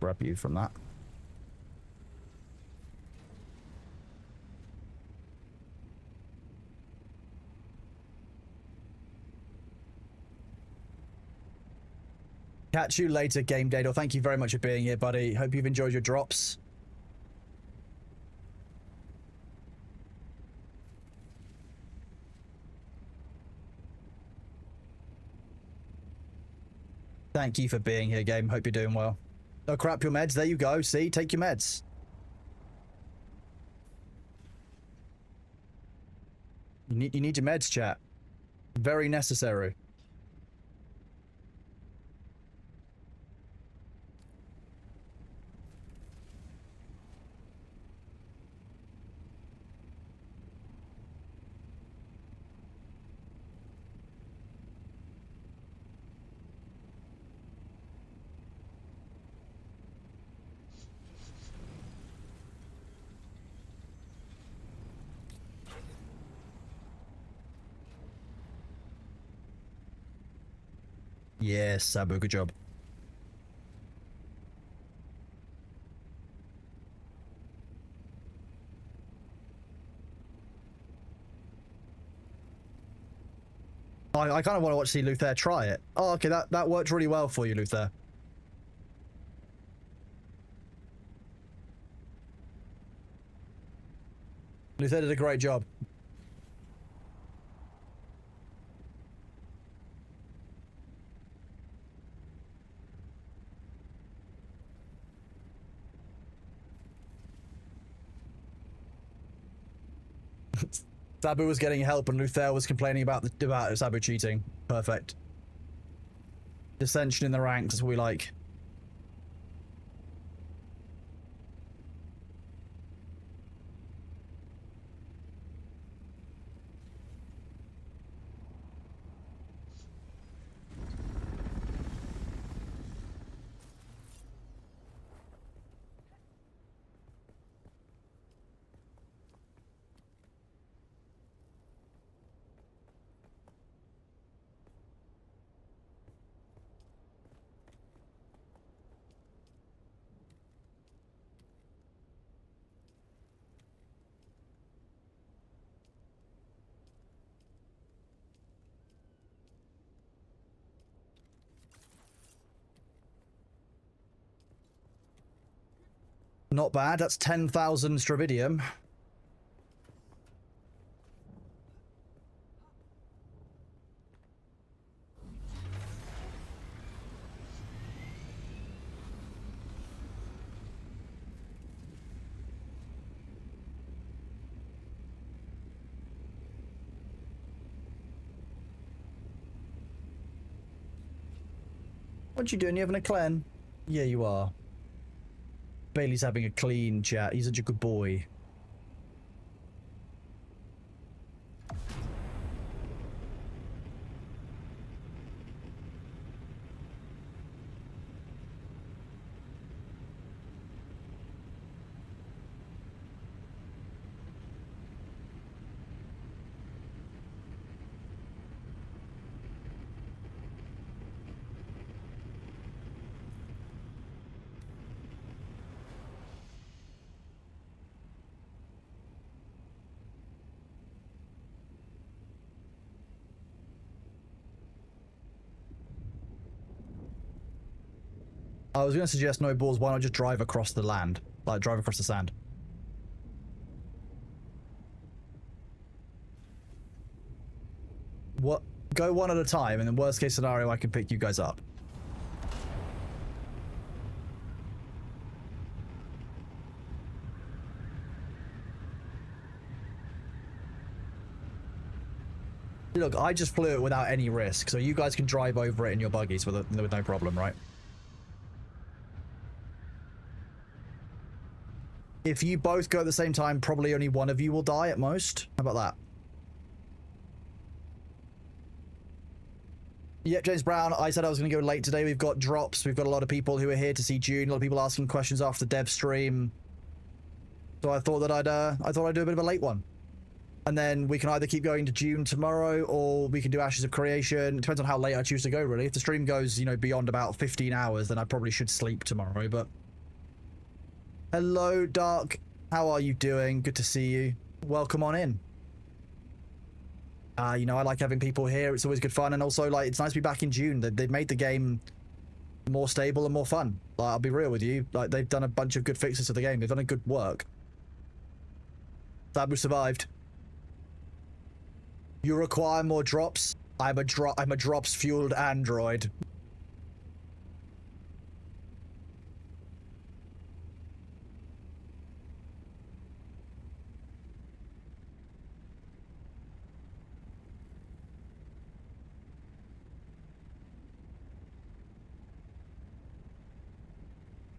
grab you from that. Catch you later, Game Dado. Thank you very much for being here, buddy. Hope you've enjoyed your drops. Thank you for being here, game. Hope you're doing well. Oh, crap, your meds. There you go. See? Take your meds. You need your meds, chat. Very necessary. Yes, Sabu, good job. I kind of want to see Luther try it. Oh, okay, that worked really well for you, Luther. Luther did a great job. Sabu was getting help and Luther was complaining about Sabu cheating. Perfect. Dissension in the ranks is what we like. Not bad, that's 10,000 Stravidium. What you doing? You having a clean? Yeah, you are. Bailey's having a clean, chat. He's such a good boy. I was going to suggest no balls. Why not just drive across the land? Like, drive across the sand. What? Go one at a time, and in worst case scenario, I can pick you guys up. Look, I just flew it without any risk, so you guys can drive over it in your buggies with no problem, right? If you both go at the same time, probably only one of you will die at most. How about that? Yep, James Brown, I said I was going to go late today. We've got drops. We've got a lot of people who are here to see Dune. A lot of people asking questions after the dev stream. So I thought that I'd do a bit of a late one. And then we can either keep going to Dune tomorrow, or we can do Ashes of Creation. It depends on how late I choose to go, really. If the stream goes, you know, beyond about 15 hours, then I probably should sleep tomorrow, but Hello, Dark. How are you doing? Good to see you. Welcome on in. You know, I like having people here. It's always good fun. And also, like, it's nice to be back in Dune. They've made the game more stable and more fun. Like, I'll be real with you. Like, they've done a bunch of good fixes to the game. They've done a good work. Sabu survived. You require more drops? I'm a drops-fueled android.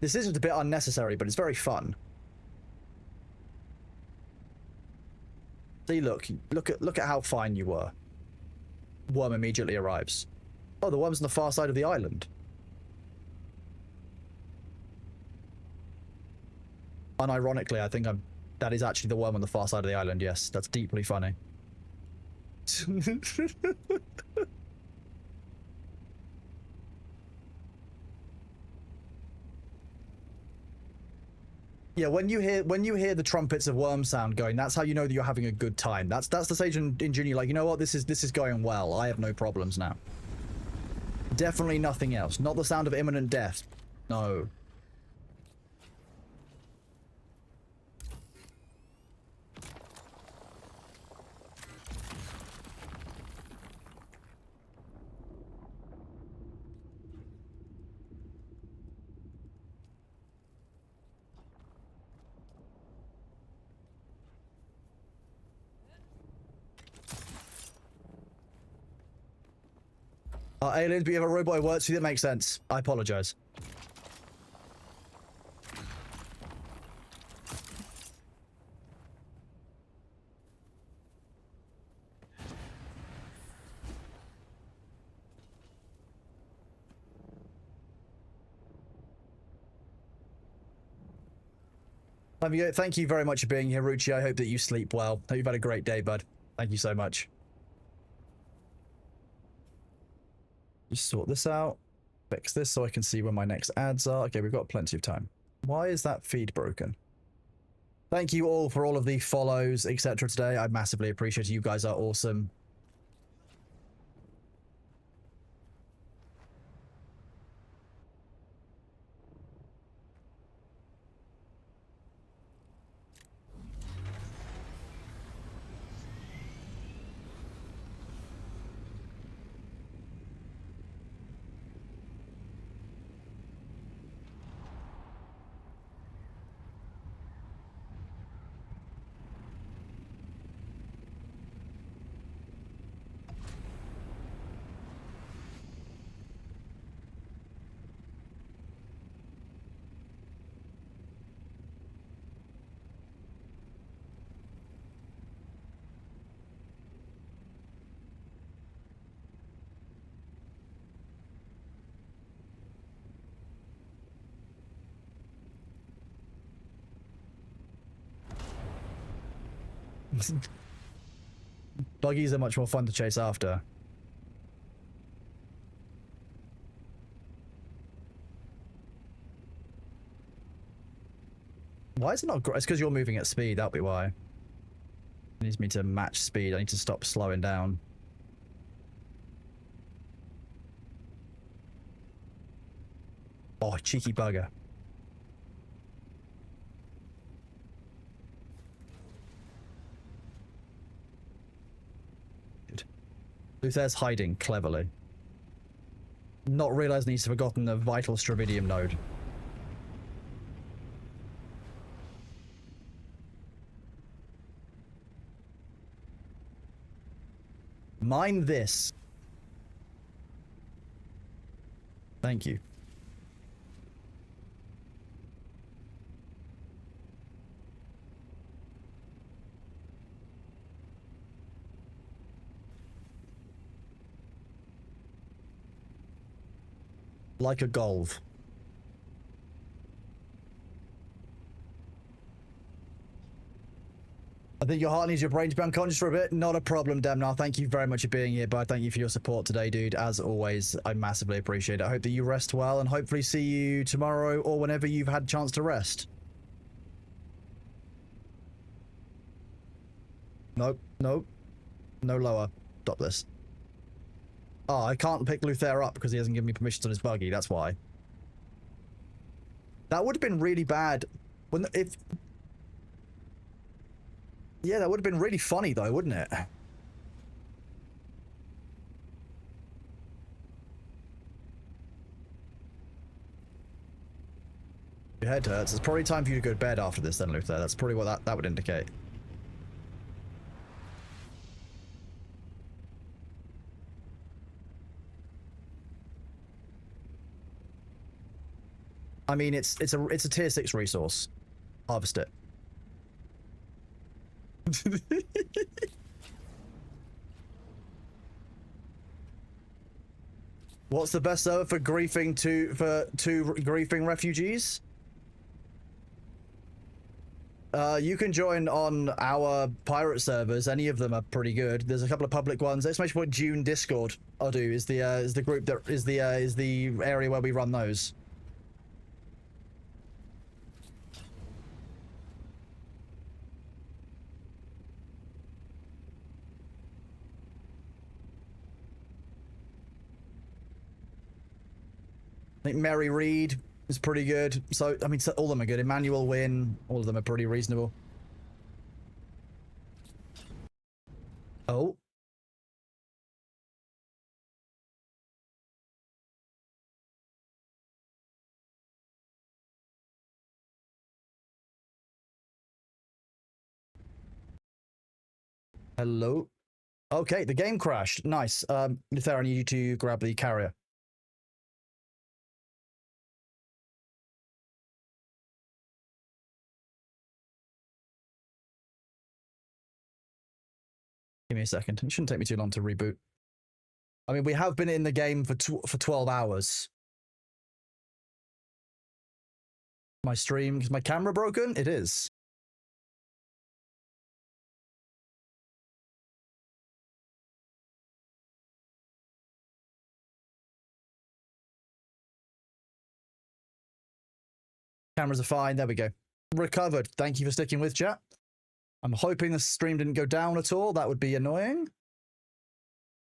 This isn't a bit unnecessary, but it's very fun. See, look at how fine you were. Worm immediately arrives. Oh, the worm's on the far side of the island. Unironically, I think that is actually the worm on the far side of the island. Yes, that's deeply funny. Yeah, when you hear the trumpets of worm sound going, that's how you know that you're having a good time. That's the stage in Junior, like, you know what, this is going well. I have no problems now. Definitely nothing else. Not the sound of imminent death. No. Aliens, but you have a robot who works for you. That makes sense. I apologize. Thank you very much for being here, Ruchi. I hope that you sleep well. Hope you've had a great day, bud. Thank you so much. Just sort this out. Fix this so I can see where my next ads are. Okay, we've got plenty of time. Why is that feed broken? Thank you all for all of the follows, etc. today. I massively appreciate it. You guys are awesome. Buggies are much more fun to chase after. Why is it not? It's because you're moving at speed. That'll be why. It needs me to match speed. I need to stop slowing down. Oh, cheeky bugger. Luther's hiding cleverly. Not realizing he's forgotten the vital Stravidium node. Mine this. Thank you. Like a golf. I think your heart needs your brain to be unconscious for a bit. Not a problem, Demnar. Thank you very much for being here, bud. Thank you for your support today, dude. As always, I massively appreciate it. I hope that you rest well and hopefully see you tomorrow or whenever you've had a chance to rest. Nope. Nope. No lower. Stop this. Oh, I can't pick Luther up because he hasn't given me permissions on his buggy. That's why. That would have been really bad. When if yeah, that would have been really funny though, wouldn't it? Your head hurts. It's probably time for you to go to bed after this then, Luther. That's probably what that would indicate. I mean, it's a tier 6 resource. Harvest it. What's the best server for griefing two griefing refugees? You can join on our pirate servers. Any of them are pretty good. There's a couple of public ones. Exclamation point Dune Discord. Odu is the group that is the area where we run those. I think Mary Reed is pretty good. So, I mean, all of them are good. Emmanuel Wynn, all of them are pretty reasonable. Oh. Hello. Okay, the game crashed. Nice. Luther, I need you to grab the carrier. Give me a second. It shouldn't take me too long to reboot. I mean, we have been in the game for 12 hours. My stream, is my camera broken? It is. Cameras are fine. There we go. Recovered. Thank you for sticking with, chat. I'm hoping the stream didn't go down at all. That would be annoying.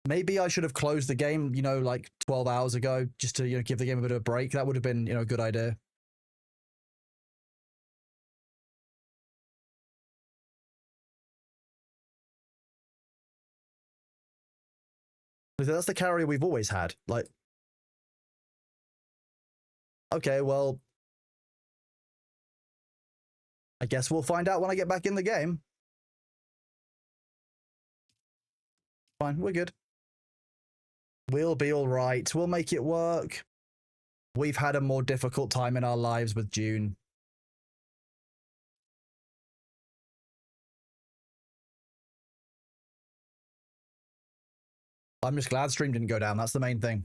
Maybe I should have closed the game, you know, like 12 hours ago, just to, you know, give the game a bit of a break. That would have been, you know, a good idea. That's the carrier we've always had. Like, okay, well, I guess we'll find out when I get back in the game. Fine, we're good. We'll be all right. We'll make it work. We've had a more difficult time in our lives with Dune. I'm just glad stream didn't go down. That's the main thing.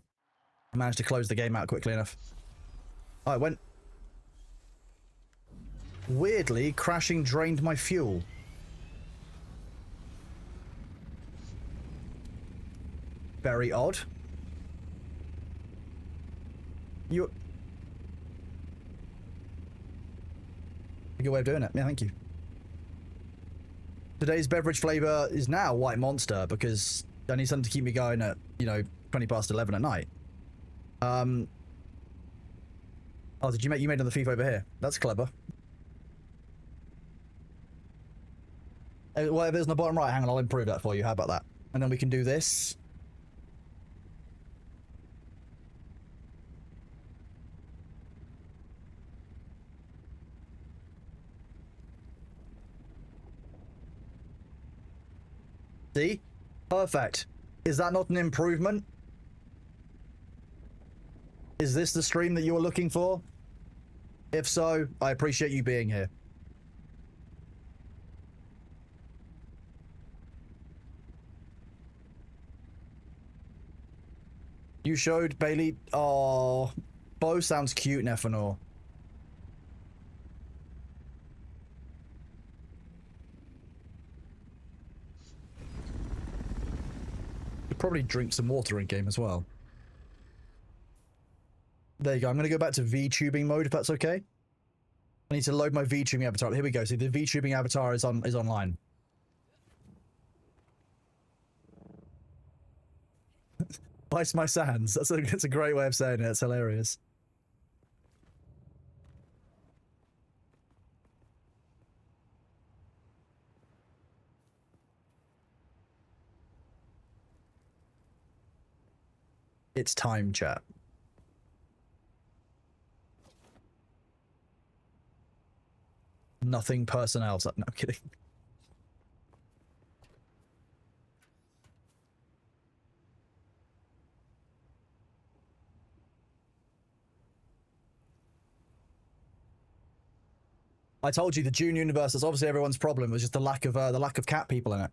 I managed to close the game out quickly enough. Oh, it went... Weirdly, crashing drained my fuel. Very odd. You... A good way of doing it. Yeah, thank you. Today's beverage flavor is now White Monster because I need something to keep me going at, you know, 20 past 11 at night. Oh, did you made on the thief over here? That's clever. Whatever is in the bottom right, hang on, I'll improve that for you. How about that? And then we can do this. See? Perfect. Is that not an improvement? Is this the stream that you were looking for? If so, I appreciate you being here. You showed Bailey... Oh, Bo sounds cute, Nephanor. Could probably drink some water in game as well. There you go. I'm going to go back to VTubing mode if that's okay. I need to load my VTubing avatar. Here we go. See, the VTubing avatar is online. Bites my sands. That's a great way of saying it. It's hilarious. It's time, chat. Nothing personnel. No, I'm kidding. I told you the Dune universe is obviously everyone's problem. Was just the lack of cat people in it.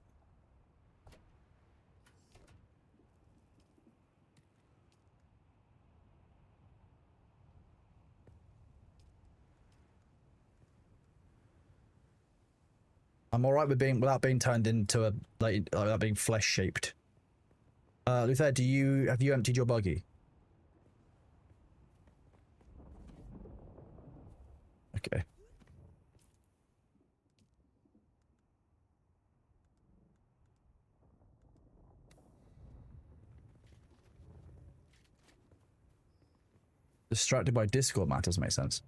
I'm all right with without being turned into a without being flesh shaped. Luther, have you emptied your buggy? Okay. Distracted by Discord matters make sense.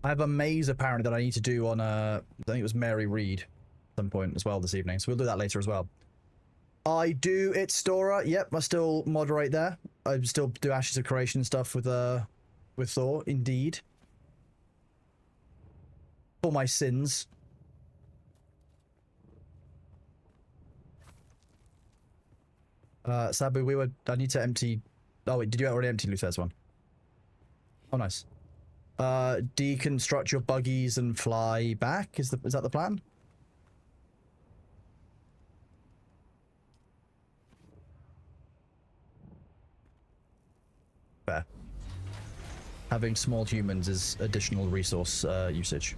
I have a maze apparently that I need to do on I think it was Mary Reed at some point as well this evening, so we'll do that later as well. I do it Stora. Yep, I still moderate there. I still do Ashes of Creation stuff with Thor, indeed. For my sins. Sabu, I need to empty. Oh wait, did you already empty Luther's one? Oh nice. Deconstruct your buggies and fly back. Is that the plan? Fair. Having small humans is additional resource usage.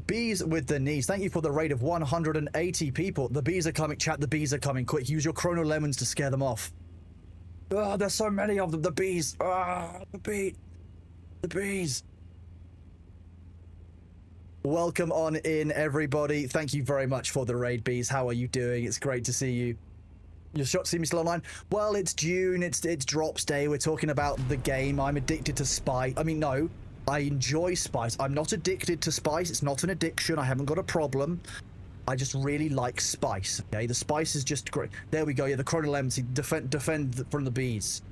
Bees with the knees. Thank you for the raid of 180 people. The bees are coming, chat. The bees are coming. Quick, use your chrono lemons to scare them off. Oh, there's so many of them. The bees. Ah, the bees. Welcome on in, everybody. Thank you very much for the raid, bees. How are you doing? It's great to see you. You're shocked to see me still online? Well, it's June. It's drops day. We're talking about the game. I'm addicted to spice. I mean, no. I enjoy spice. I'm not addicted to spice. It's not an addiction. I haven't got a problem. I just really like spice. Okay, the spice is just great. There we go. Yeah, the chrono lemons. Defend from the bees.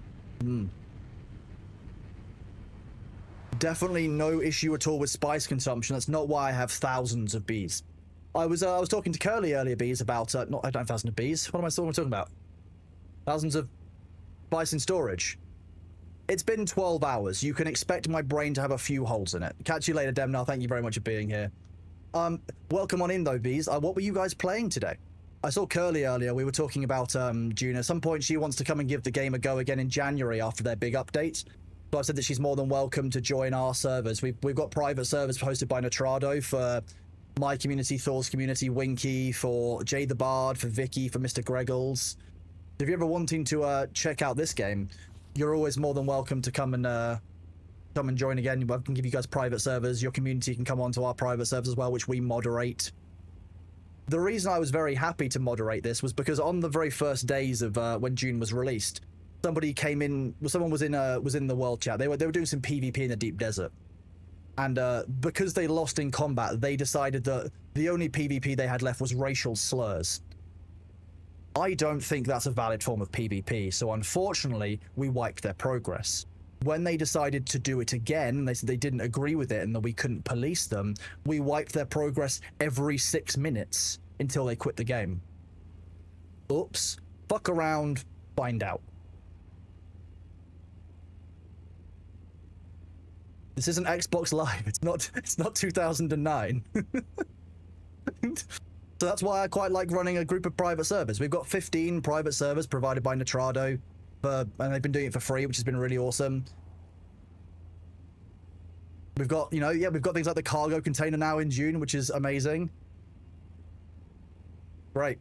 Definitely no issue at all with spice consumption. That's not why I have thousands of bees. I was talking to Curly earlier, bees, about I don't have thousands of bees. What am I talking about? Thousands of spice in storage. It's been 12 hours. You can expect my brain to have a few holes in it. Catch you later, Demnar. Thank you very much for being here. Welcome on in, though, bees. What were you guys playing today? I saw Curly earlier. We were talking about June. At some point, she wants to come and give the game a go again in January after their big update. So I've said that she's more than welcome to join our servers. We've got private servers hosted by Natrado for my community, Thor's community, Winky, for Jay the Bard, for Vicky, for Mr. Greggles. If you're ever wanting to check out this game, you're always more than welcome to come and join again. I can give you guys private servers. Your community can come onto our private servers as well, which we moderate. The reason I was very happy to moderate this was because on the very first days of when Dune was released, someone was in the world chat. They were doing some PvP in the deep desert, and because they lost in combat, they decided that the only PvP they had left was racial slurs. I don't think that's a valid form of PvP, so unfortunately, we wiped their progress. When they decided to do it again, they said they didn't agree with it and that we couldn't police them, we wiped their progress every 6 minutes until they quit the game. Oops. Fuck around, find out. This isn't Xbox Live. It's not 2009. So that's why I quite like running a group of private servers. We've got 15 private servers provided by Natrado, and they've been doing it for free, which has been really awesome. We've got, we've got things like the cargo container now in June, which is amazing. Great.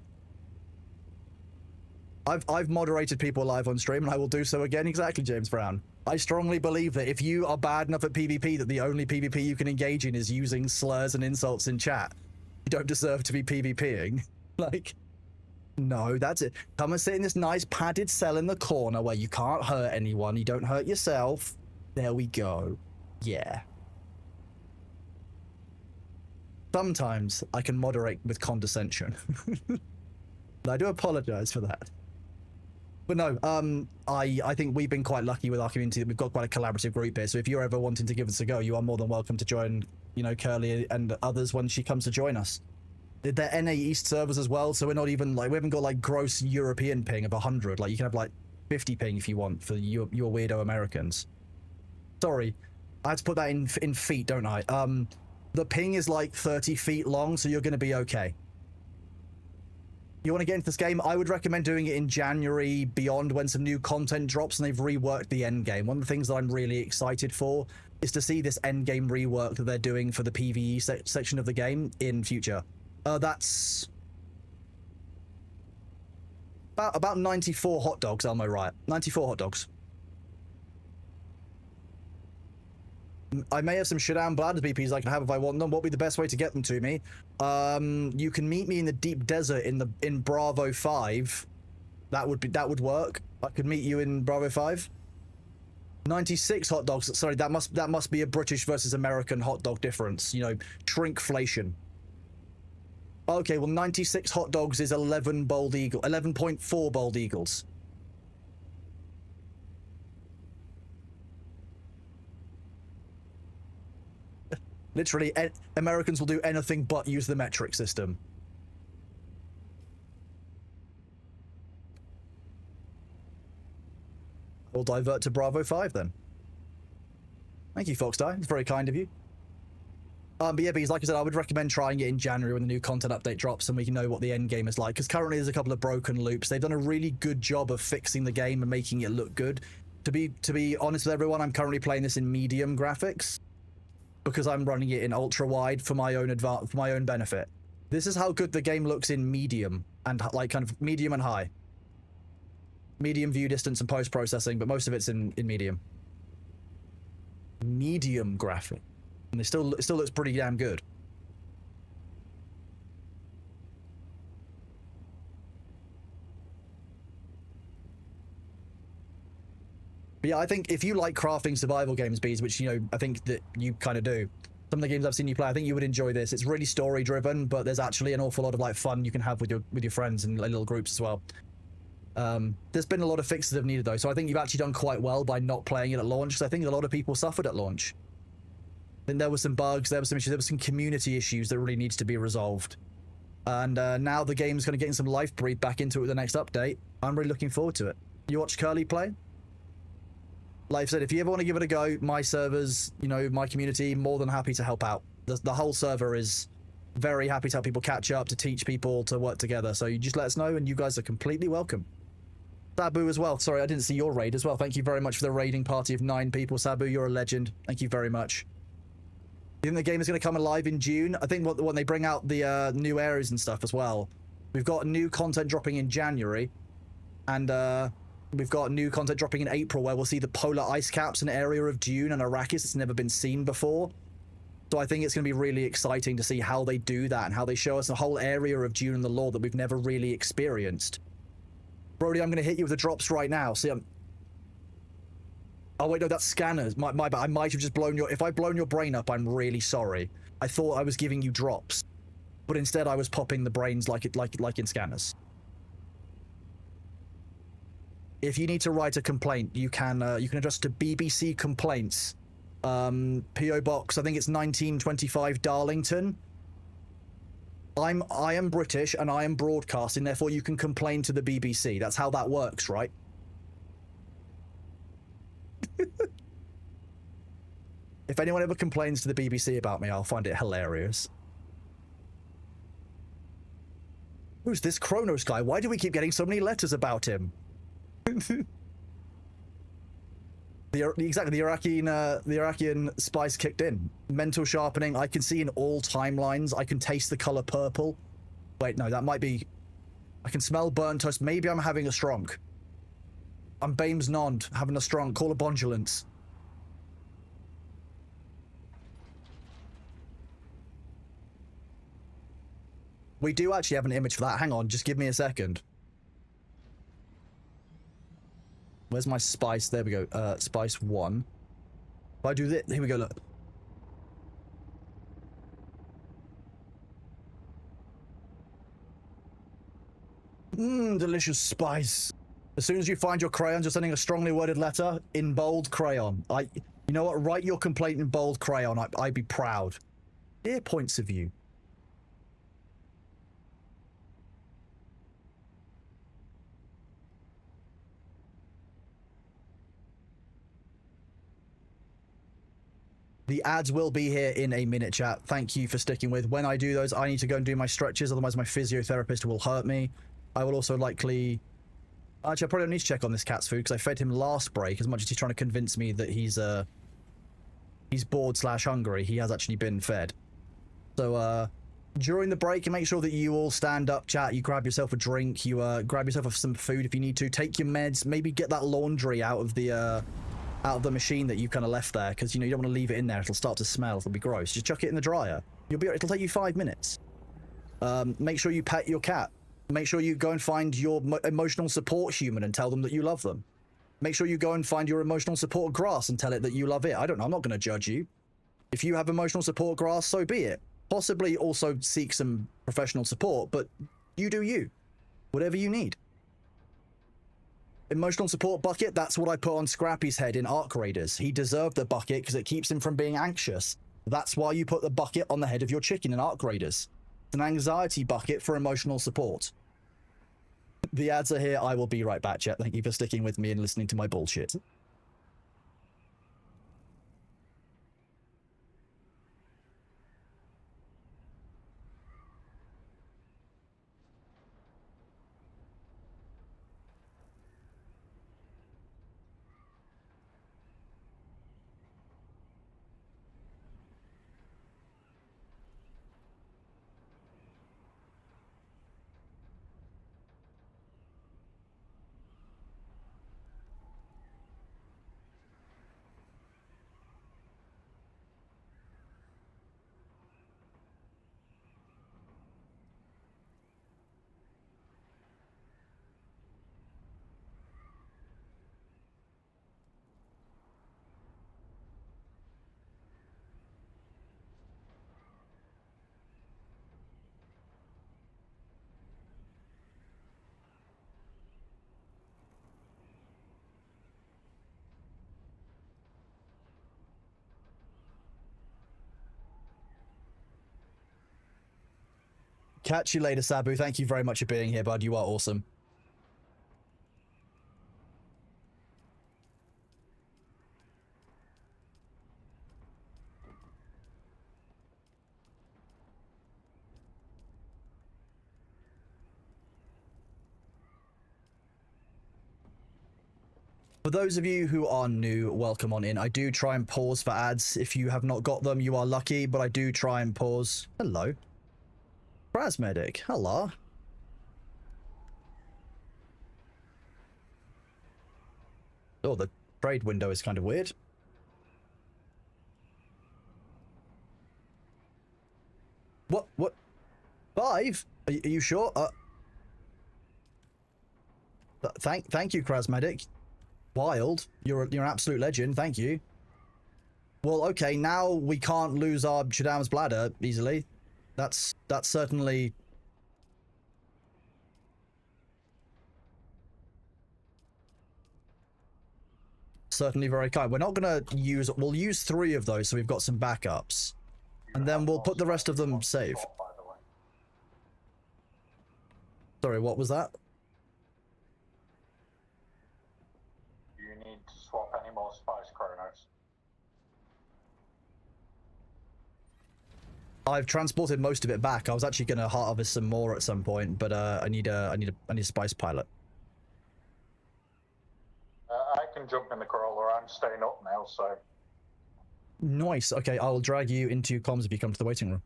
I've moderated people live on stream, and I will do so again. Exactly, James Brown. I strongly believe that if you are bad enough at PvP that the only PvP you can engage in is using slurs and insults in chat, you don't deserve to be PvPing. Like, no, that's it. Come and sit in this nice padded cell in the corner where you can't hurt anyone, you don't hurt yourself. There we go. Yeah. Sometimes I can moderate with condescension. I do apologize for that. But no, I think we've been quite lucky with our community that we've got quite a collaborative group here. So if you're ever wanting to give us a go, you are more than welcome to join, you know, Curly and others when she comes to join us. They're NA East servers as well, so we're not even like, we haven't got like gross European ping of 100. Like you can have like 50 ping if you want for your weirdo Americans. Sorry, I had to put that in feet, don't I? The ping is like 30 feet long, so you're going to be okay. You want to get into this game? I would recommend doing it in January beyond when some new content drops and they've reworked the end game. One of the things that I'm really excited for is to see this end game rework that they're doing for the PvE section of the game in future. That's about 94 hot dogs, am I right? 94 hot dogs. I may have some shitdown bladder BPs I can have if I want them. What would be the best way to get them to me? You can meet me in the deep desert in Bravo 5. That would work. I could meet you in Bravo 5. 96 hot dogs. Sorry, that must be a British versus American hot dog difference. You know, shrinkflation. Okay, well 96 hot dogs is 11.4 bald eagles. Literally, Americans will do anything but use the metric system. We'll divert to Bravo 5 then. Thank you, Foxdie. It's very kind of you. But yeah, because like I said, I would recommend trying it in January when the new content update drops and we can know what the end game is like. Because currently there's a couple of broken loops. They've done a really good job of fixing the game and making it look good. To be honest with everyone, I'm currently playing this in medium graphics, because I'm running it in ultra wide for my own benefit. This is how good the game looks in medium and like kind of medium and high. Medium view distance and post processing, but most of it's in medium. Medium graphic, and it still looks pretty damn good. But yeah, I think if you like crafting survival games, Bees, which, you know, I think that you kind of do, some of the games I've seen you play, I think you would enjoy this. It's really story driven, but there's actually an awful lot of like fun you can have with your friends and like, little groups as well. There's been a lot of fixes that have needed though, so I think you've actually done quite well by not playing it at launch, because I think a lot of people suffered at launch. Then there were some bugs, there were some issues, there were some community issues that really needs to be resolved. And now the game's kind of getting some life breathed back into it with the next update. I'm really looking forward to it. You watch Curly play? Like I said, if you ever want to give it a go, my servers, you know, my community, more than happy to help out. The whole server is very happy to help people catch up, to teach people, to work together. So you just let us know, and you guys are completely welcome. Sabu as well. Sorry, I didn't see your raid as well. Thank you very much for the raiding party of 9 people. Sabu, you're a legend. Thank you very much. You think the game is going to come alive in June? I think when they bring out the new areas and stuff as well. We've got new content dropping in January, and we've got new content dropping in April where we'll see the polar ice caps, an area of Dune and Arrakis that's never been seen before. So I think it's going to be really exciting to see how they do that and how they show us a whole area of Dune and the lore that we've never really experienced. Brody, I'm going to hit you with the drops right now. See, oh wait, no, that's scanners. My bad. I might have just blown your... If I've blown your brain up, I'm really sorry. I thought I was giving you drops, but instead I was popping the brains like in scanners. If you need to write a complaint, you can address to BBC Complaints, PO Box. I think it's 1925 Darlington. I am British and I am broadcasting, therefore you can complain to the BBC. That's how that works, right? If anyone ever complains to the BBC about me, I'll find it hilarious. Who's this Kronos guy? Why do we keep getting so many letters about him? Exactly, the Iraqian spice kicked in. Mental sharpening. I can see in all timelines. I can taste the color purple. Wait, no, that might be I can smell burnt toast. Maybe I'm having a strong. I'm Bames Nond, having a strong. Call a bondulance. We do actually have an image for that. Hang on, just give me a second. Where's my spice? There we go. Spice 1. If I do this, here we go, look. Delicious spice. As soon as you find your crayon, just sending a strongly worded letter in bold crayon. You know what? Write your complaint in bold crayon. I'd be proud. Dear points of view. The ads will be here in a minute, chat. Thank you for sticking with. When I do those, I need to go and do my stretches, otherwise my physiotherapist will hurt me. I will also likely... Actually, I probably don't need to check on this cat's food, because I fed him last break, as much as he's trying to convince me that he's bored / hungry. He has actually been fed. So, during the break, make sure that you all stand up, chat. You grab yourself a drink. You grab yourself some food if you need to. Take your meds. Maybe get that laundry out of the machine that you kind of left there, because you know you don't want to leave it in there. It'll start to smell. It'll be gross. Just chuck it in the dryer. It'll take you 5 minutes. Make sure you pet your cat. Make sure you go and find your emotional support human and tell them that you love them. Make sure you go and find your emotional support grass and tell it that you love it. I don't know. I'm not going to judge you. If you have emotional support grass, so be it. Possibly also seek some professional support, but you do you. Whatever you need. Emotional support bucket, that's what I put on Scrappy's head in Arc Raiders. He deserved the bucket because it keeps him from being anxious. That's why you put the bucket on the head of your chicken in Arc Raiders. It's an anxiety bucket for emotional support. The ads are here. I will be right back, chat. Thank you for sticking with me and listening to my bullshit. Catch you later, Sabu. Thank you very much for being here, bud. You are awesome. For those of you who are new, welcome on in. I do try and pause for ads. If you have not got them, you are lucky, but I do try and pause. Hello. Brasmedic, hello. Oh, the trade window is kind of weird. What? 5? Are you sure? Thank you, Krasmedic. Wild. You're an absolute legend. Thank you. Well, okay, now we can't lose our Shaddam's bladder easily. That's certainly... Certainly very kind. We're not gonna use... We'll use 3 of those so we've got some backups. And then we'll put the rest of them safe. Sorry, what was that? You need to swap any more spice chronos. I've transported most of it back. I was actually going to harvest some more at some point, but I need a spice pilot. I can jump in the crawler. I'm staying up now, so... Nice. Okay, I will drag you into comms if you come to the waiting room.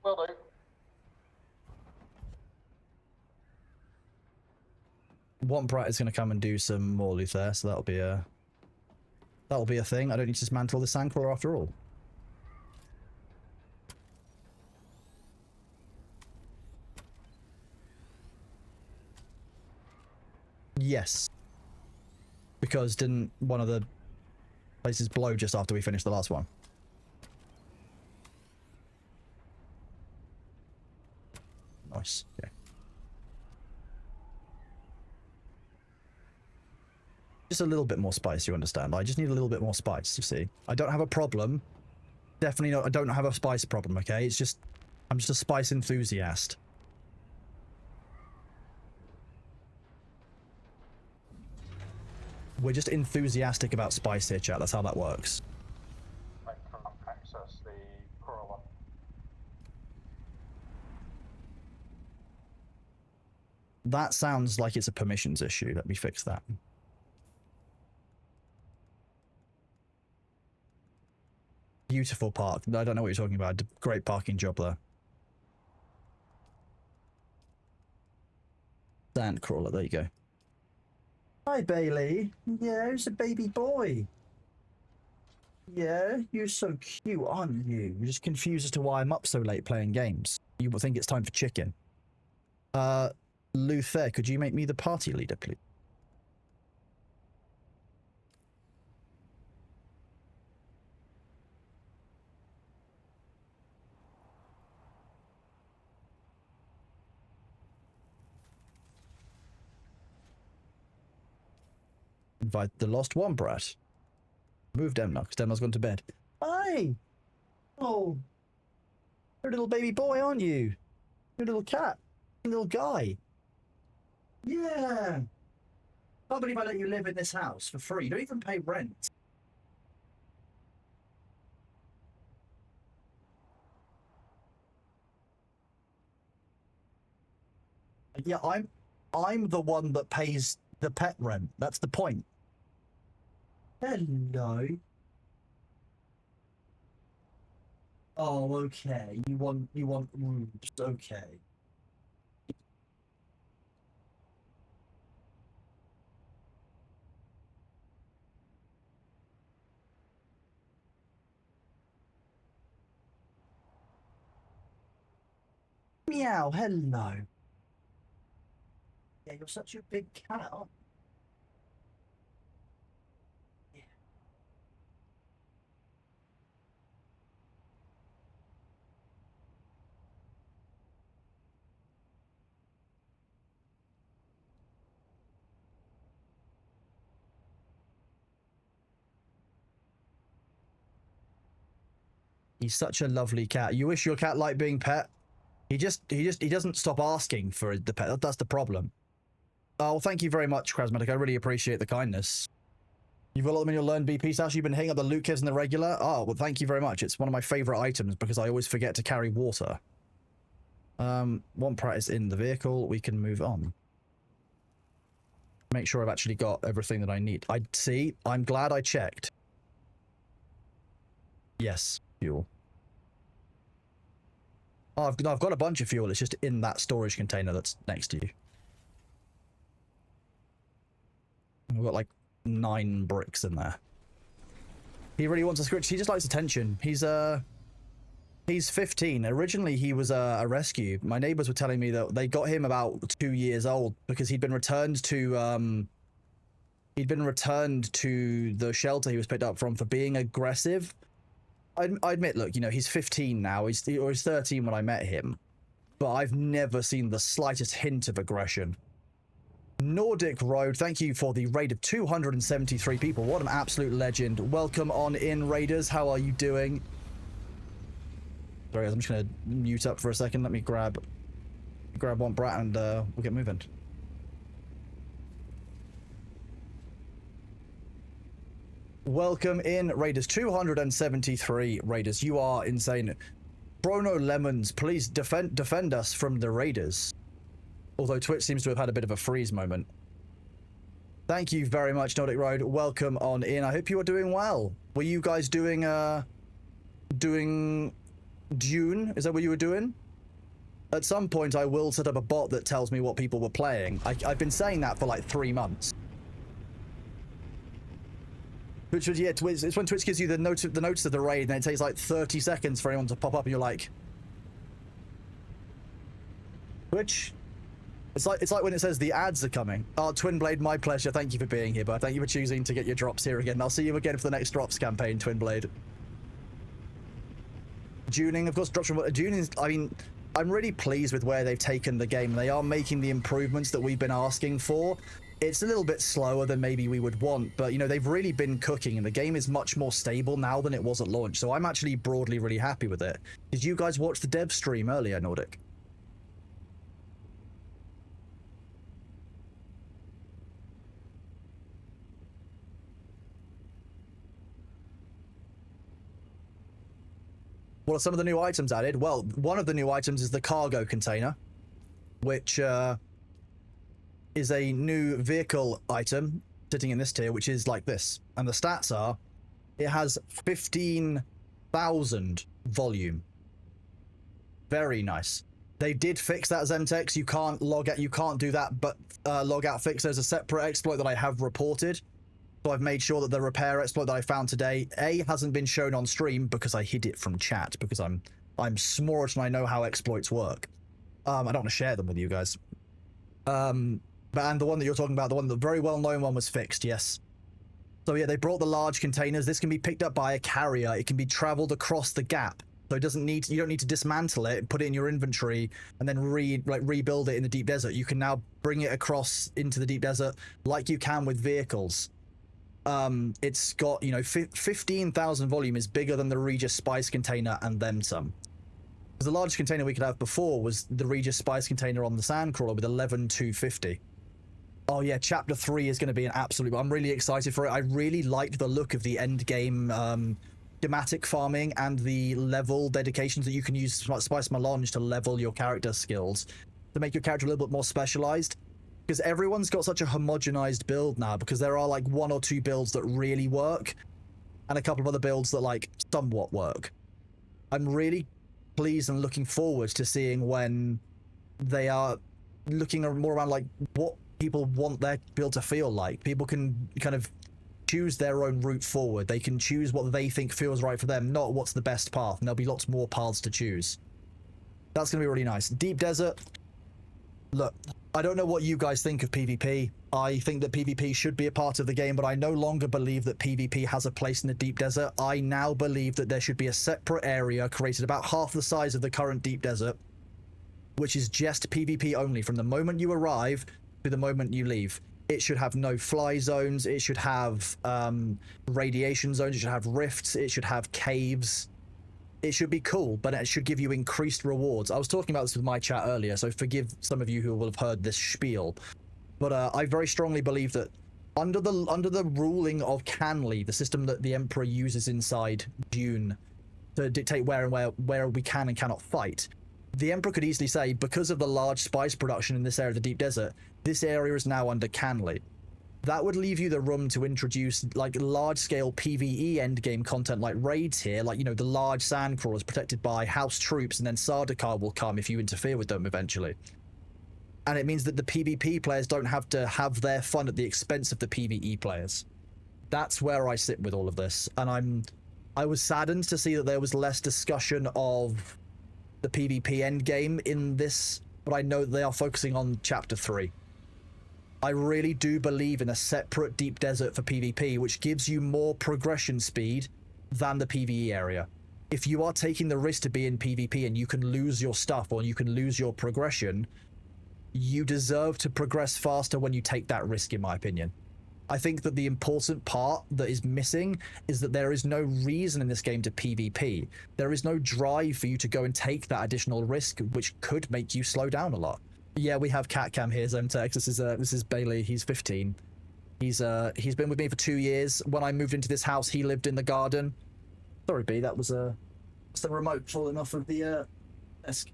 Will do. One Brat is going to come and do some more loot there, so that'll be a thing. I don't need to dismantle the sandcrawler after all. Yes. Because didn't one of the places blow just after we finished the last one? Nice. Okay. Just a little bit more spice, you understand? I just need a little bit more spice, you see. I don't have a problem. Definitely not. I don't have a spice problem, okay? It's just... I'm just a spice enthusiast. We're just enthusiastic about spice here, chat. That's how that works. I cannot access the crawler. That sounds like it's a permissions issue. Let me fix that. Beautiful park. I don't know what you're talking about. Great parking job there. Sandcrawler, there you go. Hi, Bailey. Yeah, who's a baby boy? Yeah, you're so cute, aren't you? You're just confused as to why I'm up so late playing games. You think it's time for chicken. Luther, could you make me the party leader, please? Invite the lost one brat. Move Demna, because Demna's gone to bed. Hi! Oh. You're a little baby boy, aren't you? You're a little cat. You're a little guy. Yeah. Can't believe I let you live in this house for free. You don't even pay rent. Yeah, I'm the one that pays the pet rent. That's the point. Hello. Oh, okay. You want rooms. Okay. Meow, hello. Yeah, you're such a big cat, aren't you? Yeah. He's such a lovely cat. You wish your cat liked being pet? He doesn't stop asking for the pet. That's the problem. Oh, thank you very much, Krasmatic. I really appreciate the kindness. You've got a lot of them in your Learn BP stash. You've been hitting up the loot kits and the regular. Oh, well, thank you very much. It's one of my favorite items because I always forget to carry water. One prat is in the vehicle. We can move on. Make sure I've actually got everything that I need. I see. I'm glad I checked. Yes, fuel. Oh, I've got a bunch of fuel. It's just in that storage container that's next to you. We've got like 9 bricks in there. He really wants a scritch. He just likes attention. He's 15. Originally, he was a rescue. My neighbors were telling me that they got him about 2 years old because he'd been returned to the shelter he was picked up from for being aggressive. I admit, look, you know, he's 15 now. He's 13 when I met him, but I've never seen the slightest hint of aggression. Nordic Road, thank you for the raid of 273 people. What an absolute legend. Welcome on in, Raiders. How are you doing? Sorry, guys, I'm just going to mute up for a second. Let me grab one brat and we'll get moving. Welcome in, Raiders. 273 Raiders. You are insane. Brono Lemons, please defend us from the Raiders. Although Twitch seems to have had a bit of a freeze moment. Thank you very much, Nordic Road. Welcome on in. I hope you are doing well. Were you guys doing Dune? Is that what you were doing? At some point, I will set up a bot that tells me what people were playing. I've been saying that for like 3 months. Which was, yeah, it's when Twitch gives you the notice of the raid, and it takes like 30 seconds for anyone to pop up, and you're like, Twitch? It's like when it says the ads are coming. Oh, Twinblade, my pleasure. Thank you for being here, bud. Thank you for choosing to get your drops here again. I'll see you again for the next drops campaign, Twinblade. Duning, of course, drops from Duning. I mean, I'm really pleased with where they've taken the game. They are making the improvements that we've been asking for. It's a little bit slower than maybe we would want, but, you know, they've really been cooking, and the game is much more stable now than it was at launch, so I'm actually broadly really happy with it. Did you guys watch the dev stream earlier, Nordic? What are some of the new items added? Well, one of the new items is the cargo container, which is a new vehicle item sitting in this tier, which is like this. And the stats are, it has 15,000 volume. Very nice. They did fix that, Zemtex. You can't log out, you can't do that, but log out fix. There's a separate exploit that I have reported. So I've made sure that the repair exploit that I found today, A, hasn't been shown on stream because I hid it from chat, because I'm smart and I know how exploits work. I don't want to share them with you guys. And the one that you're talking about, the very well-known one, was fixed, yes. So yeah, they brought the large containers. This can be picked up by a carrier. It can be traveled across the gap. So it doesn't need, you don't need to dismantle it, put it in your inventory, and then rebuild it in the deep desert. You can now bring it across into the deep desert like you can with vehicles. It's got, you know, 15,000 volume is bigger than the Regis Spice container and then some. Because the largest container we could have before was the Regis Spice container on the Sandcrawler with 11,250. Oh yeah, Chapter 3 is going to be an absolute... I'm really excited for it. I really liked the look of the end game schematic farming and the level dedications that you can use Spice Melange to level your character skills, to make your character a little bit more specialized. Because everyone's got such a homogenized build now, because there are like 1 or 2 builds that really work, and a couple of other builds that like somewhat work. I'm really pleased and looking forward to seeing when they are looking more around like what people want their build to feel like. People can kind of choose their own route forward. They can choose what they think feels right for them, not what's the best path, and there'll be lots more paths to choose. That's going to be really nice. Deep Desert. Look, I don't know what you guys think of PvP. I think that PvP should be a part of the game, but I no longer believe that PvP has a place in the Deep Desert. I now believe that there should be a separate area created about half the size of the current Deep Desert, which is just PvP only from the moment you arrive to the moment you leave. It should have no fly zones. It should have radiation zones. It should have rifts. It should have caves. It should be cool, but it should give you increased rewards. I was talking about this with my chat earlier, so forgive some of you who will have heard this spiel. But I very strongly believe that under the ruling of Canley, the system that the Emperor uses inside Dune to dictate where we can and cannot fight, the Emperor could easily say, because of the large spice production in this area of the Deep Desert, this area is now under Canley. That would leave you the room to introduce like large-scale PvE endgame content like raids here, like, you know, the large sand crawlers protected by house troops, and then Sardaukar will come if you interfere with them eventually. And it means that the PvP players don't have to have their fun at the expense of the PvE players. That's where I sit with all of this, and I was saddened to see that there was less discussion of the PvP endgame in this, but I know that they are focusing on Chapter 3. I really do believe in a separate Deep Desert for PvP, which gives you more progression speed than the PvE area. If you are taking the risk to be in PvP and you can lose your stuff or you can lose your progression, you deserve to progress faster when you take that risk, in my opinion. I think that the important part that is missing is that there is no reason in this game to PvP. There is no drive for you to go and take that additional risk, which could make you slow down a lot. Yeah, we have Catcam here, Zemtex. This is Bailey. He's 15. He's been with me for 2 years. When I moved into this house, he lived in the garden. Sorry, B, that was the remote falling off of the desk.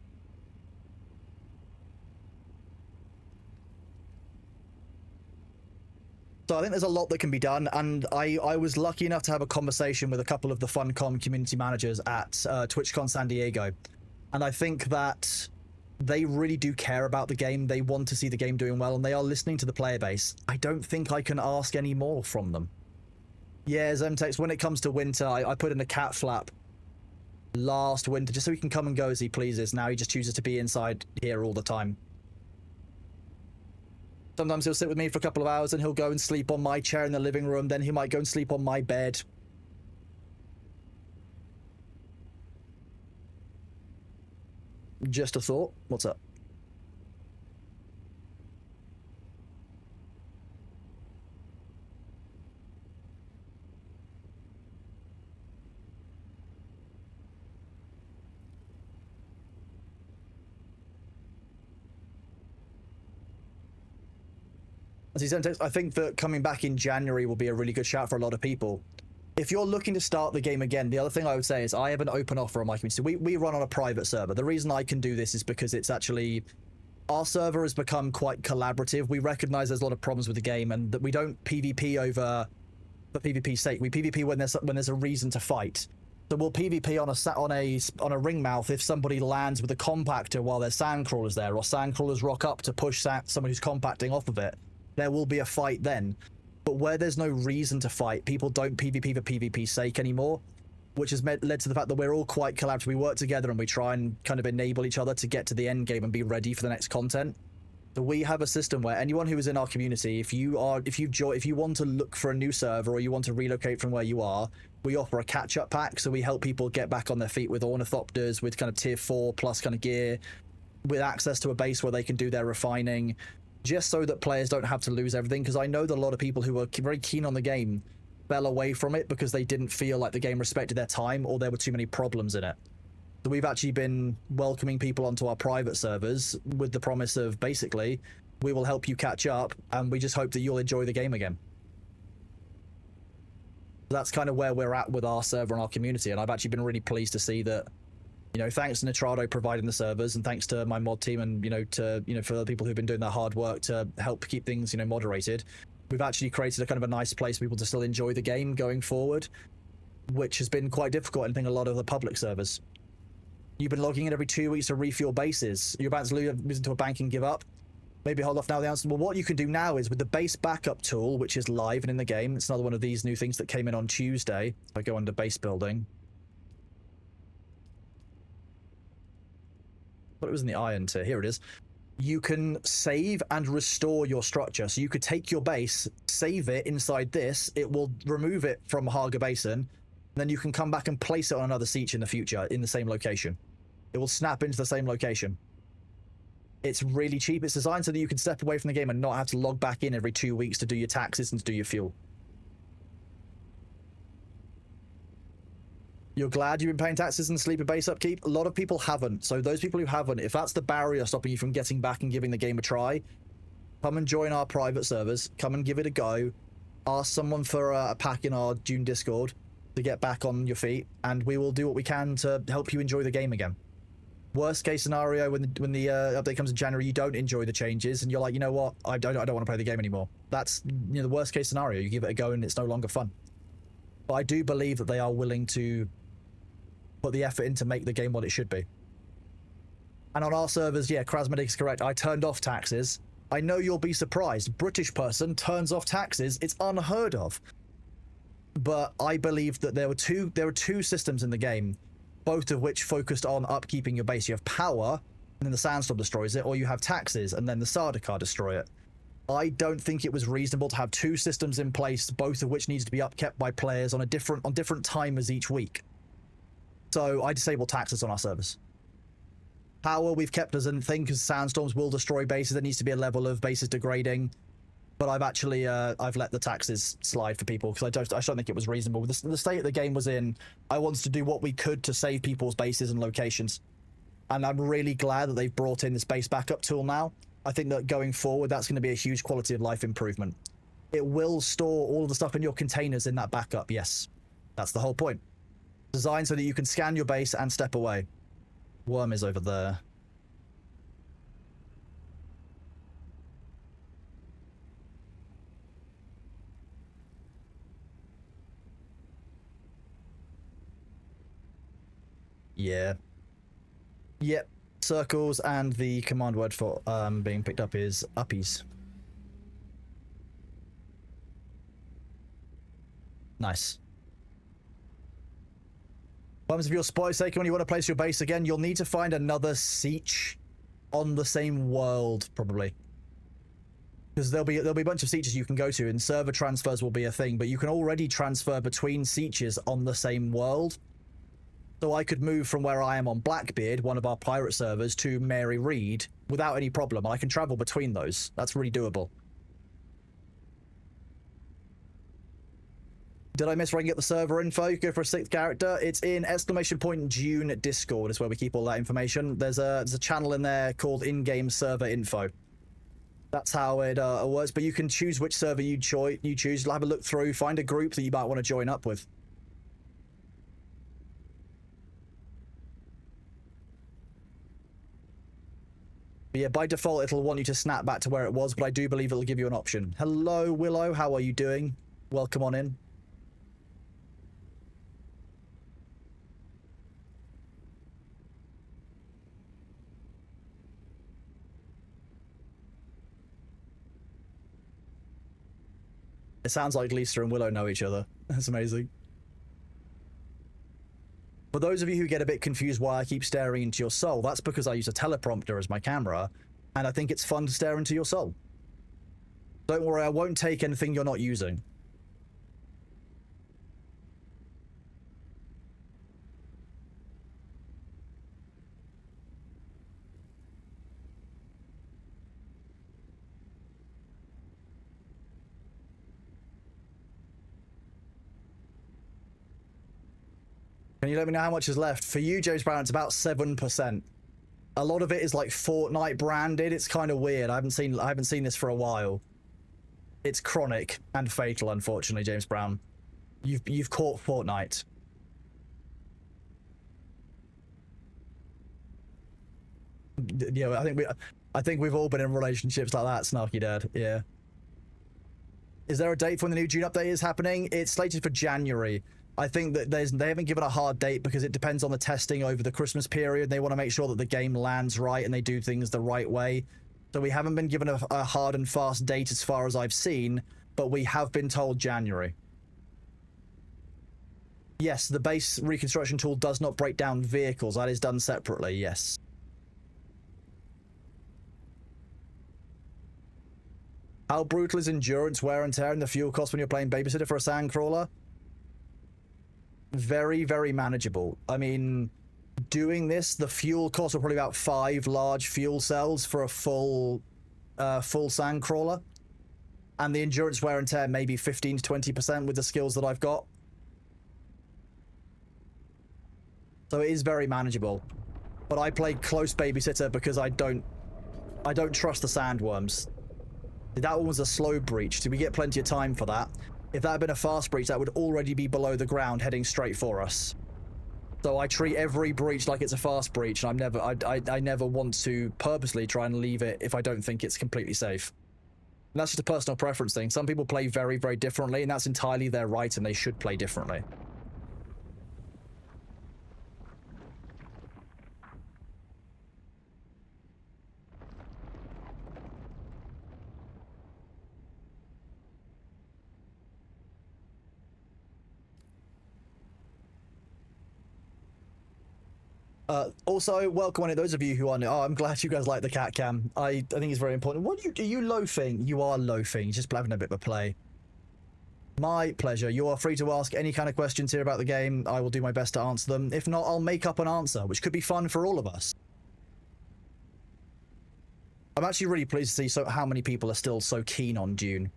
So I think there's a lot that can be done, and I was lucky enough to have a conversation with a couple of the FunCon community managers at TwitchCon San Diego, and I think that they really do care about the game. They want to see the game doing well, and they are listening to the player base. I don't think I can ask any more from them. Yeah, Zemtex, when it comes to winter, I put in a cat flap last winter just so he can come and go as he pleases. Now he just chooses to be inside here all the time. Sometimes he'll sit with me for a couple of hours and he'll go and sleep on my chair in the living room. Then he might go and sleep on my bed. Just a thought. What's up? As he said, I think that coming back in January will be a really good shout for a lot of people. If you're looking to start the game again, the other thing I would say is I have an open offer on my community. We run on a private server. The reason I can do this is because it's actually... Our server has become quite collaborative. We recognize there's a lot of problems with the game and that we don't PvP over for PvP's sake. We PvP when there's a reason to fight. So we'll PvP on a ring mouth if somebody lands with a compactor while there's sandcrawlers there, or sandcrawlers rock up to push someone who's compacting off of it. There will be a fight then. But where there's no reason to fight, people don't PvP for PvP's sake anymore, which has led to the fact that we're all quite collaborative. We work together and we try and kind of enable each other to get to the end game and be ready for the next content. So we have a system where anyone who is in our community, if you want to look for a new server or you want to relocate from where you are, we offer a catch-up pack. So we help people get back on their feet with ornithopters, with kind of tier 4 plus kind of gear, with access to a base where they can do their refining, just so that players don't have to lose everything. Because I know that a lot of people who were very keen on the game fell away from it because they didn't feel like the game respected their time or there were too many problems in it. So we've actually been welcoming people onto our private servers with the promise of basically, we will help you catch up and we just hope that you'll enjoy the game again. That's kind of where we're at with our server and our community, and I've actually been really pleased to see that, you know, thanks to Nitrado providing the servers and thanks to my mod team and, for the people who've been doing their hard work to help keep things, moderated, we've actually created a kind of a nice place for people to still enjoy the game going forward, which has been quite difficult, I think, a lot of the public servers. You've been logging in every 2 weeks to refuel bases. You're about to lose into a bank and give up. Maybe hold off now. The answer, well, what you can do now is with the base backup tool, which is live and in the game. It's another one of these new things that came in on Tuesday. If I go under base building. Thought it was in the iron tier. Here it is. You can save and restore your structure. So you could take your base, save it inside this. It will remove it from Haga Basin. Then you can come back and place it on another siege in the future in the same location. It will snap into the same location. It's really cheap. It's designed so that you can step away from the game and not have to log back in every 2 weeks to do your taxes and to do your fuel. You're glad you've been paying taxes and sleeper base upkeep? A lot of people haven't. So those people who haven't, if that's the barrier stopping you from getting back and giving the game a try, come and join our private servers. Come and give it a go. Ask someone for a pack in our Dune Discord to get back on your feet, and we will do what we can to help you enjoy the game again. Worst case scenario, when the update comes in January, you don't enjoy the changes, and you're like, you know what, I don't want to play the game anymore. That's the worst case scenario. You give it a go, and it's no longer fun. But I do believe that they are willing to put the effort in to make the game what it should be. And on our servers, yeah, Krasmedic is correct. I turned off taxes. I know you'll be surprised. British person turns off taxes. It's unheard of. But I believe that there were two systems in the game, both of which focused on upkeeping your base. You have power, and then the sandstorm destroys it, or you have taxes, and then the Sardaukar destroy it. I don't think it was reasonable to have two systems in place, both of which needs to be upkept by players on different timers each week. So I disable taxes on our servers. Power we've kept as a thing because sandstorms will destroy bases. There needs to be a level of bases degrading. But I've actually, I've let the taxes slide for people because I just don't think it was reasonable. The state the game was in, I wanted to do what we could to save people's bases and locations. And I'm really glad that they've brought in this base backup tool now. I think that going forward, that's going to be a huge quality of life improvement. It will store all of the stuff in your containers in that backup, yes. That's the whole point. Designed so that you can scan your base and step away. Worm is over there. Yeah. Yep. circles, and the command word for being picked up is uppies. Nice. What happens if your spot is taken when you want to place your base again? You'll need to find another siege on the same world, probably. Because there'll be a bunch of sieges you can go to, and server transfers will be a thing, but you can already transfer between sieges on the same world. So I could move from where I am on Blackbeard, one of our pirate servers, to Mary Read without any problem. I can travel between those. That's really doable. Did I miss where I can get the server info? You go for a 6th character. It's in !Dune Discord is where we keep all that information. There's a channel in there called in-game server info. That's how it works, but you can choose which server you choose. You'll have a look through, find a group that you might want to join up with. But yeah, by default, it'll want you to snap back to where it was, but I do believe it'll give you an option. Hello, Willow. How are you doing? Welcome on in. It sounds like Lisa and Willow know each other. That's amazing. For those of you who get a bit confused why I keep staring into your soul, that's because I use a teleprompter as my camera, and I think it's fun to stare into your soul. Don't worry, I won't take anything you're not using. Can you let me know how much is left? For you, James Brown, it's about 7%. A lot of it is like Fortnite branded. It's kind of weird. I haven't seen this for a while. It's chronic and fatal, unfortunately, James Brown. You've caught Fortnite. Yeah, I think we've all been in relationships like that, Snarky Dad. Yeah. Is there a date for when the new Dune update is happening? It's slated for January. I think that they haven't given a hard date because it depends on the testing over the Christmas period. They want to make sure that the game lands right and they do things the right way. So we haven't been given a hard and fast date as far as I've seen, but we have been told January. Yes, the base reconstruction tool does not break down vehicles. That is done separately, yes. How brutal is endurance, wear and tear, and the fuel cost when you're playing babysitter for a sandcrawler? Very, very manageable. I mean, doing this, the fuel costs are probably about 5 large fuel cells for a full sandcrawler, and the endurance wear and tear maybe 15 to 20% with the skills that I've got. So it is very manageable. But I played close babysitter because I don't trust the sandworms. That one was a slow breach. Did we get plenty of time for that? If that had been a fast breach, that would already be below the ground heading straight for us. So I treat every breach like it's a fast breach, and I never want to purposely try and leave it if I don't think it's completely safe. And that's just a personal preference thing. Some people play very, very differently, and that's entirely their right, and they should play differently. Also, welcome on it, those of you who are new. Oh, I'm glad you guys like the cat cam. I think it's very important. What are you loafing? You are loafing. You're just having a bit of a play. My pleasure. You are free to ask any kind of questions here about the game. I will do my best to answer them. If not, I'll make up an answer, which could be fun for all of us. I'm actually really pleased to see how many people are still so keen on Dune.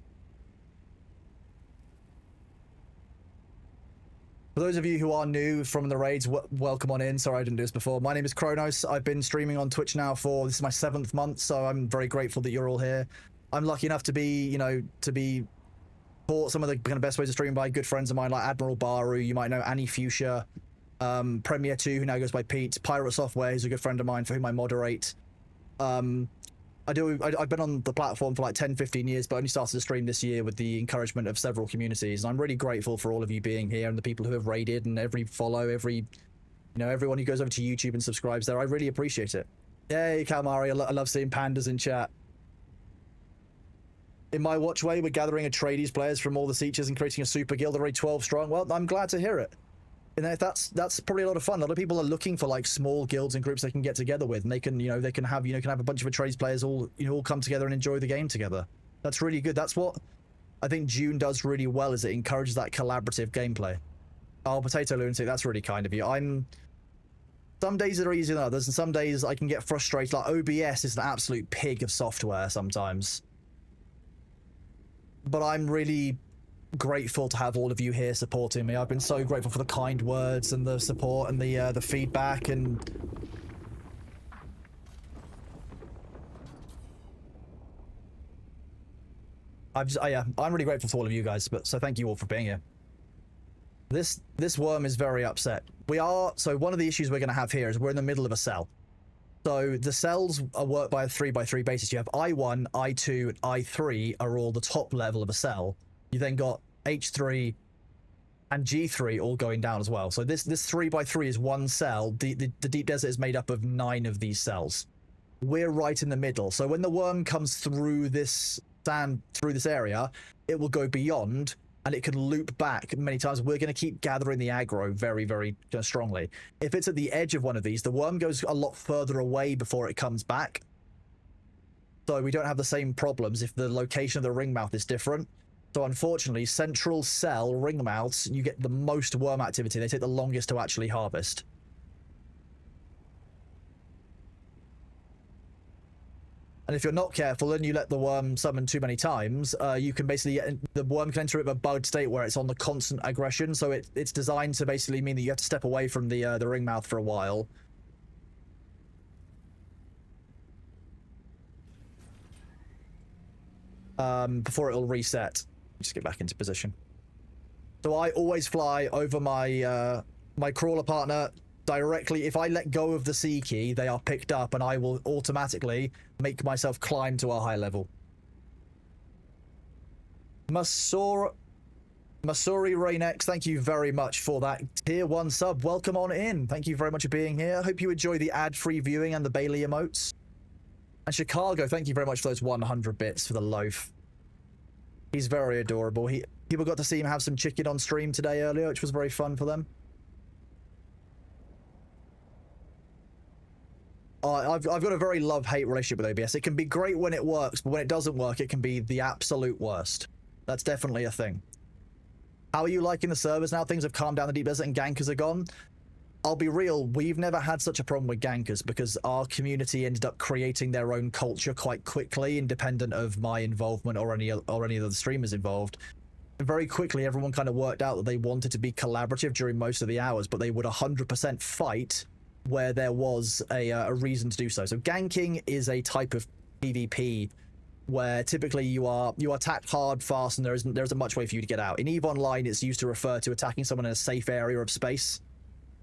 For those of you who are new from the raids, welcome on in. Sorry I didn't do this before. My name is Kronos. I've been streaming on Twitch now this is my 7th month, so I'm very grateful that you're all here. I'm lucky enough to be, taught some of the kind of best ways of streaming by good friends of mine like Admiral Baru, you might know Annie Fuchsia, Premier 2, who now goes by Pete, Pirate Software, who's a good friend of mine for whom I moderate. I've been on the platform for like 10-15 years, but only started to stream this year with the encouragement of several communities, and I'm really grateful for all of you being here and the people who have raided and every follow, everyone who goes over to YouTube and subscribes there. I really appreciate it. Yay, Calamari. I love seeing pandas in chat. In my watchway, we're gathering Atreides players from all the Seachers and creating a super guild already 12 strong. Well, I'm glad to hear it. And that's probably a lot of fun. A lot of people are looking for like small guilds and groups they can get together with, and they can, they can have a bunch of Atreides players all come together and enjoy the game together. That's really good. That's what I think Dune does really well, is it encourages that collaborative gameplay. Oh, Potato Lunatic, that's really kind of you. Some days are easier than others, and some days I can get frustrated. Like OBS is an absolute pig of software sometimes. But I'm really grateful to have all of you here supporting me. I've been so grateful for the kind words and the support and the feedback, and I'm really grateful to all of you guys. But so thank you all for being here. This worm is very upset. So one of the issues we're going to have here is we're in the middle of a cell. So the cells are worked by a 3x3 basis. You have I1, I2, and I3 are all the top level of a cell. You then got H3 and G3 all going down as well. So this 3x3 is one cell. The deep desert is made up of 9 of these cells. We're right in the middle. So when the worm comes through this area, it will go beyond, and it can loop back many times. We're going to keep gathering the aggro very, very strongly. If it's at the edge of one of these, the worm goes a lot further away before it comes back. So we don't have the same problems if the location of the ring mouth is different. So unfortunately, central cell ring mouths, you get the most worm activity. They take the longest to actually harvest. And if you're not careful and you let the worm summon too many times, you can basically, the worm can enter a bugged state where it's on the constant aggression. So it's designed to basically mean that you have to step away from the ring mouth for a while. Before it'll reset. Just get back into position. So I always fly over my my crawler partner directly. If I let go of the C key, they are picked up, and I will automatically make myself climb to a high level. Masuri Raynex, thank you very much for that tier 1 sub. Welcome on in. Thank you very much for being here. I hope you enjoy the ad-free viewing and the Bailey emotes. And Chicago, thank you very much for those 100 bits for the loaf. He's very adorable. People got to see him have some chicken on stream today earlier, which was very fun for them. I've got a very love-hate relationship with OBS. It can be great when it works, but when it doesn't work, it can be the absolute worst. That's definitely a thing. How are you liking the servers now? Things have calmed down, the deep desert and gankers are gone. I'll be real, we've never had such a problem with gankers because our community ended up creating their own culture quite quickly, independent of my involvement or any of the streamers involved. And very quickly, everyone kind of worked out that they wanted to be collaborative during most of the hours, but they would 100% fight where there was a reason to do so. So ganking is a type of PvP where typically you attack hard, fast, and there isn't much way for you to get out. In EVE Online, it's used to refer to attacking someone in a safe area of space.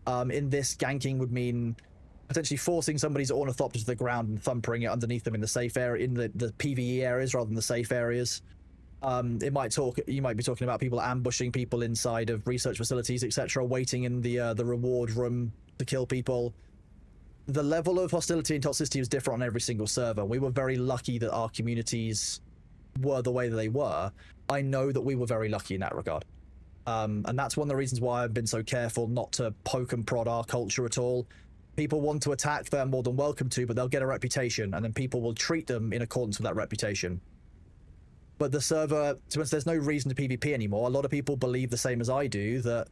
In this, ganking would mean potentially forcing somebody's ornithopter to the ground and thumpering it underneath them in the safe area, in the PvE areas rather than the safe areas. You might be talking about people ambushing people inside of research facilities, etc., waiting in the reward room to kill people. The level of hostility and toxicity was different on every single server. We were very lucky that our communities were the way that they were. I know that we were very lucky in that regard. And that's one of the reasons why I've been so careful not to poke and prod our culture at all. People want to attack, they're more than welcome to, but they'll get a reputation, and then people will treat them in accordance with that reputation. But the server, there's no reason to PvP anymore. A lot of people believe the same as I do, that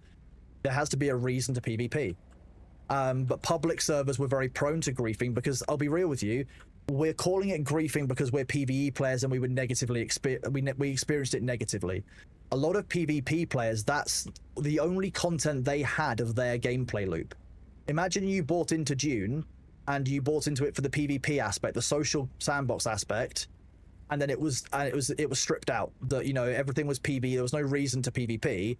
there has to be a reason to PvP. But public servers were very prone to griefing because, I'll be real with you, we're calling it griefing because we're PvE players and we would we experienced it negatively. A lot of PvP players, that's the only content they had of their gameplay loop. Imagine you bought into Dune and you bought into it for the PvP aspect, the social sandbox aspect, and then it was stripped out. That, everything was PvE. There was no reason to PvP.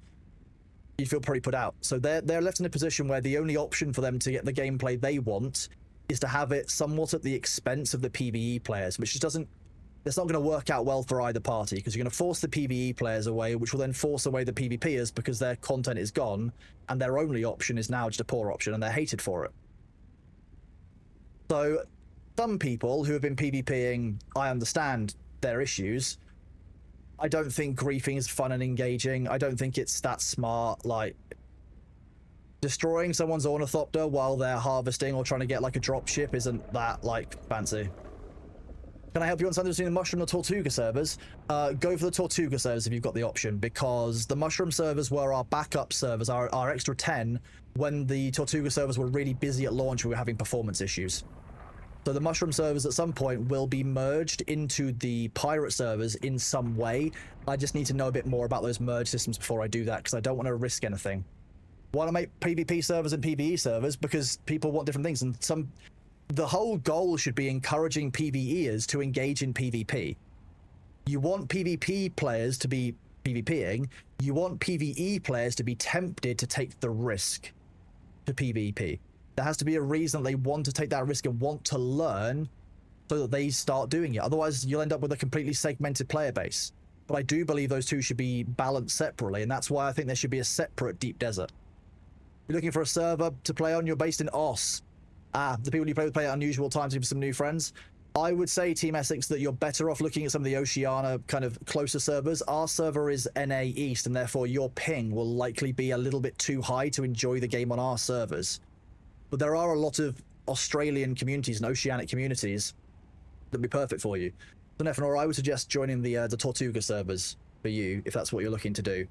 You feel pretty put out. So they're left in a position where the only option for them to get the gameplay they want is to have it somewhat at the expense of the PvE players, which just doesn't. It's not going to work out well for either party, because you're going to force the PvE players away, which will then force away the PvPers because their content is gone and their only option is now just a poor option, and they're hated for it. So some people who have been PvPing, I understand their issues. I don't think griefing is fun and engaging. I don't think it's that smart. Like, destroying someone's ornithopter while they're harvesting or trying to get like a drop ship isn't that like fancy. Can I help you on something between the Mushroom and the Tortuga servers? Go for the Tortuga servers if you've got the option, because the Mushroom servers were our backup servers, our extra 10, when the Tortuga servers were really busy at launch. We were having performance issues. So the Mushroom servers at some point will be merged into the Pirate servers in some way. I just need to know a bit more about those merge systems before I do that, because I don't want to risk anything. Want to make PvP servers and PvE servers because people want different things, and the whole goal should be encouraging PvEers to engage in PvP. You want PvP players to be PvPing. You want PvE players to be tempted to take the risk to PvP. There has to be a reason that they want to take that risk and want to learn so that they start doing it. Otherwise, you'll end up with a completely segmented player base. But I do believe those two should be balanced separately, and that's why I think there should be a separate Deep Desert. You're looking for a server to play on, you're based in Oss. The people you play with play at unusual times, give some new friends. I would say, Team Essex, that you're better off looking at some of the Oceania kind of closer servers. Our server is NA East, and therefore your ping will likely be a little bit too high to enjoy the game on our servers. But there are a lot of Australian communities and Oceanic communities that would be perfect for you. So Nephenor, I would suggest joining the Tortuga servers for you, if that's what you're looking to do.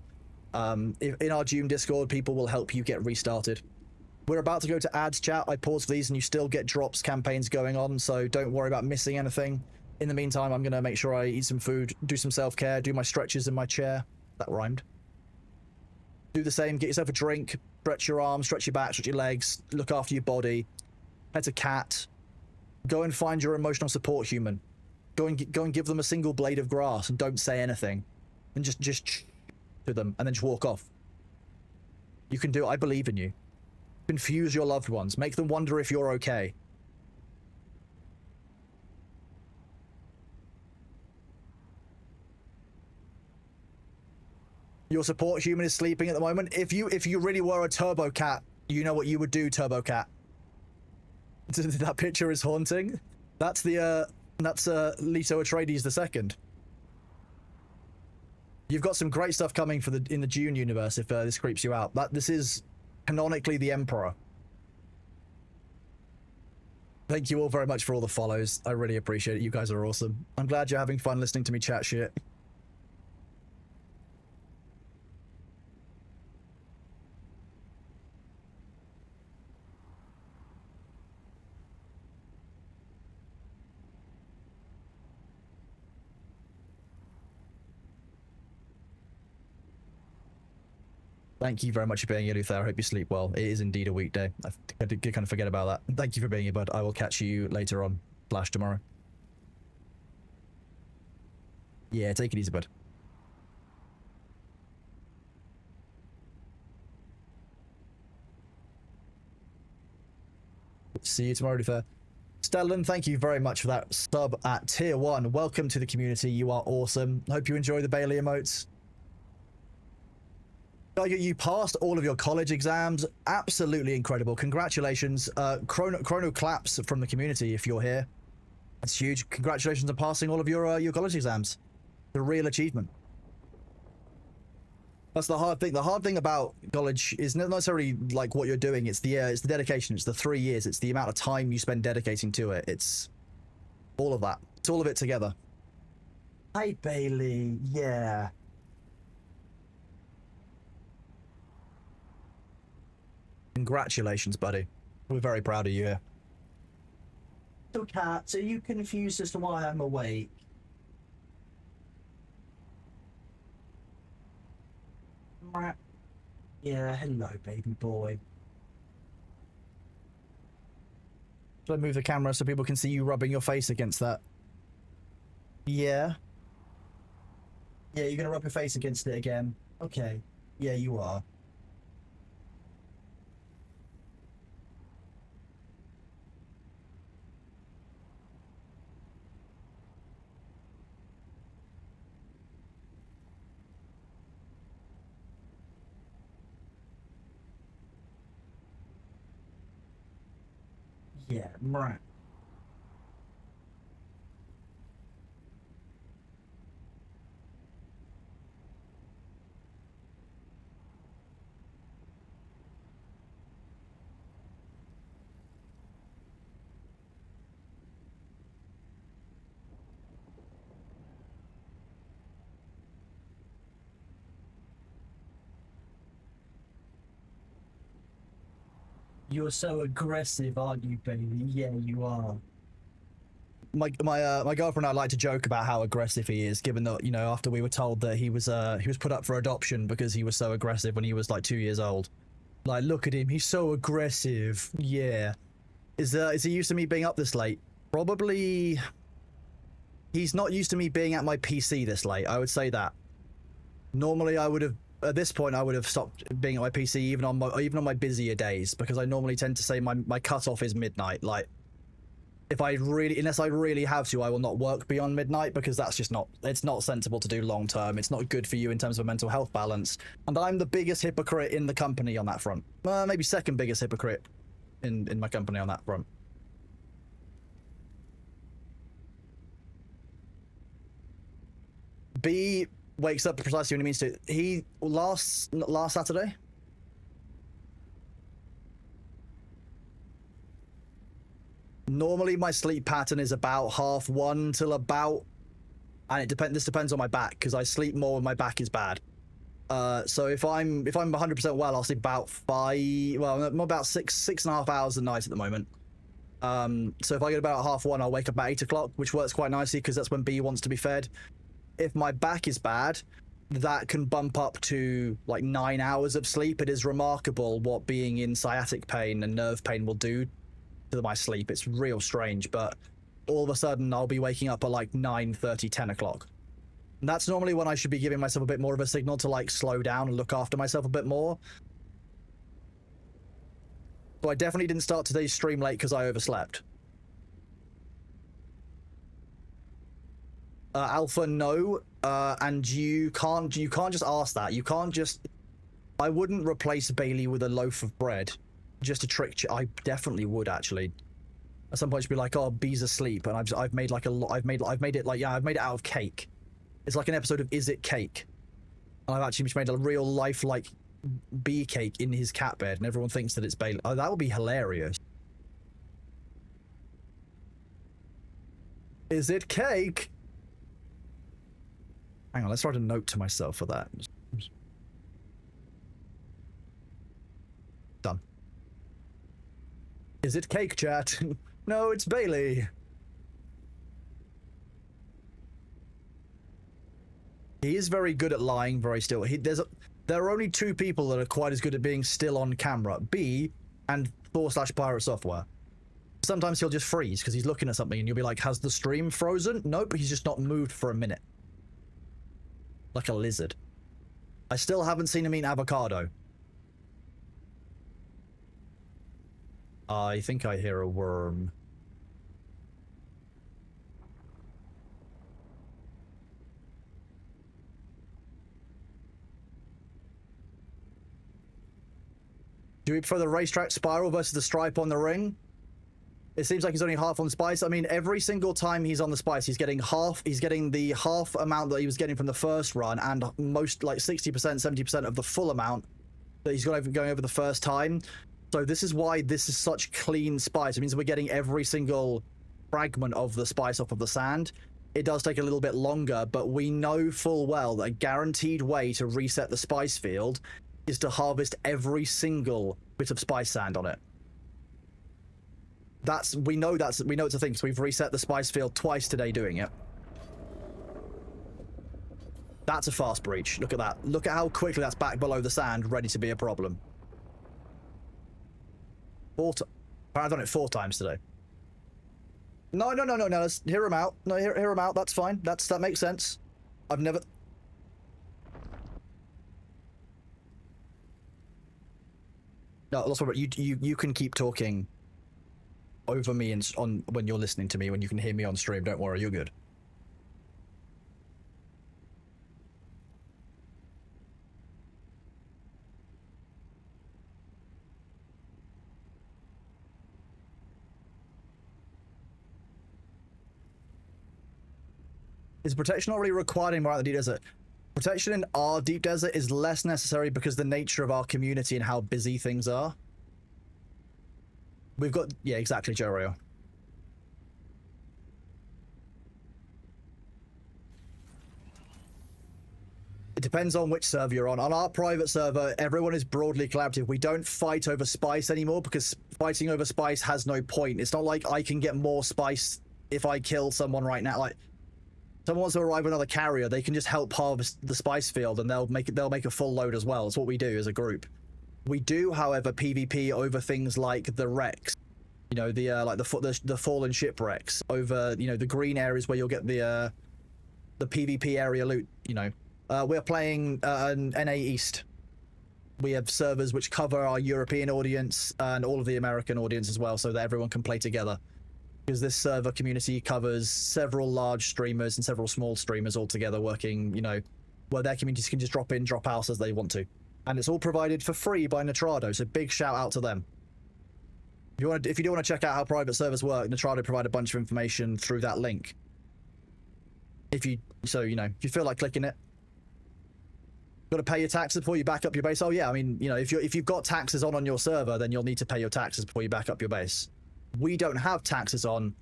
In our Dune Discord, people will help you get restarted. We're about to go to ads, chat. I paused for these and you still get drops campaigns going on, so don't worry about missing anything. In the meantime, I'm going to make sure I eat some food, do some self-care, do my stretches in my chair. That rhymed. Do the same, get yourself a drink, stretch your arms, stretch your back, stretch your legs, look after your body, pet a cat, go and find your emotional support human. Go and give them a single blade of grass and don't say anything. And just to them and then just walk off. You can do it. I believe in you. Confuse your loved ones. Make them wonder if you're okay. Your support human is sleeping at the moment. If you really were a Turbo Cat, you know what you would do, Turbo Cat. That picture is haunting. That's Leto Atreides II. You've got some great stuff coming in the Dune universe if this creeps you out. This is canonically the Emperor. Thank you all very much for all the follows. I really appreciate it. You guys are awesome. I'm glad you're having fun listening to me chat shit. Thank you very much for being here, Luther. I hope you sleep well. It is indeed a weekday. I did kind of forget about that. Thank you for being here, bud. I will catch you later on. / tomorrow. Yeah, take it easy, bud. See you tomorrow, Luther. Stellan, thank you very much for that sub at tier 1. Welcome to the community. You are awesome. Hope you enjoy the Bailey emotes. You passed all of your college exams. Absolutely incredible. Congratulations. Chrono claps from the community if you're here. That's huge. Congratulations on passing all of your college exams. It's a real achievement. That's the hard thing. The hard thing about college is not necessarily like what you're doing. It's the dedication. It's the 3 years. It's the amount of time you spend dedicating to it. It's all of that. It's all of it together. Hi, Bailey. Yeah. Congratulations, buddy. We're very proud of you here. So, Cat, are you confused as to why I'm awake? Yeah, hello, baby boy. Should I move the camera so people can see you rubbing your face against that? Yeah. Yeah, you're gonna rub your face against it again. Okay. Yeah, you are. Yeah, right. You're so aggressive, aren't you, baby? Yeah, you are. My girlfriend and I like to joke about how aggressive he is, given that, you know, after we were told that he was put up for adoption because he was so aggressive when he was like 2 years old. Like, look at him, he's so aggressive. Yeah. Is he used to me being up this late? Probably. He's not used to me being at my PC this late, I would say that. Normally I would have, at this point I would have stopped being at my PC even on my busier days, because I normally tend to say my cutoff is midnight. Like, unless I really have to, I will not work beyond midnight, because that's just it's not sensible to do long term. It's not good for you in terms of a mental health balance. And I'm the biggest hypocrite in the company on that front. Maybe second biggest hypocrite in my company on that front. B wakes up precisely when he means to. He last Saturday. Normally my sleep pattern is about 1:30 till about, and this depends on my back, because I sleep more when my back is bad. So if I'm 100% well, I'll sleep about 5. Well, I'm about 6.5 hours a night at the moment. So if I get about 1:30, I'll wake up about 8 o'clock, which works quite nicely because that's when B wants to be fed. If my back is bad, that can bump up to like 9 hours of sleep. It is remarkable what being in sciatic pain and nerve pain will do to my sleep. It's real strange, but all of a sudden I'll be waking up at like 9:30, 10 o'clock. And that's normally when I should be giving myself a bit more of a signal to like slow down and look after myself a bit more. So I definitely didn't start today's stream late because I overslept. Alpha, no. And you can't just ask that. You can't just. I wouldn't replace Bailey with a loaf of bread just to trick you. I definitely would, actually. At some point, she'd be like, "Oh, B's asleep," and I've made like I've made it like, yeah, I've made it out of cake. It's like an episode of Is It Cake? And I've actually made a real life like bee cake in his cat bed, and everyone thinks that it's Bailey. Oh, that would be hilarious. Is it cake? Hang on, let's write a note to myself for that. Done. Is it cake, chat? No, it's Bailey. He is very good at lying very still. There are only 2 people that are quite as good at being still on camera. B and Thor/Pirate Software. Sometimes he'll just freeze because he's looking at something and you'll be like, has the stream frozen? Nope, he's just not moved for a minute. Like a lizard. I still haven't seen him eat avocado. I think I hear a worm. Do we prefer the racetrack spiral versus the stripe on the ring? It seems like he's only half on spice. I mean, every single time he's on the spice, he's getting the half amount that he was getting from the first run, and most, like 60%, 70% of the full amount that he's going over the first time. So this is why this is such clean spice. It means we're getting every single fragment of the spice off of the sand. It does take a little bit longer, but we know full well that a guaranteed way to reset the spice field is to harvest every single bit of spice sand on it. We know it's a thing, so we've reset the spice field twice today doing it. That's a fast breach. Look at that. Look at how quickly that's back below the sand, ready to be a problem. I've done it 4 times today. No, let's hear him out. No, hear him out, that's fine. That makes sense. I've never... No, that's what you can keep talking over me on when you're listening to me, when you can hear me on stream. Don't worry, you're good. Is protection already required in the deep desert? Protection in our deep desert is less necessary because the nature of our community and how busy things are. We've got... Yeah, exactly, Jorio. depends on which server you're on. On our private server, everyone is broadly collaborative. We don't fight over spice anymore because fighting over spice has no point. It's not like I can get more spice if I kill someone right now. Like, someone wants to arrive with another carrier, they can just help harvest the spice field and they'll make a full load as well. It's what we do as a group. We do, however, PvP over things like the wrecks. You know, the fallen shipwrecks, over, you know, the green areas where you'll get the PvP area loot, you know. We're playing an NA East. We have servers which cover our European audience and all of the American audience as well, so that everyone can play together. Because this server community covers several large streamers and several small streamers all together working, you know, where their communities can just drop in, drop out as they want to. And it's all provided for free by Nitrado, so big shout out to them. If you do want to check out how private servers work, Nitrado provide a bunch of information through that link. If you feel like clicking it. Got to pay your taxes before you back up your base. Oh yeah, I mean, you know, if you've got taxes on your server, then you'll need to pay your taxes before you back up your base. We don't have taxes on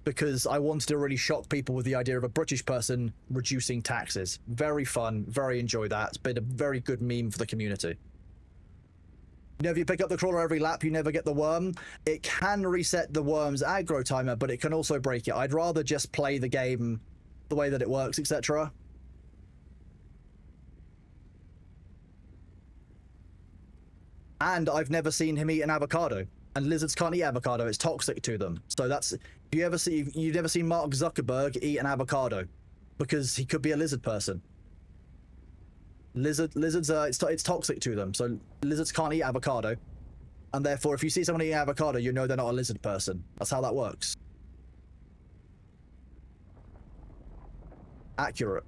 because I wanted to really shock people with the idea of a British person reducing taxes. Very fun, very enjoy that. It's been a very good meme for the community. You know, if you pick up the crawler every lap, you never get the worm. It can reset the worm's aggro timer, but it can also break it. I'd rather just play the game the way that it works, etc. And I've never seen him eat an avocado. And lizards can't eat avocado, it's toxic to them. So that's, you've never seen Mark Zuckerberg eat an avocado because he could be a lizard person. Lizards, it's toxic to them. So lizards can't eat avocado. And therefore, if you see someone eating avocado, you know they're not a lizard person. That's how that works. Accurate.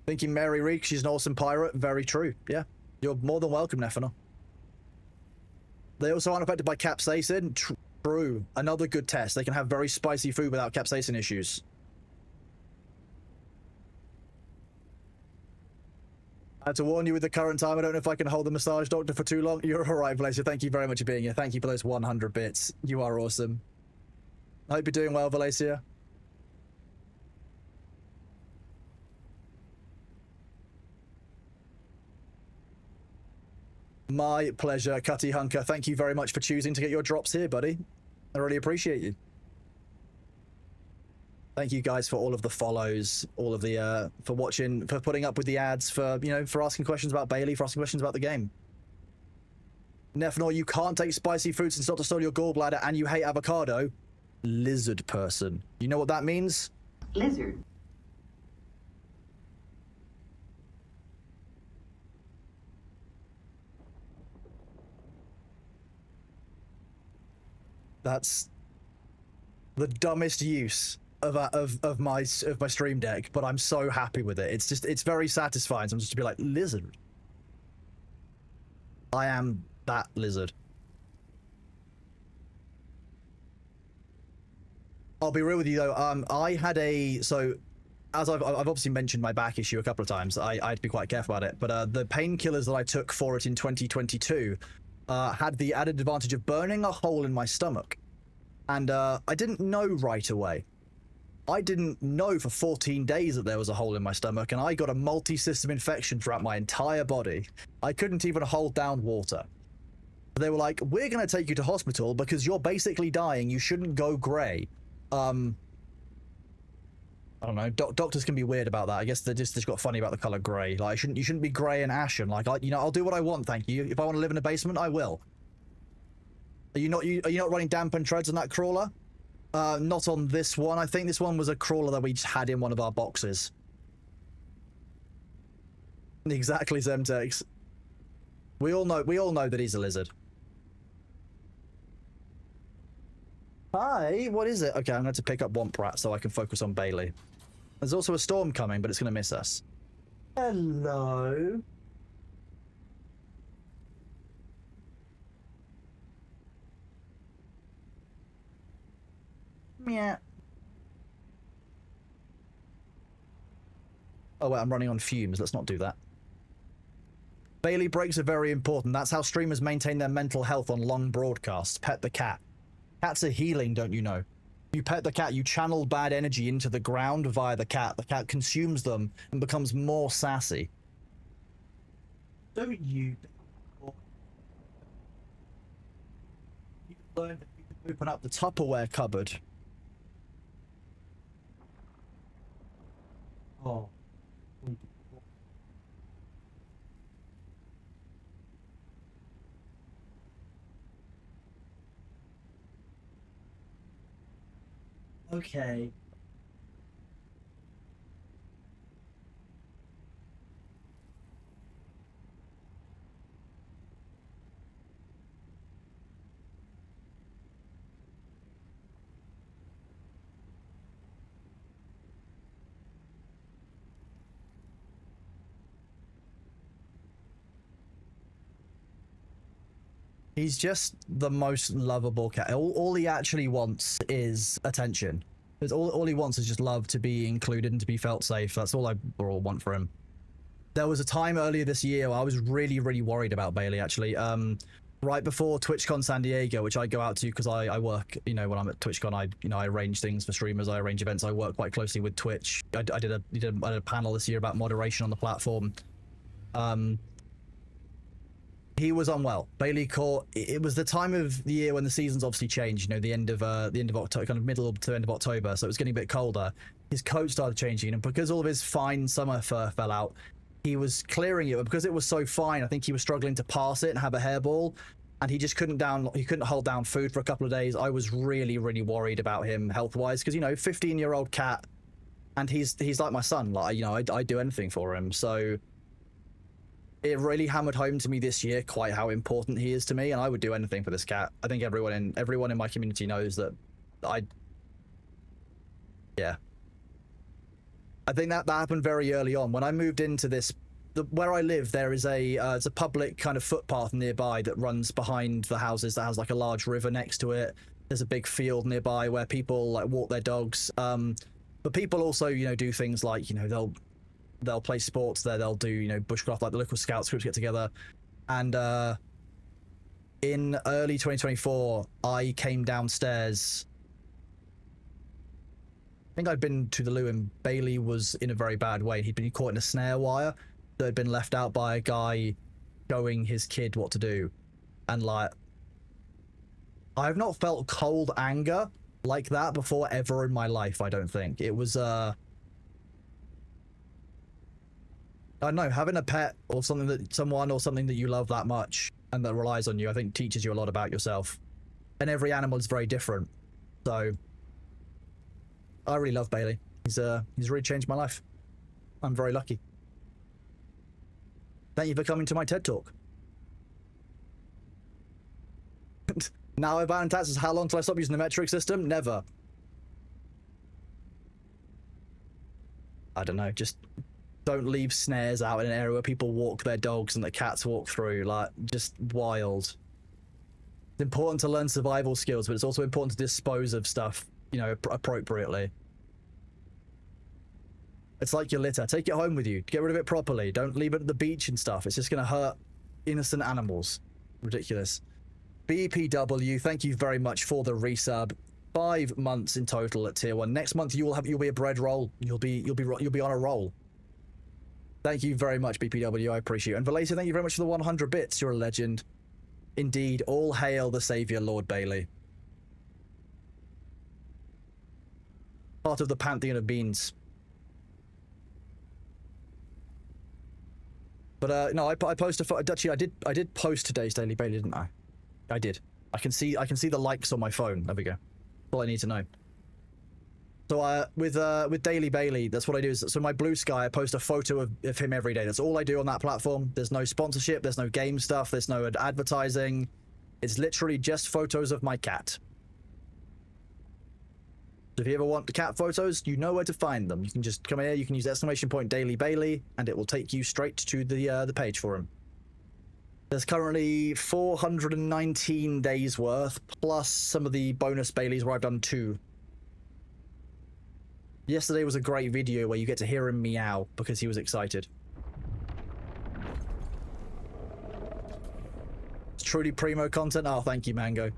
Thinking Mary Reek, she's an awesome pirate. Very true. Yeah. You're more than welcome, Nefana. They also aren't affected by capsaicin. True. Another good test. They can have very spicy food without capsaicin issues. I had to warn you with the current time. I don't know if I can hold the massage doctor for too long. You're all right, Valencia. Thank you very much for being here. Thank you for those 100 bits. You are awesome. I hope you're doing well, Valencia. My pleasure, Cutty Hunker. Thank you very much for choosing to get your drops here, buddy. I really appreciate you. Thank you guys for all of the follows, all of the, for watching, for putting up with the ads, for, you know, for asking questions about Bailey, for asking questions about the game. Nefnor, you can't take spicy foods and not to stall your gallbladder, and you hate avocado. Lizard person. You know what that means? Lizard. That's the dumbest use of my stream deck, but I'm so happy with it. It's very satisfying. So I'm just to be like, lizard. I am that lizard. I'll be real with you though. I had so as I've obviously mentioned my back issue a couple of times. I had to be quite careful about it. But the painkillers that I took for it in 2022 had the added advantage of burning a hole in my stomach, and I didn't know right away. I didn't know for 14 days that there was a hole in my stomach, and I got a multi-system infection throughout my entire body. I couldn't even hold down water. They were like, we're going to take you to hospital because you're basically dying. You shouldn't go grey. I don't know. Doctors can be weird about that. I guess they just got funny about the color grey. Like, you shouldn't be grey and ashen. Like, I'll do what I want, thank you. If I want to live in a basement, I will. Are you not running damp and treads on that crawler? Not on this one. I think this one was a crawler that we just had in one of our boxes. Exactly, Zemtex. We all know that he's a lizard. Hi, what is it? Okay, I'm going to pick up Womp Rat so I can focus on Bailey. There's also a storm coming, but it's going to miss us. Hello. Yeah. Oh wait, I'm running on fumes. Let's not do that. Bailey breaks are very important. That's how streamers maintain their mental health on long broadcasts. Pet the cat. Cats are healing, don't you know? You pet the cat, you channel bad energy into the ground via the cat. The cat consumes them and becomes more sassy. Don't you? You learn that you can Open up the Tupperware cupboard. Oh. Okay. He's just the most lovable cat. All he actually wants is attention. All he wants is just love, to be included and to be felt safe. That's all I want for him. There was a time earlier this year where I was really, really worried about Bailey, actually. Right before TwitchCon San Diego, which I go out to because I work, you know, when I'm at TwitchCon, I arrange things for streamers, I arrange events, I work quite closely with Twitch. I did a panel this year about moderation on the platform. He was unwell. Bailey caught. It was the time of the year when the seasons obviously changed. You know, the end of October, kind of middle to end of October. So it was getting a bit colder. His coat started changing, and because all of his fine summer fur fell out, he was clearing it. But because it was so fine, I think he was struggling to pass it and have a hairball, and he just couldn't hold down food for a couple of days. I was really, really worried about him health-wise because, you know, 15-year-old cat, and he's like my son. Like, you know, I'd do anything for him. So it really hammered home to me this year quite how important he is to me, and I would do anything for this cat. I think everyone in my community knows that yeah. I think that happened very early on. When I moved into this, where I live, there is it's a public kind of footpath nearby that runs behind the houses that has like a large river next to it. There's a big field nearby where people like walk their dogs. But people also, you know, do things like, you know, they'll play sports there, they'll do, you know, bushcraft, like the local scouts groups get together. And in early 2024, I came downstairs. I think I'd been to the loo and Bailey was in a very bad way. He'd been caught in a snare wire that had been left out by a guy showing his kid what to do. And like, I've not felt cold anger like that before ever in my life, I don't think. It was I don't know, having a pet or something that you love that much and that relies on you, I think teaches you a lot about yourself. And every animal is very different. So I really love Bailey. He's really changed my life. I'm very lucky. Thank you for coming to my TED Talk. Now I ban taxes. How long till I stop using the metric system? Never. I don't know, just don't leave snares out in an area where people walk their dogs and the cats walk through. Like, just wild. It's important to learn survival skills, but it's also important to dispose of stuff, you know, appropriately. It's like your litter. Take it home with you. Get rid of it properly. Don't leave it at the beach and stuff. It's just going to hurt innocent animals. Ridiculous. BPW, thank you very much for the resub. 5 months in total at tier 1. Next month you'll be a bread roll. You'll be on a roll. Thank you very much, BPW. I appreciate it. And Valacia, thank you very much for the 100 bits. You're a legend. Indeed, all hail the savior, Lord Bailey. Part of the pantheon of beans. But no, I posted. Actually, I did post today's Daily Bailey, didn't I? I did. I can see the likes on my phone. There we go. That's all I need to know. So with Daily Bailey, that's what I do. So my Blue Sky, I post a photo of him every day. That's all I do on that platform. There's no sponsorship. There's no game stuff. There's no advertising. It's literally just photos of my cat. So if you ever want the cat photos, you know where to find them. You can just come here. You can use ! Daily Bailey, and it will take you straight to the page for him. There's currently 419 days worth, plus some of the bonus Baileys where I've done 2. Yesterday was a great video where you get to hear him meow because he was excited. It's truly primo content. Oh, thank you, Mango.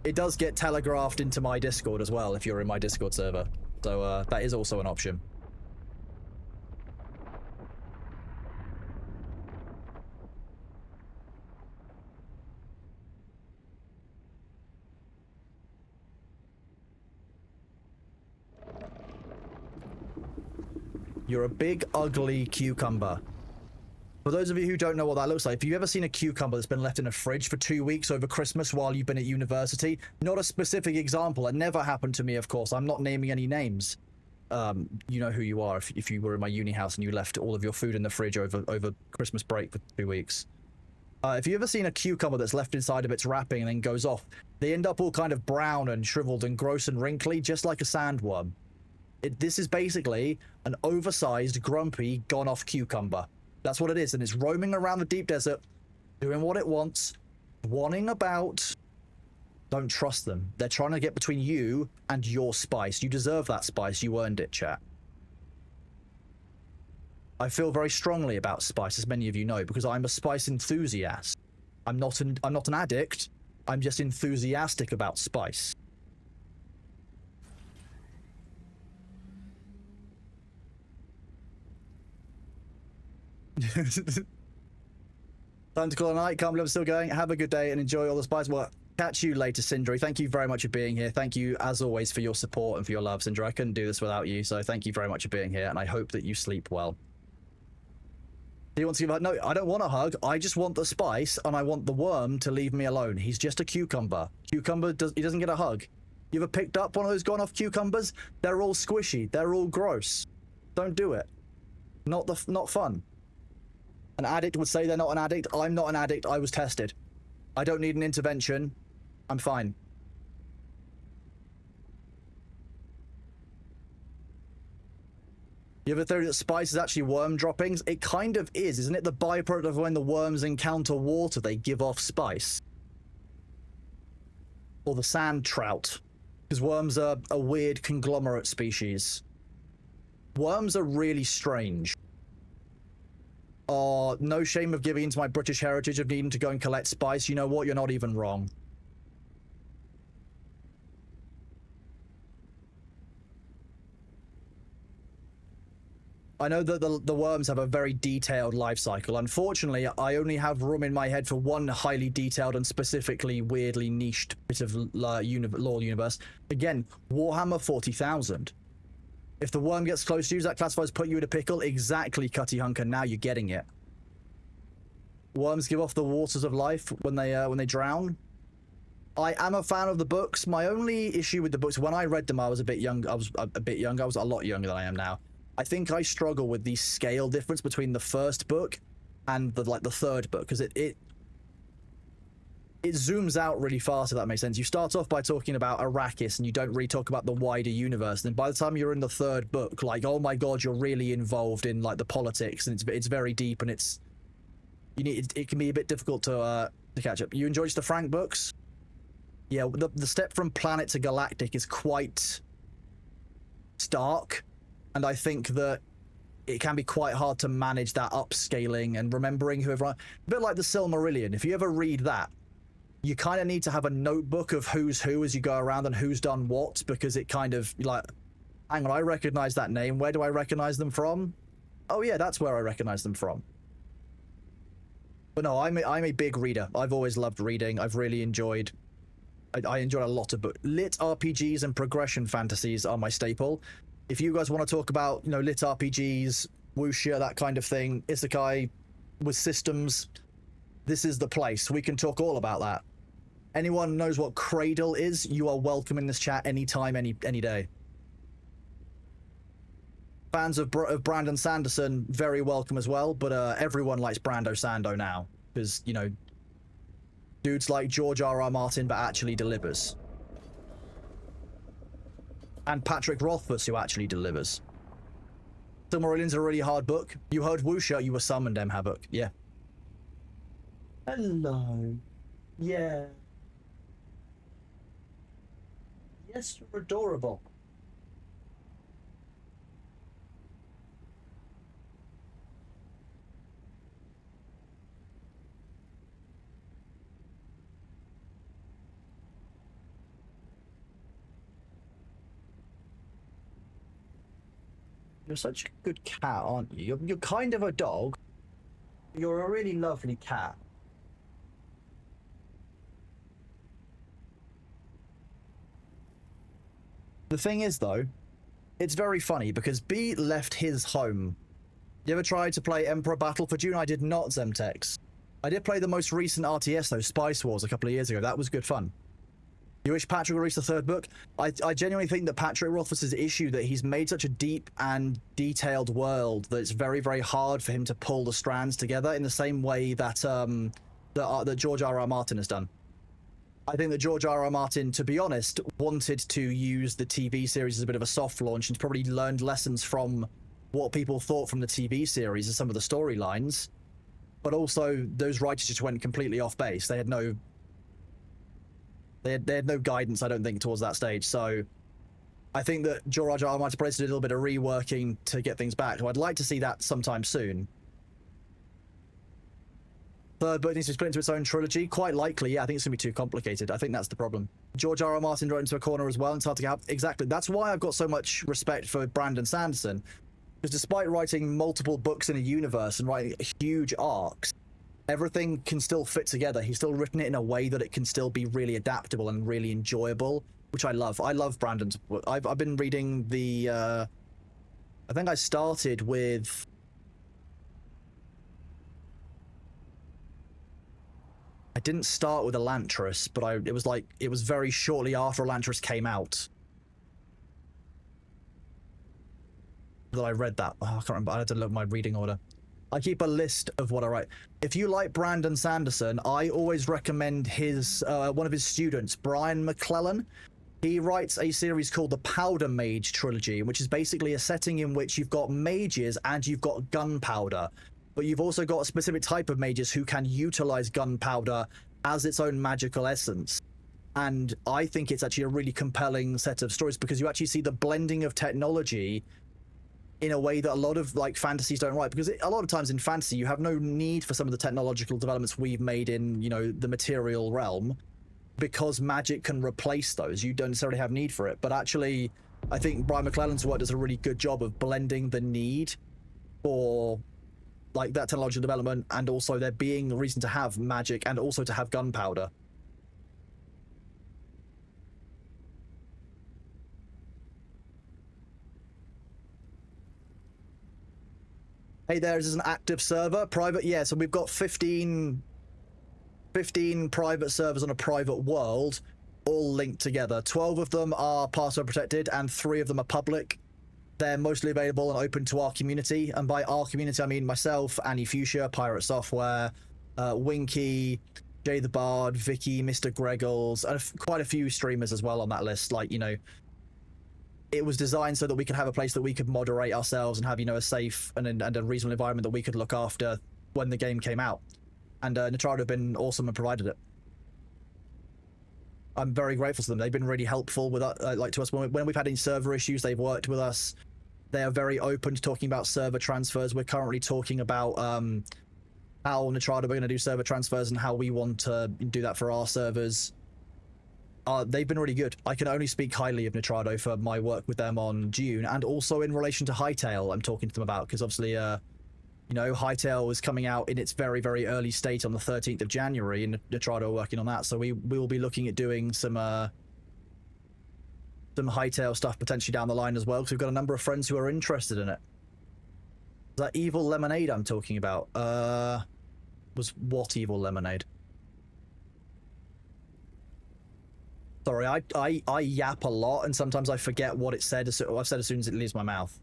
It does get telegraphed into my Discord as well if you're in my Discord server. So that is also an option. You're a big, ugly cucumber. For those of you who don't know what that looks like, if you've ever seen a cucumber that's been left in a fridge for 2 weeks over Christmas while you've been at university, not a specific example. It never happened to me, of course. I'm not naming any names. You know who you are if you were in my uni house and you left all of your food in the fridge over Christmas break for 2 weeks. If you've ever seen a cucumber that's left inside of its wrapping and then goes off, they end up all kind of brown and shriveled and gross and wrinkly, just like a sandworm. This is basically an oversized, grumpy, gone-off cucumber. That's what it is, and it's roaming around the deep desert, doing what it wants, wanting about. Don't trust them. They're trying to get between you and your spice. You deserve that spice. You earned it, chat. I feel very strongly about spice, as many of you know, because I'm a spice enthusiast. I'm not an addict. I'm just enthusiastic about spice. Time to call a night. Can't believe I'm still going. Have a good day and enjoy all the spice. Well, catch you later, Sindri. Thank you very much for being here. Thank you, as always, for your support and for your love, Sindri. I couldn't do this without you, so thank you very much for being here, and I hope that you sleep well. Do you want to give a hug? No, I don't want a hug. I just want the spice, and I want the worm to leave me alone. He's just a cucumber. He doesn't get a hug. You ever picked up one of those gone-off cucumbers? They're all squishy. They're all gross. Don't do it. Not fun. An addict would say they're not an addict. I'm not an addict. I was tested. I don't need an intervention. I'm fine. You ever theory that spice is actually worm droppings? It kind of is, isn't it? The byproduct of when the worms encounter water, they give off spice. Or the sand trout. Because worms are a weird conglomerate species. Worms are really strange. Oh, no shame of giving into my British heritage of needing to go and collect spice. You know what? You're not even wrong. I know that the worms have a very detailed life cycle. Unfortunately, I only have room in my head for one highly detailed and specifically weirdly niched bit of lore universe. Again, Warhammer 40,000. If the worm gets close to you, that classifies put you in a pickle. Exactly, Cutty Hunker. Now you're getting it. Worms give off the waters of life when they drown. I am a fan of the books. My only issue with the books, when I read them, I was a bit young. I was a bit younger. I was a lot younger than I am now. I think I struggle with the scale difference between the first book and the third book, because it zooms out really fast, if that makes sense. You start off by talking about Arrakis and you don't really talk about the wider universe. And by the time you're in the third book, like, oh my god, you're really involved in like the politics, and it's very deep, and it can be a bit difficult to catch up. You enjoy just the Frank books? Yeah, the step from planet to galactic is quite stark, and I think that it can be quite hard to manage that upscaling and remembering whoever. A bit like the Silmarillion. If you ever read that, you kind of need to have a notebook of who's who as you go around and who's done what, because it kind of like, hang on, I recognize that name. Where do I recognize them from? Oh yeah, that's where I recognize them from. But no, I'm a big reader. I've always loved reading. I've really enjoyed. I enjoy a lot of books. Lit RPGs and progression fantasies are my staple. If you guys want to talk about, you know, lit RPGs, wuxia, that kind of thing, isekai with systems, this is the place. We can talk all about that. Anyone knows what Cradle is, you are welcome in this chat anytime, any day. Fans of Brandon Sanderson, very welcome as well, but everyone likes Brando Sando now, because, you know, dudes like George R.R. Martin, but actually delivers. And Patrick Rothfuss, who actually delivers. Silmarillion's a really hard book. You heard wuxia, you were summoned, M. Havoc. Yeah. Hello. Yeah. Yes, you're adorable. You're such a good cat, aren't you? You're kind of a dog. You're a really lovely cat. The thing is, though, it's very funny because B left his home. You ever tried to play Emperor Battle for Dune? I did not, Zemtex. I did play the most recent RTS, though, Spice Wars, a couple of years ago. That was good fun. You wish Patrick would release the third book? I genuinely think that Patrick Rothfuss's issue that he's made such a deep and detailed world that it's very, very hard for him to pull the strands together in the same way that that George R.R. Martin has done. I think that George R.R. Martin, to be honest, wanted to use the TV series as a bit of a soft launch and probably learned lessons from what people thought from the TV series and some of the storylines. But also, those writers just went completely off base. They had no... They had no guidance, I don't think, towards that stage. So I think that George R. R. Martin probably did a little bit of reworking to get things back. So I'd like to see that sometime soon. Third book needs to be split into its own trilogy. Quite likely, yeah. I think it's going to be too complicated. I think that's the problem. George R. R. Martin wrote into a corner as well, and it's hard to get out. Exactly. That's why I've got so much respect for Brandon Sanderson. Because despite writing multiple books in a universe and writing huge arcs, everything can still fit together. He's still written it in a way that it can still be really adaptable and really enjoyable, which I love. I love Brandon's book. I've been reading the... I think I started with... I didn't start with Elantris, but it was very shortly after Elantris came out that I read that. Oh, I can't remember. I had to look at my reading order. I keep a list of what I write. If you like Brandon Sanderson, I always recommend his one of his students, Brian McClellan. He writes a series called the Powder Mage Trilogy, which is basically a setting in which you've got mages and you've got gunpowder. But you've also got a specific type of mages who can utilize gunpowder as its own magical essence. And I think it's actually a really compelling set of stories because you actually see the blending of technology in a way that a lot of like fantasies don't write, because a lot of times in fantasy you have no need for some of the technological developments we've made in, you know, the material realm, because magic can replace those. You don't necessarily have need for it. But actually, I think Brian McClellan's work does a really good job of blending the need for like that technological development and also there being a reason to have magic and also to have gunpowder. Hey, there is an active server, private. Yeah, so we've got 15 private servers on a private world, all linked together. 12 of them are password protected and 3 of them are public. They're mostly available and open to our community. And by our community, I mean myself, Annie Fuchsia, Pirate Software, Winky, Jay the Bard, Vicky, Mr. Greggles, and quite a few streamers as well on that list. Like, you know, it was designed so that we could have a place that we could moderate ourselves and have, you know, a safe and a reasonable environment that we could look after when the game came out. And Nitrado have been awesome and provided it. I'm very grateful to them. They've been really helpful with like to us when we've had any server issues. They've worked with us. They are very open to talking about server transfers. We're currently talking about how Nitrado are going to do server transfers and how we want to do that for our servers. They've been really good. I can only speak highly of Nitrado for my work with them on Dune, and also in relation to Hytale, I'm talking to them about, because obviously, you know, Hytale is coming out in its very, very early state on the 13th of January, and Nitrado are working on that. So we will be looking at doing some Hytale stuff potentially down the line as well, because we've got a number of friends who are interested in it. Is that Evil Lemonade I'm talking about? Was what Evil Lemonade? Sorry, I yap a lot, and sometimes I forget what it said. I've said as soon as it leaves my mouth.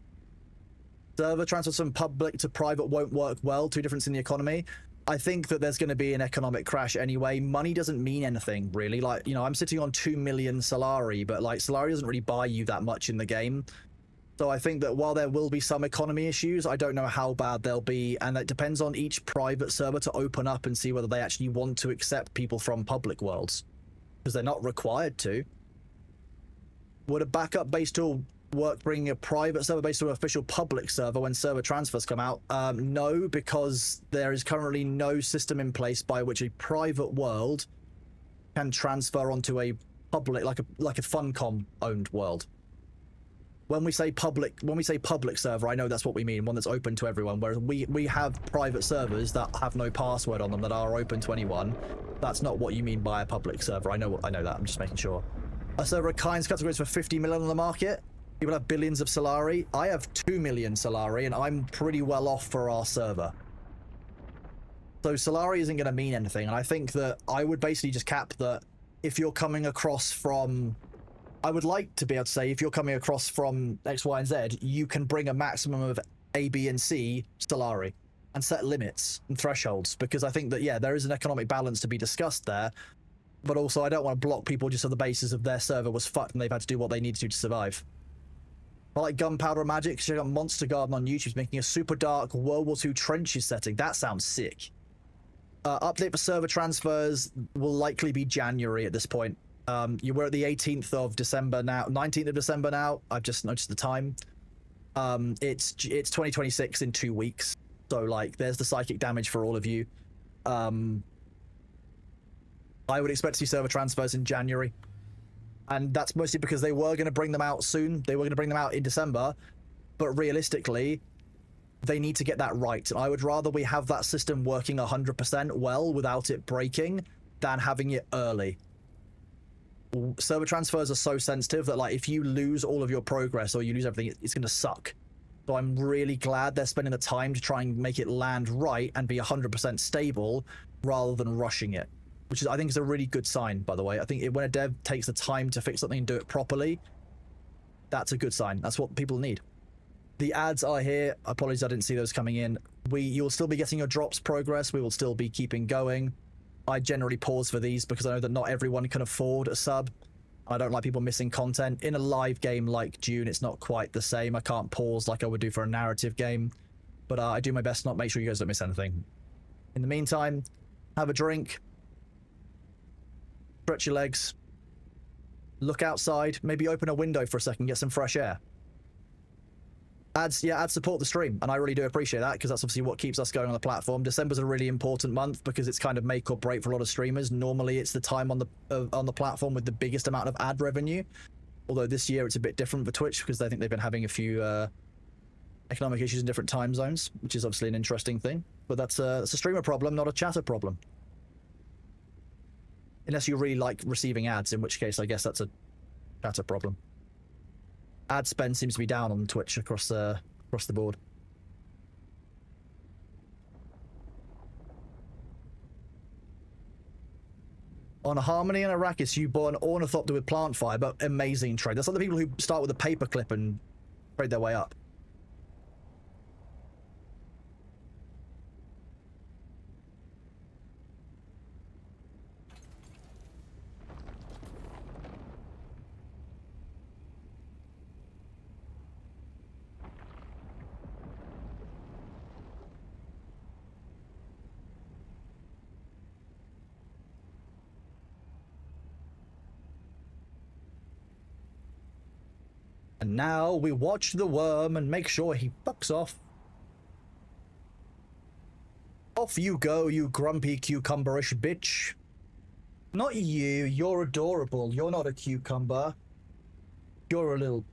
Server transfers from public to private won't work well. Two differences in the economy. I think that there's going to be an economic crash anyway. Money doesn't mean anything, really. Like, you know, I'm sitting on 2 million Solari, but like Solari doesn't really buy you that much in the game. So I think that while there will be some economy issues, I don't know how bad they'll be, and it depends on each private server to open up and see whether they actually want to accept people from public worlds, because they're not required to. Would a backup-based tool work bringing a private server based to an official public server when server transfers come out? No, because there is currently no system in place by which a private world can transfer onto a public, like a Funcom owned world. when we say public server, I know that's what we mean, one that's open to everyone. Whereas we have private servers that have no password on them that are open to anyone. That's not what you mean by a public server. I know that. I'm just making sure. A server of Kind's categories for 50 million on the market. People have billions of Solari. I have 2 million Solari, and I'm pretty well off for our server. So Solari isn't going to mean anything, and I think that I would basically just cap that if you're coming across from... I would like to be able to say if you're coming across from X, Y, and Z, you can bring a maximum of A, B, and C Solari and set limits and thresholds, because I think that, yeah, there is an economic balance to be discussed there, but also I don't want to block people just on the basis of their server was fucked and they've had to do what they need to do to survive. I like Gunpowder Magic. Check out Monster Garden on YouTube, making a super dark World War II trenches setting. That sounds sick. Update for server transfers will likely be January at this point. You were at the 18th of December now, 19th of December now. I've just noticed the time. It's 2026 in 2 weeks. So, like, there's the psychic damage for all of you. I would expect to see server transfers in January. And that's mostly because they were going to bring them out soon. They were going to bring them out in December. But realistically, they need to get that right. And I would rather we have that system working 100% well without it breaking than having it early. Server transfers are so sensitive that, like, if you lose all of your progress or you lose everything, it's going to suck. So I'm really glad they're spending the time to try and make it land right and be 100% stable rather than rushing it, which is, I think, is a really good sign, by the way. I think when a dev takes the time to fix something and do it properly, that's a good sign. That's what people need. The ads are here. Apologies, I didn't see those coming in. You'll still be getting your drops progress. We will still be keeping going. I generally pause for these because I know that not everyone can afford a sub. I don't like people missing content. In a live game like Dune, it's not quite the same. I can't pause like I would do for a narrative game. But I do my best to not make sure you guys don't miss anything. In the meantime, have a drink. Stretch your legs. Look outside. Maybe open a window for a second, get some fresh air. Ads support the stream, and I really do appreciate that, because that's obviously what keeps us going on the platform. December's a really important month because it's kind of make or break for a lot of streamers. Normally it's the time on the platform with the biggest amount of ad revenue, although this year it's a bit different for Twitch because I think they've been having a few economic issues in different time zones, which is obviously an interesting thing. But that's a streamer problem, not a chatter problem, unless you really like receiving ads, in which case I guess that's a chatter problem. Ad spend seems to be down on Twitch across the board. On Harmony and Arrakis, you bought an Ornithopter with plant fiber. Amazing trade. That's like the people who start with a paperclip and trade their way up. And now we watch the worm and make sure he fucks off. Off you go, you grumpy cucumberish bitch. Not you, you're adorable. You're not a cucumber. You're a little...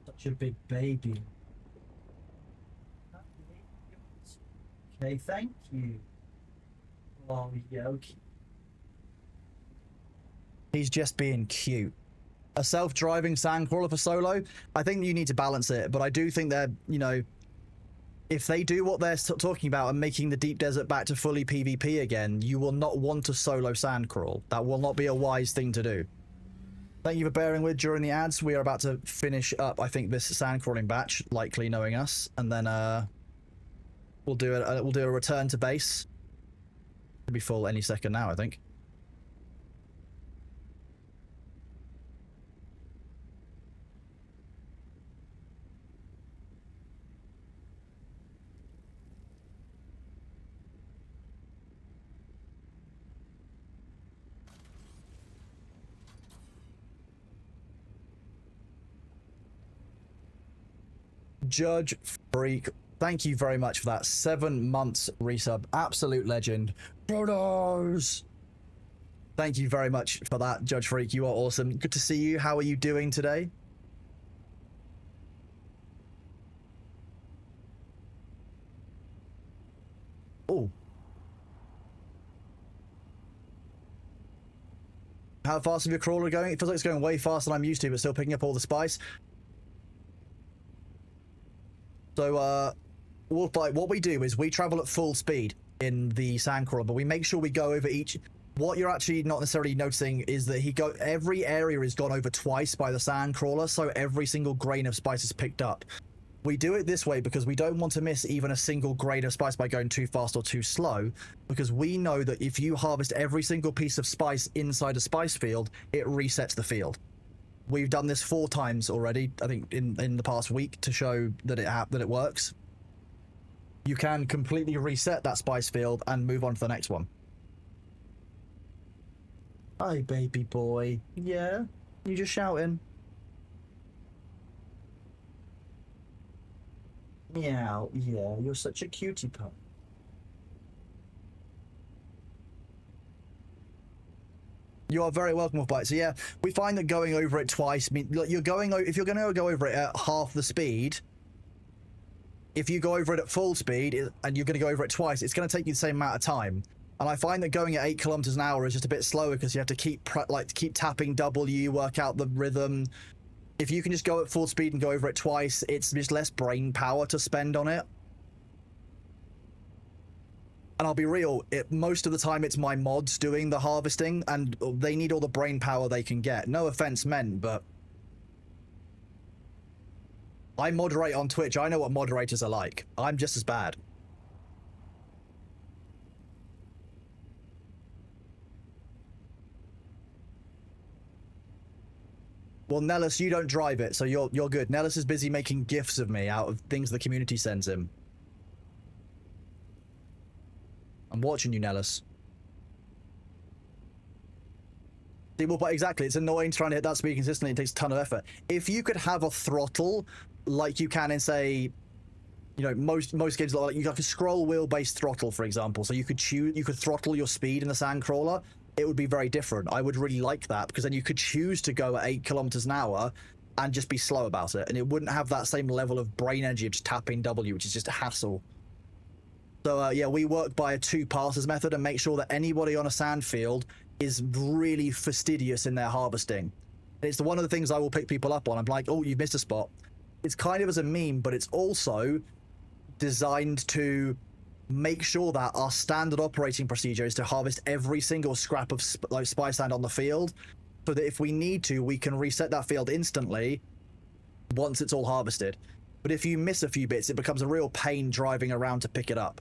Such a big baby. Okay, thank you. Oh, yeah, okay. He's just being cute. A self-driving sandcrawler for solo? I think you need to balance it, but I do think that, you know, if they do what they're talking about and making the deep desert back to fully PvP again, you will not want to solo sandcrawl. That will not be a wise thing to do. Thank you for bearing with during the ads. We are about to finish up, I think, this sandcrawling batch, likely knowing us, and then we'll do a return to base. It'll be full any second now, I think. Judge Freak, thank you very much for that. 7 months resub. Absolute legend. Brothers! Thank you very much for that, Judge Freak. You are awesome. Good to see you. How are you doing today? Oh. How fast is your crawler going? It feels like it's going way faster than I'm used to, but still picking up all the spice. So, Wolfbite, what we do is we travel at full speed in the sandcrawler, but we make sure we go over each... What you're actually not necessarily noticing is that every area is gone over twice by the sandcrawler, so every single grain of spice is picked up. We do it this way because we don't want to miss even a single grain of spice by going too fast or too slow, because we know that if you harvest every single piece of spice inside a spice field, it resets the field. We've done this 4 times already, I think, in the past week to show that it works. You can completely reset that spice field and move on to the next one. Hi, baby boy. Yeah? You just shouting? Meow. Yeah, you're such a cutie pup. You are very welcome, Wolfbite. So yeah, we find that going over it twice, I mean, look, if you're going to go over it at half the speed, if you go over it at full speed and you're going to go over it twice, it's going to take you the same amount of time. And I find that going at 8 kilometers an hour is just a bit slower because you have to keep tapping W, work out the rhythm. If you can just go at full speed and go over it twice, it's just less brain power to spend on it. And I'll be real, most of the time it's my mods doing the harvesting, and they need all the brain power they can get. No offense meant, but I moderate on Twitch. I know what moderators are like. I'm just as bad. Well, Nellis, you don't drive it, so you're good. Nellis is busy making GIFs of me out of things the community sends him. I'm watching you, Nellis. See, well, but exactly, it's annoying trying to hit that speed consistently. It takes a ton of effort. If you could have a throttle like you can in, say, you know, most games, like you have a scroll wheel-based throttle, for example, so you could throttle your speed in the sandcrawler. It would be very different. I would really like that, because then you could choose to go at 8 kilometers an hour and just be slow about it, and it wouldn't have that same level of brain energy of just tapping W, which is just a hassle. So yeah, we work by a 2 passes method and make sure that anybody on a sand field is really fastidious in their harvesting. And it's one of the things I will pick people up on. I'm like, oh, you've missed a spot. It's kind of as a meme, but it's also designed to make sure that our standard operating procedure is to harvest every single scrap of spice sand on the field, so that if we need to, we can reset that field instantly once it's all harvested. But if you miss a few bits, it becomes a real pain driving around to pick it up,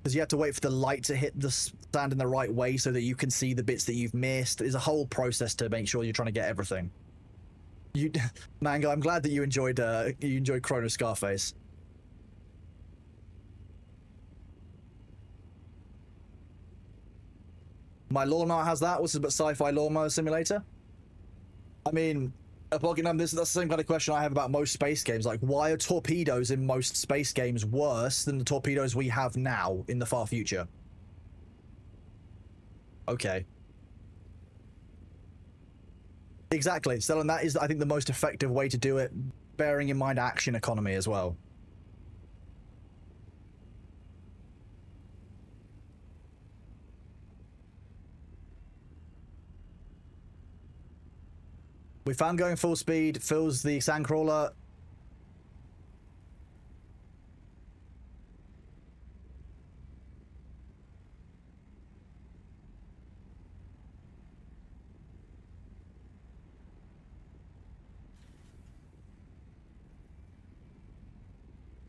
because you have to wait for the light to hit the sand in the right way so that you can see the bits that you've missed. There's a whole process to make sure you're trying to get everything. Mango, I'm glad that you enjoyed Chrono Scarface. My lawnmower has that. What's it but sci-fi lawnmower simulator? I mean, that's the same kind of question I have about most space games. Like, why are torpedoes in most space games worse than the torpedoes we have now in the far future? Okay. Exactly. So, and that is, I think, the most effective way to do it, bearing in mind action economy as well. We found going full speed fills the sandcrawler.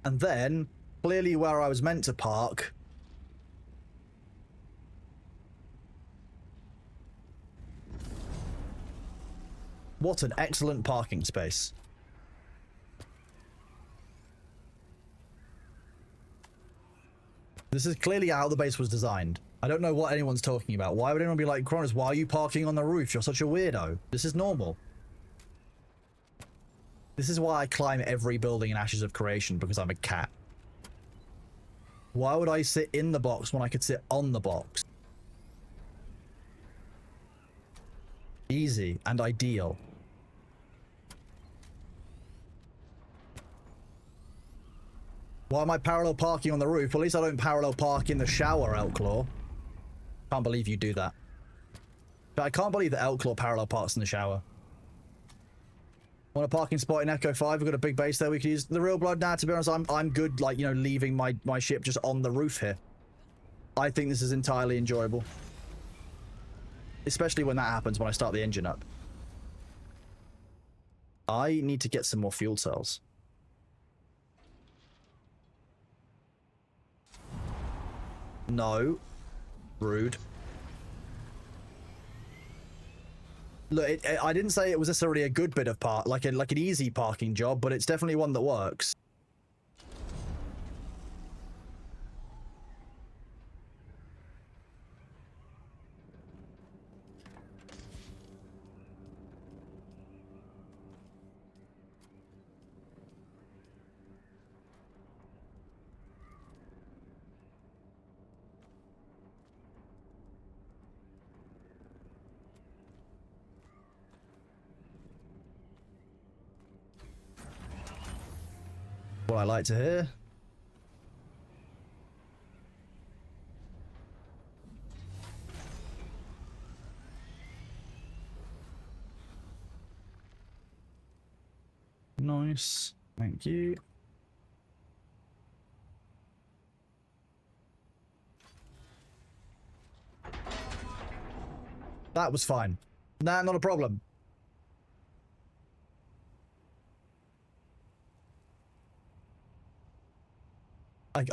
And then, clearly where I was meant to park, what an excellent parking space. This is clearly how the base was designed. I don't know what anyone's talking about. Why would anyone be like, Kronos, why are you parking on the roof? You're such a weirdo. This is normal. This is why I climb every building in Ashes of Creation, because I'm a cat. Why would I sit in the box when I could sit on the box? Easy and ideal. Why am I parallel parking on the roof? Well, at least I don't parallel park in the shower, Elklaw. Can't believe you do that. But I can't believe that Elklaw parallel parks in the shower. Want a parking spot in Echo 5? We've got a big base there we could use. The real blood now, to be honest, I'm good, like, you know, leaving my ship just on the roof here. I think this is entirely enjoyable. Especially when that happens, when I start the engine up. I need to get some more fuel cells. No. Rude. Look, I didn't say it was necessarily a good bit of park, like an easy parking job, but it's definitely one that works. What I like to hear. Nice. Thank you. That was fine. Nah, not a problem.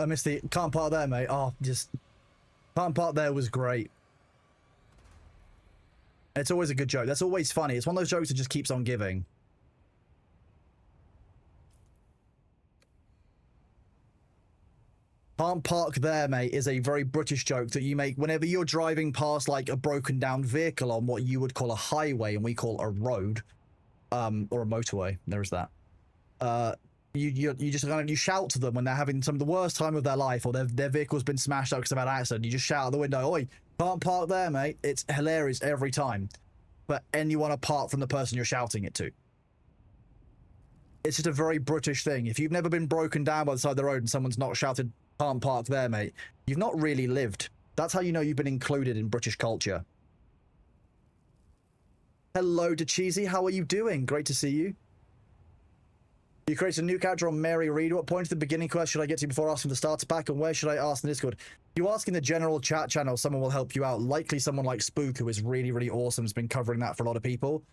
I missed the can't park there, mate. Oh, just can't park there was great. It's always a good joke. That's always funny. It's one of those jokes that just keeps on giving. Can't park there, mate, is a very British joke that you make whenever you're driving past like a broken down vehicle on what you would call a highway and we call a road, or a motorway. There is that. You just kind of, you shout to them when they're having some of the worst time of their life, or their vehicle's been smashed up because they've had an accident. You just shout out the window, "Oi, can't park there, mate." It's hilarious every time. But anyone apart from the person you're shouting it to. It's just a very British thing. If you've never been broken down by the side of the road and someone's not shouted, "Can't park there, mate," you've not really lived. That's how you know you've been included in British culture. Hello to Cheesy, how are you doing? Great to see you. You created a new character on Mary Read. What point of the beginning quest should I get to before asking the starter pack, and where should I ask in the Discord? If you ask in the general chat channel, someone will help you out. Likely someone like Spook, who is really, really awesome, has been covering that for a lot of people.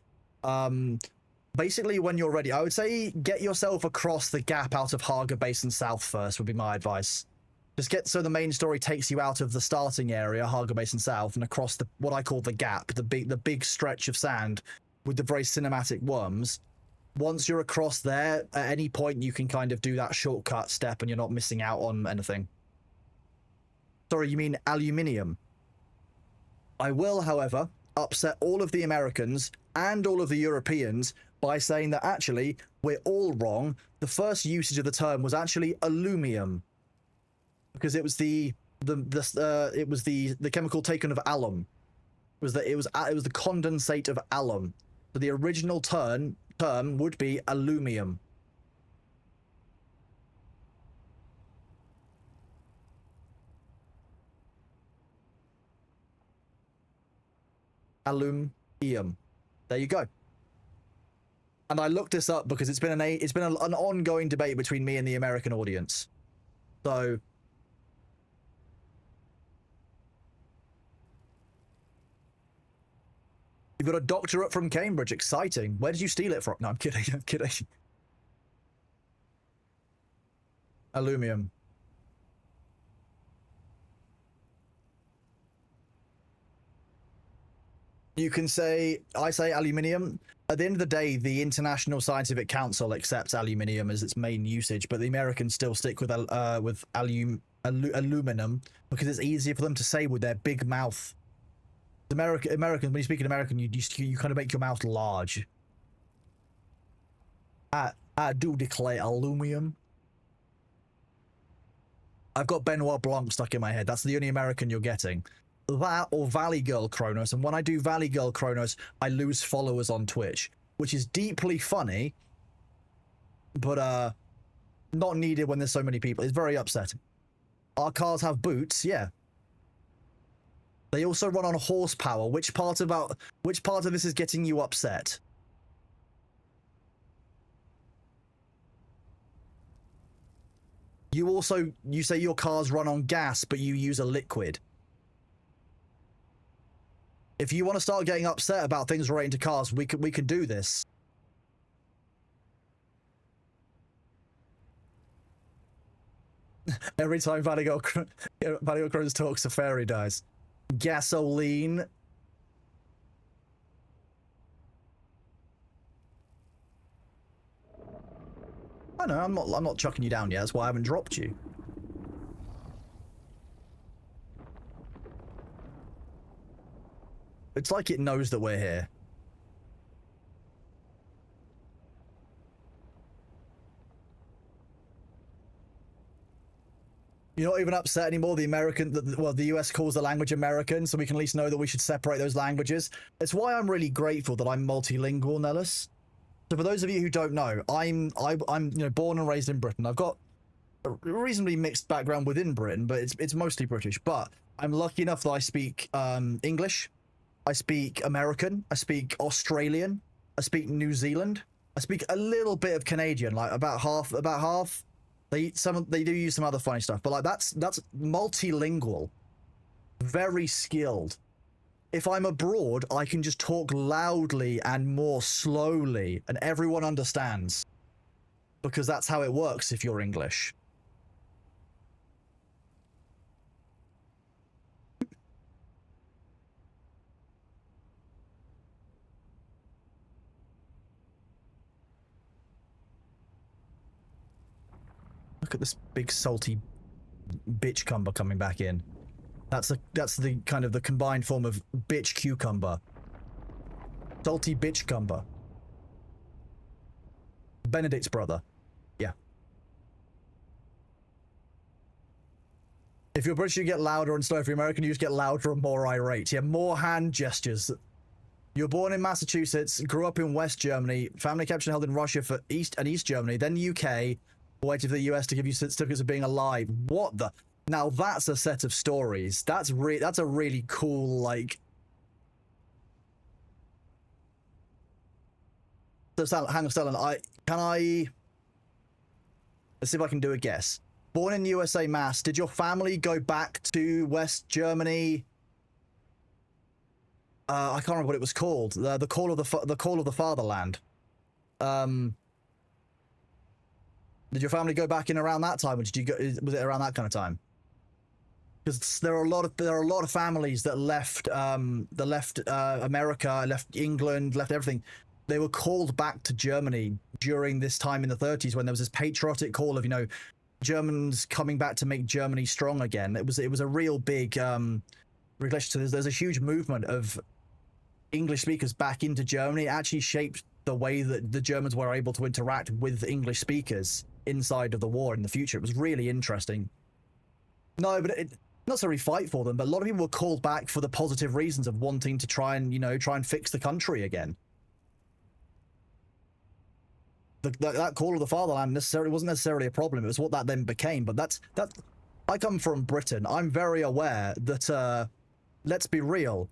Basically, when you're ready, I would say get yourself across the gap out of Haga Basin South first, would be my advice. Just get so the main story takes you out of the starting area, Haga Basin South, and across the what I call the gap, the big stretch of sand with the very cinematic worms. Once you're across there, at any point you can kind of do that shortcut step and you're not missing out on anything. Sorry, you mean aluminium. I will, however, upset all of the Americans and all of the Europeans by saying that actually we're all wrong. The first usage of the term was actually aluminum, because it was the chemical taken of alum. It was the condensate of alum. So the original term would be aluminum. Aluminium. There you go. And I looked this up because it's been an ongoing debate between me and the American audience. So you've got a doctorate from Cambridge. Exciting. Where did you steal it from? No, I'm kidding. I'm kidding. Aluminum. You can say, I say aluminium. At the end of the day, the International Scientific Council accepts aluminium as its main usage, but the Americans still stick with aluminum because it's easier for them to say with their big mouth. American, when you speak in American, you kind of make your mouth large. I do declare aluminum. I've got Benoit Blanc stuck in my head. That's the only American you're getting. That or Valley Girl Kronos. And when I do Valley Girl Kronos, I lose followers on Twitch, which is deeply funny, but not needed when there's so many people. It's very upsetting. Our cars have boots, yeah. They also run on horsepower. Which part of this is getting you upset? You say your cars run on gas, but you use a liquid. If you want to start getting upset about things relating to cars, we can do this. Every time Valley Girl Crows talks, a fairy dies. Gasoline. I know, I'm not chucking you down yet. That's why I haven't dropped you. It's like it knows that we're here. You're not even upset anymore. The US calls the language American, so we can at least know that we should separate those languages. It's why I'm really grateful that I'm multilingual, Nellis. So for those of you who don't know, I'm born and raised in Britain. I've got a reasonably mixed background within Britain, but it's mostly British. But I'm lucky enough that I speak English, I speak American, I speak Australian, I speak New Zealand, I speak a little bit of Canadian, like about half. They do use some other funny stuff, but like that's multilingual, very skilled. If I'm abroad, I can just talk loudly and more slowly, and everyone understands. Because that's how it works if you're English. Look at this big salty bitch cumber coming back in. That's the kind of the combined form of bitch cucumber. Salty bitch cumber. Benedict's brother. Yeah. If you're British, you get louder and slower. If you're American, you just get louder and more irate. Yeah, more hand gestures. You were born in Massachusetts, grew up in West Germany, family capture held in Russia for East Germany, then UK, waited for the US to give you certificates of being alive. What the? Now that's a set of stories. That's a really cool, like... So, hang on, Stellan, let's see if I can do a guess. Born in USA, Mass, did your family go back to West Germany? I can't remember what it was called. The Call of the Fatherland. Did your family go back in around that time, or did you go? Was it around that kind of time? Because there are a lot of families that left America, left England, left everything. They were called back to Germany during this time in the 30s when there was this patriotic call of, Germans coming back to make Germany strong again. It was a real big relation. So there's a huge movement of English speakers back into Germany. It actually shaped the way that the Germans were able to interact with English speakers inside of the war in the future. It was really interesting. No, but not necessarily fight for them, but a lot of people were called back for the positive reasons of wanting to try and fix the country again. That call of the fatherland wasn't necessarily a problem. It was what that then became. But that I come from Britain. I'm very aware that let's be real.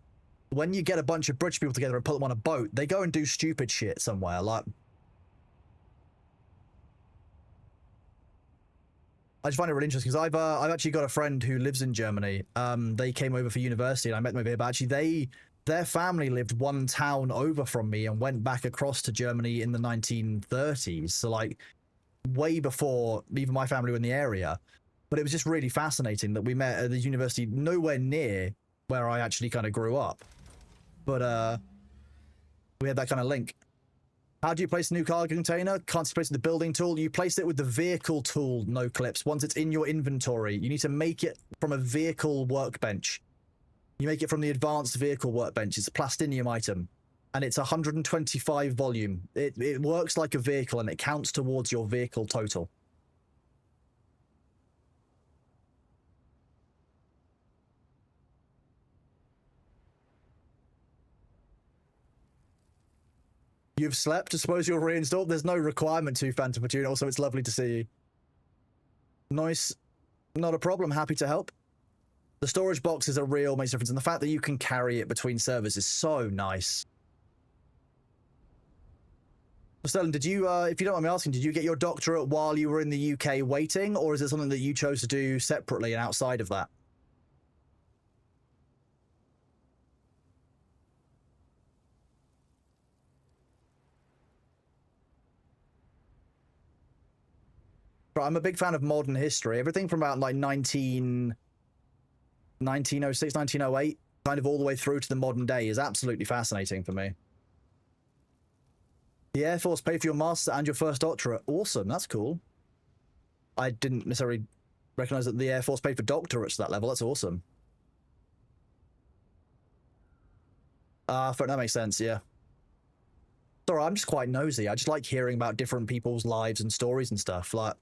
When you get a bunch of British people together and put them on a boat, they go and do stupid shit somewhere. Like, I just find it really interesting because I've actually got a friend who lives in Germany. They came over for university and I met them over here, but actually their family lived one town over from me and went back across to Germany in the 1930s. So like way before even my family were in the area. But it was just really fascinating that we met at the university nowhere near where I actually kind of grew up. But we had that kind of link. How do you place a new cargo container? Can't place it with the building tool. You place it with the vehicle tool, no clips. Once it's in your inventory, you need to make it from a vehicle workbench. You make it from the advanced vehicle workbench. It's a plastinium item. and it's 125 volume. It works like a vehicle, and it counts towards your vehicle total. You've slept? I suppose you'll reinstall? There's no requirement to, Phantom Fortune. Also, it's lovely to see you. Nice. Not a problem. Happy to help. The storage box is a real makes a difference, and the fact that you can carry it between servers is so nice. Sterling, did you, if you don't mind me asking, did you get your doctorate while you were in the UK waiting, or is it something that you chose to do separately and outside of that? I'm a big fan of modern history. Everything from about like 1906, 1908, kind of all the way through to the modern day is absolutely fascinating for me. The Air Force paid for your master and your first doctorate. Awesome, that's cool. I didn't necessarily recognize that the Air Force paid for doctorates to that level. That's awesome. That makes sense, yeah. Sorry, I'm just quite nosy. I just like hearing about different people's lives and stories and stuff. Like,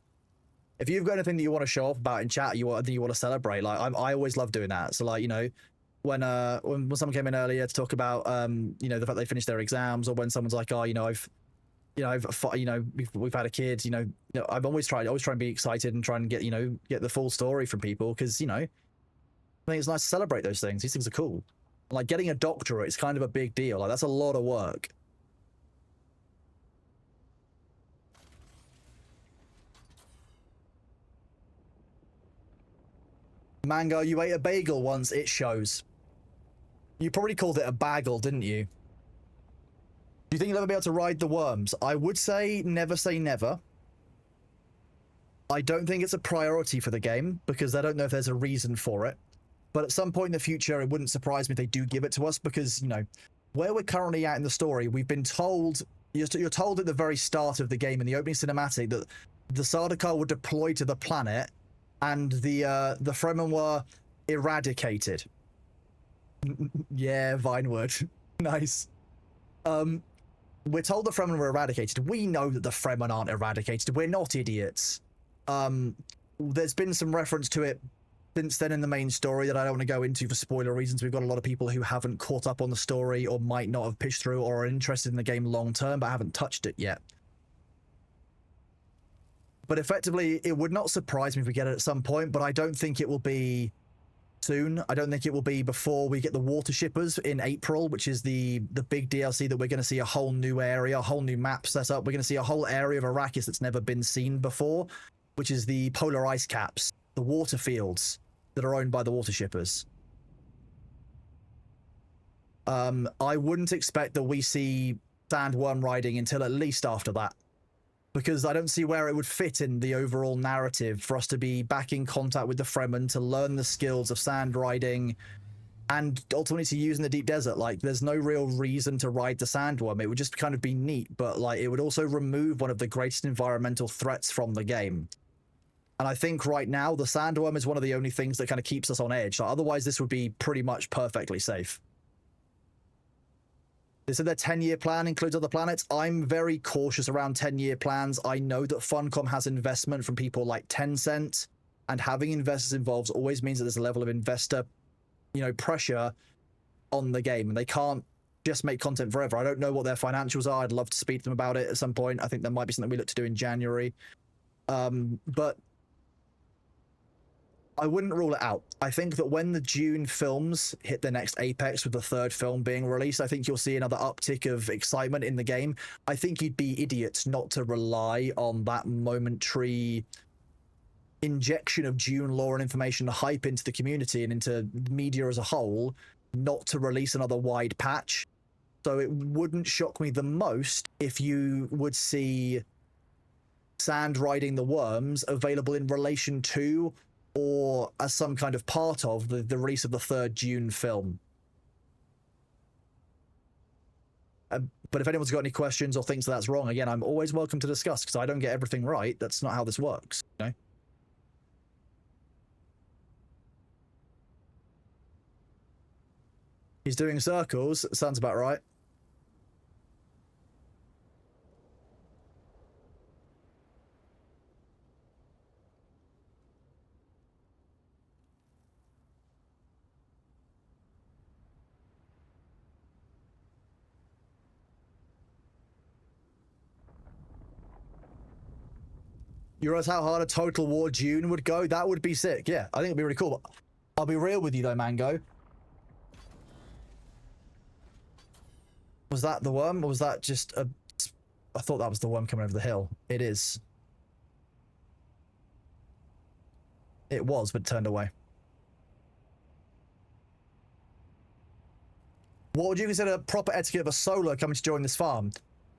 if you've got anything that you want to show off about in chat, you want to celebrate, like I always love doing that. So like, you know, when someone came in earlier to talk about you know, the fact they finished their exams, or when someone's like, oh, we've had a kid, I'm always trying to be excited and try and get the full story from people, because I think it's nice to celebrate those things. These things are cool. Like getting a doctorate is kind of a big deal. Like that's a lot of work. Mango, you ate a bagel once, it shows. You probably called it a bagel, didn't you? Do you think you'll ever be able to ride the worms? I would say never. I don't think it's a priority for the game, because I don't know if there's a reason for it. But at some point in the future, it wouldn't surprise me if they do give it to us, because, where we're currently at in the story, we've been told, you're told at the very start of the game in the opening cinematic that the Sardaukar were deployed to the planet, and the Fremen were eradicated. Yeah, Vinewood. Nice. We're told the Fremen were eradicated. We know that the Fremen aren't eradicated. We're not idiots. There's been some reference to it since then in the main story that I don't want to go into for spoiler reasons. We've got a lot of people who haven't caught up on the story, or might not have pitched through, or are interested in the game long term but haven't touched it yet. But effectively, it would not surprise me if we get it at some point, but I don't think it will be soon. I don't think it will be before we get the Water Shippers in April, which is the big DLC that we're going to see a whole new area, a whole new map set up. We're going to see a whole area of Arrakis that's never been seen before, which is the polar ice caps, the water fields that are owned by the Water Shippers. I wouldn't expect that we see sandworm riding until at least after that, because I don't see where it would fit in the overall narrative for us to be back in contact with the Fremen, to learn the skills of sand riding, and ultimately to use in the deep desert. Like, there's no real reason to ride the sandworm. It would just kind of be neat, but like, it would also remove one of the greatest environmental threats from the game. And I think right now, the sandworm is one of the only things that kind of keeps us on edge. Like, otherwise, this would be pretty much perfectly safe. They said their 10-year plan includes other planets. I'm very cautious around 10-year plans. I know that Funcom has investment from people like Tencent, and having investors involved always means that there's a level of investor, pressure on the game, and they can't just make content forever. I don't know what their financials are. I'd love to speak to them about it at some point. I think that might be something we look to do in January. But I wouldn't rule it out. I think that when the Dune films hit the next apex, with the third film being released, I think you'll see another uptick of excitement in the game. I think you'd be idiots not to rely on that momentary injection of Dune lore and information to hype into the community and into media as a whole, not to release another wide patch. So it wouldn't shock me the most if you would see sand riding the worms available in relation to, or as some kind of part of, the release of the third Dune film. But if anyone's got any questions or thinks that's wrong, again, I'm always welcome to discuss, because I don't get everything right. That's not how this works, He's doing circles. Sounds about right. You realize how hard a Total War Dune would go? That would be sick. Yeah, I think it'd be really cool. But I'll be real with you though, Mango. Was that the worm, or was that just a... I thought that was the worm coming over the hill. It is. It was, but turned away. What would you consider proper etiquette of a solo coming to join this farm?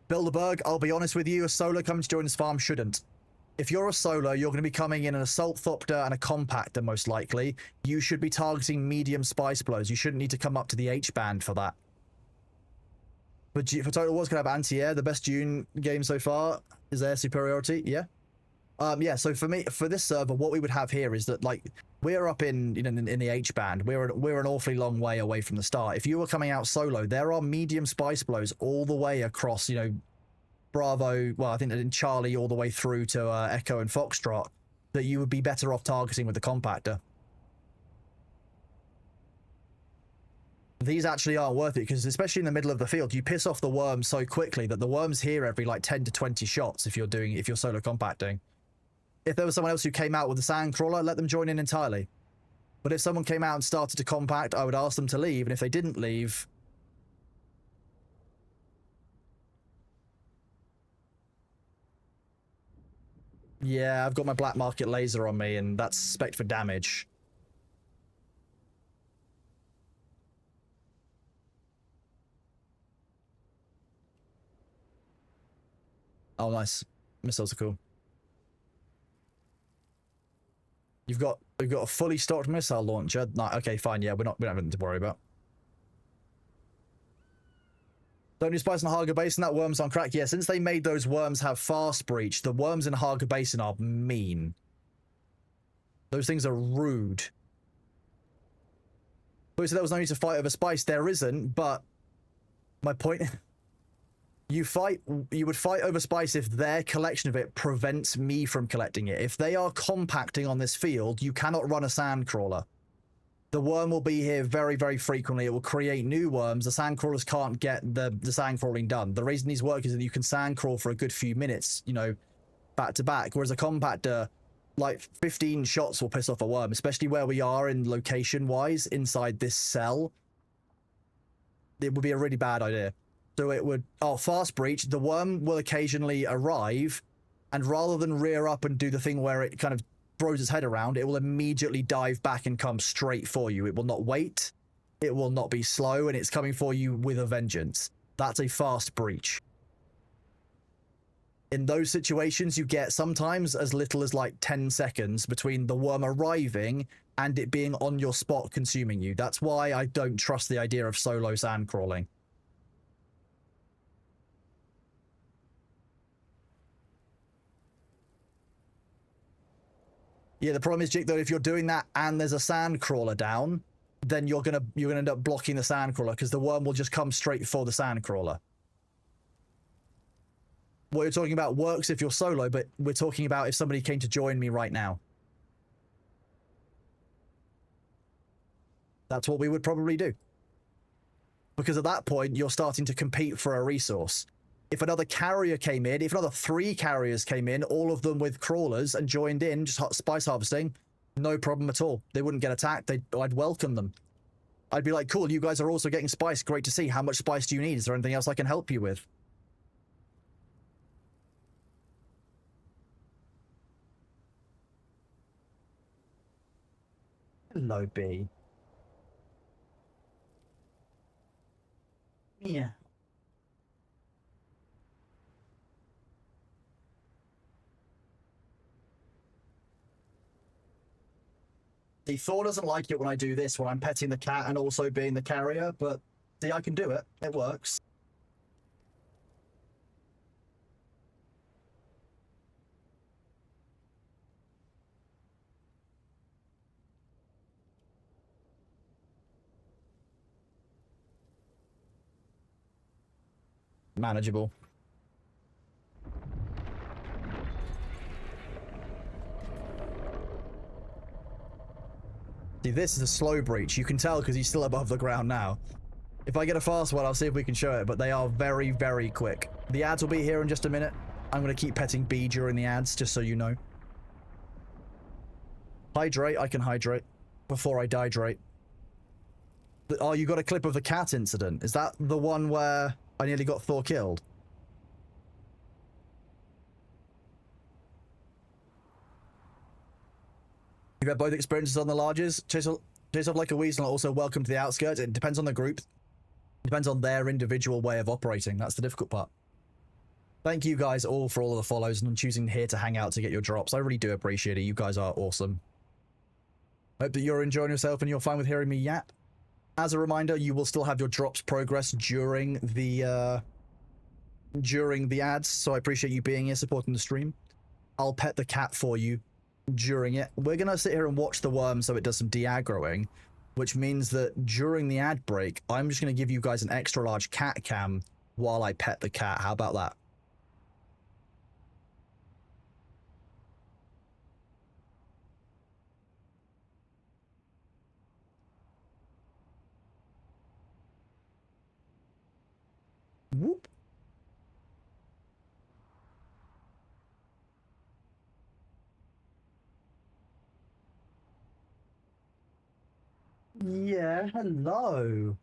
Bilderberg, I'll be honest with you, a solo coming to join this farm shouldn't. If you're a solo, you're going to be coming in an assault thopter and a compactor, most likely. You should be targeting medium spice blows. You shouldn't need to come up to the H-band for that. But for Total War's going to have anti-air. The best Dune game so far is air superiority. Yeah. Yeah, so for me, for this server, what we would have here is that, like, we're up in, you know, in the H-band. We're an awfully long way away from the start. If you were coming out solo, there are medium spice blows all the way across, you know, Bravo, well, I think in Charlie all the way through to Echo and Foxtrot, that you would be better off targeting with the compactor. These actually aren't worth it, because especially in the middle of the field, you piss off the worms so quickly that the worms hear every, like, 10 to 20 shots if you're solo compacting. If there was someone else who came out with a sandcrawler, let them join in entirely. But if someone came out and started to compact, I would ask them to leave, and if they didn't leave... Yeah, I've got my black market laser on me, and that's spec for damage. Oh, nice. Missiles are cool. We've got a fully stocked missile launcher. No, okay, fine. Yeah, we don't have anything to worry about. Don't do spice in Haga Basin. That worm's on crack. Yeah, since they made those worms have fast breach, the worms in Haga Basin are mean. Those things are rude. So there was no need to fight over spice. There isn't, but my point... You would fight over spice if their collection of it prevents me from collecting it. If they are compacting on this field, you cannot run a sandcrawler. The worm will be here very, very frequently. It will create new worms. The sandcrawlers can't get the sandcrawling done. The reason these work is that you can sandcrawl for a good few minutes, you know, back to back. Whereas a compactor, like 15 shots will piss off a worm, especially where we are in location-wise inside this cell. It would be a really bad idea. So it would... Oh, fast breach. The worm will occasionally arrive, and rather than rear up and do the thing where it kind of throws its head around, it will immediately dive back and come straight for you. It will not wait. It will not be slow, and it's coming for you with a vengeance. That's a fast breach. In those situations, you get sometimes as little as like 10 seconds between the worm arriving and it being on your spot consuming you. That's why I don't trust the idea of solo sandcrawling. Yeah, the problem is, Jake, though, if you're doing that and there's a sand crawler down, then you're gonna end up blocking the sand crawler because the worm will just come straight for the sand crawler. What you're talking about works if you're solo, but we're talking about if somebody came to join me right now. That's what we would probably do. Because at that point, you're starting to compete for a resource. If another carrier came in, if another 3 carriers came in, all of them with crawlers and joined in, just spice harvesting, no problem at all. They wouldn't get attacked. I'd welcome them. I'd be like, cool, you guys are also getting spice. Great to see. How much spice do you need? Is there anything else I can help you with? Hello, B. Yeah. See, Thor doesn't like it when I do this, when I'm petting the cat and also being the carrier, but see, I can do it. It works. Manageable. See, this is a slow breach. You can tell because he's still above the ground now. If I get a fast one, I'll see if we can show it, but they are very, very quick. The ads will be here in just a minute. I'm going to keep petting B during the ads, just so you know. Hydrate, I can hydrate before I dihydrate. Oh, you got a clip of the cat incident. Is that the one where I nearly got Thor killed? You've had both experiences on the larges. Chase off like a weasel, and also welcome to the outskirts. It depends on the group. It depends on their individual way of operating. That's the difficult part. Thank you guys all for all of the follows and choosing here to hang out to get your drops. I really do appreciate it. You guys are awesome. Hope that you're enjoying yourself and you're fine with hearing me yap. As a reminder, you will still have your drops progress during the ads, so I appreciate you being here supporting the stream. I'll pet the cat for you during it. We're gonna sit here and watch the worm so it does some de-aggroing, which means that during the ad break, I'm just gonna give you guys an extra large cat cam while I pet the cat. How about that? Whoop. Yeah, hello.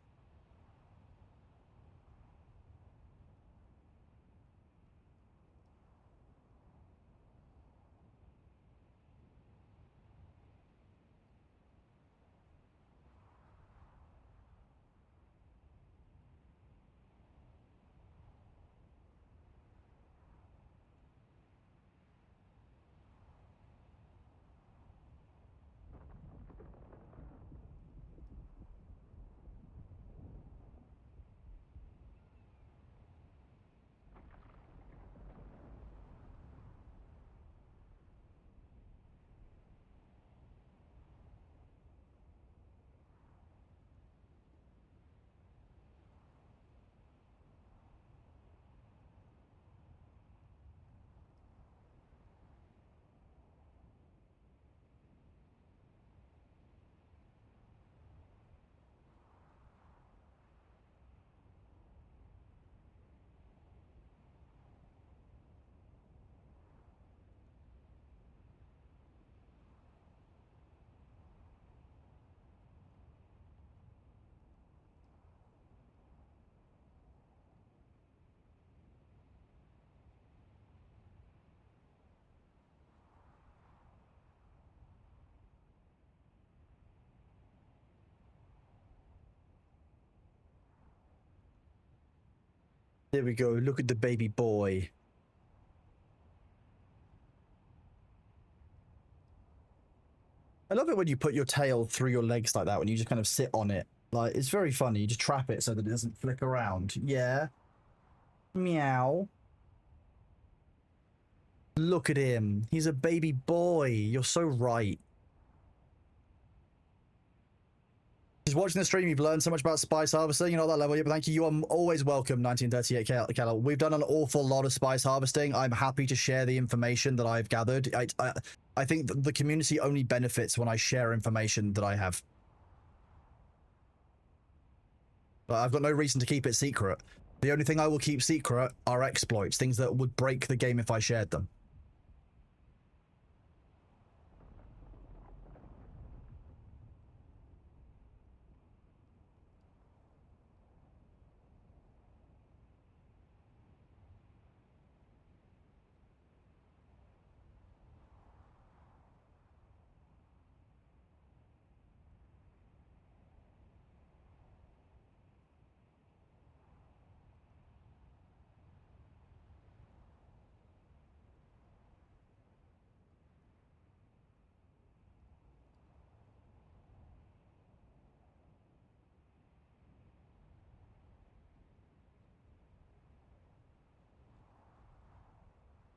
There we go. Look at the baby boy. I love it when you put your tail through your legs like that, when you just kind of sit on it. Like, it's very funny. You just trap it so that it doesn't flick around. Yeah. Meow. Look at him. He's a baby boy. You're so right. Just watching the stream, you've learned so much about spice harvesting. You know that level. Yeah, but thank you. You are always welcome, 1938 Cal. We've done an awful lot of spice harvesting. I'm happy to share the information that I've gathered. I think that the community only benefits when I share information that I have. But I've got no reason to keep it secret. The only thing I will keep secret are exploits, things that would break the game if I shared them.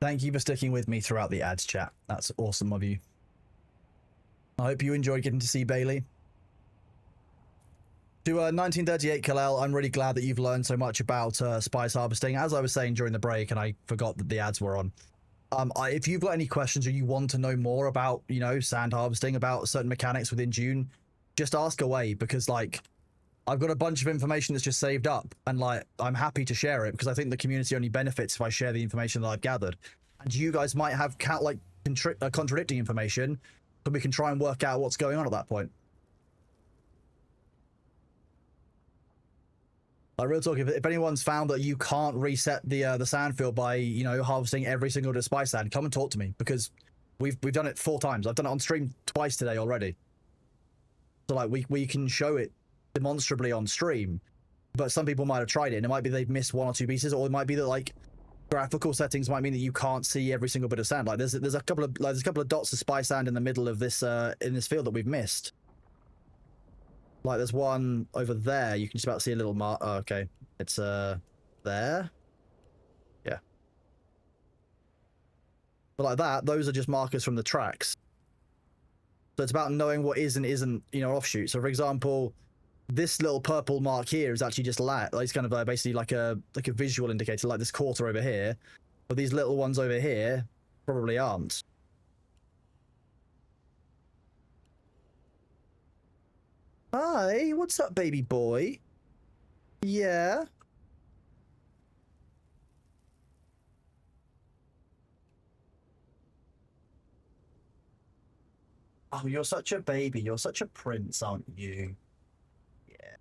Thank you for sticking with me throughout the ads, chat. That's awesome of you. I hope you enjoyed getting to see Bailey. To 1938 Kalel, I'm really glad that you've learned so much about spice harvesting. As I was saying during the break, and I forgot that the ads were on. If you've got any questions or you want to know more about, you know, sand harvesting, about certain mechanics within Dune, just ask away, because, like, I've got a bunch of information that's just saved up, and, like, I'm happy to share it because I think the community only benefits if I share the information that I've gathered. And you guys might have contradicting information, So we can try and work out what's going on at that point. Like, real talk, if anyone's found that you can't reset the sand field by, you know, harvesting every single bit of spice sand, come and talk to me, because we've done it 4 times. I've done it on stream twice today already. So like we can show it demonstrably on stream, but some people might have tried it and it might be they've missed 1 or 2 pieces, or it might be that like graphical settings might mean that you can't see every single bit of sand. Like there's a couple of dots of spice sand in the middle of this in this field that we've missed. Like there's one over there. You can just about see a little mark. Oh, okay, it's there. Yeah. But like that, those are just markers from the tracks. So it's about knowing what is and isn't, you know, offshoot. So for example, this little purple mark here is actually just like it's kind of basically like a visual indicator, like this quarter over here. But these little ones over here probably aren't. Hi, what's up, baby boy? Yeah. Oh, you're such a baby. You're such a prince, aren't you? Yeah.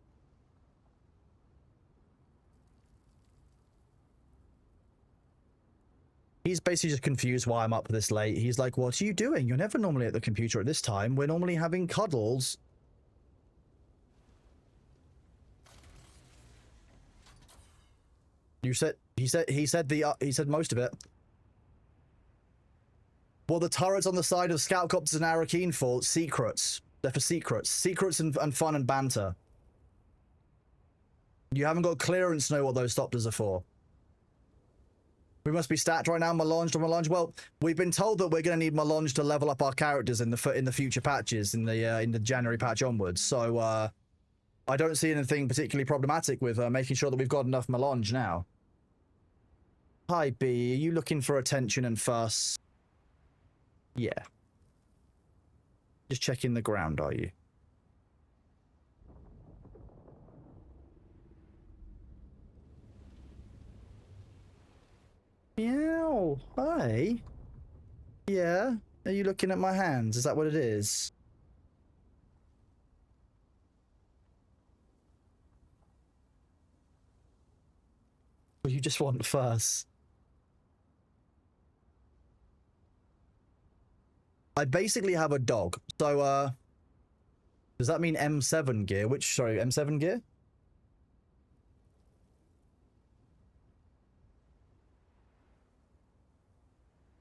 He's basically just confused why I'm up this late. He's like, what are you doing? You're never normally at the computer at this time. We're normally having cuddles. He said most of it. Well, the turrets on the side of scout copters and Arakeen for secrets. They're for secrets. Secrets and fun and banter. You haven't got clearance to know what those stopters are for. We must be stacked right now, Melange to Melange. Well, we've been told that we're going to need Melange to level up our characters in the future patches, in the January patch onwards. So I don't see anything particularly problematic with making sure that we've got enough Melange now. Hi, B. Are you looking for attention and fuss? Yeah. Just checking the ground, are you? Meow. Hi. Yeah. Are you looking at my hands? Is that what it is? Or you just want fuss? I basically have a dog. So, does that mean M7 gear? Sorry, M7 gear?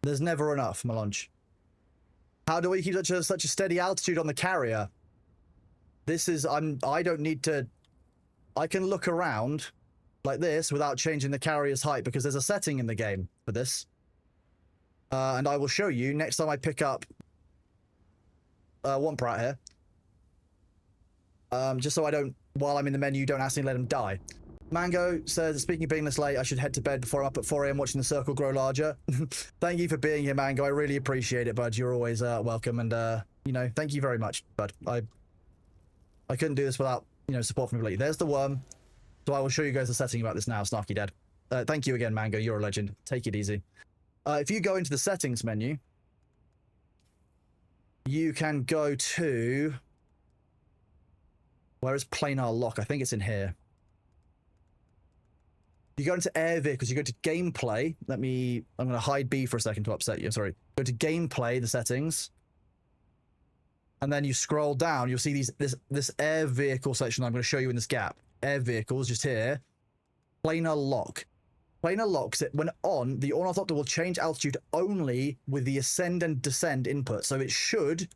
There's never enough, Melange. How do we keep such a steady altitude on the carrier? I don't need to... I can look around like this without changing the carrier's height because there's a setting in the game for this. And I will show you next time I pick up Womp here. Just so I don't, while I'm in the menu, don't accidentally let him die. Mango says, speaking of being this late, I should head to bed before I'm up at 4 AM watching the circle grow larger. Thank you for being here, Mango. I really appreciate it, bud. You're always welcome. And, you know, thank you very much, bud. I couldn't do this without, you know, support from everybody. There's the worm. So I will show you guys the setting about this now, Snarky Dad. Thank you again, Mango. You're a legend. Take it easy. If you go into the settings menu, you can go to... Where is planar lock? I think it's in here. You go into air vehicles, you go to gameplay. I'm going to hide B for a second to upset you. Sorry. Go to gameplay, the settings. And then you scroll down, you'll see this air vehicle section I'm going to show you in this gap. Air vehicles, just here. Planar lock. Planar locks it. When on, the ornithopter will change altitude only with the ascend and descend input. So it should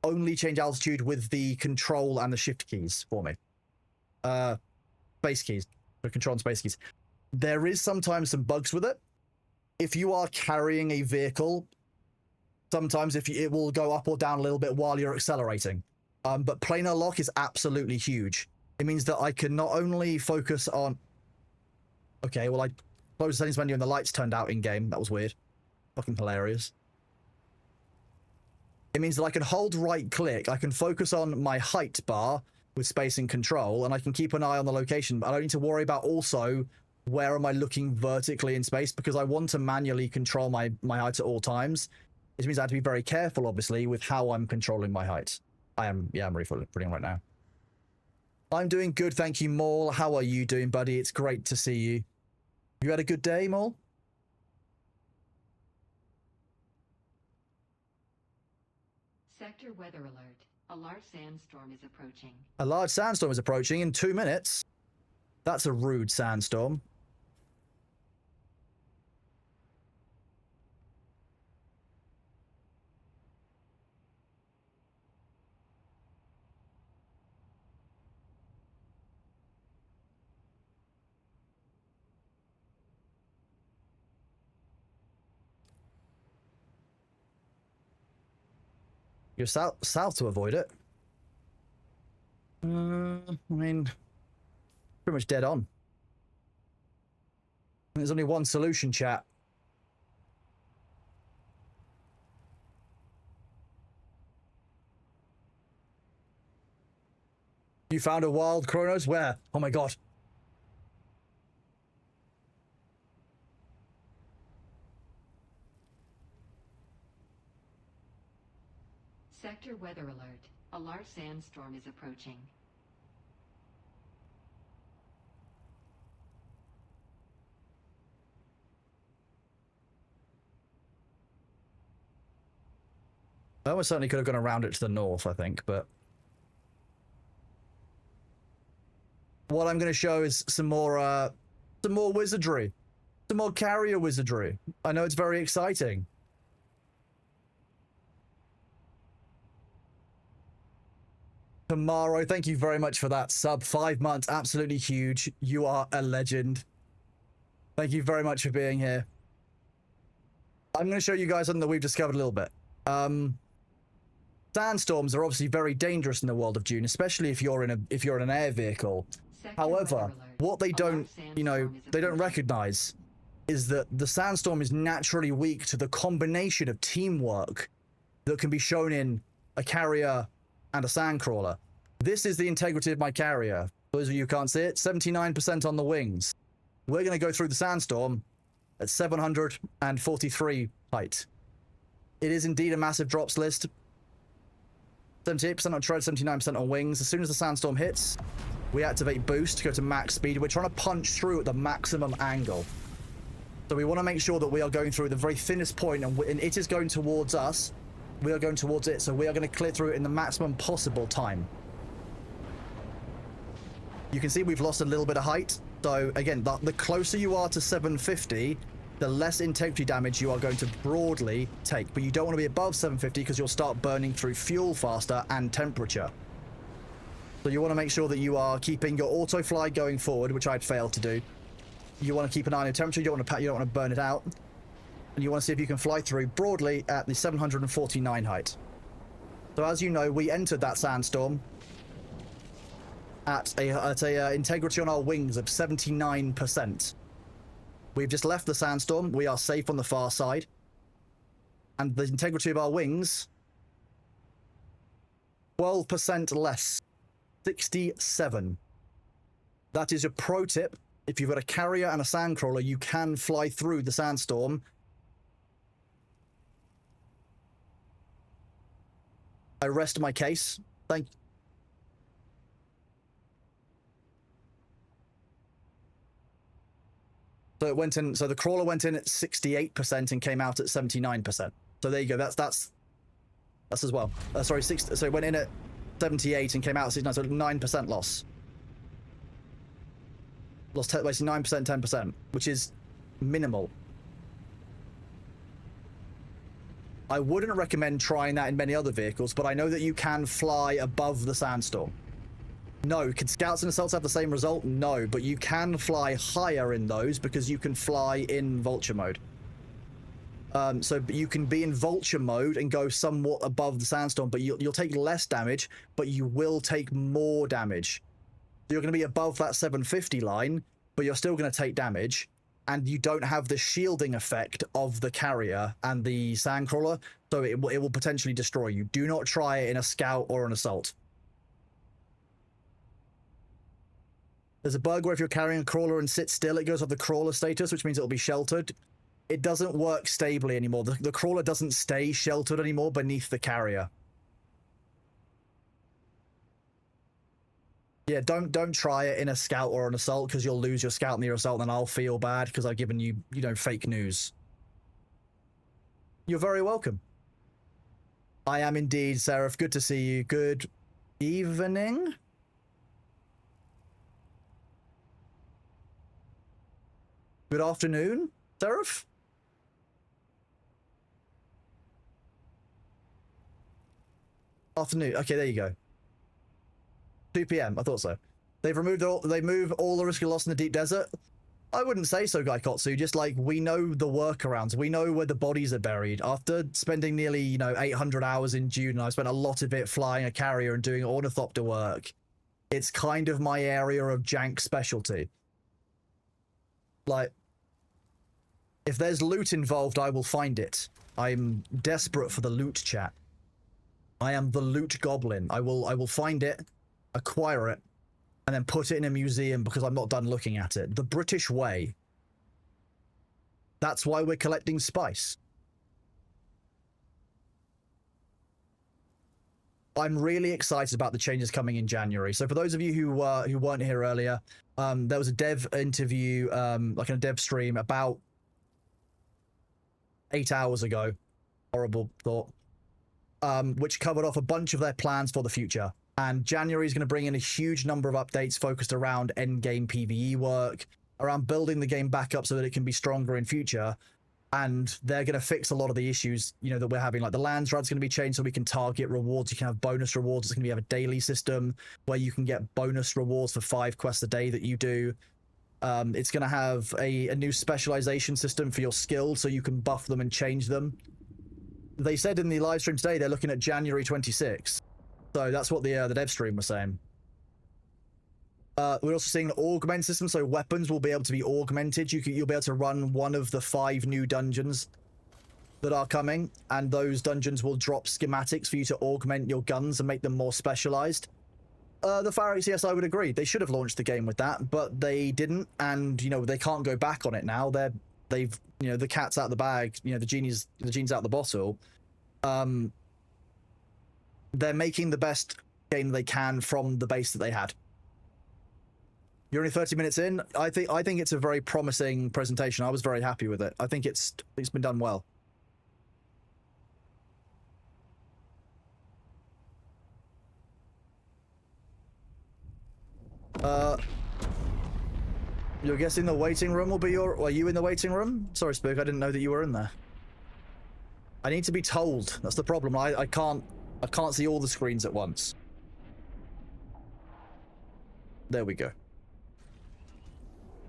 only change altitude with the control and the shift keys for me. Space keys. The control and space keys. There is sometimes some bugs with it. If you are carrying a vehicle, sometimes it will go up or down a little bit while you're accelerating. But planar lock is absolutely huge. It means that I can not only focus on... Okay, well, I closed the settings menu and the lights turned out in-game. That was weird. Fucking hilarious. It means that I can hold right-click. I can focus on my height bar with space and control, and I can keep an eye on the location. But I don't need to worry about also where am I looking vertically in space, because I want to manually control my height at all times. This means I have to be very careful, obviously, with how I'm controlling my height. I'm really putting right now. I'm doing good, thank you, Maul. How are you doing, buddy? It's great to see you. You had a good day, Maul? Sector weather alert. A large sandstorm is approaching. A large sandstorm is approaching in 2 minutes. That's a rude sandstorm. You're south to avoid it. I mean, pretty much dead on. There's only one solution, chat. You found a wild Chronos? Where? Oh my god. Sector weather alert. A large sandstorm is approaching. I almost certainly could have gone around it to the north, I think, but... What I'm going to show is some more wizardry. Some more carrier wizardry. I know it's very exciting. Tomorrow, thank you very much for that sub. 5 months, absolutely huge. You are a legend. Thank you very much for being here. I'm going to show you guys something that we've discovered a little bit. Sandstorms are obviously very dangerous in the world of Dune, especially if you're in an air vehicle. Sector However, weather alert. what they A don't, large you know, sandstorm is they don't approaching. recognize is that the sandstorm is naturally weak to the combination of teamwork that can be shown in a carrier and a sandcrawler. This is the integrity of my carrier. For those of you who can't see it, 79% on the wings. We're going to go through the sandstorm at 743 height. It is indeed a massive drops list. 78% on tread, 79% on wings. As soon as the sandstorm hits, we activate boost to go to max speed. We're trying to punch through at the maximum angle. So we want to make sure that we are going through the very thinnest point, and it is going towards us. We are going towards it, so we are going to clear through it in the maximum possible time. You can see we've lost a little bit of height. So again, the closer you are to 750, the less integrity damage you are going to broadly take. But you don't want to be above 750 because you'll start burning through fuel faster and temperature. So you want to make sure that you are keeping your auto fly going forward, which I'd failed to do. You want to keep an eye on your temperature. You don't want to burn it out. And you want to see if you can fly through broadly at the 749 height. So as you know, we entered that sandstorm at a integrity on our wings of 79%. We've just left the sandstorm. We are safe on the far side. And the integrity of our wings, 12% less, 67. That is your pro tip. If you've got a carrier and a sandcrawler, you can fly through the sandstorm. I rest my case. Thank you. So it went in. So the crawler went in at 68% and came out at 79%. So there you go. That's as well. Sorry, so it went in at 78 and came out at 69. So 9% loss. Lost basically 9%, 10%, which is minimal. I wouldn't recommend trying that in many other vehicles, but I know that you can fly above the sandstorm. No, can scouts and assaults have the same result? No, but you can fly higher in those because you can fly in vulture mode. So you can be in vulture mode and go somewhat above the sandstorm, but you'll take less damage, but you will take more damage. You're going to be above that 750 line, but you're still going to take damage, and you don't have the shielding effect of the carrier and the sandcrawler, so it will potentially destroy you. Do not try it in a scout or an assault. There's a bug where if you're carrying a crawler and sit still, it goes off the crawler status, which means it'll be sheltered. it doesn't work stably anymore. The crawler doesn't stay sheltered anymore beneath the carrier. Yeah, don't try it in a scout or an assault, because you'll lose your scout and your assault, and then I'll feel bad because I've given you, you know, fake news. You're very welcome. I am indeed, Seraph. Good to see you. Good evening. Good afternoon, Seraph. Afternoon. Okay, there you go. 2 p.m. I thought so. They've removed all. They move all the risk of loss in the deep desert. I wouldn't say so, Gaikotsu. Just like, we know the workarounds. We know where the bodies are buried. After spending nearly, you know, 800 hours in Dune, I spent a lot of it flying a carrier and doing ornithopter work. It's kind of my area of jank specialty. Like, if there's loot involved, I will find it. I'm desperate for the loot, chat. I am the loot goblin. I will find it, acquire it, and then put it in a museum because I'm not done looking at it. The British way. That's why we're collecting spice. I'm really excited about the changes coming in January. So for those of you who weren't here earlier, there was a dev interview, like in a dev stream about 8 hours ago. Horrible thought. Which covered off a bunch of their plans for the future. And January is going to bring in a huge number of updates focused around endgame PvE work, around building the game back up so that it can be stronger in future. And they're going to fix a lot of the issues, you know, that we're having. Like the lands rad's going to be changed so we can target rewards. You can have bonus rewards. It's going to have a daily system where you can get bonus rewards for 5 quests a day that you do. It's going to have a new specialization system for your skills so you can buff them and change them. They said in the live stream today they're looking at January 26th. So that's what the dev stream was saying. We're also seeing an augment system, so weapons will be able to be augmented. You'll be able to run one of the 5 new dungeons that are coming, and those dungeons will drop schematics for you to augment your guns and make them more specialized. The Pharaohs, yes, I would agree. They should have launched the game with that, but they didn't, and, you know, they can't go back on it now. They've, you know, the cat's out of the bag, you know, the genie's out of the bottle. They're making the best game they can from the base that they had. You're only 30 minutes in. I think it's a very promising presentation. I was very happy with it. I think it's been done well. You're guessing the waiting room will be your... Are you in the waiting room? Sorry, Spook, I didn't know that you were in there. I need to be told. That's the problem. I can't see all the screens at once. There we go.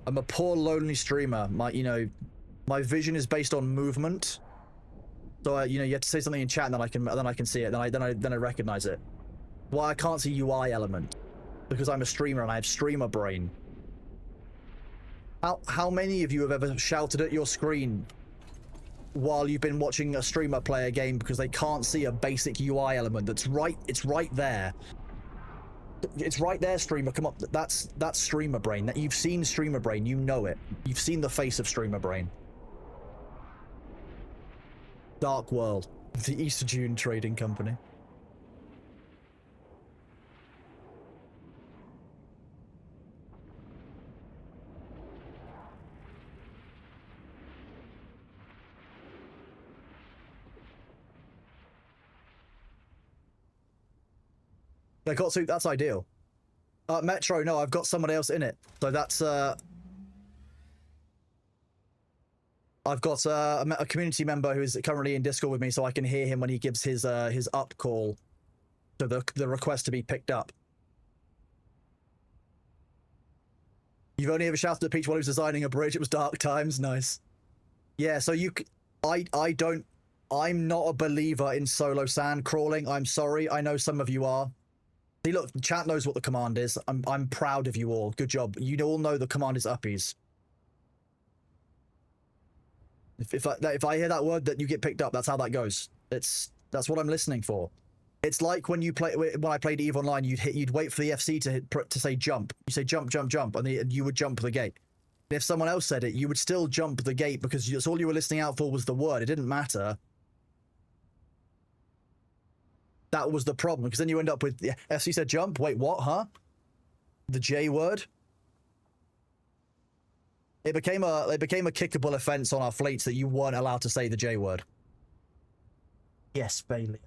I'm a poor, lonely streamer. My vision is based on movement. So, you know, you have to say something in chat and then I can see it. Then I recognize it. Why I can't see UI element? Because I'm a streamer and I have streamer brain. How many of you have ever shouted at your screen while you've been watching a streamer play a game because they can't see a basic UI element it's right there? It's right there, streamer. Come on, that's streamer brain. That you've seen streamer brain, you know it. You've seen the face of streamer brain. Dark World, the East Dune Trading Company. That's ideal. Metro, no, I've got someone else in it. So that's, I've got a community member who is currently in Discord with me, so I can hear him when he gives his up call to the request to be picked up. You've only ever shouted at Peach while he was designing a bridge. It was dark times. Nice. Yeah, so I'm not a believer in solo sand crawling. I'm sorry. I know some of you are. See, look, the chat knows what the command is. I'm proud of you all. Good job. You all know the command is uppies. If I hear that word, that you get picked up. That's how that goes. That's what I'm listening for. It's like when I played EVE Online, you'd wait for the FC to say jump. You say jump, jump, jump, and you would jump the gate. If someone else said it, you would still jump the gate because that's all you were listening out for was the word. It didn't matter. That was the problem, because then you end up with, yeah, FC said jump. Wait, what, huh? The J word? It became a kickable offense on our fleets that you weren't allowed to say the J word. Yes, Bailey.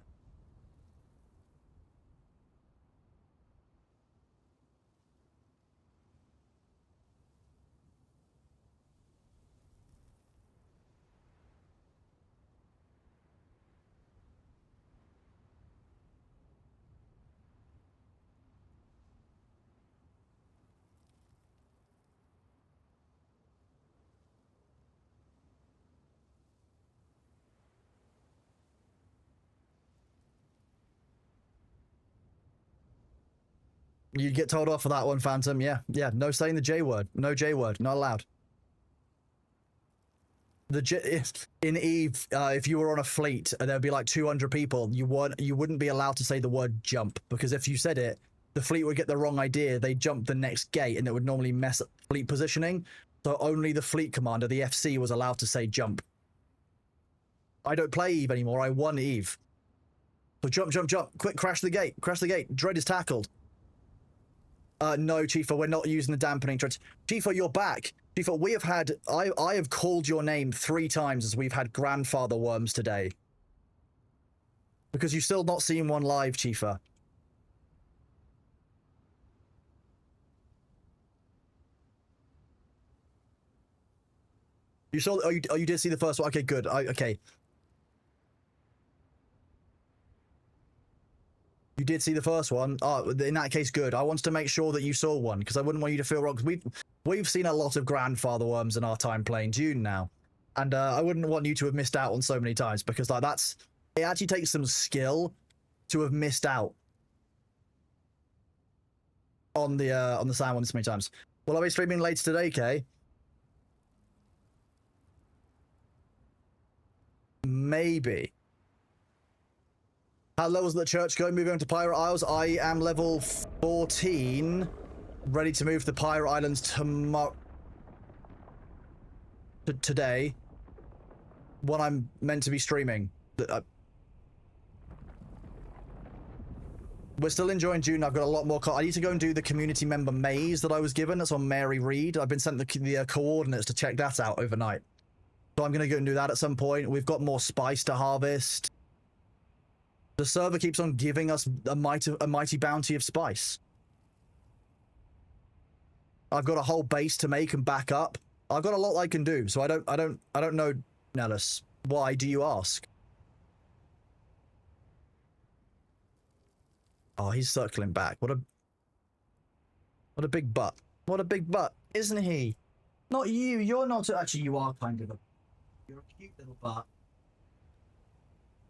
You'd get told off for that one, Phantom. Yeah, yeah. No saying the J word. No J word. Not allowed. In Eve, if you were on a fleet and there'd be like 200 people, you wouldn't be allowed to say the word jump, because if you said it, the fleet would get the wrong idea. They'd jump the next gate, and it would normally mess up fleet positioning. So only the fleet commander, the FC, was allowed to say jump. I don't play Eve anymore. I won Eve. So jump, jump, jump! Quick, crash the gate! Crash the gate! Dread is tackled. No, Chifa, we're not using the dampening threats. Chifa, you're back. Chifa, we have had... I have called your name 3 times as we've had grandfather worms today. Because you've still not seen one live, Chifa. You saw... Oh, you did see the first one? Okay, good. Okay. You did see the first one? Oh, in that case, good. I wanted to make sure that you saw one, because I wouldn't want you to feel wrong. Because we've seen a lot of grandfather worms in our time playing Dune now. And I wouldn't want you to have missed out on so many times, because like it actually takes some skill to have missed out on the sound one so many times. Will I be streaming later today, Kay? Maybe. How low was the church going? Moving on to Pirate Isles. I am level 14. Ready to move to Pirate Islands tomorrow. Today. When I'm meant to be streaming. We're still enjoying Dune. I've got a lot more. I need to go and do the community member maze that I was given. That's on Mary Reed. I've been sent the coordinates to check that out overnight. So I'm going to go and do that at some point. We've got more spice to harvest. The server keeps on giving us a mighty bounty of spice. I've got a whole base to make and back up. I've got a lot I can do, so I don't know, Nellis. Why do you ask? Oh, he's circling back. What a big butt. What a big butt, isn't he? Not you. You're not. Actually, you are kind of a. You're a cute little butt.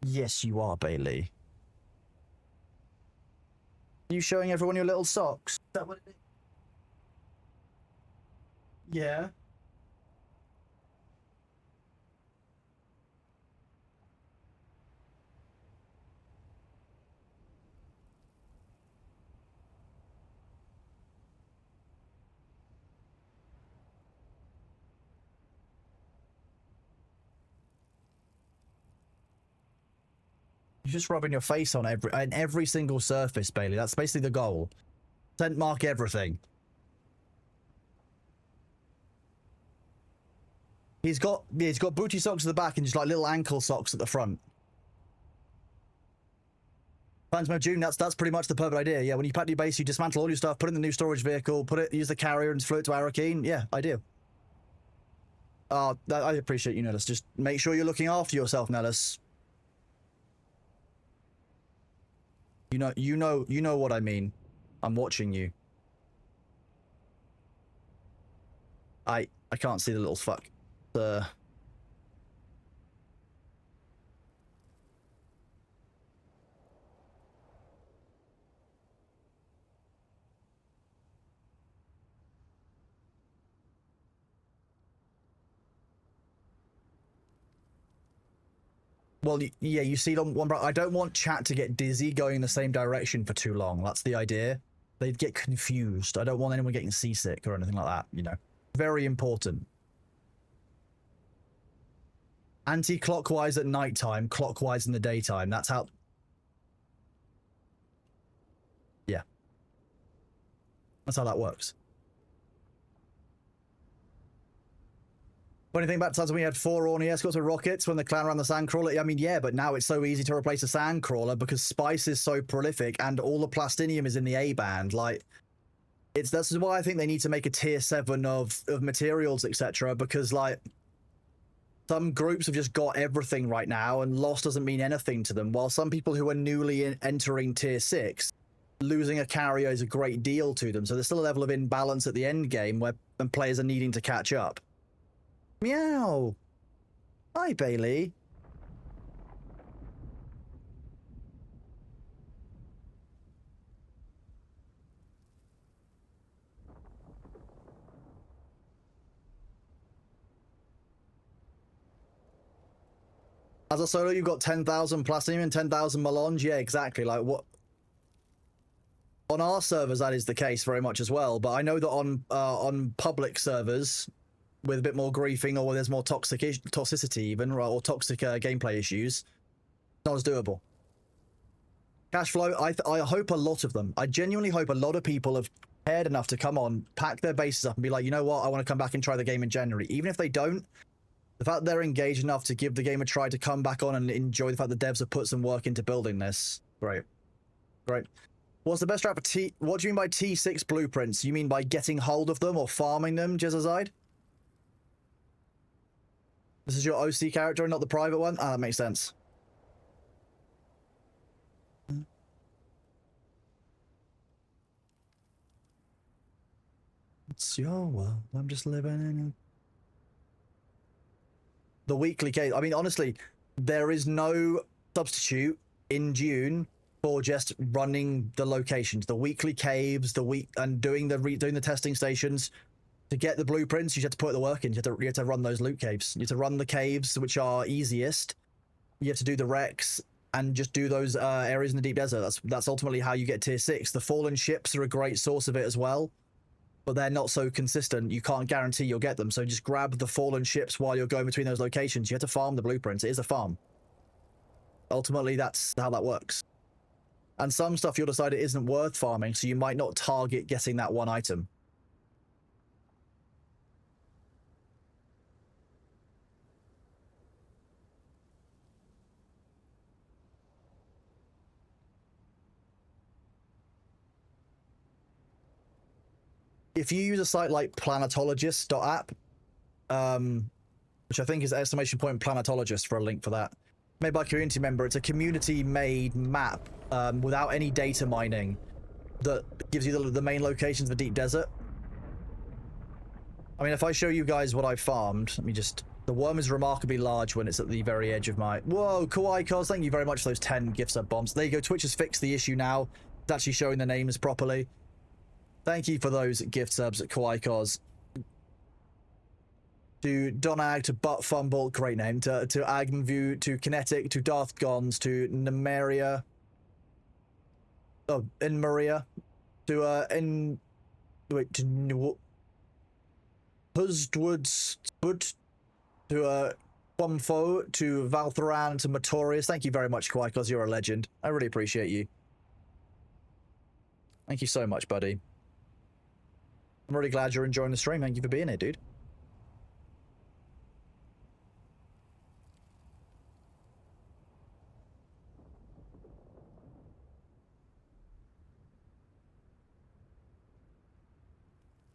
Yes, you are, Bailey. You showing everyone your little socks? Is that what it is? Yeah. You're just rubbing your face on every single surface, Bailey. That's basically the goal. Scent mark everything. He's got booty socks at the back and just like little ankle socks at the front. Phantom of June, that's pretty much the perfect idea. Yeah, when you pack your base, you dismantle all your stuff, put it in the new storage vehicle, use the carrier and float to Arakeen. Yeah, ideal. I appreciate you, Nellis. Just make sure you're looking after yourself, Nellis. You know what I mean. I'm watching you. I can't see the little fuck. Well, yeah, you see on one, bro. I don't want chat to get dizzy going in the same direction for too long. That's the idea. They'd get confused. I don't want anyone getting seasick or anything like that, you know. Very important. Anti-clockwise at nighttime, clockwise in the daytime. That's how... Yeah. That's how that works. Funny thing about times when we had 4 Orny escorts with rockets when the clan ran the sandcrawler. I mean, yeah, but now it's so easy to replace a sandcrawler because Spice is so prolific and all the plastinium is in the A band. Like, that's why I think they need to make a tier 7 of materials, etc. Because, like, some groups have just got everything right now and loss doesn't mean anything to them. While some people who are newly entering tier 6, losing a carrier is a great deal to them. So there's still a level of imbalance at the end game where players are needing to catch up. Meow. Hi, Bailey. As a solo, you've got 10,000 platinum and 10,000 melange. Yeah, exactly. Like, what? On our servers, that is the case very much as well. But I know that on public servers, with a bit more griefing or where there's more toxicity even, or toxic gameplay issues, not as doable. Cash flow, I hope a lot of them. I genuinely hope a lot of people have cared enough to come on, pack their bases up and be like, you know what, I want to come back and try the game in January. Even if they don't, the fact they're engaged enough to give the game a try to come back on and enjoy the fact that devs have put some work into building this. Great. Great. What's the best strat for T... What do you mean by T6 blueprints? You mean by getting hold of them or farming them, Jizzazide? This is your OC character and not the private one? Ah, that makes sense. It's your world. I'm just living in it. The weekly case. I mean, honestly, there is no substitute in Dune for just running the locations, the weekly caves, and doing the testing stations. To get the blueprints, you have to put the work in. You have to run those loot caves. You have to run the caves, which are easiest. You have to do the wrecks and just do those areas in the deep desert. That's ultimately how you get tier 6. The fallen ships are a great source of it as well, but they're not so consistent. You can't guarantee you'll get them. So just grab the fallen ships while you're going between those locations. You have to farm the blueprints. It is a farm. Ultimately, that's how that works. And some stuff you'll decide it isn't worth farming, so you might not target getting that one item. If you use a site like planetologist.app, which I think is exclamation point planetologist for a link for that, made by a community member, it's a community-made map without any data mining that gives you the main locations of the deep desert. I mean, if I show you guys what I farmed, let me just... The worm is remarkably large when it's at the very edge of my... Whoa, Kawaii Cos, thank you very much for those 10 gift sub bombs. There you go, Twitch has fixed the issue now. It's actually showing the names properly. Thank you for those gift subs at Kawaii Cos. To Donag, to Butt Fumble, great name, to Agmview, to Kinetic, to Darth Gons, to Nemeria, in Maria, to to Husdwoods, to Quamfo, to Valtharan, to Matorius. Thank you very much, Kawaii Cos, you're a legend. I really appreciate you. Thank you so much, buddy. I'm really glad you're enjoying the stream. Thank you for being here, dude.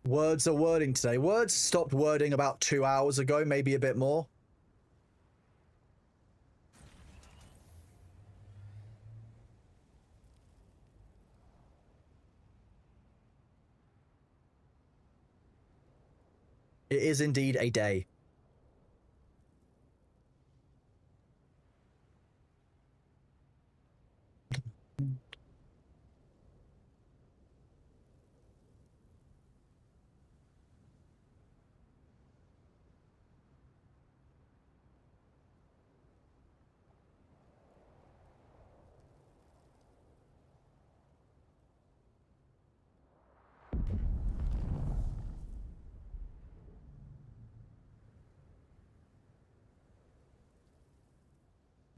Words are wording today. Words stopped wording about 2 hours ago, maybe a bit more. It is indeed a day.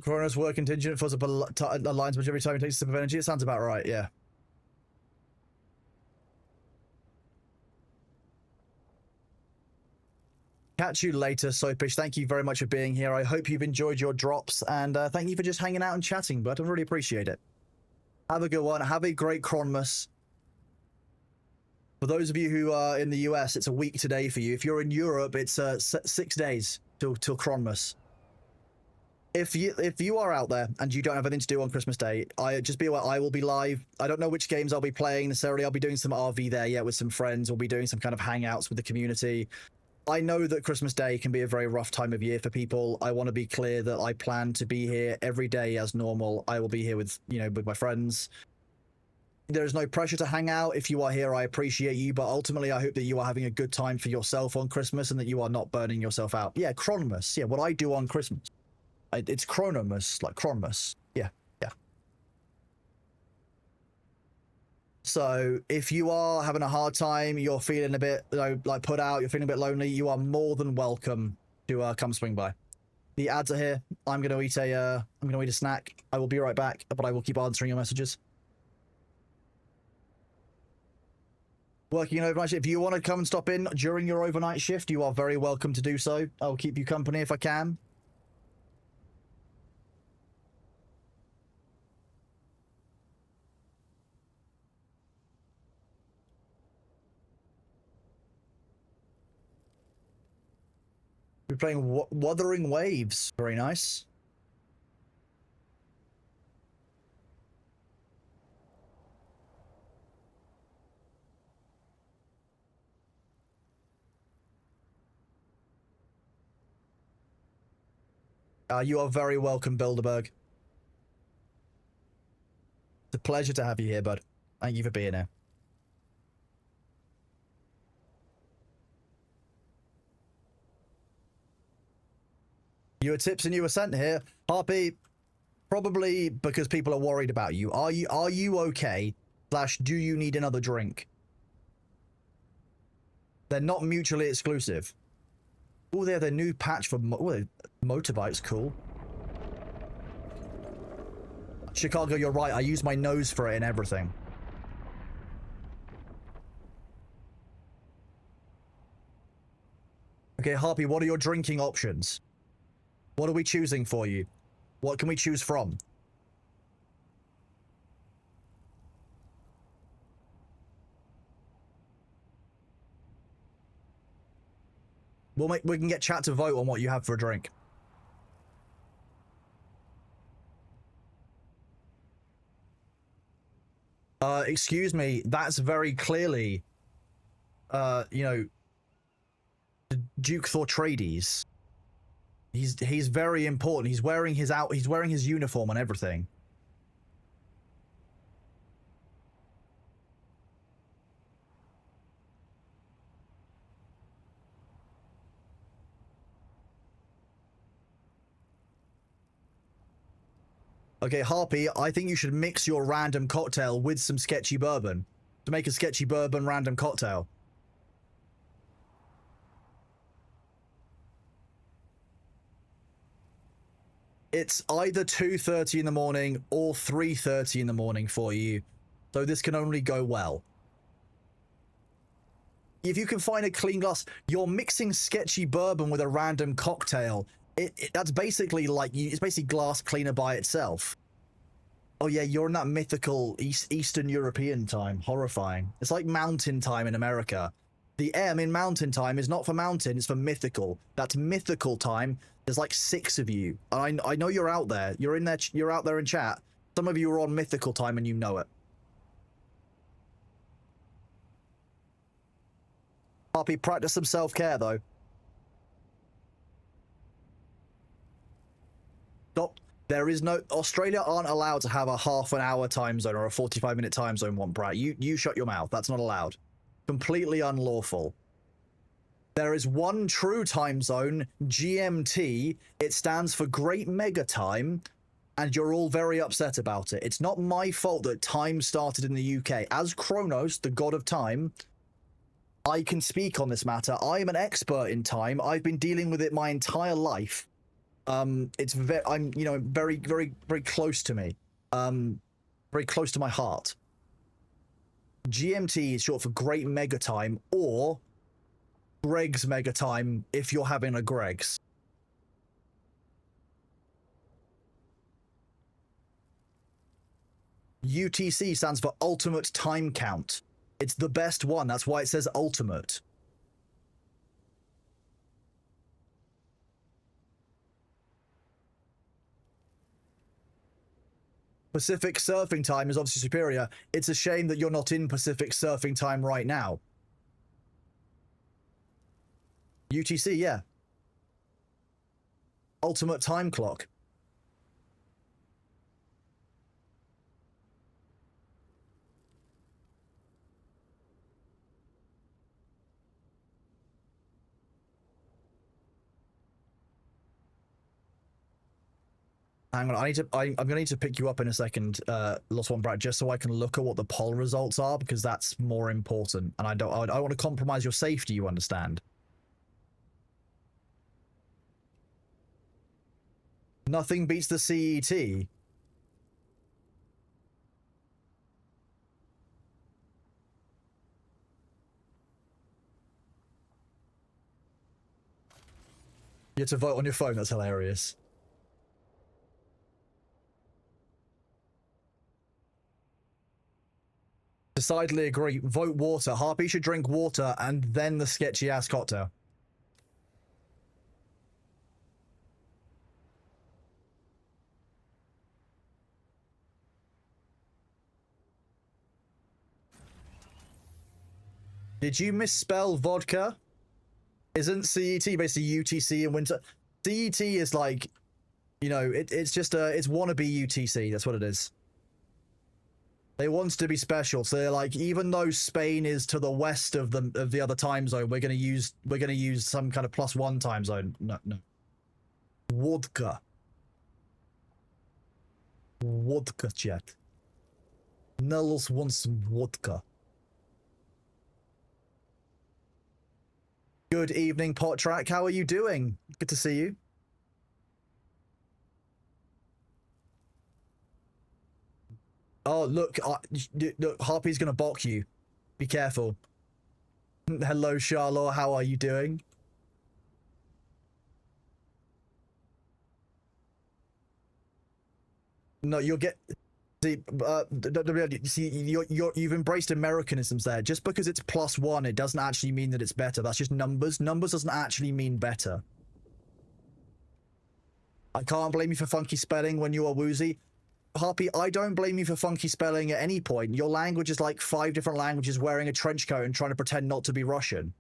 Kronos work contingent fills up a lines much every time it takes a sip of energy. It sounds about right, yeah. Catch you later, Soapish. Thank you very much for being here. I hope you've enjoyed your drops, and thank you for just hanging out and chatting, bud. I really appreciate it. Have a good one. Have a great Cronmas. For those of you who are in the US, it's a week today for you. If you're in Europe, it's 6 days till Cronmas. If you are out there and you don't have anything to do on Christmas Day, just be aware I will be live. I don't know which games I'll be playing necessarily. I'll be doing some RV there, yeah, with some friends. We'll be doing some kind of hangouts with the community. I know that Christmas Day can be a very rough time of year for people. I want to be clear that I plan to be here every day as normal. I will be here with, with my friends. There is no pressure to hang out. If you are here, I appreciate you, but ultimately I hope that you are having a good time for yourself on Christmas and that you are not burning yourself out. Yeah, Chronomus. Yeah, what I do on Christmas. It's Chronomus, like Chronomus. Yeah, yeah. So if you are having a hard time, you're feeling a bit like put out, you're feeling a bit lonely, you are more than welcome to come swing by. The ads are here. I'm gonna eat a snack. I will be right back, but I will keep answering your messages. Working an overnight shift. If you want to come and stop in during your overnight shift, you are very welcome to do so. I'll keep you company if I can. We're playing Wuthering Waves. Very nice. You are very welcome, Bilderberg. It's a pleasure to have you here, bud. Thank you for being here. You were tips and you were sent here. Harpy, probably because people are worried about you. Are you okay? / do you need another drink? They're not mutually exclusive. Oh, they have their new patch for motorbikes. Cool. Chicago, you're right. I use my nose for it and everything. Okay, Harpy, what are your drinking options? What are we choosing for you? What can we choose from? We can get chat to vote on what you have for a drink. Excuse me, that's very clearly, Duke Thortrades. He's very important. He's wearing his uniform and everything. Okay, Harpy, I think you should mix your random cocktail with some sketchy bourbon to make a sketchy bourbon random cocktail. It's either 2:30 in the morning or 3:30 in the morning for you, so this can only go well. If you can find a clean glass, you're mixing sketchy bourbon with a random cocktail. That's basically like it's basically glass cleaner by itself. Oh yeah, you're in that mythical Eastern European time. Horrifying. It's like mountain time in America. The M in mountain time is not for mountain, it's for mythical. That's mythical time. There's like 6 of you. I know you're out there. You're in there. You're out there in chat. Some of you are on mythical time and you know it. Harpy, practice some self-care though. Stop. There is no... Australia aren't allowed to have a half-an-hour time zone or a 45-minute time zone, one brat. You shut your mouth. That's not allowed. Completely unlawful. There is one true time zone, GMT. It stands for Great Mega Time, and you're all very upset about it. It's not my fault that time started in the UK. As Kronos, the god of time, I can speak on this matter. I am an expert in time. I've been dealing with it my entire life. It's I'm, you know, very, very, very close to me. Very close to my heart. GMT is short for Great Mega Time, or Greg's Mega Time if you're having a Greg's. UTC stands for Ultimate Time Count. It's the best one. That's why it says Ultimate. Pacific Surfing Time is obviously superior. It's a shame that you're not in Pacific Surfing Time right now. UTC, yeah. Ultimate Time Clock. Hang on, I'm gonna need to pick you up in a second, Lost One Brat, just so I can look at what the poll results are, because that's more important, and I don't want to compromise your safety, you understand? Nothing beats the CET. You have to vote on your phone, that's hilarious. Decidedly agree. Vote water. Harpy should drink water and then the sketchy ass cocktail. Did you misspell vodka? Isn't CET basically UTC in winter? CET is like, you know, it's just it's wannabe UTC. That's what it is. They want to be special, so they're like, even though Spain is to the west of the other time zone, we're gonna use some kind of +1 time zone. No. Vodka. Vodka, chat. Nellos wants some vodka. Good evening, Pot Track. How are you doing? Good to see you. Oh, look, look, Harpy's gonna balk you. Be careful. Hello, Charlotte. How are you doing? No, you'll get... See, you've embraced Americanisms there. Just because it's +1, it doesn't actually mean that it's better. That's just numbers. Numbers doesn't actually mean better. I can't blame you for funky spelling when you are woozy. Harpy, I don't blame you for funky spelling at any point. Your language is like 5 different languages wearing a trench coat and trying to pretend not to be Russian.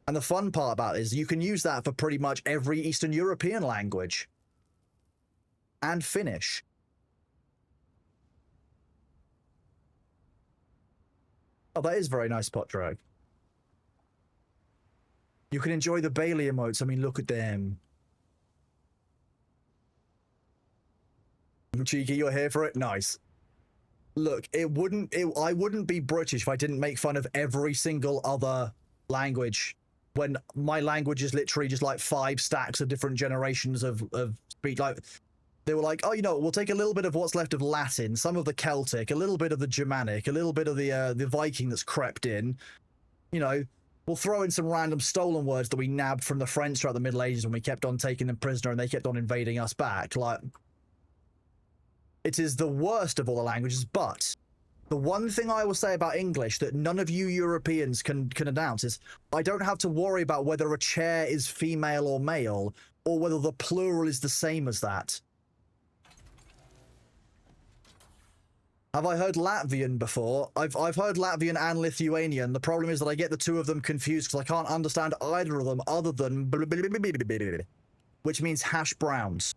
And the fun part about it is you can use that for pretty much every Eastern European language. And Finnish. Oh, that is very nice, Pot Drag. You can enjoy the Bailey emotes. I mean, look at them. Cheeky, you're here for it? Nice. Look, I wouldn't be British if I didn't make fun of every single other language, when my language is literally just like 5 stacks of different generations of speech. Like, they were like, oh, you know, we'll take a little bit of what's left of Latin, some of the Celtic, a little bit of the Germanic, a little bit of the Viking that's crept in, you know. We'll throw in some random stolen words that we nabbed from the French throughout the Middle Ages when we kept on taking them prisoner and they kept on invading us back. Like, it is the worst of all the languages, but the one thing I will say about English that none of you Europeans can announce is I don't have to worry about whether a chair is female or male, or whether the plural is the same as that. Have I heard Latvian before? I've heard Latvian and Lithuanian. The problem is that I get the two of them confused because I can't understand either of them other than which means hash browns.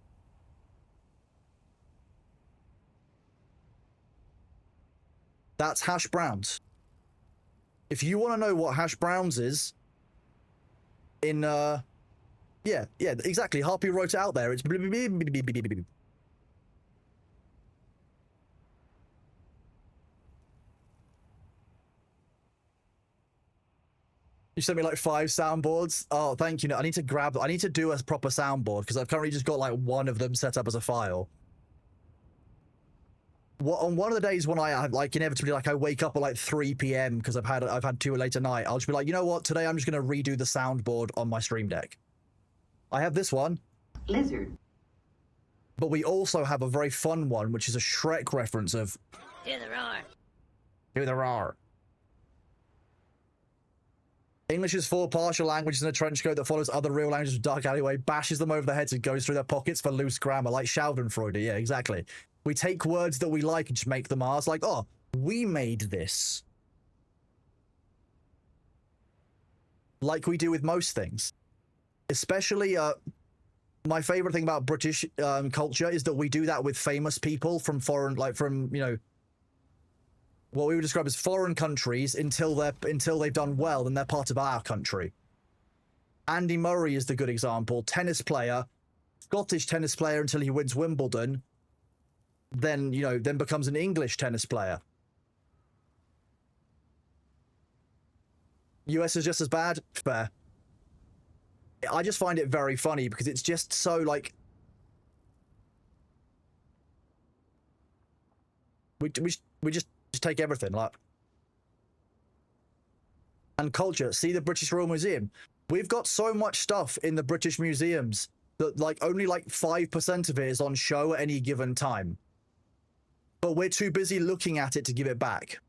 That's hash browns. If you want to know what hash browns is, in yeah, exactly. Harpy wrote it out there. It's You sent me like 5 soundboards. Oh, thank you. I need to grab. I need to do a proper soundboard because I've currently just got like one of them set up as a file. On one of the days when I like inevitably like I wake up at like 3 p.m. because I've had too late at night, I'll just be like, you know what? Today I'm just gonna redo the soundboard on my Stream Deck. I have this one. Lizard. But we also have a very fun one, which is a Shrek reference of Hear the roar. Hear the roar. English is 4 partial languages in a trench coat that follows other real languages with dark alleyway, bashes them over the heads and goes through their pockets for loose grammar, like Schadenfreude. Yeah, exactly. We take words that we like and just make them ours. Like, oh, we made this. Like we do with most things. Especially, my favorite thing about British culture is that we do that with famous people from foreign, like from, you know, what we would describe as foreign countries until they've done well, then they're part of our country. Andy Murray is the good example. Tennis player, Scottish tennis player until he wins Wimbledon. Then, you know, then becomes an English tennis player. US is just as bad? Fair. I just find it very funny because it's just so, like... We just take everything, like... And culture. See the British Royal Museum. We've got so much stuff in the British museums that, like, only, like, 5% of it is on show at any given time. But we're too busy looking at it to give it back.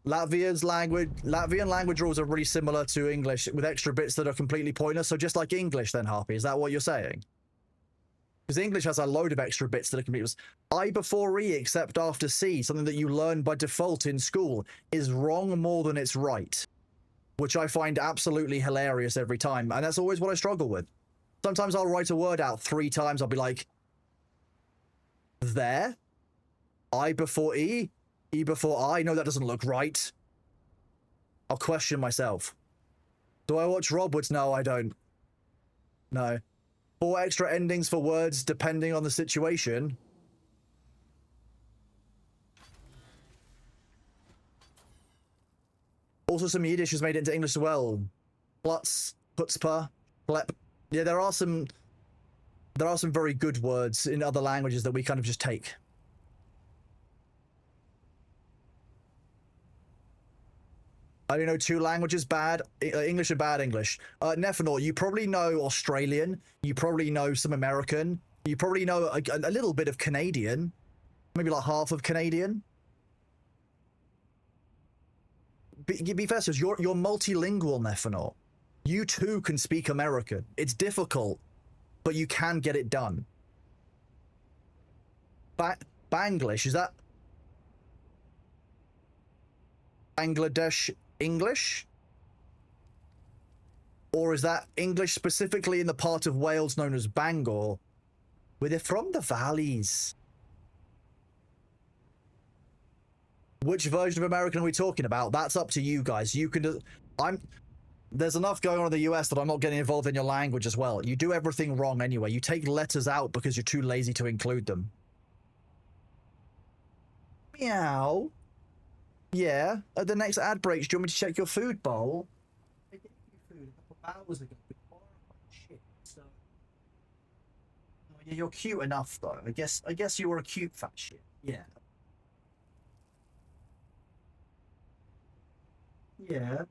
Latvian language rules are really similar to English with extra bits that are completely pointless. So just like English then, Harpy, is that what you're saying? Because English has a load of extra bits that are completely... I before E except after C, something that you learn by default in school, is wrong more than it's right. Which I find absolutely hilarious every time. And that's always what I struggle with. Sometimes I'll write a word out 3 times. I'll be like, there? I before E? E before I? No, that doesn't look right. I'll question myself. Do I watch Robwoods? No, I don't. No. 4 extra endings for words depending on the situation. Also, some Yiddish has made it into English as well. Plutz, putzpah, plep. Yeah, there are some very good words in other languages that we kind of just take. I don't know 2 languages bad. English and bad English. Nephenor, you probably know Australian. You probably know some American. You probably know a little bit of Canadian. Maybe like half of Canadian. Be fair, you're multilingual, Nephenor. You too can speak American. It's difficult, but you can get it done. Banglish, is that Bangladesh English? Or is that English specifically in the part of Wales known as Bangor, where they're from the valleys? Which version of American are we talking about? That's up to you guys. You can... There's enough going on in the US that I'm not getting involved in your language as well. You do everything wrong anyway. You take letters out because you're too lazy to include them. Meow. Yeah. At the next ad breaks, do you want me to check your food bowl? I gave you food a couple of hours ago before shit, so... Oh, yeah, you're cute enough, though. I guess you were a cute fat shit. Yeah. Yeah.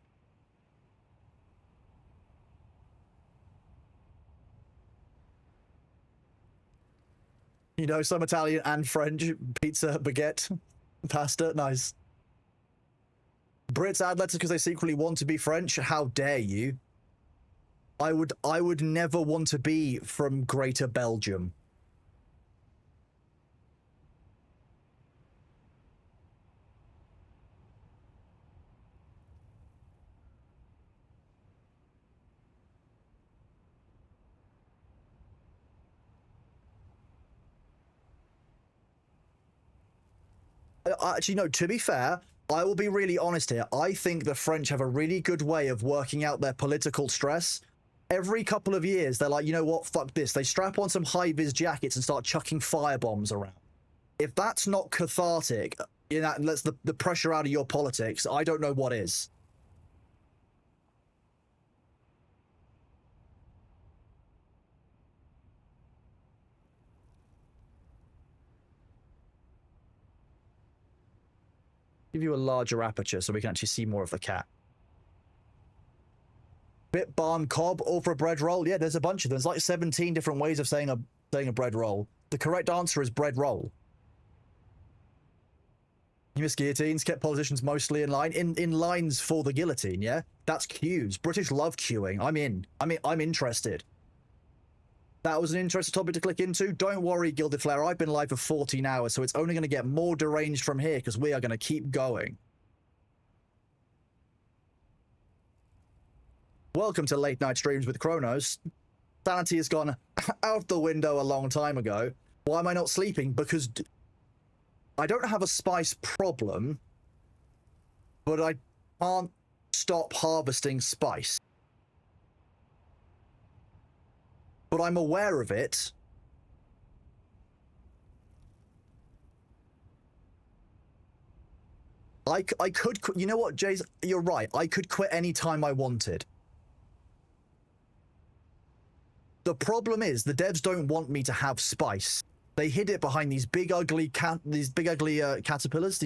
You know, some Italian and French. Pizza, baguette, pasta. Nice. Brits add letters because they secretly want to be French. How dare you? I would never want to be from Greater Belgium. Actually, no, to be fair, I will be really honest here. I think the French have a really good way of working out their political stress Every couple of years, they're like, you know what, fuck this. They strap on some high-vis jackets and start chucking firebombs around. If that's not cathartic, you know, lets the pressure out of your politics, I don't know what is. Give you a larger aperture so we can actually see more of the cat. Bit balm cob or for a bread roll? Yeah, there's a bunch of them. There's like 17 different ways of saying a bread roll. The correct answer is bread roll. You miss guillotines, kept politicians mostly in line. In lines for the guillotine, yeah? That's queues. British love queuing. I'm interested. That was an interesting topic to click into. Don't worry, Gilded Flare. I've been live for 14 hours, so it's only going to get more deranged from here because we are going to keep going. Welcome to Late Night Streams with Kronos. Sanity has gone out the window a long time ago. Why am I not sleeping? Because I don't have a spice problem, but I can't stop harvesting spice. But I'm aware of it. I could, you know what, Jays, you're right. I could quit any time I wanted. The problem is the devs don't want me to have spice. They hid it behind these big ugly caterpillars,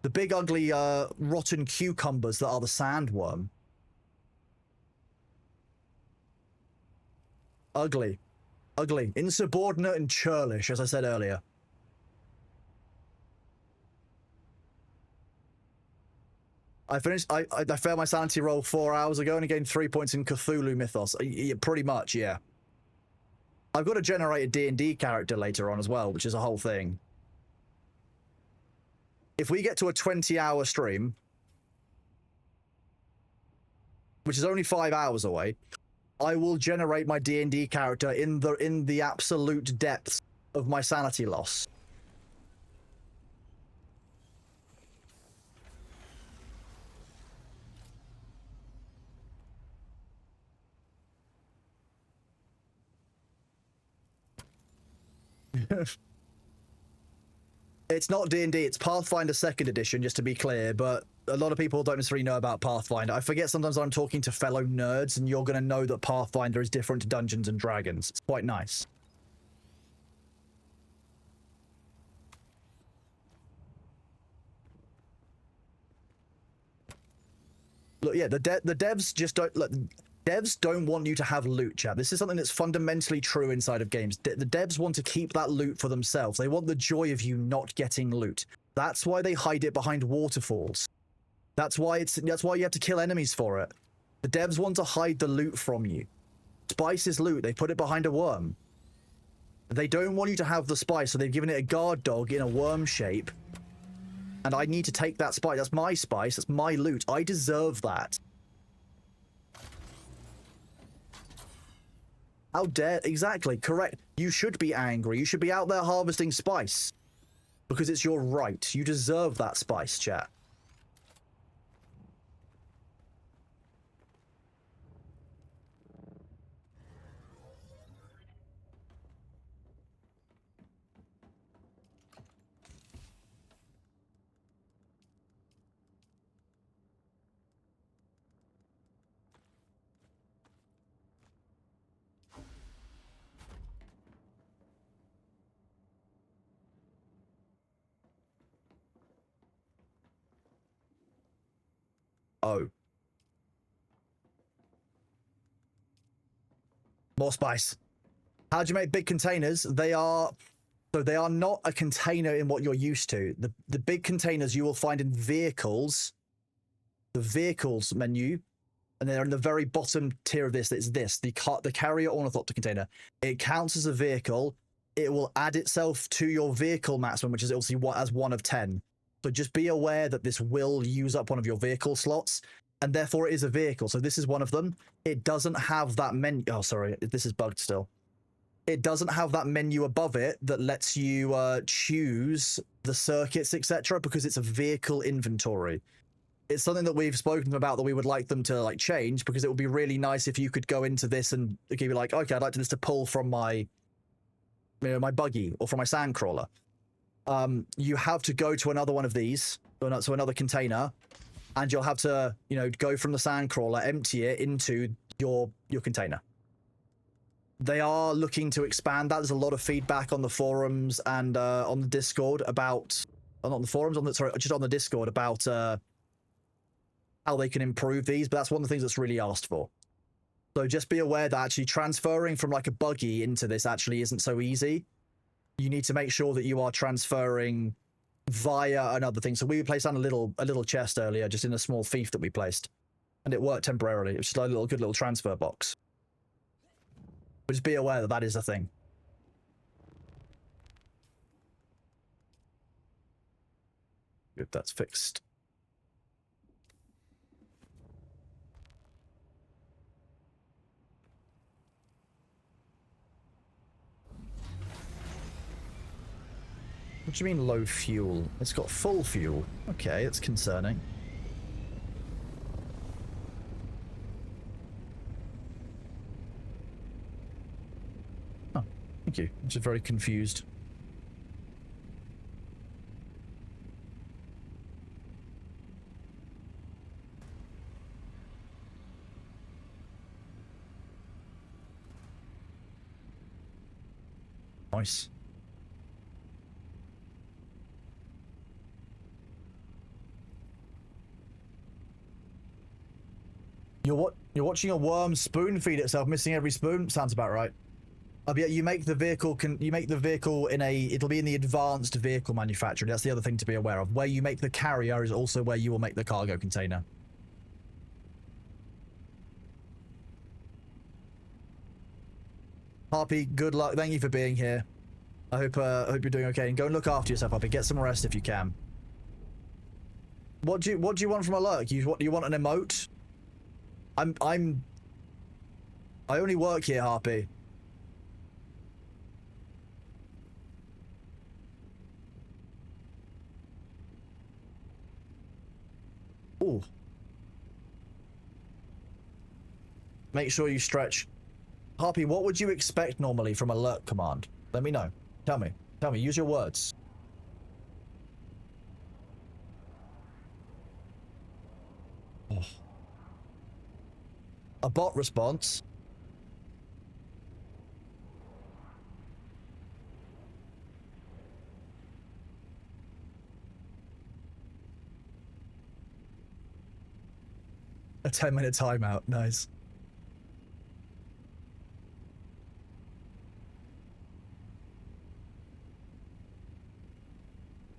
the big ugly rotten cucumbers that are the sandworm. Ugly. Ugly. Insubordinate and churlish, as I said earlier. I failed my sanity roll 4 hours ago and I gained 3 points in Cthulhu Mythos. Pretty much, yeah. I've got to generate a D&D character later on as well, which is a whole thing. If we get to a 20-hour stream, which is only 5 hours away, I will generate my D&D character in the absolute depths of my sanity loss. It's not D&D, it's Pathfinder 2nd edition, just to be clear, but a lot of people don't necessarily know about Pathfinder. I forget sometimes I'm talking to fellow nerds, and you're going to know that Pathfinder is different to Dungeons & Dragons. It's quite nice. Look, yeah, the devs just don't... Look, devs don't want you to have loot, chat. This is something that's fundamentally true inside of games. The devs want to keep that loot for themselves. They want the joy of you not getting loot. That's why they hide it behind waterfalls. That's why you have to kill enemies for it. The devs want to hide the loot from you. Spice is loot. They put it behind a worm. They don't want you to have the spice, so they've given it a guard dog in a worm shape. And I need to take that spice. That's my spice. That's my loot. I deserve that. How dare... Exactly, correct. You should be angry. You should be out there harvesting spice. Because it's your right. You deserve that spice, chat. Oh. More spice. How do you make big containers? They are not a container in what you're used to. The big containers you will find in vehicles, the vehicles menu, and they're in the very bottom tier of this. It's this, the carrier ornithopter container. It counts as a vehicle. It will add itself to your vehicle maximum, which is obviously as 1 of 10. So just be aware that this will use up one of your vehicle slots, and therefore it is a vehicle. So this is one of them. It doesn't have that menu. Oh, sorry, this is bugged still. It doesn't have that menu above it that lets you choose the circuits, etc., because it's a vehicle inventory. it's something that we've spoken about that we would like them to like change, because it would be really nice if you could go into this and be like, okay, I'd like this to pull from my, my buggy or from my sand crawler. You have to go to another one of these, so another container, and you'll have to, go from the sand crawler, empty it into your container. They are looking to expand that. There's a lot of feedback on the forums and on the Discord about, not on the forums, just on the Discord about how they can improve these. But that's one of the things that's really asked for. So just be aware that actually transferring from like a buggy into this actually isn't so easy. You need to make sure that you are transferring via another thing. So we placed down a little chest earlier, just in a small fief that we placed, and it worked temporarily. It was just like a good little transfer box. But just be aware that that is a thing. Good, that's fixed. What do you mean low fuel? It's got full fuel. Okay, it's concerning. Oh, thank you. I'm just very confused. Nice. You're watching a worm spoon feed itself, missing every spoon. Sounds about right. But yeah, you make the vehicle in it'll be in the advanced vehicle manufacturing. That's the other thing to be aware of. Where you make the carrier is also where you will make the cargo container. Harpy, good luck. Thank you for being here. I hope you're doing okay, and go and look after yourself, Harpy. Get some rest if you can. What do you want from a lurk? You want an emote? I only work here, Harpy. Ooh. Make sure you stretch. Harpy, what would you expect normally from a lurk command? Let me know. Tell me. Use your words. Oh. A bot response. A 10-minute timeout. Nice.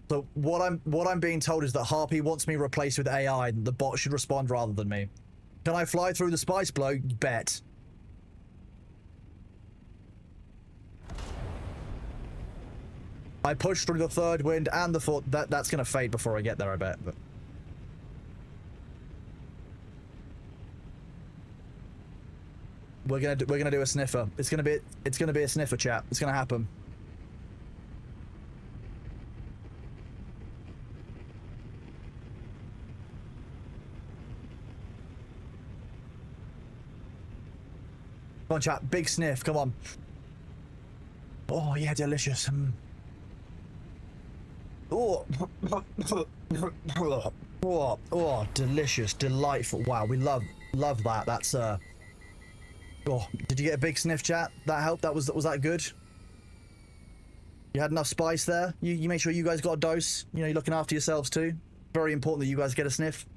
So what I'm being told is that Harpy wants me replaced with AI, and the bot should respond rather than me. Can I fly through the spice blow? Bet. I pushed through the third wind and the fourth. That's gonna fade before I get there, I bet. But we're gonna do a sniffer. It's gonna be a sniffer, chat. It's gonna happen. Come on, chat. Big sniff. Come on. Oh, yeah, delicious. Oh. Oh, delicious. Delightful. Wow, we love that. That's, Oh, did you get a big sniff, chat? That helped? Was that good? You had enough spice there? You make sure you guys got a dose? You know, you're looking after yourselves too? Very important that you guys get a sniff.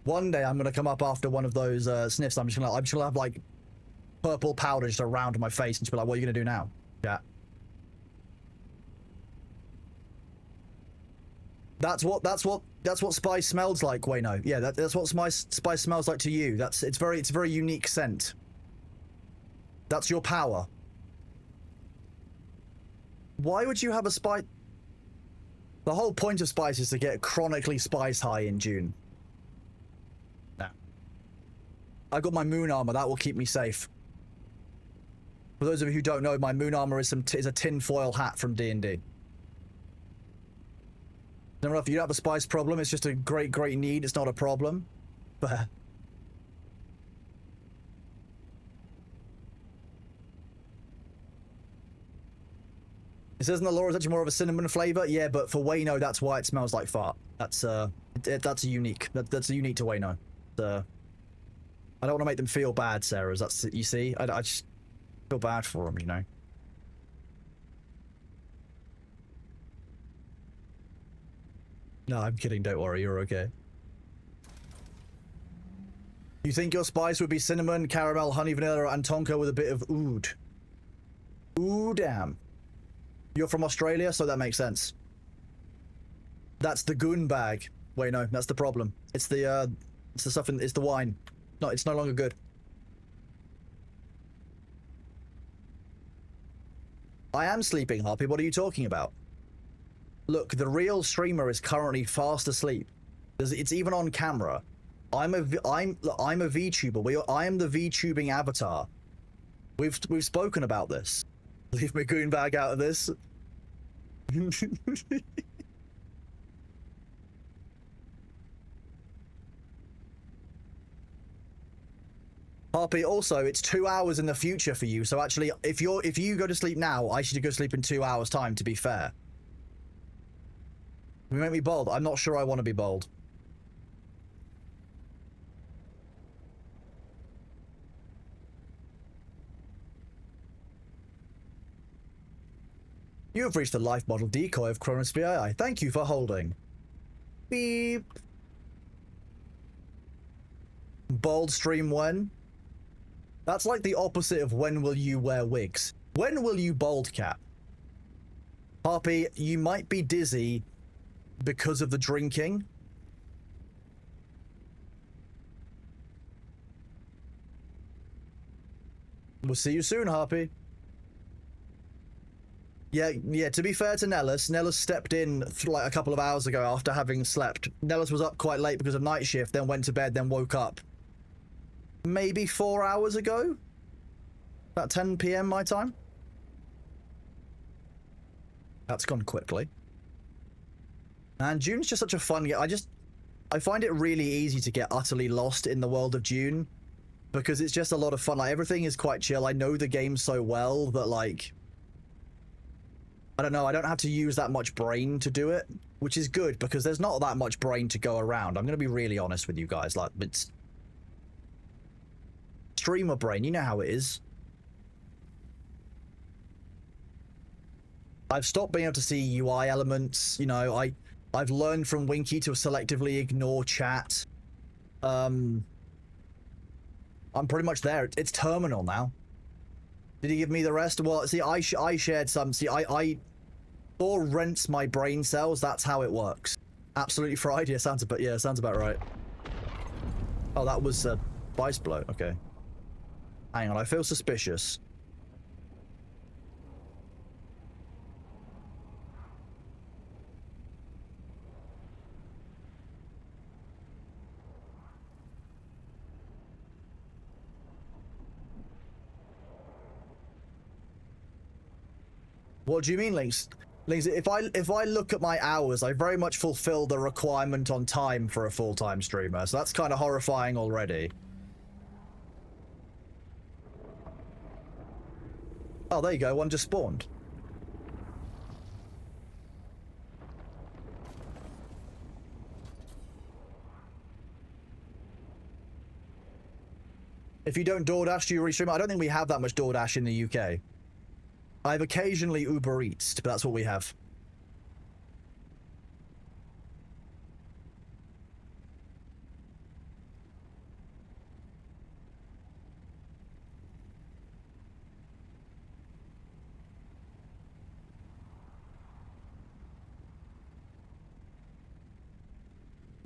One day I'm gonna come up after one of those sniffs. I'm just gonna have like purple powder just around my face and just be like, "What are you gonna do now?" Yeah. That's what spice smells like, Wayno. Yeah, that's what spice smells like to you. It's a very unique scent. That's your power. Why would you have a spice? The whole point of spice is to get chronically spice high in Dune. I got my moon armor. That will keep me safe. For those of you who don't know, my moon armor is is a tinfoil hat from D&D. Never enough, you don't have a spice problem. It's just a great need. It's not a problem. But it says in the lore it's actually more of a cinnamon flavor. Yeah, but for Wayno, that's why it smells like fart. That's a unique. That's a unique to Wayno. I don't want to make them feel bad, Sarah. That's, you see, I just feel bad for them, you know. No, I'm kidding. Don't worry, you're okay. You think your spice would be cinnamon, caramel, honey, vanilla, and tonka with a bit of oud? Ooh, damn. You're from Australia, so that makes sense. That's the goon bag. Wait, no, that's the problem. It's the stuff in, it's the wine. No, it's no longer good. I am sleeping, Harpy. What are you talking about? Look, the real streamer is currently fast asleep. It's even on camera. I'm a VTuber. I am the VTubing avatar. We've spoken about this. Leave my goon bag out of this. Harpy, also, it's 2 hours in the future for you. So actually, if you go to sleep now, I should go to sleep in 2 hours' time. To be fair. You make me bold. I'm not sure I want to be bold. You have reached the life model decoy of Cronus VII. Thank you for holding. Beep. Bold stream when? That's like the opposite of when will you wear wigs. When will you bald cap? Harpy, you might be dizzy because of the drinking. We'll see you soon, Harpy. Yeah, to be fair to Nellis stepped in like a couple of hours ago after having slept. Nellis was up quite late because of night shift, then went to bed, then woke up. Maybe 4 hours ago? About 10 PM my time? That's gone quickly. And Dune's just such a fun game. I find it really easy to get utterly lost in the world of Dune because it's just a lot of fun. Like, everything is quite chill. I know the game so well that, like, I don't know, I don't have to use that much brain to do it, which is good because there's not that much brain to go around. I'm going to be really honest with you guys. Like, it's streamer brain, you know how it is. I've stopped being able to see UI elements, you know, I've learned from Winky to selectively ignore chat. I'm pretty much there. It's terminal now. Did he give me the rest? Well, see, I shared some. See, Thor rents my brain cells. That's how it works. Absolutely fried. Yeah, sounds about right. Oh, that was a spice blow. Okay. Hang on, I feel suspicious. What do you mean, Lynx? Lynx, if I look at my hours, I very much fulfill the requirement on time for a full-time streamer, so that's kind of horrifying already. Oh, there you go, one just spawned. If you don't DoorDash, do you restream? I don't think we have that much DoorDash in the UK. I've occasionally Uber Eats, but that's what we have.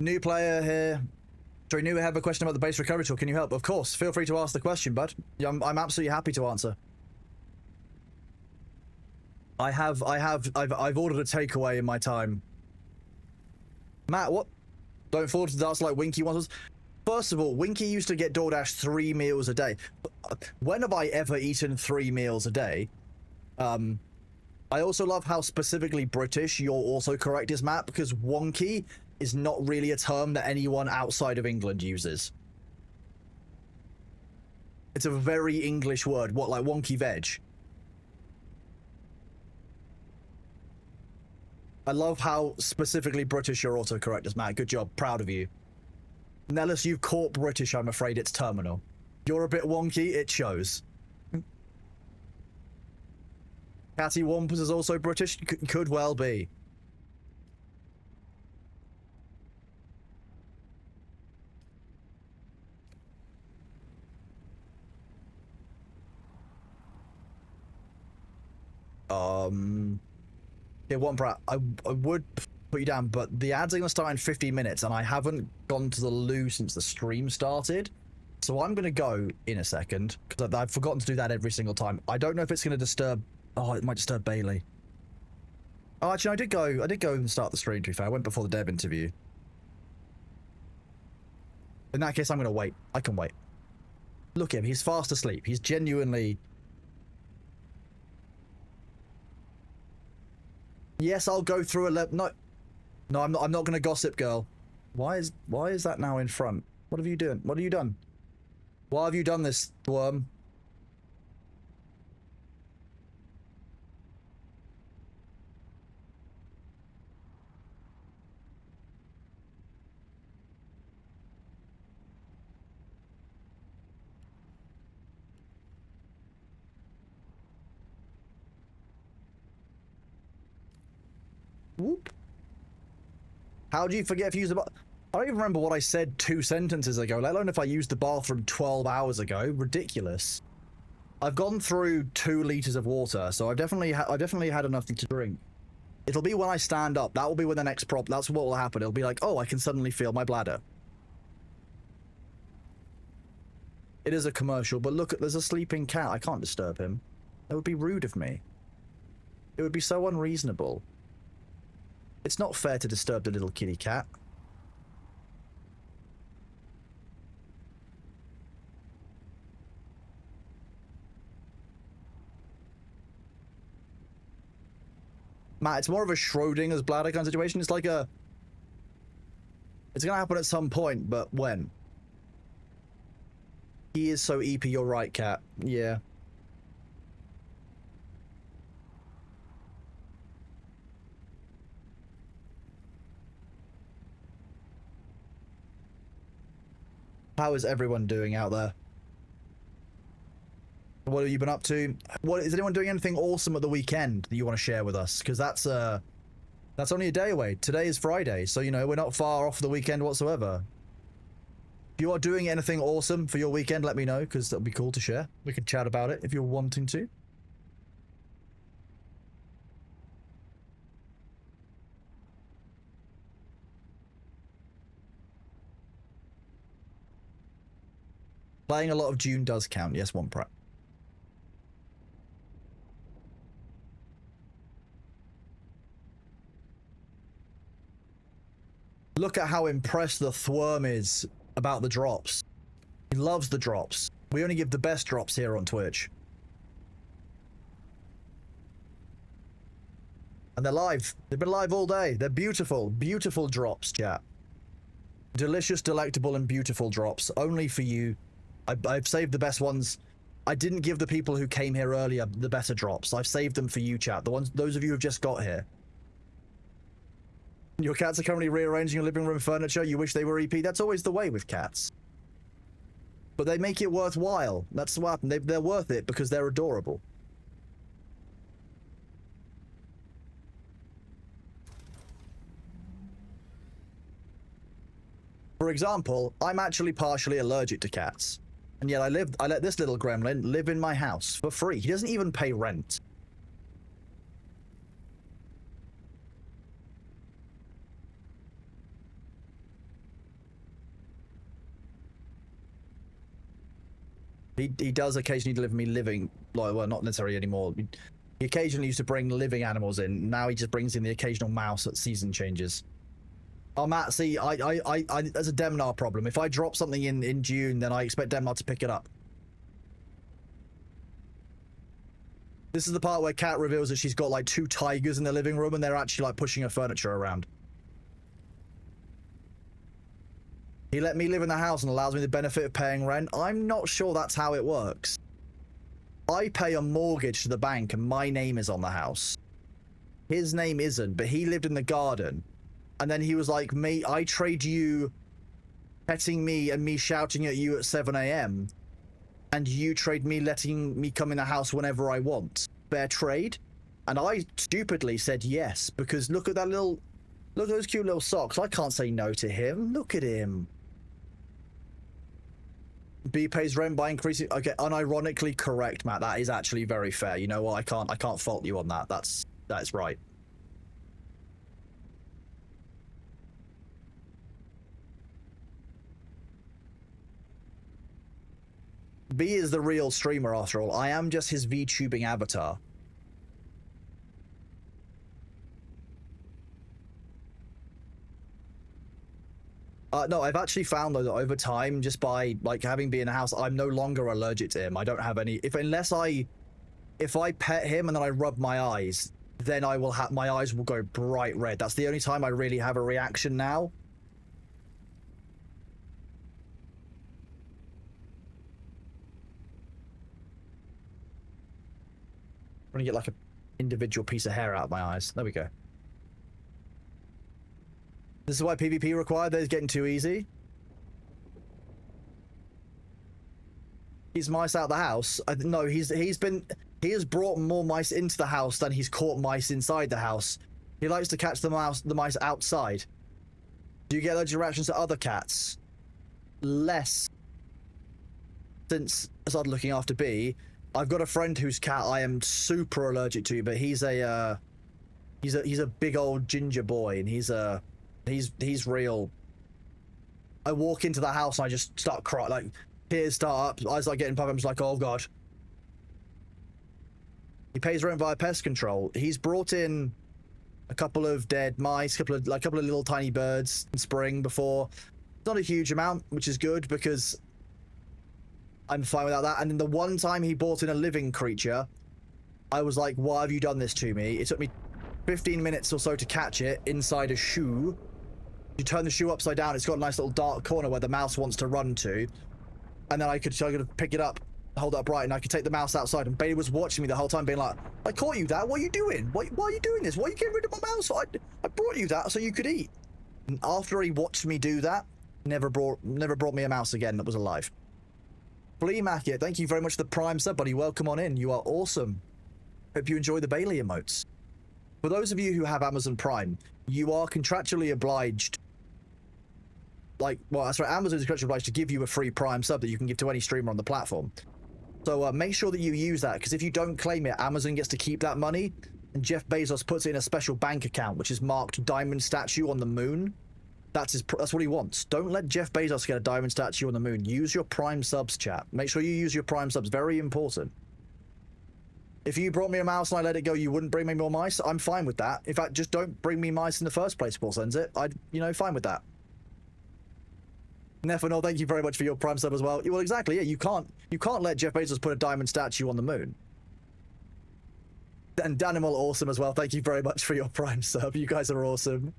New player here. Sorry, new, I have a question about the base recovery tool. Can you help? Of course. Feel free to ask the question, bud. Yeah, I'm absolutely happy to answer. I've ordered a takeaway in my time. Matt, what? Don't fall to the dance like Winky wants us. First of all, Winky used to get DoorDash 3 meals a day. When have I ever eaten 3 meals a day? I also love how specifically British your autocorrect is, Matt, because wonky is not really a term that anyone outside of England uses. It's a very English word. What, like wonky veg? I love how specifically British your autocorrect is, Matt. Good job. Proud of you. Nellis, you've caught British. I'm afraid it's terminal. You're a bit wonky. It shows. Catty Wampus is also British. Could well be. Yeah, one brat. I would put you down, but the ads are gonna start in 15 minutes, and I haven't gone to the loo since the stream started. So I'm gonna go in a second because I've forgotten to do that every single time. I don't know if it's gonna disturb. Oh, it might disturb Bailey. Oh, actually, I did go and start the stream, to be fair. I went before the dev interview. In that case, I'm gonna wait. I can wait. Look at him. He's fast asleep. He's genuinely... Yes, I'll go through a no, I'm not gonna gossip, girl. Why is that now in front? What have you done? What have you done? Why have you done this, worm? Whoop. How do you forget if you use the bathroom? I don't even remember what I said 2 sentences ago, let alone if I used the bathroom 12 hours ago. Ridiculous. I've gone through 2 liters of water, so I've definitely had enough to drink. It'll be when I stand up. That will be when the next prop. That's what will happen. It'll be like, oh, I can suddenly feel my bladder. It is a commercial, but look, there's a sleeping cat. I can't disturb him. That would be rude of me. It would be so unreasonable. It's not fair to disturb the little kitty cat. Matt, it's more of a Schrodinger's bladder kind of situation. It's like a... It's gonna happen at some point, but when? He is so EP, you're right, cat. Yeah. How is everyone doing out there? What have you been up to? What is anyone doing anything awesome at the weekend that you want to share with us? Because that's only a day away. Today is Friday, so you know we're not far off the weekend whatsoever. If you are doing anything awesome for your weekend, let me know, because that'll be cool to share. We can chat about it if you're wanting to. Playing a lot of Dune does count. Yes, one prep. Look at how impressed the Thworm is about the drops. He loves the drops. We only give the best drops here on Twitch. And they're live. They've been live all day. They're beautiful, beautiful drops, chat. Delicious, delectable, and beautiful drops. Only for you. I've saved the best ones. I didn't give the people who came here earlier the better drops. I've saved them for you, chat. Those of you who've just got here. Your cats are currently rearranging your living room furniture. You wish they were EP. That's always the way with cats. But they make it worthwhile. That's what happened. They're worth it because they're adorable. For example, I'm actually partially allergic to cats. And yet I let this little gremlin live in my house for free. He doesn't even pay rent. He does occasionally live me living, well, not necessarily anymore. He occasionally used to bring living animals in. Now he just brings in the occasional mouse at season changes. Oh, Matt, see, there's a Demnar problem. If I drop something in Dune, then I expect Demnar to pick it up. This is the part where Kat reveals that she's got like 2 tigers in the living room and they're actually like pushing her furniture around. He let me live in the house and allows me the benefit of paying rent. I'm not sure that's how it works. I pay a mortgage to the bank and my name is on the house. His name isn't, but he lived in the garden. And then he was like, mate, I trade you petting me and me shouting at you at 7 a.m. And you trade me letting me come in the house whenever I want. Fair trade? And I stupidly said yes, because look at that little... Look at those cute little socks. I can't say no to him. Look at him. B pays rent by increasing... Okay, unironically correct, Matt. That is actually very fair. You know what? I can't fault you on that. That's right. B is the real streamer after all. I am just his VTubing avatar. No, I've actually found though that over time, just by like having been in a house, I'm no longer allergic to him. I don't have any. If I pet him and then I rub my eyes, then my eyes will go bright red. That's the only time I really have a reaction now. I'm gonna get like an individual piece of hair out of my eyes. There we go. This is why PvP required. That is getting too easy. He's mice out of the house. No, he has brought more mice into the house than he's caught mice inside the house. He likes to catch the mice outside. Do you get allergic reactions to other cats? Less. Since I started looking after B, I've got a friend whose cat I am super allergic to, but he's a big old ginger boy, and he's real. I walk into the house and I just start crying, like tears start up, eyes start getting puffy. I'm just like, oh god. He pays rent via pest control. He's brought in a couple of dead mice, a couple of little tiny birds in spring before. Not a huge amount, which is good because I'm fine without that. And then the one time he brought in a living creature, I was like, why have you done this to me? It took me 15 minutes or so to catch it inside a shoe. You turn the shoe upside down, it's got a nice little dark corner where the mouse wants to run to. And then I could pick it up, hold it upright, and I could take the mouse outside. And Bailey was watching me the whole time being like, I caught you that, what are you doing? Why are you doing this? Why are you getting rid of my mouse? I brought you that so you could eat. And after he watched me do that, never brought me a mouse again that was alive. Flea Market, thank you very much for the Prime sub, buddy. Welcome on in. You are awesome. Hope you enjoy the Bailey emotes. For those of you who have Amazon Prime, you are contractually obliged. Amazon is contractually obliged to give you a free Prime sub that you can give to any streamer on the platform. So make sure that you use that, because if you don't claim it, Amazon gets to keep that money, and Jeff Bezos puts it in a special bank account, which is marked Diamond Statue on the Moon. That's what he wants. Don't let Jeff Bezos get a diamond statue on the moon. Use your Prime subs, chat. Make sure you use your Prime subs. Very important. If you brought me a mouse and I let it go, you wouldn't bring me more mice. I'm fine with that. In fact, just don't bring me mice in the first place, Paul sends it. Fine with that. Nefanol, thank you very much for your Prime sub as well. Well, exactly. Yeah, you can't let Jeff Bezos put a diamond statue on the moon. And Danimal, awesome as well. Thank you very much for your Prime sub. You guys are awesome.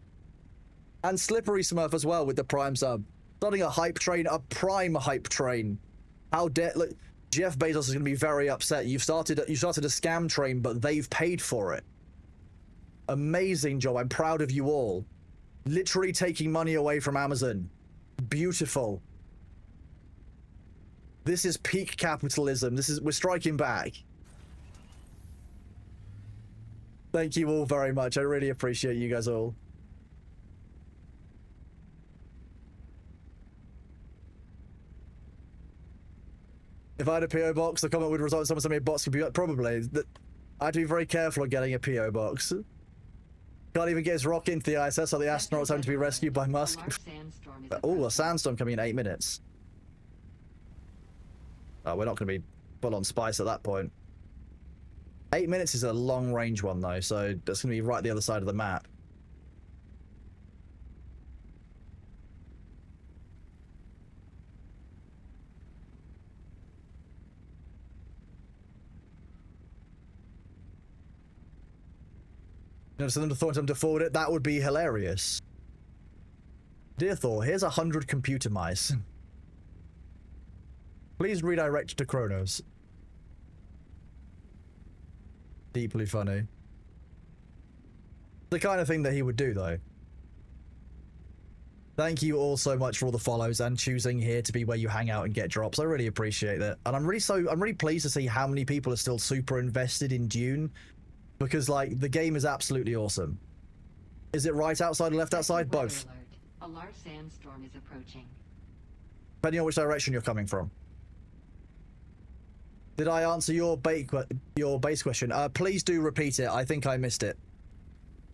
And Slippery Smurf as well with the Prime sub. Starting a hype train, a Prime hype train. How dare... Look, Jeff Bezos is going to be very upset. You started a scam train, but they've paid for it. Amazing job. I'm proud of you all. Literally taking money away from Amazon. Beautiful. This is peak capitalism. We're striking back. Thank you all very much. I really appreciate you guys all. If I had a PO box, the comment would result in someone sending me a box computer. Probably. I had to be very careful on getting a PO box. Can't even get his rocket into the ISS, so the astronauts having to be rescued by Musk. Oh, a sandstorm coming in 8 minutes. Oh, we're not going to be full on spice at that point. 8 minutes is a long range one though, so that's going to be right the other side of the map. You know, send them to Thor and tell them to forward it. That would be hilarious. Dear Thor, here's 100 computer mice. Please redirect to Kronos. Deeply funny. The kind of thing that he would do, though. Thank you all so much for all the follows and choosing here to be where you hang out and get drops. I really appreciate that. And I'm really pleased to see how many people are still super invested in Dune, because like the game is absolutely awesome. Is it right outside or left outside? Both. Alert. A large sandstorm is approaching. Depending on which direction you're coming from. Did I answer your base question? Please do repeat it. I think I missed it.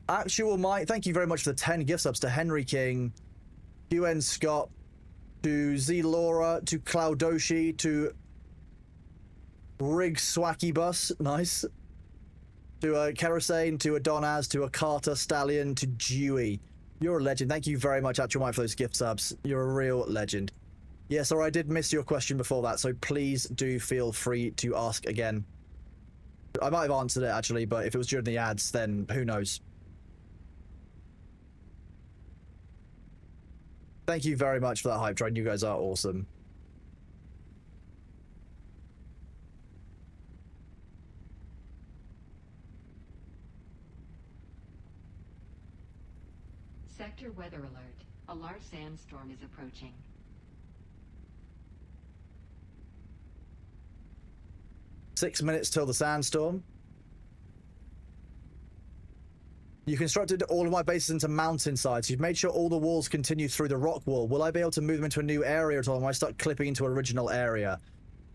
Actual Mike, thank you very much for the 10 gift subs to Henry King, UN Scott, to Z Laura, to Cloudoshi, to Rig Swacky Bus, nice, to Kerosene, to Adonaz, to a Carter Stallion, to Dewey. You're a legend. Thank you very much, Actual Mike, for those gift subs. You're a real legend. Yes, or I did miss your question before that, so please do feel free to ask again. I might have answered it actually, but if it was during the ads, then who knows. Thank you very much for that hype train. You guys are awesome. Sector weather alert. A large sandstorm is approaching. Six minutes till the sandstorm. You constructed all of my bases into mountainsides. You've made sure all the walls continue through the rock wall. Will I be able to move them into a new area at all? Am I stuck clipping into original area?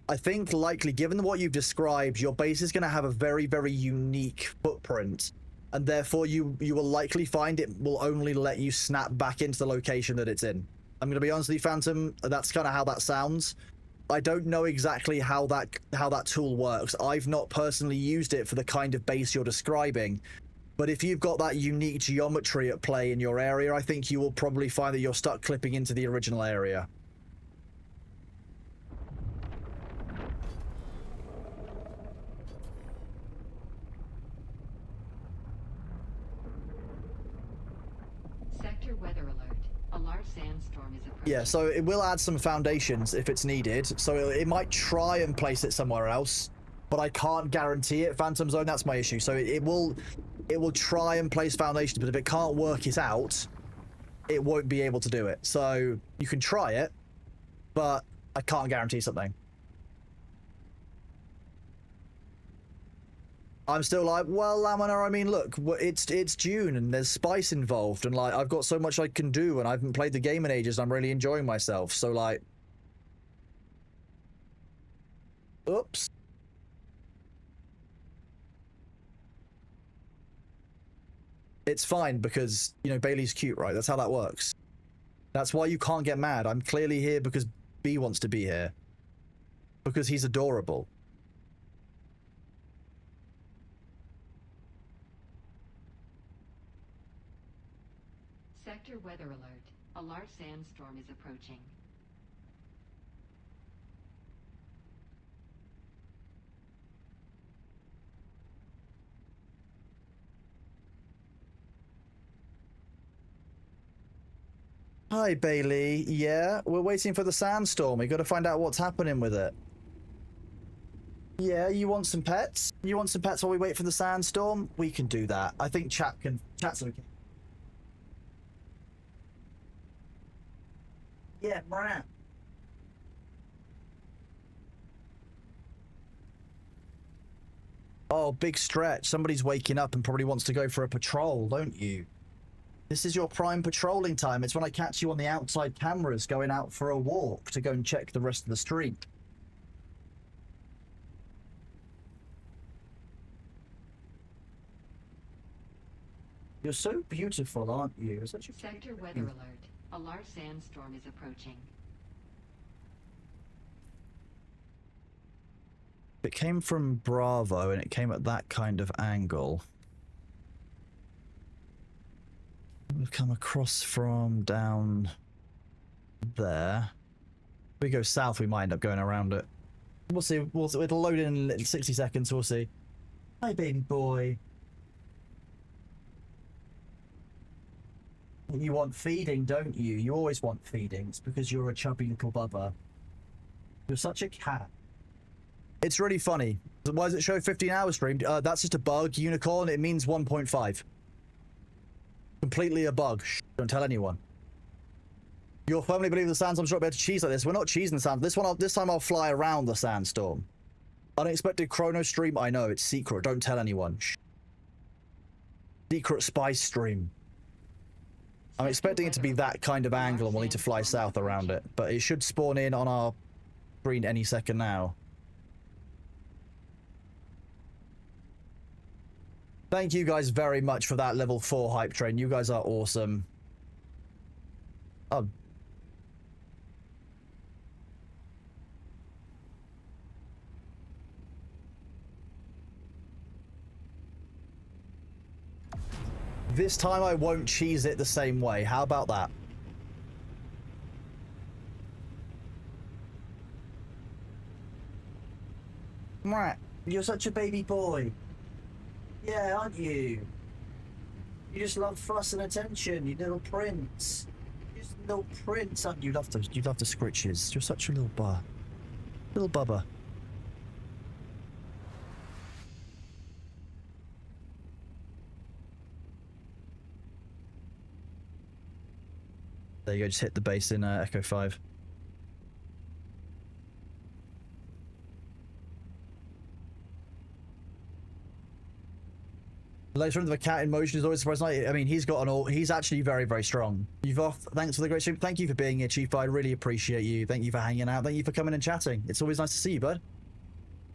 I think likely, given what you've described, your base is going to have a very, very unique footprint. And therefore, you will likely find it will only let you snap back into the location that it's in. I'm going to be honest with you, Phantom. That's kind of how that sounds. I don't know exactly how that tool works. I've not personally used it for the kind of base you're describing. But if you've got that unique geometry at play in your area, I think you will probably find that you're stuck clipping into the original area. Sector weather alert. A large sandstorm is approaching. Yeah, so it will add some foundations if it's needed. So it might try and place it somewhere else, but I can't guarantee it. Phantom Zone, that's my issue. So it will try and place foundations, but if it can't work it out, it won't be able to do it. So you can try it, but I can't guarantee something. I'm still like, well, Laminar, I mean, look, it's Dune and there's spice involved, and like I've got so much I can do, and I haven't played the game in ages. I'm really enjoying myself. So like, oops. It's fine because, you know, Bailey's cute, right? That's how that works. That's why you can't get mad. I'm clearly here because B wants to be here. Because he's adorable. Sector weather alert. A large sandstorm is approaching. Hi, Bailey. Yeah, we're waiting for the sandstorm. We got to find out what's happening with it. Yeah, you want some pets? You want some pets while we wait for the sandstorm? We can do that. I think chat's okay. Yeah, Bran. Oh, big stretch. Somebody's waking up and probably wants to go for a patrol, don't you? This is your prime patrolling time. It's when I catch you on the outside cameras going out for a walk to go and check the rest of the street. You're so beautiful, aren't you? Such a Sector weather alert. A large sandstorm is approaching. It came from Bravo and it came at that kind of angle. We've come across from down there. If we go south, we might end up going around it. We'll see. It'll load in 60 seconds. We'll see. Hi, baby boy. You want feeding, don't you? You always want feeding. It's because you're a chubby little bubba. You're such a cat. It's really funny. Why does it show 15-hour streamed? That's just a bug, unicorn. It means 1.5. Completely a bug. Shh, don't tell anyone. You'll firmly believe the sandstorm's not be able to cheese like this. We're not cheesing the sand. This time I'll fly around the sandstorm. Unexpected chrono stream. I know, it's secret. Don't tell anyone. Shh. Secret spy stream. I'm expecting it to be that kind of angle and we'll need to fly south around it. But it should spawn in on our screen any second now. Thank you guys very much for that level 4 hype train. You guys are awesome. Oh. This time I won't cheese it the same way. How about that? Right. You're such a baby boy. Yeah, aren't you? You just love fuss and attention, you little prince. You're just a little prince, aren't you? You love the scritches. You're such a little bubba. There you go, just hit the base in Echo 5. Later on, the cat in motion is always surprising. I mean, he's actually very, very strong. Thanks for the great stream. Thank you for being here, Chief. I really appreciate you. Thank you for hanging out. Thank you for coming and chatting. It's always nice to see you, bud.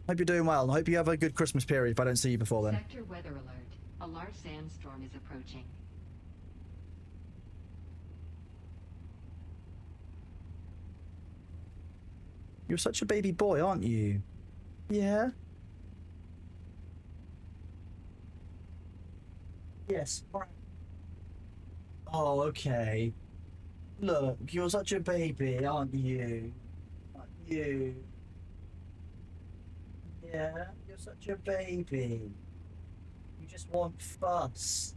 Hope you're doing well, and I hope you have a good Christmas period if I don't see you before then. Sector weather alert. A large sandstorm is approaching. You're such a baby boy, aren't you? Yeah? Yes. Oh, okay. Look, you're such a baby, aren't you? Aren't you? Yeah, you're such a baby. You just want fuss.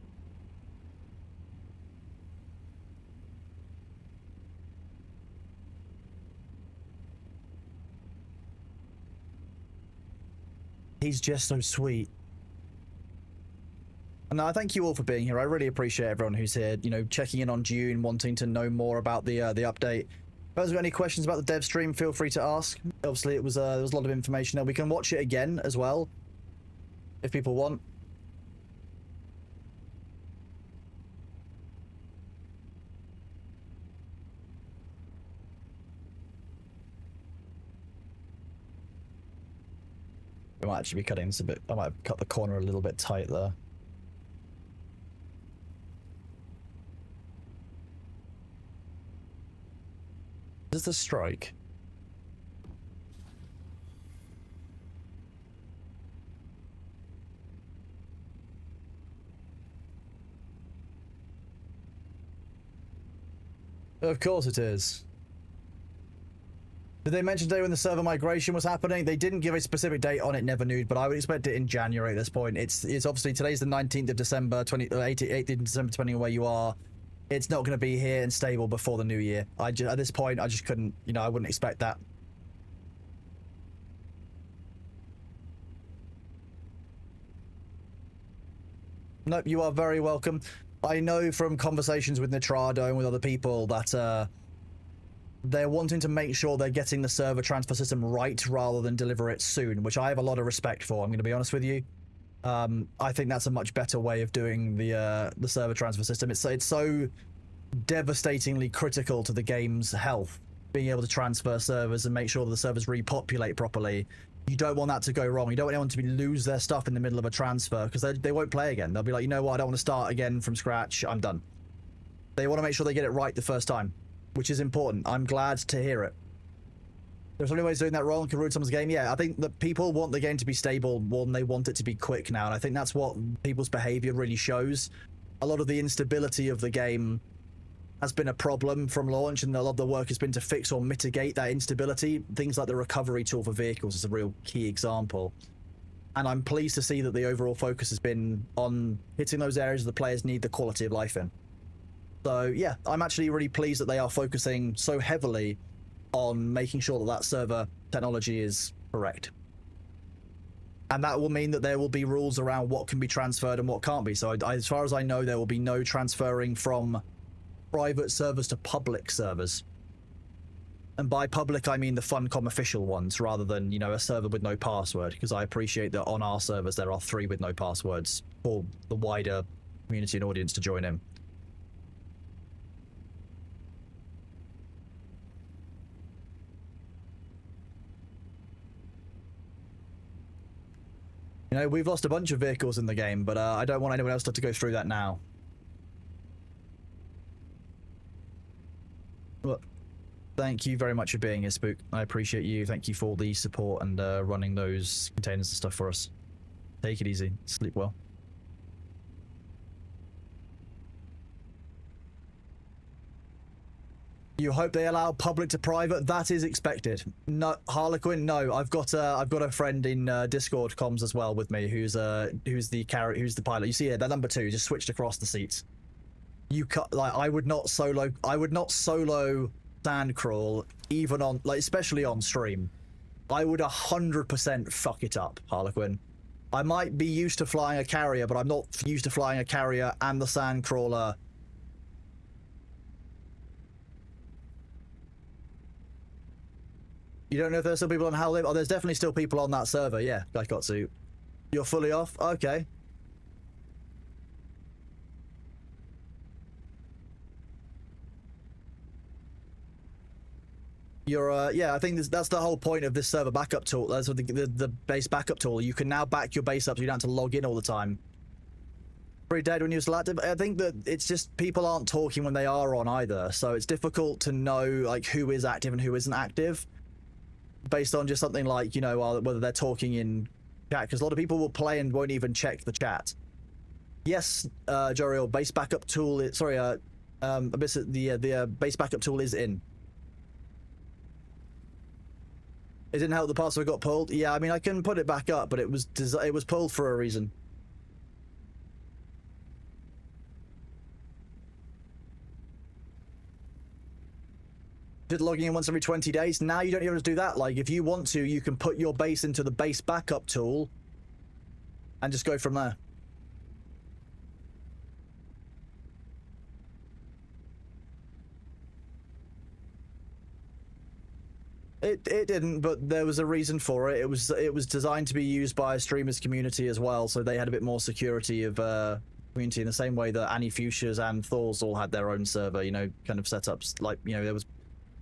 He's just so sweet. And I thank you all for being here. I really appreciate everyone who's here, you know, checking in on Dune, wanting to know more about the update. If there's got any questions about the dev stream, feel free to ask. Obviously, there was a lot of information there. We can watch it again as well, if people want. We might actually be cutting this a bit. I might have cut the corner a little bit tight there. Is this a strike? Of course it is. Did they mention today when the server migration was happening? They didn't give a specific date on it, never knew, but I would expect it in January at this point. It's obviously, today's the 19th of December, 18th of December, depending on where you are. It's not going to be here and stable before the new year. At this point, I just couldn't, you know, I wouldn't expect that. Nope, you are very welcome. I know from conversations with Nitrado and with other people that they're wanting to make sure they're getting the server transfer system right rather than deliver it soon, which I have a lot of respect for, I'm going to be honest with you. I think that's a much better way of doing the server transfer system. It's so devastatingly critical to the game's health, being able to transfer servers and make sure that the servers repopulate properly. You don't want that to go wrong. You don't want anyone to lose their stuff in the middle of a transfer, because they won't play again. They'll be like, you know what, I don't want to start again from scratch. I'm done. They want to make sure they get it right the first time, which is important. I'm glad to hear it. There's so many ways doing that wrong can ruin someone's game. Yeah, I think that people want the game to be stable more than they want it to be quick now, and I think that's what people's behavior really shows. A lot of the instability of the game has been a problem from launch, and a lot of the work has been to fix or mitigate that instability. Things like the recovery tool for vehicles is a real key example. And I'm pleased to see that the overall focus has been on hitting those areas the players need the quality of life in. So yeah, I'm actually really pleased that they are focusing so heavily on making sure that that server technology is correct. And that will mean that there will be rules around what can be transferred and what can't be. So as far as I know, there will be no transferring from private servers to public servers. And by public, I mean the Funcom official ones, rather than, you know, a server with no password, because I appreciate that on our servers there are 3 with no passwords for the wider community and audience to join in. You know, we've lost a bunch of vehicles in the game, but I don't want anyone else to have to go through that now. Well, thank you very much for being here, Spook. I appreciate you. Thank you for all the support and running those containers and stuff for us. Take it easy. Sleep well. You hope they allow public to private? That is expected. No, Harlequin. No, I've got a friend in Discord comms as well with me, who's the pilot. You see here, that number 2 just switched across the seats. You cut like I would not solo sand crawl even on especially on stream. I would 100% fuck it up, Harlequin. I might be used to flying a carrier, but I'm not used to flying a carrier and the sand crawler. You don't know if there's still people on Howlip? Oh, there's definitely still people on that server, yeah, Gaikotsu. You're fully off? Okay. You're, yeah, I think that's the whole point of this server backup tool. That's what the base backup tool. You can now back your base up so you don't have to log in all the time. Pretty dead when you're still active. I think that it's just people aren't talking when they are on either, so it's difficult to know, like, who is active and who isn't active. Based on just something like, you know, whether they're talking in chat, because a lot of people will play and won't even check the chat. Yes, Joriel, base backup tool is, sorry, the base backup tool is in. It didn't help the password got pulled. Yeah, I mean, I can put it back up, but it was pulled for a reason. Did logging in once every 20 days. Now you don't even have to do that. Like, if you want to, you can put your base into the base backup tool and just go from there. It didn't, but there was a reason for it. It was designed to be used by a streamers community as well, so they had a bit more security of community in the same way that Annie Fuchsia's and Thor's all had their own server, you know, kind of setups. Like, you know, there was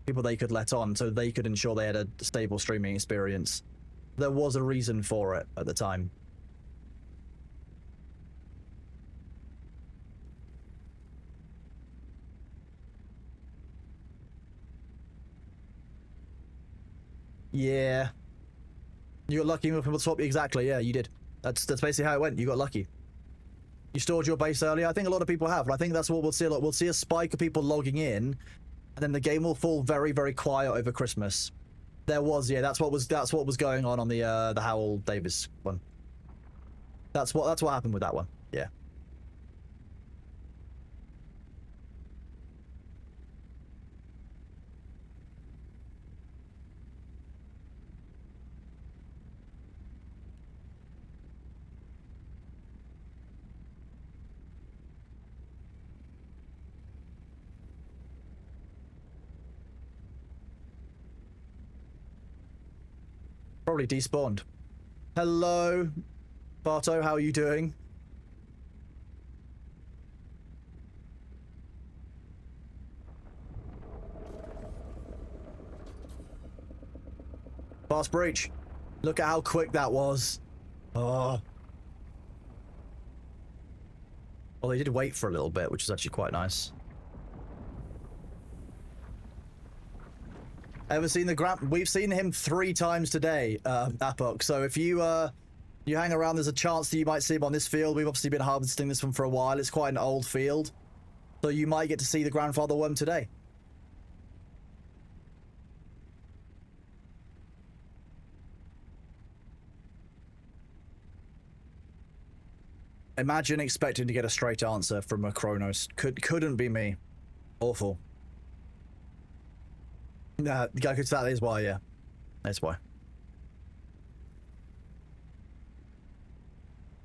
people they could let on so they could ensure they had a stable streaming experience. There was a reason for it at the time. Yeah. You got lucky when people swap you. Exactly, yeah, you did. That's basically how it went. You got lucky. You stored your base earlier. I think a lot of people have, but I think that's what we'll see. We'll see a spike of people logging in, and then the game will fall very, very quiet over Christmas. There was, yeah, that's what was going on the Howell Davis one. That's what happened with that one. Yeah. Probably despawned. Hello, Barto, how are you doing? Fast breach. Look at how quick that was. Oh. Well, they did wait for a little bit, which is actually quite nice. Ever seen the Grant? We've seen him 3 times today, Apok. So if you you hang around, there's a chance that you might see him on this field. We've obviously been harvesting this one for a while. It's quite an old field, so you might get to see the grandfather worm today. Imagine expecting to get a straight answer from a Kronos. Couldn't be me. Awful. Nah, the guy could that is why, yeah. That's why.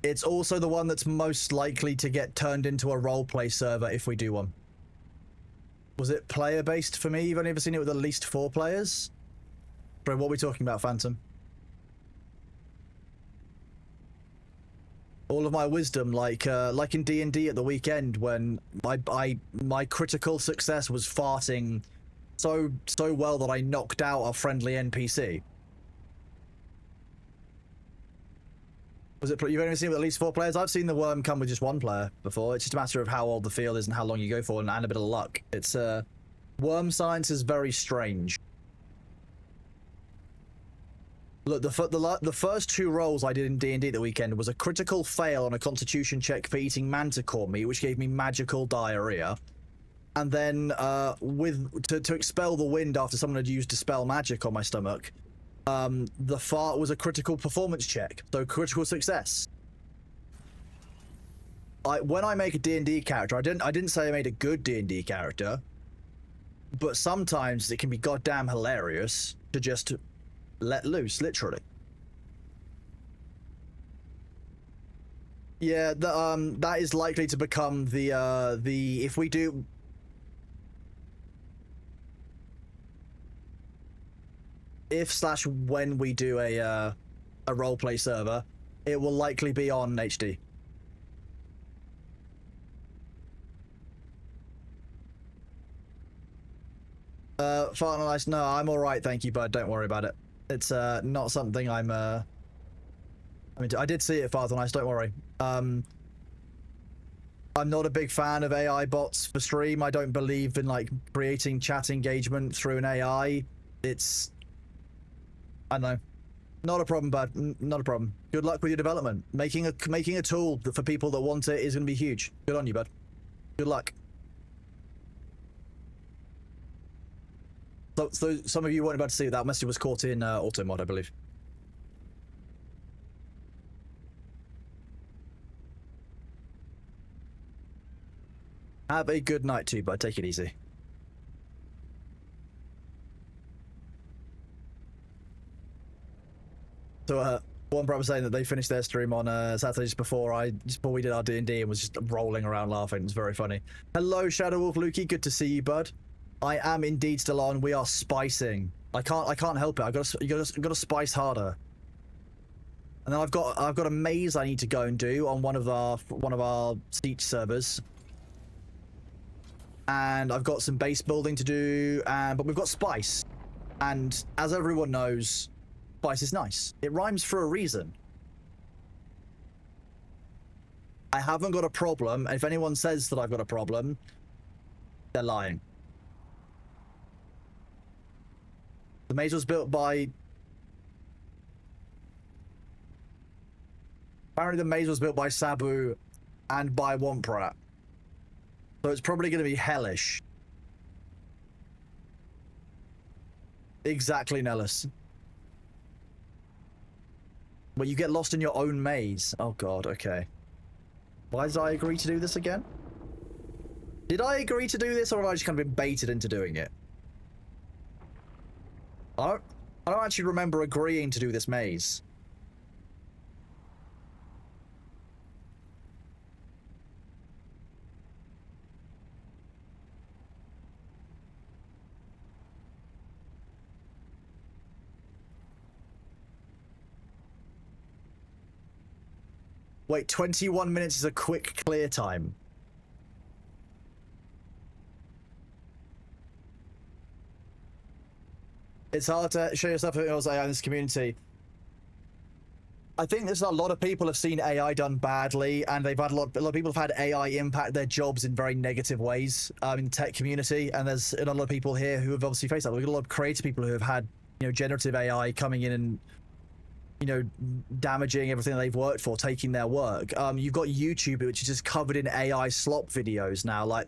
It's also the one that's most likely to get turned into a roleplay server if we do one. Was it player-based for me? You've only ever seen it with at least 4 players? Bro, what are we talking about, Phantom? All of my wisdom, like in D&D at the weekend when my critical success was farting so well that I knocked out a friendly NPC. Was it? You've only seen it with at least 4 players? I've seen the worm come with just 1 player before. It's just a matter of how old the field is and how long you go for, and a bit of luck. It's worm science is very strange. Look, the first 2 rolls I did in D&D the weekend was a critical fail on a constitution check for eating manticore meat, which gave me magical diarrhea. And then to expel the wind after someone had used Dispel Magic on my stomach, the fart was a critical performance check, so critical success. When I make a D&D character, I didn't say I made a good D&D character, but sometimes it can be goddamn hilarious to just let loose, literally. Yeah, that is likely to become the if we do. When we do a roleplay server, it will likely be on HD. Finalized. No, I'm all right, thank you, bud. Don't worry about it. It's not something I'm. I mean, I did see it, Father Nice. Don't worry. I'm not a big fan of AI bots for stream. I don't believe in like creating chat engagement through an AI. It's. I don't know. Not a problem, bud. Not a problem. Good luck with your development. Making a tool that for people that want it is going to be huge. Good on you, bud. Good luck. So some of you weren't about to see that message was caught in auto mod, I believe. Have a good night too, bud. Take it easy. So one brother was saying that they finished their stream on Saturday just before we did our D&D and was just rolling around laughing. It was very funny. Hello, Shadow Wolf Lukey. Good to see you, bud. I am indeed still on. We are spicing. I can't help it. You gotta spice harder. And then I've got a maze I need to go and do on one of our Siege servers. And I've got some base building to do, but we've got spice. And as everyone knows, spice is nice. It rhymes for a reason. I haven't got a problem. If anyone says that I've got a problem, they're lying. The maze was built by... Apparently the maze was built by Sabu and by Womprat. So it's probably going to be hellish. Exactly, Nellis. Well, you get lost in your own maze. Oh god, okay. Why did I agree to do this again? Did I agree to do this, or have I just kind of been baited into doing it? I don't actually remember agreeing to do this maze. Wait, 21 minutes is a quick clear time. It's hard to show yourself as AI in this community. I think there's a lot of people have seen AI done badly, and they've had a lot of people have had AI impact their jobs in very negative ways in the tech community. And there's a lot of people here who have obviously faced that. We've got a lot of creative people who have had, you know, generative AI coming in and, you know, damaging everything they've worked for, taking their work. You've got YouTube, which is just covered in AI slop videos now. Like,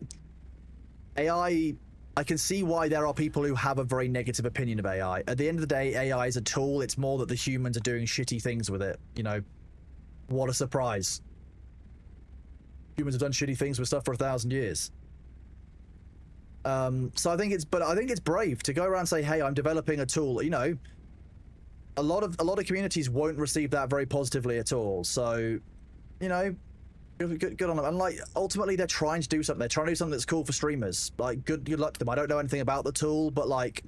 AI, I can see why there are people who have a very negative opinion of AI. At the end of the day, AI is a tool. It's more that the humans are doing shitty things with it. You know, what a surprise. Humans have done shitty things with stuff for 1,000 years. So I think it's brave to go around and say, hey, I'm developing a tool. You know, a lot of communities won't receive that very positively at all. So, you know, good on them. And like, ultimately, they're trying to do something. They're trying to do something that's cool for streamers. Like, good luck to them. I don't know anything about the tool, but like,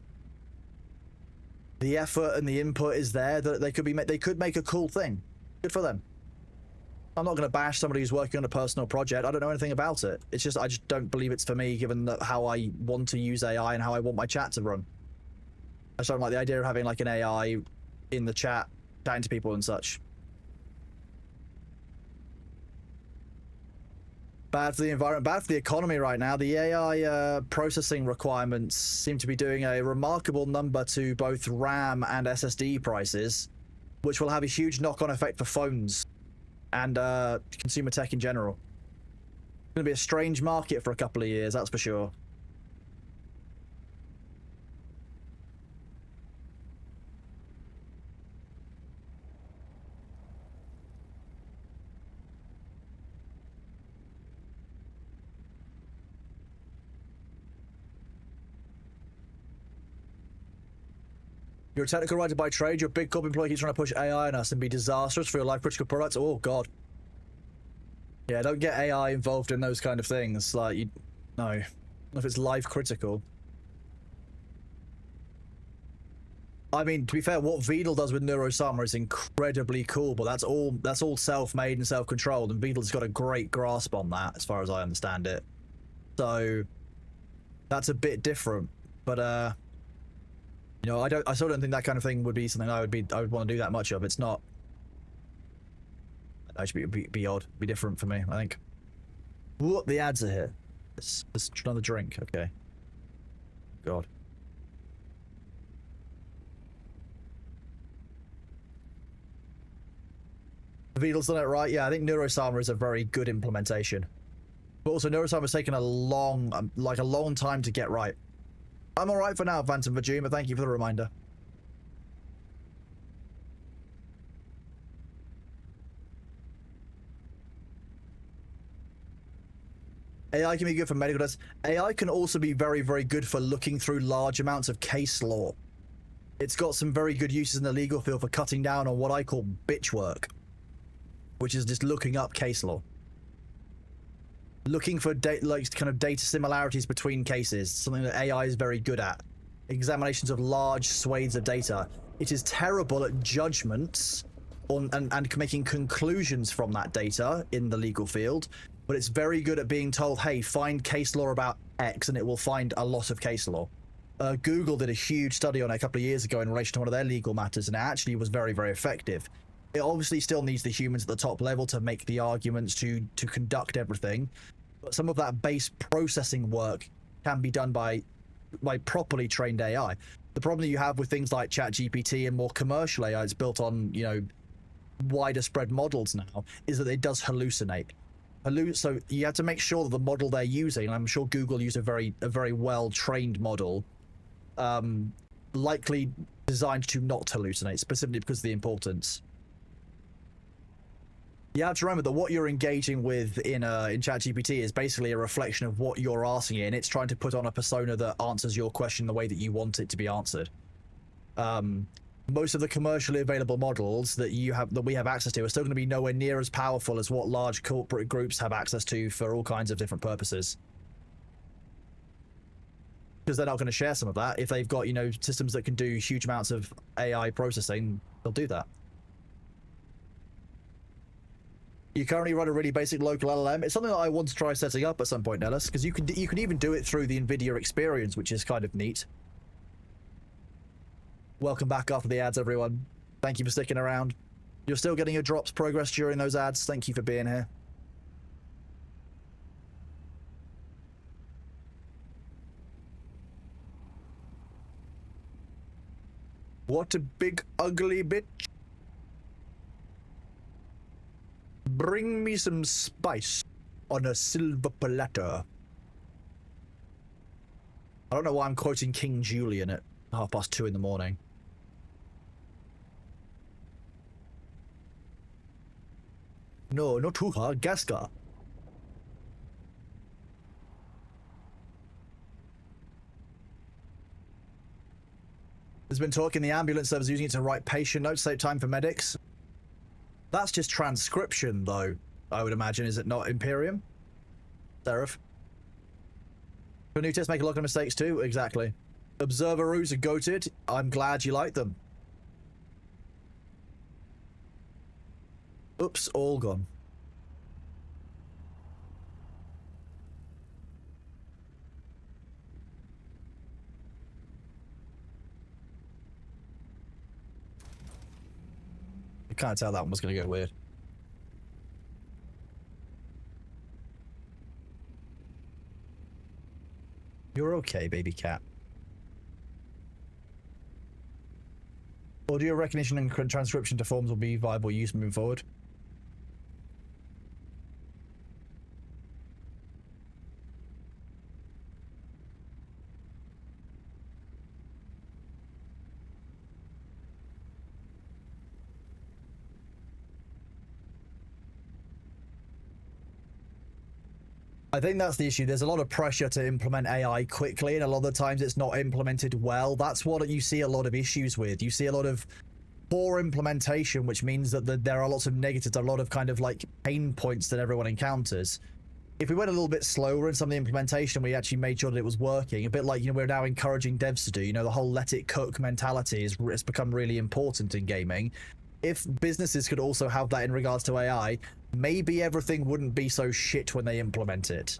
the effort and the input is there. That they could make a cool thing. Good for them. I'm not going to bash somebody who's working on a personal project. I don't know anything about it. It's just I just don't believe it's for me, given that how I want to use AI and how I want my chat to run. I just don't like the idea of having like an AI in the chat, chatting to people and such. Bad for the environment, bad for the economy right now. The AI processing requirements seem to be doing a remarkable number to both RAM and SSD prices, which will have a huge knock-on effect for phones and consumer tech in general. It's going to be a strange market for a couple of years, that's for sure. You're a technical writer by trade, your big corp employee keeps trying to push AI on us and be disastrous for your life critical products. Oh god. Yeah, don't get AI involved in those kind of things. Like, no. If it's life critical. I mean, to be fair, what Vedal does with Neurosama is incredibly cool, but that's all self-made and self-controlled, and Vedal's got a great grasp on that, as far as I understand it. So that's a bit different. But you know, I still don't think that kind of thing would be something I would want to do that much of. It's not. It should be odd, be different for me, I think. What, the ads are here. Let's another drink, okay. God. Vidal's done it right. Yeah, I think Neurosama is a very good implementation. But also, Neurosama's taken a long time to get right. I'm alright for now, Phantom Vajuma. Thank you for the reminder. AI can be good for medical tests. AI can also be very, very good for looking through large amounts of case law. It's got some very good uses in the legal field for cutting down on what I call bitch work, which is just looking up case law. Looking for kind of data similarities between cases, something that AI is very good at. Examinations of large swathes of data. It is terrible at judgments and making conclusions from that data in the legal field, but it's very good at being told, hey, find case law about X, and it will find a lot of case law. Google did a huge study on it a couple of years ago in relation to one of their legal matters, and it actually was very, very effective. It obviously still needs the humans at the top level to make the arguments, to conduct everything, but some of that base processing work can be done by properly trained AI. The problem that you have with things like ChatGPT and more commercial AI that's built on, you know, wider spread models now is that it does hallucinate. So you have to make sure that the model they're using, and I'm sure Google use a very well trained model, likely designed to not hallucinate, specifically because of the importance. You have to remember that what you're engaging with in ChatGPT is basically a reflection of what you're asking it, and it's trying to put on a persona that answers your question the way that you want it to be answered. Most of the commercially available models that we have access to are still going to be nowhere near as powerful as what large corporate groups have access to for all kinds of different purposes. Because they're not going to share some of that. If they've got, you know, systems that can do huge amounts of AI processing, they'll do that. You currently run a really basic local LLM. It's something that I want to try setting up at some point, Nellis, because you can even do it through the NVIDIA experience, which is kind of neat. Welcome back after the ads, everyone. Thank you for sticking around. You're still getting your drops progress during those ads. Thank you for being here. What a big ugly bitch. Bring me some spice on a silver platter. I don't know why I'm quoting King Julian at 2:30 in the morning. No, not Hoo-ha, Gaska. There's been talk in the ambulance service using it to write patient notes, save time for medics. That's just transcription, though, I would imagine. Is it not Imperium? Seraph? Can new tests make a lot of mistakes too? Exactly. Observeroos are goated. I'm glad you like them. Oops, all gone. I can't tell that one was going to go weird. You're okay, baby cat. Audio recognition and transcription to forms will be viable use moving forward. I think that's the issue. There's a lot of pressure to implement AI quickly, and a lot of the times it's not implemented well. That's what you see a lot of issues with. You see a lot of poor implementation, which means that there are lots of negatives, a lot of kind of like pain points that everyone encounters. If we went a little bit slower in some of the implementation, we actually made sure that it was working, a bit like, you know, we're now encouraging devs to do, you know, the whole let it cook mentality has become really important in gaming. If businesses could also have that in regards to AI, maybe everything wouldn't be so shit when they implement it.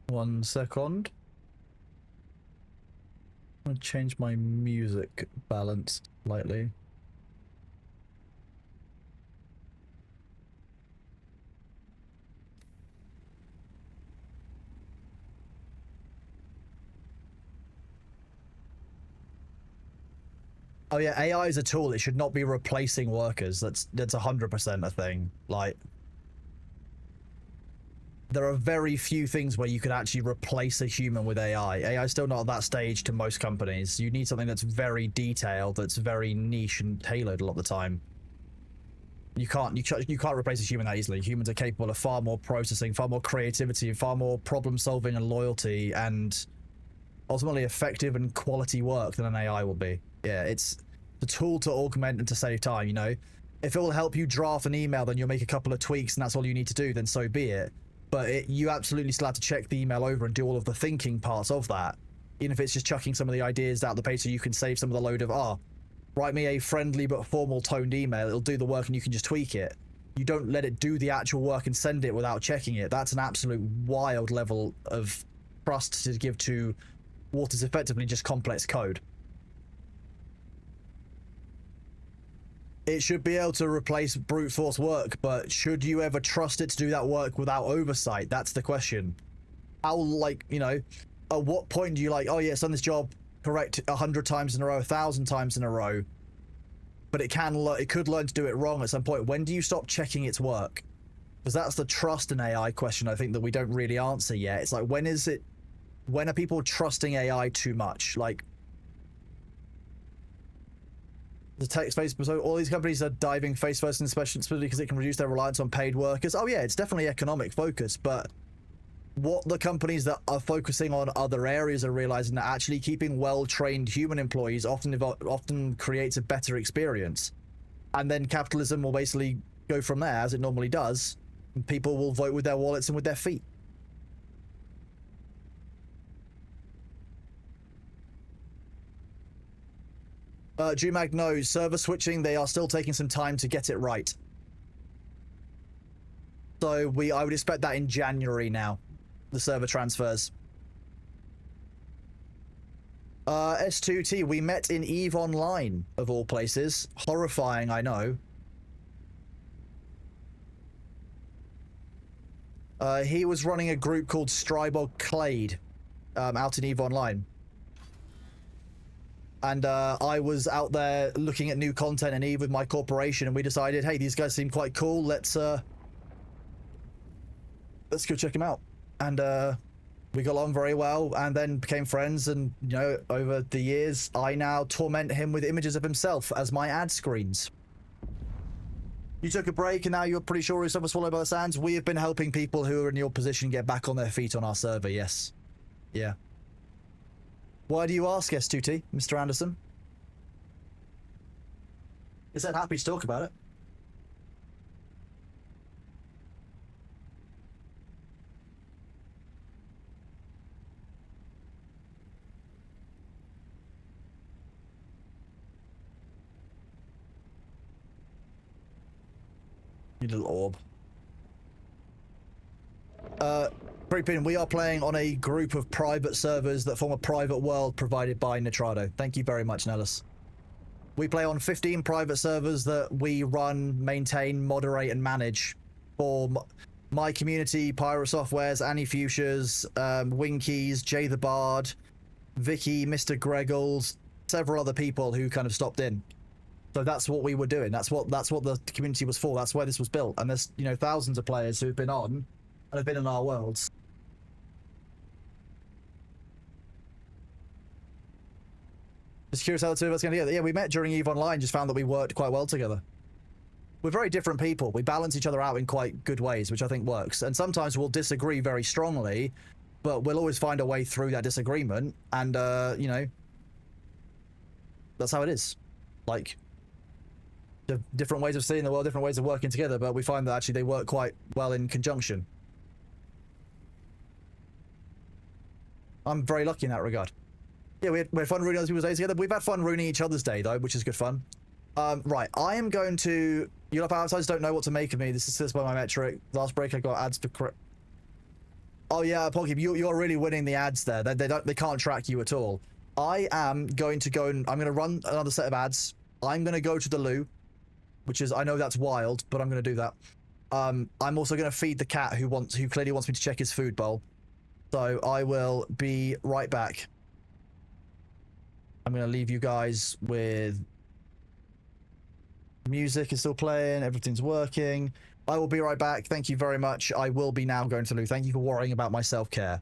One second. I'll change my music balance slightly. Oh yeah, AI is a tool. It should not be replacing workers. That's 100% a thing. Like, there are very few things where you could actually replace a human with AI. AI is still not at that stage to most companies. You need something that's very detailed, that's very niche and tailored a lot of the time. You can't replace a human that easily. Humans are capable of far more processing, far more creativity, far more problem solving and loyalty, and ultimately effective and quality work than an AI will be. Yeah, it's a tool to augment and to save time, you know? If it will help you draft an email, then you'll make a couple of tweaks and that's all you need to do, then so be it. But you absolutely still have to check the email over and do all of the thinking parts of that. Even if it's just chucking some of the ideas out the page so you can save some of the load of, write me a friendly but formal toned email, it'll do the work and you can just tweak it. You don't let it do the actual work and send it without checking it. That's an absolute wild level of trust to give to what is effectively just complex code. It should be able to replace brute force work, but should you ever trust it to do that work without oversight? That's the question. How, like, you know, at what point do you like, oh yeah, it's done this job correct 100 times in a row, 1,000 times in a row, but it could learn to do it wrong at some point. When do you stop checking its work? Because that's the trust in AI question, I think, that we don't really answer yet. It's like, when are people trusting AI too much? Like, the text face, so all these companies are diving face first, especially because it can reduce their reliance on paid workers. Oh yeah, it's definitely economic focus, but what the companies that are focusing on other areas are realizing that actually keeping well-trained human employees often creates a better experience, and then capitalism will basically go from there, as it normally does, and people will vote with their wallets and with their feet. Gmag knows server switching, they are still taking some time to get it right. So I would expect that in January now, the server transfers. S2T, we met in EVE Online, of all places. Horrifying, I know. He was running a group called Strybog Clade out in EVE Online. And I was out there looking at new content in EVE with my corporation, and we decided, hey, these guys seem quite cool. Let's go check them out. And we got along very well, and then became friends. And you know, over the years, I now torment him with images of himself as my ad screens. You took a break, and now you're pretty sure yourself was swallowed by the sands. We have been helping people who are in your position get back on their feet on our server. Yes, yeah. Why do you ask, S2T, Mr. Anderson? He said happy to talk about it. You little orb. Creepin, we are playing on a group of private servers that form a private world provided by Nitrado. Thank you very much, Nellis. We play on 15 private servers that we run, maintain, moderate, and manage for my community, Pyro Softwares, Annie Fuchsias, Winkies, Jay the Bard, Vicky, Mr. Greggles, several other people who kind of stopped in. So that's what we were doing. That's what the community was for. That's why this was built. And there's, you know, thousands of players who've been on and have been in our worlds. Just curious how the two of us going to get. Yeah, we met during EVE Online, just found that we worked quite well together. We're very different people. We balance each other out in quite good ways, which I think works. And sometimes we'll disagree very strongly, but we'll always find a way through that disagreement. And, you know, that's how it is. Like, different ways of seeing the world, different ways of working together, but we find that actually they work quite well in conjunction. I'm very lucky in that regard. Yeah, we had fun ruining other people's days together. We've had fun ruining each other's day, though, which is good fun. Right, I am going to... You lot outsiders don't know what to make of me. This is by my metric. Last break, I got ads for... Oh, yeah, Pocky, you're really winning the ads there. They can't track you at all. I am going to go and... I'm going to run another set of ads. I'm going to go to the loo, which is... I know that's wild, but I'm going to do that. I'm also going to feed the cat who clearly wants me to check his food bowl. So I will be right back. I'm going to leave you guys with... Music is still playing. Everything's working. I will be right back. Thank you very much. I will be now going to loo. Thank you for worrying about my self-care.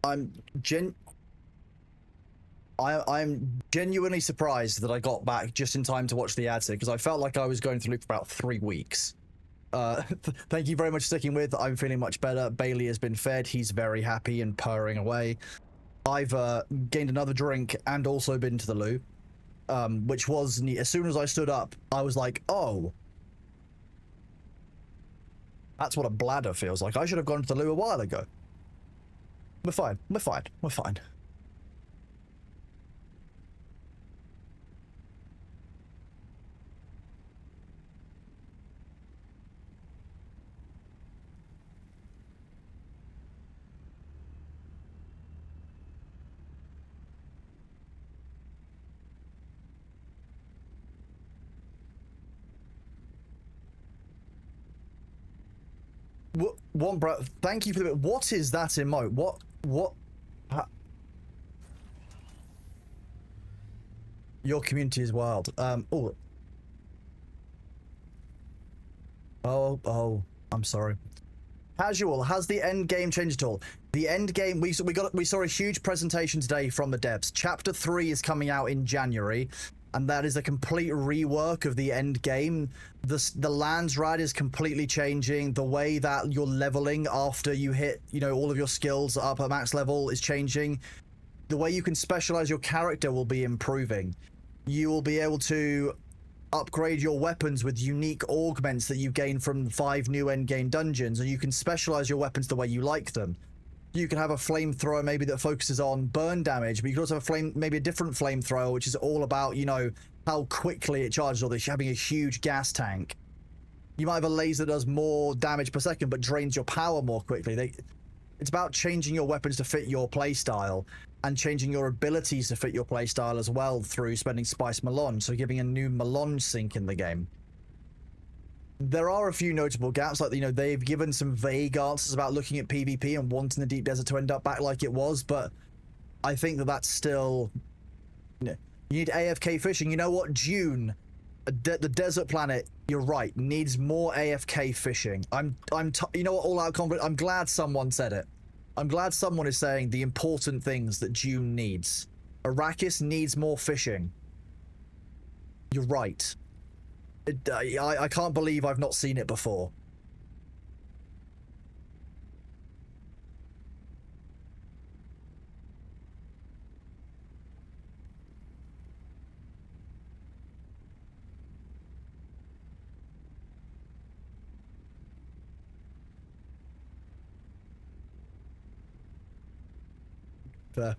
I'm I'm genuinely surprised that I got back just in time to watch the ads here, because I felt like I was going through for about 3 weeks. Thank you very much for sticking with. I'm feeling much better. Bailey has been fed. He's very happy and purring away. I've gained another drink and also been to the loo, which was neat. As soon as I stood up, I was like, oh, that's what a bladder feels like. I should have gone to the loo a while ago. We're fine. We're fine. We're fine. One bro, thank you for the. What is that emote? What? Your community is wild. Oh, I'm sorry. Casual, has the end game changed at all? The end game, we saw a huge presentation today from the devs. Chapter 3 is coming out in January, and that is a complete rework of the end game. The lands rad is completely changing. The way that you're leveling after you hit, all of your skills up at max level is changing. The way you can specialize your character will be improving. You will be able to upgrade your weapons with unique augments that you gain from 5 new endgame dungeons, and you can specialize your weapons the way you like them. You can have a flamethrower maybe that focuses on burn damage, but you can also have maybe a different flamethrower which is all about, how quickly it charges, or having a huge gas tank. You might have a laser that does more damage per second but drains your power more quickly. It's about changing your weapons to fit your playstyle, and changing your abilities to fit your playstyle as well through spending Spice Melange, so giving a new Melange sync in the game. There are a few notable gaps, like, they've given some vague answers about looking at PvP and wanting the Deep Desert to end up back like it was, but I think that that's still... You need AFK fishing. You know what? Dune, the desert planet, you're right, needs more AFK fishing. You know what, all out confidence, I'm glad someone said it. I'm glad someone is saying the important things that Dune needs. Arrakis needs more fishing. You're right. I can't believe I've not seen it before. Fair.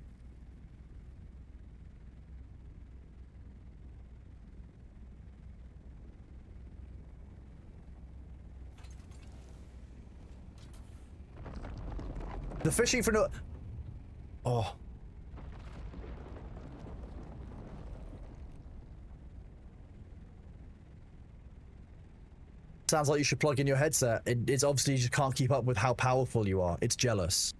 The fishing for no... Oh. Sounds like you should plug in your headset. It's obviously you just can't keep up with how powerful you are. It's jealous.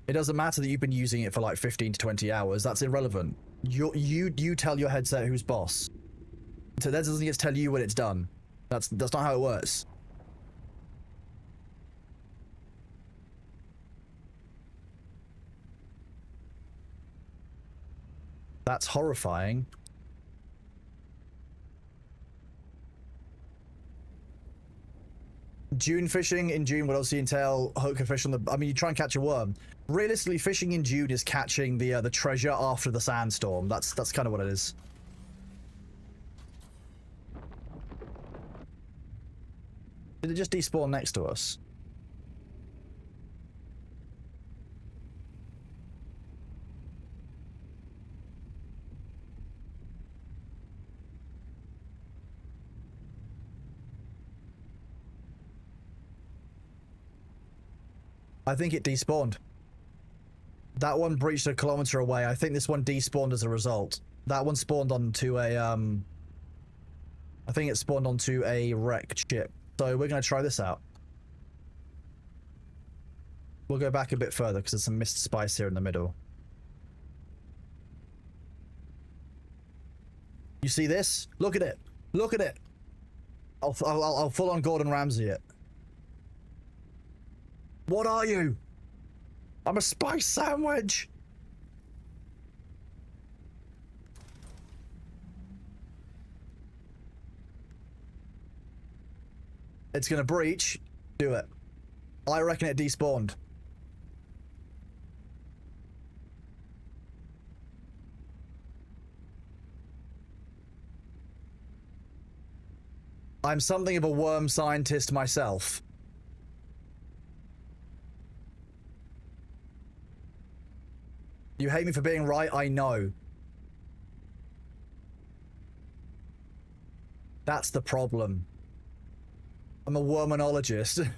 It doesn't matter that you've been using it for like 15 to 20 hours. That's irrelevant. You tell your headset who's boss. So that doesn't get to tell you when it's done. That's not how it works. That's horrifying. Dune fishing in Dune would also entail hook and fish on the... I mean, you try and catch a worm. Realistically, fishing in Dune is catching the treasure after the sandstorm. That's kind of what it is. Did it just despawn next to us? I think it despawned. That one breached a kilometer away. I think this one despawned as a result. That one spawned onto a, I think it spawned onto a wrecked ship. So we're going to try this out. We'll go back a bit further because there's some missed spice here in the middle. You see this? Look at it. Look at it. I'll full on Gordon Ramsay it. What are you? I'm a spice sandwich. It's gonna breach. Do it. I reckon it despawned. I'm something of a worm scientist myself. You hate me for being right, I know. That's the problem. I'm a wormonologist.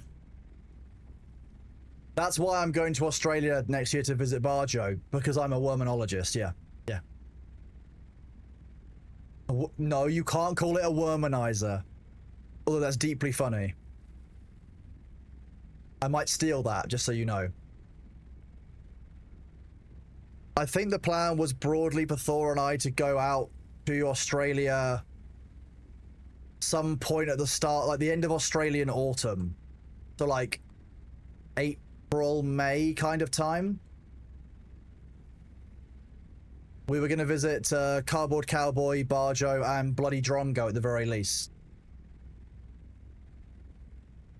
That's why I'm going to Australia next year to visit Barjo, because I'm a wormonologist, yeah. Yeah. No, you can't call it a wormanizer. Although that's deeply funny. I might steal that, just so you know. I think the plan was broadly for Thor and I to go out to Australia some point at the start, like the end of Australian autumn. So like April, May kind of time. We were going to visit Cardboard Cowboy, Barjo, and Bloody Drongo at the very least.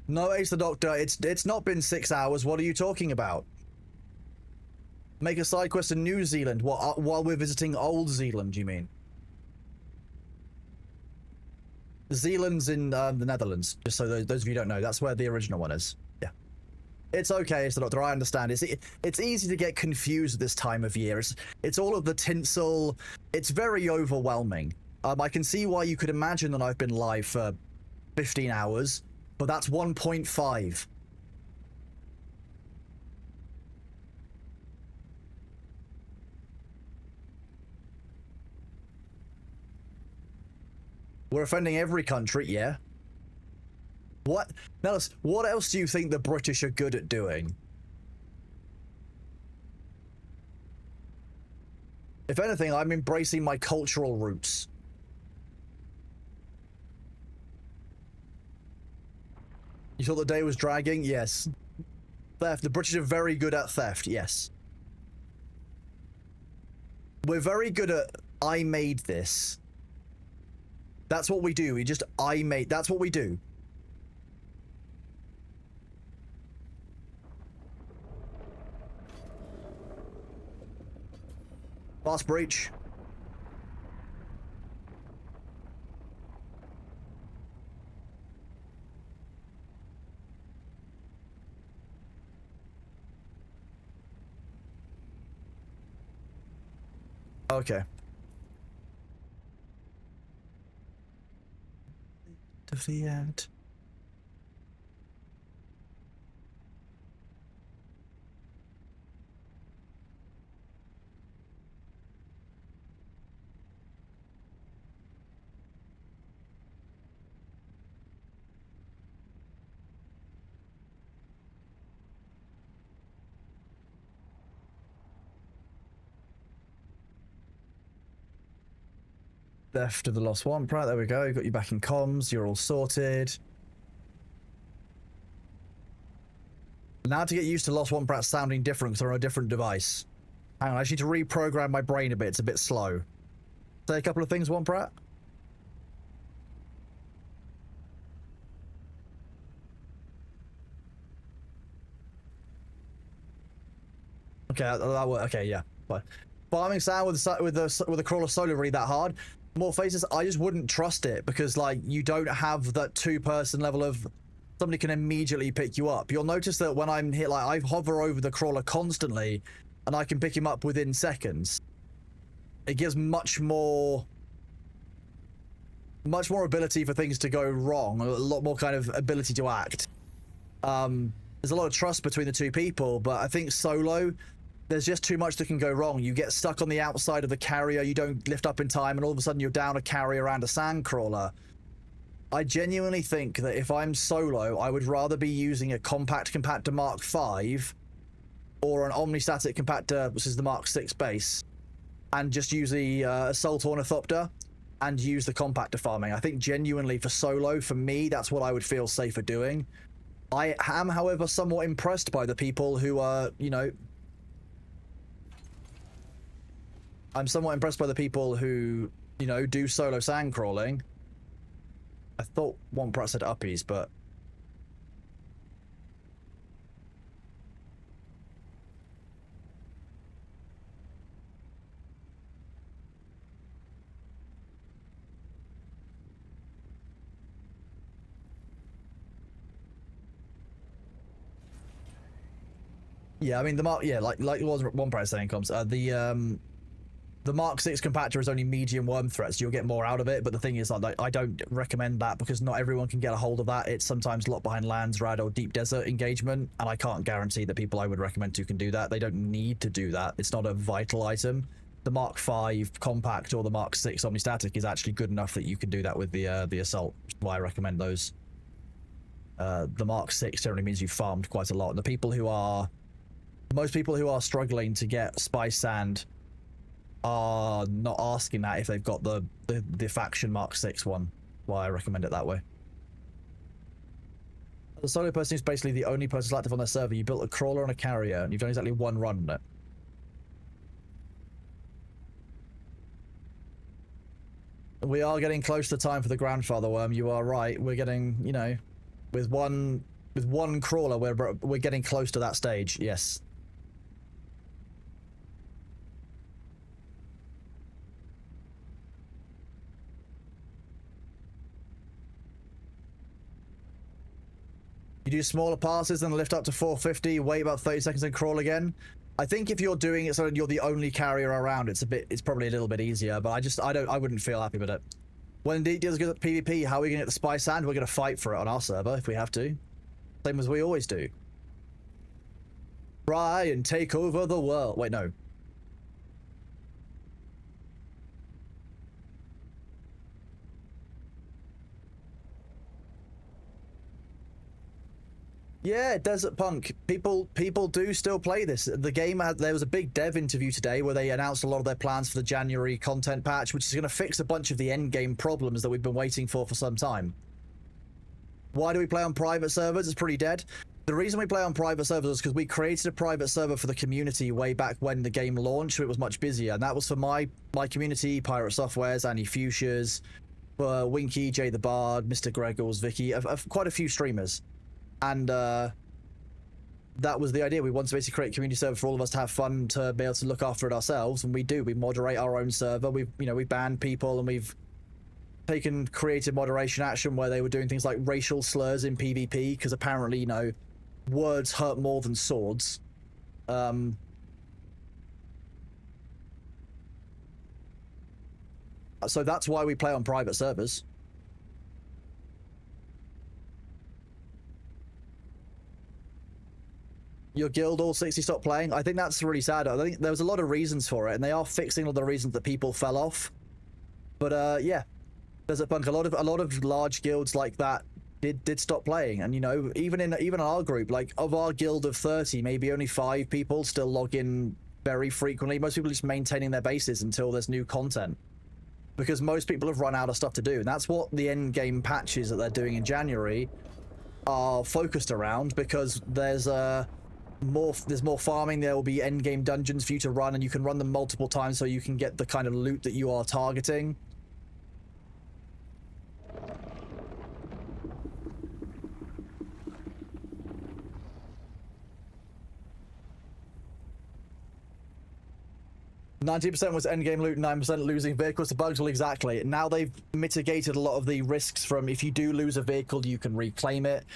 No, Ace the Doctor, it's not been 6 hours. What are you talking about? Make a side quest in New Zealand. What, while we're visiting Old Zealand, you mean? Zealand's in the Netherlands, just so those of you who don't know. That's where the original one is. Yeah. It's okay, Ace the Doctor, I understand. It's easy to get confused this time of year. It's all of the tinsel. It's very overwhelming. I can see why you could imagine that I've been live for 15 hours. But that's 1.5. We're offending every country, yeah. What? Nellis, what else do you think the British are good at doing? If anything, I'm embracing my cultural roots. You thought the day was dragging? Yes. Theft. The British are very good at theft, yes. We're very good at, I made this. That's what we do. We just, that's what we do. Fast breach. Okay. To the end. Theft of the Lost One, right, there we go. Got you back in comms, you're all sorted. Now to get used to Lost One Pratt sounding different because they're on a different device. Hang on, I just need to reprogram my brain a bit, it's a bit slow. Say a couple of things, One Pratt. Okay, okay, yeah. But farming sound with the crawler solo really that hard. More faces, I just wouldn't trust it because like you don't have that two-person level of somebody can immediately pick you up. You'll notice that when I'm here, like I hover over the crawler constantly and I can pick him up within seconds. It gives much more ability for things to go wrong, a lot more kind of ability to act. There's a lot of trust between the two people, but I think solo, there's just too much that can go wrong. You get stuck on the outside of the carrier, you don't lift up in time, and all of a sudden you're down a carrier and a sandcrawler. I genuinely think that if I'm solo, I would rather be using a compact compactor Mark V or an omnistatic compactor, which is the Mark VI base, and just use the Assault Ornithopter and use the compactor farming. I think genuinely for solo, for me, that's what I would feel safer doing. I am, however, somewhat impressed by the people who are, you know, I'm somewhat impressed by the people who, you know, do solo sand crawling. I thought one part said uppies, but yeah, I mean the Mark, yeah, like it was one price saying comes. The Mark 6 compactor is only medium worm threats. You'll get more out of it, but the thing is, like, I don't recommend that because not everyone can get a hold of that. It's sometimes locked behind lands, rad, or deep desert engagement, and I can't guarantee that people I would recommend to can do that. They don't need to do that. It's not a vital item. The Mark 5 compact or the Mark 6 omnistatic is actually good enough that you can do that with the assault, which is why I recommend those. The Mark 6 generally means you've farmed quite a lot, and most people who are struggling to get spice sand are not asking that if they've got the faction Mark 6 one. Why I recommend it that way. The solo person is basically the only person active on their server. You built a crawler and a carrier, and you've done exactly one run on it. We are getting close to the time for the grandfather worm. You are right. We're getting, you know, with one crawler, we're getting close to that stage. Yes. You do smaller passes, then lift up to 450, wait about 30 seconds and crawl again. I think if you're doing it so you're the only carrier around, it's probably a little bit easier, but I wouldn't feel happy with it. When Deep deals good at PvP, how are we gonna get the spice sand? We're gonna fight for it on our server if we have to. Same as we always do. Try and take over the world. Wait, no. Yeah, Desert Punk. People do still play this. The game there was a big dev interview today where they announced a lot of their plans for the January content patch, which is going to fix a bunch of the end game problems that we've been waiting for some time. Why do we play on private servers? It's pretty dead. The reason we play on private servers is because we created a private server for the community way back when the game launched, so it was much busier, and that was for my community, Pirate Softwares, Annie Fuchsias, for Winky, Jay the Bard, Mr. Gregors, Vicky, quite a few streamers. And that was the idea. We want to basically create a community server for all of us to have fun, to be able to look after it ourselves, and we do. We moderate our own server. We banned people, and we've taken creative moderation action where they were doing things like racial slurs in PvP because apparently, you know, words hurt more than swords. So that's why we play on private servers. Your guild all 60 stopped playing? I think that's really sad. I think there was a lot of reasons for it, and they are fixing all the reasons that people fell off. But yeah, there's a lot of large guilds like that did stop playing, and you know, even in our group, like of our guild of 30, maybe only 5 people still log in very frequently. Most people are just maintaining their bases until there's new content, because most people have run out of stuff to do, and that's what the end game patches that they're doing in January are focused around, because there's more farming. There will be end game dungeons for you to run, and you can run them multiple times so you can get the kind of loot that you are targeting. %90 was endgame loot, 9% losing vehicles to bugs. Well, exactly. Now they've mitigated a lot of the risks from, if you do lose a vehicle, you can reclaim it.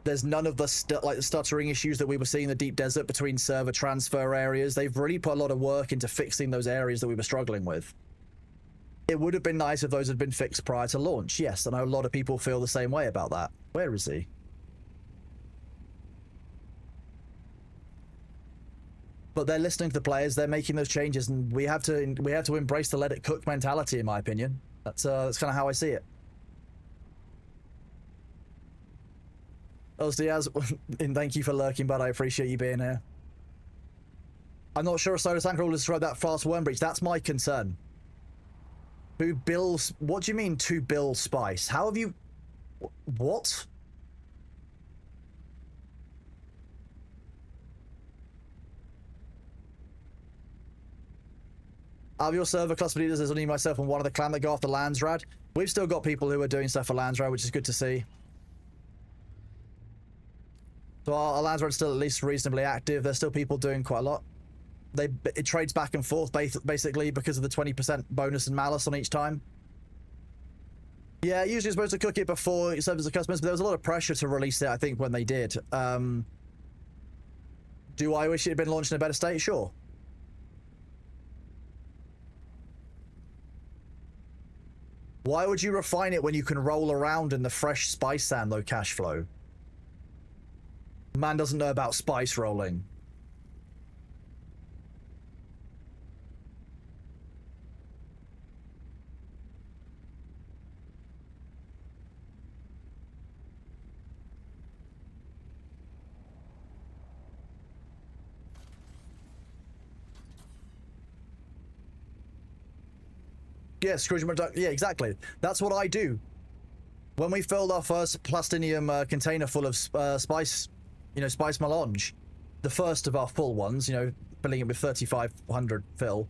There's none of the stuttering issues that we were seeing in the deep desert between server transfer areas. They've really put a lot of work into fixing those areas that we were struggling with. It would have been nice if those had been fixed prior to launch. Yes, I know a lot of people feel the same way about that. Where is he? But they're listening to the players. They're making those changes, and we have to embrace the let it cook mentality. In my opinion, that's kind of how I see it. Diaz, and thank you for lurking, bud. I appreciate you being here. I'm not sure a solar sand crawler described that fast worm breach. That's my concern. To build? What do you mean to build spice? How have you? What? Out of your server cluster leaders, there's only myself and one other clan that go after Landsrad. We've still got people who are doing stuff for Landsrad, which is good to see. So our Landsrad's still at least reasonably active. There's still people doing quite a lot. It trades back and forth basically because of the 20% bonus and malice on each time. Yeah, usually you're supposed to cook it before it serves the customers, but there was a lot of pressure to release it, I think, when they did. Do I wish it had been launched in a better state? Sure. Why would you refine it when you can roll around in the fresh spice sand, though, cash flow? Man doesn't know about spice rolling. Yeah, Scrooge McDuck. Yeah, exactly. That's what I do. When we filled our first plastinium container full of spice, spice melange, the first of our full ones, filling it with 3,500 fill,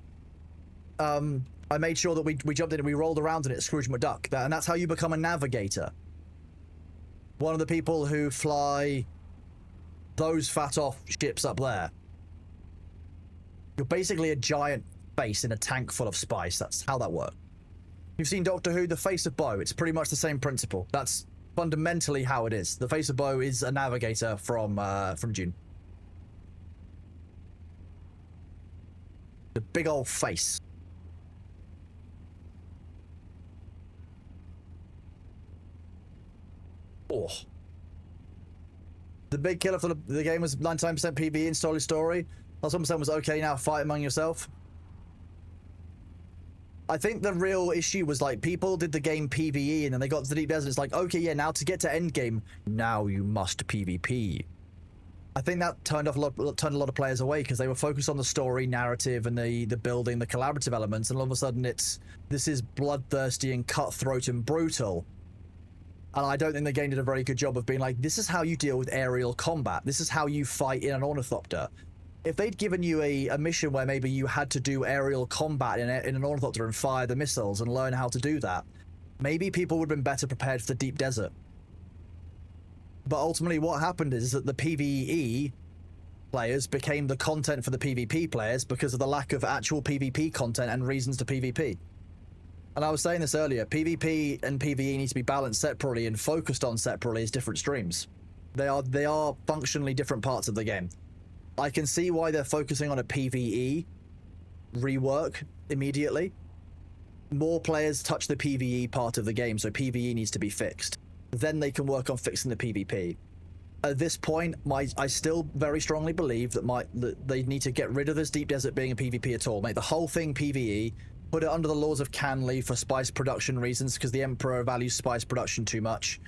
I made sure that we jumped in and we rolled around in it, Scrooge McDuck. And that's how you become a navigator. One of the people who fly those fat off ships up there. You're basically a giant face in a tank full of spice. That's how that works. You've seen Doctor Who, the face of Bo. It's pretty much the same principle. That's fundamentally how it is. The face of Bo is a navigator from Dune. The big old face. Oh. The big killer for the game was 99% PvE in Story Story. Last 1% was okay, now fight among yourself. I think the real issue was like people did the game PvE and then they got to the deep desert. It's like, okay, yeah, now to get to endgame, now you must PvP. I think that turned a lot of players away because they were focused on the story, narrative, and the building, the collaborative elements, and all of a sudden this is bloodthirsty and cutthroat and brutal. And I don't think the game did a very good job of being like, this is how you deal with aerial combat. This is how you fight in an ornithopter. If they'd given you a mission where maybe you had to do aerial combat in an ornithopter and fire the missiles and learn how to do that, maybe people would have been better prepared for the deep desert. But ultimately what happened is that the PvE players became the content for the PvP players because of the lack of actual PvP content and reasons to PvP. And I was saying this earlier, PvP and PvE need to be balanced separately and focused on separately as different streams. They are functionally different parts of the game. I can see why they're focusing on a PvE rework immediately. More players touch the PvE part of the game, so PvE needs to be fixed. Then they can work on fixing the PvP. At this point, I still very strongly believe that they need to get rid of this Deep Desert being a PvP at all. Make the whole thing PvE, put it under the laws of Canley for spice production reasons, because the Emperor values spice production too much.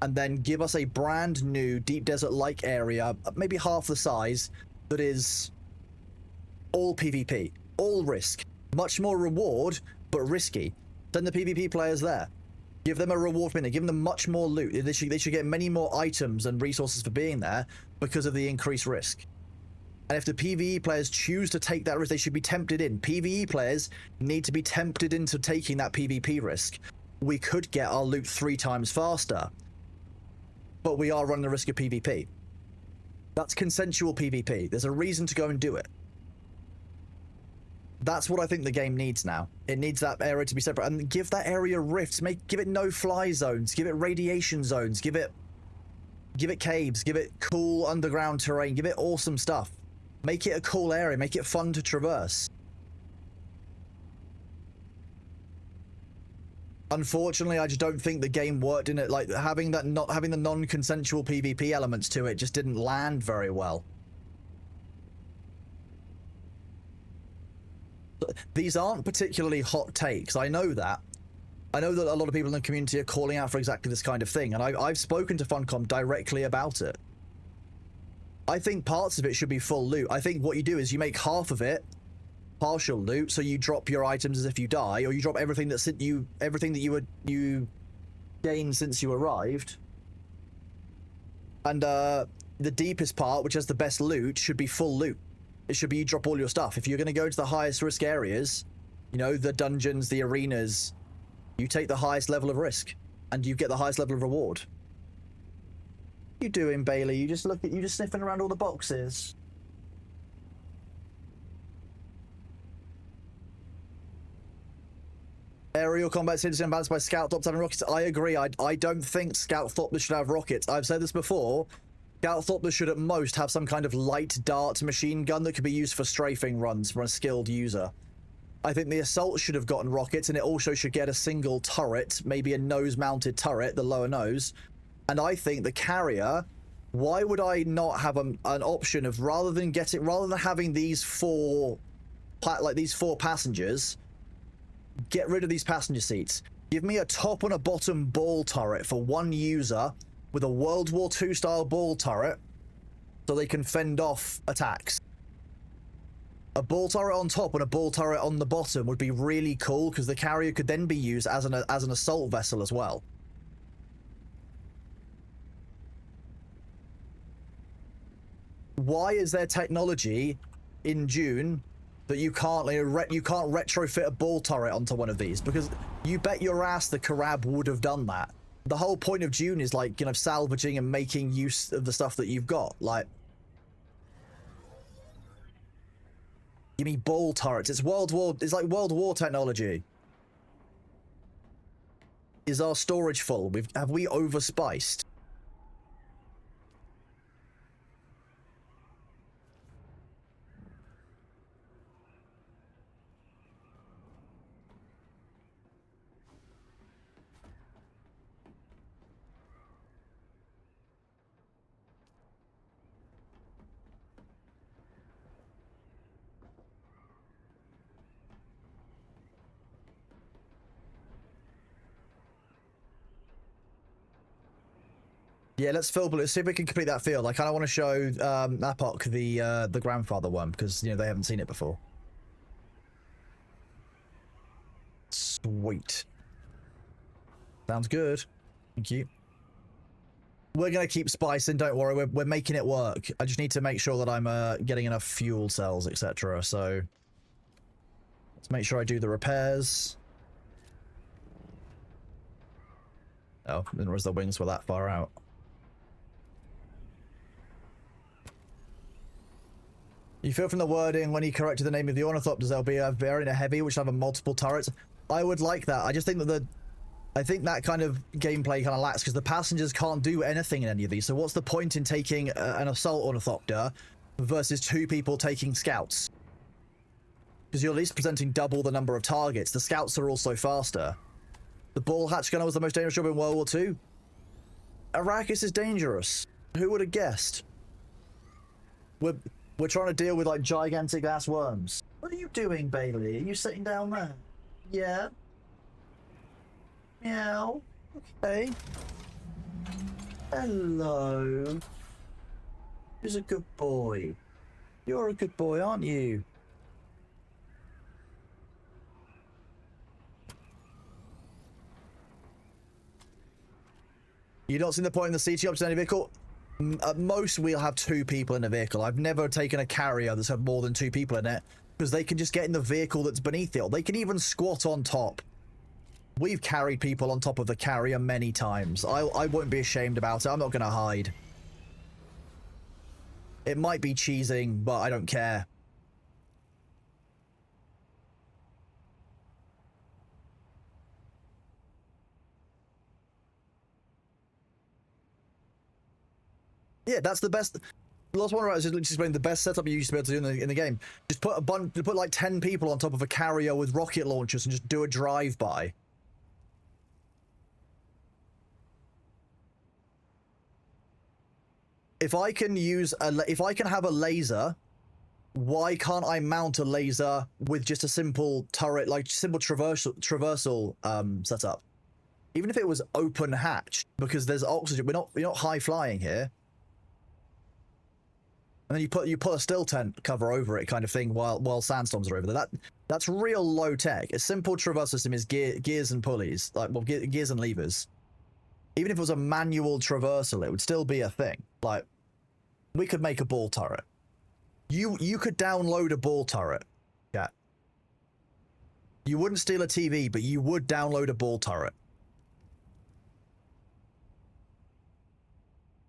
And then give us a brand new Deep Desert-like area, maybe half the size, that is all PvP, all risk. Much more reward, but risky. Send the PvP players there. Give them a reward for being there. Give them much more loot. They should get many more items and resources for being there because of the increased risk. And if the PvE players choose to take that risk, they should be tempted in. PvE players need to be tempted into taking that PvP risk. We could get our loot 3 times faster, but we are running the risk of PvP. That's consensual PvP. There's a reason to go and do it. That's what I think the game needs now. It needs that area to be separate and give that area rifts. Give it no-fly zones. Give it radiation zones. Give it caves. Give it cool underground terrain. Give it awesome stuff. Make it a cool area. Make it fun to traverse. Unfortunately, I just don't think the game worked in it. Like having the non-consensual PvP elements to it just didn't land very well. These aren't particularly hot takes. I know that. I know that a lot of people in the community are calling out for exactly this kind of thing, and I've spoken to Funcom directly about it. I think parts of it should be full loot. I think what you do is you make half of it partial loot, so you drop your items as if you die, or you drop everything that you gained since you arrived. And the deepest part, which has the best loot, should be full loot. It should be you drop all your stuff. If you're going to go to the highest risk areas, You know, the dungeons, the arenas. You take the highest level of risk, and you get the highest level of reward. What are you doing, Bailey? You just sniffing around all the boxes. Aerial combat citizen balanced by scout thopters having rockets. I agree. I don't think scout thopters should have rockets. I've said this before. Scout thopters should at most have some kind of light dart machine gun that could be used for strafing runs for a skilled user. I think the assault should have gotten rockets, and it also should get a single turret, maybe a nose-mounted turret, the lower nose. And I think the carrier, why would I not have an option of rather than having these four passengers, get rid of these passenger seats. Give me a top and a bottom ball turret for one user with a World War II style ball turret so they can fend off attacks. A ball turret on top and a ball turret on the bottom would be really cool because the carrier could then be used as an assault vessel as well. Why is there technology in Dune that you can't retrofit a ball turret onto one of these? Because you bet your ass the Karab would have done that. The whole point of Dune is like, you know, salvaging and making use of the stuff that you've got. Like, give me ball turrets. It's like World War technology. Is our storage full? Have we overspiced? Yeah, let's see if we can complete that field. I kind of want to show Apok the grandfather one because, you know, they haven't seen it before. Sweet. Sounds good. Thank you. We're gonna keep spicing. Don't worry. We're making it work. I just need to make sure that I'm getting enough fuel cells, etc. So let's make sure I do the repairs. Oh, didn't realize the wings were that far out. You feel from the wording when he corrected the name of the ornithopters, there'll be a variant of heavy which will have multiple turrets. I would like that. I just think that I think that kind of gameplay kind of lacks because the passengers can't do anything in any of these. So what's the point in taking an assault ornithopter versus two people taking scouts? Because you're at least presenting double the number of targets. The scouts are also faster. The ball hatch gunner was the most dangerous job in World War II. Arrakis is dangerous. Who would have guessed? We're trying to deal with like gigantic ass worms. What are you doing, Bailey? Are you sitting down there? Yeah. Meow. Okay. Hello. Who's a good boy? You're a good boy, aren't you? You're not seeing the point in the CT option in any vehicle? At most, we'll have two people in a vehicle. I've never taken a carrier that's had more than two people in it because they can just get in the vehicle that's beneath it. They can even squat on top. We've carried people on top of the carrier many times. I won't be ashamed about it. I'm not going to hide. It might be cheesing, but I don't care. Yeah, that's the best. The last one, right, is just explain the best setup you used to be able to do in the game. Just put like 10 people on top of a carrier with rocket launchers and just do a drive-by. If I can have a laser, why can't I mount a laser with just a simple turret, like simple traversal setup? Even if it was open hatch, because there's oxygen, we're not high flying here. And then you put a still tent cover over it, kind of thing, while sandstorms are over there. That's real low tech. A simple traverse system is gears and pulleys, gears and levers. Even if it was a manual traversal, it would still be a thing. Like, we could make a ball turret. You could download a ball turret. Yeah. You wouldn't steal a TV, but you would download a ball turret.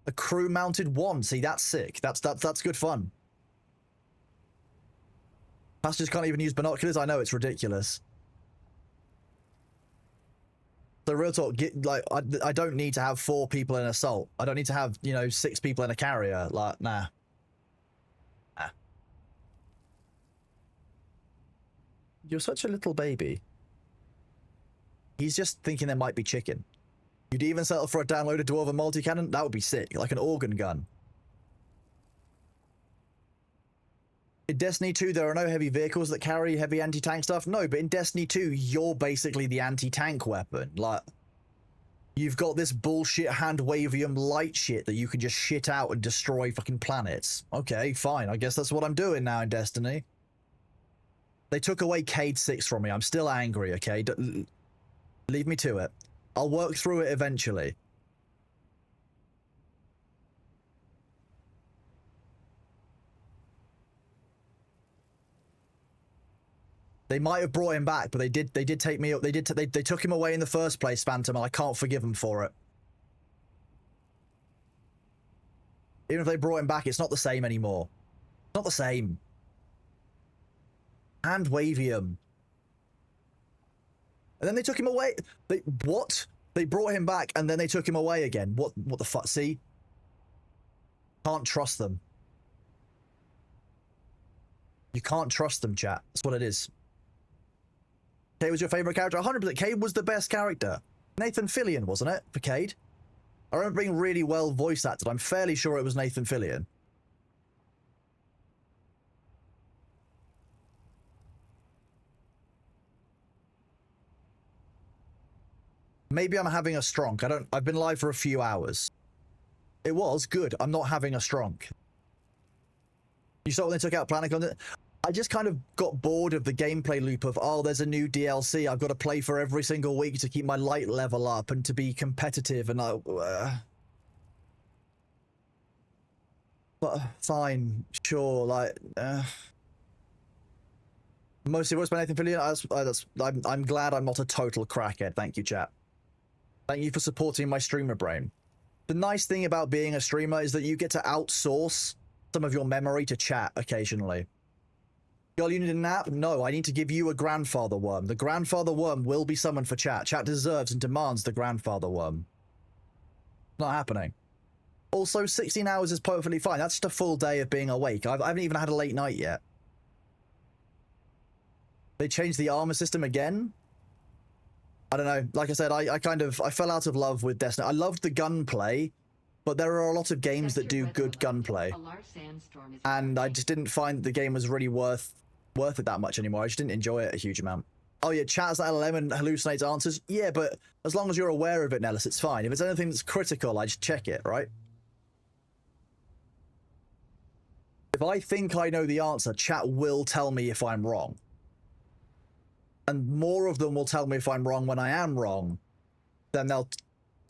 A crew-mounted one. See, that's sick. That's good fun. Passengers can't even use binoculars. I know, it's ridiculous. So real talk, I don't need to have 4 people in assault. I don't need to have, you know, 6 people in a carrier. Like, nah. Nah. You're such a little baby. He's just thinking there might be chicken. You'd even settle for a downloaded dwarven multi-cannon? That would be sick, like an organ gun. In Destiny 2, there are no heavy vehicles that carry heavy anti-tank stuff. No, but in Destiny 2, you're basically the anti-tank weapon. Like, you've got this bullshit hand-wavium light shit that you can just shit out and destroy fucking planets. Okay, fine. I guess that's what I'm doing now in Destiny. They took away Cade 6 from me. I'm still angry, okay? Leave me to it. I'll work through it eventually. They might have brought him back, but they did take me. They took him away in the first place, Phantom, and I can't forgive them for it. Even if they brought him back, it's not the same anymore. It's not the same. And Wavium. And then they took him away. What? They brought him back and then they took him away again. What the fuck? See? Can't trust them. You can't trust them, chat. That's what it is. Cade was your favorite character? 100%. Cade was the best character. Nathan Fillion, wasn't it? For Cade? I remember being really well voice acted. I'm fairly sure it was Nathan Fillion. Maybe I'm having a stronk. I've been live for a few hours. It was good. I'm not having a stronk. You saw when they took out Planet. I just kind of got bored of the gameplay loop of, oh, there's a new DLC. I've got to play for every single week to keep my light level up and to be competitive. And but fine, sure. Like, mostly voiced by Nathan Fillion. I'm glad I'm not a total crackhead. Thank you, chat. Thank you for supporting my streamer brain. The nice thing about being a streamer is that you get to outsource some of your memory to chat occasionally. Girl, you need a nap? No, I need to give you a grandfather worm. The grandfather worm will be summoned for chat. Chat deserves and demands the grandfather worm. Not happening. Also, 16 hours is perfectly fine. That's just a full day of being awake. I haven't even had a late night yet. They changed the armor system again? I don't know. Like I said, I fell out of love with Destiny. I loved the gunplay, but there are a lot of games that do good gunplay. And I just didn't find the game was really worth it that much anymore. I just didn't enjoy it a huge amount. Oh yeah, chat's that LLM and hallucinates answers. Yeah, but as long as you're aware of it, Nellis, it's fine. If it's anything that's critical, I just check it, right? If I think I know the answer, chat will tell me if I'm wrong. And more of them will tell me if I'm wrong when I am wrong, then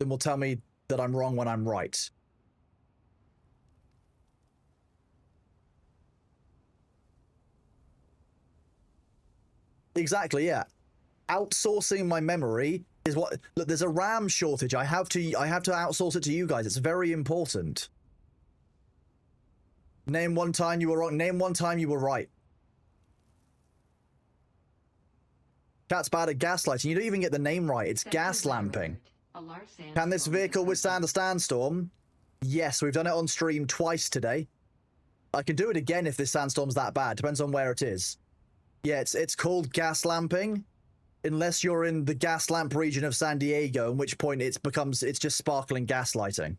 will tell me that I'm wrong when I'm right. Exactly, yeah. Outsourcing my memory is what. Look, there's a RAM shortage. I have to outsource it to you guys. It's very important. Name one time you were wrong. Name one time you were right. Chat's bad at gaslighting. You don't even get the name right. It's gas lamping. Can this vehicle withstand a sandstorm? Yes, we've done it on stream twice today. I can do it again if this sandstorm's that bad. Depends on where it is. Yeah, it's called gas lamping. Unless you're in the gas lamp region of San Diego, in which point it's just sparkling gaslighting.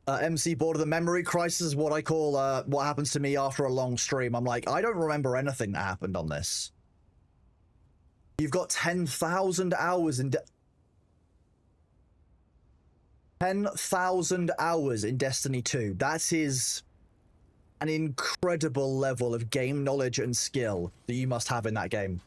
MC bored of the memory crisis is what I call what happens to me after a long stream. I'm like, I don't remember anything that happened on this. You've got 10,000 hours in 10,000 hours in Destiny 2. That is an incredible level of game knowledge and skill that you must have in that game.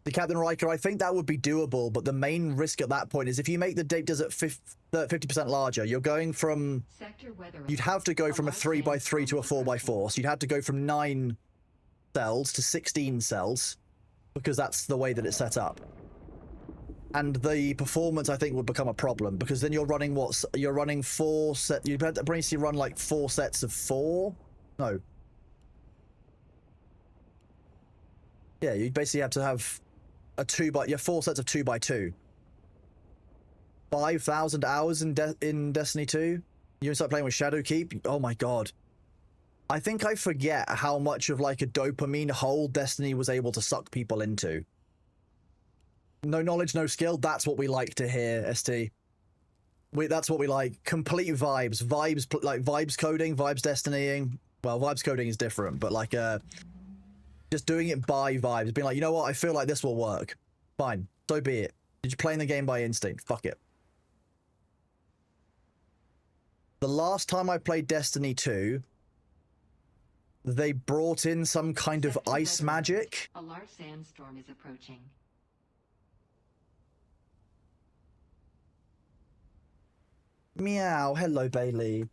The Captain Riker, I think that would be doable, but the main risk at that point is if you make the deep desert 50% larger, you're going from... Sector weather You'd have to go from a 3x3 to a 4x4, so you'd have to go from 9 cells to 16 cells, because that's the way that it's set up. And the performance, I think, would become a problem, because then you're running what? You're running 4 set... You'd basically run like 4 sets of 4? No. Yeah, you'd basically have to have a 4 sets of 2x2. 5,000 hours in Destiny 2? You start playing with Shadowkeep? Oh my god. I think I forget how much of like a dopamine hole Destiny was able to suck people into. No knowledge, no skill. That's what we like to hear, ST. That's what we like. Complete vibes. Like vibes coding, vibes destinying. Well, vibes coding is different, but like just doing it by vibes. Being like, you know what? I feel like this will work. Fine. So be it. You're playing the game by instinct. Fuck it. The last time I played Destiny 2, they brought in some kind of ice magic. A large sandstorm is approaching. Meow. Hello, Bailey.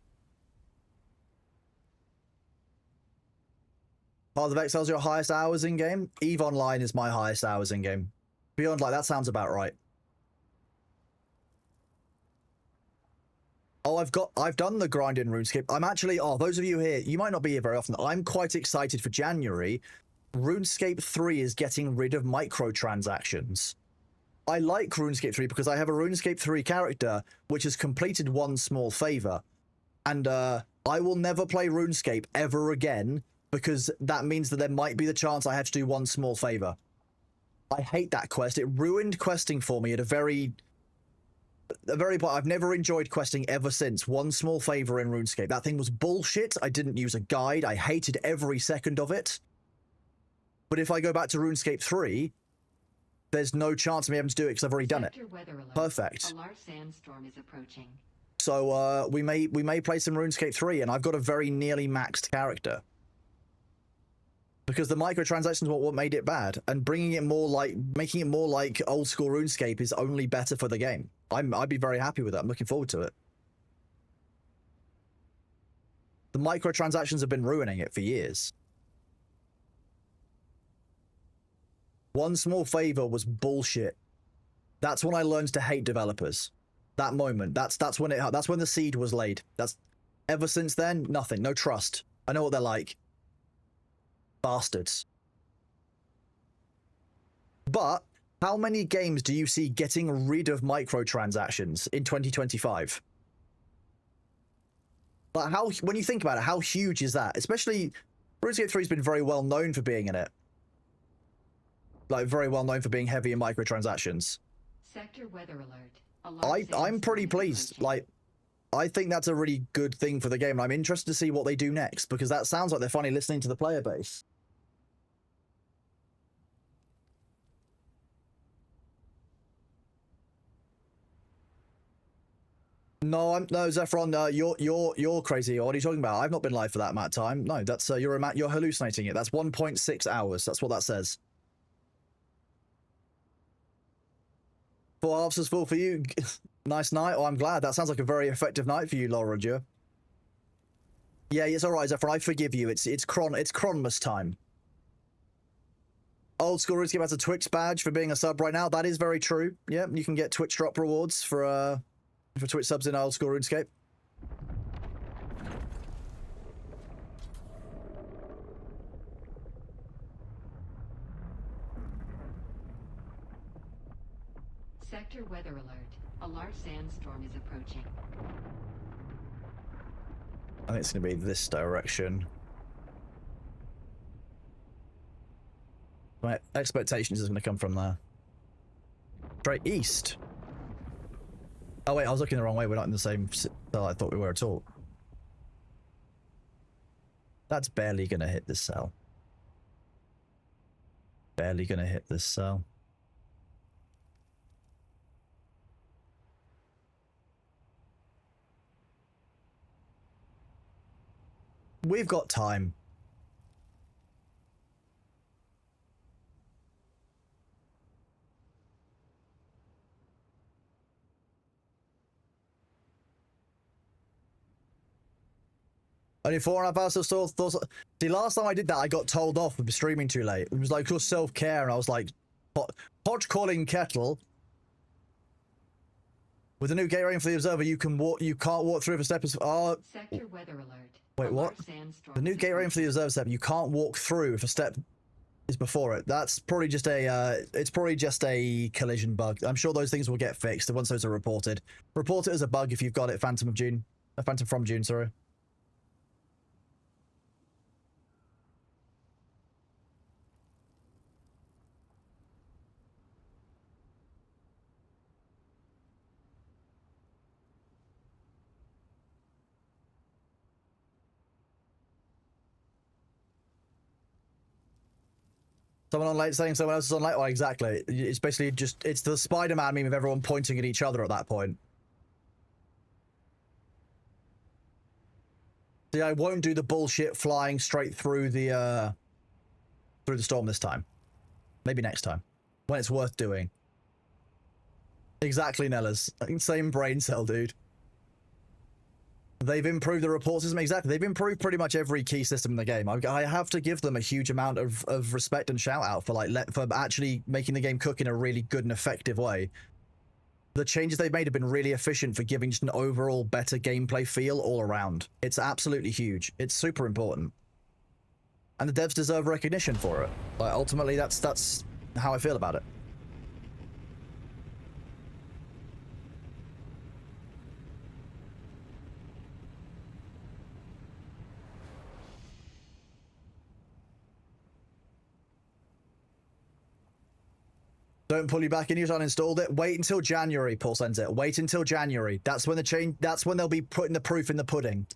Path of Exile's your highest hours in game? EVE Online is my highest hours in game. Beyond, like, that sounds about right. Oh, I've done the grind in RuneScape. I'm actually, those of you here, you might not be here very often. I'm quite excited for January. RuneScape 3 is getting rid of microtransactions. I like RuneScape 3 because I have a RuneScape 3 character which has completed one small favor. And I will never play RuneScape ever again because that means that there might be the chance I have to do one small favor. I hate that quest. It ruined questing for me at a very point. I've never enjoyed questing ever since. One small favor in RuneScape. That thing was bullshit. I didn't use a guide. I hated every second of it. But if I go back to RuneScape 3, there's no chance of me having to do it because I've already done it. Perfect. A large sandstorm is approaching. So we may play some RuneScape 3, and I've got a very nearly maxed character. Because the microtransactions were what made it bad, and making it more like old school RuneScape is only better for the game. I'd be very happy with that. I'm looking forward to it. The microtransactions have been ruining it for years. One small favor was bullshit. That's when I learned to hate developers. That moment. That's when the seed was laid. Ever since then, nothing. No trust. I know what they're like. Bastards. But how many games do you see getting rid of microtransactions in 2025? Like when you think about it, how huge is that? Especially RuneScape 3 has been very well known for being in it. Like very well known for being heavy in microtransactions. Sector weather alert. I'm pretty pleased. Like, I think that's a really good thing for the game. I'm interested to see what they do next because that sounds like they're finally listening to the player base. No, Zephron. You're crazy. What are you talking about? I've not been live for that amount of time. No, that's you're hallucinating it. That's 1.6 hours. That's what that says. 4 halves is full for you. Nice night. Oh, I'm glad. That sounds like a very effective night for you, Laura Joe. Yeah, it's all right, Zephyr. I forgive you. It's Cronmas time. Old School RuneScape has a Twitch badge for being a sub right now. That is very true. Yeah, you can get Twitch drop rewards for Twitch subs in Old School RuneScape. Sector weather alert. A large sandstorm is approaching. I think it's going to be this direction. My expectations is going to come from there. Straight east. Oh wait, I was looking the wrong way. We're not in the same cell I thought we were at all. That's barely going to hit this cell. Barely going to hit this cell. We've got time. Only 4.5 hours still. See, last time I did that, I got told off for streaming too late. It was like, your self-care, and I was like, pot calling kettle. With the new gate rating for the observer, you can't walk through if a step is. Sector weather alert. Wait, A what? large sandstorm The new is gate rating for the observer step, you can't walk through if a step is before it. That's probably just a. It's probably just a collision bug. I'm sure those things will get fixed once those are reported. Report it as a bug if you've got it. Phantom from June. Sorry. Someone on late saying someone else is on late. Well, exactly. It's basically just, it's the Spider-Man meme of everyone pointing at each other at that point. See, I won't do the bullshit flying straight through the storm this time. Maybe next time, when it's worth doing. Exactly, Nellas. Same brain cell, dude. They've improved the report system. Exactly. They've improved pretty much every key system in the game. I have to give them a huge amount of respect and shout out for for actually making the game cook in a really good and effective way. The changes they've made have been really efficient for giving just an overall better gameplay feel all around. It's absolutely huge. It's super important. And the devs deserve recognition for it. Like, ultimately, that's how I feel about it. Don't pull you back in. You've uninstalled it. Wait until January. Paul sends it. Wait until January. That's when the change. That's when they'll be putting the proof in the pudding.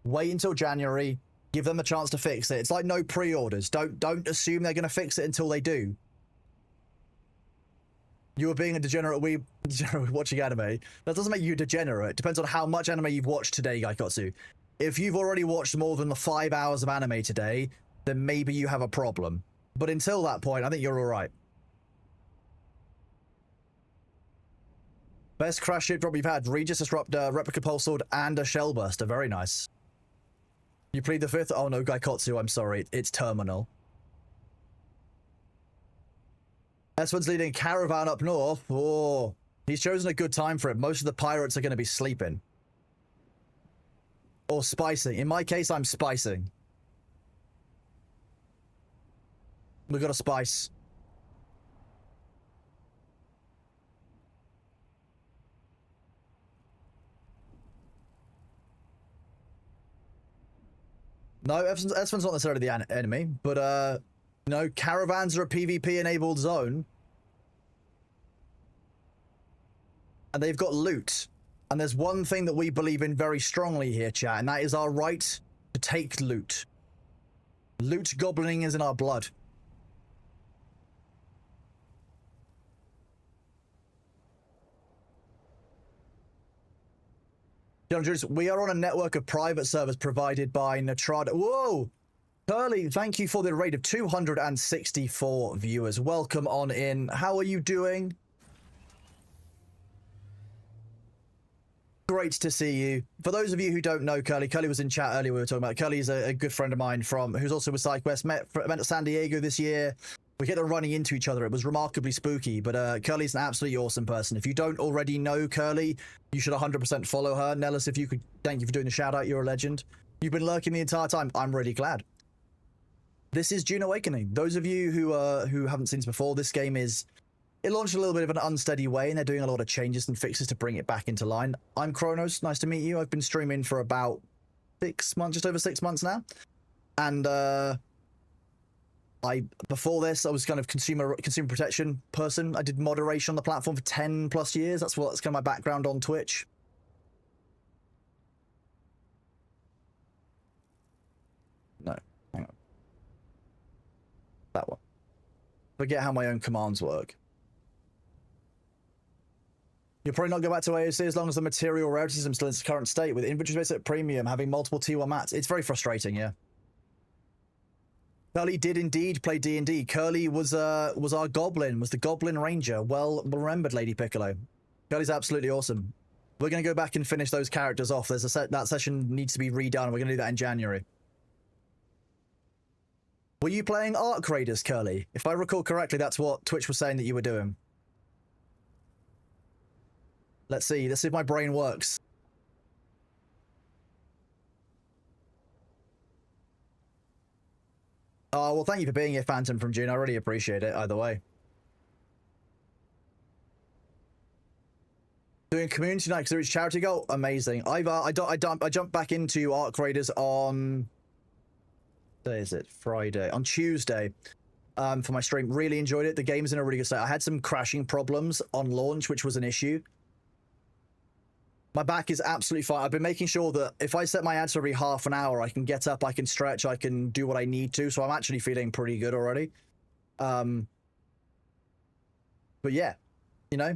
Wait until January. Give them a chance to fix it. It's like no pre-orders. Don't assume they're going to fix it until they do. You are being a degenerate watching anime. That doesn't make you a degenerate. It depends on how much anime you've watched today, Gaikotsu. If you've already watched more than the 5 hours of anime today, then maybe you have a problem. But until that point, I think you're all right. Best crash ship drop you've had. Regis Disruptor, Replica Pulse Sword, and a Shellburster. Very nice. You plead the fifth? Oh no, Gaikotsu, I'm sorry. It's Terminal. S1's leading a caravan up north. Oh, he's chosen a good time for it. Most of the pirates are going to be sleeping. Or spicing. In my case, I'm spicing. We've got a spice. No, S1's not necessarily the enemy, but, no, caravans are a PvP-enabled zone. And they've got loot. And there's one thing that we believe in very strongly here, chat, and that is our right to take loot. Loot goblining is in our blood. We are on a network of private servers provided by Natrada. Whoa! Curly, thank you for the raid of 264 viewers. Welcome on in. How are you doing? Great to see you. For those of you who don't know Curly, Curly was in chat earlier. We were talking about Curly is a good friend of mine who's also with SideQuest. Met at San Diego this year. We kept on running into each other. It was remarkably spooky, but Curly's an absolutely awesome person. If you don't already know Curly, you should 100% follow her. Nellis, if you could, thank you for doing the shout out. You're a legend. You've been lurking the entire time. I'm really glad. This is Dune Awakening. Those of you who haven't seen this before, this game it launched a little bit of an unsteady way, and they're doing a lot of changes and fixes to bring it back into line. I'm Kronos. Nice to meet you. I've been streaming for about 6 months, just over 6 months now, and before this, I was kind of consumer protection person. I did moderation on the platform for 10 plus years. That's kind of my background on Twitch. No, hang on. That one. Forget how my own commands work. You'll probably not go back to AOC as long as the material rarity system still in its current state, with inventory space at premium, having multiple T1 mats. It's very frustrating, yeah. Curly did indeed play D&D. Curly was our goblin, was the Goblin Ranger. Well remembered, Lady Piccolo. Curly's absolutely awesome. We're going to go back and finish those characters off. There's that session needs to be redone. We're going to do that in January. Were you playing Arc Raiders, Curly? If I recall correctly, that's what Twitch was saying that you were doing. Let's see. Let's see if my brain works. Oh, well, thank you for being here, Phantom from June. I really appreciate it, either way. Doing community night because there is charity goal. Amazing. I jumped back into Arc Raiders on... What day is it? Friday. On Tuesday. For my stream. Really enjoyed it. The game's in a really good state. I had some crashing problems on launch, which was an issue. My back is absolutely fine. I've been making sure that if I set my ads for every half an hour, I can get up, I can stretch, I can do what I need to. So I'm actually feeling pretty good already. But yeah, you know.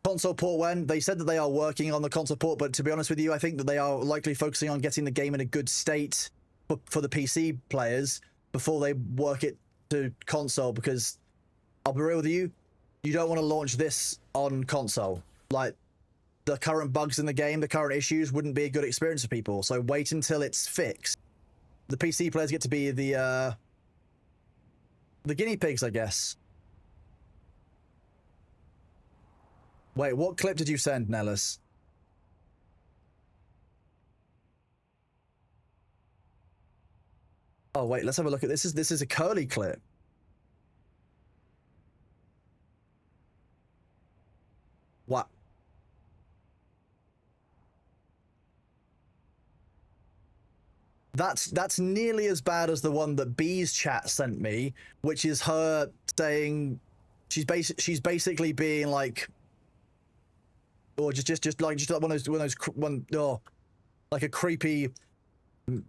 Console port when they said that they are working on the console port, but to be honest with you, I think that they are likely focusing on getting the game in a good state for the PC players before they work it to console, because I'll be real with you, you don't want to launch this on console. Like, the current bugs in the game, the current issues wouldn't be a good experience for people. So wait until it's fixed. The PC players get to be the guinea pigs, I guess. Wait, what clip did you send, Nellis? Oh wait, let's have a look at this. This is a Curly clip. What? That's nearly as bad as the one that Bee's chat sent me, which is her saying she's basically being like, or just like one of those like a creepy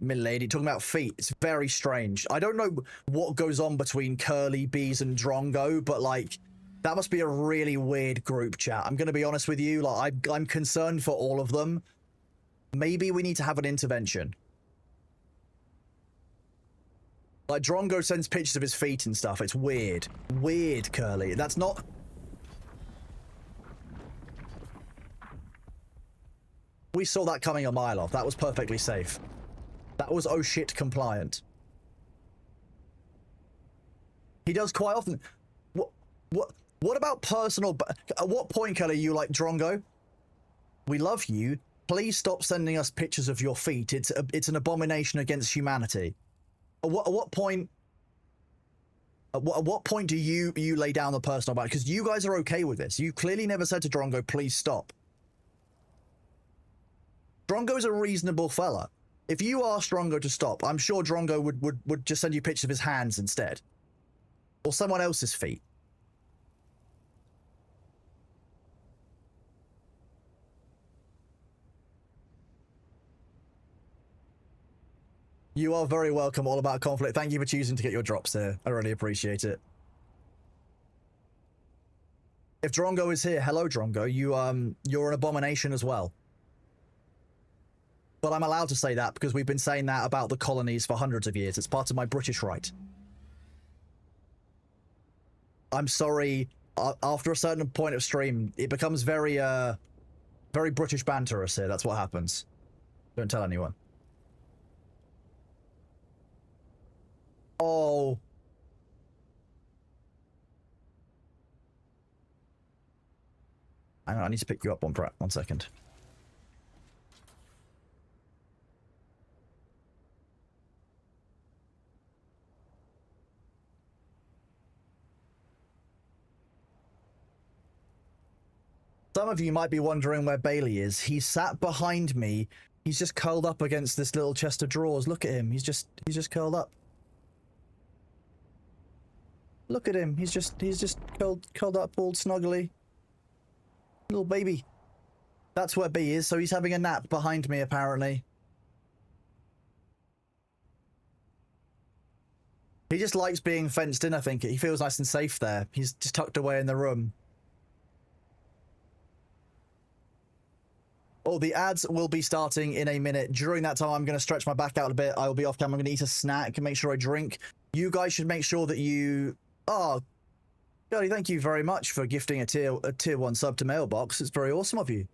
lady talking about feet. It's very strange. I don't know what goes on between Curly, Bees, and Drongo, but like that must be a really weird group chat. I'm gonna be honest with you. Like I'm concerned for all of them. Maybe we need to have an intervention. Like, Drongo sends pictures of his feet and stuff. It's weird. Weird, Curly. That's not... We saw that coming a mile off. That was perfectly safe. That was oh shit compliant. He does quite often... What about personal... At what point, Curly, you like, Drongo? We love you. Please stop sending us pictures of your feet. It's an abomination against humanity. At what point do you lay down the personal boundary? Because you guys are okay with this. You clearly never said to Drongo, please stop. Drongo's a reasonable fella. If you asked Drongo to stop, I'm sure Drongo would just send you pictures of his hands instead. Or someone else's feet. You are very welcome, All About Conflict. Thank you for choosing to get your drops here. I really appreciate it. If Drongo is here, hello Drongo, you're an abomination as well. But I'm allowed to say that because we've been saying that about the colonies for hundreds of years. It's part of my British right. I'm sorry, after a certain point of stream, it becomes very British banterous here. That's what happens. Don't tell anyone. Oh. Hang on, I need to pick you up 1 second. Some of you might be wondering where Bailey is. He sat behind me. He's just curled up against this little chest of drawers. Look at him. He's just curled up. Look at him. He's just curled up all snuggly. Little baby. That's where B is. So he's having a nap behind me, apparently. He just likes being fenced in, I think. He feels nice and safe there. He's just tucked away in the room. Oh, the ads will be starting in a minute. During that time, I'm going to stretch my back out a bit. I will be off camera. I'm going to eat a snack and make sure I drink. You guys should make sure that you... Oh, Curly, thank you very much for gifting a tier 1 sub to Mailbox. It's very awesome of you.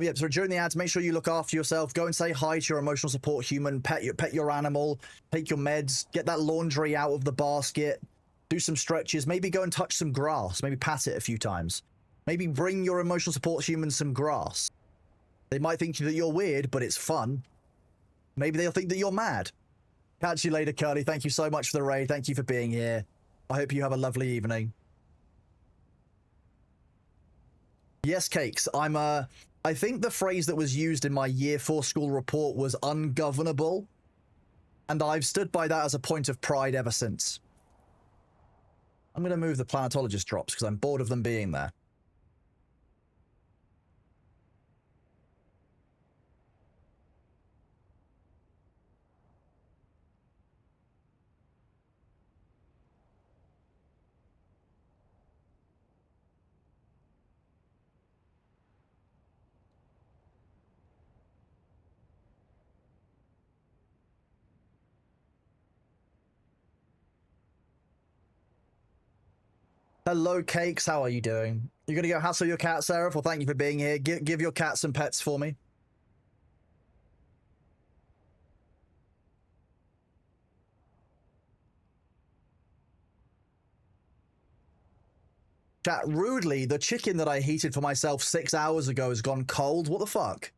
Yeah, so during the ads, make sure you look after yourself. Go and say hi to your emotional support human. Pet your animal. Take your meds. Get that laundry out of the basket. Do some stretches. Maybe go and touch some grass. Maybe pat it a few times. Maybe bring your emotional support human some grass. They might think that you're weird, but it's fun. Maybe they'll think that you're mad. Catch you later, Curly. Thank you so much for the raid. Thank you for being here. I hope you have a lovely evening. Yes, Cakes. I think the phrase that was used in my year 4 school report was ungovernable. And I've stood by that as a point of pride ever since. I'm going to move the planetologist drops because I'm bored of them being there. Hello, Cakes. How are you doing? You're going to go hassle your cat, Sarah? Well, thank you for being here. Give your cat some pets for me. Chat, rudely, the chicken that I heated for myself 6 hours ago has gone cold. What the fuck?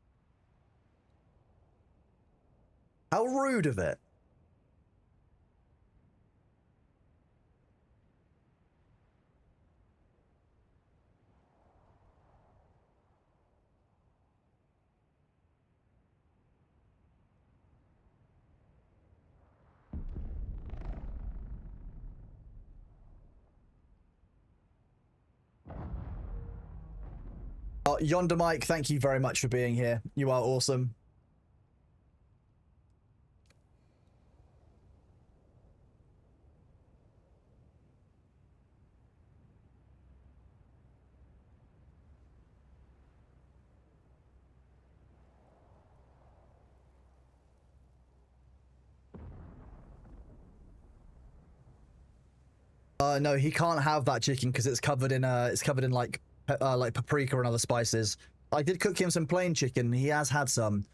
How rude of it. Yonder Mike, thank you very much for being here. You are awesome. No, he can't have that chicken because it's covered in like paprika and other spices. I did cook him some plain chicken. He has had some.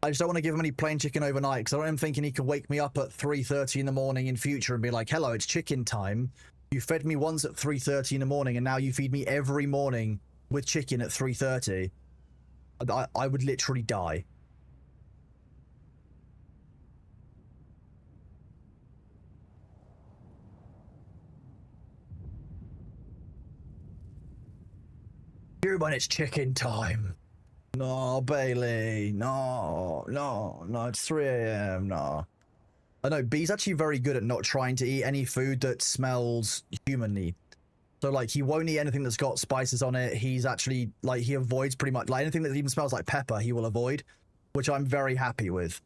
I just don't want to give him any plain chicken overnight because I don't want him thinking he can wake me up at 3:30 in the morning in future and be like, hello, it's chicken time. You fed me once at 3:30 in the morning and now you feed me every morning with chicken at 3:30. I would literally die. When it's chicken time. No, Bailey. No, it's 3 a.m. No. I know, B's actually very good at not trying to eat any food that smells human-y. So, like, he won't eat anything that's got spices on it. He's actually, like, he avoids pretty much, like, anything that even smells like pepper, he will avoid, which I'm very happy with.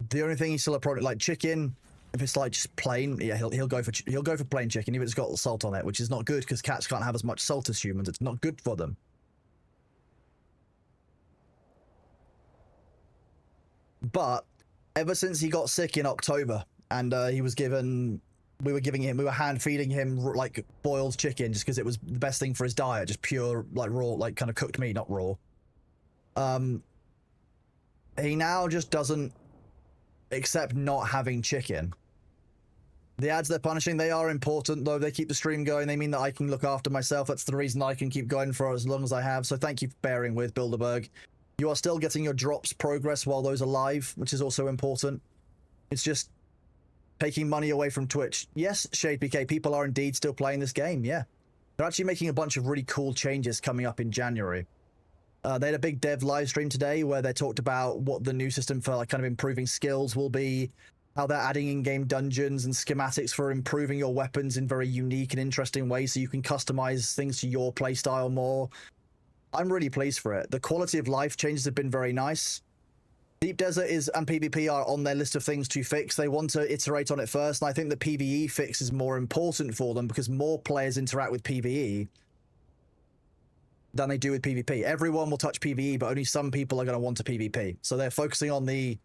The only thing he's still a product, like chicken, if it's, like, just plain, yeah, he'll go for plain chicken, even if it's got salt on it, which is not good because cats can't have as much salt as humans. It's not good for them. But ever since he got sick in October and we were hand feeding him like boiled chicken just because it was the best thing for his diet, just pure like raw, like kind of cooked meat, not raw. He now just doesn't accept not having chicken. The ads they're punishing, they are important though. They keep the stream going. They mean that I can look after myself. That's the reason I can keep going for as long as I have. So thank you for bearing with, Bilderberg. You are still getting your drops progress while those are live, which is also important. It's just taking money away from Twitch. Yes, Shade PK, people are indeed still playing this game, yeah. They're actually making a bunch of really cool changes coming up in January. They had a big dev live stream today where they talked about what the new system for like kind of improving skills will be, how they're adding in-game dungeons and schematics for improving your weapons in very unique and interesting ways so you can customize things to your playstyle more. I'm really pleased for it. The quality of life changes have been very nice. Deep Desert and PvP are on their list of things to fix. They want to iterate on it first, and I think the PvE fix is more important for them because more players interact with PvE than they do with PvP. Everyone will touch PvE, but only some people are going to want to PvP. So they're focusing on the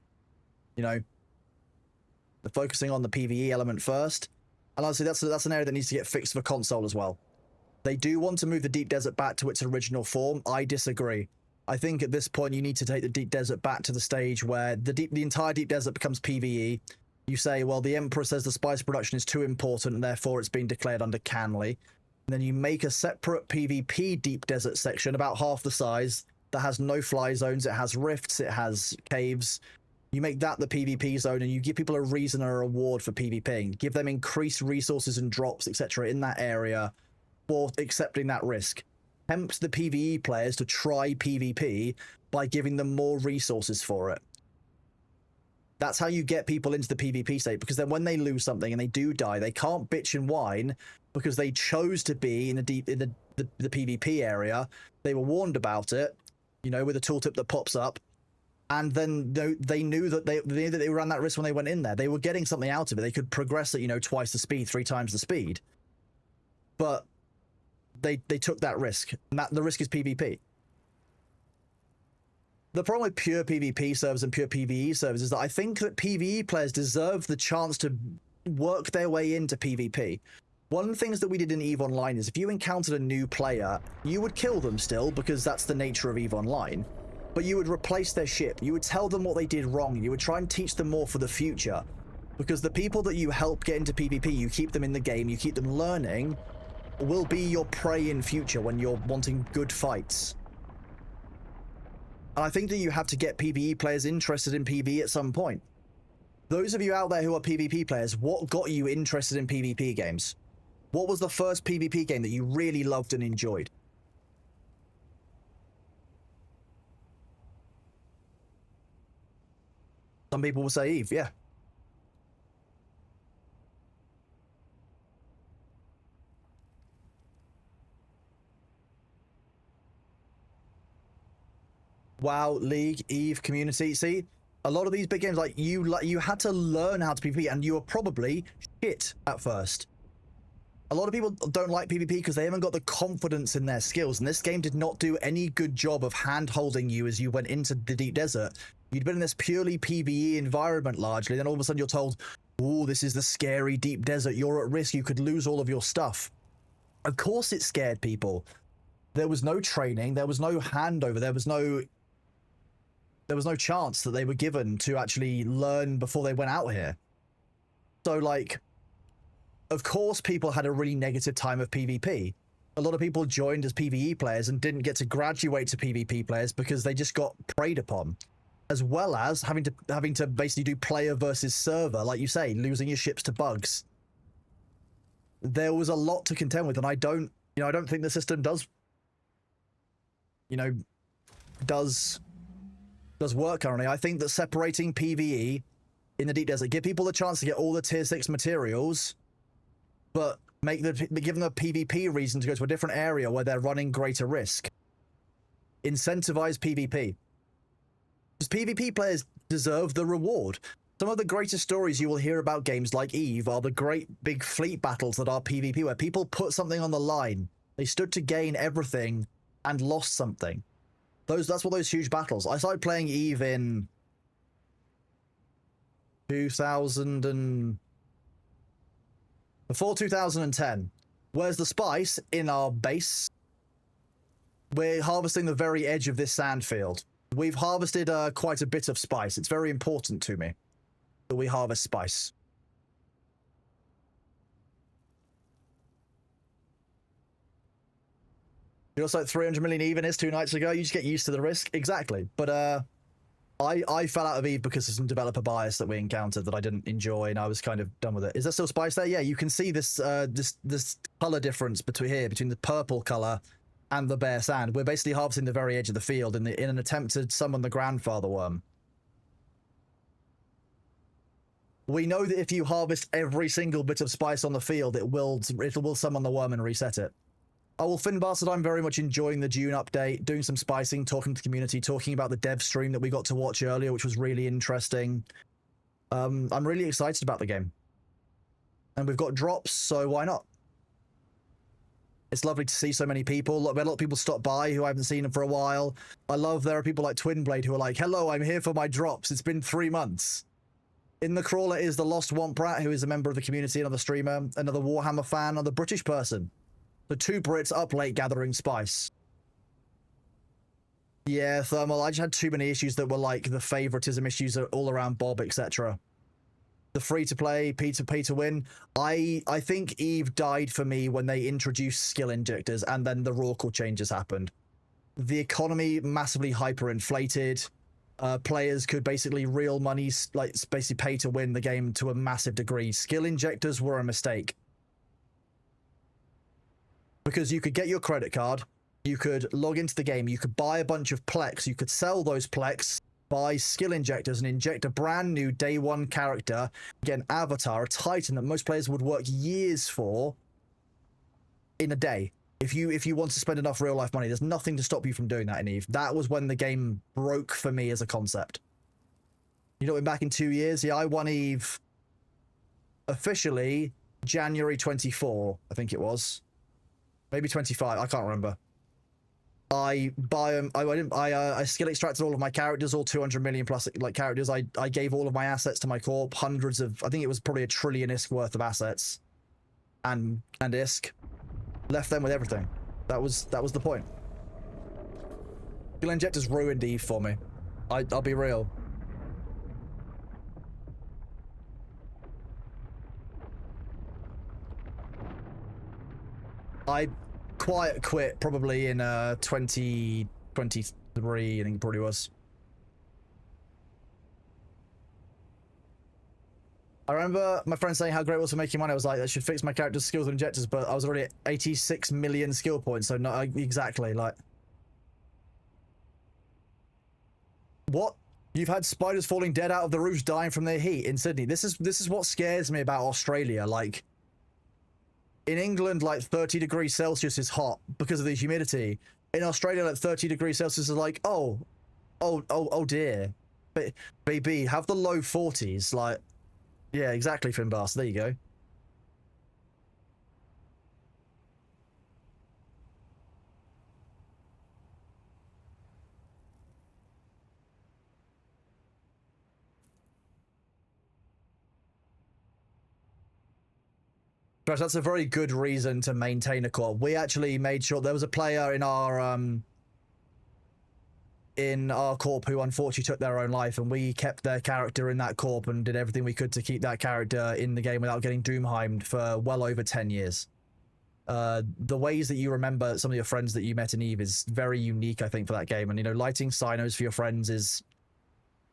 PvE element first. And honestly, that's an area that needs to get fixed for console as well. They do want to move the deep desert back to its original form. I disagree. I think at this point you need to take the deep desert back to the stage where the entire deep desert becomes PvE. You say, well, the Emperor says the spice production is too important and therefore it's been declared under Canley. And then you make a separate PvP deep desert section about half the size that has no fly zones. It has rifts. It has caves. You make that the PvP zone and you give people a reason or a reward for PvPing. Give them increased resources and drops, etc. in that area for accepting that risk. Tempt the PvE players to try PvP by giving them more resources for it. That's how you get people into the PvP state, because then when they lose something and they do die, they can't bitch and whine because they chose to be in the PvP area. They were warned about it, you know, with a tooltip that pops up, and then they knew that they ran that risk when they went in there. They were getting something out of it. They could progress at, you know, twice the speed, 3 times the speed, but they took that risk, and the risk is PvP. The problem with pure PvP servers and pure PvE servers is that I think that PvE players deserve the chance to work their way into PvP. One of the things that we did in EVE Online is if you encountered a new player, you would kill them still, because that's the nature of EVE Online, but you would replace their ship. You would tell them what they did wrong. You would try and teach them more for the future, because the people that you help get into PvP, you keep them in the game, you keep them learning, will be your prey in future when you're wanting good fights. And I think that you have to get PvE players interested in PvE at some point. Those of you out there who are PvP players, what got you interested in PvP games? What was the first PvP game that you really loved and enjoyed? Some people will say EVE, yeah. WoW, League, EVE, Community. See, a lot of these big games, like you had to learn how to PvP, and you were probably shit at first. A lot of people don't like PvP because they haven't got the confidence in their skills, and this game did not do any good job of hand-holding you as you went into the deep desert. You'd been in this purely PvE environment largely, then all of a sudden you're told, oh, this is the scary deep desert, you're at risk, you could lose all of your stuff. Of course it scared people. There was no training, there was no handover, there was no chance that they were given to actually learn before they went out here. So, like, of course people had a really negative time of PvP. A lot of people joined as PvE players and didn't get to graduate to PvP players because they just got preyed upon. As well as having to basically do player versus server, like you say, losing your ships to bugs. There was a lot to contend with, and I don't think the system does work currently. I think that separating PvE in the deep desert, give people the chance to get all the tier 6 materials, but give them a PvP reason to go to a different area where they're running greater risk. Incentivize PvP. Because PvP players deserve the reward. Some of the greatest stories you will hear about games like EVE are the great big fleet battles that are PvP, where people put something on the line. They stood to gain everything and lost something. That's what those huge battles. I started playing EVE in 2010. Where's the spice? In our base. We're harvesting the very edge of this sand field. We've harvested quite a bit of spice. It's very important to me that we harvest spice. You also like 300 million evenness 2 nights ago. You just get used to the risk. Exactly. But I fell out of EVE because of some developer bias that we encountered that I didn't enjoy, and I was kind of done with it. Is there still spice there? Yeah, you can see this this color difference between the purple color and the bare sand. We're basically harvesting the very edge of the field in an attempt to summon the grandfather worm. We know that if you harvest every single bit of spice on the field, it will summon the worm and reset it. Oh, well, Finn Bastard, I'm very much enjoying the Dune update, doing some spicing, talking to the community, talking about the dev stream that we got to watch earlier, which was really interesting. I'm really excited about the game. And we've got drops, so why not? It's lovely to see so many people. We had a lot of people stop by who I haven't seen for a while. I love there are people like Twinblade who are like, hello, I'm here for my drops. It's been 3 months. In the crawler is the Lost Womp Rat, who is a member of the community, another streamer, another Warhammer fan, another British person. The 2 Brits up late gathering spice. Yeah, Thermal, I just had too many issues that were like the favoritism issues all around Bob, etc. The free-to-play, pay to win. I think Eve died for me when they introduced skill injectors and then the raw core changes happened. The economy massively hyperinflated. Players could basically real money, like basically pay to win the game to a massive degree. Skill injectors were a mistake. Because you could get your credit card, you could log into the game, you could buy a bunch of Plex, you could sell those Plex, buy skill injectors and inject a brand new day one character, get an avatar, a titan that most players would work years for in a day. If you want to spend enough real life money, there's nothing to stop you from doing that in Eve. That was when the game broke for me as a concept. You know, back in 2 years, yeah, I won Eve officially January 24, I think it was. Maybe 25, I can't remember. I skill extracted all of my characters, all 200 million plus like characters. I gave all of my assets to my corp, hundreds of, I think it was probably a trillion ISK worth of assets, and ISK, left them with everything. That was the point. Skill injectors ruined Eve for me. I'll be real. I quiet quit probably in 2023, I think it probably was. I remember my friend saying how great it was for making money. I was like, I should fix my character's skills and injectors, but I was already at 86 million skill points, so not exactly, like... What? You've had spiders falling dead out of the roofs dying from their heat in Sydney. This is what scares me about Australia, like... In England, like 30 degrees Celsius is hot because of the humidity. In Australia, like 30 degrees Celsius is like, oh dear. But baby, have the low 40s, like, yeah, exactly, Finbar. So there you go. But that's a very good reason to maintain a corp. We actually made sure there was a player in our corp who unfortunately took their own life, and we kept their character in that corp and did everything we could to keep that character in the game without getting doomheimed for well over 10 years. The ways that you remember some of your friends that you met in Eve is very unique, I think, for that game. And, you know, lighting sinos for your friends is...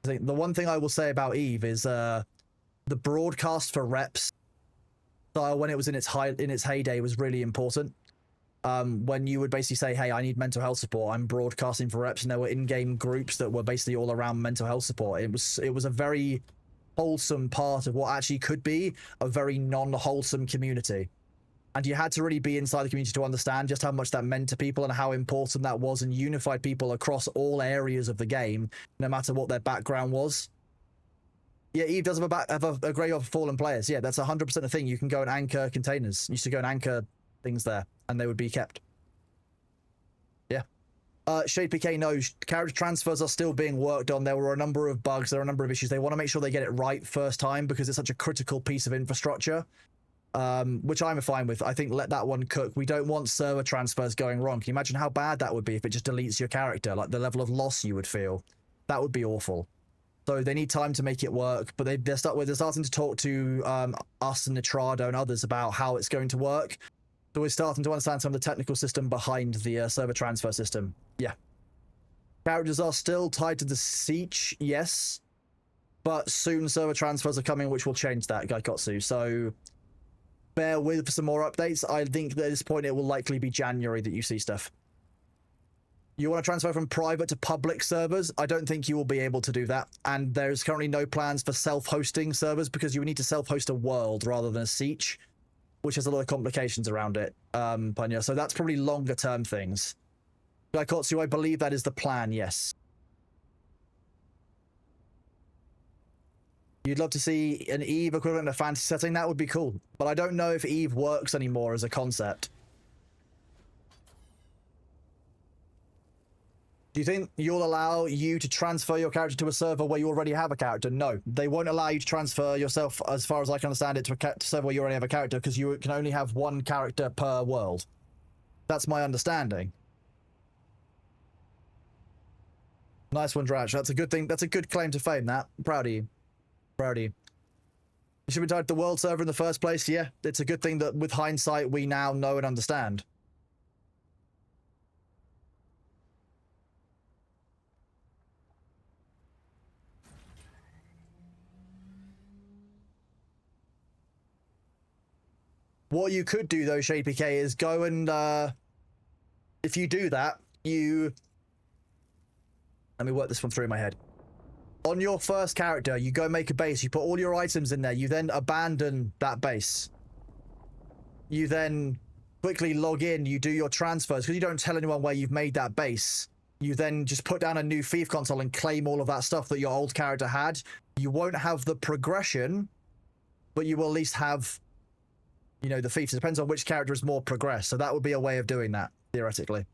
I think the one thing I will say about Eve is the broadcast for reps style when it was in its heyday was really important. When you would basically say, hey, I need mental health support, I'm broadcasting for reps, and there were in-game groups that were basically all around mental health support. It was a very wholesome part of what actually could be a very non-wholesome community. And you had to really be inside the community to understand just how much that meant to people and how important that was, and unified people across all areas of the game, no matter what their background was. Yeah, Eve does have a great of fallen players. Yeah, that's 100% a thing. You can go and anchor containers. You used to go and anchor things there, and they would be kept. Yeah. Shade PK knows character transfers are still being worked on. There were a number of bugs. There are a number of issues. They want to make sure they get it right first time because it's such a critical piece of infrastructure, which I'm fine with. I think let that one cook. We don't want server transfers going wrong. Can you imagine how bad that would be if it just deletes your character? Like the level of loss you would feel. That would be awful. So they need time to make it work, but they're starting to talk to us and Nitrado and others about how it's going to work. So we're starting to understand some of the technical system behind the server transfer system. Yeah. Characters are still tied to the siege, yes, but soon server transfers are coming, which will change that, Gaikotsu. So bear with for some more updates. I think at this point it will likely be January that you see stuff. You want to transfer from private to public servers? I don't think you will be able to do that. And there's currently no plans for self-hosting servers because you would need to self-host a world rather than a siege, which has a lot of complications around it, Panya. So that's probably longer-term things. Gaikotsu, I believe that is the plan, yes. You'd love to see an Eve equivalent of fantasy setting? That would be cool. But I don't know if Eve works anymore as a concept. Do you think you'll allow you to transfer your character to a server where you already have a character? No, they won't allow you to transfer yourself, as far as I can understand it, to a server where you already have a character, because you can only have one character per world. That's my understanding. Nice one, Dratch. That's a good thing. That's a good claim to fame, that. Proud of you. Proud of you. You should be tied to the world server in the first place. Yeah, it's a good thing that with hindsight, we now know and understand. What you could do, though, Shady PK, is go and, if you do that, you... Let me work this one through in my head. On your first character, you go make a base, you put all your items in there, you then abandon that base. You then quickly log in, you do your transfers, because you don't tell anyone where you've made that base. You then just put down a new Thief console and claim all of that stuff that your old character had. You won't have the progression, but you will at least have, you know, the Thiefs. It depends on which character is more progressed, so that would be a way of doing that, theoretically.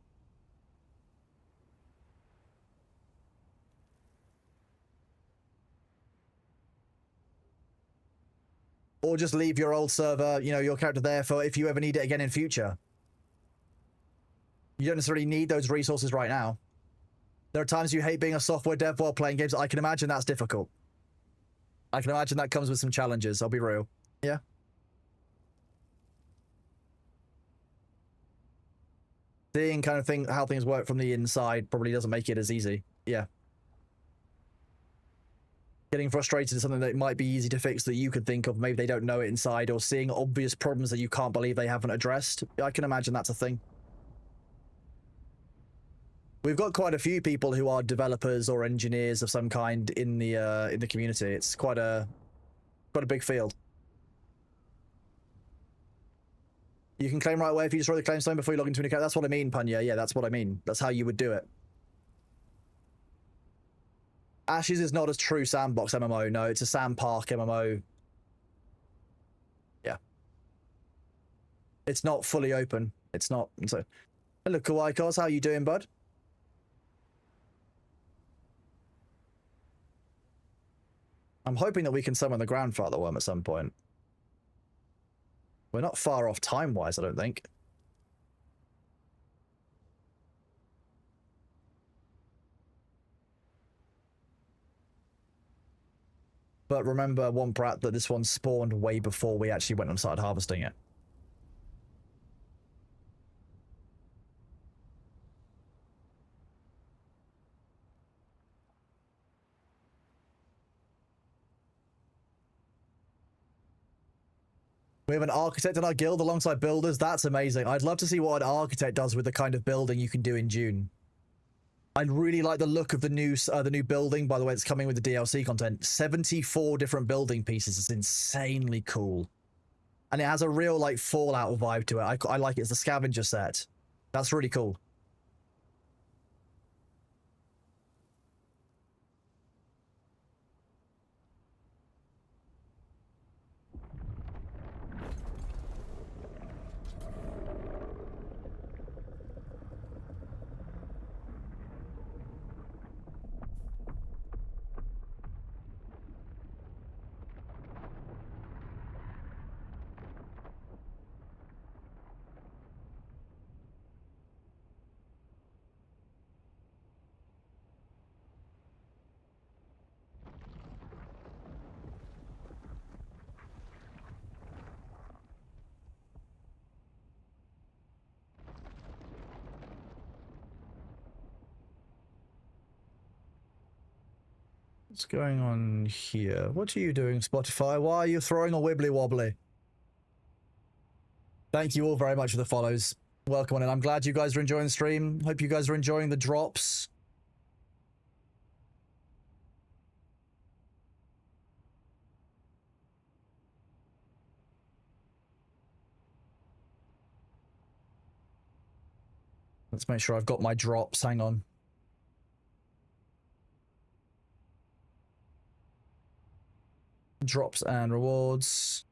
Or just leave your old server, you know, your character there for if you ever need it again in future. You don't necessarily need those resources right now. There are times you hate being a software dev while playing games. I can imagine that's difficult. I can imagine that comes with some challenges, I'll be real. Yeah. Seeing kind of thing, how things work from the inside probably doesn't make it as easy. Yeah. Getting frustrated is something that might be easy to fix that you could think of. Maybe they don't know it inside, or seeing obvious problems that you can't believe they haven't addressed. I can imagine that's a thing. We've got quite a few people who are developers or engineers of some kind in the community. It's quite a big field. You can claim right away if you destroy the claim stone before you log into an account. That's what I mean, Punya. Yeah, that's what I mean. That's how you would do it. Ashes is not a true sandbox MMO. No, it's a sandpark MMO. Yeah. It's not fully open. It's not. So, hello, Kawaii Cos. How you doing, bud? I'm hoping that we can summon the grandfather worm at some point. We're not far off time-wise, I don't think. But remember, one Pratt, that this one spawned way before we actually went and started harvesting it. We have an architect in our guild alongside builders. That's amazing. I'd love to see what an architect does with the kind of building you can do in Dune. I really like the look of the new building. By the way, it's coming with the DLC content. 74 different building pieces. It's insanely cool. And it has a real, like, Fallout vibe to it. I like it. It's the scavenger set. That's really cool. What's going on here? What are you doing, Spotify? Why are you throwing a wibbly wobbly? Thank you all very much for the follows. Welcome on in. I'm glad you guys are enjoying the stream. Hope you guys are enjoying the drops. Let's make sure I've got my drops. Hang on. Drops and rewards.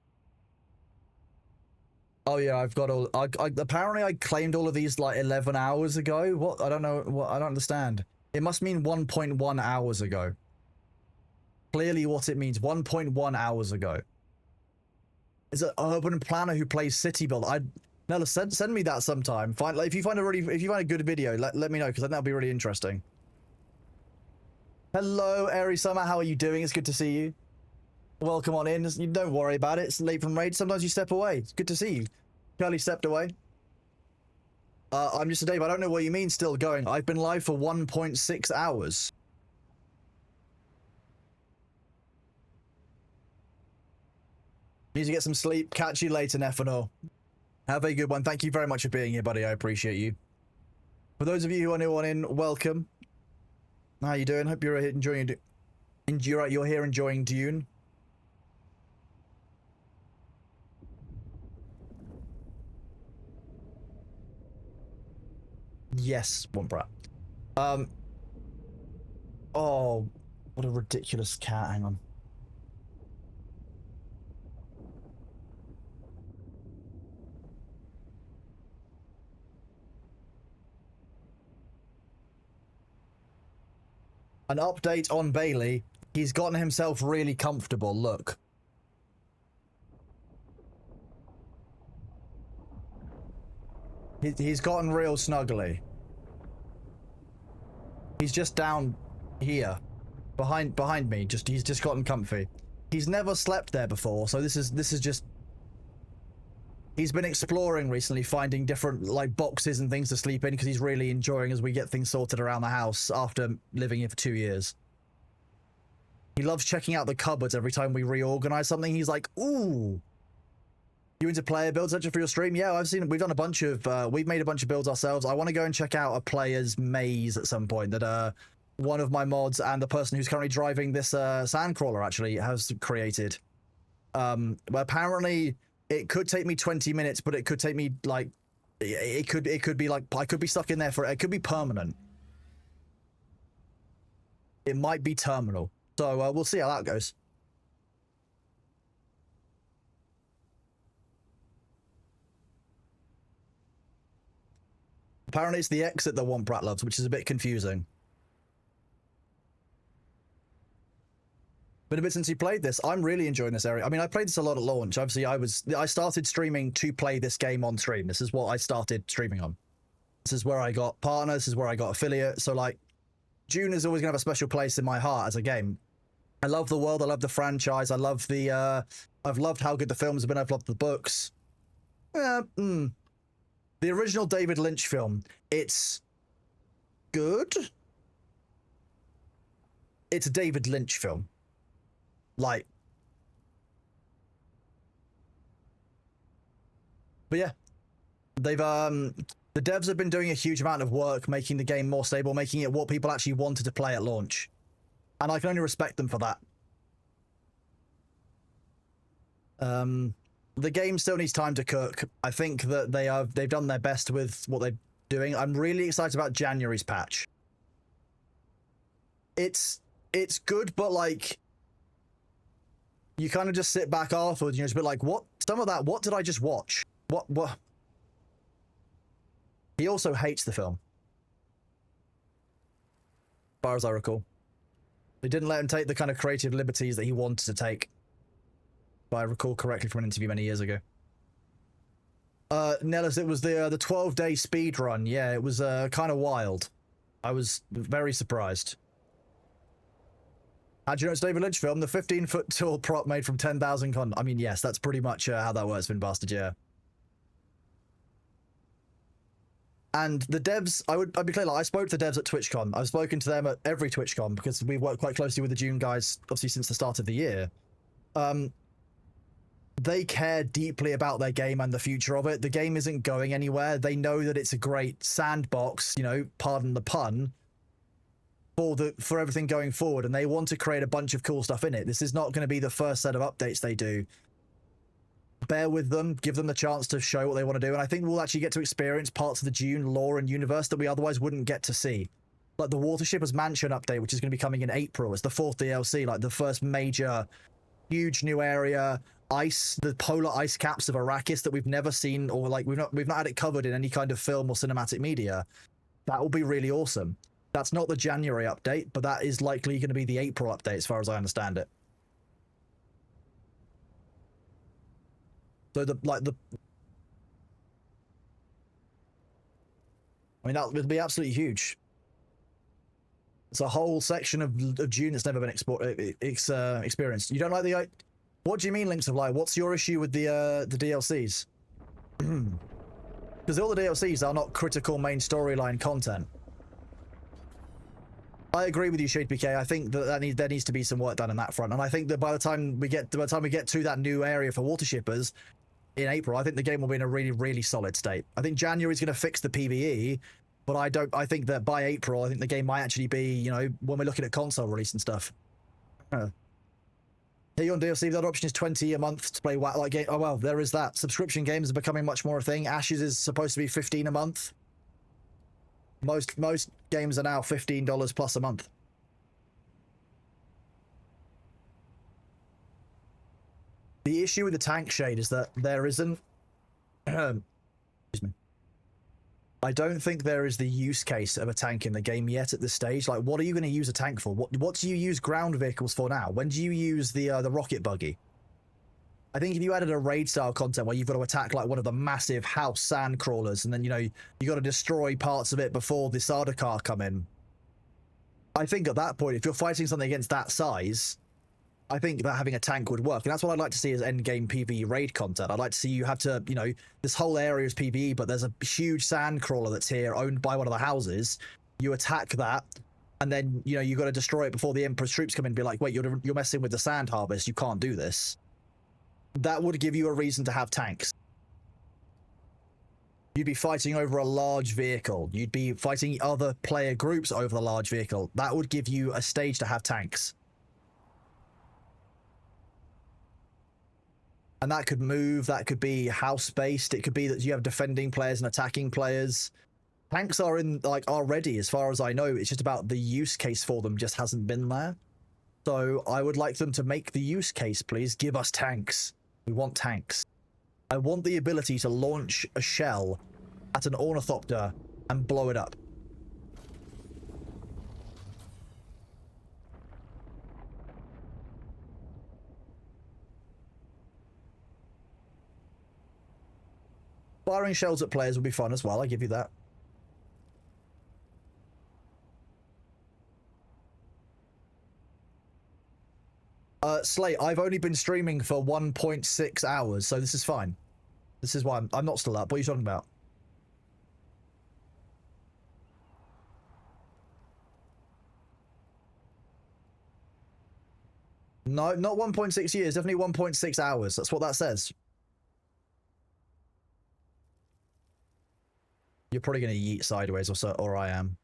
Oh yeah, I've got all. Apparently I claimed all of these like 11 hours ago. What? I don't know. What? I don't understand. It must mean 1.1 hours ago. Clearly, what it means. 1.1 hours ago. Is an urban planner who plays city build. Nella, send me that sometime. Find like, if you find a good video, let me know, because that'll be really interesting. Hello, Airy Summer. How are you doing? It's good to see you. Welcome on in. You don't worry about it. It's late from raid. Sometimes you step away. It's good to see you. Curly stepped away. I'm just a Dave. I don't know what you mean still going. I've been live for 1.6 hours. Need to get some sleep. Catch you later, Nefano. Have a good one. Thank you very much for being here, buddy. I appreciate you. For those of you who are new on in, welcome. How you doing? Hope you're enjoying you're here enjoying Dune. Yes, one brat. Oh, what a ridiculous cat. Hang on. An update on Bailey. He's gotten himself really comfortable. Look. He's gotten real snuggly. He's just down here. Behind me. He's just gotten comfy. He's never slept there before, so this is just... He's been exploring recently, finding different like boxes and things to sleep in, because he's really enjoying as we get things sorted around the house after living here for 2 years. He loves checking out the cupboards every time we reorganize something. He's like, ooh. You into player builds actually for your stream? Yeah, I've seen it. We've done a bunch of, we've made a bunch of builds ourselves. I want to go and check out a player's maze at some point that one of my mods and the person who's currently driving this sandcrawler actually has created. Apparently it could take me 20 minutes, but it could take me like, it could be like, I could be stuck in there for, it could be permanent. It might be terminal. So we'll see how that goes. Apparently it's the exit that One Brat loves, which is a bit confusing. Been a bit since you played this. I'm really enjoying this area. I mean, I played this a lot at launch. Obviously, I started streaming to play this game on stream. This is what I started streaming on. This is where I got partners. This is where I got affiliate. So, like, Dune is always going to have a special place in my heart as a game. I love the world. I love the franchise. I love the, I've loved how good the films have been. I've loved the books. The original David Lynch film, it's good. It's a David Lynch film. Like, but yeah, they've the devs have been doing a huge amount of work making the game more stable, making it what people actually wanted to play at launch, and I can only respect them for that. The game still needs time to cook. I think that they've done their best with what they're doing. I'm really excited about January's patch. It's good, but like, you kind of just sit back afterwards, and you're just a bit like, what? Some of that, what did I just watch? What? He also hates the film. As far as I recall. They didn't let him take the kind of creative liberties that he wanted to take. If I recall correctly from an interview many years ago. Nellis, it was the 12-day speed run. Yeah, it was kind of wild. I was very surprised. How do you know it's David Lynch film? The 15-foot tall prop made from 10,000 con. I mean, yes, that's pretty much how that works, Finn Bastard, yeah. And the devs, I'd be clear, like, I spoke to the devs at TwitchCon. I've spoken to them at every TwitchCon because we worked quite closely with the Dune guys, obviously, since the start of the year. They care deeply about their game and the future of it. The game isn't going anywhere. They know that it's a great sandbox, you know, pardon the pun, for everything going forward, and they want to create a bunch of cool stuff in it. This is not going to be the first set of updates they do. Bear with them, give them the chance to show what they want to do, and I think we'll actually get to experience parts of the Dune lore and universe that we otherwise wouldn't get to see. Like the Watershipper's Mansion update, which is going to be coming in April. It's the 4th DLC, like the first major, huge new area, the polar ice caps of Arrakis that we've never seen, or like we've not had it covered in any kind of film or cinematic media. That will be really awesome. That's not the January update, but that is likely going to be the April update as far as I understand it. So I mean, that would be absolutely huge. It's a whole section of Dune that's never been experienced. You don't like the... What do you mean, Links of Light? What's your issue with the DLCs? Because all the DLCs are not critical main storyline content. I agree with you, Shade PK. I think that there needs to be some work done on that front, and I think that by the time we get to that new area for water shippers in April, I think the game will be in a really, really solid state. I think January's going to fix the PvE, but I think that by April, I think the game might actually be, you know, when we're looking at console release and stuff. Here on DLC, the other option is 20 a month to play like game. Oh well, there is that. Subscription games are becoming much more a thing. Ashes is supposed to be 15 a month. Most games are now $15 plus a month. The issue with the tank shade is that there isn't. Excuse me. I don't think there is the use case of a tank in the game yet at this stage. Like, what are you going to use a tank for? What do you use ground vehicles for now? When do you use the rocket buggy? I think if you added a raid style content where you've got to attack like one of the massive house sand crawlers, and then, you know, you got to destroy parts of it before the Sardaukar come in. I think at that point, if you're fighting something against that size, I think that having a tank would work. And that's what I'd like to see as endgame PvE raid content. I'd like to see you have to, you know, this whole area is PvE, but there's a huge sand crawler that's here owned by one of the houses. You attack that, and then, you know, you got to destroy it before the Emperor's troops come in and be like, wait, you're messing with the sand harvest. You can't do this. That would give you a reason to have tanks. You'd be fighting over a large vehicle. You'd be fighting other player groups over the large vehicle. That would give you a stage to have tanks. And that could move, that could be house-based, it could be that you have defending players and attacking players. Tanks are ready, as far as I know. It's just about the use case for them just hasn't been there. So I would like them to make the use case, please. Give us tanks. We want tanks. I want the ability to launch a shell at an ornithopter and blow it up. Firing shells at players would be fun as well, I give you that. Slate, I've only been streaming for 1.6 hours, so this is fine. This is why I'm not still up. What are you talking about? No, not 1.6 years, definitely 1.6 hours. That's what that says. You're probably going to yeet sideways, or I am.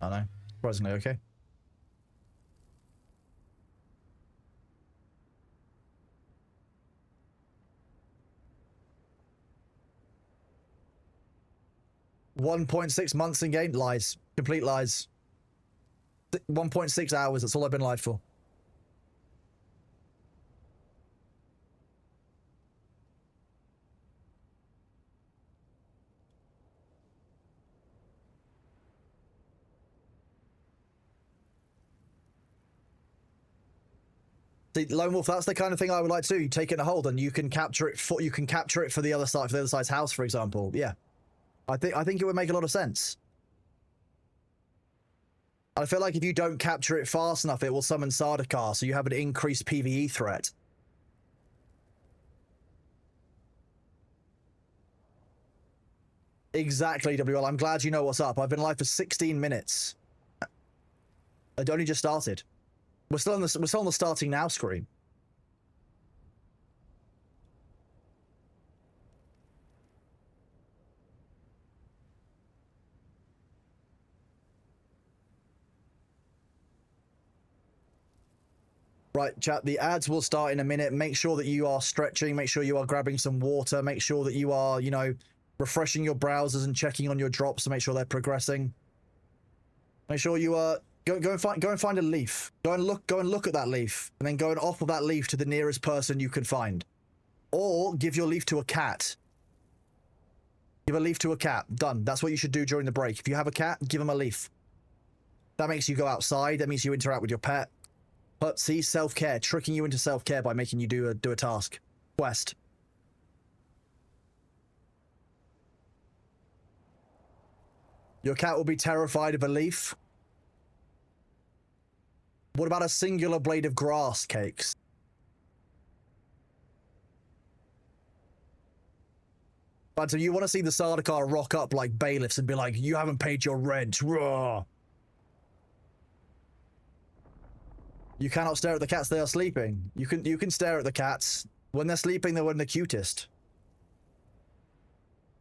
I know. Surprisingly okay. $1.6 months in game? Lies. Complete lies. 1.6 hours, that's all I've been live for. See, Lone Wolf, that's the kind of thing I would like to do. You take it in a hold and you can capture it for the other side, for the other side's house, for example. Yeah. I think it would make a lot of sense. I feel like if you don't capture it fast enough, it will summon Sardaukar, so you have an increased PvE threat. Exactly, WL. I'm glad you know what's up. I've been live for 16 minutes. It only just started. We're still on the starting now screen. Right, chat, the ads will start in a minute. Make sure that you are stretching. Make sure you are grabbing some water. Make sure that you are, you know, refreshing your browsers and checking on your drops to make sure they're progressing. Make sure you are... Go and find a leaf. Go and look at that leaf, and then go and offer that leaf to the nearest person you can find. Or give your leaf to a cat. Give a leaf to a cat. Done. That's what you should do during the break. If you have a cat, give them a leaf. That makes you go outside. That means you interact with your pet. But see, self-care, tricking you into self-care by making you do a task. Quest. Your cat will be terrified of a leaf. What about a singular blade of grass, Cakes? But you want to see the Sardaukar rock up like bailiffs and be like, you haven't paid your rent. Raw. You cannot stare at the cats, they are sleeping. You can stare at the cats. When they're sleeping, they're the cutest.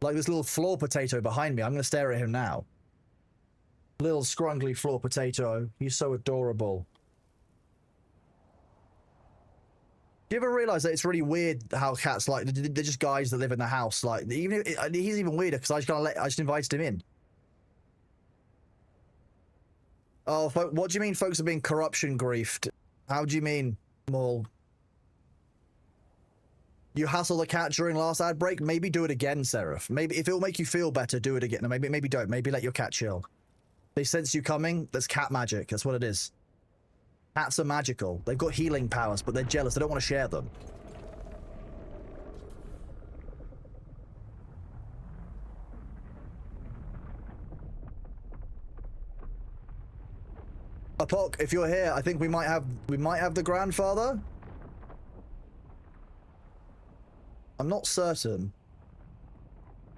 Like this little floor potato behind me. I'm going to stare at him now. Little scrungly floor potato. He's so adorable. Do you ever realize that it's really weird how cats, like, they're just guys that live in the house? Like, even he's even weirder because I just invited him in. Oh, what do you mean folks are being corruption griefed? How do you mean, Maul? You hassle the cat during last ad break? Maybe do it again, Seraph. Maybe if it'll make you feel better, do it again. No, maybe don't. Maybe let your cat chill. They sense you coming. That's cat magic. That's what it is. Cats are magical. They've got healing powers, but they're jealous. They don't want to share them. Apok, if you're here, I think we might have the grandfather. I'm not certain.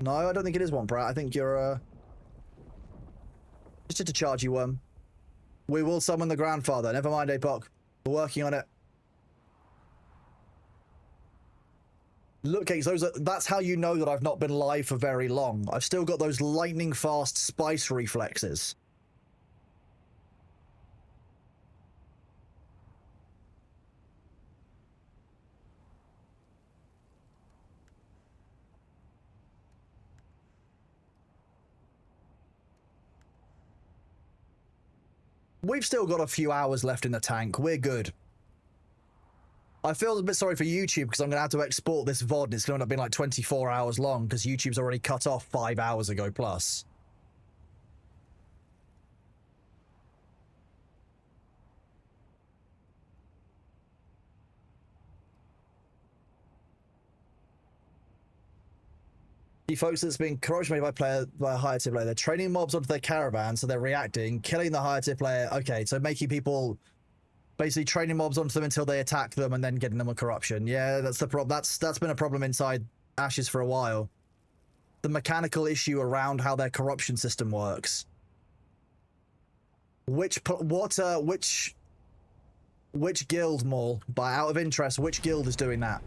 No, I don't think it is one, Pratt. I think you're just a chargy worm. We will summon the grandfather. Never mind, Apok. We're working on it. Look, Cakes, that's how you know that I've not been live for very long. I've still got those lightning fast spice reflexes. We've still got a few hours left in the tank. We're good. I feel a bit sorry for YouTube because I'm going to have to export this VOD and it's going to end up being like 24 hours long because YouTube's already cut off 5 hours ago plus. The folks that's being corruption made by a higher tier player, they're training mobs onto their caravan, so they're reacting, killing the higher tier player. Okay, so making people basically training mobs onto them until they attack them and then getting them a corruption. Yeah, that's the problem. That's been a problem inside Ashes for a while. The mechanical issue around how their corruption system works. Which guild, Maul? By out of interest, which guild is doing that?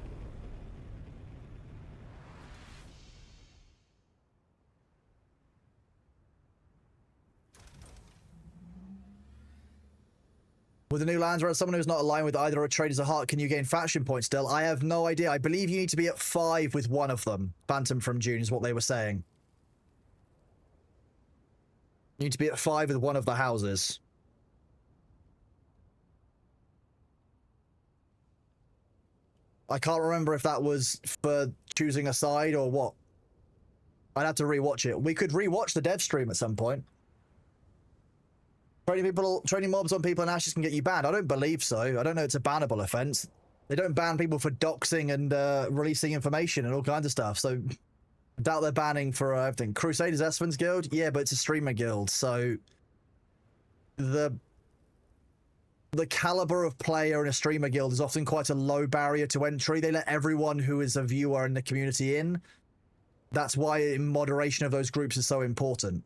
With the new lands, where someone who's not aligned with either a Traders of Heart, can you gain faction points still? I have no idea. I believe you need to be at 5 with one of them. Phantom from Dune is what they were saying. You need to be at 5 with one of the houses. I can't remember if that was for choosing a side or what. I'd have to rewatch it. We could rewatch the dev stream at some point. Training mobs on people in Ashes can get you banned. I don't believe so. I don't know it's a bannable offense. They don't ban people for doxing and releasing information and all kinds of stuff. So I doubt they're banning for everything. Crusaders Esfin's guild? Yeah, but it's a streamer guild. So the caliber of player in a streamer guild is often quite a low barrier to entry. They let everyone who is a viewer in the community in. That's why moderation of those groups is so important.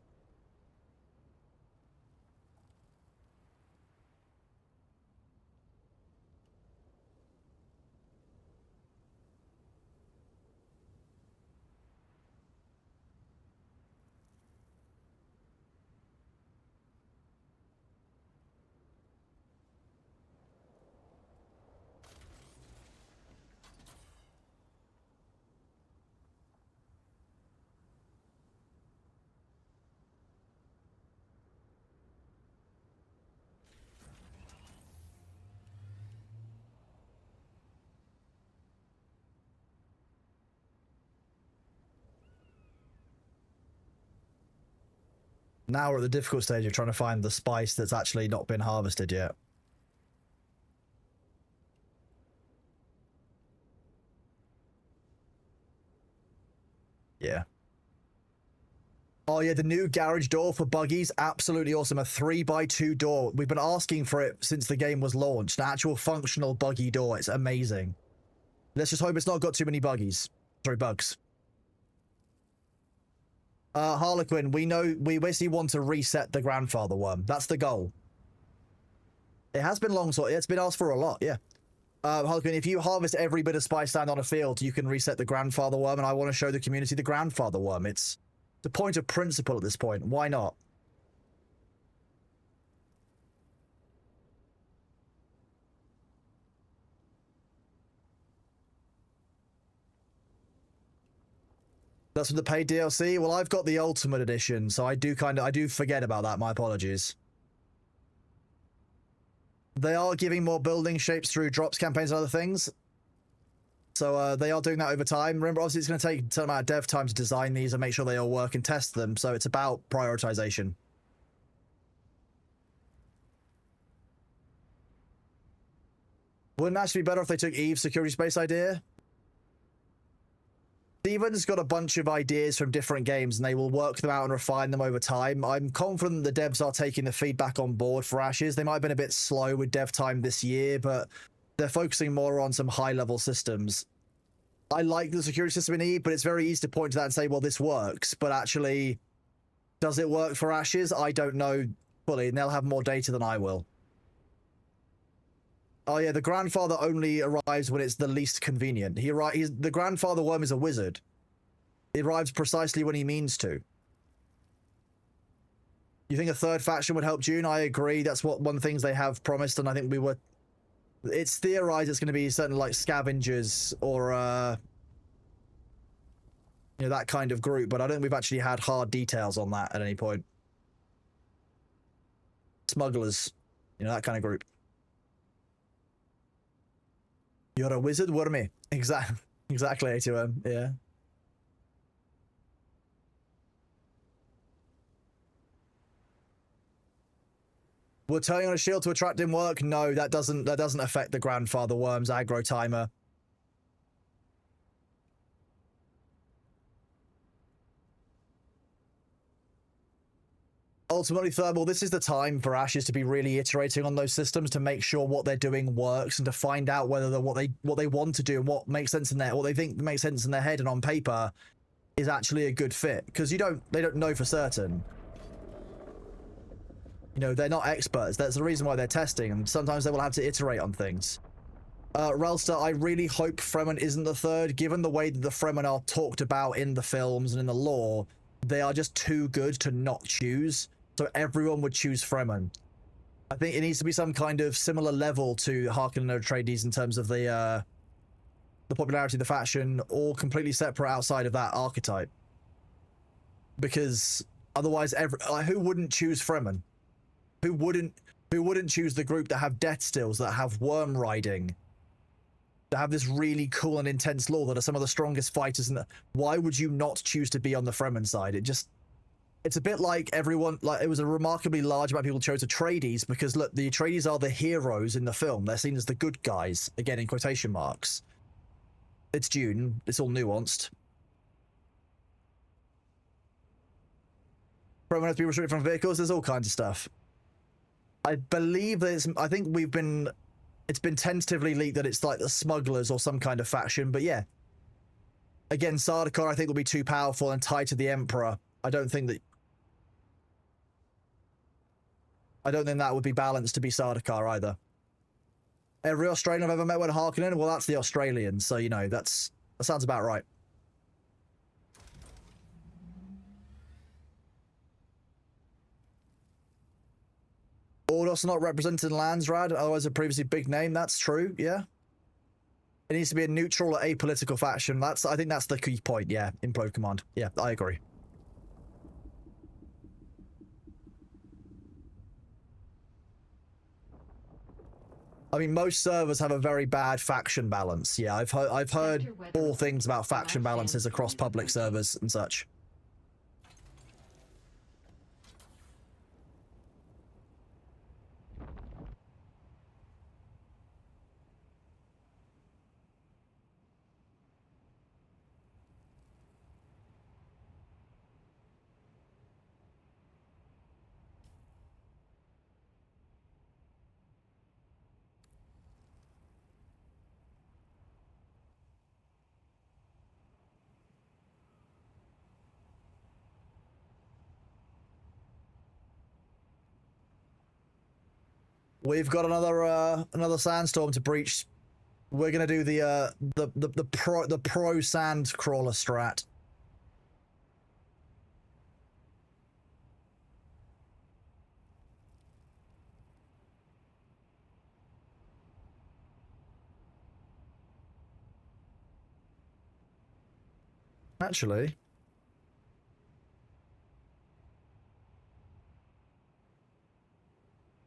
Now we're at the difficult stage of trying to find the spice that's actually not been harvested yet. Yeah. Oh yeah, the new garage door for buggies, absolutely awesome. A 3x2 door. We've been asking for it since the game was launched. An actual functional buggy door. It's amazing. Let's just hope it's not got too many buggies. Sorry, bugs. Harlequin, we basically want to reset the grandfather worm. That's the goal. It has been long, so it's been asked for a lot, yeah. Harlequin, if you harvest every bit of spice land on a field, you can reset the grandfather worm, and I want to show the community the grandfather worm. It's the point of principle at this point. Why not? That's for the paid DLC? Well, I've got the Ultimate Edition, so I do forget about that. My apologies. They are giving more building shapes through drops campaigns and other things. So they are doing that over time. Remember, obviously, it's going to take a certain amount of dev time to design these and make sure they all work and test them. So it's about prioritization. Wouldn't it actually be better if they took Eve's security space idea? Steven's got a bunch of ideas from different games, and they will work them out and refine them over time. I'm confident the devs are taking the feedback on board for Ashes. They might have been a bit slow with dev time this year, but they're focusing more on some high-level systems. I like the security system in Eve, but it's very easy to point to that and say, well, this works. But actually, does it work for Ashes? I don't know fully, and they'll have more data than I will. Oh yeah, the grandfather only arrives when it's the least convenient. The grandfather worm is a wizard. He arrives precisely when he means to. You think a third faction would help Dune? I agree. That's one of the things they have promised, and I think it's theorized it's going to be certain like scavengers or that kind of group, but I don't think we've actually had hard details on that at any point. Smugglers, that kind of group. You're a wizard, Wormy. Exactly, A2M, yeah. Will turning on a shield to attract him work? No, that doesn't affect the grandfather worm's aggro timer. Ultimately, Thermal, this is the time for Ashes to be really iterating on those systems to make sure what they're doing works and to find out whether what they want to do and what makes sense in what they think makes sense in their head and on paper is actually a good fit. Because they don't know for certain. They're not experts. That's the reason why they're testing, and sometimes they will have to iterate on things. Relster, I really hope Fremen isn't the third. Given the way that the Fremen are talked about in the films and in the lore, they are just too good to not choose. So everyone would choose Fremen. I think it needs to be some kind of similar level to Harkonnen and Atreides in terms of the popularity of the faction, or completely separate outside of that archetype. Because otherwise, who wouldn't choose Fremen? Who wouldn't choose the group that have death stills, that have worm riding, that have this really cool and intense lore, that are some of the strongest fighters? Why would you not choose to be on the Fremen side? It's a bit like everyone, like it was a remarkably large amount of people chose Atreides because look, the Atreides are the heroes in the film. They're seen as the good guys, again in quotation marks. It's Dune. It's all nuanced. Fremen have to be restricted from vehicles. There's all kinds of stuff. I believe that I think it's been tentatively leaked that it's like the smugglers or some kind of faction, but yeah. Again, Sardaukar I think will be too powerful and tied to the Emperor. I don't think that would be balanced to be Sardaukar either. Every Australian I've ever met went Harkonnen. Well, that's the Australian, so that sounds about right. Ordos are not represented in Landsrad, otherwise a previously big name. That's true, yeah. It needs to be a neutral or apolitical faction. I think that's the key point, yeah, in Implode Command. Yeah, I agree. I mean, most servers have a very bad faction balance. Yeah, I've heard all things about faction balances across public servers and such. We've got another sandstorm to breach. We're gonna do the pro sand crawler strat. Actually,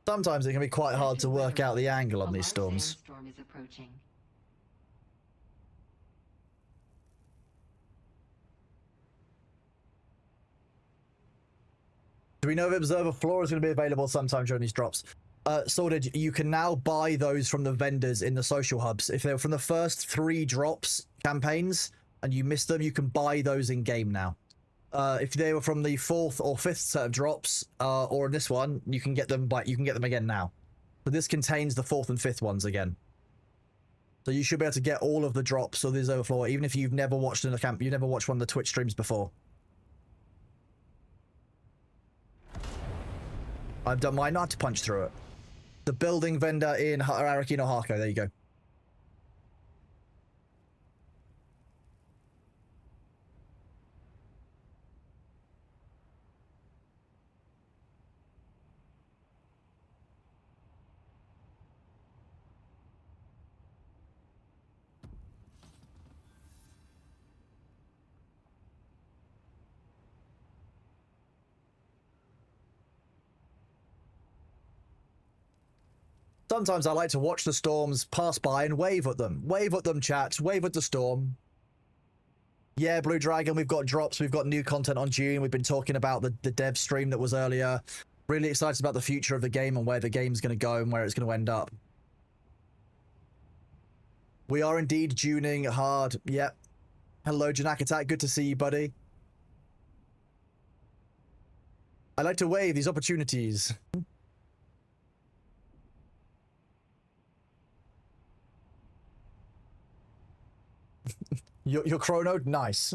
sometimes it can be quite hard to work out the angle on these storms. Sandstorm is approaching. Do we know if Observer Floor is going to be available sometime during these drops? Sorted, you can now buy those from the vendors in the social hubs. If they were from the first 3 drops campaigns and you missed them, you can buy those in game now. If they were from the 4th or 5th set of drops, or in this one, you can get them again now. But this contains the 4th and 5th ones again. So you should be able to get all of the drops of this overflow, even if you've never watched in the camp, you've never watched one of the Twitch streams before. I've done mine not to punch through it. The building vendor in Araki no Hako, there you go. Sometimes I like to watch the storms pass by and wave at them. Wave at them, chat. Wave at the storm. Yeah, Blue Dragon, we've got drops. We've got new content on Dune. We've been talking about the dev stream that was earlier. Really excited about the future of the game and where the game's going to go and where it's going to end up. We are indeed Duning hard. Yep. Hello, Janak Attack. Good to see you, buddy. I like to wave these opportunities. Your chrono, nice.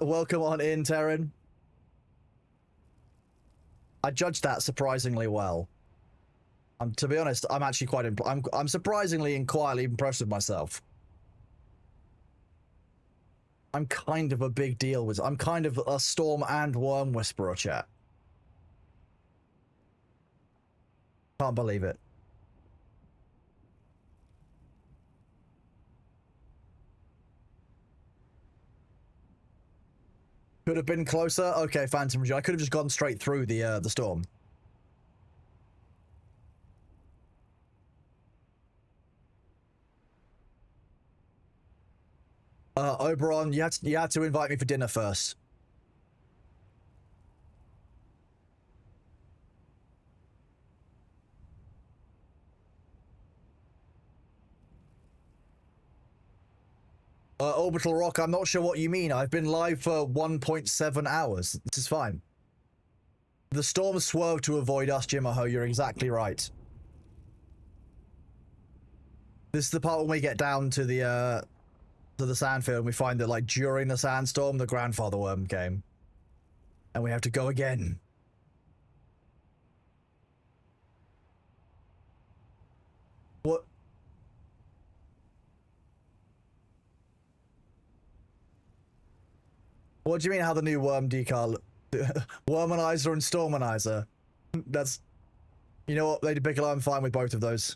Welcome on in, Terran. I judged that surprisingly well. To be honest, I'm actually quite I'm surprisingly and quietly impressed with myself. I'm kind of a big deal with. I'm kind of a storm and worm whisperer, chat. Can't believe it. Could have been closer. Okay, Phantom Regime. I could have just gone straight through the storm. Oberon, you had to invite me for dinner first. Orbital Rock, I'm not sure what you mean. I've been live for 1.7 hours. This is fine. The storm swerved to avoid us, Jimaho. You're exactly right. This is the part when we get down to the sandfield and we find that, like, during the sandstorm, the grandfather worm came. And we have to go again. What? What do you mean how the new worm decal? Wormanizer and Stormanizer. That's... You know what, Lady Piccolo, I'm fine with both of those.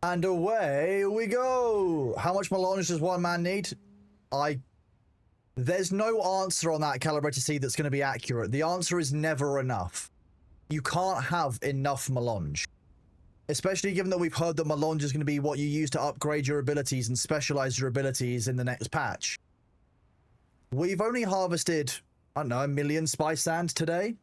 And away we go! How much melange does one man need? There's no answer on that calibrator seed that's going to be accurate. The answer is never enough. You can't have enough melange. Especially given that we've heard that melange is going to be what you use to upgrade your abilities and specialize your abilities in the next patch. We've only harvested, I don't know, 1 million spice sand today.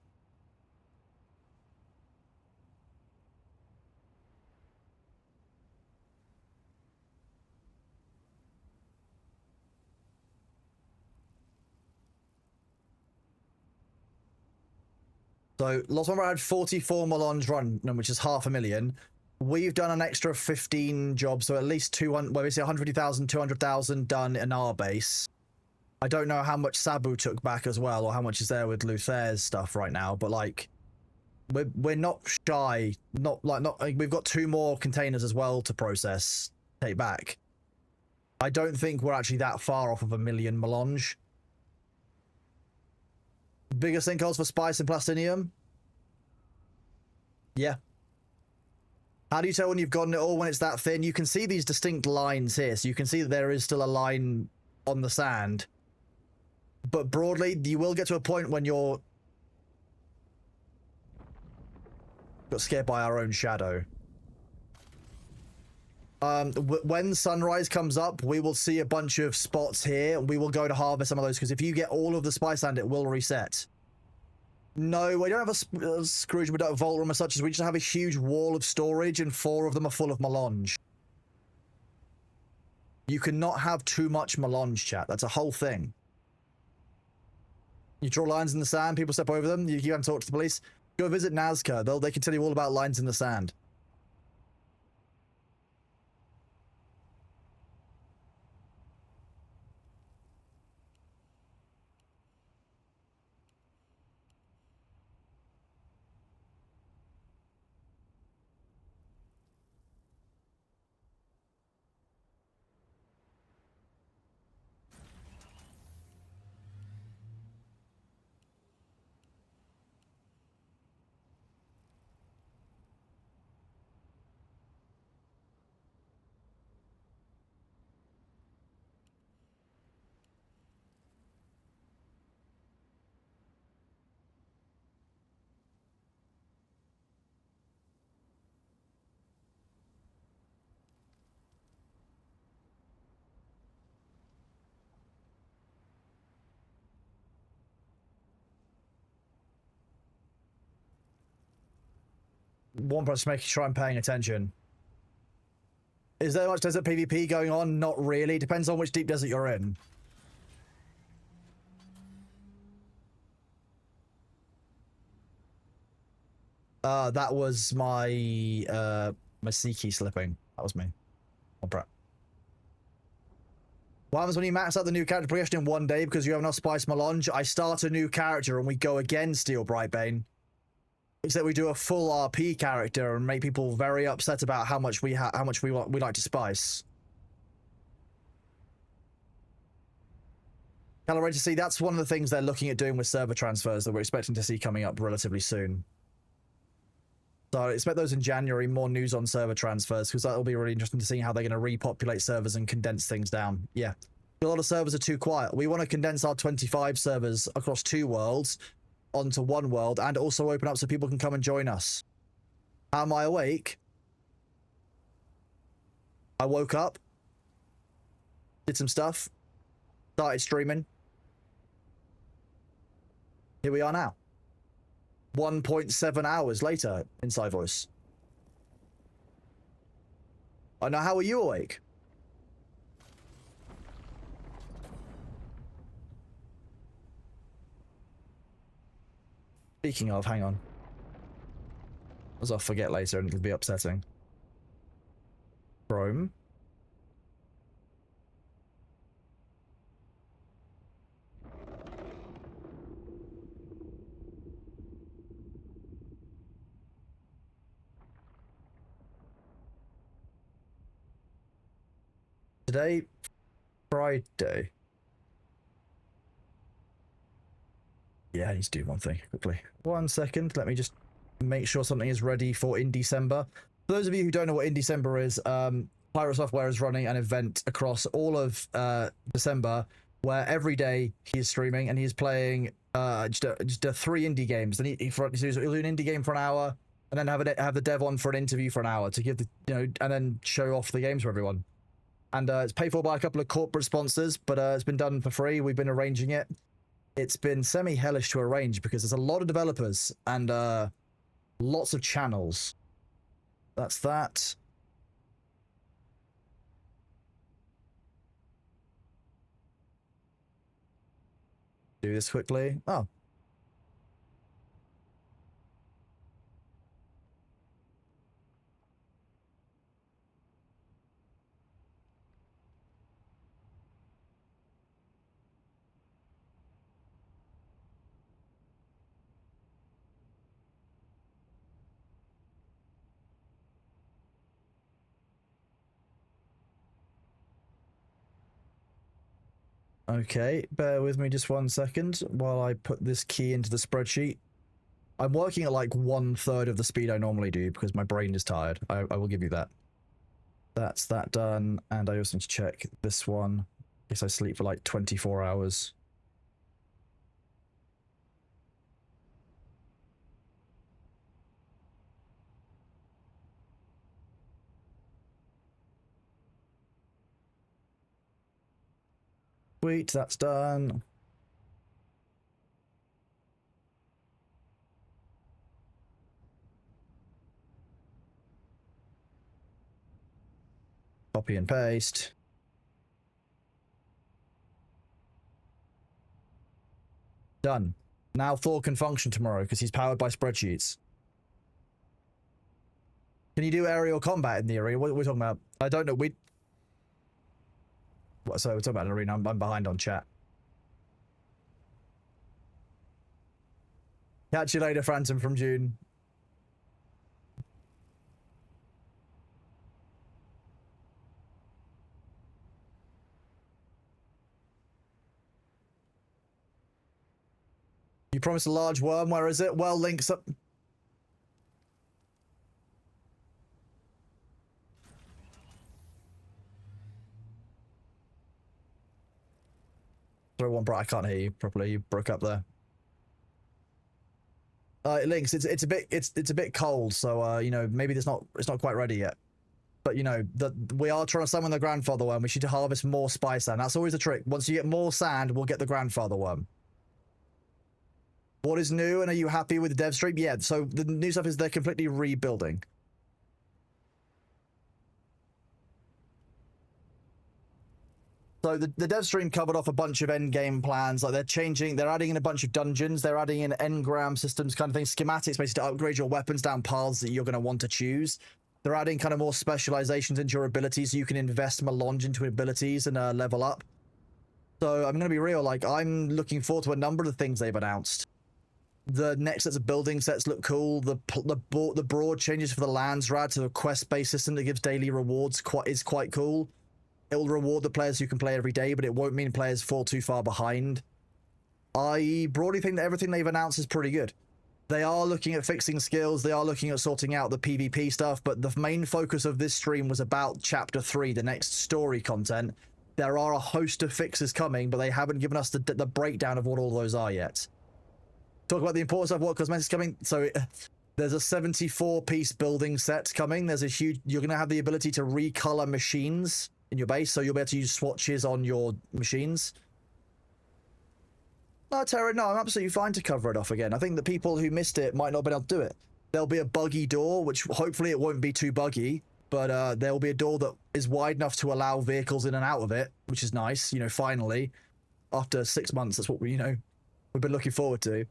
So Lost Wonder had 44 melange run, which is 500,000. We've done an extra 15 jobs, so at least 200, well, we say 150,000, 200,000 done in our base. I don't know how much Sabu took back as well, or how much is there with Luther's stuff right now, but like, we're not shy. We've got 2 more containers as well to process, take back. I don't think we're actually that far off of 1 million melange. Biggest sinkholes for spice and plastinium? Yeah. How do you tell when you've gotten it all when it's that thin? You can see these distinct lines here, so you can see that there is still a line on the sand. But broadly, you will get to a point when you're... got scared by our own shadow. When sunrise comes up, we will see a bunch of spots here. We will go to harvest some of those, because if you get all of the spice sand, it will reset. No, we don't have a Scrooge, we don't have a vault room as such, as we just have a huge wall of storage, and 4 of them are full of melange. You cannot have too much melange, chat. That's a whole thing. You draw lines in the sand, people step over them, you haven't talked to the police. Go visit Nazca, they can tell you all about lines in the sand. One person making sure I'm paying attention. Is there much desert PvP going on? Not really. Depends on which deep desert you're in. That was my Masiki slipping. That was me. Oh, prep. What happens when you max out the new character progression in 1 day because you have enough spice melange? I start a new character and we go again, Steel Brightbane. Except we do a full RP character and make people very upset about how much we like to spice. Calibrated, see, that's one of the things they're looking at doing with server transfers that we're expecting to see coming up relatively soon. So I expect those in January, more news on server transfers, because that'll be really interesting to see how they're going to repopulate servers and condense things down. Yeah. A lot of servers are too quiet. We want to condense our 25 servers across 2 worlds onto 1 world, and also open up so people can come and join us. How am I awake? I woke up, did some stuff, started streaming. Here we are now. 1.7 hours later, Inside Voice. I know, how are you awake? Speaking of, hang on. As I'll forget later and it'll be upsetting. Chrome. Today, Friday. Yeah, I need to do one thing quickly. 1 second. Let me just make sure something is ready for in December. For those of you who don't know what in December is, Pyro Software is running an event across all of December where every day he is streaming and he's playing just 3 indie games. Then he'll do an indie game for an hour and then have the dev on for an interview for an hour to give the, and then show off the games for everyone. and it's paid for by a couple of corporate sponsors, but it's been done for free. We've been arranging it. It's been semi-hellish to arrange because there's a lot of developers and lots of channels. That's that. Do this quickly. Oh. Okay, bear with me just 1 second while I put this key into the spreadsheet. I'm working at like 1/3 of the speed I normally do because my brain is tired. I will give you that. That's that done, and I also need to check this one. Guess I sleep for like 24 hours. Sweet, that's done. Copy and paste. Done. Now Thor can function tomorrow because he's powered by spreadsheets. Can you do aerial combat in the arena? What are we talking about? I don't know. So we're talking about an arena. I'm behind on chat. Catch you later, Phantom from Dune. You promised a large worm. Where is it? Well, links up. Sorry, one bro, I can't hear you properly. You broke up there. Links, it's a bit cold, so you know, maybe it's not quite ready yet. But you know, we are trying to summon the grandfather worm. We should harvest more spice sand. That's always the trick. Once you get more sand, we'll get the grandfather worm. What is new, and are you happy with the dev stream? Yeah, so the new stuff is they're completely rebuilding. So the dev stream covered off a bunch of end game plans. Like they're adding in a bunch of dungeons. They're adding in engram systems kind of thing. Schematics basically to upgrade your weapons down paths that you're going to want to choose. They're adding kind of more specializations into your abilities so you can invest melange into abilities and level up. So I'm going to be real, like I'm looking forward to a number of the things they've announced. The next sets of building sets look cool. The broad changes for the lands rad to a quest-based system that gives daily rewards is quite cool. It will reward the players who can play every day, but it won't mean players fall too far behind. I broadly think that everything they've announced is pretty good. They are looking at fixing skills. They are looking at sorting out the PvP stuff, but the main focus of this stream was about Chapter 3, the next story content. There are a host of fixes coming, but they haven't given us the breakdown of what all those are yet. Talk about the importance of what cosmetics coming. So there's a 74-piece building set coming. There's a huge... You're going to have the ability to recolor machines in your base, so you'll be able to use swatches on your machines. No, Terra, no, I'm absolutely fine to cover it off again. I think the people who missed it might not have been able to do it. There'll be a buggy door, which hopefully it won't be too buggy, but there'll be a door that is wide enough to allow vehicles in and out of it, which is nice, you know, finally. After 6 months, that's what we've been looking forward to.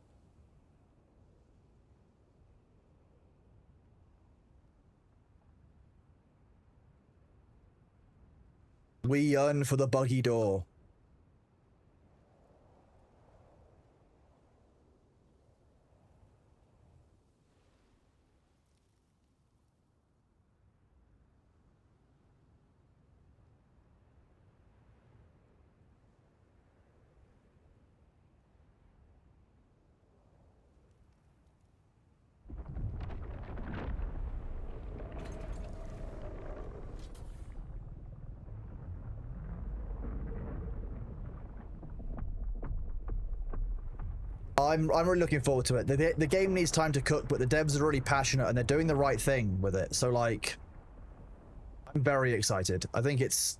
We yearn for the buggy door. I'm really looking forward to it. The game needs time to cook, but the devs are really passionate and they're doing the right thing with it. So like, I'm very excited. I think it's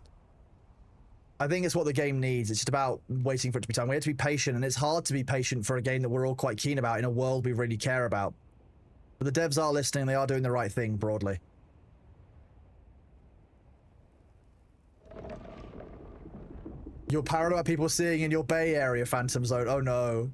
I think it's what the game needs. It's just about waiting for it to be time. We have to be patient, and it's hard to be patient for a game that we're all quite keen about in a world we really care about. But the devs are listening. They are doing the right thing broadly. You're paranoid about people seeing in your Bay Area Phantom Zone. Oh no.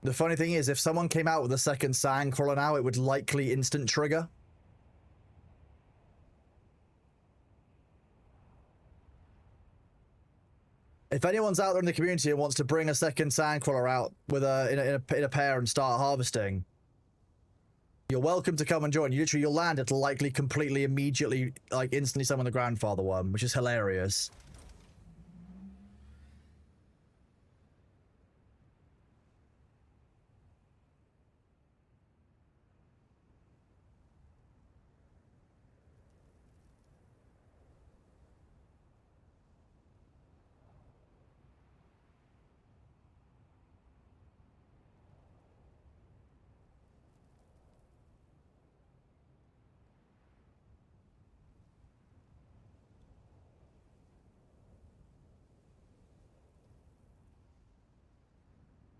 The funny thing is, if someone came out with a second Sandcrawler now, it would likely instant trigger. If anyone's out there in the community and wants to bring a second Sandcrawler out with in a pair and start harvesting, you're welcome to come and join. You'll land, it'll likely completely immediately, like, instantly summon the Grandfather one, which is hilarious.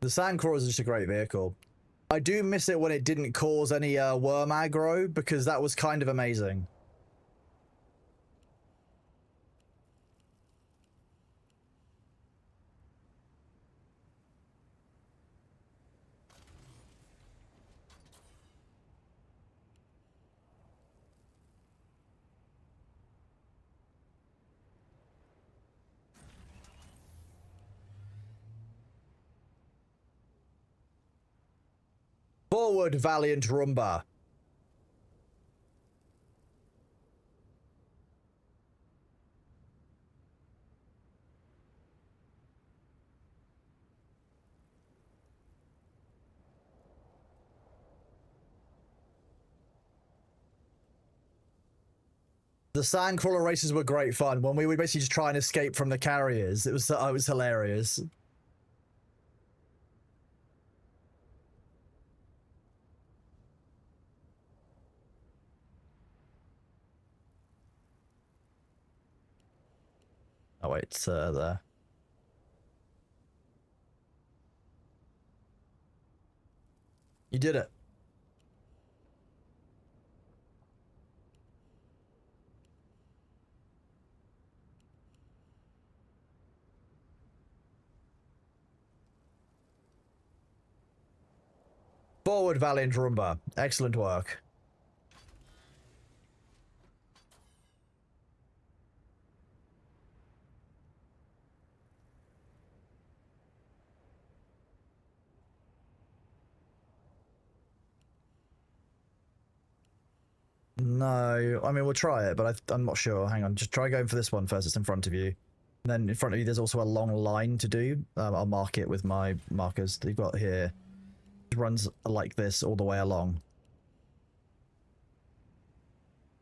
The Sandcrawler is just a great vehicle. I do miss it when it didn't cause any worm aggro, because that was kind of amazing. Forward, valiant Roomba. The Sandcrawler races were great fun when we would basically just try and escape from the carriers. It was hilarious. Oh wait, it's there. You did it. Forward, valiant Roomba. Excellent work. No, I mean, we'll try it, but I'm not sure. Hang on, just try going for this one first. It's in front of you. And then in front of you, there's also a long line to do. I'll mark it with my markers that you've got here. It runs like this all the way along.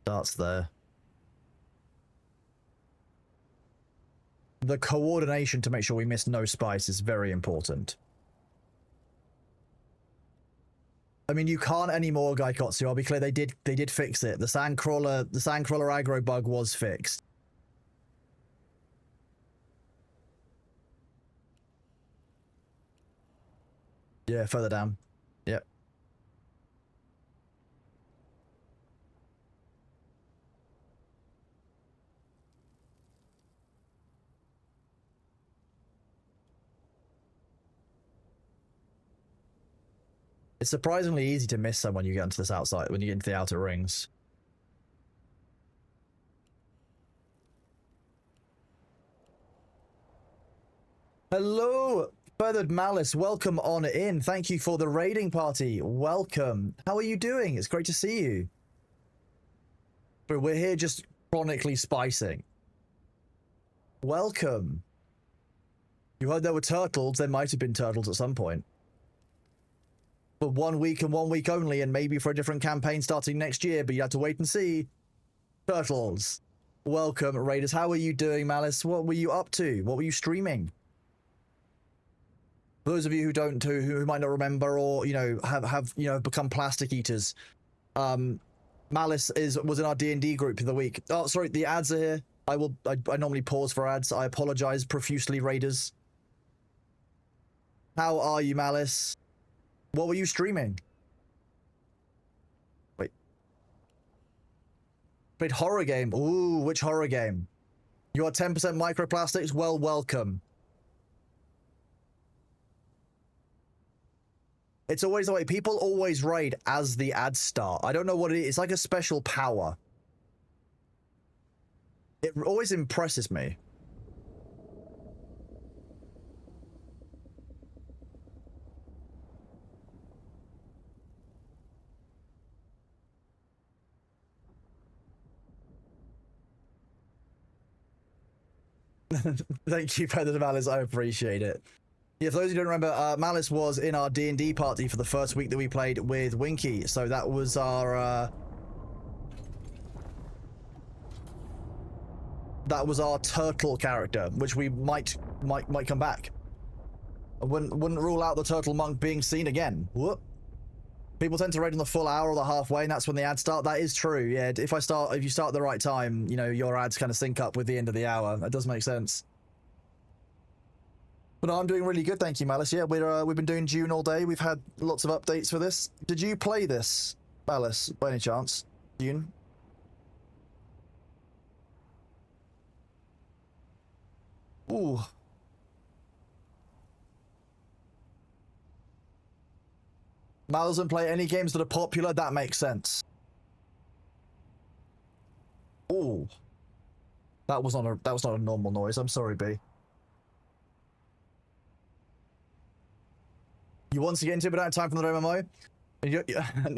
Starts there. The coordination to make sure we miss no spice is very important. I mean, you can't anymore, Gaikotsu. I'll be clear, they did fix it. The Sandcrawler aggro bug was fixed. Yeah, further down. Yep. It's surprisingly easy to miss someone you get into this outside when you get into the outer rings. Hello, Feathered Malice. Welcome on in. Thank you for the raiding party. Welcome. How are you doing? It's great to see you. But we're here just chronically spicing. Welcome. You heard there were turtles. There might have been turtles at some point. For 1 week and 1 week only, and maybe for a different campaign starting next year, but you have to wait and see. Turtles. Welcome, Raiders. How are you doing, Malice? What were you up to? What were you streaming? For those of you who don't, who might not remember, or have become plastic eaters, Malice was in our D&D group of the week. Oh, sorry, the ads are here. I normally pause for ads. I apologize profusely, Raiders. How are you, Malice? What were you streaming? Wait. Played horror game. Ooh, which horror game? You are 10% microplastics? Well, welcome. It's always the way. People always raid as the ads start. I don't know what it is. It's like a special power. It always impresses me. Thank you, Feathered Malice. I appreciate it. Yeah, for those who don't remember, Malice was in our D&D party for the first week that we played with Winky. So that was our turtle character, which we might come back. I wouldn't rule out the turtle monk being seen again. Whoop. People tend to raid on the full hour or the halfway, and that's when the ads start. That is true. Yeah, if you start at the right time, your ads kind of sync up with the end of the hour. That does make sense. But no, I'm doing really good, thank you, Malice. Yeah, we've been doing Dune all day. We've had lots of updates for this. Did you play this, Malice, by any chance? Dune? Ooh. Mal doesn't play any games that are popular. That makes sense. Ooh. That was not a normal noise. I'm sorry, B. You want to get into it, but don't have time for the MMO?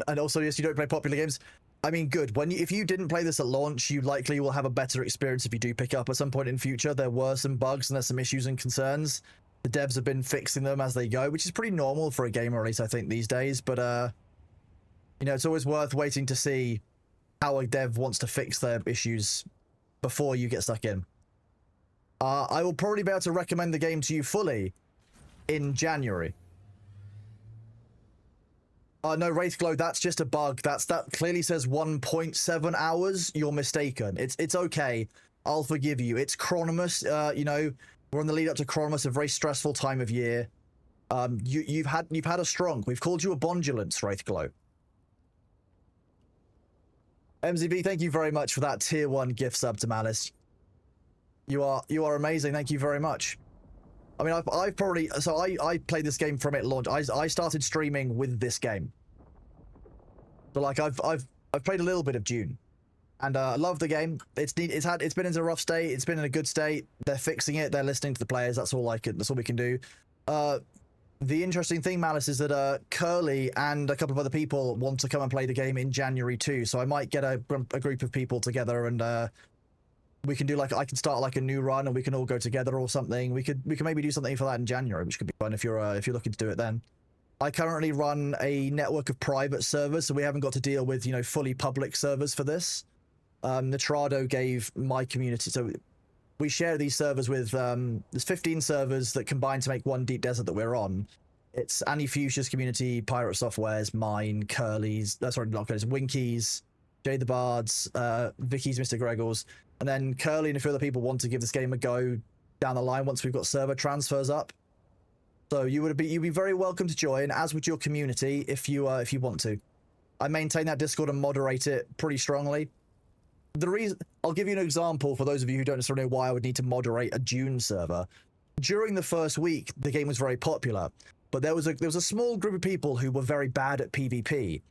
And also, yes, you don't play popular games. I mean, good. If you didn't play this at launch, you likely will have a better experience if you do pick up at some point in future. There were some bugs and there's some issues and concerns. The devs have been fixing them as they go, which is pretty normal for a game release, I think, these days. But, it's always worth waiting to see how a dev wants to fix their issues before you get stuck in. I will probably be able to recommend the game to you fully in January. No, Wraithglow, that's just a bug. That clearly says 1.7 hours. You're mistaken. It's okay. I'll forgive you. It's Chronomus. We're on the lead up to Chronomus, a very stressful time of year. You've had a strong. We've called you a Bondulance, Wraithglow. MZB, thank you very much for that tier 1 gift sub to Malice. You are amazing. Thank you very much. I mean, I've probably... So I played this game from it launch. I started streaming with this game. So, like, I've played a little bit of Dune. And I love the game. It's been in a rough state. It's been in a good state. They're fixing it. They're listening to the players. That's all we can do. The interesting thing, Malice, is that Curly and a couple of other people want to come and play the game in January too. So I might get a group of people together and... we can do I can start like a new run and we can all go together or something. We could maybe do something for that in January, which could be fun if you're looking to do it then. I currently run a network of private servers, so we haven't got to deal with, fully public servers for this. Nitrado gave my community, so we share these servers with, there's 15 servers that combine to make one Deep Desert that we're on. It's Annie Fuchsia's community, Pirate Software's, mine, Curly's, sorry, not Curly's, Winky's, Jay the Bard's, Vicky's, Mr. Gregor's. And then Curly and a few other people want to give this game a go down the line once we've got server transfers up. So you'd be very welcome to join, as would your community, if you want to. I maintain that Discord and moderate it pretty strongly. The reason I'll give you an example for those of you who don't necessarily know why I would need to moderate a Dune server. During the first week, the game was very popular, but there was a small group of people who were very bad at PvP,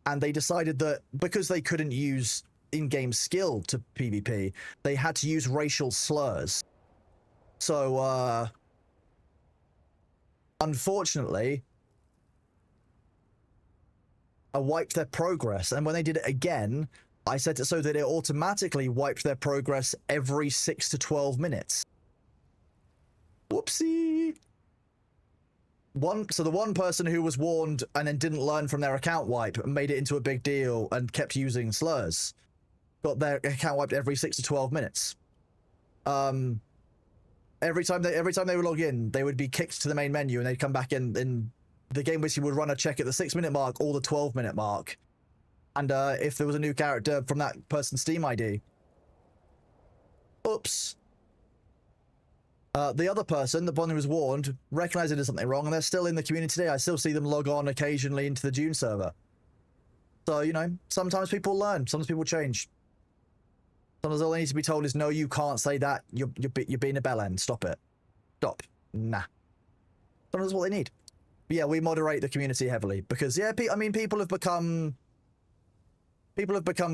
and they decided that because they couldn't use in-game skill to PvP, they had to use racial slurs. So, unfortunately, I wiped their progress, and when they did it again, I set it so that it automatically wiped their progress every 6 to 12 minutes. Whoopsie! So the one person who was warned and then didn't learn from their account wipe made it into a big deal and kept using slurs. got their account wiped every 6 to 12 minutes. Every time they would log in, they would be kicked to the main menu, and they'd come back in. The game basically would run a check at the 6-minute mark or the 12-minute mark, and if there was a new character from that person's Steam ID, oops. The other person, the one who was warned, recognized it as something wrong, and they're still in the community today. I still see them log on occasionally into the Dune server. So, you know, sometimes people learn, sometimes people change. Sometimes all they need to be told is, no, you can't say that. You're being a bellend. Stop it. Stop. Nah. Sometimes that's what they need. But yeah, we moderate the community heavily because, yeah, I mean, people have become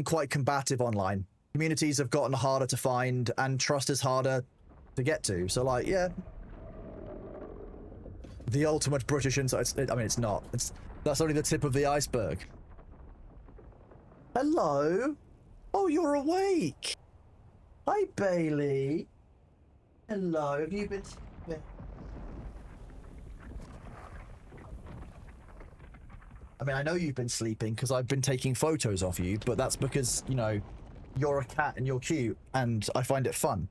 quite combative online. Communities have gotten harder to find, and trust is harder to get to. So, like, yeah, the ultimate British insight. I mean, it's not. That's only the tip of the iceberg. Hello. Oh, you're awake. Hi, Bailey. Hello. Have you been? I mean, I know you've been sleeping because I've been taking photos of you, but that's because, you know, you're a cat and you're cute, and I find it fun.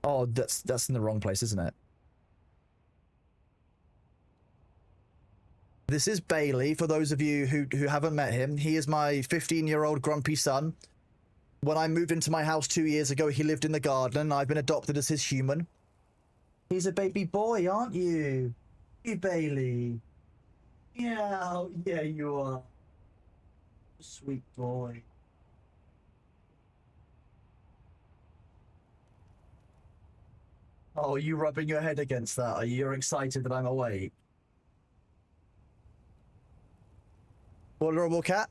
Oh, that's in the wrong place, isn't it? This is Bailey, for those of you who haven't met him. He is my 15-year-old grumpy son. When I moved into my house 2 years ago, he lived in the garden, and I've been adopted as his human. He's a baby boy, aren't you? You, Bailey. Yeah, yeah, you are. Sweet boy. Oh, are you rubbing your head against that? Are you? You're excited that I'm awake? Vulnerable cat?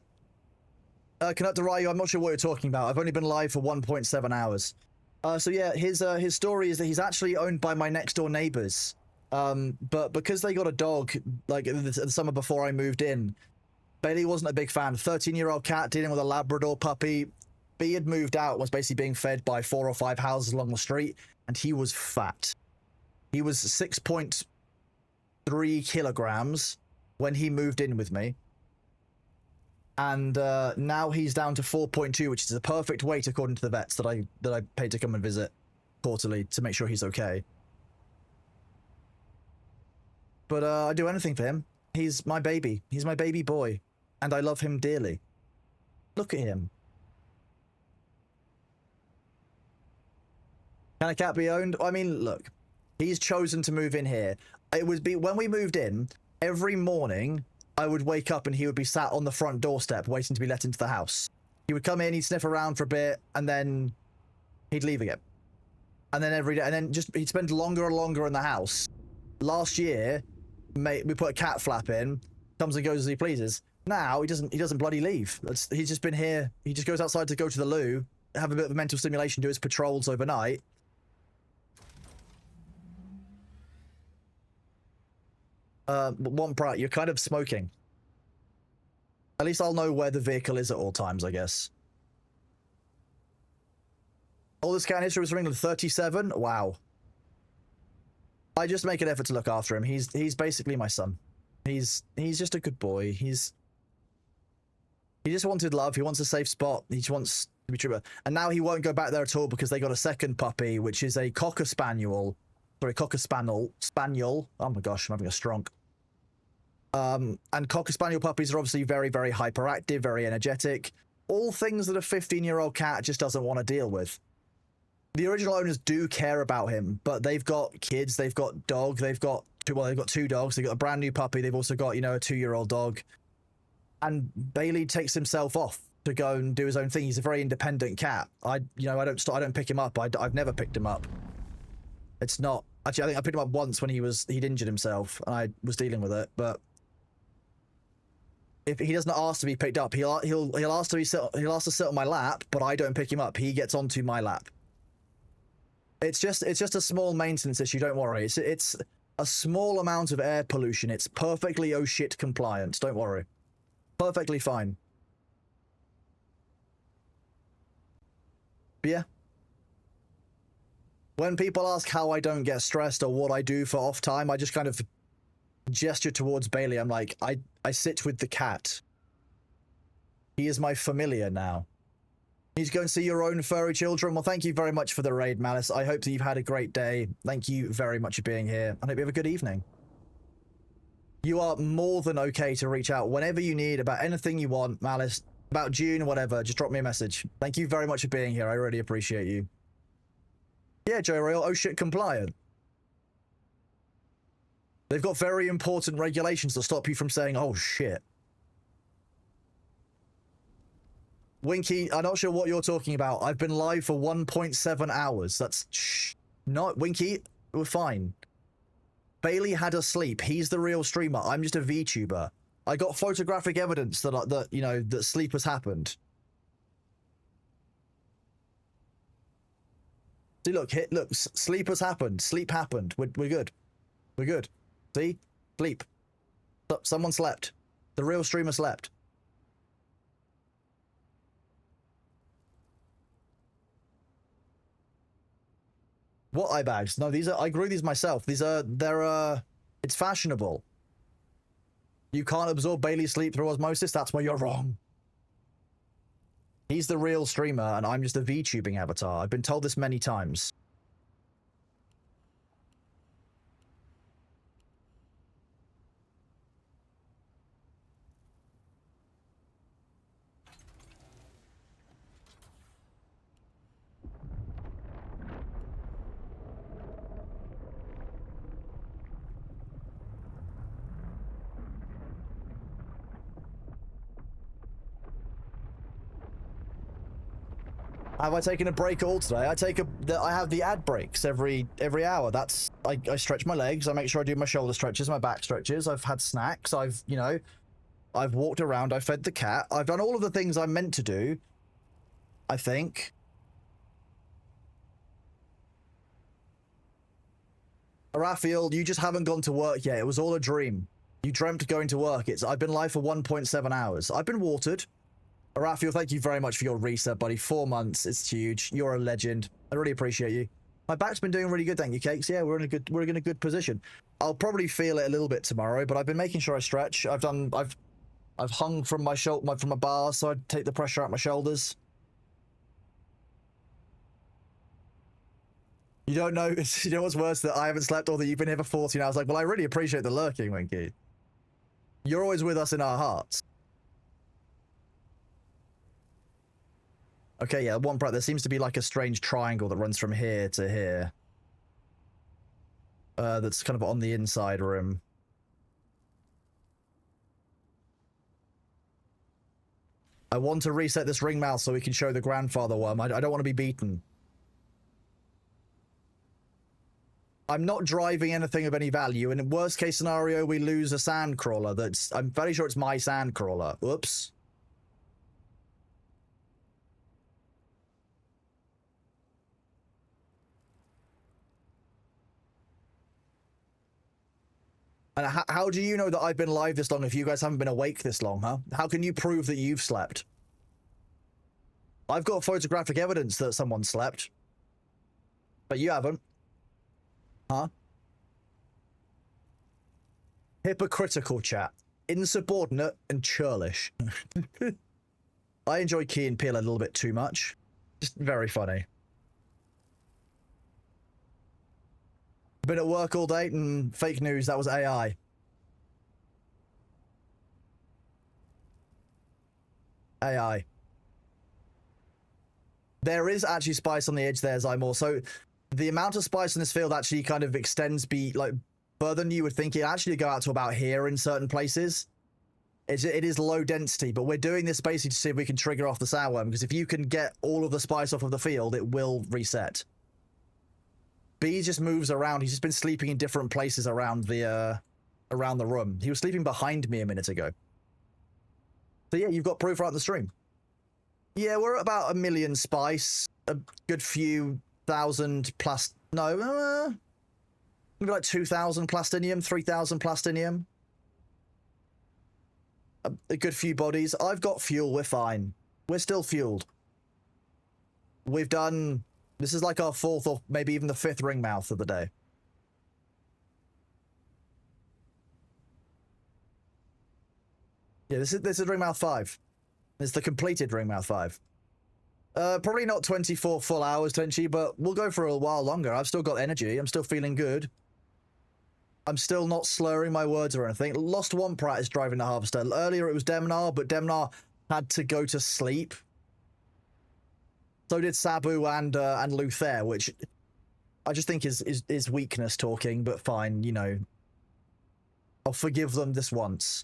Cannot deny you, I'm not sure what you're talking about. I've only been live for 1.7 hours. So yeah, his story is that he's actually owned by my next door neighbors. But because they got a dog, like the summer before I moved in, Bailey wasn't a big fan. 13-year-old cat dealing with a Labrador puppy. B had moved out, was basically being fed by 4 or 5 houses along the street, and he was fat. He was 6.3 kilograms when he moved in with me. And now he's down to 4.2, which is the perfect weight according to the vets that I paid to come and visit quarterly to make sure he's okay. But I'd do anything for him. He's my baby. He's my baby boy. And I love him dearly. Look at him. Can a cat be owned? I mean, look. He's chosen to move in here. It would be when we moved in, every morning I would wake up and he would be sat on the front doorstep waiting to be let into the house. He would come in, he'd sniff around for a bit, and then he'd leave again. And then every day, and then just he'd spend longer and longer in the house. Last year, we put a cat flap in, comes and goes as he pleases. Now he doesn't bloody leave. He's just been here. He just goes outside to go to the loo, have a bit of a mental stimulation, do his patrols overnight. One part, you're kind of smoking. At least I'll know where the vehicle is at all times, I guess. Oldest cat in history was from England, 37? Wow. I just make an effort to look after him. He's basically my son. He's just a good boy. He just wanted love. He wants a safe spot. He just wants to be true. And now he won't go back there at all because they got a second puppy, which is a Cocker Spaniel. Sorry, Cocker Spaniel. Oh my gosh, I'm having a stronk. And Cocker Spaniel puppies are obviously very, very hyperactive, very energetic. All things that a 15-year-old cat just doesn't want to deal with. The original owners do care about him, but they've got kids, they've got dog, they've got 2 dogs, they've got a brand new puppy, they've also got, you know, a 2-year-old dog. And Bailey takes himself off to go and do his own thing. He's a very independent cat. I don't pick him up. I've never picked him up. It's not actually. I think I picked him up once when he'd injured himself, and I was dealing with it. But if he doesn't ask to be picked up, he'll ask to sit on my lap, but I don't pick him up. He gets onto my lap. It's just a small maintenance issue. Don't worry. It's a small amount of air pollution. It's perfectly oh shit compliant. Don't worry. Perfectly fine. But yeah. When people ask how I don't get stressed or what I do for off time, I just kind of gesture towards Bailey. I'm like, I sit with the cat. He is my familiar now. You to go and see your own furry children. Well, thank you very much for the raid, Malice. I hope that you've had a great day. Thank you very much for being here. I hope you have a good evening. You are more than okay to reach out whenever you need about anything you want, Malice, about Dune or whatever. Just drop me a message. Thank you very much for being here. I really appreciate you. Yeah, Joe Royal. Oh shit, compliant. They've got very important regulations to stop you from saying, oh shit. Winky, I'm not sure what you're talking about. I've been live for 1.7 hours. That's... Not... Winky, we're fine. Bailey had a sleep. He's the real streamer. I'm just a VTuber. I got photographic evidence that you know, that sleep has happened. See, look, sleep has happened. Sleep happened. We're good. We're good. See? Sleep. Someone slept. The real streamer slept. What eye bags? No, these are, I grew these myself. It's fashionable. You can't absorb Bailey's sleep through osmosis? That's where you're wrong. He's the real streamer, and I'm just a VTubing avatar. I've been told this many times. Have I taken a break at all today? I have the ad breaks every hour. That's I stretch my legs. I make sure I do my shoulder stretches, my back stretches. I've had snacks. I've walked around. I fed the cat. I've done all of the things I'm meant to do. I think. Raphael, you just haven't gone to work yet. It was all a dream. You dreamt going to work. I've been live for 1.7 hours. I've been watered. Raphael, thank you very much for your reset, buddy. 4 months. It's huge. You're a legend. I really appreciate you. My back's been doing really good, thank you, Cakes. Yeah, we're in a good position. I'll probably feel it a little bit tomorrow, but I've been making sure I stretch. I've hung from my from my bar, so I take the pressure out my shoulders. You don't know, you know what's worse, that I haven't slept or that you've been here for 14 hours. Like, well, I really appreciate the lurking, Winky. You're always with us in our hearts. Okay, yeah, one part. There seems to be like a strange triangle that runs from here to here. That's kind of on the inside rim. I want to reset this ring mouth so we can show the grandfather worm. I don't want to be beaten. I'm not driving anything of any value, and in worst case scenario, we lose a sand crawler. I'm very sure it's my sand crawler. Oops. And how do you know that I've been live this long if you guys haven't been awake this long, huh? How can you prove that you've slept? I've got photographic evidence that someone slept. But you haven't. Huh? Hypocritical chat. Insubordinate and churlish. I enjoy Key and Peele a little bit too much. Just very funny. Been at work all day and fake news, that was AI. AI. There is actually spice on the edge there, Zymor. So the amount of spice in this field actually kind of extends further than you would think. It actually go out to about here in certain places. It is low density, but we're doing this basically to see if we can trigger off the sourworm, because if you can get all of the spice off of the field, it will reset. B just moves around. He's just been sleeping in different places around the room. He was sleeping behind me a minute ago. So yeah, you've got proof right on the stream. Yeah, we're at about 1 million spice, a good few thousand plus. No, maybe like 2,000 plastinium, 3,000 plastinium. A good few bodies. I've got fuel. We're fine. We're still fueled. We've done. This is like our 4th or maybe even the 5th ring mouth of the day. Yeah, this is ring mouth 5. It's the completed ring mouth 5. Probably not 24 full hours, Tenchi, but we'll go for a while longer. I've still got energy. I'm still feeling good. I'm still not slurring my words or anything. Lost One Prat is driving the harvester. Earlier it was Demnar, but Demnar had to go to sleep. So did Sabu and Luther, which I just think is weakness talking, but fine, you know. I'll forgive them this once.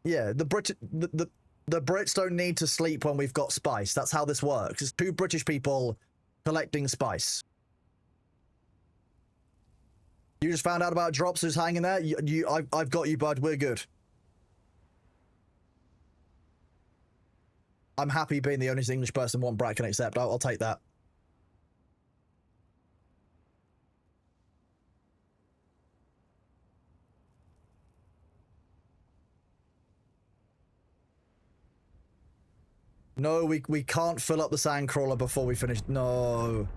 Yeah, the Brits don't need to sleep when we've got spice. That's how this works. It's two British people collecting spice. You just found out about Drops who's hanging there? I've got you, bud. We're good. I'm happy being the only English person One Brat can accept. I'll take that. No, we can't fill up the sandcrawler before we finish. No.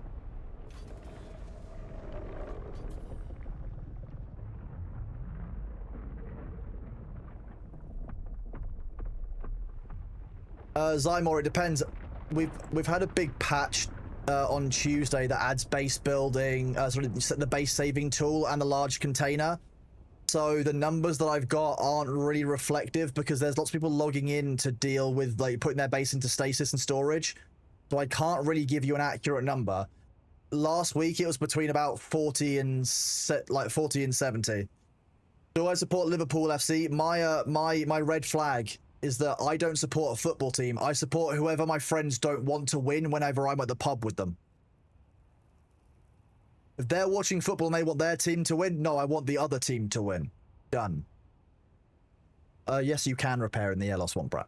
Zymor, it depends. We've had a big patch on Tuesday that adds base building, the base saving tool and a large container. So the numbers that I've got aren't really reflective because there's lots of people logging in to deal with like putting their base into stasis and storage. So I can't really give you an accurate number. Last week it was between about 40 and 70. Do I support Liverpool FC? My red flag is that I don't support a football team. I support whoever my friends don't want to win whenever I'm at the pub with them. If they're watching football and they want their team to win, no, I want the other team to win. Done. Yes, you can repair in the Lost One Brat.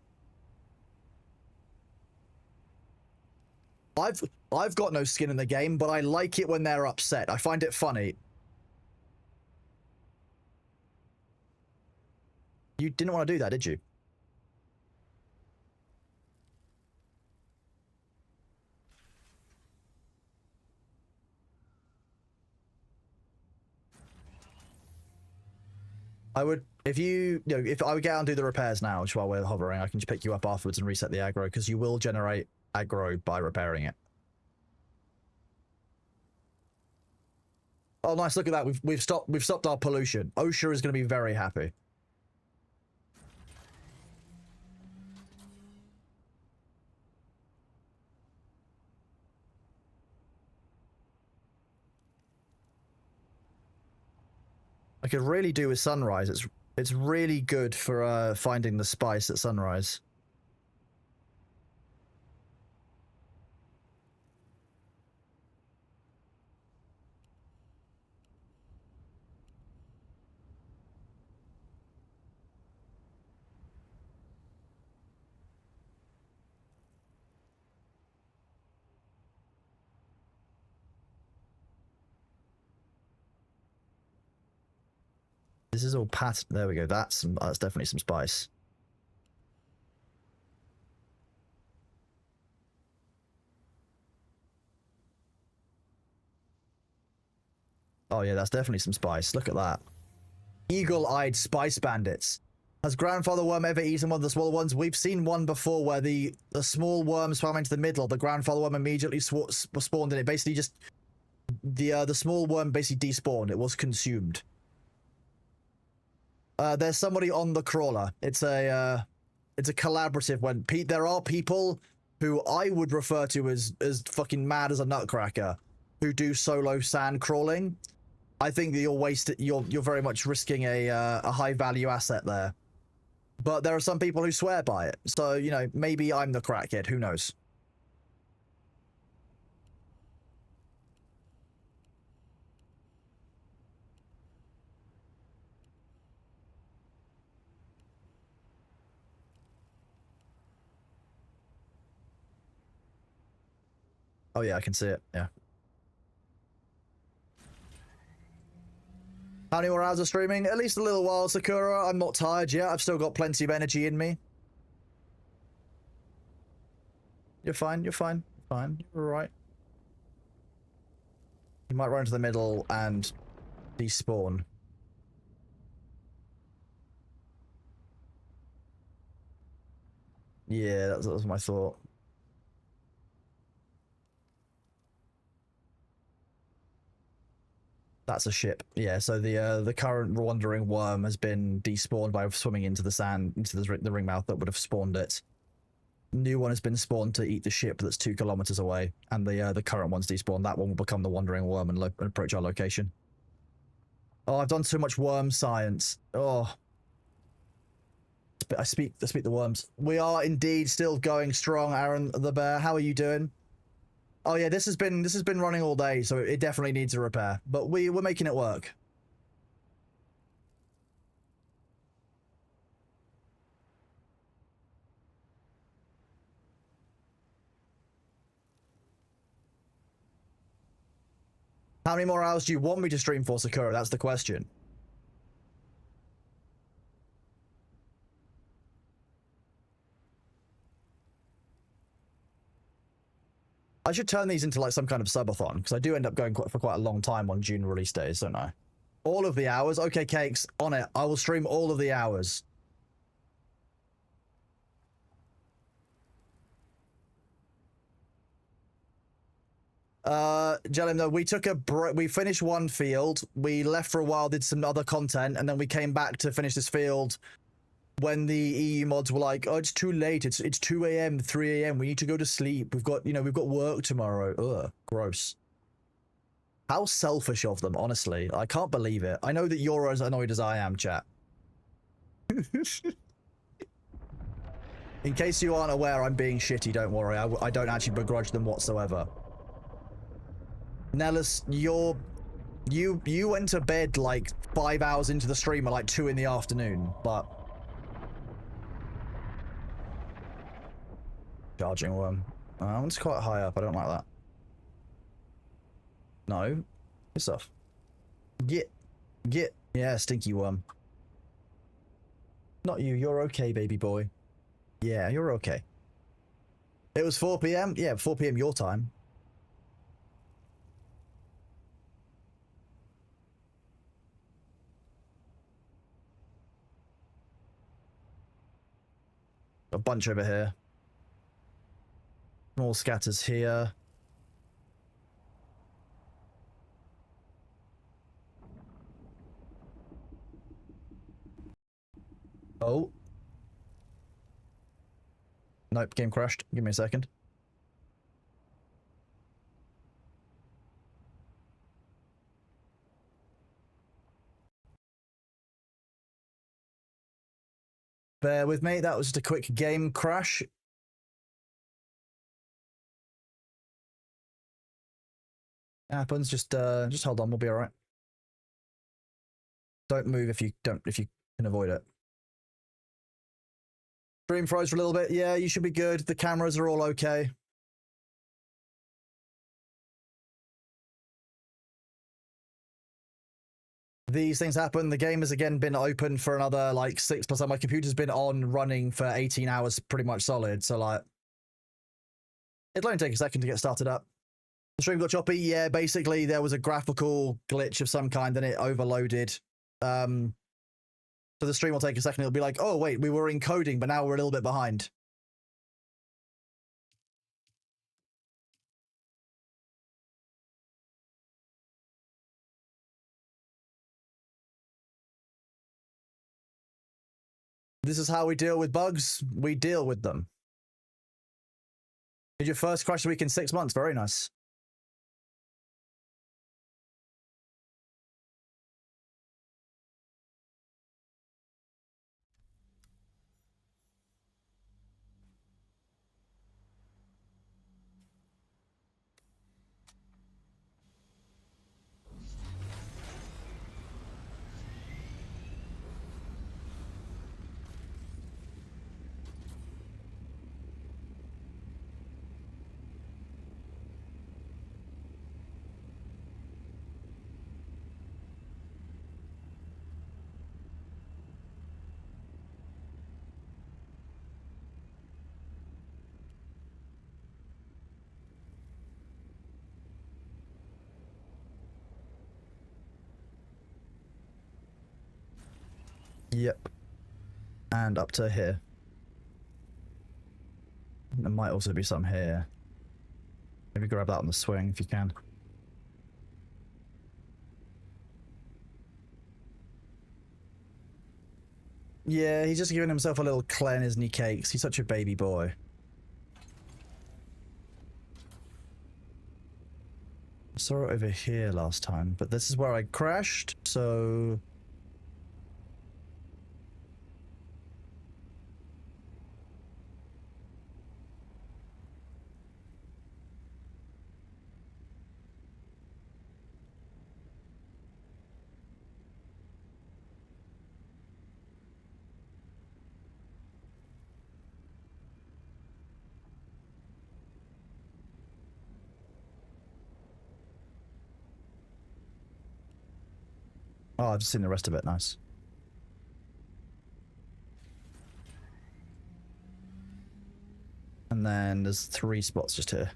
I've got no skin in the game, but I like it when they're upset. I find it funny. You didn't want to do that, did you? I would, if I would get out and do the repairs now, just while we're hovering, I can just pick you up afterwards and reset the aggro, because you will generate aggro by repairing it. Oh, nice! Look at that. We've stopped our pollution. OSHA is going to be very happy. I could really do with sunrise. It's really good for finding the spice at sunrise. This is all pat. There we go. That's definitely some spice. Oh yeah, that's definitely some spice. Look at that. Eagle-eyed spice bandits. Has Grandfather Worm ever eaten one of the smaller ones? We've seen one before where the small worm swam into the middle. The Grandfather Worm immediately spawned, and it basically just the small worm basically despawned. It was consumed. There's somebody on the crawler. It's a collaborative one. There are people who I would refer to as fucking mad as a nutcracker who do solo sand crawling. I think that you're very much risking a high value asset there. But there are some people who swear by it. So, you know, maybe I'm the crackhead. Who knows? Oh yeah, I can see it. Yeah. How many more hours of streaming? At least a little while, Sakura. I'm not tired yet. I've still got plenty of energy in me. You're fine. You're fine. You're fine. You're all right. You might run to the middle and despawn. Yeah, that was my thought. That's a ship. Yeah, so the current wandering worm has been despawned by swimming into the sand, into the ring mouth that would have spawned it. New one has been spawned to eat the ship that's 2 kilometers away, and the current one's despawned. That one will become the wandering worm and approach our location. Oh, I've done so much worm science. Oh, I speak the worms. We are indeed still going strong, Aaron the bear. How are you doing? Oh yeah, this has been running all day, so it definitely needs a repair. But we're making it work. How many more hours do you want me to stream for, Sakura? That's the question. I should turn these into like some kind of subathon, because I do end up going for quite a long time on June release days, don't I? All of the hours? Okay, Cakes, on it. I will stream all of the hours. Jellim, no, we took a break. We finished one field. We left for a while, did some other content, and then we came back to finish this field when the EU mods were like, oh, it's too late. It's 2 a.m., 3 a.m. We need to go to sleep. We've got work tomorrow. Ugh, gross. How selfish of them, honestly. I can't believe it. I know that you're as annoyed as I am, chat. In case you aren't aware, I'm being shitty, don't worry. I don't actually begrudge them whatsoever. Nellis, you went to bed like 5 hours into the stream at like 2 in the afternoon, but... Charging worm. That one's quite high up, I don't like that. No. Piss off. Get. Yeah, stinky worm. Not you, you're okay, baby boy. Yeah, you're okay. It was 4 p.m? Yeah, 4 p.m. your time. A bunch over here. Small scatters here. Oh. Nope, game crashed. Give me a second. Bear with me, that was just a quick game crash. Happens, just hold on, we'll be alright. Don't move if you can avoid it. Stream froze for a little bit. Yeah, you should be good. The cameras are all okay. These things happen. The game has again been open for another like 6+. My computer's been on running for 18 hours pretty much solid. So like, it'll only take a second to get started up. The stream got choppy. Yeah, basically there was a graphical glitch of some kind and it overloaded. So the stream will take a second. It'll be like, oh wait, we were encoding, but now we're a little bit behind. This is how we deal with bugs. We deal with them. Did your first crash week in 6 months? Very nice. Yep. And up to here. There might also be some here. Maybe grab that on the swing if you can. Yeah, he's just giving himself a little cleanse, isn't he, Cakes? He's such a baby boy. I saw it over here last time, but this is where I crashed, so... Oh, I've just seen the rest of it. Nice. And then there's 3 spots just here.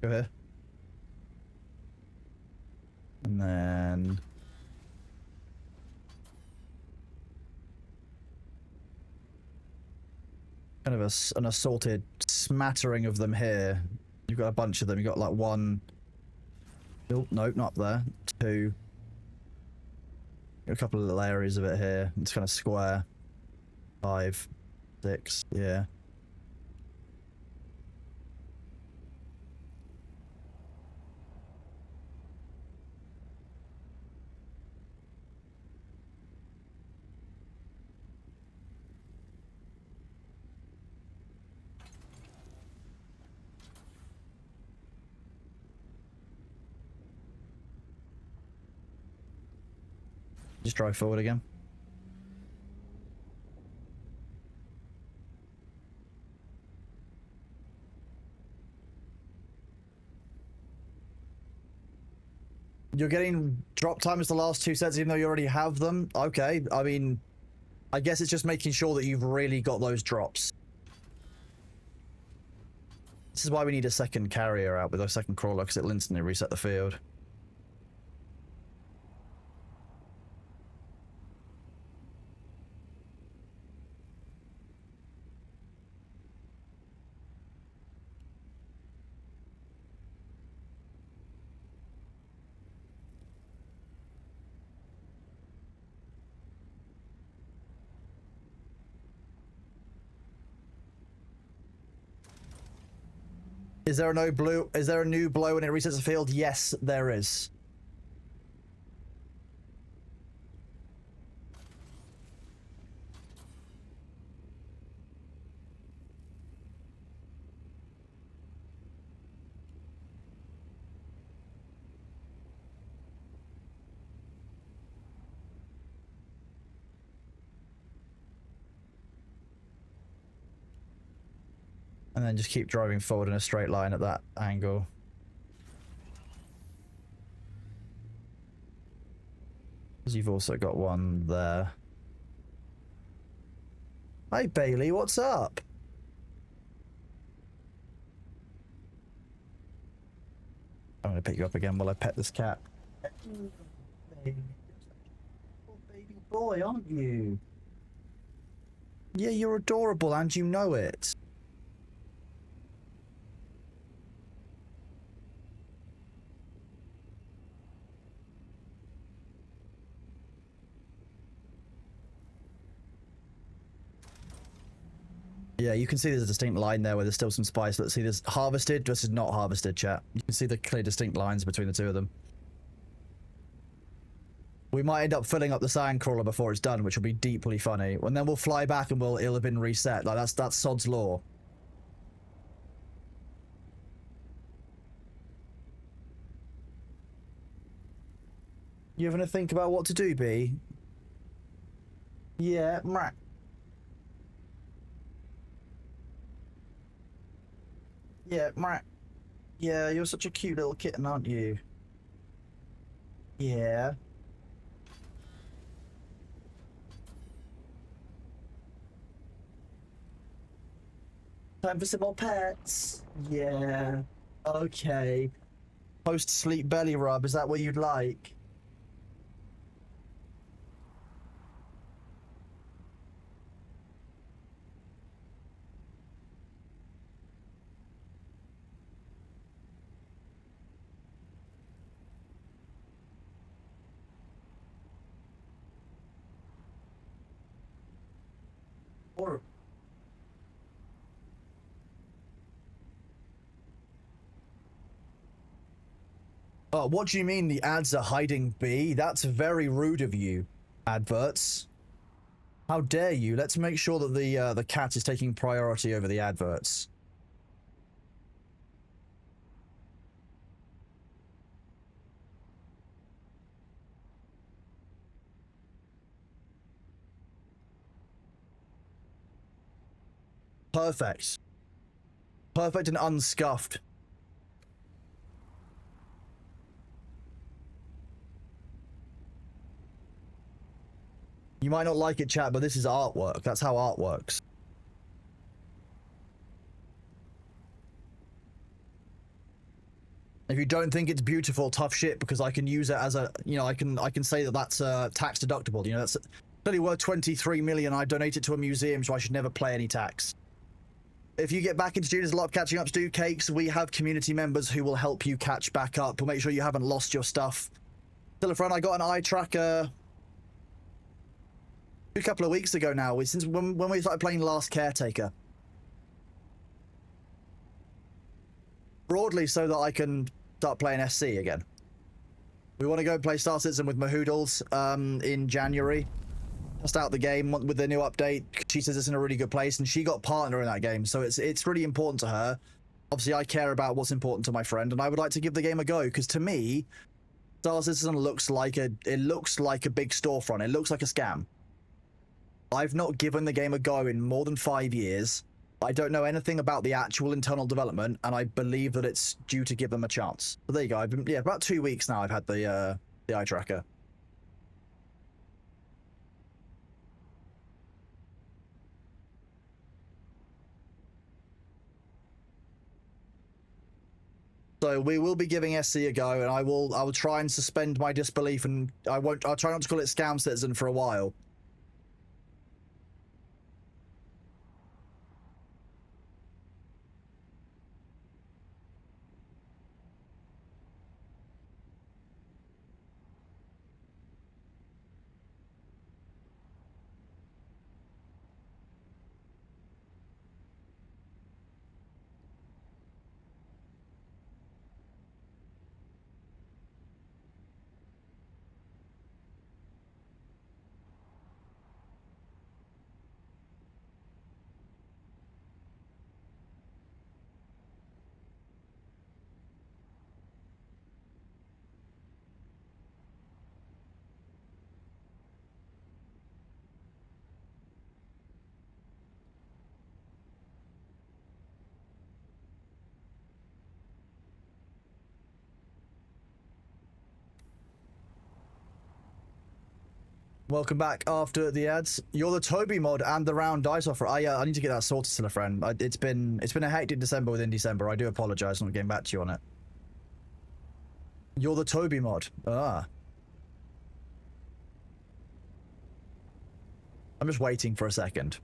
Go here. And then... kind of an assorted smattering of them here. You've got a bunch of them. You've got like 1... Oh, no, not there. 2. Got a couple of little areas of it here. It's kind of square. 5, 6, yeah. Just drive forward again. You're getting drop time as the last 2 sets even though you already have them? Okay, I mean, I guess it's just making sure that you've really got those drops. This is why we need a second carrier out with a second crawler, because it'll instantly reset the field. Is there a no blue? Is there a new blow when it resets the field? Yes, there is. And then just keep driving forward in a straight line at that angle. Because you've also got one there. Hey Bailey, what's up? I'm gonna pick you up again while I pet this cat. Baby. Oh, baby boy, aren't you? Yeah, you're adorable and you know it. Yeah, you can see there's a distinct line there where there's still some spice. Let's see, this harvested. This is not harvested, chat. You can see the clear distinct lines between the 2 of them. We might end up filling up the sand crawler before it's done, which will be deeply funny. And then we'll fly back and it'll have been reset. Like that's Sod's law. You having to think about what to do, B? Yeah, meh. Yeah, meh. Yeah, you're such a cute little kitten, aren't you? Yeah. Time for some more pets. Yeah. Okay. Post-sleep belly rub, is that what you'd like? Or Oh, what do you mean the ads are hiding B? That's very rude of you, adverts. How dare you? Let's make sure that the cat is taking priority over the adverts. Perfect. Perfect and unscuffed. You might not like it, chat, but this is artwork. That's how art works. If you don't think it's beautiful, tough shit, because I can use it as a, you know, I can say that that's tax deductible. You know, that's only worth 23 million. I donate it to a museum, so I should never pay any tax. If you get back into Dune, there's a lot of catching up to do, Cakes. We have community members who will help you catch back up. We'll make sure you haven't lost your stuff. Still a friend, I got an eye tracker a couple of weeks ago now, since when we started playing Last Caretaker. Broadly so that I can start playing SC again. We want to go play Star Citizen with Mahoodles in January. Test out the game with the new update. She says it's in a really good place, and she got partner in that game, so it's really important to her. Obviously, I care about what's important to my friend, and I would like to give the game a go, because to me, Star Citizen looks like a big storefront. It looks like a scam. I've not given the game a go in more than 5 years. I don't know anything about the actual internal development, and I believe that it's due to give them a chance. But there you go. I've been, yeah, about 2 weeks now I've had the eye tracker. So we will be giving SC a go, and I will try and suspend my disbelief, and I'll try not to call it Scam Citizen for a while. Welcome back after the ads. You're the Toby mod and the round dice offer. I need to get that sorted, still a friend. It's been a hectic December within December. I do apologize for not getting back to you on it. You're the Toby mod. Ah. I'm just waiting for a second.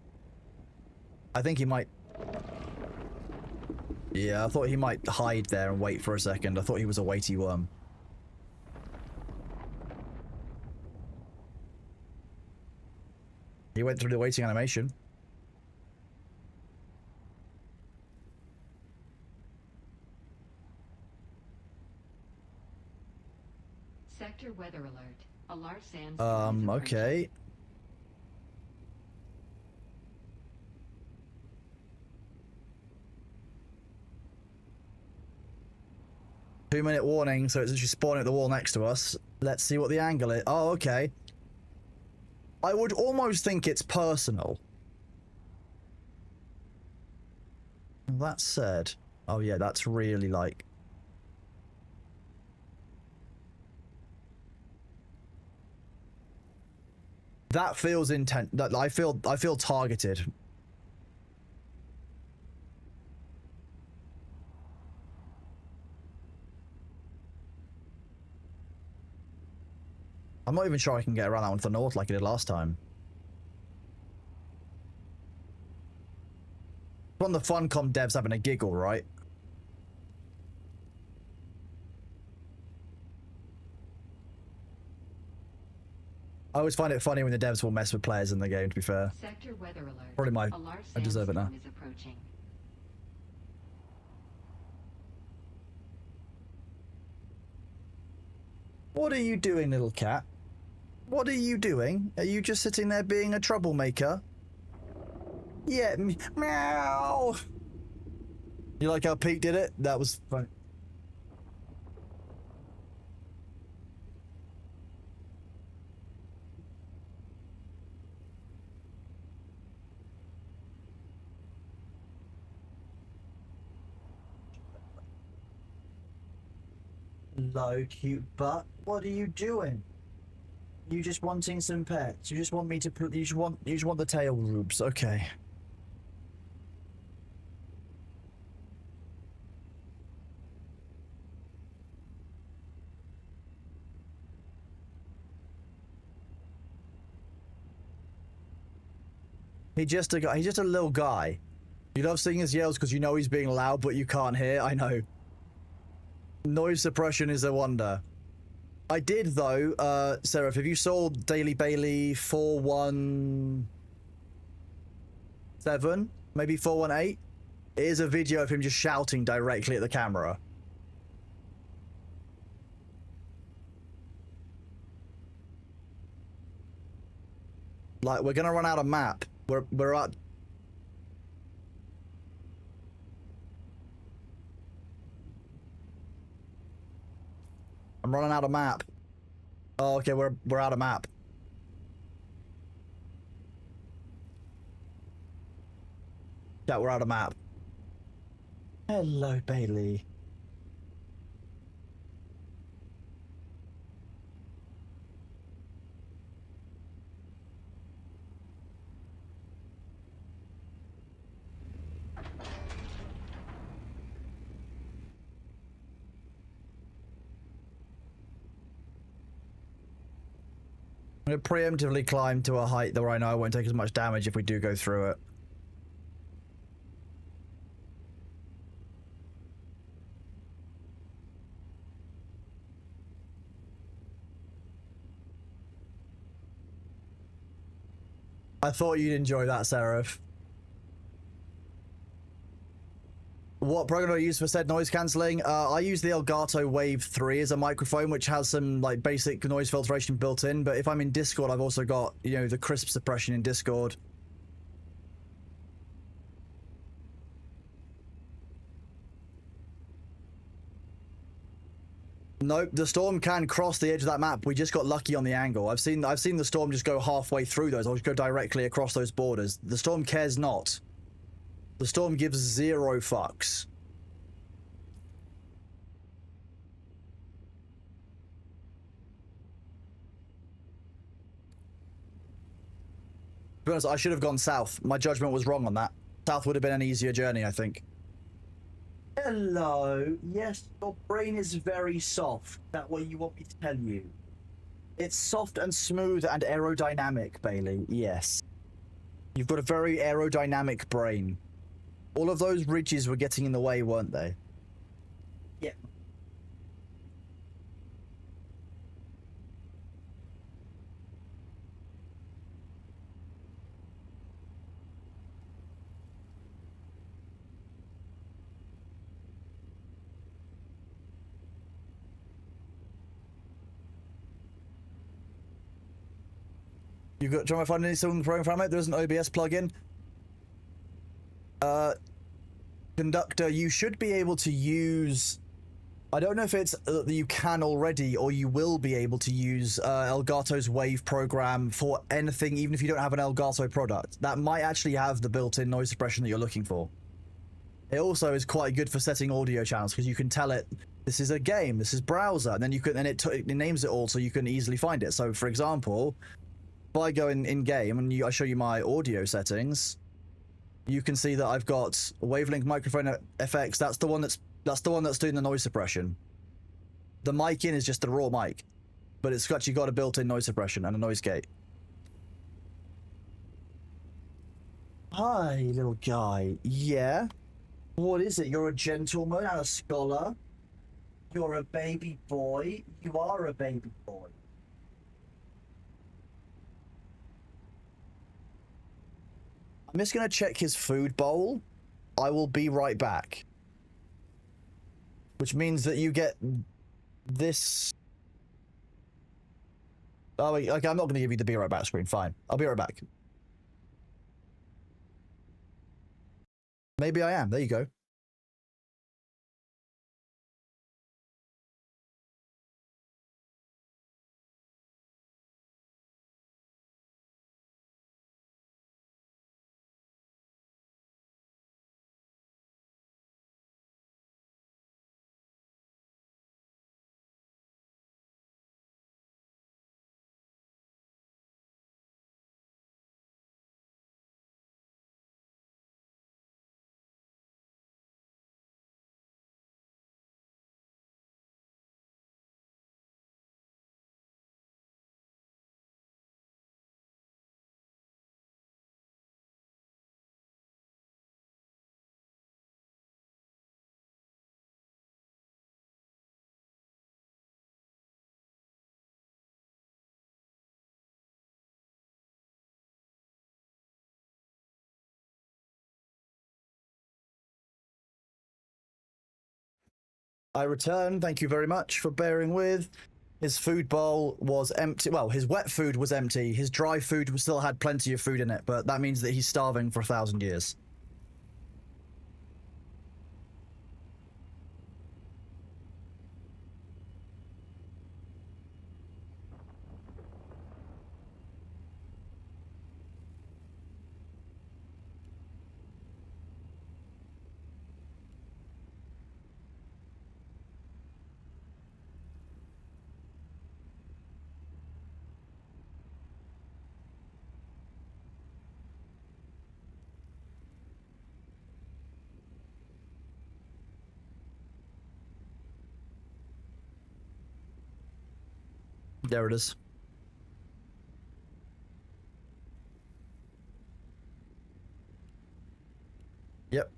I think he might... Yeah, I thought he might hide there and wait for a second. I thought he was a weighty worm. He went through the waiting animation. Sector weather alert. A large sandstorm is approaching. Okay. Two-minute warning, so it's actually spawning at the wall next to us. Let's see what the angle is. Oh, okay. I would almost think it's personal. That said... Oh yeah, that's really like... That feels intent. That I feel targeted. I'm not even sure I can get around that one to the north like I did last time. One of the Funcom devs having a giggle, right? I always find it funny when the devs will mess with players in the game, to be fair. Sector weather alert. Probably my... A large I deserve it now. sandstorm is approaching. What are you doing, little cat? What are you doing? Are you just sitting there being a troublemaker? Yeah, meow! You like how Pete did it? That was fun. Hello, cute butt. What are you doing? You just wanting some pets? You just want me to put? You just want the tail rubes, okay. He's just a little guy. You love seeing his yells because you know he's being loud, but you can't hear. I know. Noise suppression is a wonder. I did though, Seraph, if you saw Daily Bailey 417, maybe 418, it is a video of him just shouting directly at the camera. Like, we're gonna run out of map. We're at... I'm running out of map. Oh, okay, we're out of map. Yeah, we're out of map. Hello, Bailey. I'm going to preemptively climb to a height where I know I won't take as much damage if we do go through it. I thought you'd enjoy that, Seraph. What program do I use for said noise cancelling? I use the Elgato Wave 3 as a microphone, which has some like basic noise filtration built in. But if I'm in Discord, I've also got, you know, the crisp suppression in Discord. Nope, the storm can cross the edge of that map. We just got lucky on the angle. I've seen the storm just go halfway through those, or just go directly across those borders. The storm cares not. The storm gives zero fucks. To be honest, I should have gone south. My judgment was wrong on that. South would have been an easier journey, I think. Hello. Yes, your brain is very soft. That what you want me to tell you? It's soft and smooth and aerodynamic, Bailey. Yes. You've got a very aerodynamic brain. All of those ridges were getting in the way, weren't they? Yeah. You got trying to find any song program from it? There's an OBS plugin. Conductor, you should be able to use... I don't know if it's that you can already or you will be able to use Elgato's Wave program for anything, even if you don't have an Elgato product. That might actually have the built-in noise suppression that you're looking for. It also is quite good for setting audio channels because you can tell it, this is a game, this is browser, and then you can, and it names it all so you can easily find it. So for example, if I go in game and I show you my audio settings, you can see that I've got wavelength microphone FX. That's the one that's doing the noise suppression. The mic in is just the raw mic. but it's actually got a built-in noise suppression and a noise gate. Hi, little guy. Yeah? What is it? You're a gentleman and a scholar? You're a baby boy? You are a baby boy. I'm just going to check his food bowl. I will be right back. Which means that you get this... Oh, wait, okay, I'm not going to give you the be right back screen. Fine. I'll be right back. Maybe I am. There you go. I return. Thank you very much for bearing with. His food bowl was empty. Well, his wet food was empty. His dry food still had plenty of food in it, but that means that he's starving for 1,000 years. There it is. Yep.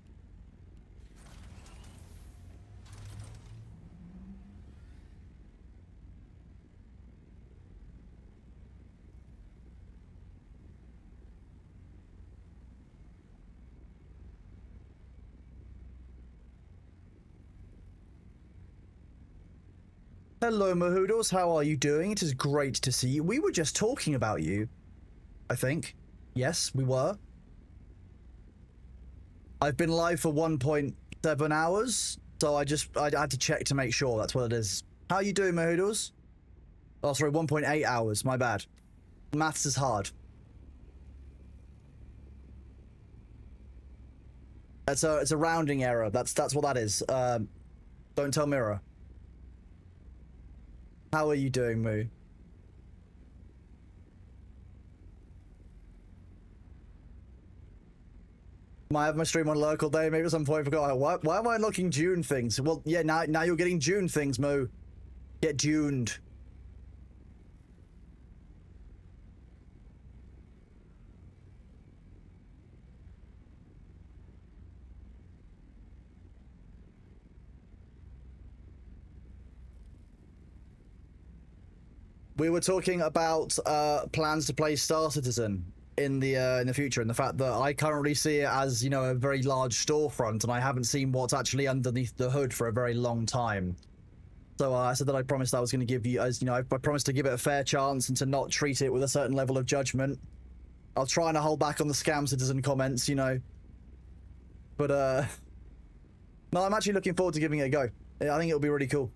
Hello, Mahoodles. How are you doing? It is great to see you. We were just talking about you, I think. Yes, we were. I've been live for 1.7 hours, so I had to check to make sure that's what it is. How are you doing, Mahoodles? Oh, sorry, 1.8 hours. My bad. Maths is hard. It's a rounding error. That's what that is. Don't tell Mirror. How are you doing, Moo? Might have my stream on local day, maybe at some point. Forgot why am I unlocking Dune things? Well, yeah, now you're getting Dune things, Moo. Get Duned. We were talking about plans to play Star Citizen in the future, and the fact that I currently see it as, you know, a very large storefront, and I haven't seen what's actually underneath the hood for a very long time. So I said that I promised I was going to give you, as you know, I promised to give it a fair chance and to not treat it with a certain level of judgment. I was trying to hold back on the Scam Citizen comments, you know, but no, I'm actually looking forward to giving it a go. I think it'll be really cool.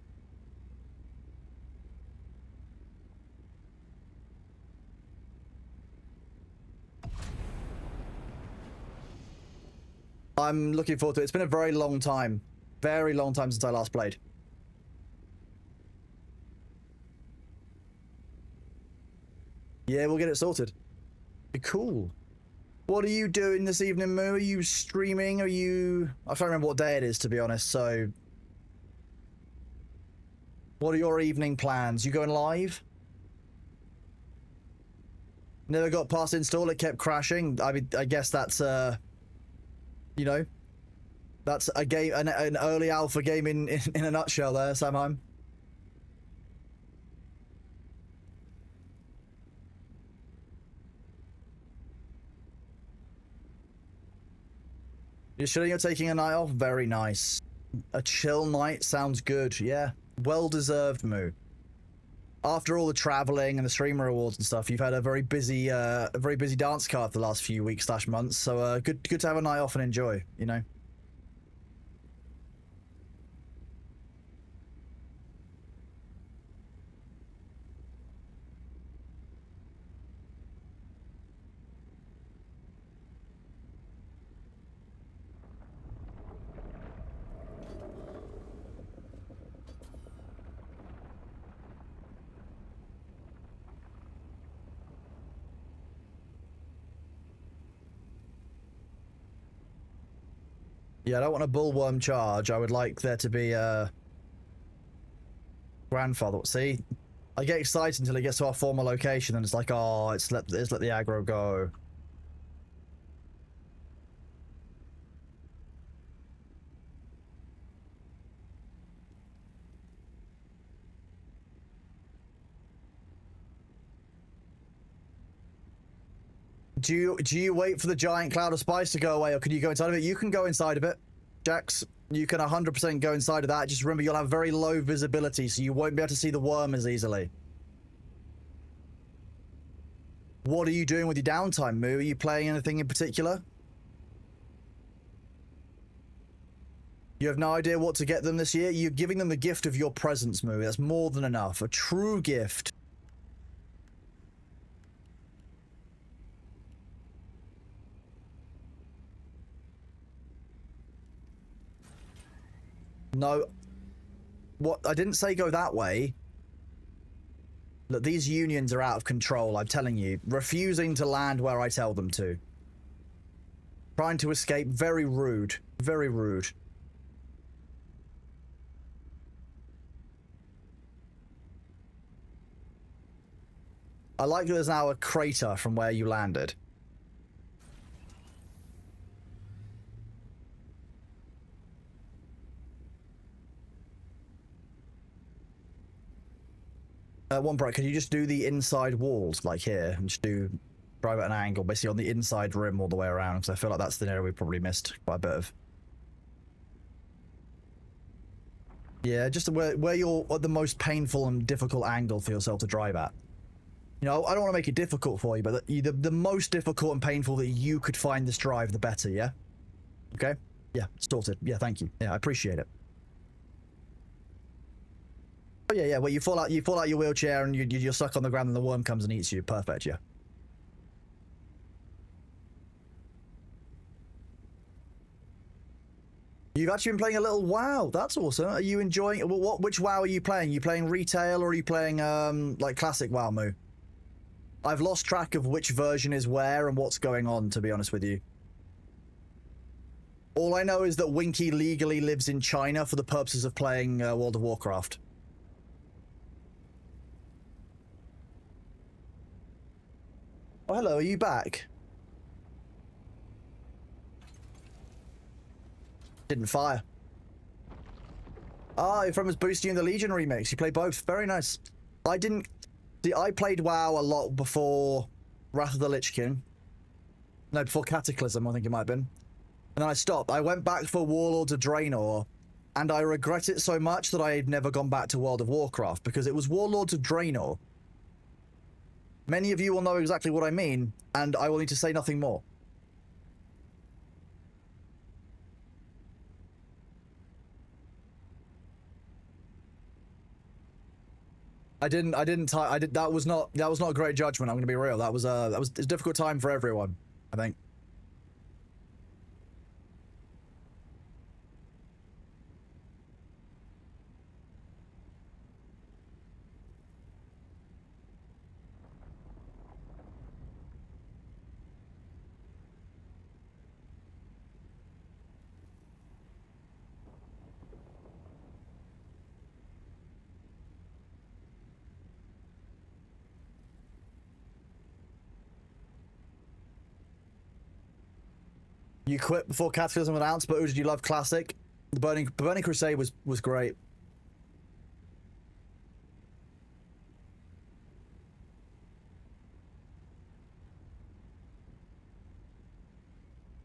I'm looking forward to it. It's been a very long time since I last played. Yeah, we'll get it sorted. Be cool. What are you doing this evening, Moo? Are you streaming? Are you... I can't remember what day it is, to be honest, so... What are your evening plans? You going live? Never got past install, it kept crashing. I mean, I guess that's, you know, that's a game, an early alpha game in a nutshell there, Samheim. You're sure you're taking a night off? Very nice. A chill night sounds good, yeah. Well-deserved move. After all the traveling and the streamer awards and stuff, you've had a very busy dance card the last few weeks / months. So good to have a night off and enjoy, you know. Yeah, I don't want a bullworm charge. I would like there to be a grandfather. See, I get excited until it gets to our former location, and it's like, oh, let's let the aggro go. Do you wait for the giant cloud of spice to go away, or can you go inside of it? You can go inside of it, Jax. You can 100% go inside of that. Just remember, you'll have very low visibility, so you won't be able to see the worm as easily. What are you doing with your downtime, Moo? Are you playing anything in particular? You have no idea what to get them this year? You're giving them the gift of your presence, Moo. That's more than enough. A true gift. No. What? I didn't say go that way. Look, these unions are out of control, I'm telling you. Refusing to land where I tell them to. Trying to escape. Very rude. Very rude. I like that there's now a crater from where you landed. One bright, can you just do the inside walls, like here, and just drive at an angle, basically on the inside rim all the way around, because I feel like that's the area we probably missed quite a bit of. Yeah, just where you're at the most painful and difficult angle for yourself to drive at. You know, I don't want to make it difficult for you, but the most difficult and painful that you could find this drive, the better, yeah? Okay? Yeah, sorted. Yeah, thank you. Yeah, I appreciate it. Oh yeah, well you fall out your wheelchair and you're stuck on the ground and the worm comes and eats you. Perfect, yeah. You've actually been playing a little WoW. That's awesome. Are you enjoying it? Which WoW are you playing? Are you playing retail or are you playing like classic WoW, Moo? I've lost track of which version is where and what's going on, to be honest with you. All I know is that Winky legally lives in China for the purposes of playing World of Warcraft. Oh, hello, are you back? Didn't fire. Ah, you're from us boosting in the Legion remix. You play both. Very nice. I didn't... See, I played WoW a lot before Wrath of the Lich King. No, before Cataclysm, I think it might have been. And then I stopped. I went back for Warlords of Draenor, and I regret it so much that I had never gone back to World of Warcraft, because it was Warlords of Draenor. Many of you will know exactly what I mean, and I will need to say nothing more. That was not a great judgment. I'm going to be real. That was a difficult time for everyone, I think. You quit before Cataclysm was announced, but did you love Classic? The Burning Crusade was great.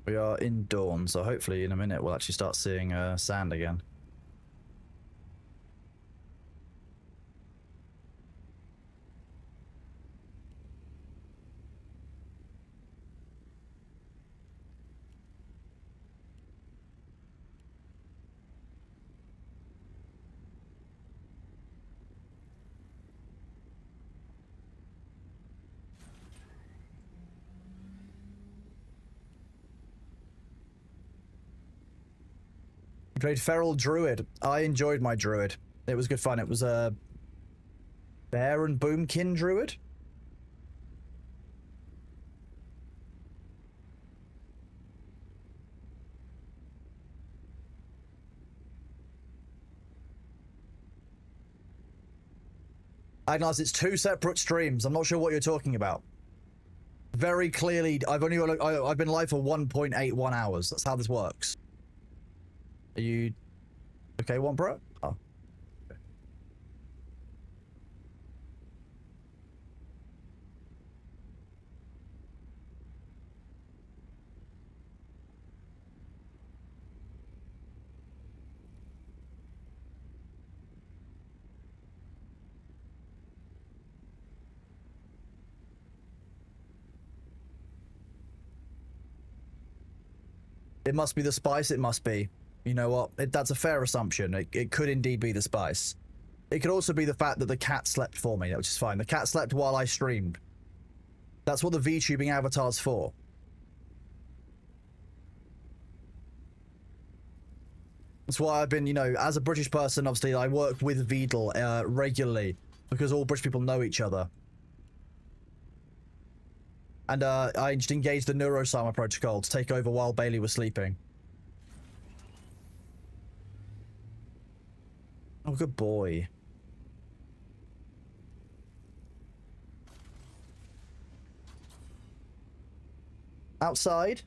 We are in Dawn, so hopefully in a minute we'll actually start seeing sand again. You played Feral Druid. I enjoyed my Druid. It was good fun. It was a Bear and Boomkin Druid. Agnes, it's 2 separate streams. I'm not sure what you're talking about. Very clearly, I've been live for 1.81 hours. That's how this works. Are you okay, one bro? Oh. It must be the spice. It must be. You know what? That's a fair assumption. It could indeed be the spice. It could also be the fact that the cat slept for me, which is fine. The cat slept while I streamed. That's what the VTubing avatar's for. That's why I've been, you know, as a British person, obviously, I work with Vedal regularly because all British people know each other. And I just engaged the Neurosama protocol to take over while Bailey was sleeping. Oh, good boy. Outside?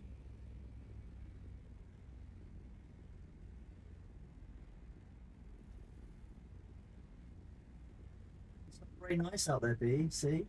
It's not very nice out there, B. See?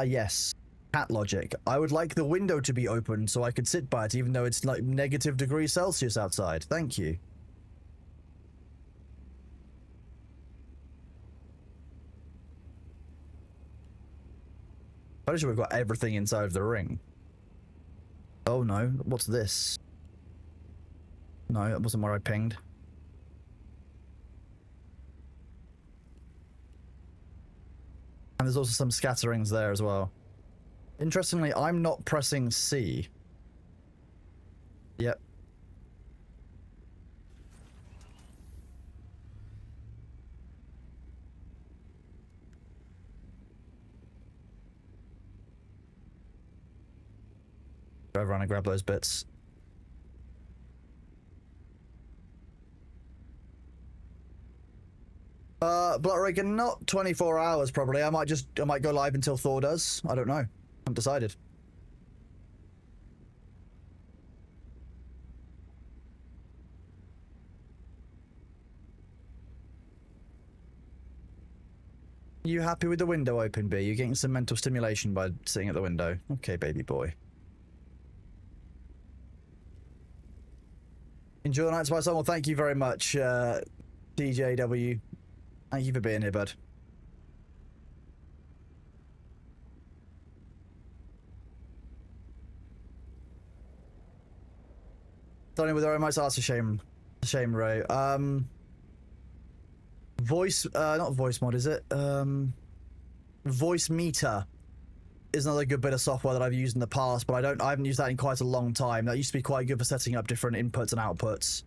Yes. Cat logic. I would like the window to be open so I could sit by it even though it's like -degrees outside. Thank you. Pretty sure we've got everything inside of the ring. Oh no, what's this? No, that wasn't where I pinged. And there's also some scatterings there as well. Interestingly, I'm not pressing C. Yep. Go over and grab those bits. Bloodraker, not 24 hours probably. I might go live until Thor does. I don't know. I haven't decided. You happy with the window open, B? You're getting some mental stimulation by sitting at the window. Okay, baby boy. Enjoy the night, Spice. Well, thank you very much, DJW. Thank you for being here, bud. Starting with our might ask a shame, Ray. Voice, not voice mod, is it? Voice meter is another good bit of software that I've used in the past, but I haven't used that in quite a long time. That used to be quite good for setting up different inputs and outputs.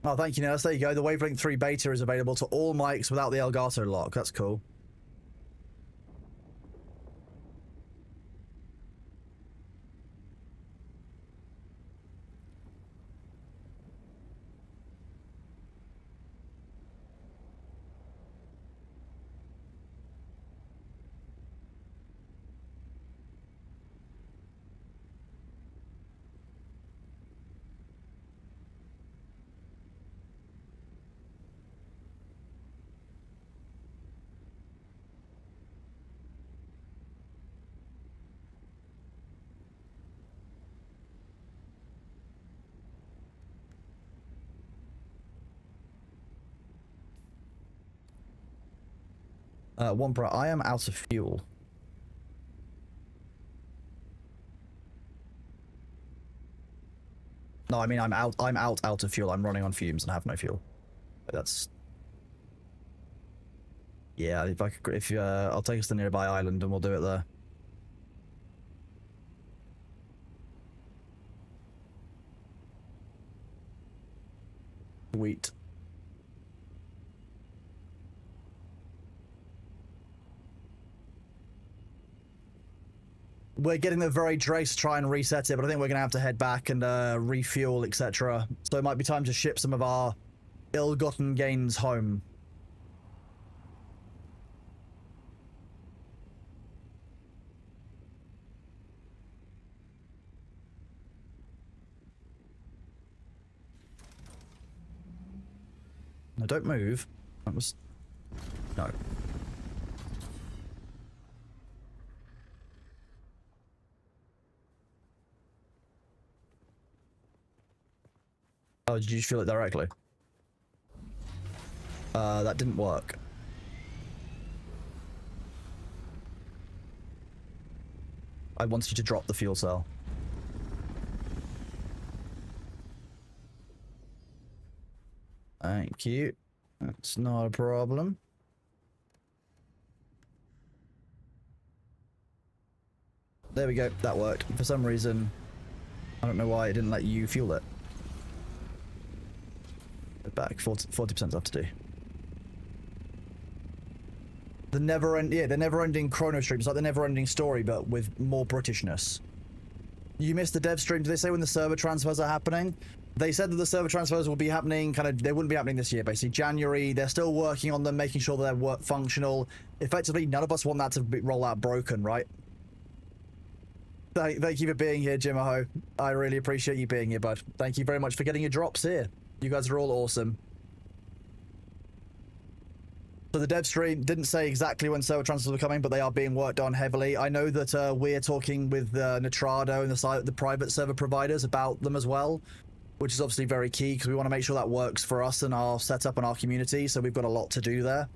Oh, thank you, Nels. There you go. The Wavelength 3 beta is available to all mics without the Elgato lock. That's cool. One pro. I am out of fuel. No, I mean I'm out of fuel. I'm running on fumes and have no fuel. But that's. Yeah, if I could, if I'll take us to the nearby island and we'll do it there. Sweet. We're getting the very Drace to try and reset it, but I think we're going to have to head back and refuel, etc. So it might be time to ship some of our ill-gotten gains home. No, don't move. That was... No. Oh, did you just feel it directly? That didn't work. I wanted you to drop the fuel cell. Thank you. That's not a problem. There we go. That worked. For some reason, I don't know why it didn't let you fuel it. Back 40% left to do. The never-ending chrono stream. It's like the never-ending story, but with more Britishness. You missed the dev stream. Did they say when the server transfers are happening? They said that the server transfers will be happening they wouldn't be happening this year, basically. January, they're still working on them, making sure they're functional. Effectively, none of us want that to roll out broken, right? Thank you for being here, Jimaho. I really appreciate you being here, bud. Thank you very much for getting your drops here. You guys are all awesome. So the dev stream didn't say exactly when server transfers were coming, but they are being worked on heavily. I know that we're talking with Nitrado and the private server providers about them as well, which is obviously very key because we want to make sure that works for us and our setup and our community. So we've got a lot to do there.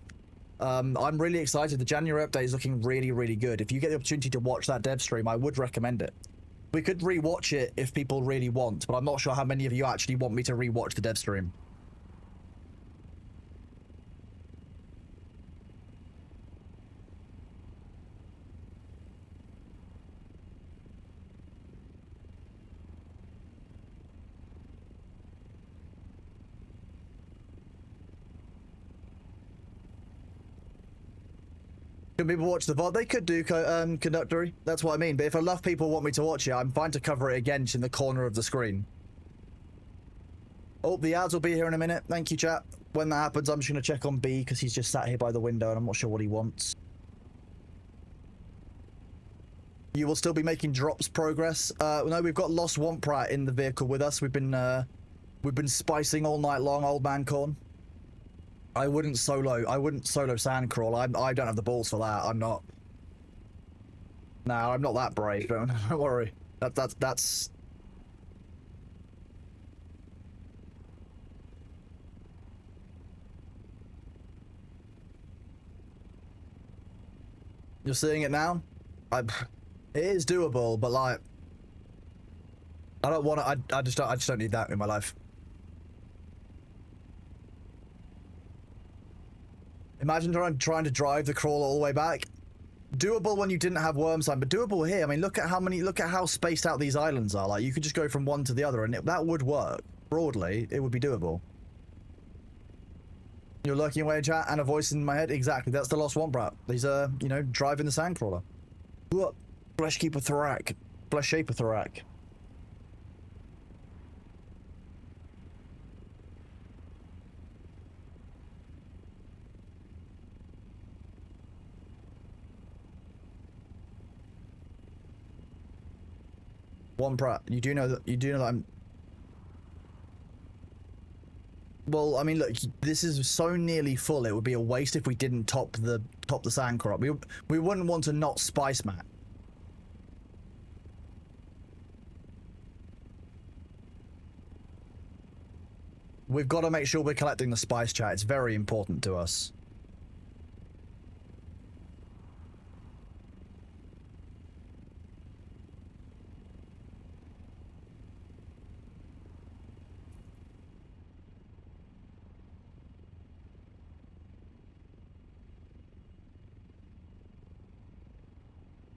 I'm really excited. The January update is looking really, really good. If you get the opportunity to watch that dev stream, I would recommend it. We could rewatch it if people really want, but I'm not sure how many of you actually want me to rewatch the dev stream. Can people watch the VOD? They could do conductory. That's what I mean. But if enough people want me to watch it, I'm fine to cover it again in the corner of the screen. Oh, the ads will be here in a minute. Thank you, chat. When that happens, I'm just going to check on B because he's just sat here by the window and I'm not sure what he wants. You will still be making drops progress. No, we've got Lost Womprat in the vehicle with us. We've been spicing all night long, old man corn. I wouldn't solo Sandcrawl. I don't have the balls for that. I'm not. No, I'm not that brave. Don't worry. That's. You're seeing it now? It is doable, but like, I don't want to. I just don't need that in my life. Imagine trying to drive the crawler all the way back. Doable when you didn't have worm sign, but doable here. I mean, look at how spaced out these islands are. Like, you could just go from one to the other, and that would work. Broadly, it would be doable. You're lurking away in chat and a voice in my head. Exactly. That's the Lost Swamp Rat. He's, you know, driving the Sandcrawler. What? Fleshkeeper Thorak. Fleshaper Thorak. One Pratt. You do know that I'm... Well, I mean, look, this is so nearly full. It would be a waste if we didn't top the Sandcrawler. We wouldn't want to not Spice Mat. We've got to make sure we're collecting the spice, chat. It's very important to us.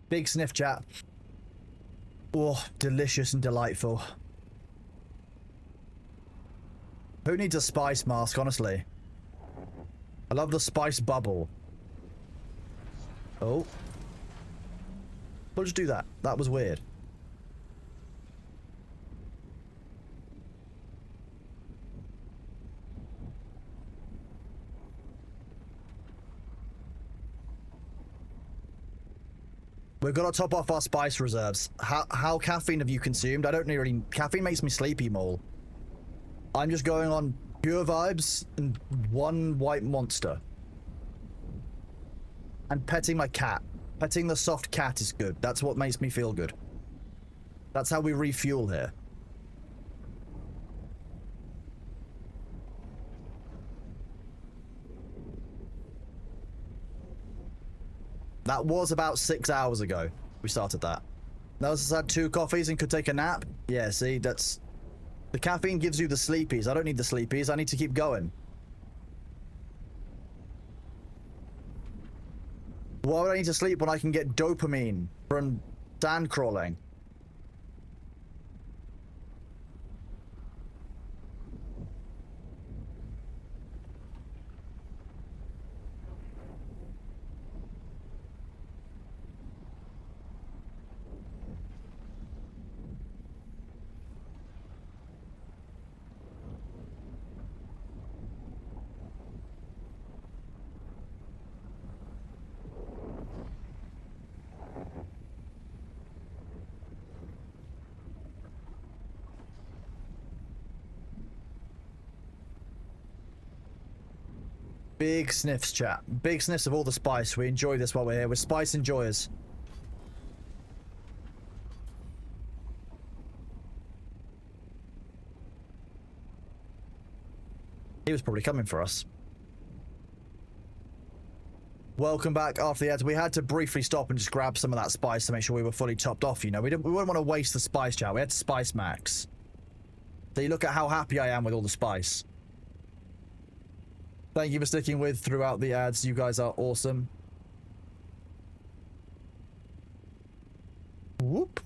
Big sniff, chat. Oh, delicious and delightful. Who needs a spice mask, honestly? I love the spice bubble. Oh. We'll just do that. That was weird. We've got to top off our spice reserves. How caffeine have you consumed? I don't really... Caffeine makes me sleepy, Mole. I'm just going on pure vibes and one white monster. And petting my cat. Petting the soft cat is good. That's what makes me feel good. That's how we refuel here. That was about 6 hours ago. We started that. Now just had 2 coffees and could take a nap. Yeah, see, that's... The caffeine gives you the sleepies. I don't need the sleepies. I need to keep going. Why would I need to sleep when I can get dopamine from sand crawling? Big sniffs, chat. Big sniffs of all the spice. We enjoy this while we're here. We're spice enjoyers. He was probably coming for us. Welcome back after the ads. We had to briefly stop and just grab some of that spice to make sure we were fully topped off, you know. We wouldn't want to waste the spice, chat. We had to spice max. So you look at how happy I am with all the spice. Thank you for sticking with throughout the ads. You guys are awesome. Whoop.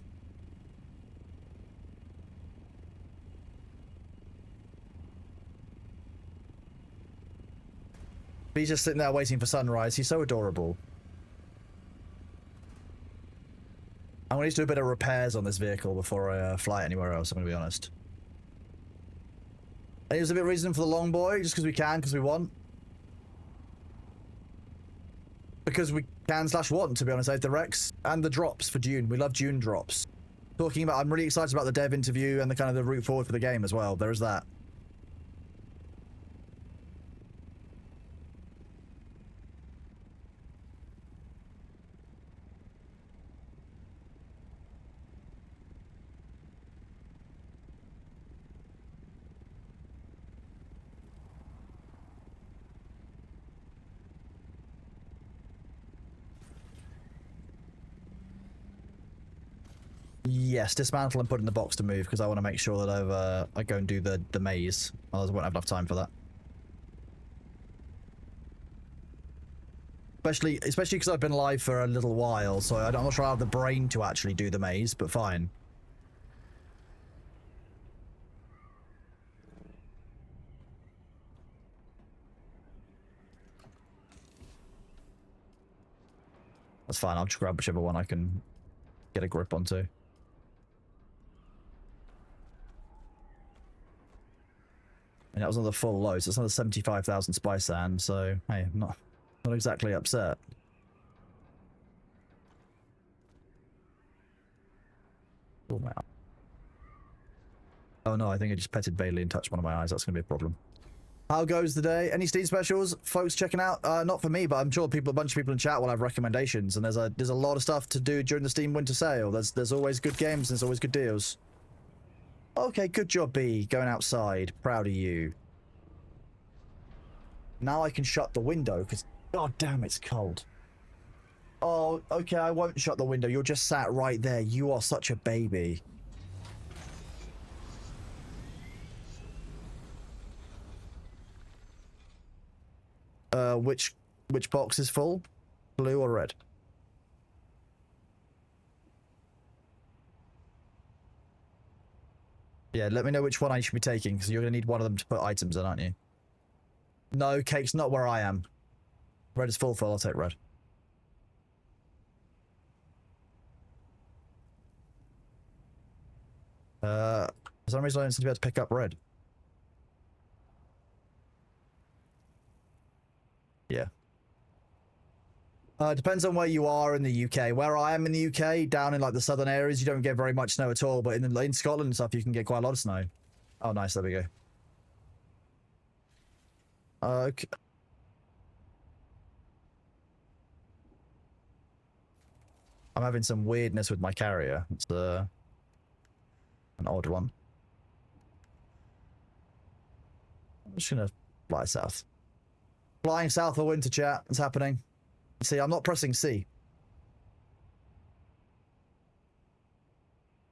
He's just sitting there waiting for sunrise. He's so adorable. I'm going to do a bit of repairs on this vehicle before I fly anywhere else, I'm going to be honest. And here's a bit of reason for the long boy, just because we can, because we want. Because we can / want, to be honest, the Rex and the drops for Dune. We love Dune drops. Talking about, I'm really excited about the dev interview and the kind of the route forward for the game as well. There is that. Yes, dismantle and put in the box to move because I want to make sure that I go and do the maze. Otherwise I won't have enough time for that. Especially because I've been live for a little while, so I'm not sure I have the brain to actually do the maze, but fine. That's fine. I'll just grab whichever one I can get a grip onto. And that was another full load, so it's another 75,000 spice sand, so hey, I'm not exactly upset. Oh, my. Oh no, I think I just petted Bailey and touched one of my eyes. That's going to be a problem. How goes the day? Any Steam specials? Folks checking out? Not for me, but I'm sure a bunch of people in chat will have recommendations, and there's a lot of stuff to do during the Steam Winter Sale. There's always good games, and there's always good deals. Okay, good job, B. Going outside. Proud of you. Now I can shut the window, because god damn, it's cold. Oh, okay, I won't shut the window. You're just sat right there. You are such a baby. Which box is full? Blue or red? Yeah, let me know which one I should be taking, because you're going to need one of them to put items in, aren't you? No, Cake's not where I am. Red is full, I'll take red. For some reason I don't seem to be able to pick up red. Yeah. Depends on where you are in the UK. Where I am in the UK, down in like the southern areas, you don't get very much snow at all. But in Scotland and stuff, you can get quite a lot of snow. Oh, nice. There we go. Okay. I'm having some weirdness with my carrier. It's an odd one. I'm just gonna fly south. Flying south of winter, chat. It's happening. See, I'm not pressing C.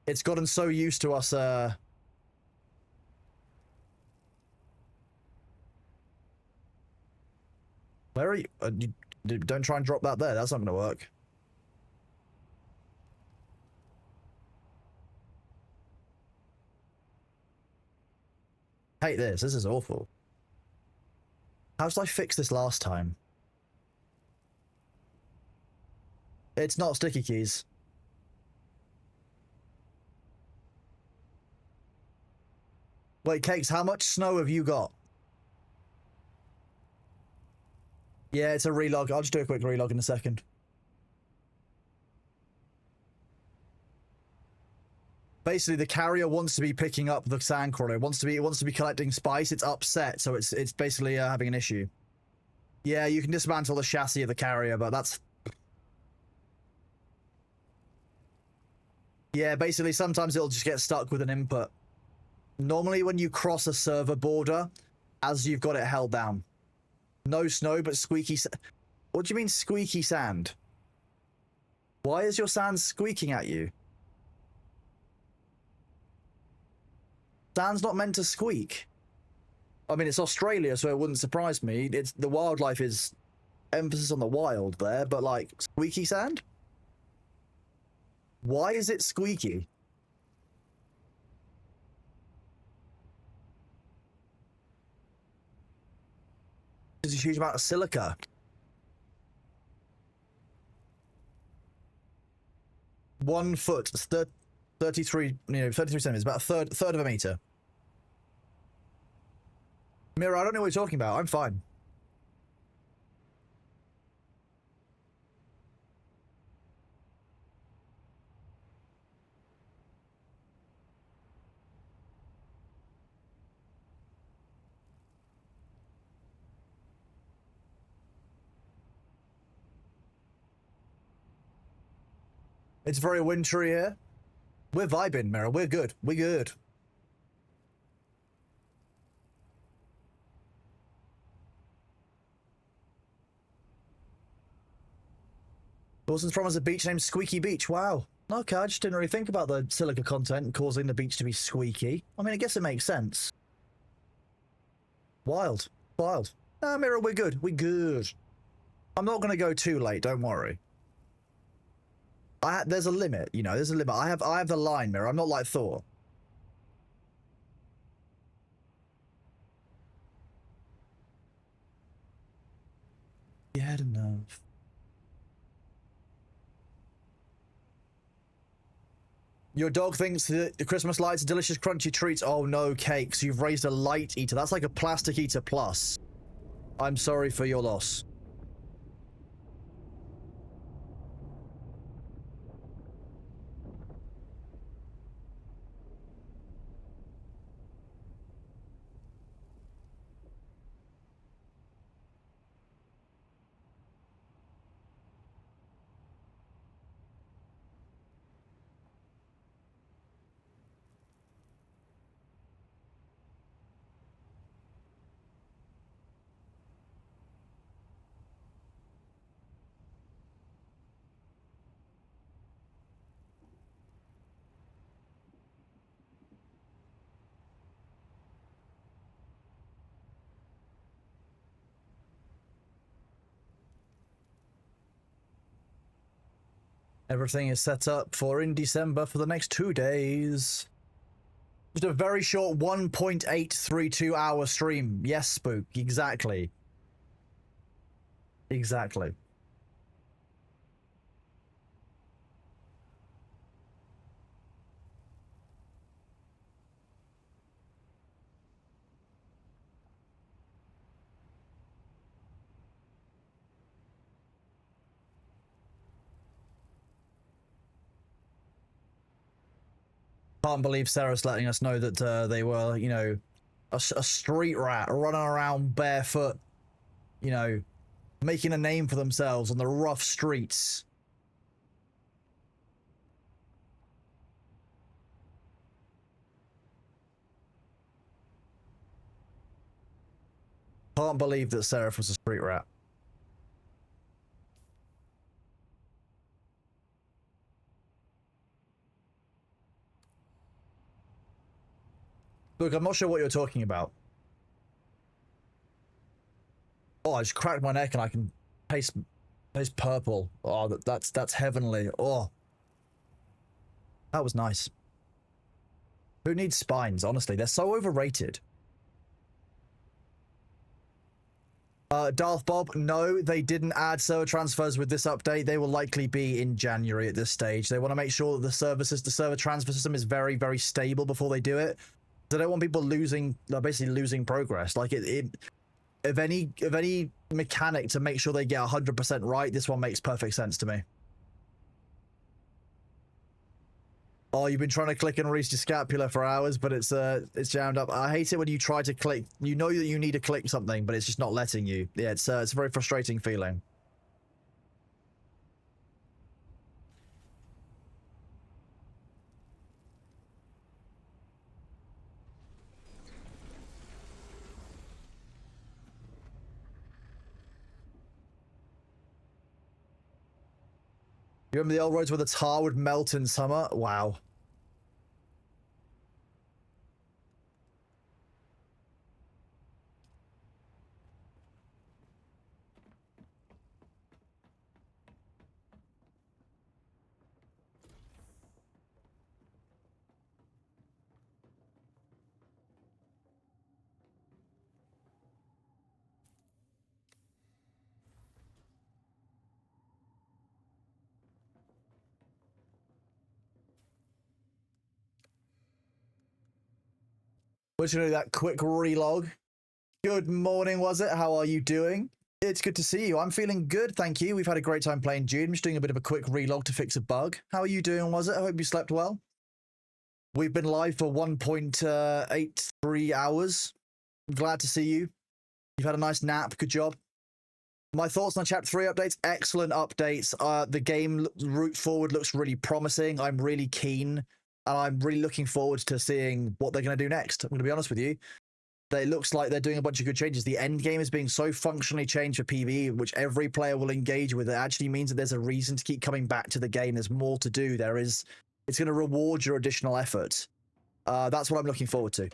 It's gotten so used to us, Where are you? Don't try and drop that there. That's not going to work. Hate this. This is awful. How did I fix this last time? It's not sticky keys. Wait, Cakes, how much snow have you got? Yeah, it's a relog. I'll just do a quick relog in a second. Basically, the carrier wants to be picking up the sandcrawler. It wants to be collecting spice. It's upset, so it's basically having an issue. Yeah, you can dismantle the chassis of the carrier, but that's... Yeah, basically, sometimes it'll just get stuck with an input. Normally, when you cross a server border, as you've got it held down. No snow, but squeaky... What do you mean, squeaky sand? Why is your sand squeaking at you? Sand's not meant to squeak. I mean, it's Australia, so it wouldn't surprise me. It's the wildlife is emphasis on the wild there, but like squeaky sand? Why is it squeaky? There's a huge amount of silica. 1 foot, 33, 33 centimeters, about a third of a meter. Mira, I don't know what you're talking about. I'm fine. It's very wintry here. We're vibing, Mira. We're good. We're good. Dawson's promised a beach named Squeaky Beach. Wow. Okay, I just didn't really think about the silica content causing the beach to be squeaky. I mean, I guess it makes sense. Wild. Wild. Ah, Mira, we're good. We're good. I'm not going to go too late, don't worry. There's a limit, there's a limit. I have the line, Mira. I'm not like Thor. You had enough. Your dog thinks that the Christmas lights are delicious crunchy treats. Oh no, cakes. You've raised a light eater. That's like a plastic eater plus. I'm sorry for your loss. Everything is set up for in December for the next 2 days. Just a very short 1.832 hour stream. Yes, Spook. Exactly. Exactly. Can't believe Sarah's letting us know that they were, you know, a street rat running around barefoot, you know, making a name for themselves on the rough streets. Can't believe that Seraph was a street rat. Look, I'm not sure what you're talking about. Oh, I just cracked my neck and I can taste purple. Oh, that's heavenly. Oh, that was nice. Who needs spines? Honestly, they're so overrated. Darth Bob, no, they didn't add server transfers with this update. They will likely be in January at this stage. They want to make sure that the server transfer system is very, very stable before they do it. They don't want people basically losing progress. Like if any mechanic to make sure they get 100% right, this one makes perfect sense to me. Oh, you've been trying to click and release your scapula for hours, but it's jammed up. I hate it when you try to click. You know that you need to click something, but it's just not letting you. Yeah, it's a very frustrating feeling. You remember the old roads where the tar would melt in summer? Wow. We're just gonna do that quick relog. Good morning, was it? How are you doing? It's good to see you. I'm feeling good, thank you. We've had a great time playing Dune. I'm just doing a bit of a quick relog to fix a bug. How are you doing, was it? I hope you slept well. We've been live for 1.83 hours. Glad to see you. You've had a nice nap. Good job. My thoughts on Chapter 3 updates. Excellent updates. The game route forward looks really promising. I'm really keen. And I'm really looking forward to seeing what they're going to do next. I'm going to be honest with you. It looks like they're doing a bunch of good changes. The end game is being so functionally changed for PvE, which every player will engage with. It actually means that there's a reason to keep coming back to the game. There's more to do. It's going to reward your additional effort. That's what I'm looking forward to.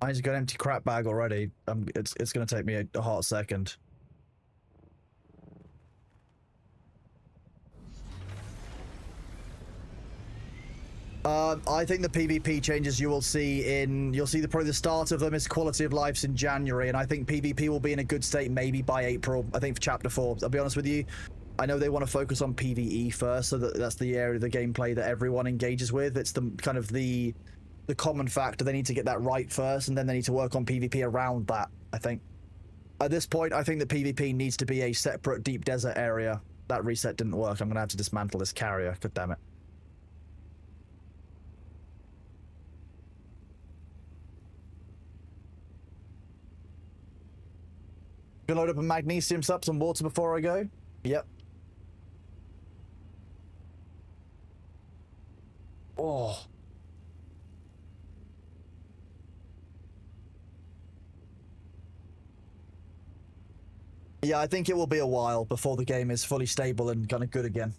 I just got an empty crap bag already. It's gonna take me a hot second. I think the PvP changes you'll see probably the start of them is quality of lives in January, and I think PvP will be in a good state maybe by April. I think for Chapter 4. I'll be honest with you. I know they want to focus on PvE first, so that's the area of the gameplay that everyone engages with. It's the kind of the common factor. They need to get that right first, and then they need to work on PvP around that, I think. At this point, I think that PvP needs to be a separate deep desert area. That reset didn't work. I'm going to have to dismantle this carrier. God damn it. Gonna load up a magnesium sup, some water before I go? Yep. Oh. Yeah, I think it will be a while before the game is fully stable and kind of good again.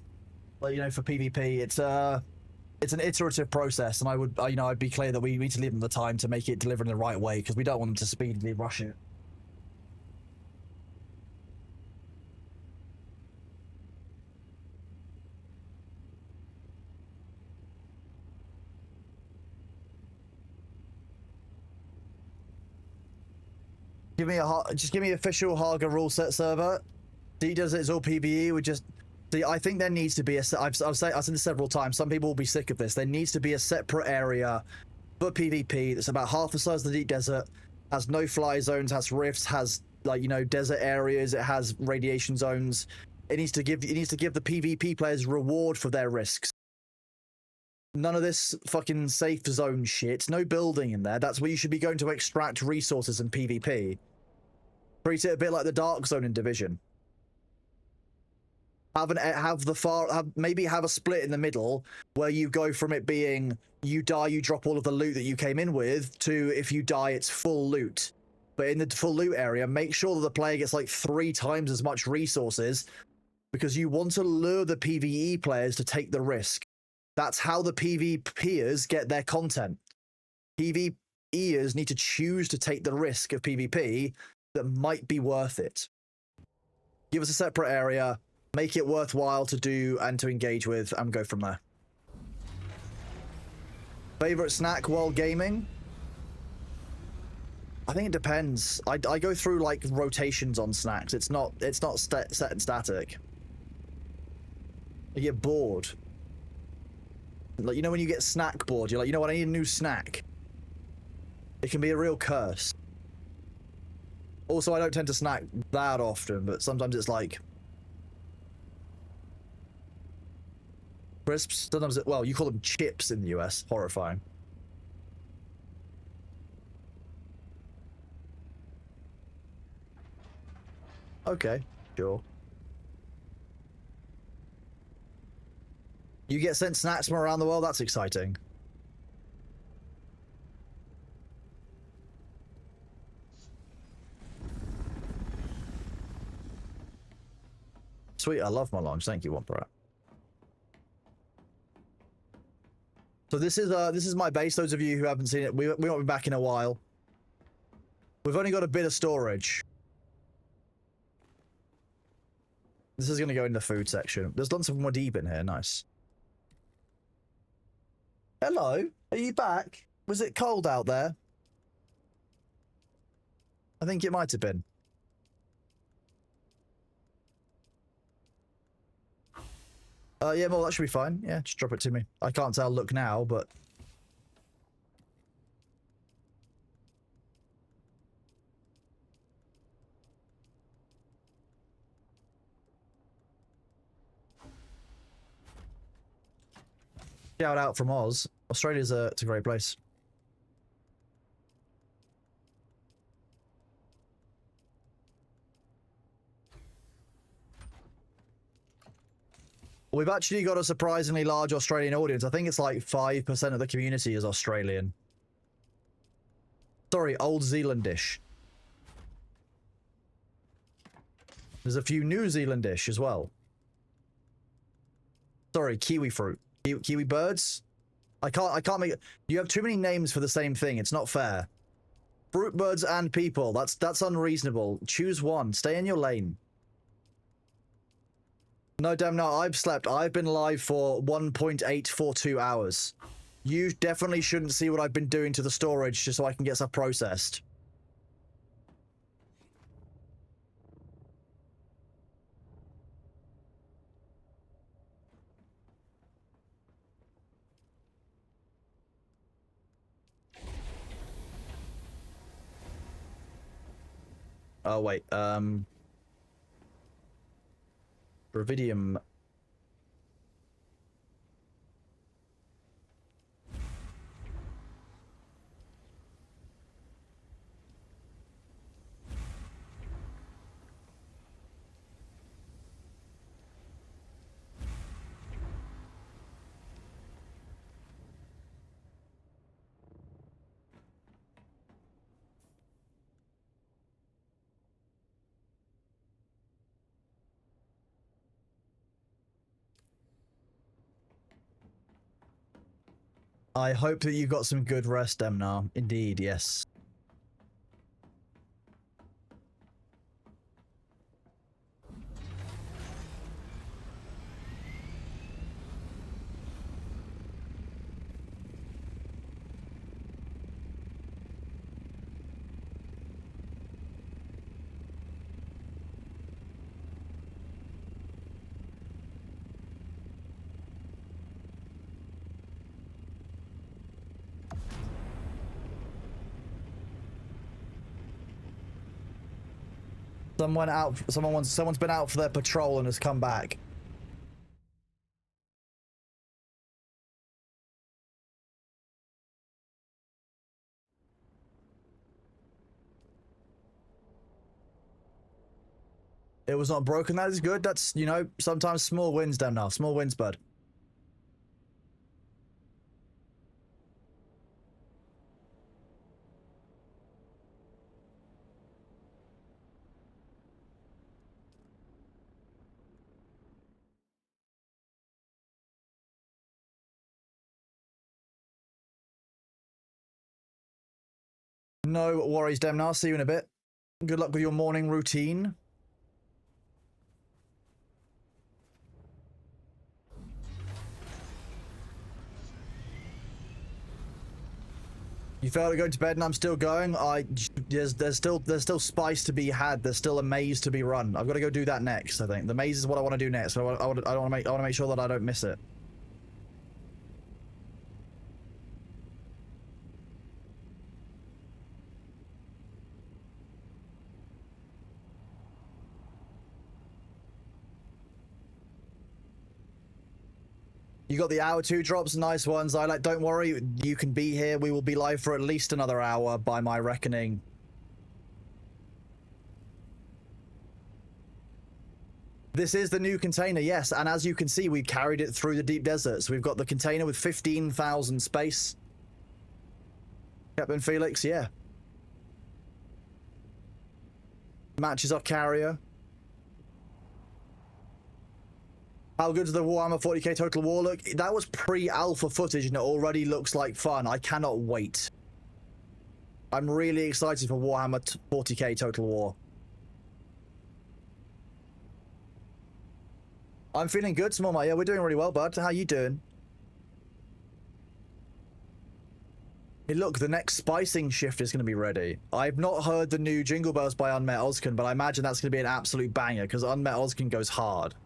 But, you know, for PvP, it's an iterative process, and I'd be clear that we need to leave them the time to make it deliver in the right way, because we don't want them to speedily rush it. Just give me official Haga rule set server. D does it as all PvE. We just see. I think there needs to be I've said this several times. Some people will be sick of this. There needs to be a separate area for PvP that's about half the size of the deep desert, has no fly zones, has rifts, has desert areas. It has radiation zones. It needs to give the PvP players reward for their risks. None of this fucking safe zone shit. No building in there. That's where you should be going to extract resources in PvP. Treat it a bit like the Dark Zone in Division. Maybe have a split in the middle where you go from it being you die, you drop all of the loot that you came in with, to if you die, it's full loot. But in the full loot area, make sure that the player gets like 3 times as much resources, because you want to lure the PvE players to take the risk. That's how the PvPers get their content. PvEers need to choose to take the risk of PvP that might be worth it. Give us a separate area, make it worthwhile to do and to engage with, and go from there. Favorite snack while gaming? I think it depends. I go through like rotations on snacks. It's not set and static. I get bored. Like, you know when you get snack bored, you're like, you know what, I need a new snack. It can be a real curse. Also, I don't tend to snack that often, but sometimes it's like crisps. Sometimes, well, you call them chips in the US. Horrifying. Okay, sure. You get sent snacks from around the world? That's exciting. Sweet, I love my lunch. Thank you, Womperat. So this is my base. Those of you who haven't seen it, we won't be back in a while. We've only got a bit of storage. This is going to go in the food section. There's lots of Muad'Dib in here. Nice. Hello, are you back? Was it cold out there? I think it might have been. Yeah, well, that should be fine. Yeah, just drop it to me. I can't tell look now, but... Shout out from Oz. Australia's it's a great place. We've actually got a surprisingly large Australian audience. I think it's like 5% of the community is Australian. Sorry, Old Zealandish. There's a few New Zealandish as well. Sorry, kiwi fruit. Kiwi birds? I can't make it. You have too many names for the same thing. It's not fair. Fruit birds and people. That's unreasonable. Choose one. Stay in your lane. No, damn no, I've slept. I've been live for 1.842 hours. You definitely shouldn't see what I've been doing to the storage just so I can get stuff processed. Oh, wait, Gravidium. I hope that you got some good rest, Demnar. Indeed, yes. Someone's been out for their patrol and has come back. It was not broken. That is good. That's, you know, sometimes small wins, Demnar. Small wins, bud. No worries, Demnar. See you in a bit. Good luck with your morning routine. You failed to go to bed and I'm still going. There's still spice to be had. There's still a maze to be run. I've got to go do that next, I think. The maze is what I want to do next. So I want to make sure that I don't miss it. You got the hour 2 drops, nice ones. I like, don't worry, you can be here. We will be live for at least another hour by my reckoning. This is the new container, yes, and as you can see, we carried it through the deep desert. So we've got the container with 15,000 space. Captain Felix, yeah. Matches our carrier. How good does the Warhammer 40k Total War look? That was pre-alpha footage and it already looks like fun. I cannot wait. I'm really excited for Warhammer 40k Total War. I'm feeling good, Smallmite. Yeah, we're doing really well, bud. How you doing? Hey, look, the next spicing shift is going to be ready. I've not heard the new Jingle Bells by Unmet Ozkin, but I imagine that's going to be an absolute banger because Unmet Ozkin goes hard.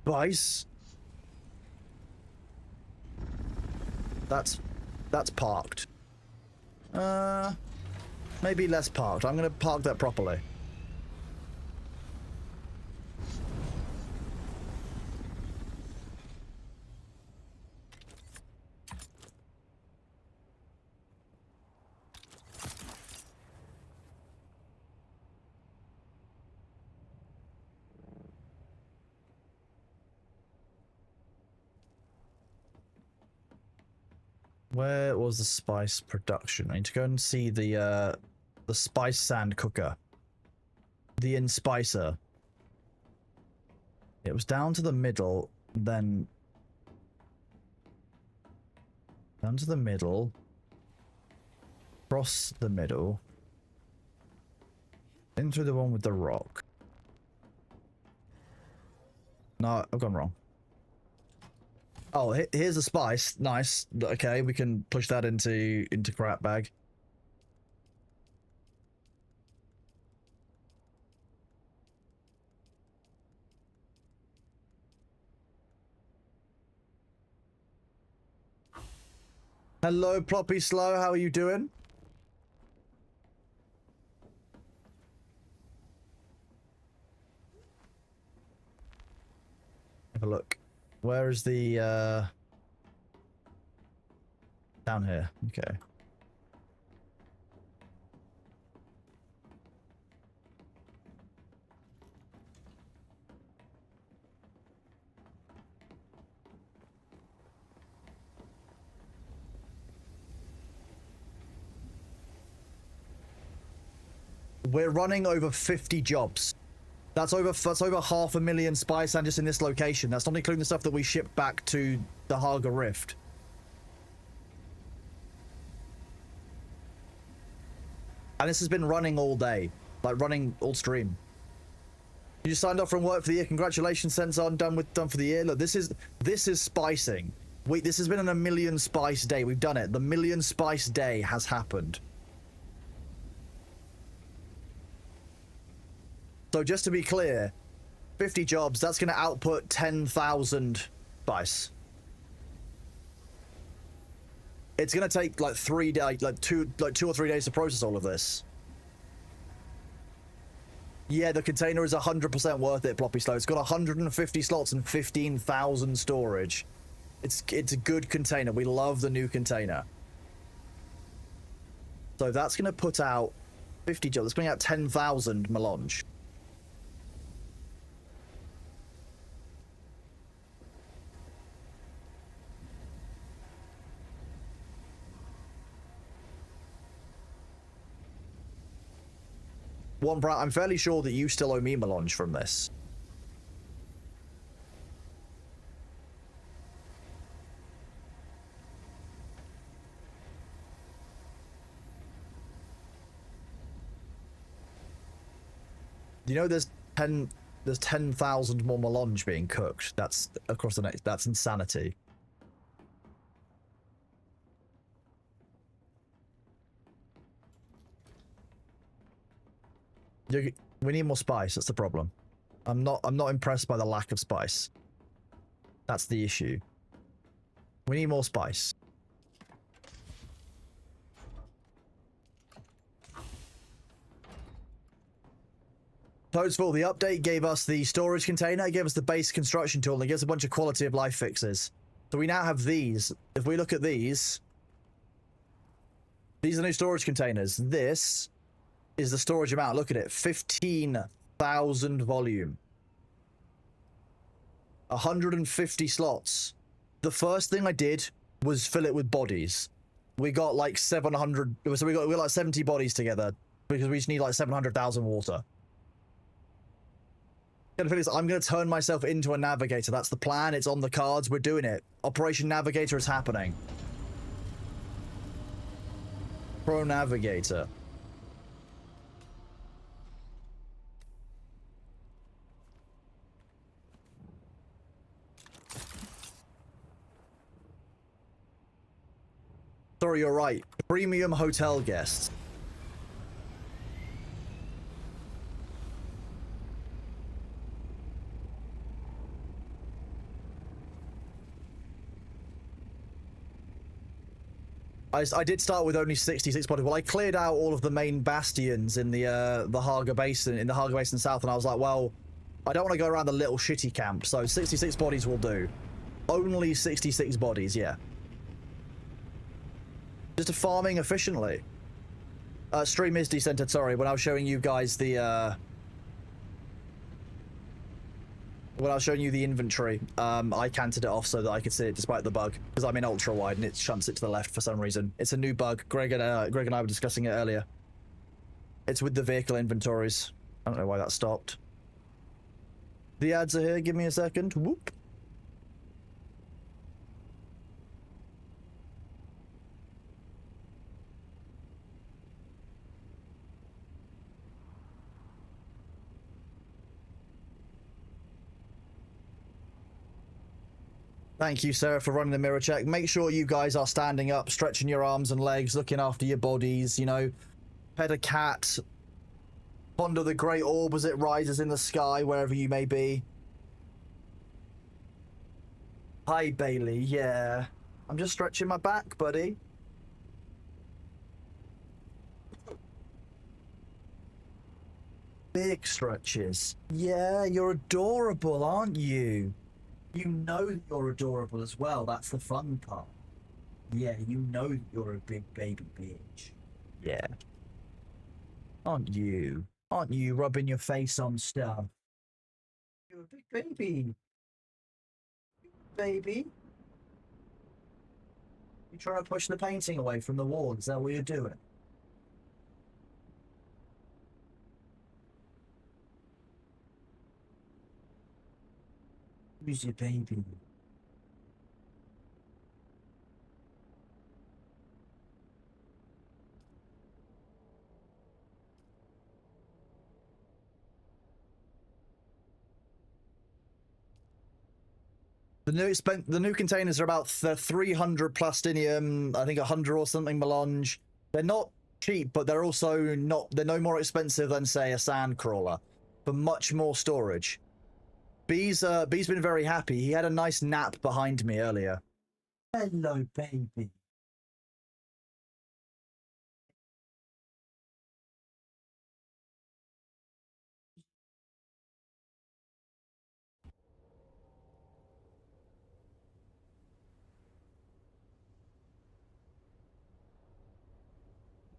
Spice? That's parked. Maybe less parked. I'm going to park that properly. Where was the spice production? I need to go and see the spice sand cooker. The inspicer. It was down to the middle. Then down to the middle. Across the middle. Into the one with the rock. No, I've gone wrong. Oh, here's the spice. Nice. Okay, we can push that into crap bag. Hello, Ploppy Slow. How are you doing? Have a look. Where is the, down here. Okay. We're running over 50 jobs. That's over 500,000 spice and just in this location. That's not including the stuff that we ship back to the Haga Rift. And this has been running all day. Like running all stream. You just signed off from work for the year. Congratulations, Sensor. Done for the year. Look, this is spicing. This has been an 1,000,000 spice day. We've done it. The 1,000,000 spice day has happened. So just to be clear, 50 jobs, that's going to output 10,000 spice. It's going to take like 3 days, like 2 or 3 days to process all of this. Yeah, the container is 100% worth it, Ploppy Slow. It's got 150 slots and 15,000 storage. It's a good container. We love the new container. So that's going to put out 50 jobs. It's going out 10,000 melange. I'm fairly sure that you still owe me melange from this. You know, there's 10,000 more melange being cooked. That's across the next. That's insanity. We need more spice. That's the problem. I'm not impressed by the lack of spice. That's the issue. We need more spice. Toadsville, the update gave us the storage container, it gave us the base construction tool, and it gives us a bunch of quality of life fixes. So we now have these. If we look at these are new storage containers. This is the storage amount. Look at it. 15,000 volume. 150 slots. The first thing I did was fill it with bodies. We got like 700. So we got like 70 bodies together because we just need like 700,000 water. I'm going to turn myself into a navigator. That's the plan. It's on the cards. We're doing it. Operation Navigator is happening. Pro Navigator. Sorry, you're right. Premium hotel guests. I did start with only 66 bodies. Well, I cleared out all of the main bastions in the Haga Basin, in the Haga Basin South, and I was like, well, I don't want to go around the little shitty camp, so 66 bodies will do. Only 66 bodies, yeah. Just farming efficiently. Stream is decentered, sorry, when I was showing you guys the, when I was showing you the inventory, I canted it off so that I could see it despite the bug, because I'm in ultra wide and it shunts it to the left for some reason. It's a new bug. Greg and I were discussing it earlier. It's with the vehicle inventories. I don't know why that stopped. The ads are here. Give me a second. Whoop. Thank you, Sarah, for running the mirror check. Make sure you guys are standing up, stretching your arms and legs, looking after your bodies, you know. Pet a cat. Ponder the great orb as it rises in the sky, wherever you may be. Hi, Bailey. Yeah. I'm just stretching my back, buddy. Big stretches. Yeah, you're adorable, aren't you? You know that you're adorable as well. That's the fun part. Yeah, you know that you're a big baby bitch. Yeah. Aren't you? Aren't you rubbing your face on stuff? You're a big baby. Baby. You trying to push the painting away from the wall? Is that what you're doing? Who's your baby? The new containers are about 300 plastinium, I think 100 or something melange. They're not cheap, but they're also not. They're no more expensive than, say, a sand crawler, for much more storage. B's been very happy. He had a nice nap behind me earlier. Hello, baby.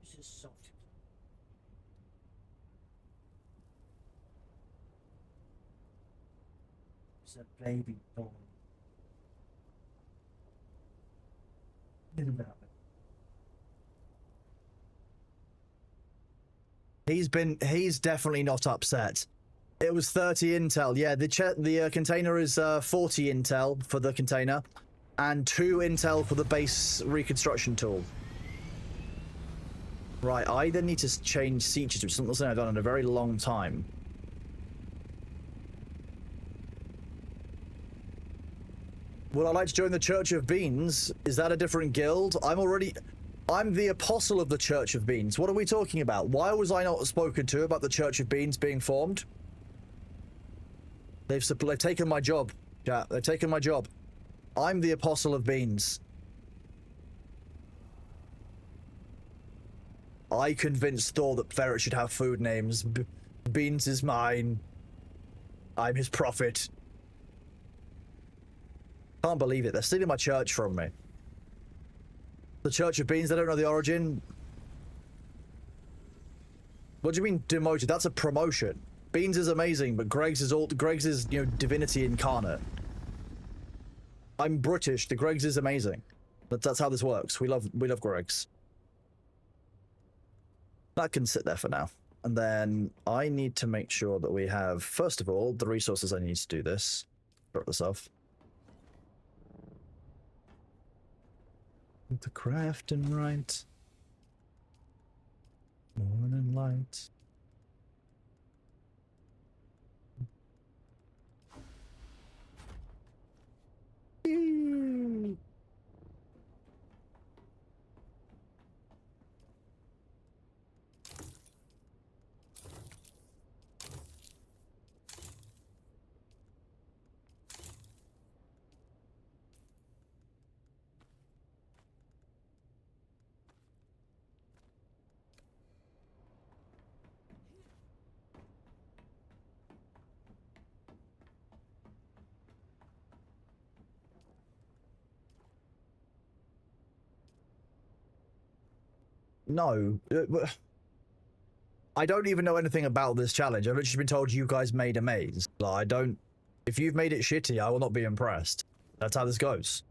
Who's this soft? It's a baby boy. Think about it. He's definitely not upset. It was 30 intel. Yeah, the container is 40 intel for the container, and 2 intel for the base reconstruction tool. Right, I then need to change features, which is something I've done in a very long time. Would I like to join the Church of Beans? Is that a different guild? I'm the apostle of the Church of Beans. What are we talking about? Why was I not spoken to about the Church of Beans being formed? They've taken my job, chat. They've taken my job. I'm the apostle of Beans. I convinced Thor that ferrets should have food names. Beans is mine. I'm his prophet. Can't believe it. They're stealing my church from me. The Church of Beans, they don't know the origin. What do you mean demoted? That's a promotion. Beans is amazing, but Greg's is you know, divinity incarnate. I'm British. The Greg's is amazing. That's how this works. We love Greg's. That can sit there for now. And then I need to make sure that we have, first of all, the resources I need to do this. Drop this off. The crafting right. Morning light. No. I don't even know anything about this challenge. I've literally been told you guys made a maze. I don't... If you've made it shitty, I will not be impressed. That's how this goes.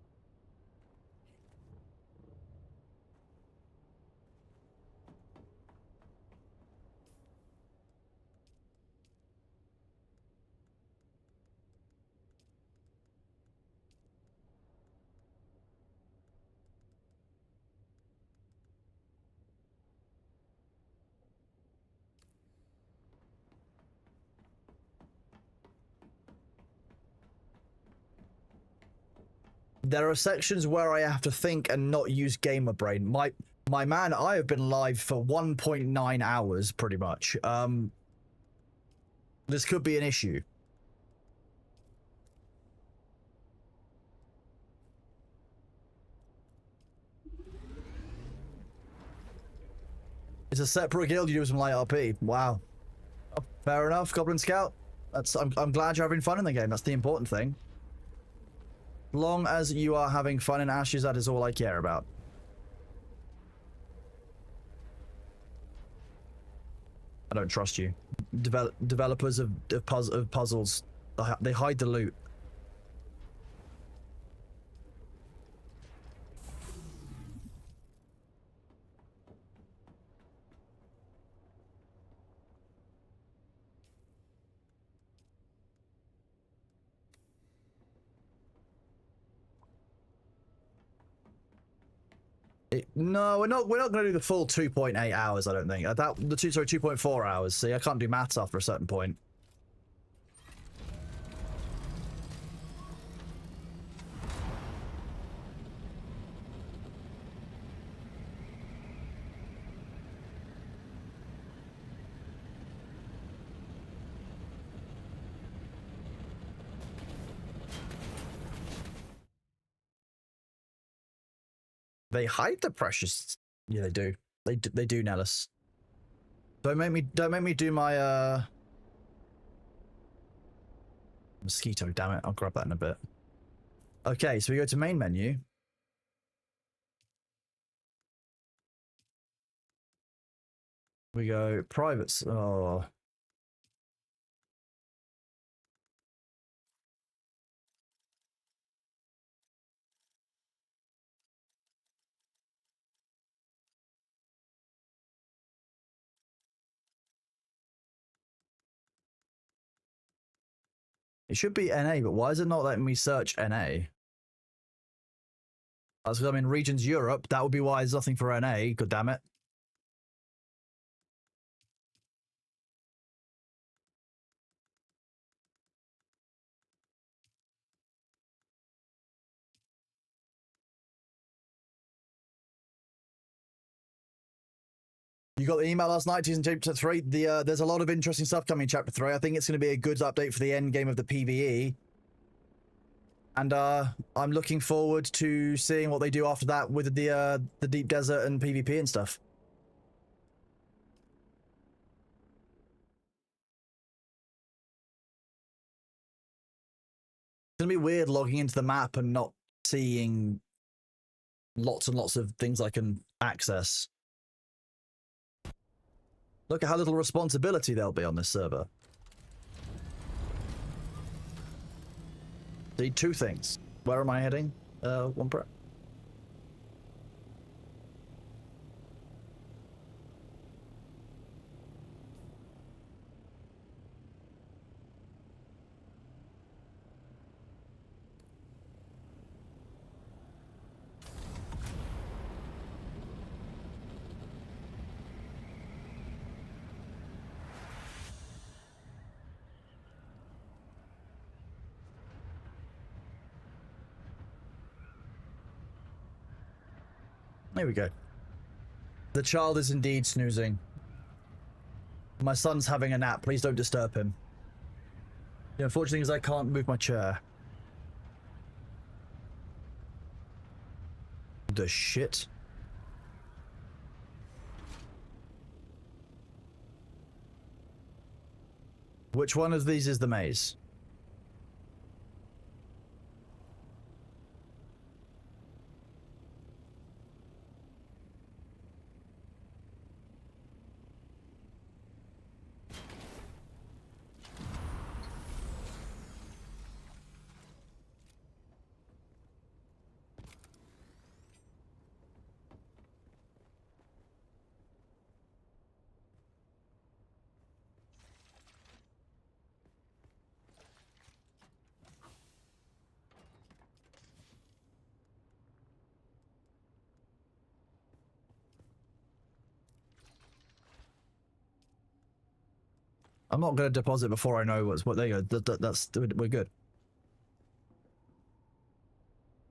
there are sections where I have to think and not use gamer brain. My man, I have been live for 1.9 hours, pretty much. This could be an issue. It's a separate guild, you do some light RP. Wow. Oh, fair enough, Goblin Scout. I'm glad you're having fun in the game. That's the important thing. Long as you are having fun in Ashes, that is all I care about. I don't trust you. Developers of puzzles, they hide the loot. No, we're not going to do the full 2.8 hours, I don't think. 2.4 hours. See, I can't do maths after a certain point. They hide the precious. Yeah, they do. They do, Nellis. Don't make me do my mosquito. Damn it! I'll grab that in a bit. Okay, so we go to main menu. We go privates. Oh. It should be NA, but why is it not letting me search NA? That's because I'm in regions Europe. That would be why there's nothing for NA. God damn it. You got the email last night, teasing chapter 3. There's a lot of interesting stuff coming in chapter 3. I think it's going to be a good update for the end game of the PvE. And I'm looking forward to seeing what they do after that with the deep desert and PvP and stuff. It's going to be weird logging into the map and not seeing lots and lots of things I can access. Look at how little responsibility there'll be on this server. Need two things. Where am I heading? One prep. There we go. The child is indeed snoozing. My son's having a nap. Please don't disturb him. The unfortunate thing is I can't move my chair. The shit? Which one of these is the maze? I'm not going to deposit before I know what's what. There you go. We're good.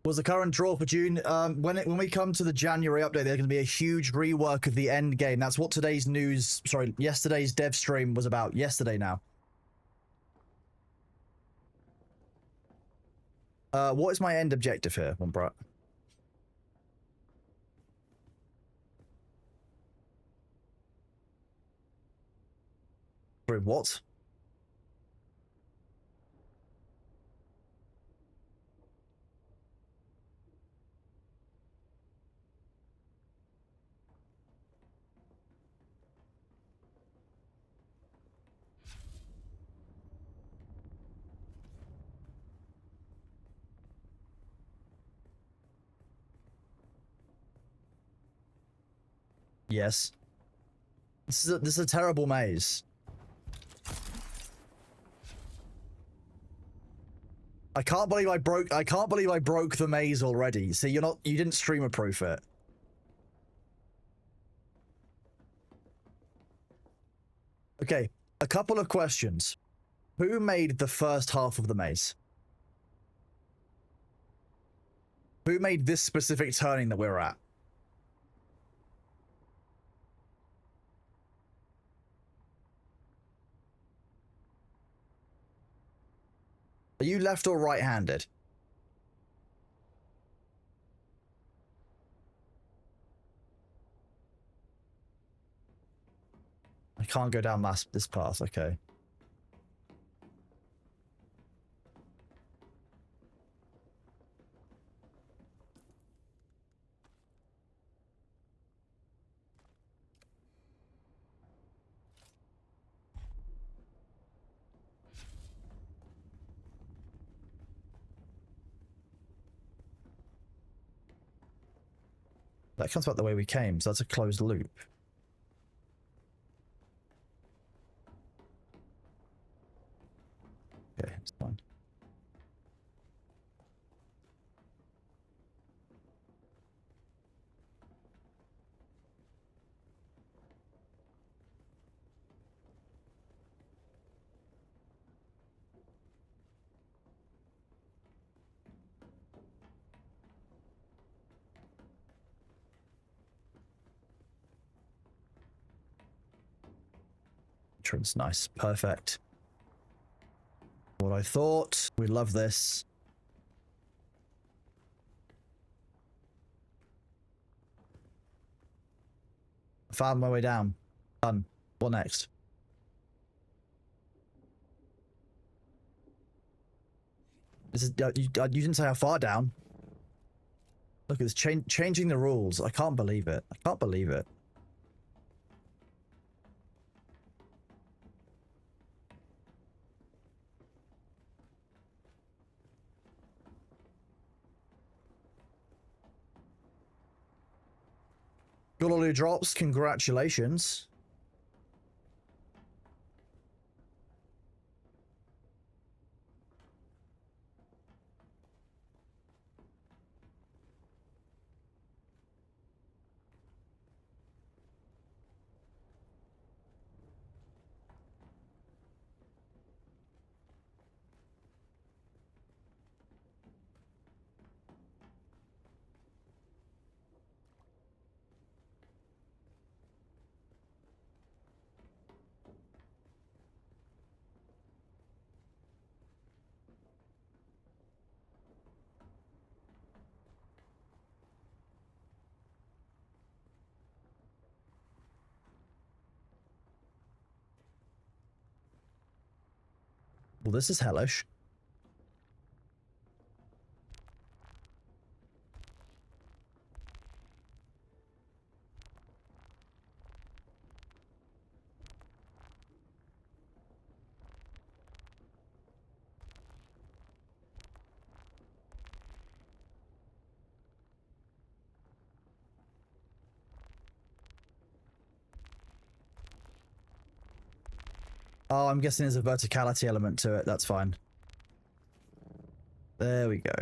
Was the current draw for June? When we come to the January update, there's going to be a huge rework of the end game. That's what today's news, sorry, yesterday's dev stream was about. Yesterday now. What is my end objective here, Wombrat? Sorry, what? Yes. This is a terrible maze. I can't believe I broke the maze already. See, you didn't streamer proof it. Okay, a couple of questions. Who made the first half of the maze? Who made this specific turning that we're at? Are you left or right-handed? I can't go down this path, okay. That comes back the way we came, so that's a closed loop. Okay, it's fine. Entrance, nice, perfect. What I thought. We love this. Found my way down. Done. What next? This is you didn't say how far down. Look at this, changing the rules. I can't believe it. I can't believe it. Got all your drops. Congratulations. Well, this is hellish. Oh, I'm guessing there's a verticality element to it. That's fine. There we go.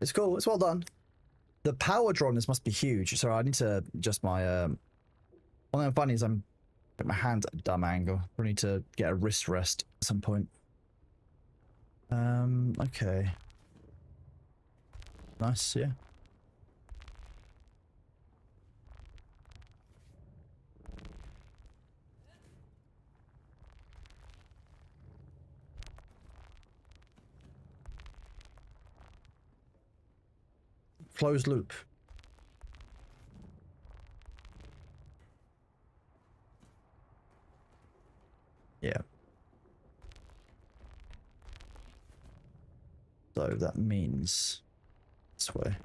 It's cool. It's well done. The power draw on this must be huge. Sorry, I need to adjust my... One thing I'm finding is I'm putting my hand at a dumb angle. I need to get a wrist rest at some point. Okay. Nice, yeah. Closed loop. Yeah. So that means this way.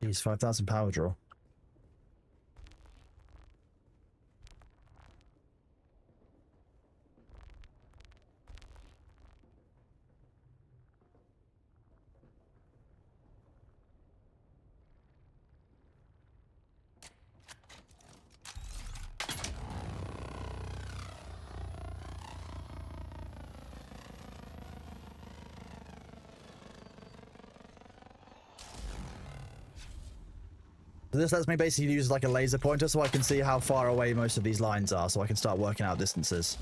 He's 5,000 power draw. This lets me basically use like a laser pointer so I can see how far away most of these lines are, so I can start working out distances.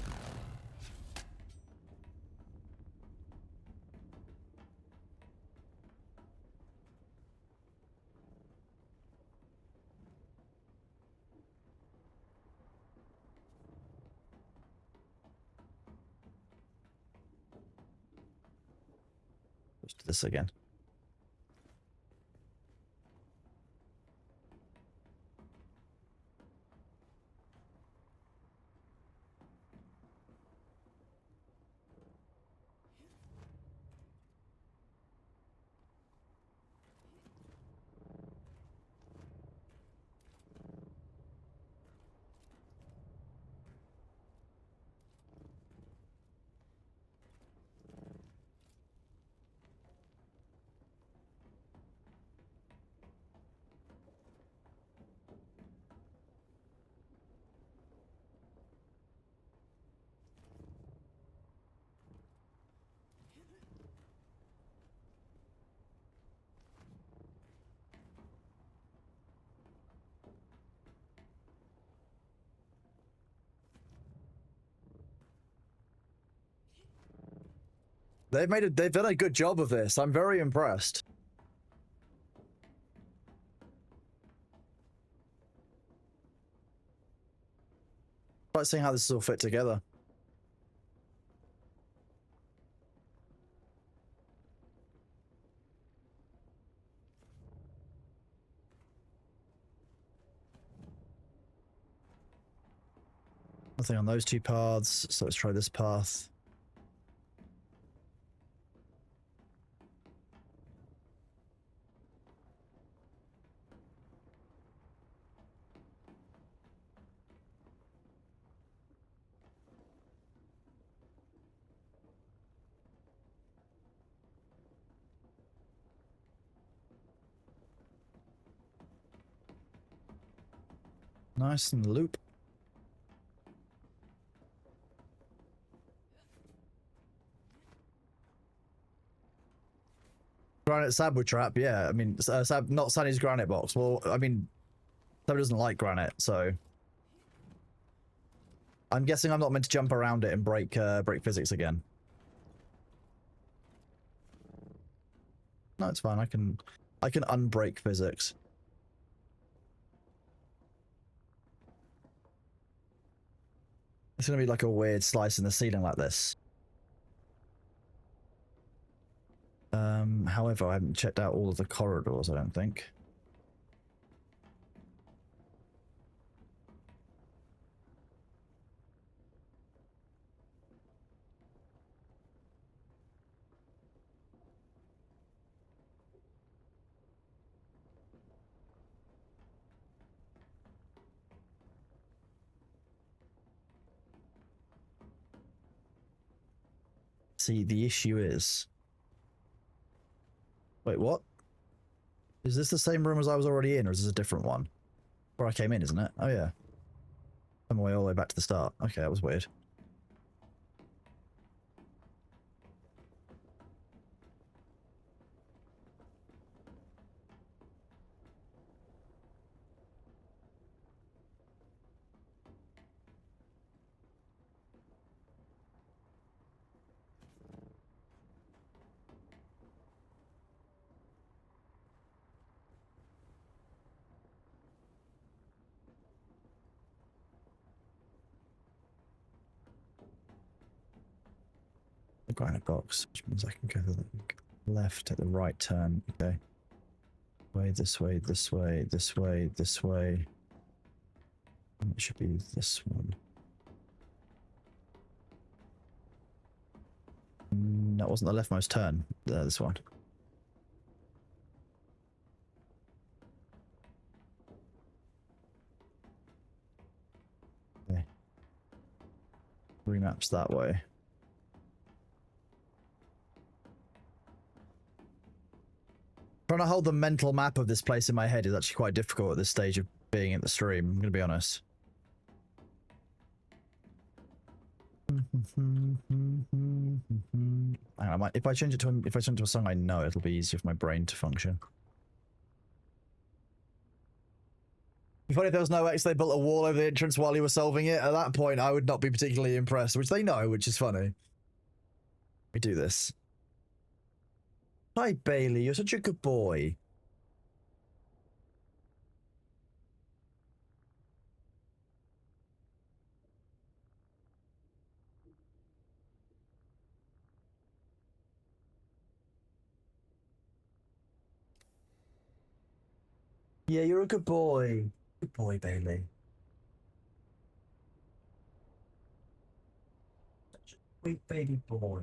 Let's do this again. They've done a good job of this. I'm very impressed. Like seeing how this is all fit together. Nothing on those two paths, so let's try this path. Nice in the loop. Granite Sabu trap, yeah. I mean, not Sunny's granite box. Well, I mean, Sabu doesn't like granite, so I'm guessing I'm not meant to jump around it and break physics again. No, it's fine. I can unbreak physics. It's gonna be like a weird slice in the ceiling like this. However, I haven't checked out all of the corridors, I don't think. See, the issue is... Wait, what? Is this the same room as I was already in, or is this a different one? Where I came in, isn't it? Oh, yeah. I'm all the way back to the start. Okay, that was weird. The granite box, which means I can go to the left, take the right turn. Okay. This way, this way, this way, this way. And it should be this one. That wasn't the leftmost turn. This one. Okay. Remaps that way. Trying to hold the mental map of this place in my head is actually quite difficult at this stage of being in the stream, I'm gonna be honest. Hang on, if I change it to a song I know, it'll be easier for my brain to function. It'd be funny if there was no X, they built a wall over the entrance while you were solving it. At that point, I would not be particularly impressed, which they know, which is funny. We do this. Hi, Bailey. You're such a good boy. Yeah, you're a good boy. Good boy, Bailey. Such a sweet baby boy.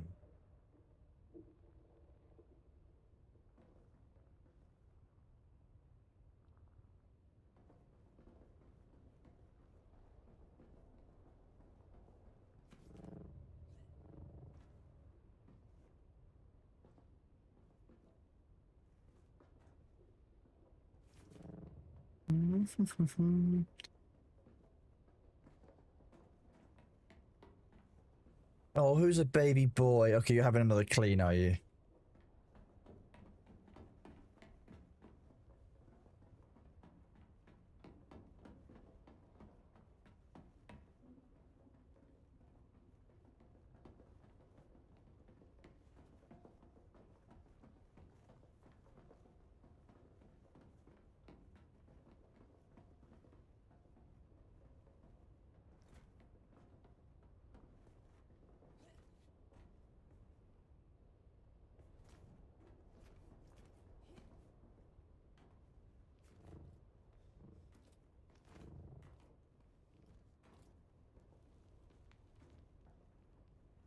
Oh, who's a baby boy? Okay, you're having another clean, are you?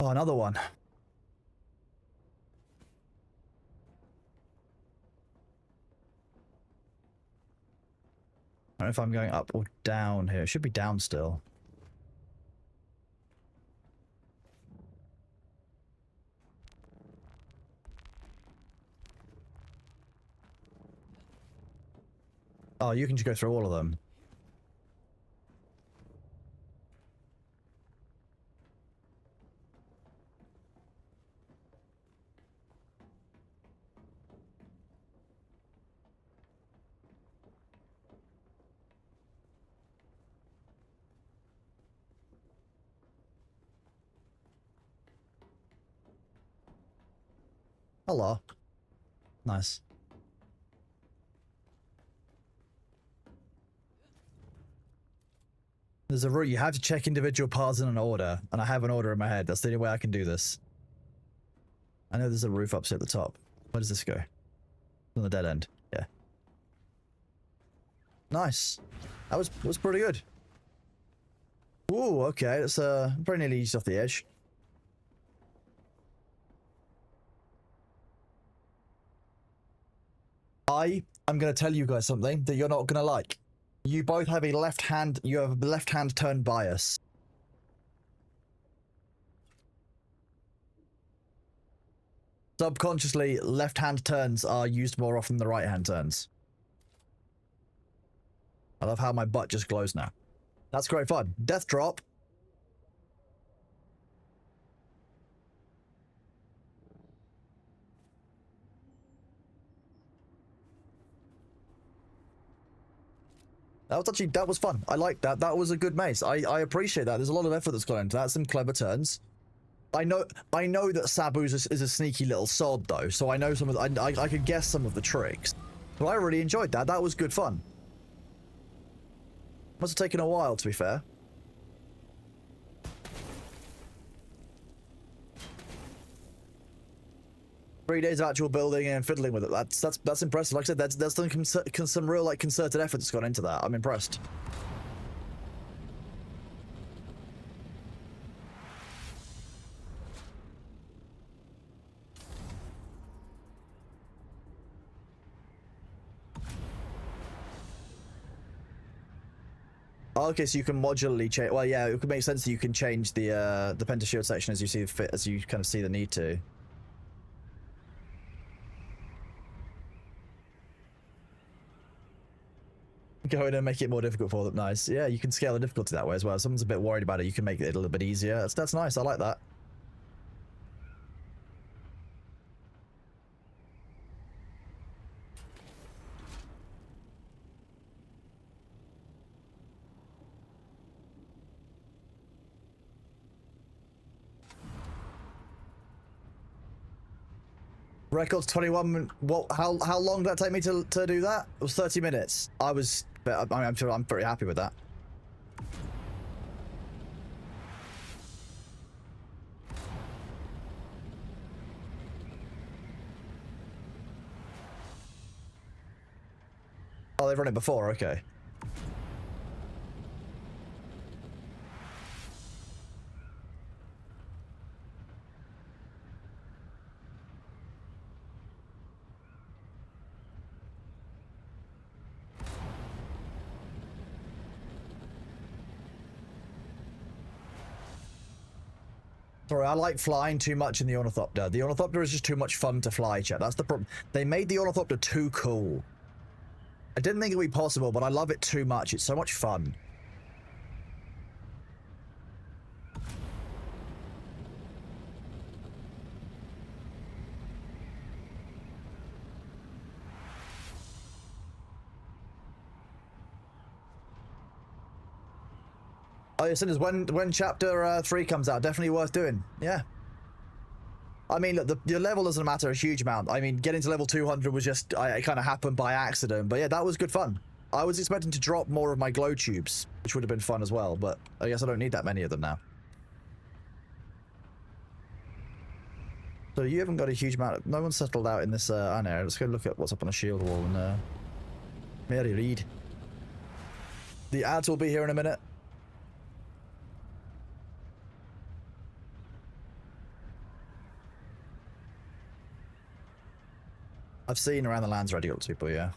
Oh, another one. I don't know if I'm going up or down here. It should be down still. Oh, you can just go through all of them. Hello. Nice. There's a route. You have to check individual parts in an order, and I have an order in my head. That's the only way I can do this. I know there's a roof up at the top. Where does this go? On the dead end. Yeah. Nice. That was pretty good. Ooh, okay. That's very nearly just off the edge. I'm gonna tell you guys something that you're not gonna like. You both have a you have a left-hand turn bias. Subconsciously, left-hand turns are used more often than right-hand turns. I love how my butt just glows now. That's great fun. Death drop. That was fun. I liked that. That was a good maze. I appreciate that. There's a lot of effort that's gone into that. Some clever turns. I know that Sabu is a sneaky little sod though, so I know some of the, I could guess some of the tricks. But I really enjoyed that. That was good fun. Must have taken a while, to be fair. Three days of actual building and fiddling with it. That's impressive. Like I said, that's some real like concerted effort that's gone into that. I'm impressed. Okay, so you can modularly change. Well, yeah, it could make sense that you can change the pentashield section as you see fit, as you kind of see the need to. Go in and make it more difficult for them. Nice. Yeah, you can scale the difficulty that way as well. If someone's a bit worried about it, you can make it a little bit easier. That's nice. I like that. Records 21. What? How long did that take me to do that? It was 30 minutes. I'm pretty happy with that. Oh, they've run it before. Okay. Sorry, I like flying too much in the Ornithopter. The Ornithopter is just too much fun to fly, chat. That's the problem. They made the Ornithopter too cool. I didn't think it would be possible, but I love it too much. It's so much fun. Oh, yes, it is. When chapter 3 comes out, definitely worth doing. Yeah. I mean, look, your level doesn't matter a huge amount. I mean, getting to level 200 was just, it kind of happened by accident. But yeah, that was good fun. I was expecting to drop more of my glow tubes, which would have been fun as well. But I guess I don't need that many of them now. So you haven't got a huge amount of, no one's settled out in this, I know. Let's go look at what's up on the shield wall and, Mary Reed. The ads will be here in a minute. I've seen around the lands already got people, yeah.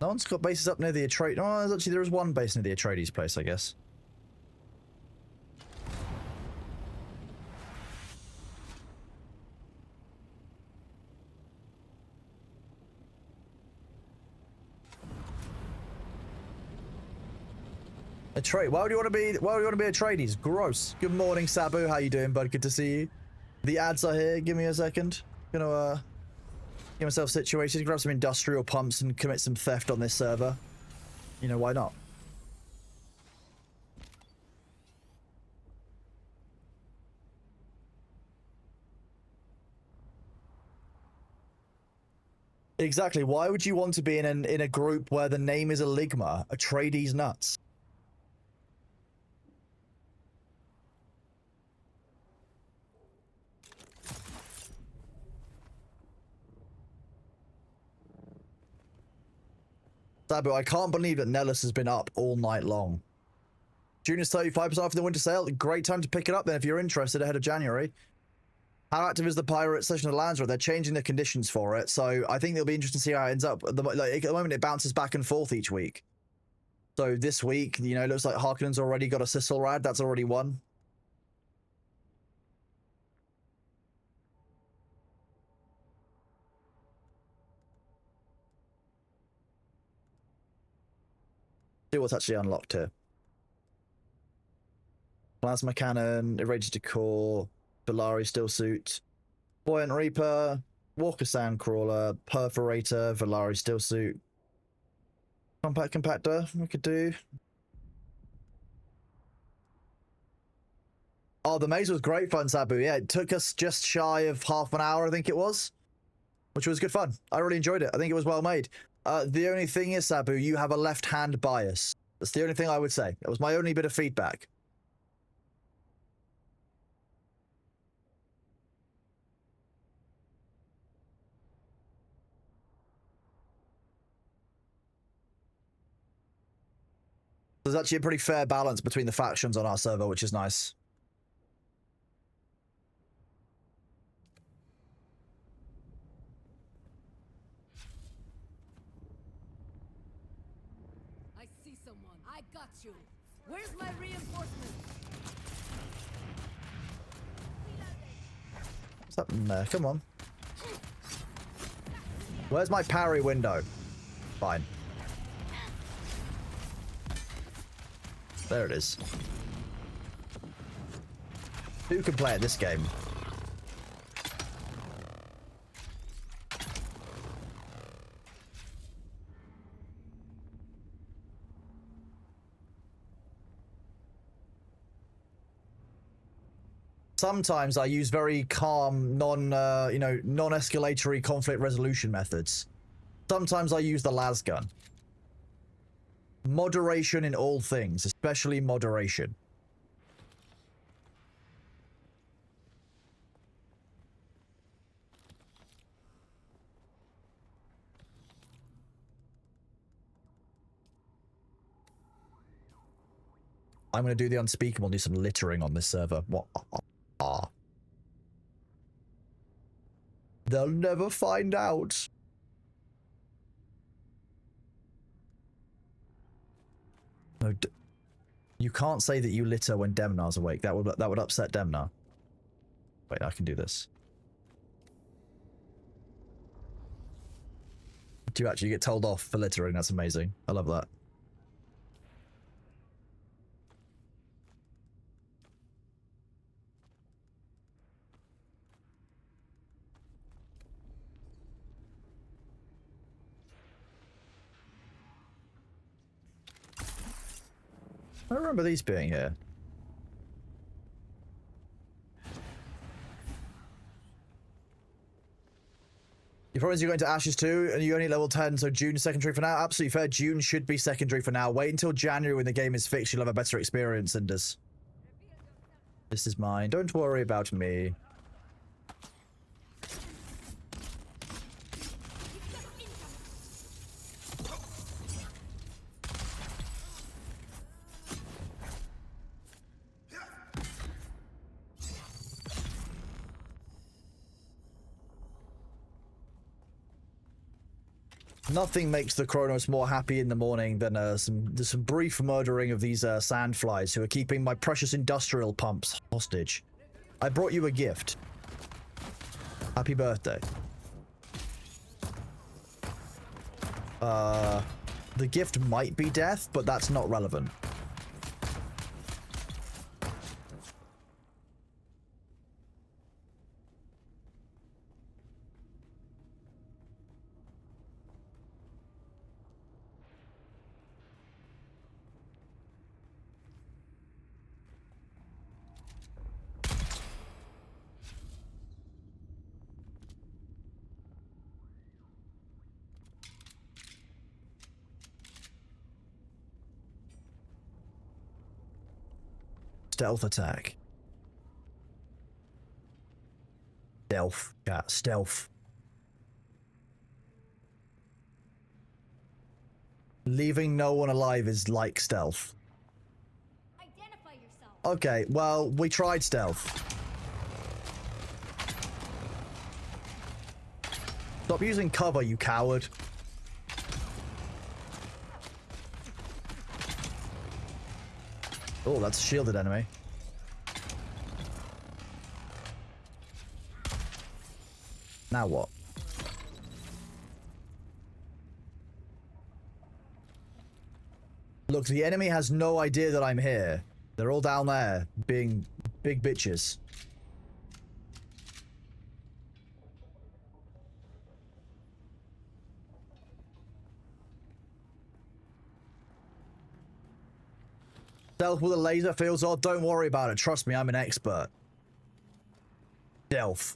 No one's got bases up near the Atreides. Oh, actually, there is one base near the Atreides place, I guess. Atreides. Why would you want to be? Why would you want to be Atreides? Gross. Good morning, Sabu. How you doing, bud? Good to see you. The ads are here. Give me a second. Gonna get myself situated. Grab some industrial pumps and commit some theft on this server. You know, why not? Exactly. Why would you want to be in a group where the name is a Ligma? Atreides nuts. Sabu, I can't believe that Nellis has been up all night long. June is 35% off the winter sale. Great time to pick it up then if you're interested ahead of January. How active is the pirate session of Landsroad? They're changing the conditions for it, so I think it'll be interesting to see how it ends up. At the moment, it bounces back and forth each week. So this week, you know, it looks like Harkonnen's already got a Sissel Rad. That's already won. See what's actually unlocked here. Plasma Cannon, Irradiated Decor, Valari Still Suit, Buoyant Reaper, Walker Sandcrawler, Perforator, Valari Still Suit, Compact Compactor, we could do. Oh, the maze was great fun, Sabu. Yeah, it took us just shy of half an hour, I think it was, which was good fun. I really enjoyed it. I think it was well made. The only thing is, Sabu, you have a left-hand bias. That's the only thing I would say. That was my only bit of feedback. There's actually a pretty fair balance between the factions on our server, which is nice. I see someone. I got you. Where's my reinforcement? What's happening there? Come on. Where's my parry window? Fine. There it is. Who can play at this game? Sometimes I use very calm, non-escalatory conflict resolution methods. Sometimes I use the las gun. Moderation in all things, especially moderation. I'm going to do the unspeakable and do some littering on this server. What? They'll never find out. No, you can't say that you litter when Demnar's awake. That would upset Demnar. Wait, I can do this. Do you actually get told off for littering? That's amazing. I love that. I don't remember these being here. You promise you're going to Ashes too, and you're only level 10, so June secondary for now? Absolutely fair. June should be secondary for now. Wait until January when the game is fixed. You'll have a better experience, Cinders. This is mine. Don't worry about me. Nothing makes the Kronos more happy in the morning than some brief murdering of these sandflies who are keeping my precious industrial pumps hostage. I brought you a gift. Happy birthday. The gift might be death, but that's not relevant. Stealth attack. Stealth. Yeah, stealth. Leaving no one alive is like stealth. I dare Okay, well, we tried stealth. Stop using cover, you coward. Oh, that's a shielded enemy. Now what? Look, the enemy has no idea that I'm here. They're all down there, being big bitches. Stealth with a laser feels odd. Don't worry about it. Trust me, I'm an expert. Stealth.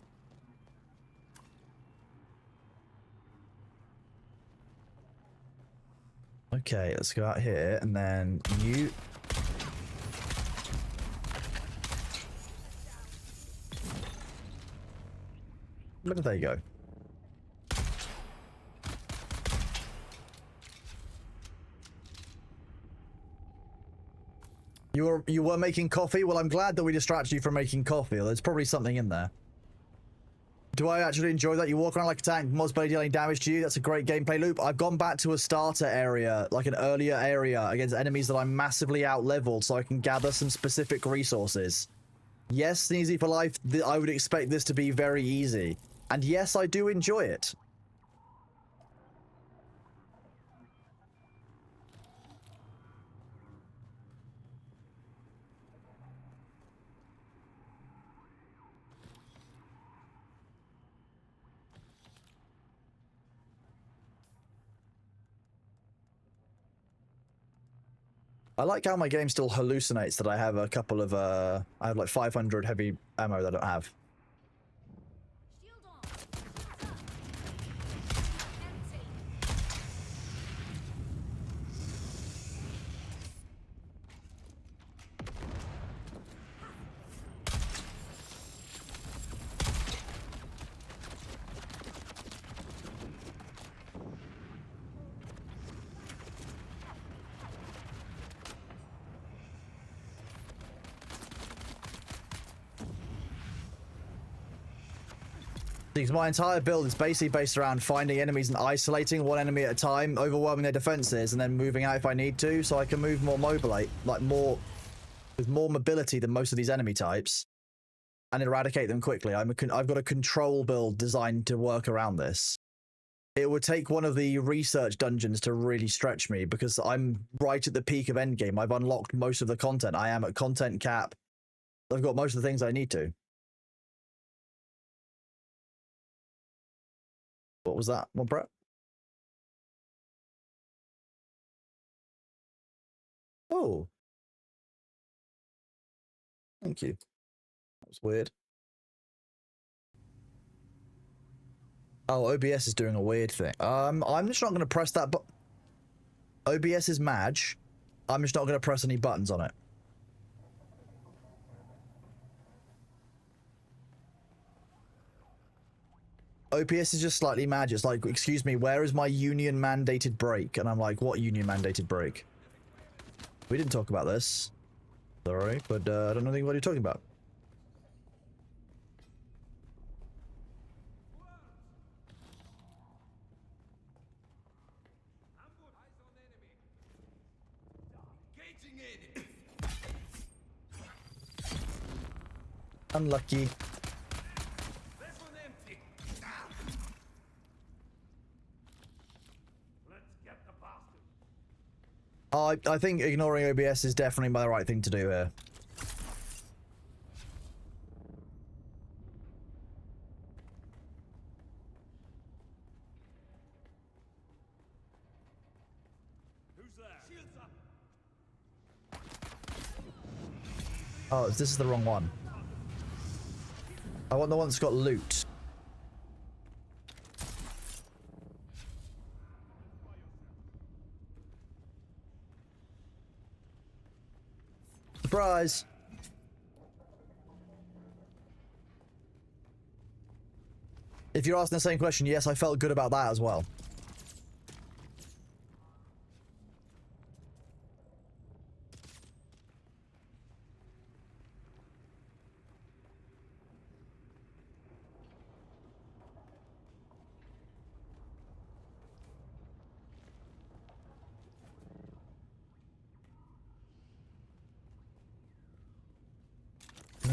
Okay, let's go out here, and then you... Where did they go? You were making coffee? Well, I'm glad that we distracted you from making coffee. There's probably something in there. Do I actually enjoy that? You walk around like a tank, most play dealing damage to you. That's a great gameplay loop. I've gone back to a starter area, like an earlier area, against enemies that I'm massively out-leveled so I can gather some specific resources. Yes, Sneezy for Life, I would expect this to be very easy. And yes, I do enjoy it. I like how my game still hallucinates that I have a couple of, I have like 500 heavy ammo that I don't have. Shield on. Empty. Because my entire build is basically based around finding enemies and isolating one enemy at a time, overwhelming their defenses, and then moving out if I need to, so I can move more mobilate, like with more mobility than most of these enemy types, and eradicate them quickly. I've got a control build designed to work around this. It would take one of the research dungeons to really stretch me, because I'm right at the peak of endgame. I've unlocked most of the content. I am at content cap. I've got most of the things I need to. What was that one, Brett? Oh. Thank you. That was weird. Oh, OBS is doing a weird thing. I'm just not going to press that button. OBS is Madge. I'm just not going to press any buttons on it. OPS is just slightly mad. It's like, excuse me, where is my union mandated break? And I'm like, what union mandated break? We didn't talk about this. Sorry, but I don't know what you're talking about. Unlucky. I think ignoring OBS is definitely the right thing to do here. Who's there? Shields up. Oh, this is the wrong one. I want the one that's got loot. Surprise! If you're asking the same question, yes, I felt good about that as well.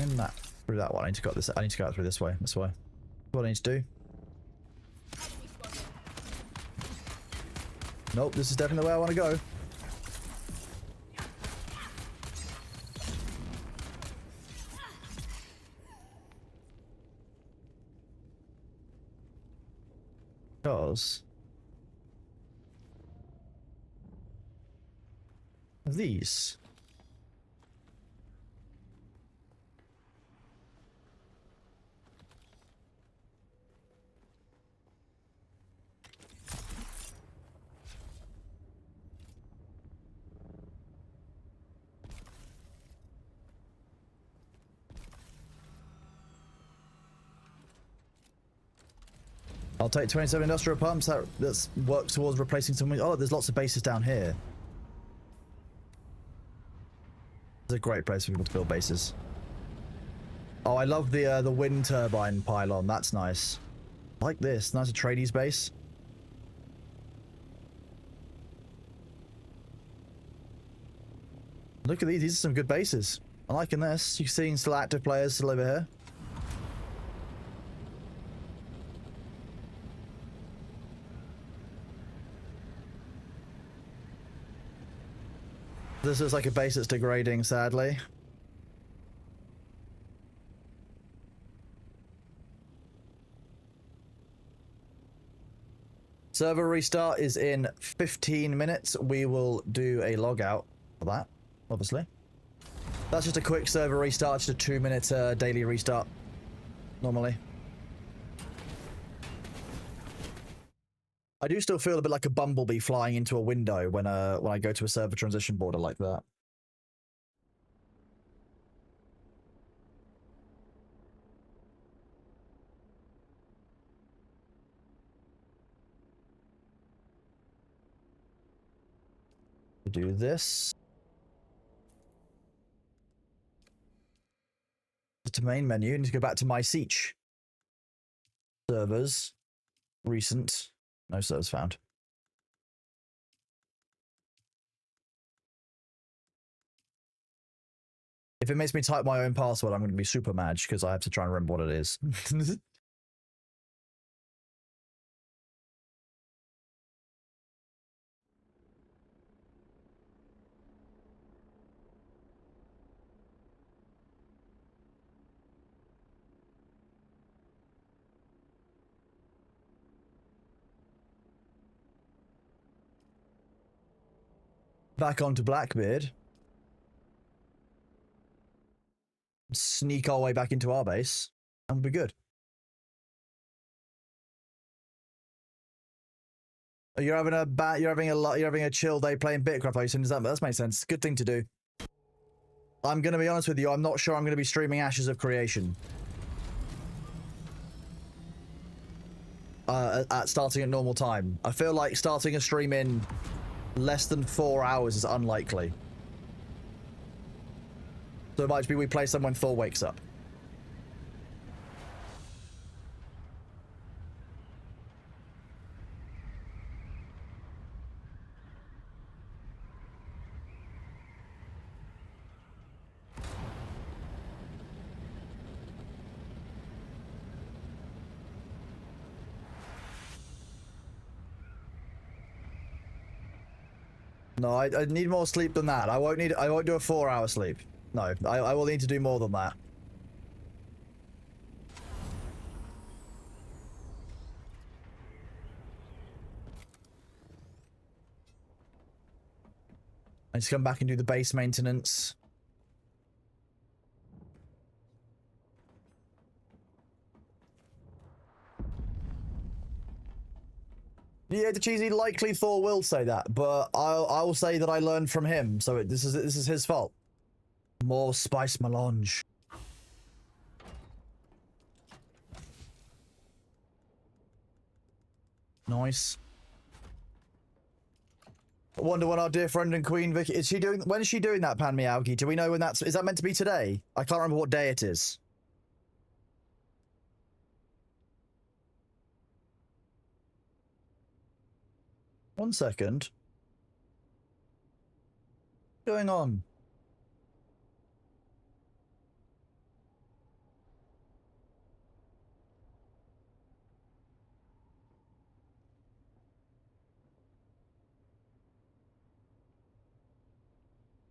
In that through that one. I need to go this. I need to go out through this way. This way. What I need to do. Nope, this is definitely the way I want to go. Because of these. I'll take 27 industrial pumps. That's work towards replacing some. Oh, there's lots of bases down here. It's a great place for people to build bases. Oh, I love the wind turbine pylon. That's nice. I like this. Nice Atreides base. Look at these. These are some good bases. I'm liking this. You're seeing still active players still over here. This is like a base that's degrading, sadly. Server restart is in 15 minutes. We will do a logout for that, obviously. That's just a quick server restart, just a 2-minute daily restart, normally. I do still feel a bit like a bumblebee flying into a window when I go to a server transition border like that. Do this. To main menu, I need to go back to my Siege. Servers. Recent. No servers found. If it makes me type my own password, I'm going to be super mad because I have to try and remember what it is. Back onto Blackbeard. Sneak our way back into our base, and we'll be good. You're having a chill day playing Bitcraft, are you saying? That makes sense. Good thing to do. I'm gonna be honest with you, I'm not sure I'm gonna be streaming Ashes of Creation. At starting at normal time. I feel like starting a stream in less than 4 hours is unlikely. So it might be we play some when Thor wakes up. No, I need more sleep than that. I won't do a 4-hour sleep. No, I will need to do more than that. I just come back and do the base maintenance. Yeah, the cheesy likely Thor will say that, but I will say that I learned from him, so this is his fault. More spice melange. Nice. I wonder when our dear friend and Queen Vicky is she doing? When is she doing that, Pan Meowgi? Do we know when is that meant to be today? I can't remember what day it is. One second. What's going on?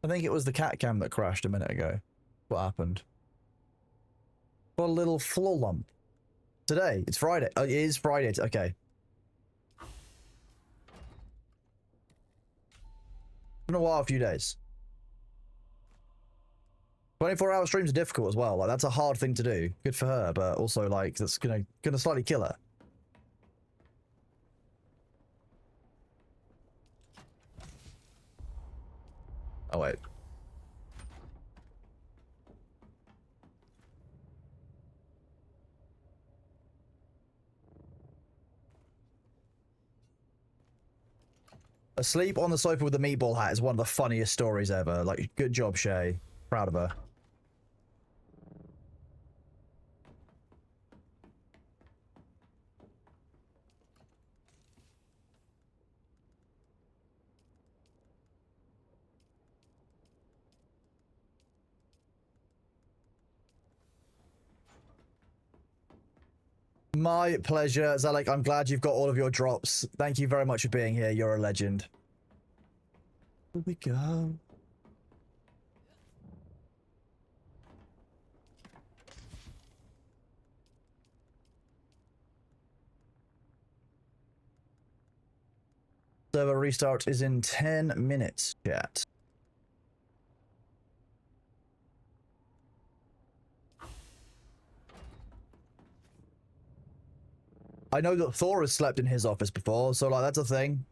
I think it was the cat cam that crashed a minute ago. What happened? Got a little floor lump. Today. It's Friday. Oh, it is Friday. Okay. Been a while, a few days. 24-hour streams are difficult as well. Like, that's a hard thing to do. Good for her, but also, like, that's gonna slightly kill her. Oh, wait. Asleep on the sofa with a meatball hat is one of the funniest stories ever. Like, good job, Shay. Proud of her. My pleasure, Zalek. I'm glad you've got all of your drops. Thank you very much for being here. You're a legend. Here we go. Server restart is in 10 minutes, chat. I know that Thor has slept in his office before, so, like, that's a thing.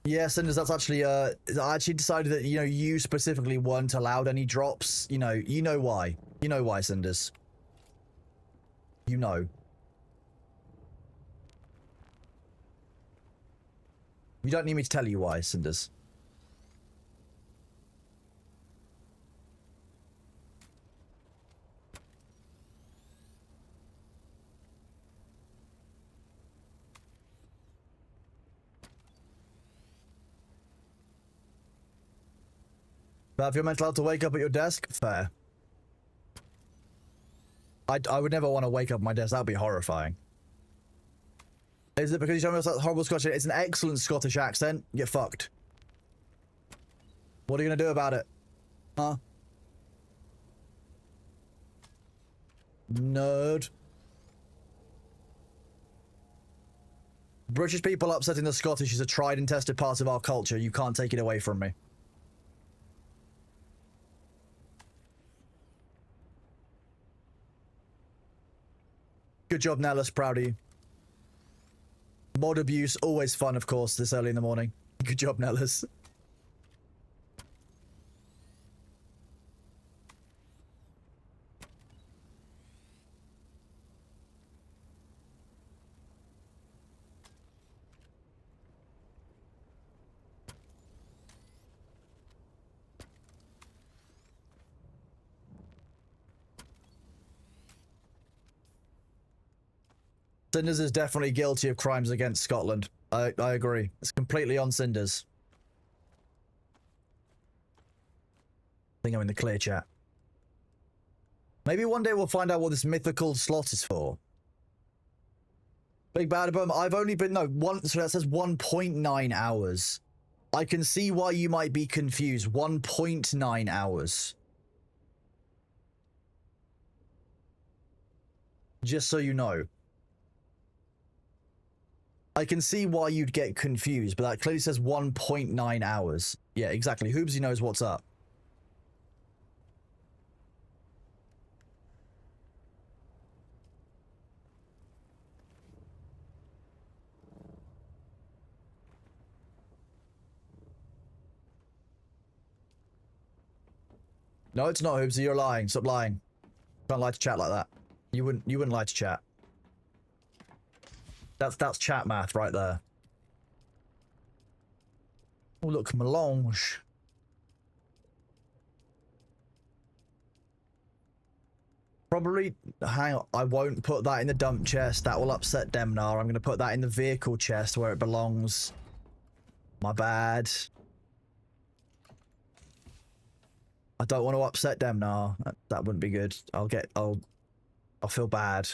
Yeah, Cinders, that's actually, I actually decided that, you know, you specifically weren't allowed any drops. You know why. You know why, Cinders. You know. You don't need me to tell you why, Cinders. But if you're mental health to wake up at your desk, fair. I would never want to wake up at my desk. That would be horrifying. Is it because you told me that horrible Scottish? It's an excellent Scottish accent. Get fucked. What are you going to do about it? Huh? Nerd. British people upsetting the Scottish is a tried and tested part of our culture. You can't take it away from me. Good job, Nellis. Proud of you. Mod abuse, always fun, of course, this early in the morning. Good job, Nellis. Cinders is definitely guilty of crimes against Scotland. I agree. It's completely on Cinders. I think I'm in the clear, chat. Maybe one day we'll find out what this mythical slot is for. Big Bad Bum, I've only been, no, so that says 1.9 hours. I can see why you might be confused. 1.9 hours. Just so you know. I can see why you'd get confused, but that clearly says 1.9 hours. Yeah, exactly. Hoobsy knows what's up. No, it's not, Hoobsy. You're lying. Stop lying. Don't lie to chat like that. You wouldn't lie to chat. That's chat math right there. Oh, look, melange. Probably, hang on, I won't put that in the dump chest. That will upset Demnar. I'm going to put that in the vehicle chest where it belongs. My bad. I don't want to upset Demnar. That wouldn't be good. I'll I feel bad.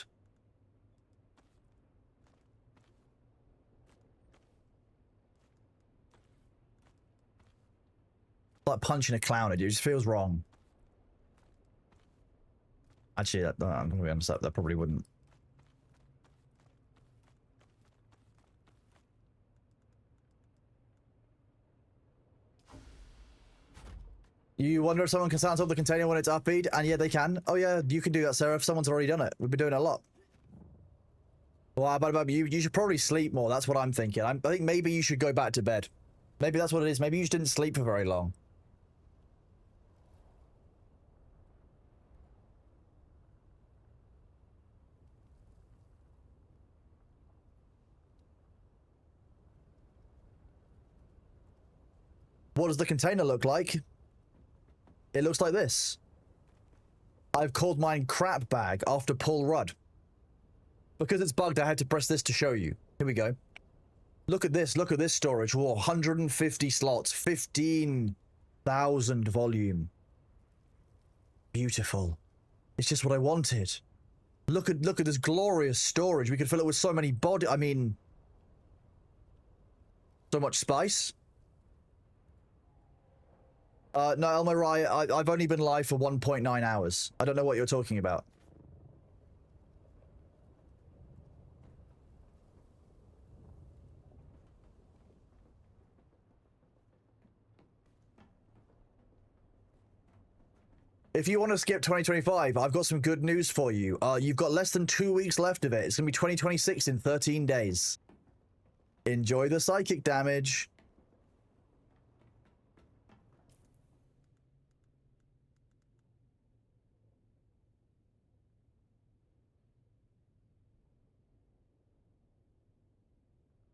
Like punching a clown at you. It just feels wrong. Actually, I'm going to be honest, that probably wouldn't. You wonder if someone can sound up the container when it's upbeat? And yeah, they can. Oh yeah, you can do that, Sarah, if someone's already done it. We've been doing it a lot. Well, but you should probably sleep more. That's what I'm thinking. I think maybe you should go back to bed. Maybe that's what it is. Maybe you just didn't sleep for very long. What does the container look like? It looks like this. I've called mine crap bag after Paul Rudd. Because it's bugged, I had to press this to show you. Here we go. Look at this storage. Whoa, 150 slots, 15,000 volume. Beautiful. It's just what I wanted. Look at this glorious storage. We could fill it with so many I mean, so much spice. No, Elmarai, I've only been live for 1.9 hours. I don't know what you're talking about. If you want to skip 2025, I've got some good news for you. You've got less than 2 weeks left of it. It's going to be 2026 in 13 days. Enjoy the psychic damage.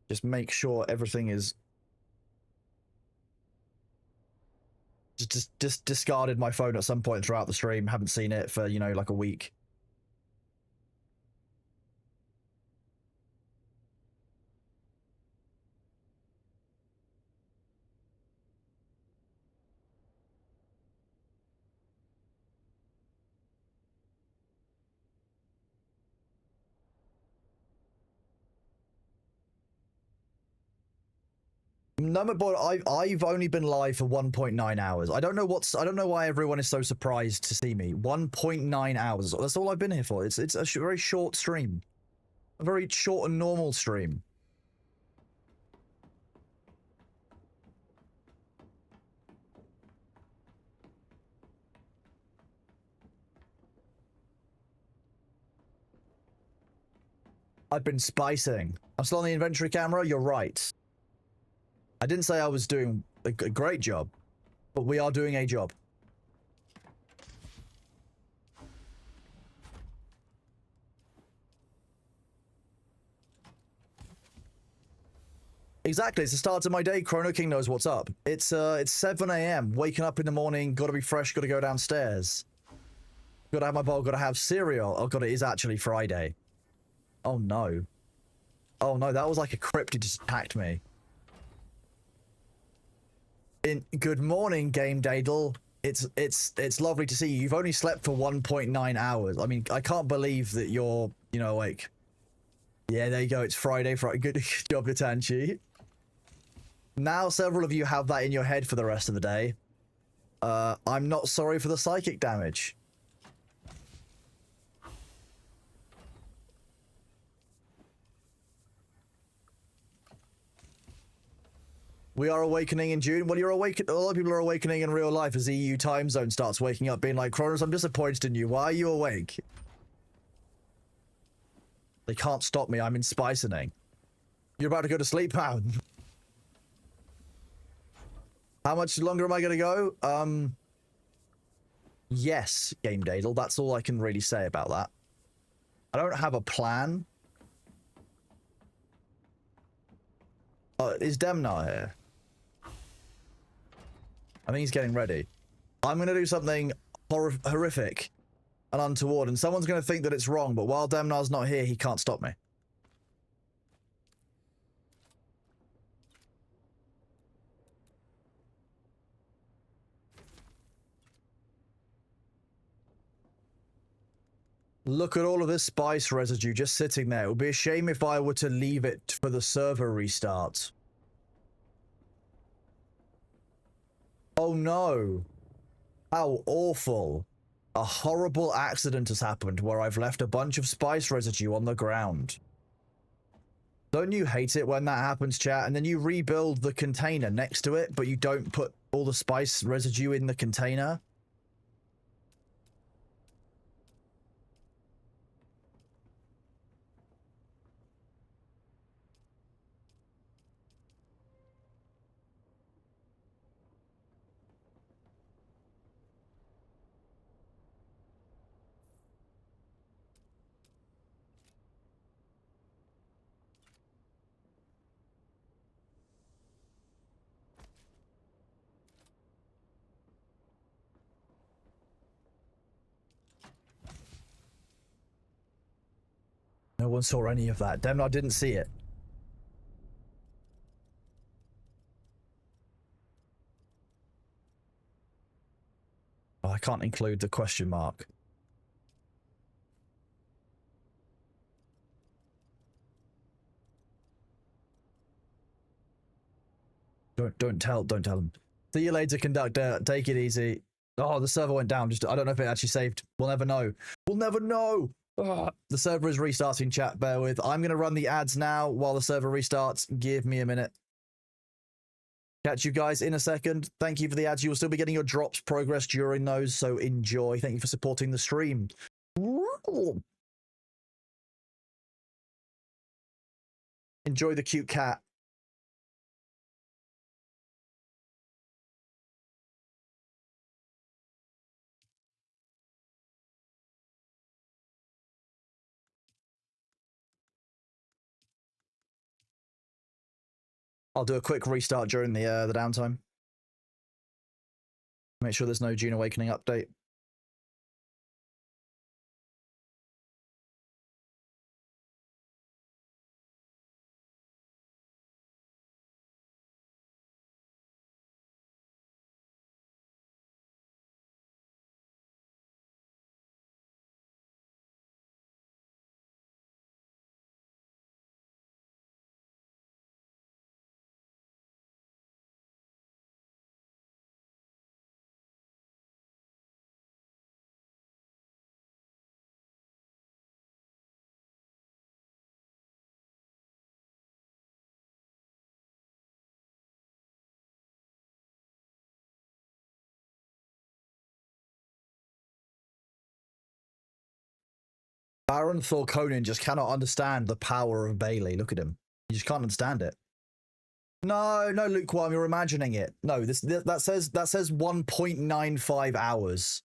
Just make sure everything is... Just discarded my phone at some point throughout the stream. Haven't seen it for, you know, like a week. No, but I've only been live for 1.9 hours. I don't know why everyone is so surprised to see me. 1.9 hours. That's all I've been here for. It's a very short stream. A very short and normal stream. I've been spicing. I'm still on the inventory camera. You're right. I didn't say I was doing a great job, but we are doing a job. Exactly, it's the start of my day. Chrono King knows what's up. It's 7 a.m. Waking up in the morning, gotta be fresh, gotta go downstairs. Gotta have my bowl, gotta have cereal. Oh god, it is actually Friday. Oh no. Oh no, that was like a cryptid just attacked me. Good morning, Game Dadle. It's lovely to see you. You've only slept for 1.9 hours. I mean, I can't believe that you're, you know, like... Yeah, there you go. It's Friday. Good job, Itanchi. Now several of you have that in your head for the rest of the day. I'm not sorry for the psychic damage. We are awakening in June. Well, you're awakening. A lot of people are awakening in real life as the EU time zone starts waking up, being like, Kronos, I'm disappointed in you. Why are you awake? They can't stop me. I'm in Spicening. You're about to go to sleep, Pound. How much longer am I going to go? Yes, Game Dadle. That's all I can really say about that. I don't have a plan. Is Demnar here? I think he's getting ready. I'm going to do something horrific and untoward, and someone's going to think that it's wrong, but while Demnar's not here, he can't stop me. Look at all of this spice residue just sitting there. It would be a shame if I were to leave it for the server restart. Oh no. How awful. A horrible accident has happened where I've left a bunch of spice residue on the ground. Don't you hate it when that happens, chat? And then you rebuild the container next to it, but you don't put all the spice residue in the container? No one saw any of that. Damn, I didn't see it. Oh, I can't include the question mark. Don't tell them. See you later, conductor. Take it easy. Oh, the server went down. Just I don't know if it actually saved. We'll never know. We'll never know. Ugh. The server is restarting, chat. Bear with. I'm going to run the ads now while the server restarts. Give me a minute. Catch you guys in a second. Thank you for the ads. You will still be getting your drops progress during those, so enjoy. Thank you for supporting the stream. Enjoy the cute cat. I'll do a quick restart during the downtime. Make sure there's no Dune Awakening update. Baron Thorconin just cannot understand the power of Bailey. Look at him. You just can't understand it. No, lukewarm, you're imagining it. No, that says 1.95 hours.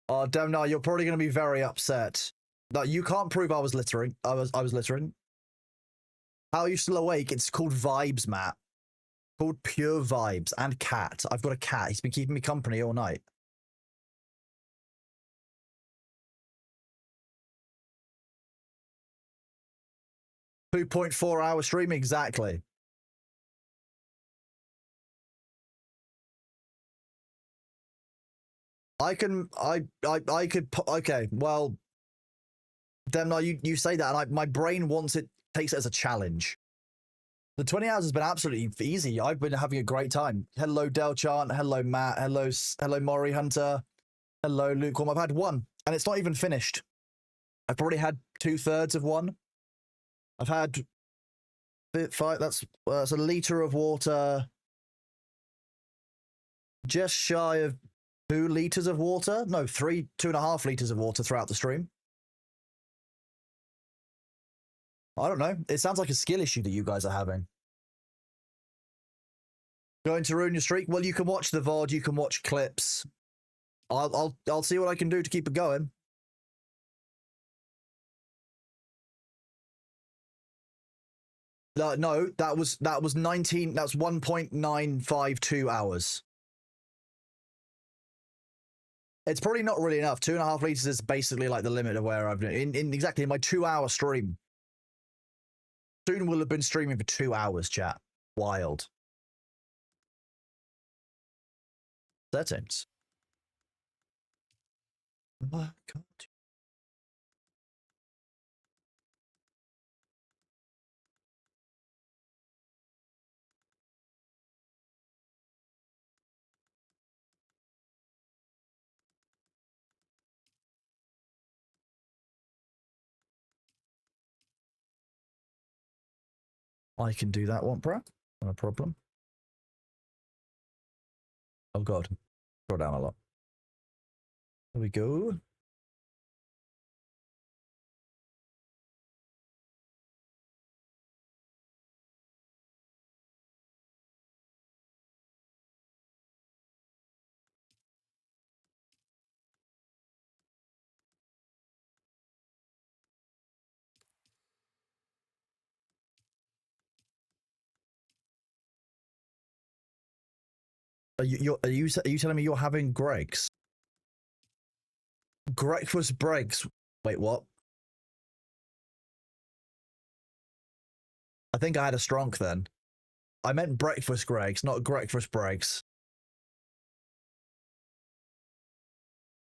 Oh damn, no, you're probably gonna be very upset. No, you can't prove I was littering. I was littering. How are you still awake? It's called vibes, Matt. Called pure vibes. And cat. I've got a cat. He's been keeping me company all night. $2.4 hour stream, exactly. Okay, well, then no, you say that, and my brain takes it as a challenge. The 20 hours has been absolutely easy. I've been having a great time. Hello, Delchant. Hello, Matt. Hello, Maury Hunter. Hello, Lukewarm. I've had one, and it's not even finished. I've probably had 2/3 of one. I've had 5. That's a liter of water. Just shy of 2 liters of water. No, 2.5 liters of water throughout the stream. I don't know. It sounds like a skill issue that you guys are having. Going to ruin your streak? Well, you can watch the VOD. You can watch clips. I'll see what I can do to keep it going. No, that was 19. That's 1.952 hours. It's probably not really enough. 2.5 liters is basically like the limit of where I've been in exactly my 2-hour stream. Dune will have been streaming for 2 hours, chat. Wild. Settings. Why can't you? I can do that one, bro. Not a problem. Oh god. Scroll down a lot. There we go. Are you telling me you're having Greg's? Breakfast Breaks. Wait, what? I think I had a stronk then. I meant breakfast Greg's, not breakfast breaks.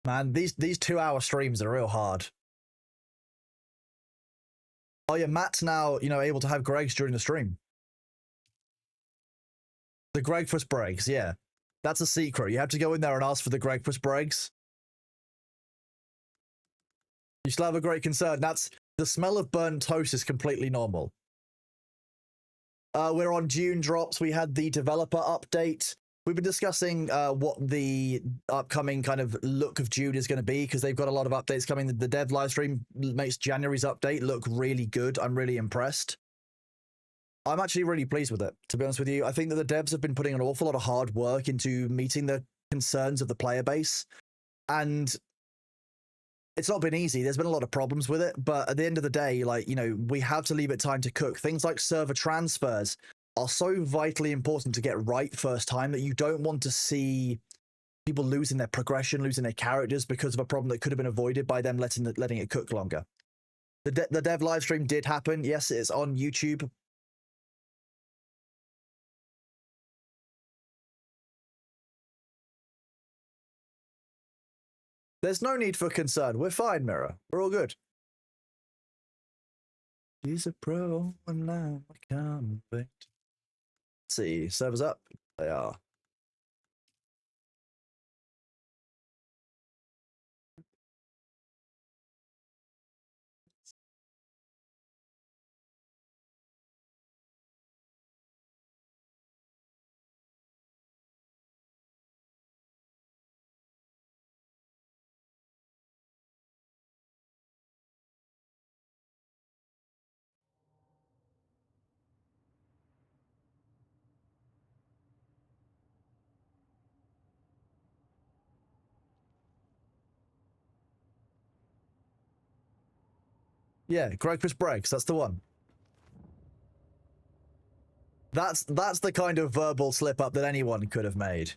Man, these 2-hour streams are real hard. Oh yeah, Matt's now, able to have Greg's during the stream. The breakfast breaks, yeah. That's a secret. You have to go in there and ask for the breakfast breaks. You still have a great concern. That's the smell of burnt toast is completely normal. We're on Dune drops. We had the developer update. We've been discussing what the upcoming kind of look of Dune is going to be because they've got a lot of updates coming. The dev live stream makes January's update look really good. I'm really impressed. I'm actually really pleased with it, to be honest with you. I think that the devs have been putting an awful lot of hard work into meeting the concerns of the player base. And it's not been easy. There's been a lot of problems with it. But at the end of the day, we have to leave it time to cook. Things like server transfers are so vitally important to get right first time that you don't want to see people losing their progression, losing their characters because of a problem that could have been avoided by them letting it cook longer. The dev live stream did happen. Yes, it's on YouTube. There's no need for concern. We're fine, Mirror. We're all good. He's a pro, and now I convict. Let's see, servers up. They are. Yeah, breakfast breaks. That's the one. That's the kind of verbal slip up that anyone could have made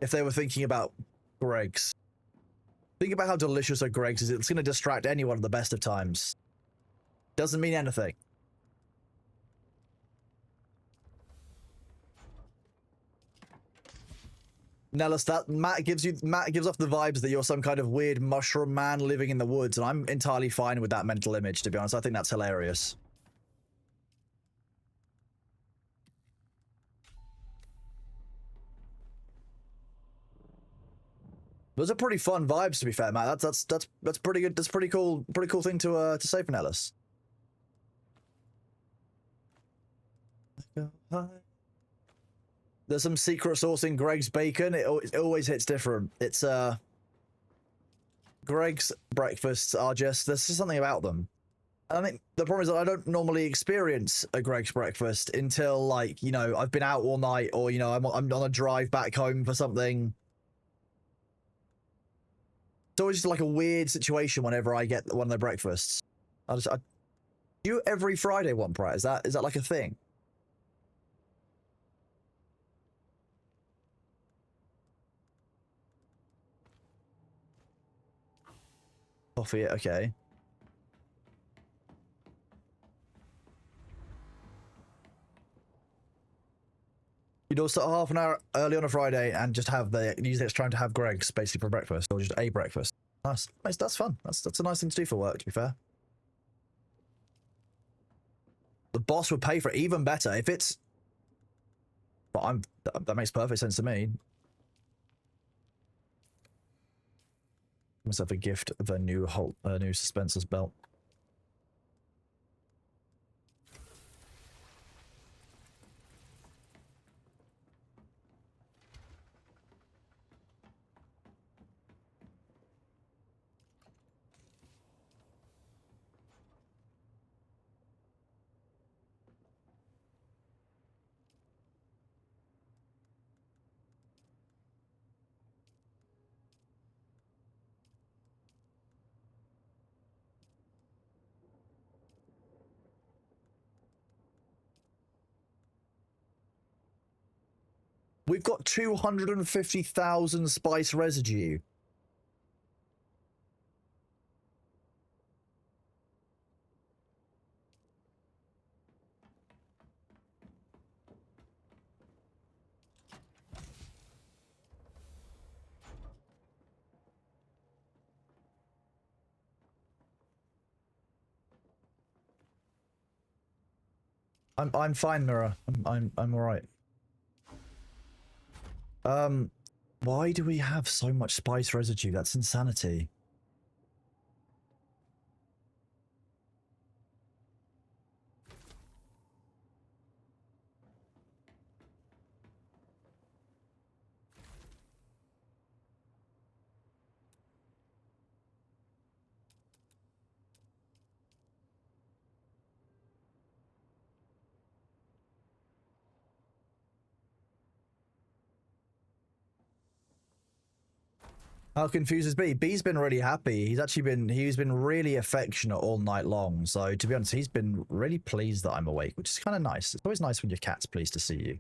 if they were thinking about Greg's. Think about how delicious a Greg's is. It's going to distract anyone at the best of times. Doesn't mean anything. Nellis, that Matt gives off the vibes that you're some kind of weird mushroom man living in the woods, and I'm entirely fine with that mental image, to be honest. I think that's hilarious. Those are pretty fun vibes, to be fair, Matt. That's pretty good. That's pretty cool thing to say for Nellis. There's some secret sauce in Greg's bacon. It always hits different. It's Greg's breakfasts are just, there's just something about them. And I think the problem is that I don't normally experience a Greg's breakfast until, like, I've been out all night, or I'm on a drive back home for something. It's always just like a weird situation whenever I get one of their breakfasts. I do every Friday one, Pratt. Is that like a thing? Coffee, okay. You'd also start half an hour early on a Friday and just use the extra time to have Greg's basically for breakfast, or just a breakfast. Nice. That's fun. That's a nice thing to do for work, to be fair. The boss would pay for it even better if it's... But that makes perfect sense to me. Myself a gift of a new suspensor's belt. We've got 250,000 spice residue. I'm fine, Mirror. I'm all right. Why do we have so much spice residue? That's insanity. How confused is B? B's been really happy. He's been really affectionate all night long. So to be honest, he's been really pleased that I'm awake, which is kind of nice. It's always nice when your cat's pleased to see you.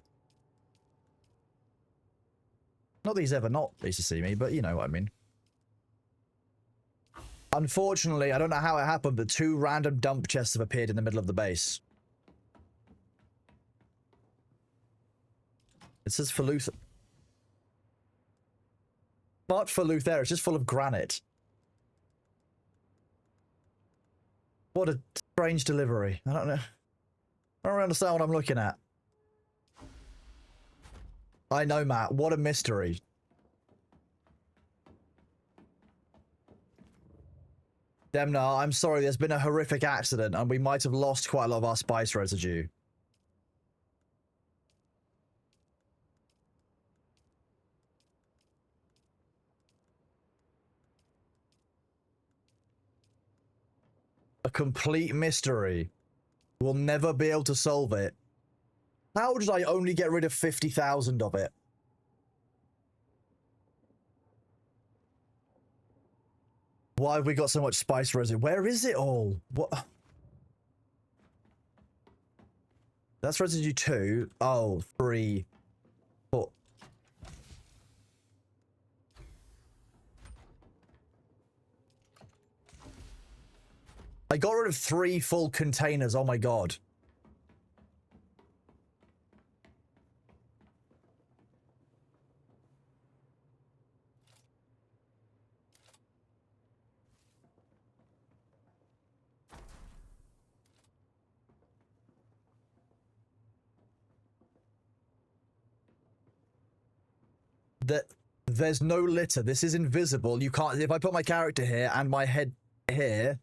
Not that he's ever not pleased to see me, but you know what I mean. Unfortunately, I don't know how it happened, but 2 random dump chests have appeared in the middle of the base. It says for Luther. But for Luther, it's just full of granite. What a strange delivery. I don't know. I don't understand what I'm looking at. I know, Matt. What a mystery. Demna, I'm sorry. There's been a horrific accident and we might have lost quite a lot of our spice residue. A complete mystery. We'll never be able to solve it. How did I only get rid of 50,000 of it? Why have we got so much spice residue? Where is it all? What? That's residue 2. Oh, 3, 4. I got rid of 3 full containers. Oh my god. There's no litter. This is invisible. You can't. If I put my character here and my head here,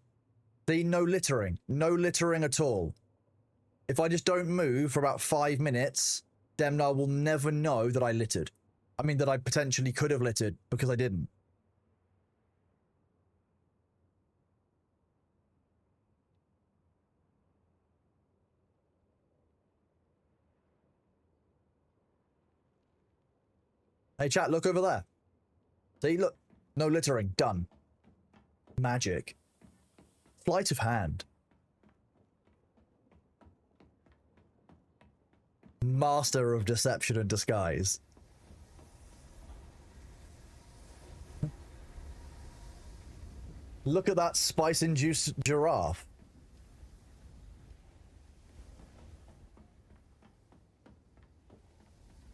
see, no littering. No littering at all. If I just don't move for about 5 minutes, Demnar will never know that I littered. I mean, that I potentially could have littered because I didn't. Hey, chat, look over there. See, look. No littering. Done. Magic. Sleight of hand. Master of deception and disguise. Look at that spice-induced giraffe.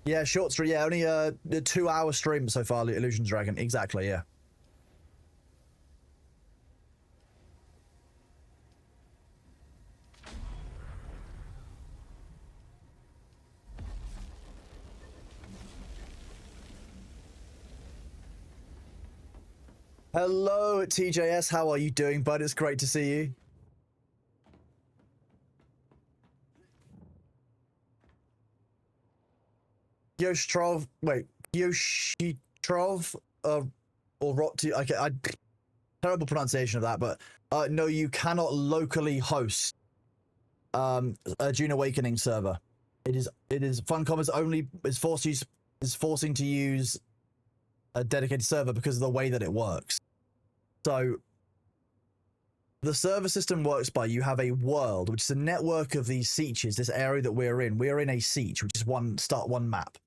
Yeah, short stream. Yeah, only a 2-hour stream so far, Illusion Dragon. Exactly, yeah. Hello, TJS. How are you doing, bud? It's great to see you. Yoshtrov, wait, Yoshitrov, or Rotti, okay, terrible pronunciation of that, but no, you cannot locally host a Dune Awakening server. It is Funcom is forcing to use a dedicated server because of the way that it works. So the server system works by you have a world, which is a network of these sietches, this area that we're in. We're in a sietch, which is one map.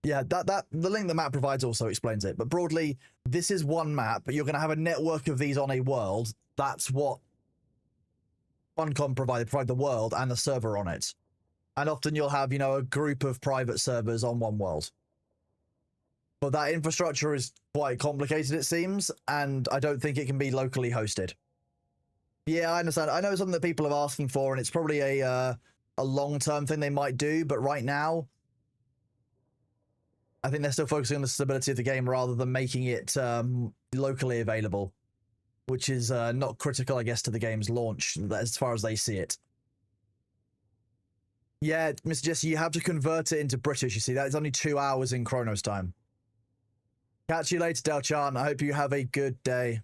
Yeah, the link the map provides also explains it. But broadly, this is one map, but you're going to have a network of these on a world. That's what Funcom provide the world and the server on it. And often you'll have, a group of private servers on one world. But that infrastructure is quite complicated, it seems, and I don't think it can be locally hosted. Yeah, I understand. I know it's something that people are asking for, and it's probably a long-term thing they might do, but right now, I think they're still focusing on the stability of the game rather than making it locally available, which is not critical, I guess, to the game's launch as far as they see it. Yeah, Mr. Jesse, you have to convert it into British, you see. That is only 2 hours in Chronos time. Catch you later, Delchan. I hope you have a good day.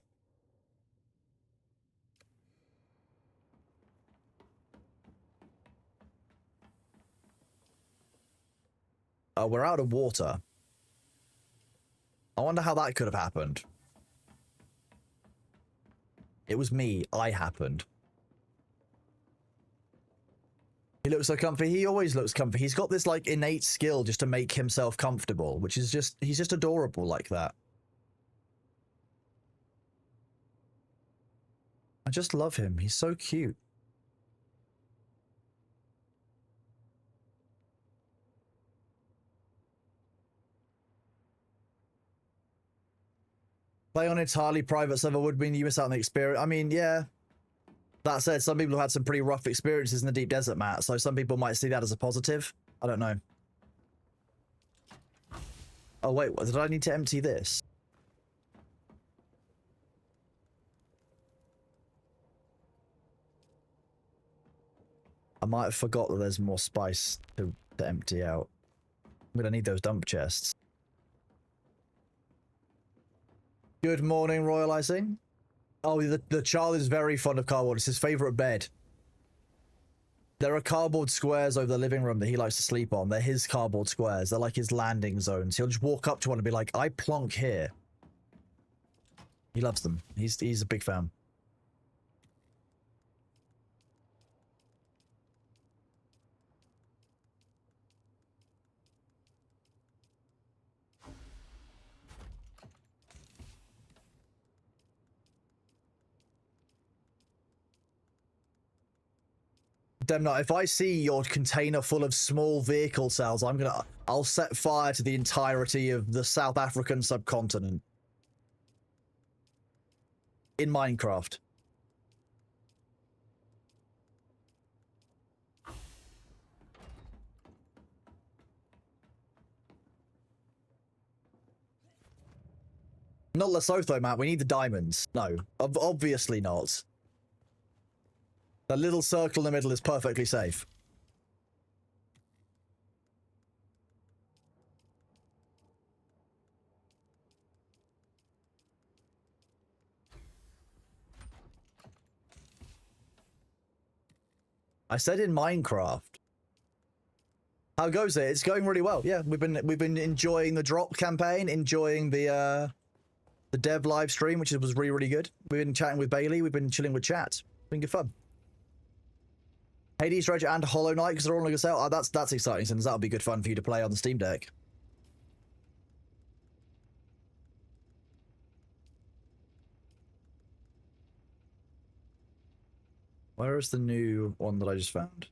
We're out of water. I wonder how that could have happened. It was me. I happened. He looks so comfy. He always looks comfy. He's got this, innate skill just to make himself comfortable, which is he's just adorable like that. I just love him. He's so cute. Play on entirely private server would mean you miss out on the experience. I mean, yeah. That said, some people have had some pretty rough experiences in the deep desert, Matt, so some people might see that as a positive. I don't know. Oh, wait, did I need to empty this? I might have forgot that there's more spice to empty out. I'm gonna need those dump chests. Good morning, Royal Icing. Oh, the child is very fond of cardboard. It's his favorite bed. There are cardboard squares over the living room that he likes to sleep on. They're his cardboard squares. They're like his landing zones. He'll just walk up to one and be like, I plonk here. He loves them. He's a big fan. Demnut, if I see your container full of small vehicle cells, I'll set fire to the entirety of the South African subcontinent. In Minecraft. Not Lesotho, Matt. We need the diamonds. No, obviously not. The little circle in the middle is perfectly safe. I said in Minecraft. How goes it? It's going really well. Yeah, we've been enjoying the drop campaign, enjoying the dev live stream, which was really good. We've been chatting with Bailey. We've been chilling with chat. It's been good fun. Hades, Dredge, and Hollow Knight, because they're all on the sale. Oh, that's exciting, since that'll be good fun for you to play on the Steam Deck. Where is the new one that I just found?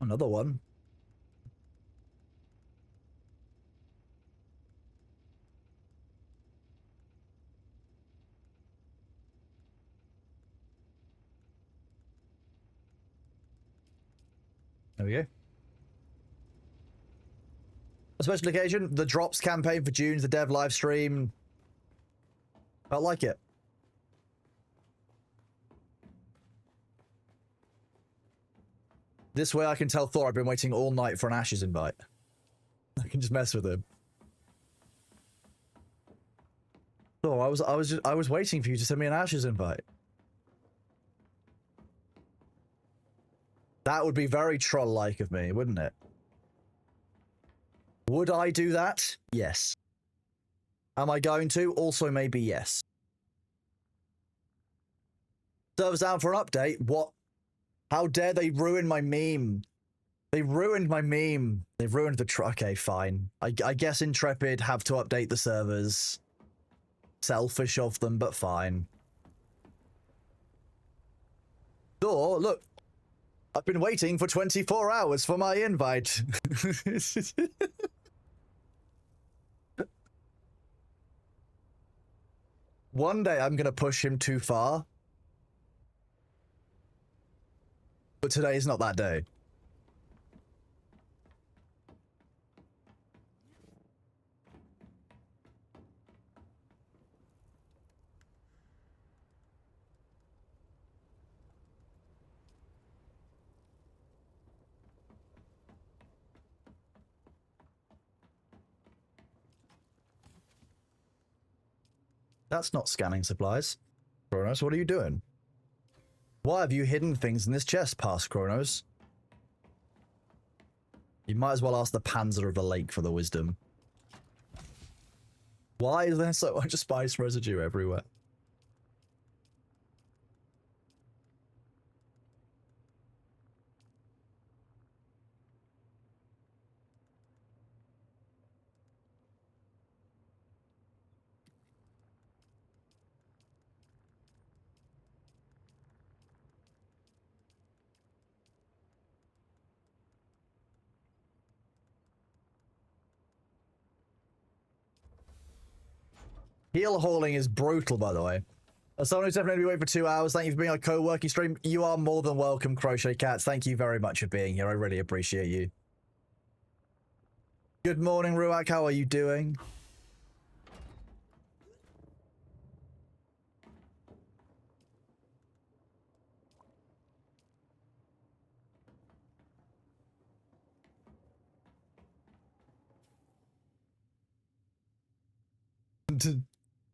Another one. There we go. A special occasion, the drops campaign for June's the dev live stream. I like it. This way I can tell Thor I've been waiting all night for an Ashes invite. I can just mess with him. Thor, I was waiting for you to send me an Ashes invite. That would be very troll-like of me, wouldn't it? Would I do that? Yes. Am I going to? Also maybe yes. Servers down for an update? What? How dare they ruin my meme? They ruined my meme. They've ruined the okay, fine. I guess Intrepid have to update the servers. Selfish of them, but fine. Or, look. I've been waiting for 24 hours for my invite. One day I'm going to push him too far. But today's not that day. That's not scanning supplies. Kronos, what are you doing? Why have you hidden things in this chest, past Kronos? You might as well ask the Panzer of the Lake for the wisdom. Why is there so much spice residue everywhere? Heel hauling is brutal, by the way. As someone who's definitely waiting for 2 hours, thank you for being on a co-working stream. You are more than welcome, Crochet Cats. Thank you very much for being here. I really appreciate you. Good morning, Ruak. How are you doing?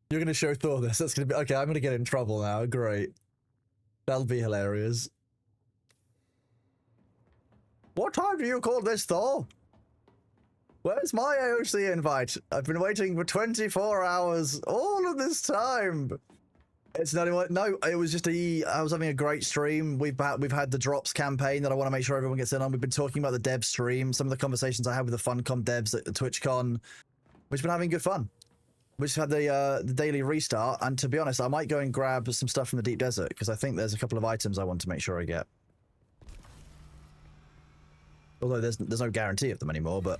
You're going to show Thor this. That's going to be... Okay, I'm going to get in trouble now. Great. That'll be hilarious. What time do you call this, Thor? Where's my AOC invite? I've been waiting for 24 hours. All of this time. It's not even... No, it was just I was having a great stream. We've had the drops campaign that I want to make sure everyone gets in on. We've been talking about the dev stream. Some of the conversations I had with the Funcom devs at the TwitchCon. We've been having good fun. We just had the daily restart, and to be honest, I might go and grab some stuff from the deep desert, because I think there's a couple of items I want to make sure I get. Although there's no guarantee of them anymore, but...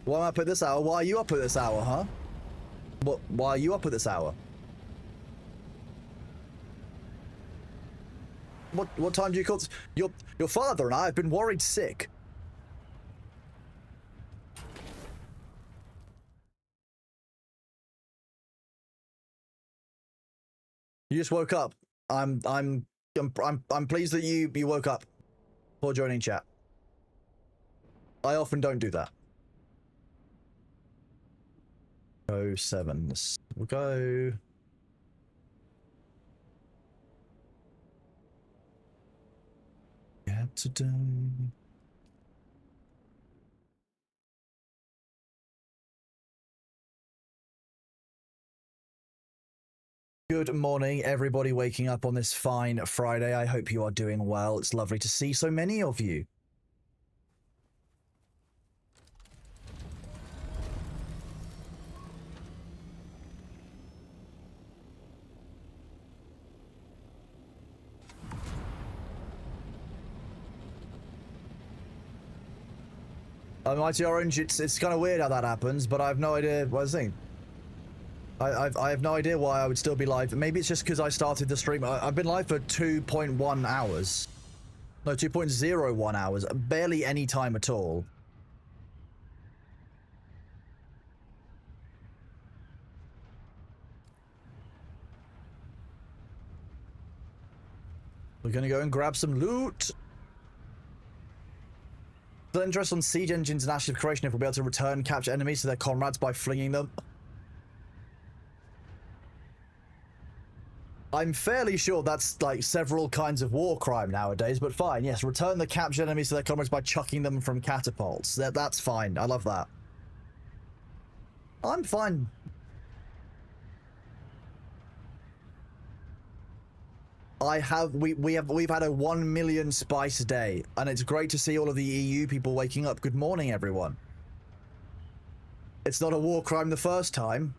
Why am I up at this hour? Why are you up at this hour, huh? Why are you up at this hour? What time do you call this? Your father and I have been worried sick. You just woke up. I'm pleased that you woke up before joining chat. I often don't do that. Go 7. We'll go. Yeah, today. Good morning, everybody waking up on this fine Friday. I hope you are doing well. It's lovely to see so many of you. Mighty Orange, it's kind of weird how that happens, but I have no idea what I was saying. I have no idea why I would still be live. Maybe it's just because I started the stream. I've been live for 2.1 hours. No, 2.01 hours. Barely any time at all. We're gonna go and grab some loot. Still interest on siege engines and active creation if we'll be able to return capture enemies to their comrades by flinging them. I'm fairly sure that's like several kinds of war crime nowadays, but fine, yes, return the captured enemies to their comrades by chucking them from catapults. That's fine. I love that. I'm fine. We've had a 1 million spice a day, and it's great to see all of the EU people waking up. Good morning, everyone. It's not a war crime the first time.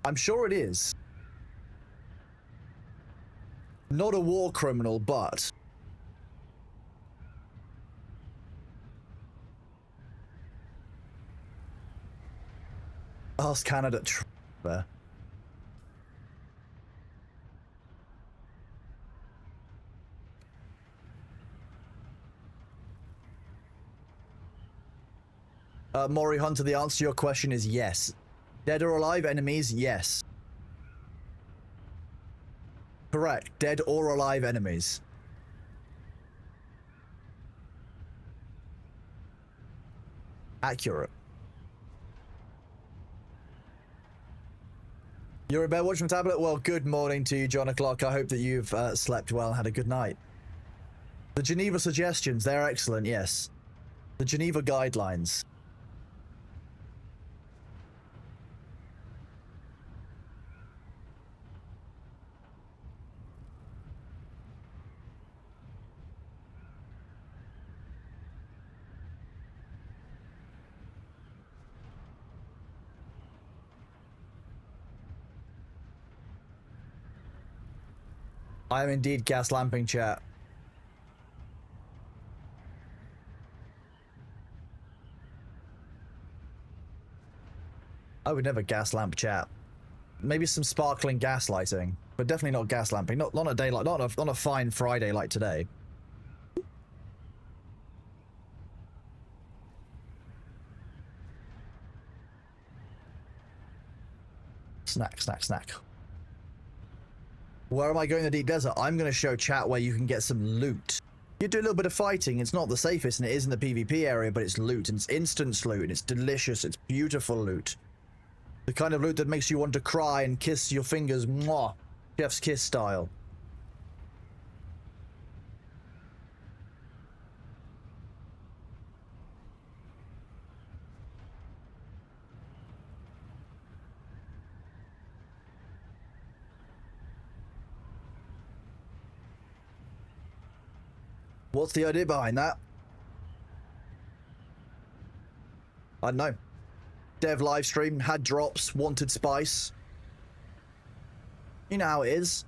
I'm sure it is. Not a war criminal, but... Ask Canada. Maury Hunter, the answer to your question is yes. Dead or alive enemies, yes. Correct. Dead or alive enemies. Accurate. You're in bed watching the tablet? Well, good morning to you, John O'Clock. I hope that you've slept well and had a good night. The Geneva suggestions, they're excellent, yes. The Geneva guidelines. I am indeed gas lamping, chat. I would never gas lamp chat. Maybe some sparkling gas lighting, but definitely not gas lamping. Not on a day like, not on a fine Friday like today. Snack, snack, snack. Where am I going in the deep desert? I'm going to show chat where you can get some loot. You do a little bit of fighting. It's not the safest, and it is in the PvP area, but it's loot, and it's instant loot, and it's delicious. It's beautiful loot. The kind of loot that makes you want to cry and kiss your fingers, mwah, chef's kiss style. What's the idea behind that? I don't know. Dev livestream, had drops, wanted spice. You know how it is.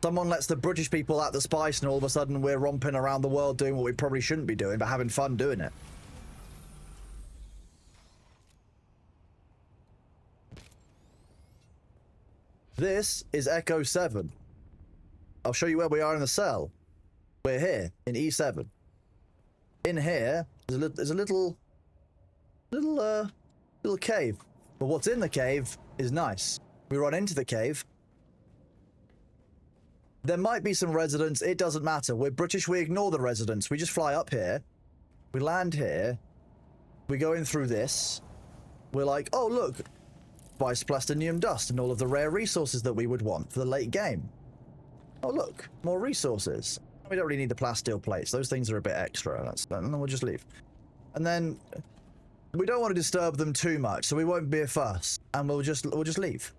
Someone lets the British people out the spice and all of a sudden we're romping around the world doing what we probably shouldn't be doing, but having fun doing it. This is Echo 7. I'll show you where we are in the cell. We're here in E7. In here, there's a little cave. But what's in the cave is nice. We run into the cave. There might be some residents. It doesn't matter. We're British. We ignore the residents. We just fly up here. We land here. We go in through this. We're like, oh, look. Bisplastinium dust and all of the rare resources that we would want for the late game. Oh, look. More resources. We don't really need the plasteel plates. Those things are a bit extra. And then we'll just leave. And then we don't want to disturb them too much, so we won't be a fuss. And we'll just leave.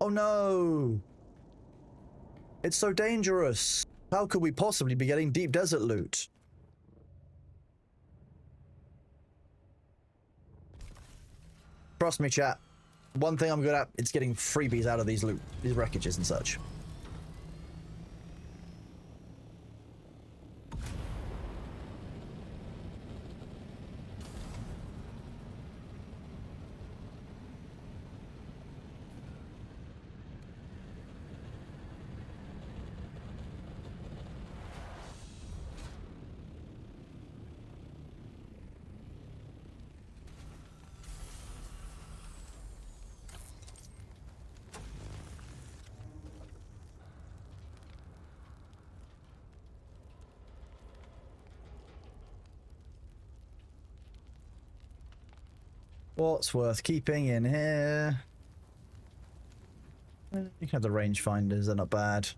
Oh no! It's so dangerous. How could we possibly be getting deep desert loot? Trust me, chat. One thing I'm good at, it's getting freebies out of these wreckages and such. What's worth keeping in here? You can have the rangefinders, they're not bad.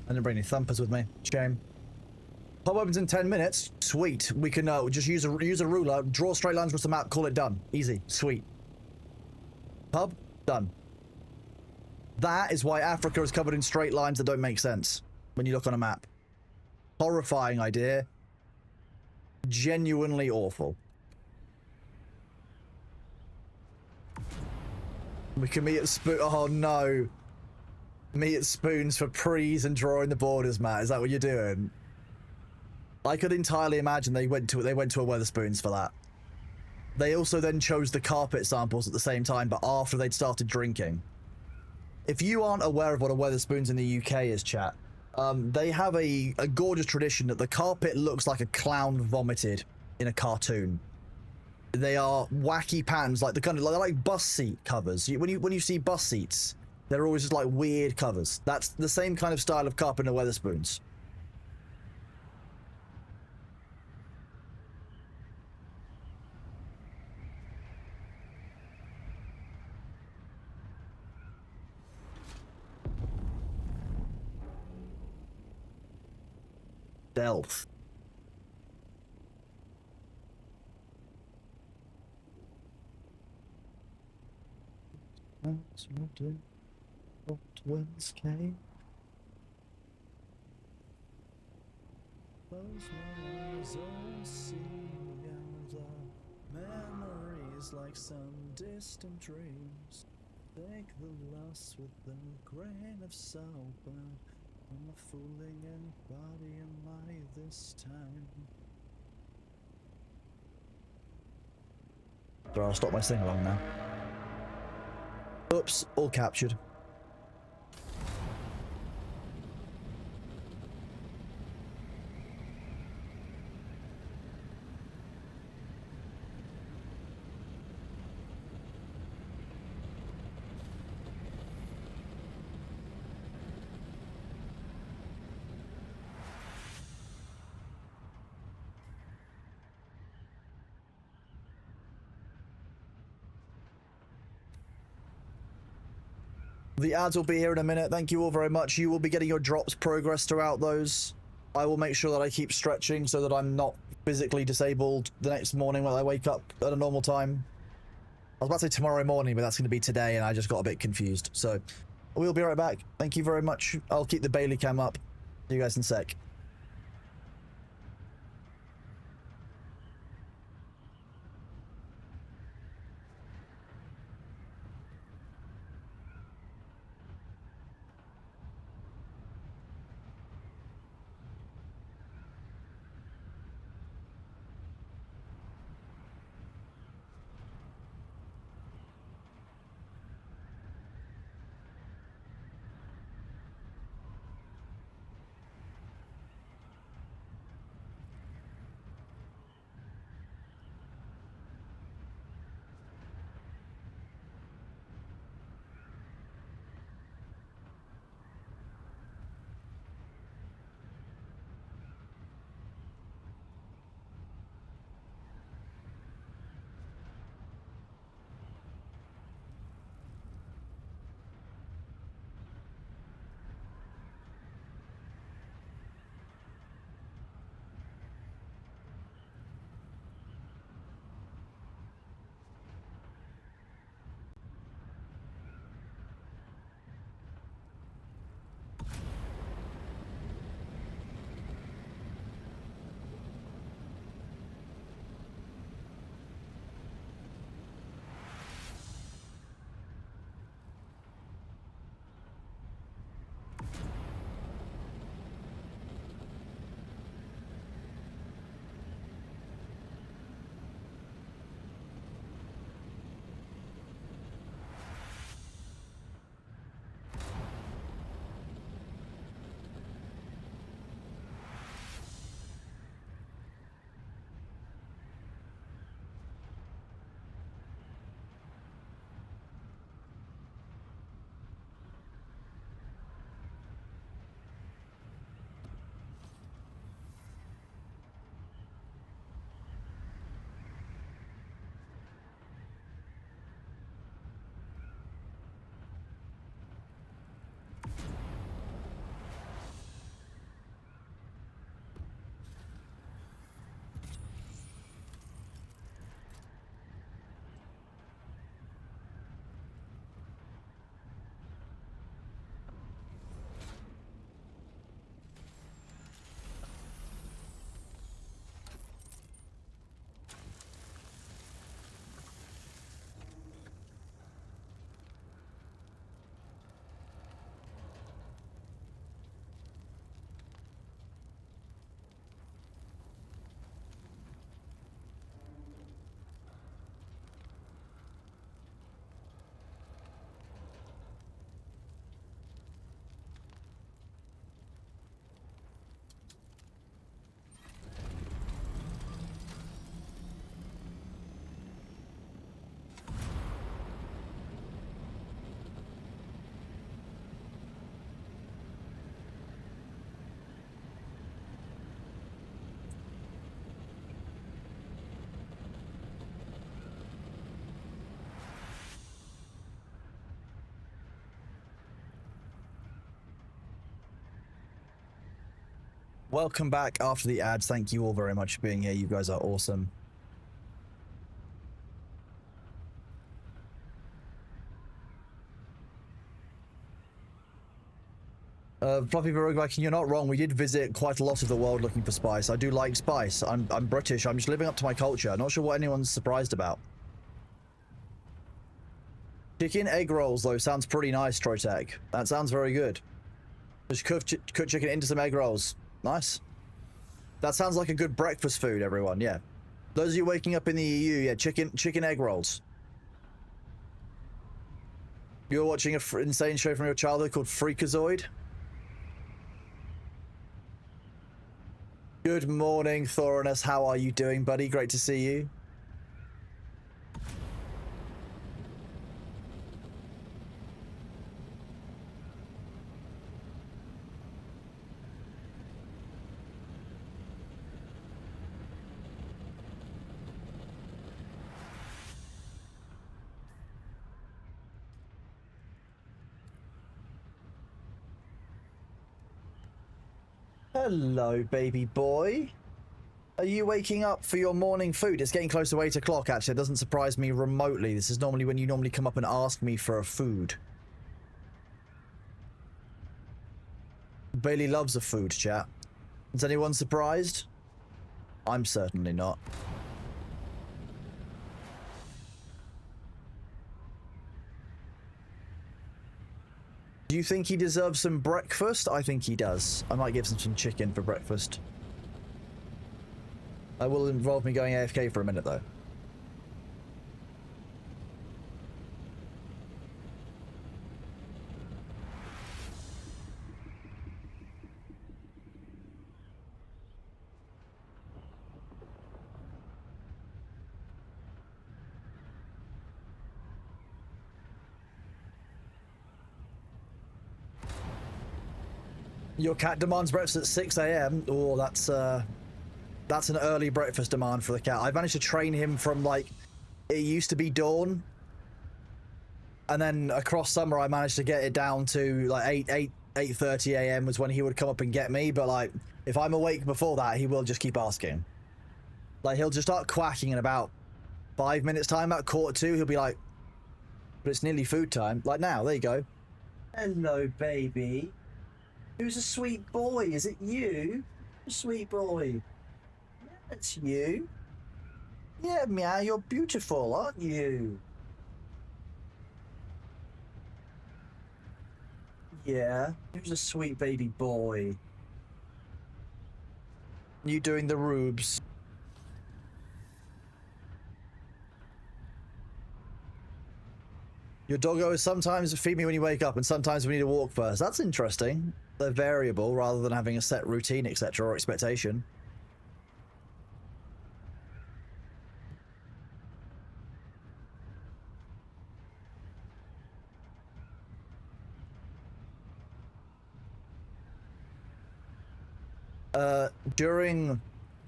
I didn't bring any thumpers with me. Shame. Pub opens in 10 minutes. Sweet. We can just use a ruler, draw straight lines across the map, call it done. Easy. Sweet. Pub done. That is why Africa is covered in straight lines that don't make sense when you look on a map. Horrifying idea. Genuinely awful. We can meet at Spoon. Oh no. Meet at Spoons for prees and drawing the borders, Matt. Is that what you're doing? I could entirely imagine they went to a Weatherspoons for that. They also then chose the carpet samples at the same time, but after they'd started drinking. If you aren't aware of what a Weatherspoons in the UK is, chat, they have a gorgeous tradition that the carpet looks like a clown vomited in a cartoon. They are wacky patterns, like the kind of like bus seat covers. When you see bus seats, they're always just like weird covers. That's the same kind of style of carpet in the Weatherspoons. Stealth. Twins came. Close my eyes, I'll see the memories like some distant dreams. Take the loss with a grain of salt, but I'm not fooling anybody, am I this time? So I'll stop my sing along now. Oops, all captured. The ads will be here in a minute. Thank you all very much. You will be getting your drops progress throughout those. I will make sure that I keep stretching so that I'm not physically disabled the next morning when I wake up at a normal time. I was about to say tomorrow morning, but that's going to be today, and I just got a bit confused. So we'll be right back. Thank you very much. I'll keep the Bailey cam up. See you guys in a sec. Welcome back after the ads. Thank you all very much for being here. You guys are awesome. Fluffy Verogback, you're not wrong. We did visit quite a lot of the world looking for spice. I do like spice. I'm British. I'm just living up to my culture. Not sure what anyone's surprised about. Chicken egg rolls, though, sounds pretty nice, Troytech. That sounds very good. Just cook chicken into some egg rolls. Nice. That sounds like a good breakfast food, everyone. Yeah. Those of you waking up in the EU, yeah, chicken egg rolls. You're watching an insane show from your childhood called Freakazoid. Good morning, Thorinus. How are you doing, buddy? Great to see you. Hello, baby boy. Are you waking up for your morning food? It's getting close to 8 o'clock, actually. It doesn't surprise me remotely. This is normally when you normally come up and ask me for a food. Bailey loves a food, chat. Is anyone surprised? I'm certainly not. Do you think he deserves some breakfast? I think he does. I might give him some chicken for breakfast. That will involve me going AFK for a minute, though. Your cat demands breakfast at 6 AM. Oh, that's an early breakfast demand for the cat. I've managed to train him from, like, it used to be dawn, and then across summer I managed to get it down to like 8:30 AM was when he would come up and get me. But like, if I'm awake before that, he will just keep asking. Like, he'll just start quacking in about 5 minutes time. About 1:45 he'll be like, but it's nearly food time. Like now, there you go. Hello, baby. Who's a sweet boy? Is it you? A sweet boy. Yeah, it's you. Yeah, meow, you're beautiful, aren't you? Yeah, who's a sweet baby boy? You doing the rubes. Your doggo is sometimes feed me when you wake up and sometimes we need to walk first. That's interesting. They're variable rather than having a set routine, etc., or expectation. During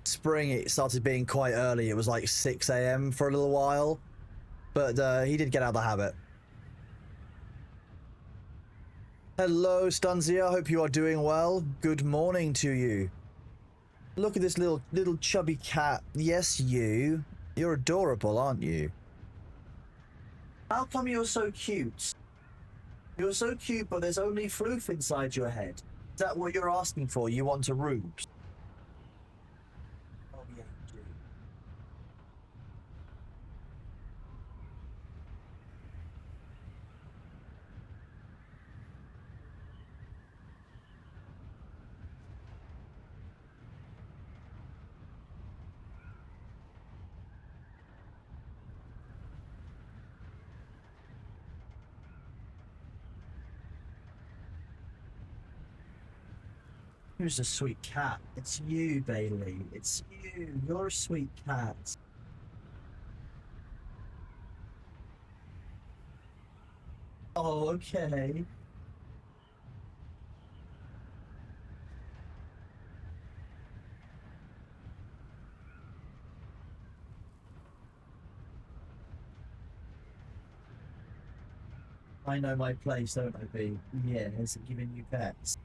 spring it started being quite early. It was like 6 AM for a little while, but he did get out of the habit. Hello, Stunzia. I hope you are doing well. Good morning to you. Look at this little chubby cat. Yes, you. You're adorable, aren't you? How come you're so cute? You're so cute, but there's only floof inside your head. Is that what you're asking for? You want a rubes? Oh, yeah, you do. Who's a sweet cat? It's you, Bailey. It's you. You're a sweet cat. Oh, okay. I know my place, don't I, B? Yes, giving you pets.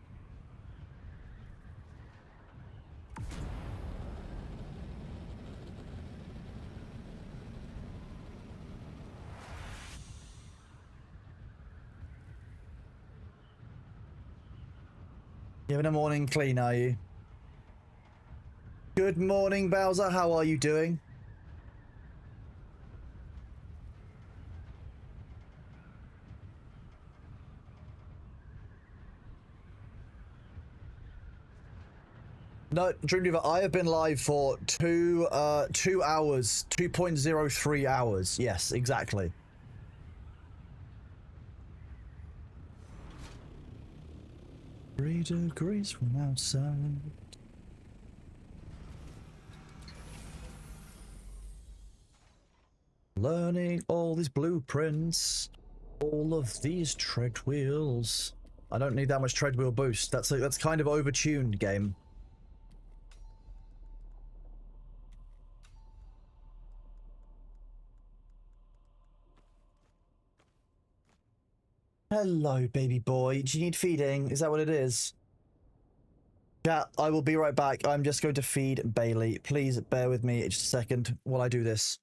You having a morning clean, are you? Good morning, Bowser. How are you doing? No, Dreamweaver, I have been live for 2 hours, 2.03 hours. Yes, exactly. Reader agrees from outside. Learning all these blueprints, all of these tread wheels. I don't need that much tread wheel boost. That's kind of overtuned game. Hello, baby boy. Do you need feeding? Is that what it is? Chat, I will be right back. I'm just going to feed Bailey. Please bear with me just a second while I do this.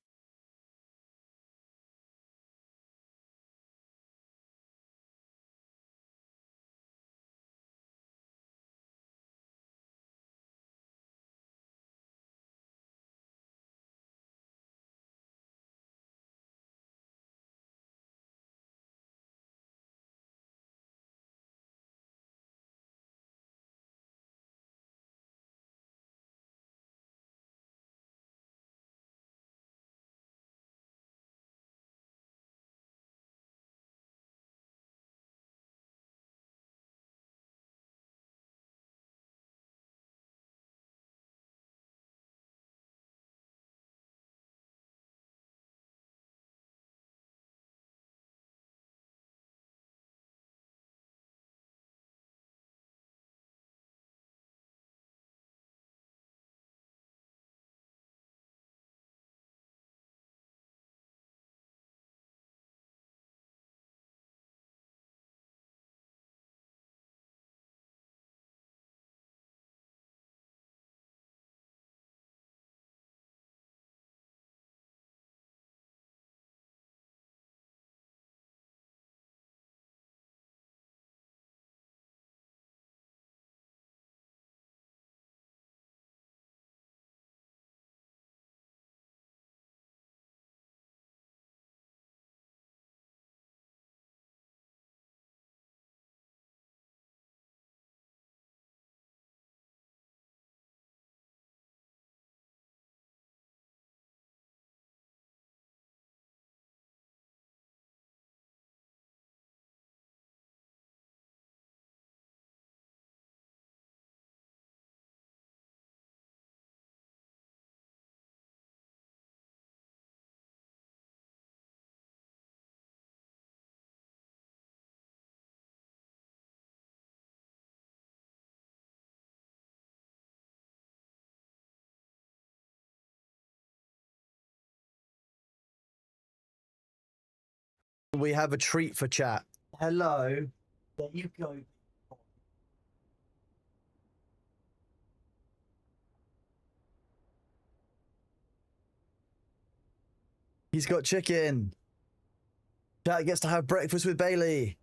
We have a treat for chat. Hello. There you go. He's got chicken. Chat gets to have breakfast with Bailey.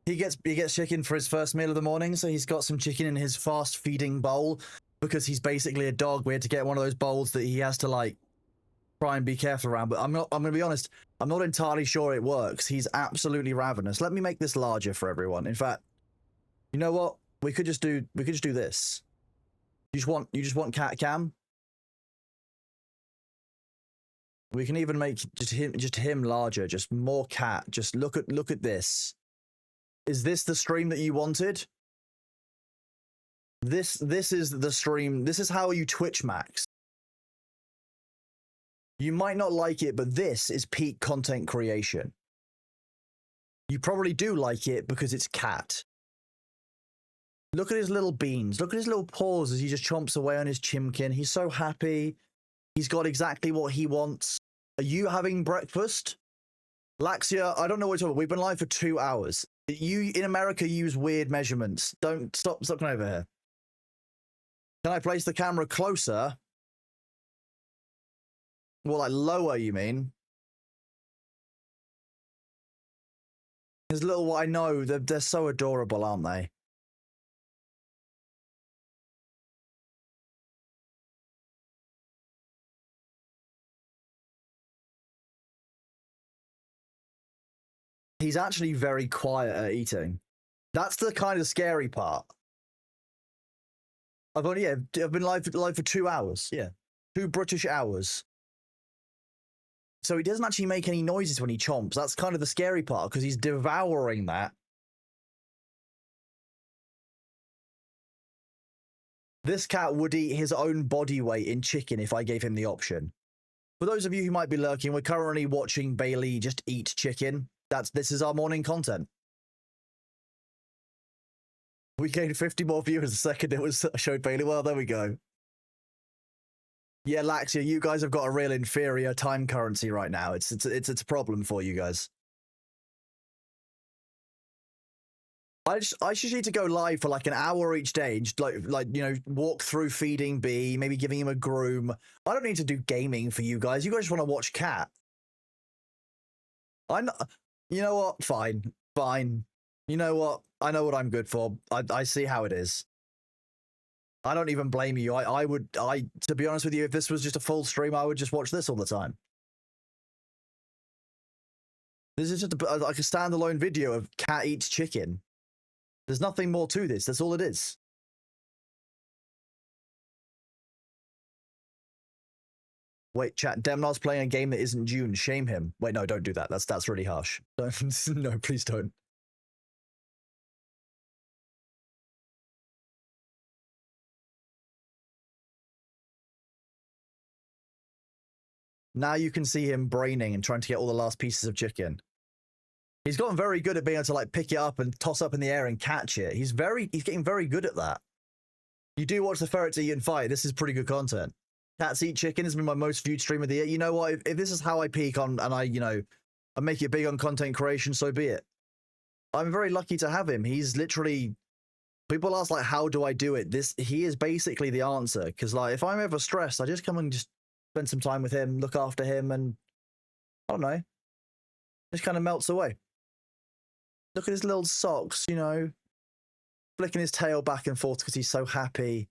He gets chicken for his first meal of the morning, so he's got some chicken in his fast feeding bowl because he's basically a dog. We had to get one of those bowls that he has to like try and be careful around, but I'm gonna be honest, I'm not entirely sure it works. He's absolutely ravenous. Let me make this larger for everyone. In fact, you know what? We could just do this. You just want cat cam? We can even make just him larger, just more cat. Just look at this. Is this the stream that you wanted? This is the stream. This is how you Twitch max. You might not like it, but this is peak content creation. You probably do like it because it's cat. Look at his little beans. Look at his little paws as he just chomps away on his chimkin. He's so happy. He's got exactly what he wants. Are you having breakfast? Laxia, I don't know what you're talking about. We've been live for 2 hours. You in America use weird measurements. Don't stop coming over here. Can I place the camera closer? Well, like lower, you mean? His little, I know, they're so adorable, aren't they? he's actually very quiet at eating. That's the kind of scary part. I've been live for 2 hours. Yeah, 2 British hours. So he doesn't actually make any noises when he chomps. That's kind of the scary part because he's devouring that. This cat would eat his own body weight in chicken if I gave him the option. For those of you who might be lurking, we're currently watching Bailey just eat chicken. This is our morning content. We gained 50 more viewers the second it was showed Bailey. Well, there we go. Yeah, Laxia, you guys have got a real inferior time currency right now. It's a problem for you guys. I just need to go live for like an hour each day, and just like you know, walk through feeding B, maybe giving him a groom. I don't need to do gaming for you guys. You guys just want to watch cat. I'm not, you know what? Fine. You know what? I know what I'm good for. I see how it is. I don't even blame you. To be honest with you, if this was just a full stream, I would just watch this all the time. This is just like a standalone video of cat eats chicken. There's nothing more to this. That's all it is. Wait, chat. Demnar's playing a game that isn't Dune. Shame him. Wait, no, don't do that. That's really harsh. No, please don't. Now you can see him braining and trying to get all the last pieces of chicken. He's gotten very good at being able to like pick it up and toss up in the air and catch it. He's getting very good at that. You do watch the ferrets eat and fight. This is pretty good content. Cats Eat Chicken has been my most viewed stream of the year. You know what? If this is how I peak on, and I make it big on content creation, so be it. I'm very lucky to have him. He's literally, people ask like, how do I do it? He is basically the answer. Because like, if I'm ever stressed, I just come and just spend some time with him, look after him, and I don't know, just kind of melts away. Look at his little socks, you know, flicking his tail back and forth because he's so happy.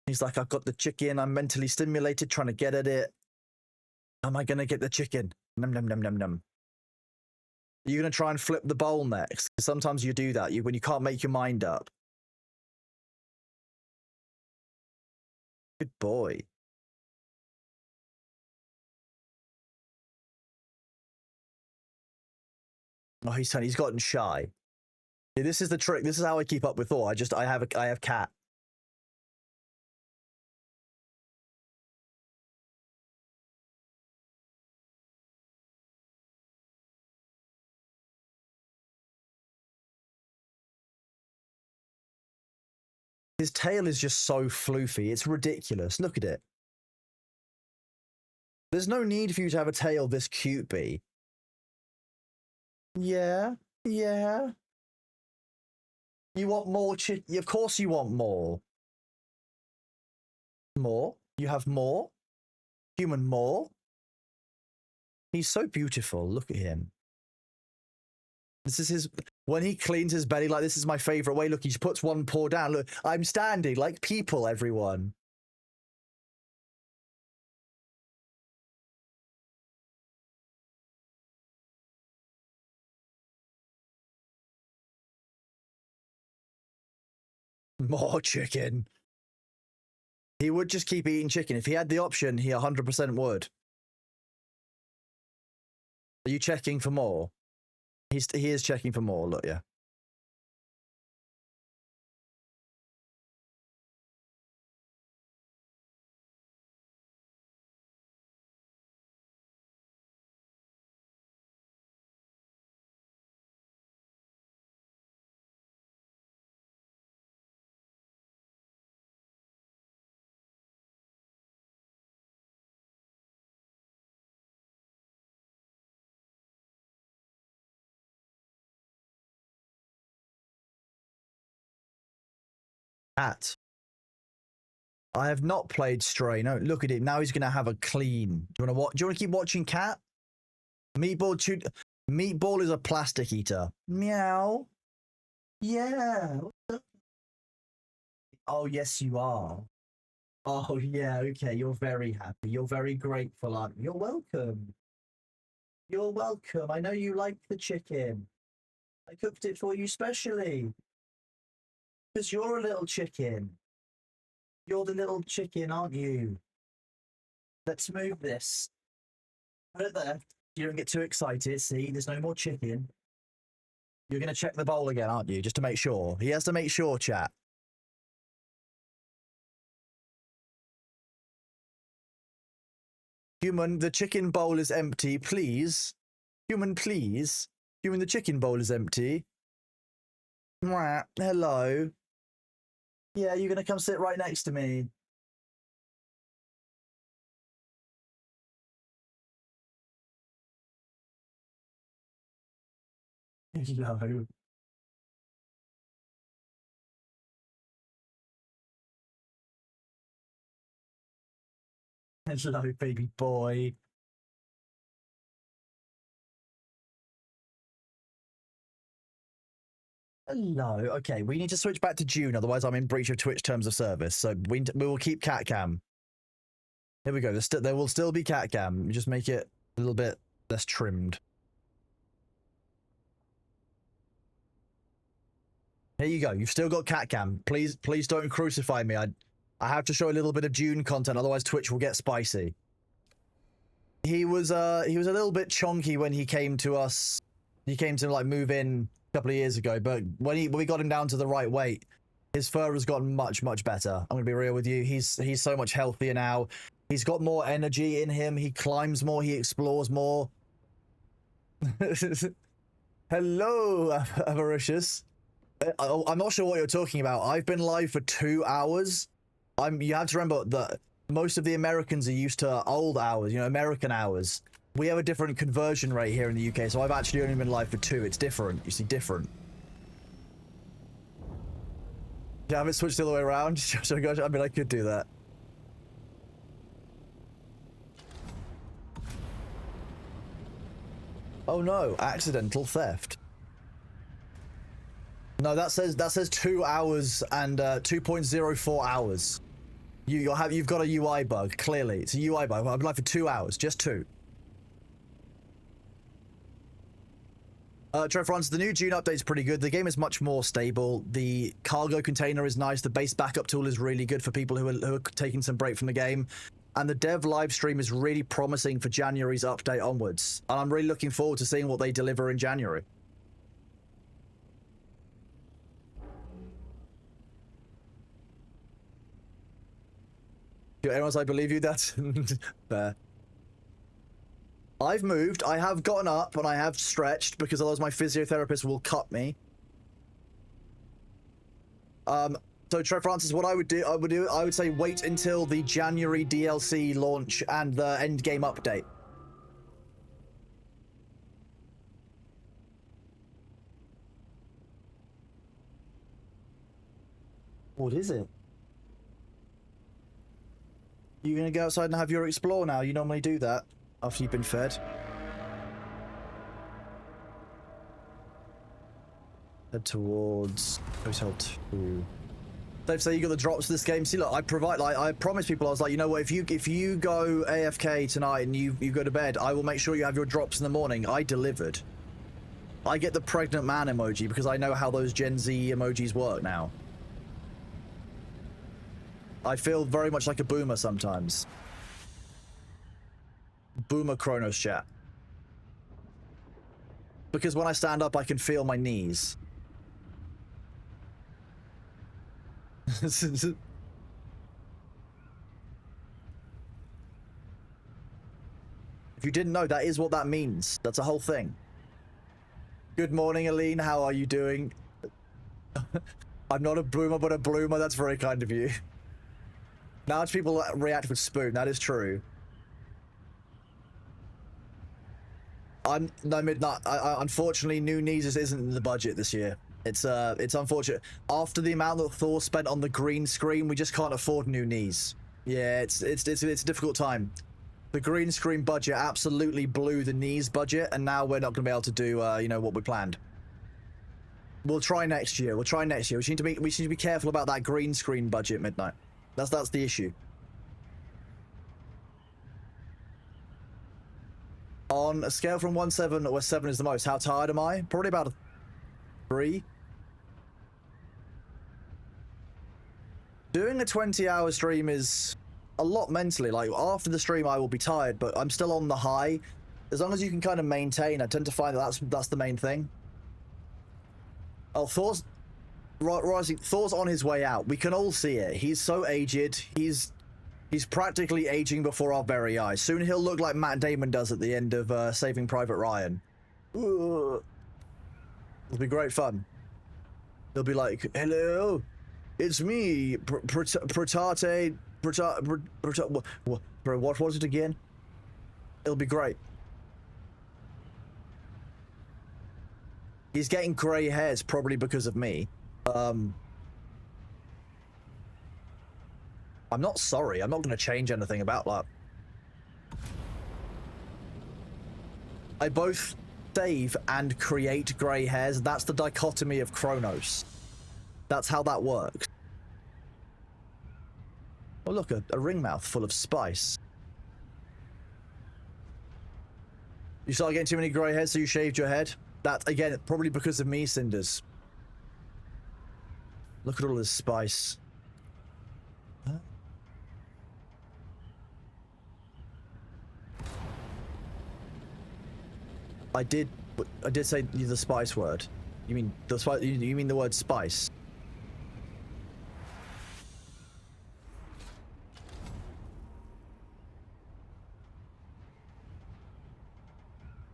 He's like, I've got the chicken. I'm mentally stimulated trying to get at it. Am I going to get the chicken? Num, num, num, num, num. Are you going to try and flip the bowl next? Sometimes you do that when you can't make your mind up. Good boy. Oh, he's gotten shy. Yeah, this is the trick. This is how I keep up with Thor. I have cat. His tail is just so floofy. It's ridiculous. Look at it. There's no need for you to have a tail this cute, B. Yeah. You want more Of course you want more. More? You have more? Human more? He's so beautiful. Look at him. This is his... When he cleans his belly, like, this is my favorite way. Look, he just puts one paw down. Look, I'm standing like people, everyone. More chicken. He would just keep eating chicken. If he had the option, he 100% would. Are you checking for more? He is checking for more. Look, yeah. Cat. I have not played Stray. No, look at it. Now he's going to have a clean. Do you want to keep watching Cat? Meatball is a plastic eater. Meow. Yeah. Oh, yes, you are. Oh, yeah. Okay. You're very happy. You're very grateful, aren't you? You're welcome. You're welcome. I know you like the chicken. I cooked it for you specially. Because you're a little chicken. You're the little chicken, aren't you? Let's move this. Put it there. You don't get too excited. See, there's no more chicken. You're going to check the bowl again, aren't you? Just to make sure. He has to make sure, chat. Human, the chicken bowl is empty, please. Human, please. Human, the chicken bowl is empty. Mwah. Hello. Yeah, you're going to come sit right next to me. Hello. Hello, baby boy. Hello. Okay, we need to switch back to Dune, otherwise I'm in breach of Twitch terms of service. So we will keep cat cam. Here we go. There will still be cat cam. Just make it a little bit less trimmed. Here you go. You've still got cat cam. Please don't crucify me. I have to show a little bit of Dune content, otherwise Twitch will get spicy. He was a little bit chonky when he came to us. He came to like move in a couple of years ago, but when we got him down to the right weight, his fur has gotten much better. I'm gonna be real with you. He's so much healthier now. He's got more energy in him. He climbs more. He explores more. Hello, Avaricious. I'm not sure what you're talking about. I've been live for 2 hours. You have to remember that most of the Americans are used to old hours, you know, American hours. We have a different conversion rate here in the UK, so I've actually only been live for 2. It's different. You see, different. Yeah, I haven't switched the other way around. I mean, I could do that. Oh no, accidental theft. No, that says 2 hours and 2.04 hours. You've got a UI bug. Clearly, it's a UI bug. I've been live for 2 hours, just 2. Trevor Francis, the new Dune update is pretty good. The game is much more stable. The cargo container is nice. The base backup tool is really good for people who are taking some break from the game. And the dev live stream is really promising for January's update onwards. And I'm really looking forward to seeing what they deliver in January. Anyone else, I believe you. That's fair. I've moved. I have gotten up and I have stretched because otherwise my physiotherapist will cut me. So Trev Francis, what I would say wait until the January DLC launch and the end game update. What is it? You gonna go outside and have your explore now? You normally do that after you've been fed. Head towards Hotel 2. Dave say you got the drops for this game. See, look, I promised people, I was like, you know what, if you go AFK tonight and you go to bed, I will make sure you have your drops in the morning. I delivered. I get the pregnant man emoji because I know how those Gen Z emojis work now. I feel very much like a boomer sometimes. Boomer Chronos chat. Because when I stand up, I can feel my knees. If you didn't know, that is what that means. That's a whole thing. Good morning, Aline. How are you doing? I'm not a boomer, but a bloomer. That's very kind of you. Now people react with spoon. That is true. Unfortunately, new knees isn't in the budget this year. It's unfortunate. After the amount that Thor spent on the green screen, we just can't afford new knees. Yeah, it's a difficult time. The green screen budget absolutely blew the knees budget, and now we're not going to be able to do you know, what we planned. We'll try next year. We need to be careful about that green screen budget, Midnight. That's the issue. On a scale from 1 7, where 7 is the most, how tired am I? Probably about a 3. Doing a 20-hour stream is a lot mentally. Like, after the stream, I will be tired, but I'm still on the high. As long as you can kind of maintain, I tend to find that that's the main thing. Oh, Thor's rising. Thor's on his way out. We can all see it. He's so aged. He's practically aging before our very eyes. Soon he'll look like Matt Damon does at the end of Saving Private Ryan. Ugh. It'll be great fun. He'll be like, "Hello, it's me, Protate. What was it again?" It'll be great. He's getting grey hairs probably because of me. I'm not sorry. I'm not going to change anything about that. I both save and create grey hairs. That's the dichotomy of Chronos. That's how that works. Oh, look, a ring mouth full of spice. You started getting too many grey hairs, so you shaved your head? That, again, probably because of me, Cinders. Look at all this spice. Huh? I did say the spice word. You mean the spice? You mean the word spice?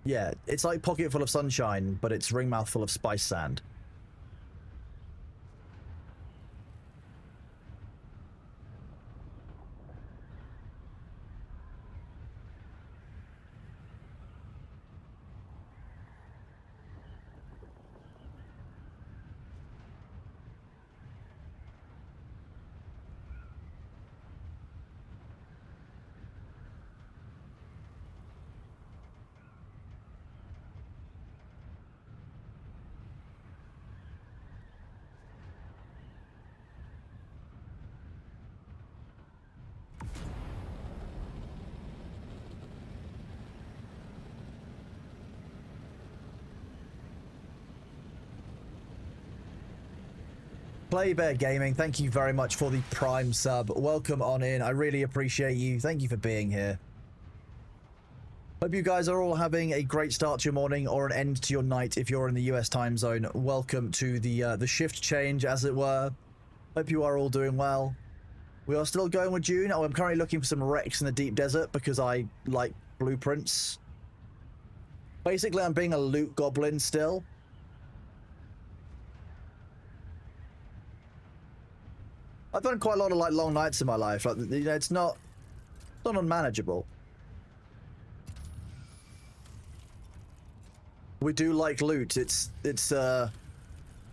Yeah, it's like Pocket Full of Sunshine, but it's Ring Mouth Full of Spice Sand. Playbear Gaming, thank you very much for the Prime sub. Welcome on in. I really appreciate you. Thank you for being here. Hope you guys are all having a great start to your morning or an end to your night if you're in the US time zone. Welcome to the shift change, as it were. Hope you are all doing well. We are still going with Dune. Oh, I'm currently looking for some wrecks in the deep desert because I like blueprints. Basically, I'm being a loot goblin still. I've done quite a lot of like long nights in my life. Like, you know, it's not unmanageable. We do like loot. It's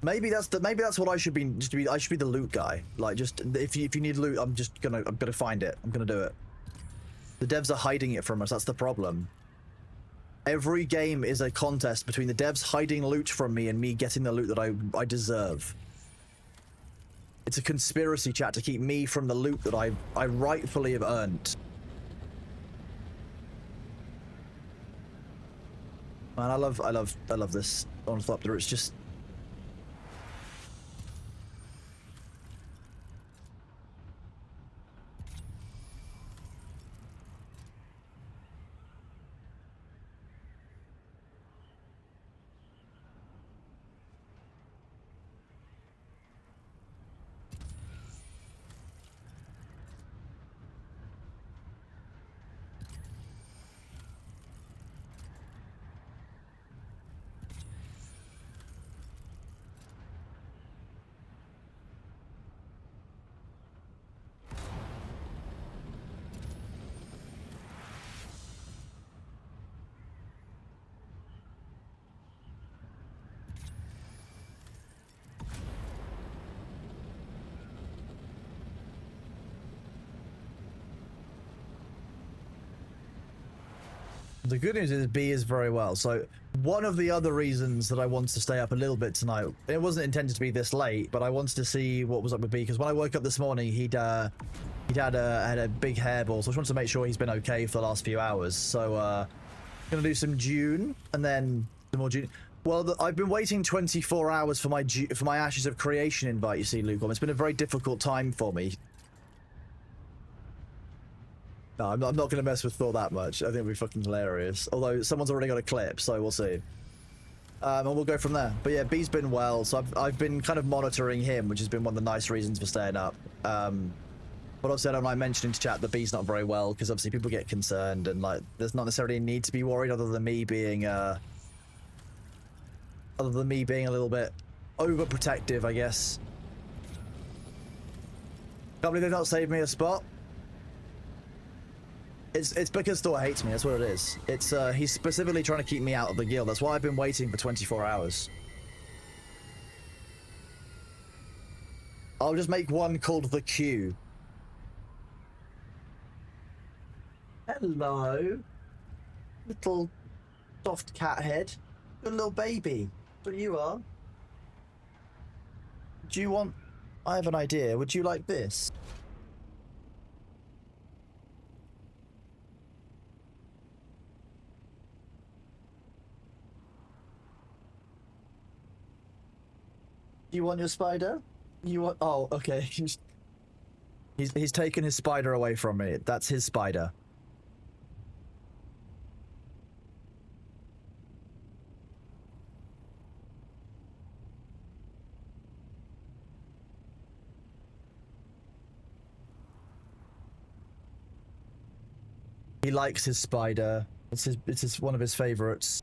maybe that's what I should be. I should be the loot guy. Like, just if you need loot, I'm gonna find it. I'm gonna do it. The devs are hiding it from us. That's the problem. Every game is a contest between the devs hiding loot from me and me getting the loot that I deserve. It's a conspiracy, chat, to keep me from the loot that I rightfully have earned. Man, I love this Ornithopter. It's just the good news is B is very well. So one of the other reasons that I wanted to stay up a little bit tonight, it wasn't intended to be this late, but I wanted to see what was up with B, because when I woke up this morning, he'd had a big hairball, so I just wanted to make sure he's been okay for the last few hours. So Gonna do some Dune, and then some more Dune. Well, I've been waiting 24 hours for my Ashes of Creation invite, you see, Luke. It's been a very difficult time for me. No, I'm not going to mess with Thor that much. I think it'll be fucking hilarious. Although, someone's already got a clip, so we'll see. And we'll go from there. But yeah, B's been well, so I've been kind of monitoring him, which has been one of the nice reasons for staying up. But obviously, I don't mind mentioning to chat that B's not very well, because obviously people get concerned, and like, there's not necessarily a need to be worried other than me being a little bit overprotective, I guess. Can't believe they've not saved me a spot. It's because Thor hates me, that's what it is. It's he's specifically trying to keep me out of the guild. That's why I've been waiting for 24 hours. I'll just make one called the Q. Hello. Little soft cat head. Good little baby. What you are. Do you want... I have an idea. Would you like this? Do you want your spider? You want... Oh, okay. He's taken his spider away from me. That's his spider. He likes his spider. It's one of his favorites.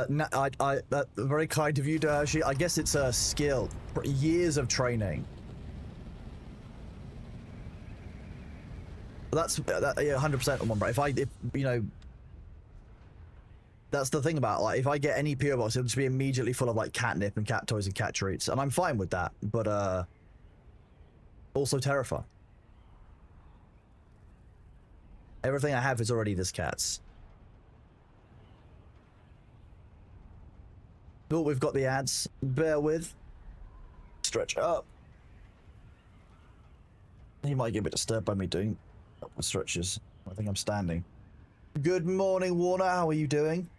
No, that's very kind of you, Dershi. I guess it's a skill. Years of training. That's yeah, 100% on one, right? If you know, that's the thing about, like, if I get any PO box, it'll just be immediately full of like catnip and cat toys and cat treats, and I'm fine with that. But also terrifying. Everything I have is already this cat's. Oh, we've got the ads. Bear with. Stretch up. He might get a bit disturbed by me doing upward stretches. I think I'm standing. Good morning, Warner. How are you doing?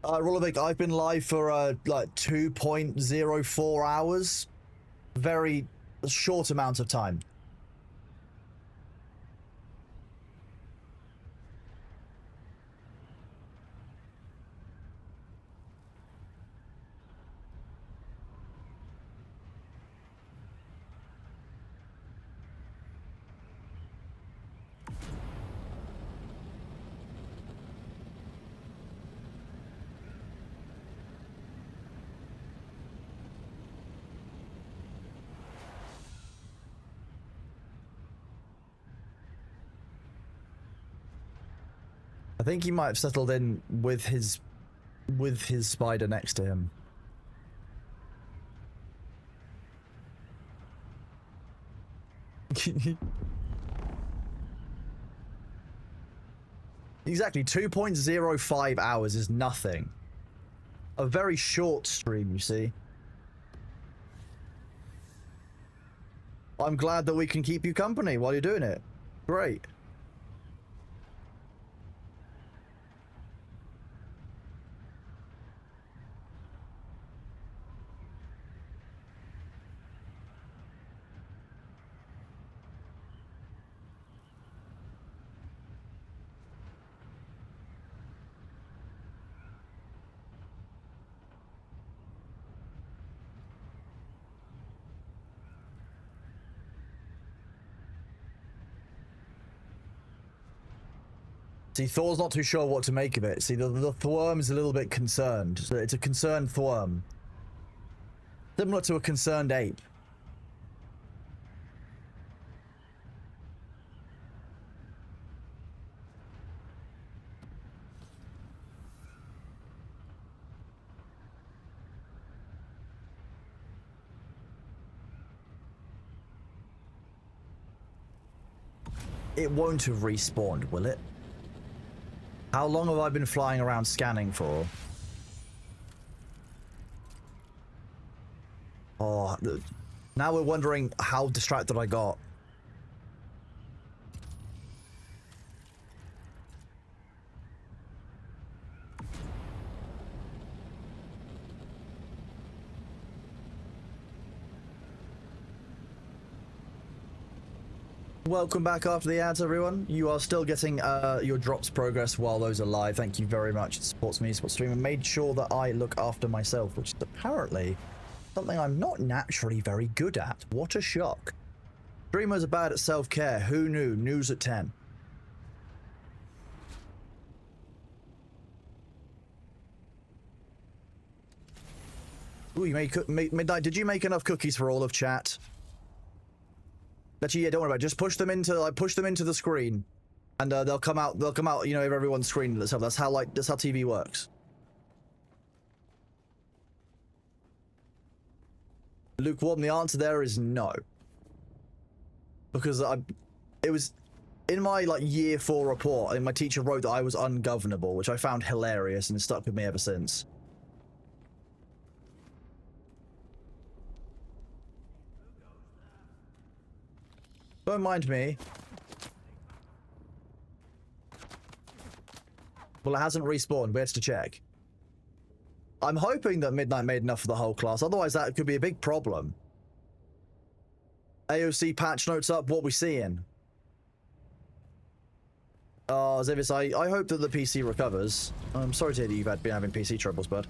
Rolovic, I've been live for like 2.04 hours. Very short amount of time. I think he might have settled in with his spider next to him. Exactly, 2.05 hours is nothing. A very short stream, you see. I'm glad that we can keep you company while you're doing it. Great. See, Thor's not too sure what to make of it. See, the Thworm is a little bit concerned. So it's a concerned Thworm. Similar to a concerned ape. It won't have respawned, will it? How long have I been flying around scanning for? Oh, now we're wondering how distracted I got. Welcome back after the ads, everyone. You are still getting your drops progress while those are live. Thank you very much. It supports me, supports stream, and made sure that I look after myself, which is apparently something I'm not naturally very good at. What a shock. Streamers are bad at self-care. Who knew? News at 10. Ooh, you made Midnight. Did you make enough cookies for all of chat? Actually, yeah, don't worry about it. Just push them into the screen, and they'll come out. They'll come out. You know, of everyone's screen. That's how TV works. Lukewarm. The answer there is no, because it was in my year 4 report, and my teacher wrote that I was ungovernable, which I found hilarious and stuck with me ever since. Don't mind me. Well, it hasn't respawned. We had to check. I'm hoping that Midnight made enough for the whole class. Otherwise, that could be a big problem. AOC patch notes up. What we seeing? Oh, Zivis, I hope that the PC recovers. I'm sorry to hear that you've been having PC troubles, bud.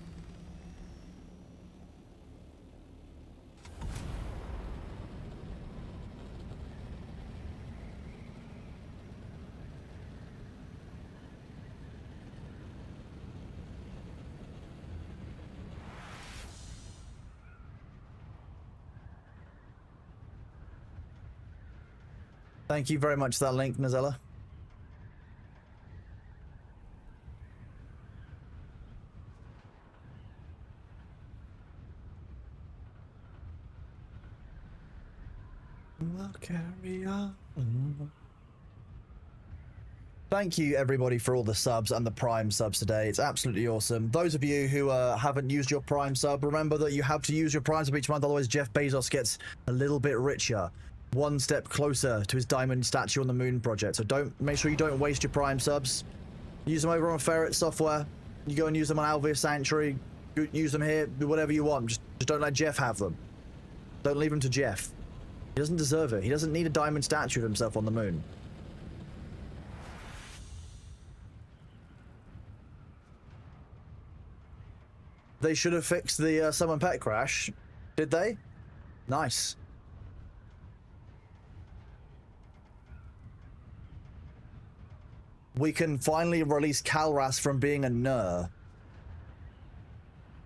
Thank you very much for that link, Nazella. We'll carry on. Thank you, everybody, for all the subs and the Prime subs today. It's absolutely awesome. Those of you who haven't used your Prime sub, remember that you have to use your Prime sub each month, otherwise Jeff Bezos gets a little bit richer. One step closer to his diamond statue on the moon project. So make sure you don't waste your Prime subs. Use them over on Ferret software. You go and use them on Alvia Sanctuary. Use them here. Do whatever you want. Just don't let Jeff have them. Don't leave them to Jeff. He doesn't deserve it. He doesn't need a diamond statue of himself on the moon. They should have fixed the summon pet crash. Did they? Nice. We can finally release Calras from being a ner.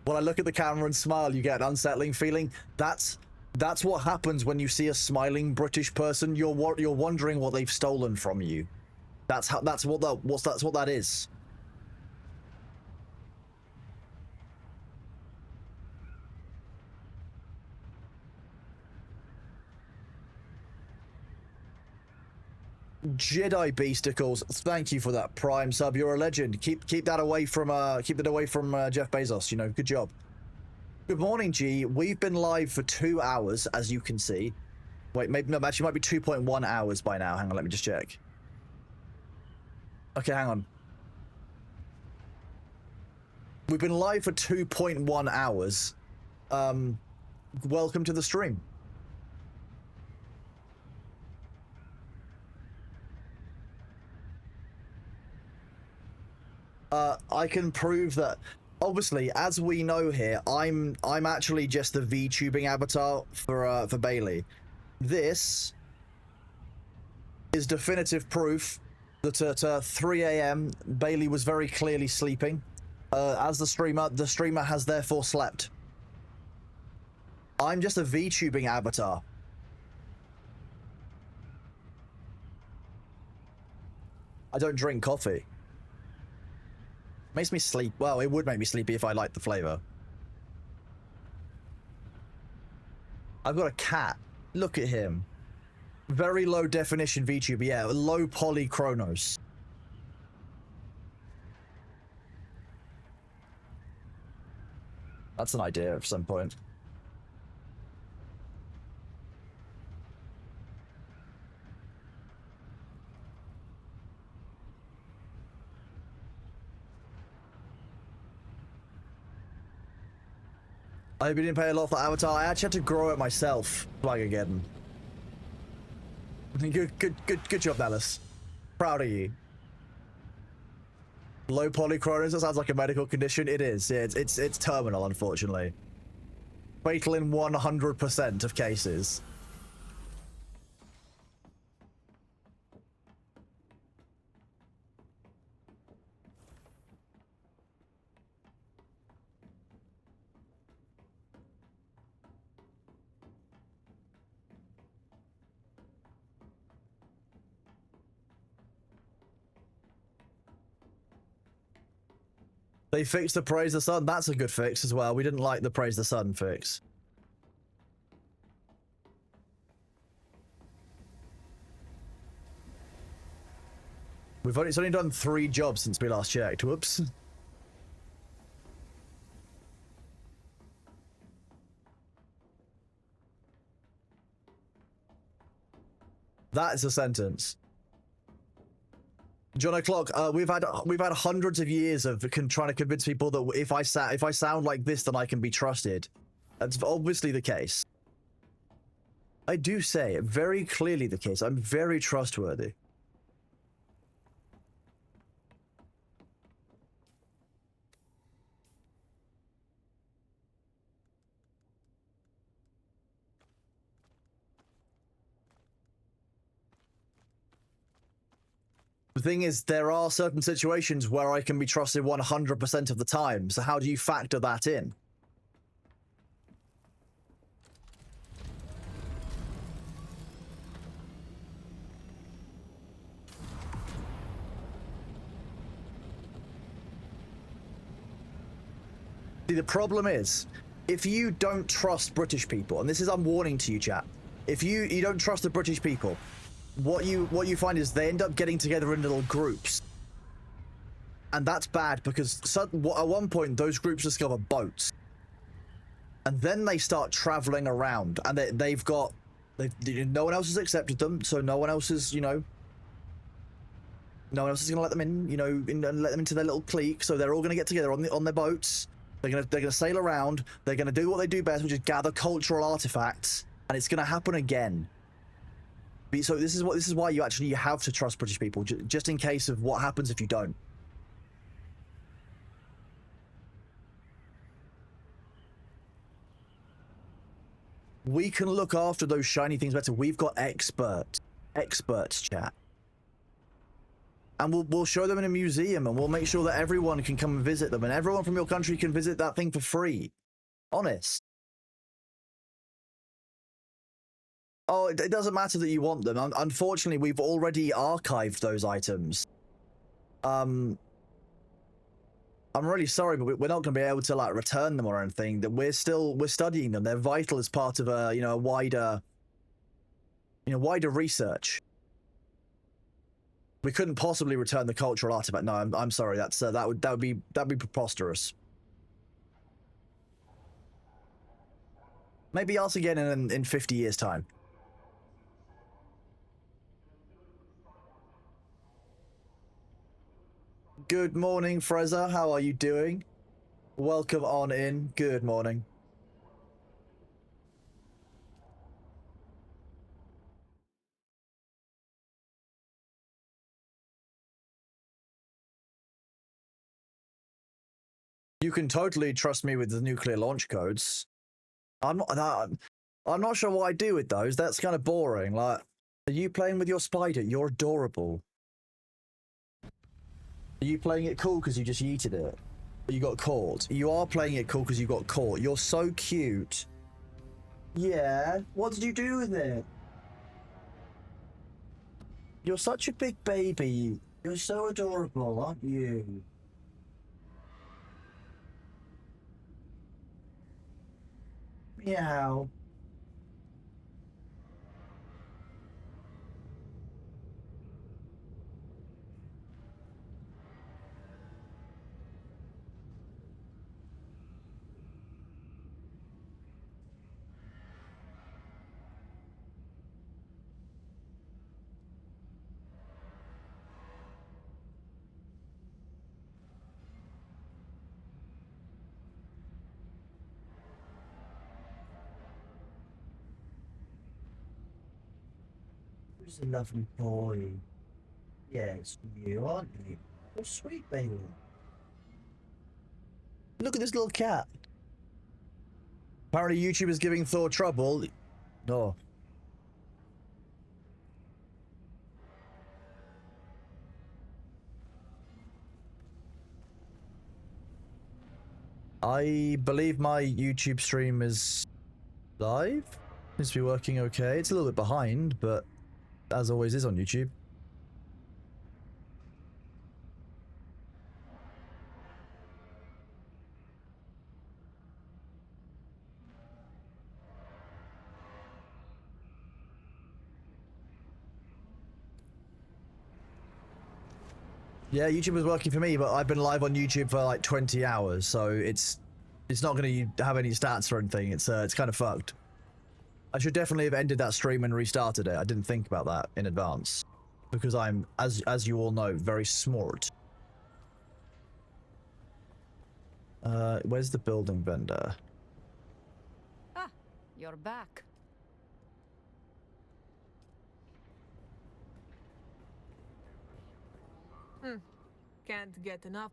When I look at the camera and smile, you get an unsettling feeling. That's what happens when you see a smiling British person. You're wondering what they've stolen from you. That's what that is. Jedi Beasticles, thank you for that Prime sub. You're a legend. Keep that away from Jeff Bezos. You know, good job. Good morning, G. We've been live for 2 hours, as you can see. Wait, maybe no, actually, it might be 2.1 hours by now. Hang on, let me just check. Okay, hang on. We've been live for 2.1 hours. Welcome to the stream. I can prove that. Obviously, as we know here, I'm actually just the VTubing avatar for Bailey. This is definitive proof that at 3 AM Bailey was very clearly sleeping. As the streamer has therefore slept. I'm just a VTubing avatar. I don't drink coffee. Makes me sleep. Well, it would make me sleepy if I liked the flavor. I've got a cat. Look at him. Very low definition VTuber. Yeah, low poly Chronos. That's an idea at some point. I hope you didn't pay a lot for Avatar. I actually had to grow it myself. Like again. Good job, Dallas. Proud of you. Low polychronism sounds like a medical condition. It is. Yeah, it's terminal, unfortunately. Fatal in 100% of cases. They fixed the Praise the Sun. That's a good fix as well. We didn't like the Praise the Sun fix. It's only done 3 jobs since we last checked. Whoops. That is a sentence. John O'Clock, we've had hundreds of years of trying to convince people that if I sound like this, then I can be trusted. That's obviously the case. I do say very clearly the case. I'm very trustworthy. The thing is, there are certain situations where I can be trusted 100% of the time, so how do you factor that in? See, the problem is, if you don't trust British people, and this is I'm warning to you, chat, if you don't trust the British people, what you find is they end up getting together in little groups, and that's bad because at one point those groups discover boats, and then they start traveling around, and no one else has accepted them, so no one else is no one else is gonna let them in, and let them into their little clique. So they're all gonna get together on their boats. They're gonna sail around. They're gonna do what they do best, which is gather cultural artifacts, and it's gonna happen again. So this is why you have to trust British people, just in case of what happens if you don't. We can look after those shiny things better. We've got experts, chat, and we'll show them in a museum, and we'll make sure that everyone can come and visit them, and everyone from your country can visit that thing for free. Honest. Oh, it doesn't matter that you want them. Unfortunately, we've already archived those items. I'm really sorry, but we're not going to be able to like return them or anything. That we're studying them. They're vital as part of a wider research. We couldn't possibly return the cultural artifact. No, I'm sorry. That'd be preposterous. Maybe ask again in 50 years' time. Good morning, Freza. How are you doing? Welcome on in. Good morning. You can totally trust me with the nuclear launch codes. I'm not sure what I do with those. That's kind of boring. Like, are you playing with your spider? You're adorable. Are you playing it cool because you just yeeted it? You got caught. You are playing it cool because you got caught. You're so cute. Yeah. What did you do with it? You're such a big baby. You're so adorable, aren't you? Meow. Who's a lovely boy? Yeah, it's you, aren't you? You're sweet, baby. Look at this little cat. Apparently YouTube is giving Thor trouble. Oh. I believe my YouTube stream is live. Seems to be working okay. It's a little bit behind, but as always is on YouTube. Yeah, YouTube was working for me, but I've been live on YouTube for like 20 hours, so it's not going to have any stats or anything. It's kind of fucked. I should definitely have ended that stream and restarted it. I didn't think about that in advance because I'm, as you all know, very smart. Where's the building vendor? Ah, you're back. Can't get enough.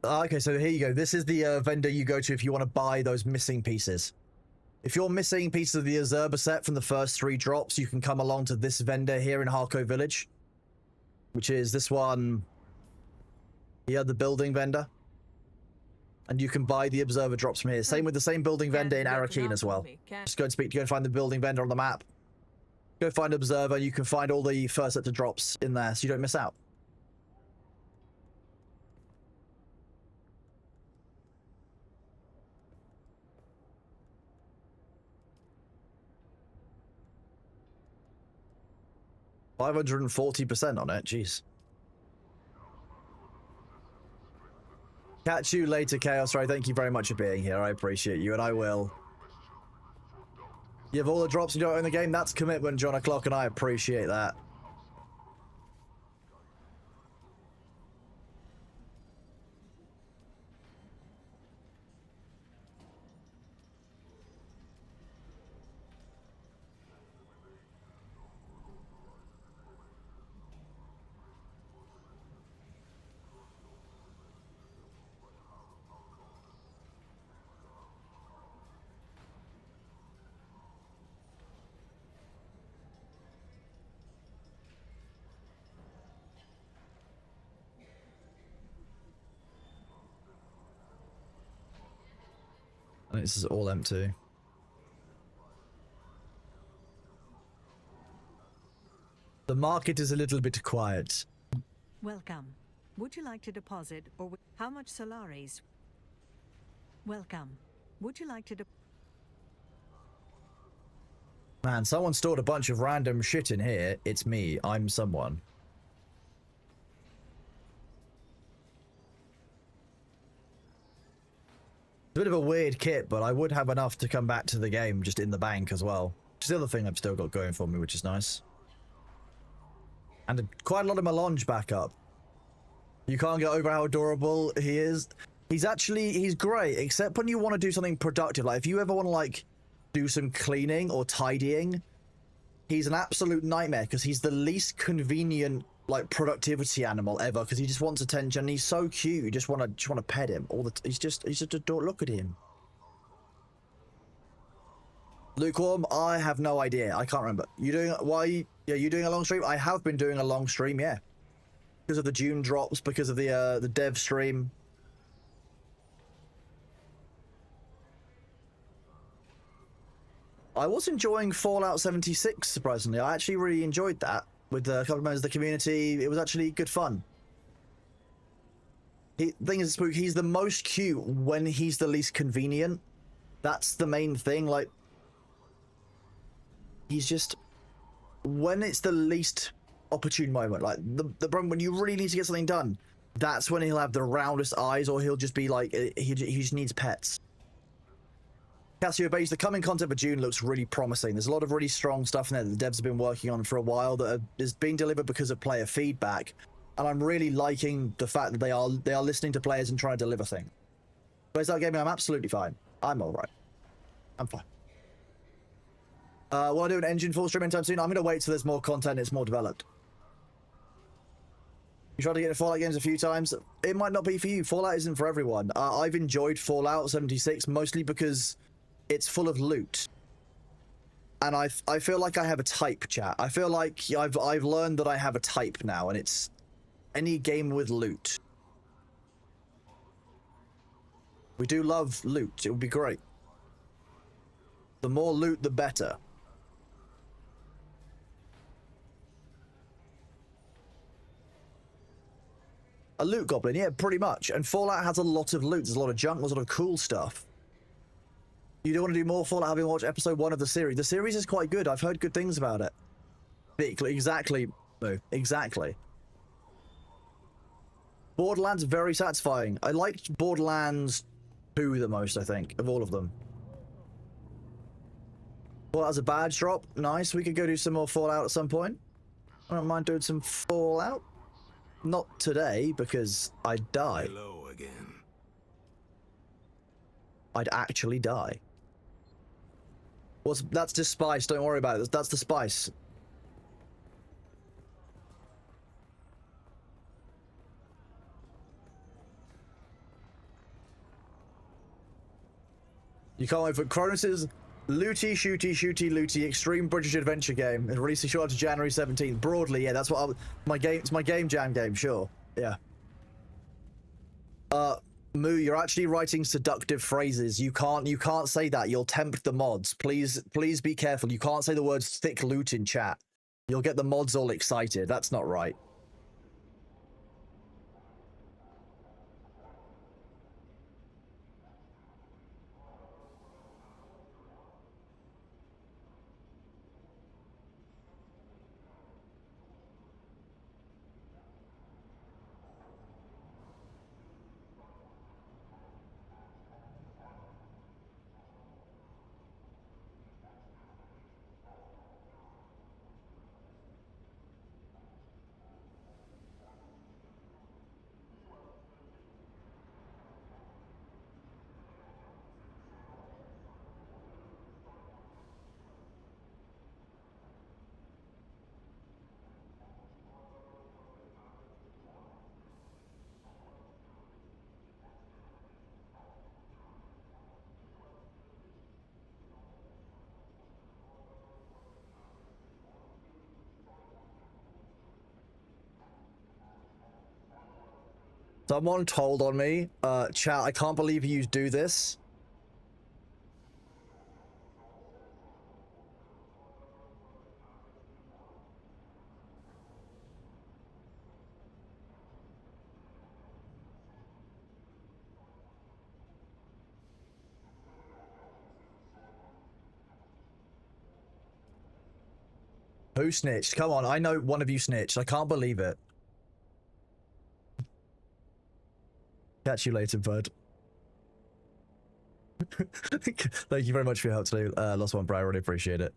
Okay, so here you go. This is the vendor you go to if you want to buy those missing pieces. If you're missing pieces of the Azerba set from the first 3 drops, you can come along to this vendor here in Harko Village, which is this one here, the building vendor. And you can buy the Observer drops from here. Same with the same building vendor in Arakeen as well. Just go and find the building vendor on the map. Go find Observer, you can find all the first set of drops in there so you don't miss out. $540% on it, jeez. Catch you later, Chaos Ray. Thank you very much for being here. I appreciate you, and I will. You have all the drops you don't own the game. That's commitment, John O'Clock, and I appreciate that. I think this is all empty. The market is a little bit quiet. Welcome. Would you like to deposit or how much Solaris? Welcome. Would you like to Man, someone stored a bunch of random shit in here. It's me. I'm someone. It's a bit of a weird kit, but I would have enough to come back to the game just in the bank as well. Which is the other thing I've still got going for me, which is nice. And quite a lot of melange backup. You can't get over how adorable he is. He's great, except when you want to do something productive. Like if you ever want to like do some cleaning or tidying, he's an absolute nightmare because he's the least convenient like productivity animal ever because he just wants attention and he's so cute. You just want to pet him all the he's just adorable. Look at him. Lukewarm, I have no idea. I can't remember. You doing you doing a long stream? I have been doing a long stream, yeah. Because of the Dune drops, because of the dev stream. I was enjoying Fallout 76, surprisingly. I actually really enjoyed that with a couple of members of the community. It was actually good fun. Thing is, Spook, he's the most cute when he's the least convenient. That's the main thing. Like, he's just when it's the least opportune moment, like the problem when you really need to get something done, that's when he'll have the roundest eyes, or he'll just be like he just needs pets. Cassio Base, the coming content for Dune looks really promising. There's a lot of really strong stuff in there that the devs have been working on for a while that is being delivered because of player feedback, and I'm really liking the fact that they are listening to players and trying to deliver things. But it's that gaming, I'm absolutely fine. I'm alright. I'm fine. Will I do an engine full stream anytime soon? I'm going to wait till there's more content, it's more developed. You tried to get into Fallout games a few times. It might not be for you. Fallout isn't for everyone. I've enjoyed Fallout 76 mostly because it's full of loot. And I feel like I have a type, chat. I feel like I've learned that I have a type now, and it's any game with loot. We do love loot. It would be great. The more loot, the better. A loot goblin, yeah, pretty much. And Fallout has a lot of loot. There's a lot of junk. There's a lot of cool stuff. You don't want to do more Fallout having watched episode 1 of the series. The series is quite good. I've heard good things about it. Exactly. No, exactly. Borderlands, very satisfying. I liked Borderlands 2 the most, I think, of all of them. Well, as a badge drop, nice. We could go do some more Fallout at some point. I don't mind doing some Fallout. Not today, because I'd die. Hello again. I'd actually die. That's just spice, don't worry about it. That's the spice. You can't wait for Cronus's looty, shooty, looty, extreme British adventure game. It's releasing short to January 17th. Broadly, yeah, that's what my game. It's my game jam game, sure. Yeah. Moo, you're actually writing seductive phrases. You can't say that. You'll tempt the mods. Please be careful. You can't say the words thick loot in chat. You'll get the mods all excited. That's not right. Someone told on me, chat, I can't believe you do this. Who snitched? Come on, I know one of you snitched. I can't believe it. Catch you later, bud. Thank you very much for your help today, Lost One, bro. I really appreciate it.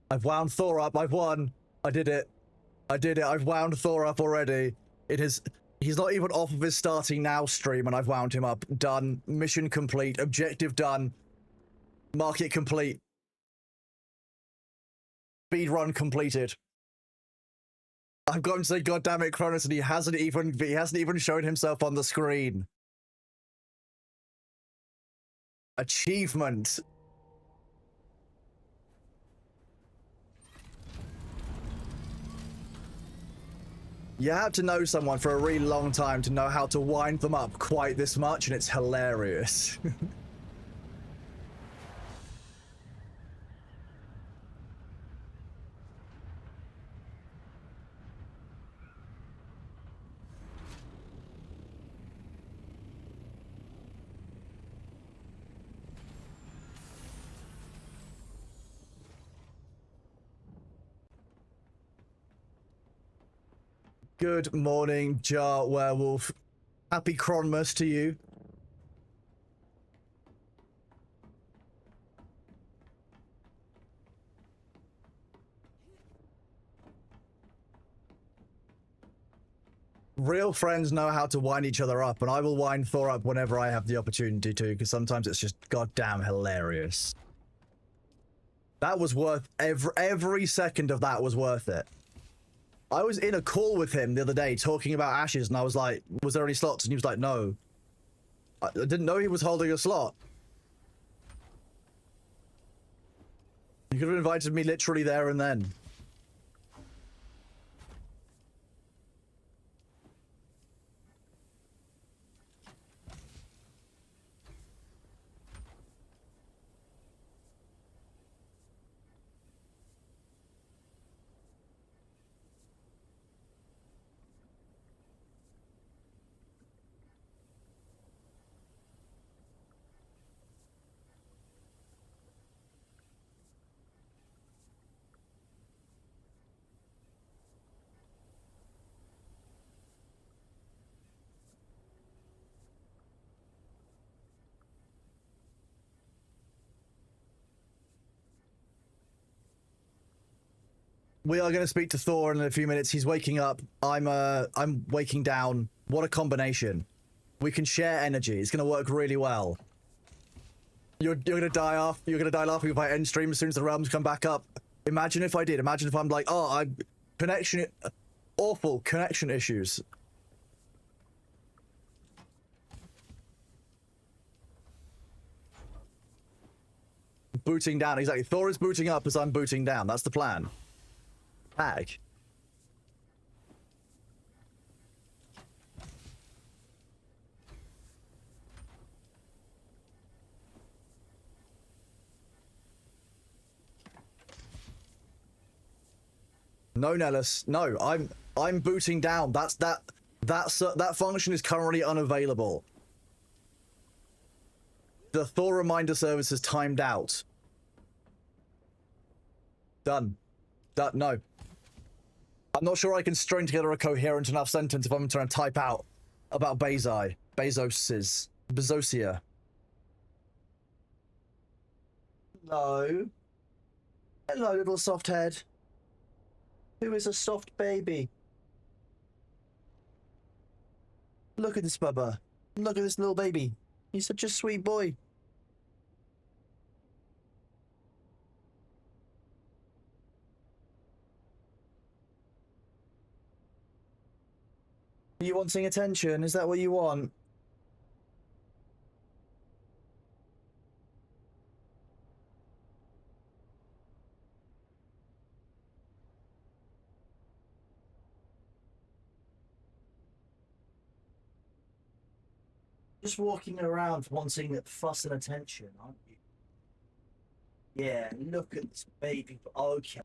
I've wound Thor up. I've won. I did it. I did it. I've wound Thor up already. It is. He's not even off of his starting now stream, and I've wound him up. Done. Mission complete. Objective done. Market complete. Speed run completed. I've got him to say, "God damn it, Cronus," and he hasn't even shown himself on the screen. Achievement. You have to know someone for a really long time to know how to wind them up quite this much, and it's hilarious. Good morning, Jar Werewolf. Happy Cronmas to you. Real friends know how to wind each other up, and I will wind Thor up whenever I have the opportunity to, because sometimes it's just goddamn hilarious. That was worth every second of that was worth it. I was in a call with him the other day talking about Ashes, and I was like, was there any slots? And he was like, no. I didn't know he was holding a slot. He could have invited me literally there and then. We are going to speak to Thor in a few minutes. He's waking up. I'm waking down. What a combination. We can share energy. It's going to work really well. You're going to die off. You're going to die laughing if I end stream as soon as the realms come back up. Imagine if I did. Imagine if I'm like, oh, awful connection issues. Booting down. Exactly. Thor is booting up as I'm booting down. That's the plan. Tag. No, Nellis. No, I'm booting down. That function is currently unavailable. The Thor reminder service is timed out. Done. No. I'm not sure I can string together a coherent enough sentence if I'm trying to type out about Bezosia. Hello. Hello, little soft head. Who is a soft baby? Look at this bubba. Look at this little baby. He's such a sweet boy. Are you wanting attention? Is that what you want? Just walking around wanting fuss and attention, aren't you? Yeah, look at this baby. Okay.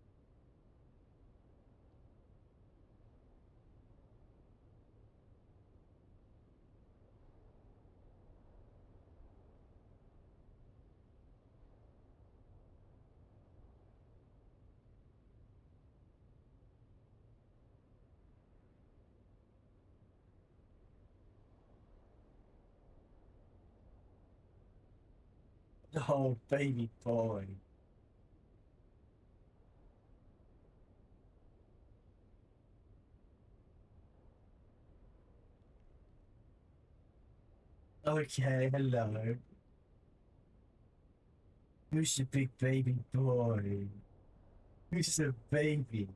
Oh, baby boy. Okay, hello. Who's the big baby boy? Who's the baby?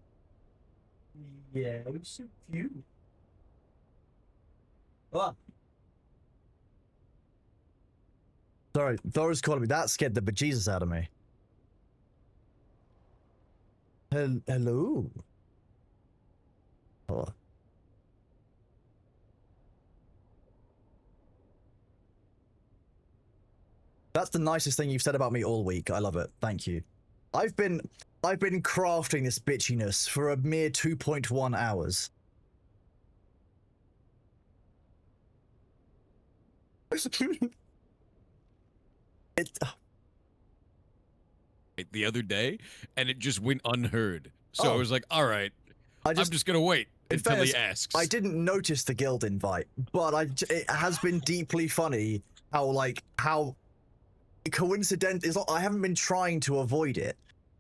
Yeah, who's so cute? Ah. Sorry, Thor's calling me. That scared the bejesus out of me. Hello. Oh. That's the nicest thing you've said about me all week. I love it. Thank you. I've been crafting this bitchiness for a mere 2.1 hours. The other day, and it just went unheard. So I was like, all right, I'm just gonna wait. In until fairness, he asks. I didn't notice the guild invite, but it has been deeply funny how coincident is. I haven't been trying to avoid it,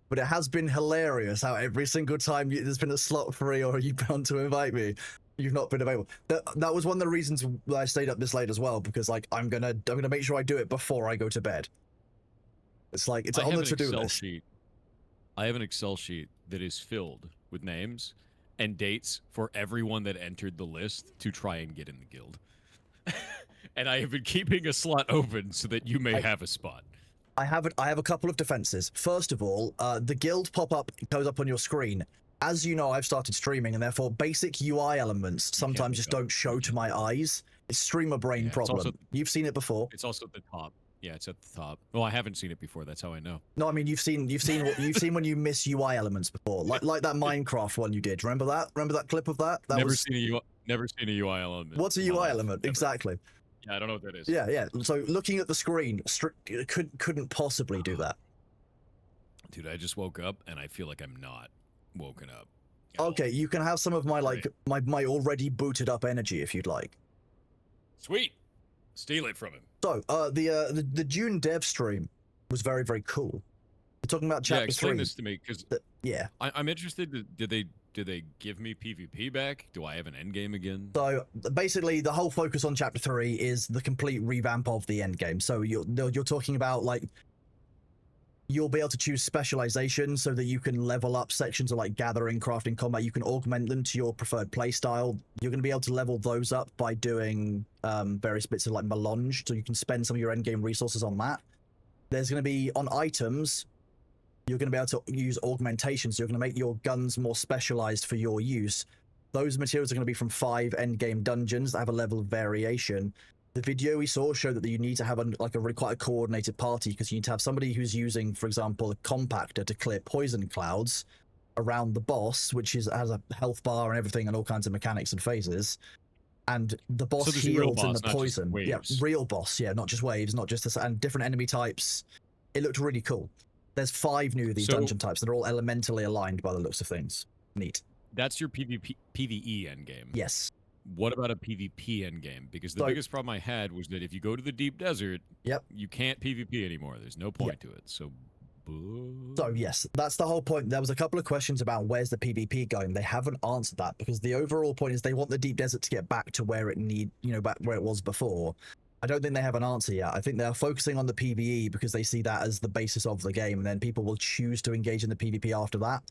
but it has been hilarious how every single time there's been a slot free or you bound to invite me, you've not been available. That was one of the reasons why I stayed up this late as well, because like I'm gonna make sure I do it before I go to bed. It's like it's on the to-do list. I have an Excel sheet that is filled with names and dates for everyone that entered the list to try and get in the guild. And I have been keeping a slot open so that you may have a spot. I have a couple of defenses. First of all, the guild pop-up goes up on your screen. As you know, I've started streaming, and therefore basic UI elements sometimes just don't show to my eyes. It's streamer brain problem. You've seen it before. It's also at the top. Yeah, it's at the top. Well, I haven't seen it before. That's how I know. No, I mean you've seen when you miss UI elements before, like that Minecraft one you did. Remember that? Remember that clip of that? Never seen a UI element. What's a UI element? Never. Exactly. Yeah, I don't know what that is. Yeah. So looking at the screen, couldn't possibly do that. Dude, I just woke up and I feel like I'm not woken up. Okay, you can have some of my my already booted up energy if you'd like. Sweet. Steal it from him. So, the Dune dev stream was very, very cool. We're talking about chapter 3. Explain this to me, because yeah, I'm interested. Did they give me PvP back? Do I have an endgame again? So basically, the whole focus on chapter 3 is the complete revamp of the endgame. So you're talking about like you'll be able to choose specialization so that you can level up sections of like gathering, crafting, combat. You can augment them to your preferred playstyle. You're going to be able to level those up by doing various bits of like melange, so you can spend some of your endgame resources on that. There's going to be on items, you're going to be able to use augmentation, so you're going to make your guns more specialized for your use. Those materials are going to be from 5 endgame dungeons that have a level of variation. The video we saw showed that you need to have quite a coordinated party, because you need to have somebody who's using, for example, a compactor to clear poison clouds around the boss, which has a health bar and everything and all kinds of mechanics and phases. And the boss heals in the poison. Yeah, real boss. Yeah, not just waves, not just this, and different enemy types. It looked really cool. There's 5 new of these dungeon types that are all elementally aligned by the looks of things. Neat. That's your PvE endgame. Yes. What about a PvP endgame? Because the biggest problem I had was that if you go to the deep desert, you can't PvP anymore. There's no point to it. So yes, that's the whole point. There was a couple of questions about where's the PvP going. They haven't answered that, because the overall point is they want the deep desert to get back to where it back where it was before. I don't think they have an answer yet. I think they're focusing on the PvE because they see that as the basis of the game, and then people will choose to engage in the PvP after that.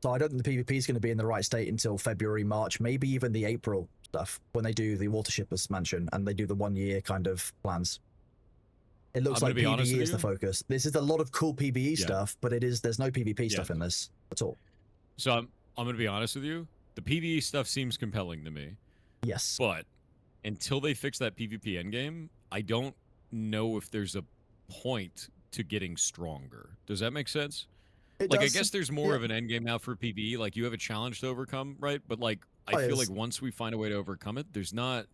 So I don't think the PvP is going to be in the right state until February, March, maybe even the April stuff, when they do the Watershippers Mansion and they do the 1-year kind of plans. It looks like PvE is the focus. This is a lot of cool PvE stuff, but there's no PvP stuff in this at all. So I'm going to be honest with you. The PvE stuff seems compelling to me. Yes. But until they fix that PvP endgame, I don't know if there's a point to getting stronger. Does that make sense? I guess there's more of an endgame now for PvE. Like, you have a challenge to overcome, right? But like, I feel like once we find a way to overcome it, there's not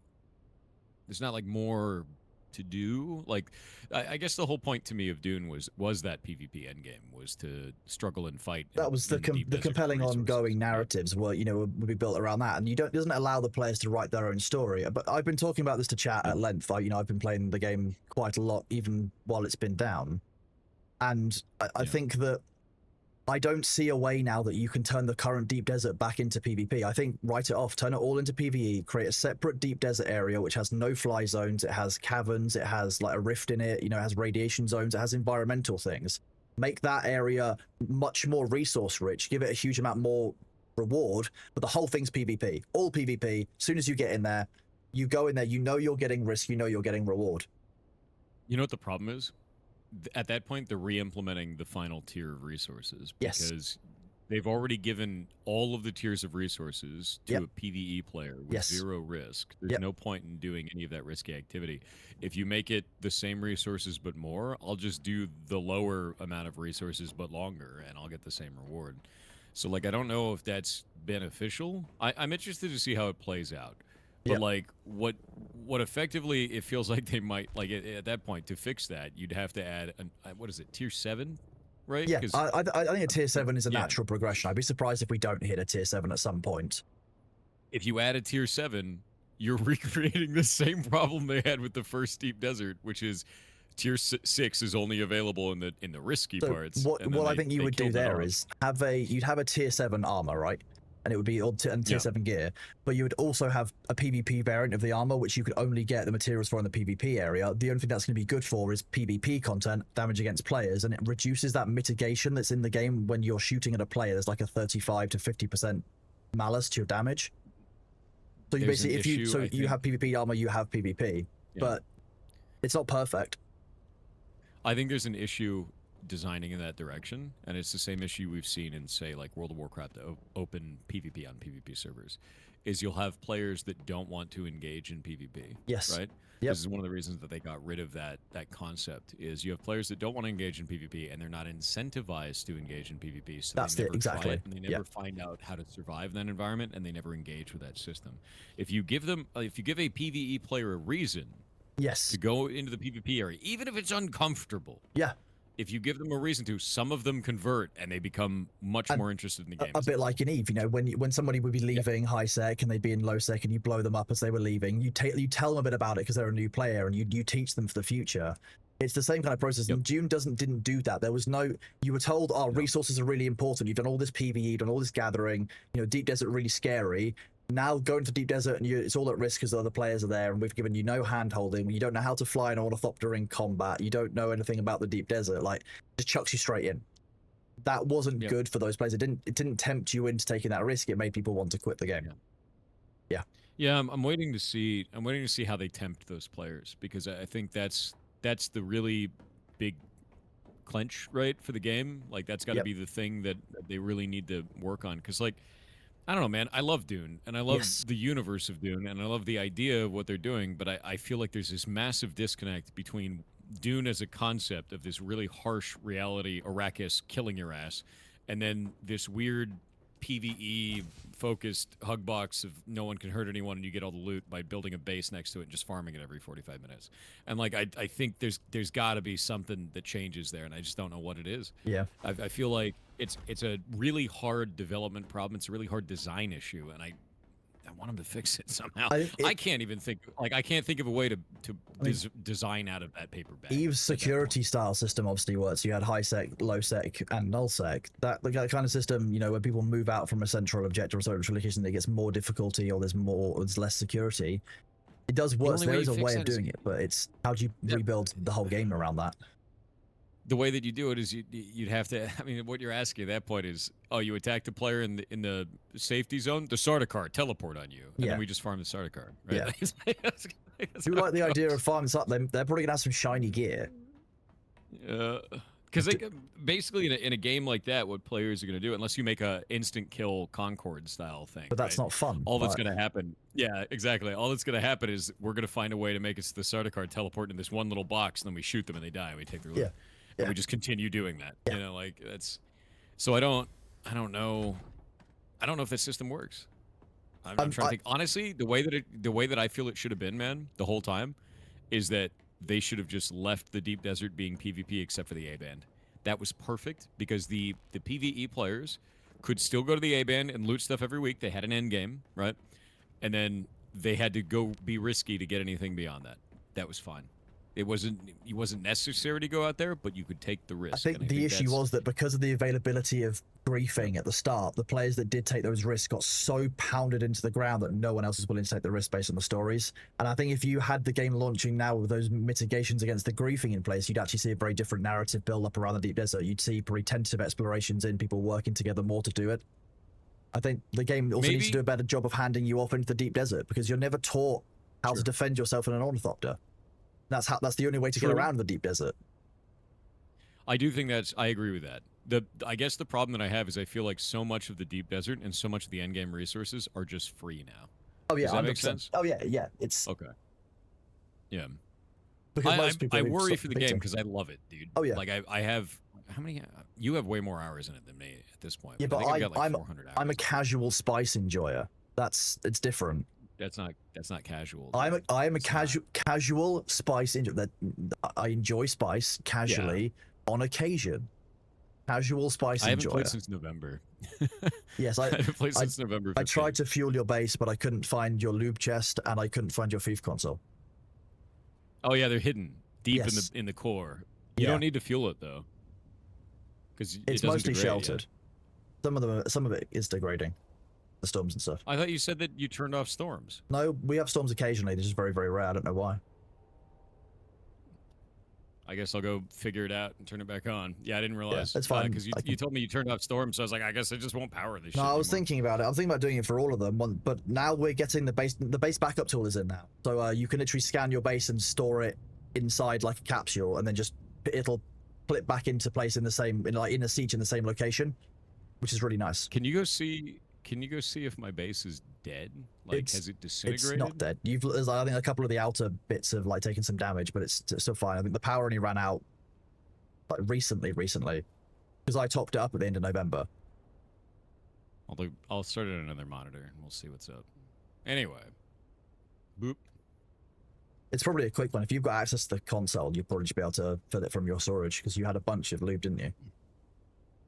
like more to do. Like, I guess the whole point to me of Dune was that PvP endgame was to struggle and fight. That was the compelling ongoing narratives would be built around that, and it doesn't allow the players to write their own story. But I've been talking about this to chat at length. I've been playing the game quite a lot, even while it's been down, and I think that I don't see a way now that you can turn the current deep desert back into PvP. I think write it off, turn it all into PvE, create a separate deep desert area which has no fly zones, it has caverns, it has like a rift in it, it has radiation zones, it has environmental things. Make that area much more resource rich, give it a huge amount more reward, but the whole thing's PvP. All PvP. As soon as you get in there, you go in there, you're getting risk, you're getting reward. You know what the problem is? At that point, they're re-implementing the final tier of resources, because they've already given all of the tiers of resources to a PvE player with 0 risk. There's no point in doing any of that risky activity. If you make it the same resources but more, I'll just do the lower amount of resources but longer, and I'll get the same reward. So, like, I don't know if that's beneficial. I'm interested to see how it plays out. But like, what effectively it feels like they might, like, at that point, to fix that, you'd have to add what is it, tier 7, right? Yeah, I think a tier 7 is a natural progression. I'd be surprised if we don't hit a tier 7 at some point. if you add a tier 7, you're recreating the same problem they had with the first Deep Desert, which is tier 6 is only available in the risky parts. What I think you would do there is you'd have a tier 7 armor, right? And it would be tier 7 gear, but you would also have a PvP variant of the armor, which you could only get the materials for in the PvP area. The only thing that's going to be good for is PvP content, damage against players, and it reduces that mitigation that's in the game when you're shooting at a player. There's like a 35 to 50% malus to your damage. So you basically, you have PvP armor, you have PvP, but it's not perfect. I think there's an issue designing in that direction, and it's the same issue we've seen in, say, like World of Warcraft open PvP on PvP servers, is you'll have players that don't want to engage in PvP. Yes. Right? Yep. This is one of the reasons that they got rid of that concept, is you have players that don't want to engage in PvP, and they're not incentivized to engage in PvP, so that's they never exactly. try it, and they never find out how to survive that environment, and they never engage with that system. If you give a PvE player a reason to go into the PvP area, even if it's uncomfortable. Yeah. If you give them a reason to, some of them convert and they become much more interested in the game. A bit like in Eve, you know, when somebody would be leaving high sec and they'd be in low sec and you blow them up as they were leaving, you tell them a bit about it because they're a new player, and you teach them for the future. It's the same kind of process. And Dune didn't do that. There was no, you were told, resources are really important. You've done all this PvE, you've done all this gathering, you know, Deep Desert really scary. Now going to Deep Desert and it's all at risk because other players are there, and we've given you no hand-holding. You don't know how to fly an ornithopter in combat. You don't know anything about the Deep Desert. Like, just chucks you straight in. That wasn't good for those players. It didn't tempt you into taking that risk. It made people want to quit the game. Yeah, I'm waiting to see. I'm waiting to see how they tempt those players, because I think that's the really big clinch, right, for the game. Like, that's got to be the thing that they really need to work on, because, like, I don't know, man. I love Dune, and I love the universe of Dune, and I love the idea of what they're doing, but I feel like there's this massive disconnect between Dune as a concept of this really harsh reality, Arrakis killing your ass, and then this weird PvE-focused hug box of no one can hurt anyone, and you get all the loot by building a base next to it and just farming it every 45 minutes. And, like, I think there's got to be something that changes there, and I just don't know what it is. Yeah. I feel like it's a really hard development problem. It's a really hard design issue, and I want them to fix it somehow. I can't even think, like, I can't think of a way to design out of that paper bag. Eve's security style system obviously works. You had high sec, low sec, and null sec. That kind of system, you know, when people move out from a central objective or central location, it gets more difficulty, or there's less security. It does work. There is a way of doing it, but it's how do you rebuild the whole game around that? The way that you do it is you'd have to. I mean, what you're asking at that point is, you attack the player in the safety zone, the starter card teleport on you, and then we just farm the starter card. Right? Yeah. Do you like the idea of farming up? They're probably gonna have some shiny gear. Because basically in a game like that, what players are going to do, unless you make a instant kill Concord style thing, but that's not fun. All that's going to happen, exactly. All that's going to happen is we're going to find a way to make it so the starter card teleport in this one little box, and then we shoot them and they die, and we take their loot. And we just continue doing that. You know, like that's. So I don't know. I don't know if that system works. I'm trying to think. Honestly, the way that I feel it should have been, man, the whole time, is that they should have just left the Deep Desert being PvP except for the A-band. That was perfect, because the PvE players could still go to the A-band and loot stuff every week. They had an end game, right? And then they had to go be risky to get anything beyond that. That was fine. It wasn't necessary to go out there, but you could take the risk. I think the issue was that because of the availability of griefing at the start, the players that did take those risks got so pounded into the ground that no one else was willing to take the risk based on the stories. And I think if you had the game launching now with those mitigations against the griefing in place, you'd actually see a very different narrative build up around the Deep Desert. You'd see pretty tentative explorations in, people working together more to do it. I think the game also needs to do a better job of handing you off into the Deep Desert, because you're never taught how to defend yourself in an ornithopter. That's the only way to get around the Deep Desert. I do think I agree with that. I guess the problem that I have is I feel like so much of the Deep Desert and so much of the endgame resources are just free now. Oh yeah, does that 100%. make sense? Oh yeah, it's okay. Yeah, because I worry for the game because I love it, dude. Oh yeah, like I have how many? You have way more hours in it than me at this point. Yeah, but I've got like 400 hours. I'm a casual spice enjoyer. It's different. That's not casual. I am a casual spice enjoyer. That I enjoy spice casually on occasion. Casual spice I haven't enjoyer. played since November. Yes, I haven't played since November 15th. I tried to fuel your base, but I couldn't find your lube chest, and I couldn't find your thief console. Oh yeah, they're hidden deep Yes. in the core. You Yeah. don't need to fuel it though, because It's mostly sheltered. Some of it is degrading, the storms and stuff. I thought you said that you turned off storms. No, we have storms occasionally. They're just very, very rare. I don't know why. I guess I'll go figure it out and turn it back on. Yeah, I didn't realize. That's fine. Because you told me you turned off storms, so I was like, I guess I just won't power this shit No, I was anymore. thinking about it. I was thinking about doing it for all of them, but now we're getting the base backup tool is in now. So you can literally scan your base and store it inside like a capsule, and then just it'll flip back into place in the same in a siege in the same location, which is really nice. Can you go see if my base is dead? Like, has it disintegrated? It's not dead. There's, I think a couple of the outer bits have like taken some damage, but it's still fine. I think the power only ran out like recently, because I topped it up at the end of November. I'll start it on another monitor and we'll see what's up. Anyway, boop. It's probably a quick one. If you've got access to the console, you'll probably just be able to fill it from your storage because you had a bunch of lube, didn't you?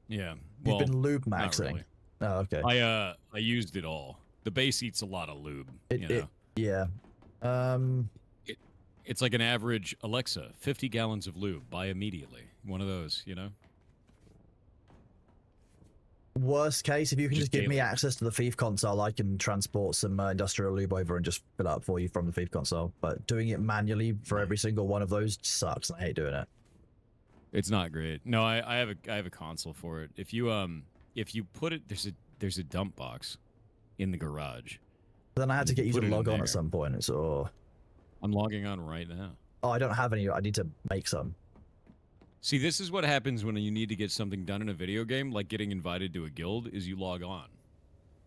Yeah. You've Well, been lube not maxing. really. Oh, okay. I used it all. The base eats a lot of lube. Yeah. It's like an average Alexa, 50 gallons of lube. Buy immediately. One of those, you know? Worst case, if you can just give me daily. access to the thief console, I can transport some industrial lube over and just fill it up for you from the thief console. But doing it manually for every single one of those sucks. I hate doing it. It's not great. No, I have a console for it. If you put it, there's a dump box in the garage. But then I had to get you Put to it in log on there. at some point. So, I'm logging on right now. oh, I don't have any. I need to make some. See, this is what happens when you need to get something done in a video game, like getting invited to a guild, is you log on.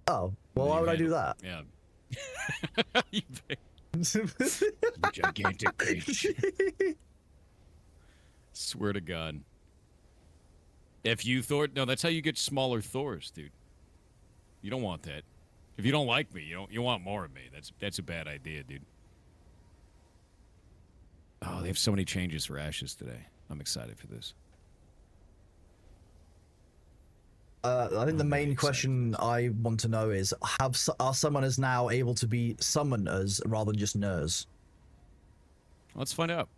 Oh, well, why would I do that? Yeah. You gigantic bitch. Swear to God. If you Thor, no, that's how you get smaller Thors, dude. You don't want that. If you don't like me, you want more of me. That's a bad idea, dude. Oh, they have so many changes for Ashes today. I'm excited for this. I think the main question I want to know is, are summoners now able to be summoners rather than just ners? Let's find out.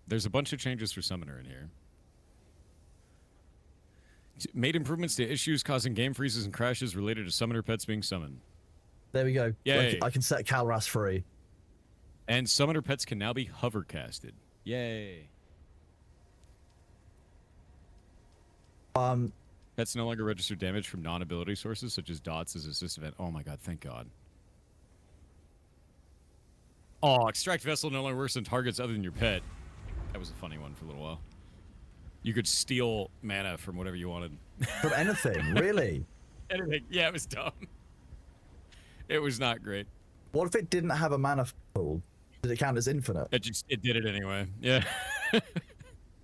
There's a bunch of changes for Summoner in here. Made improvements to issues causing game freezes and crashes related to Summoner pets being summoned. There we go. Yay. I can set Calras free. And Summoner pets can now be hovercasted. Yay. Pets no longer register damage from non-ability sources, such as dots as assist event. Oh my god, thank god. Oh, extract vessel no longer works on targets other than your pet. That was a funny one for a little while. You could steal mana from whatever you wanted. From anything, really? Anything. Yeah, it was dumb. It was not great. What if it didn't have a mana pool? Did it count as infinite? It did it anyway. Yeah.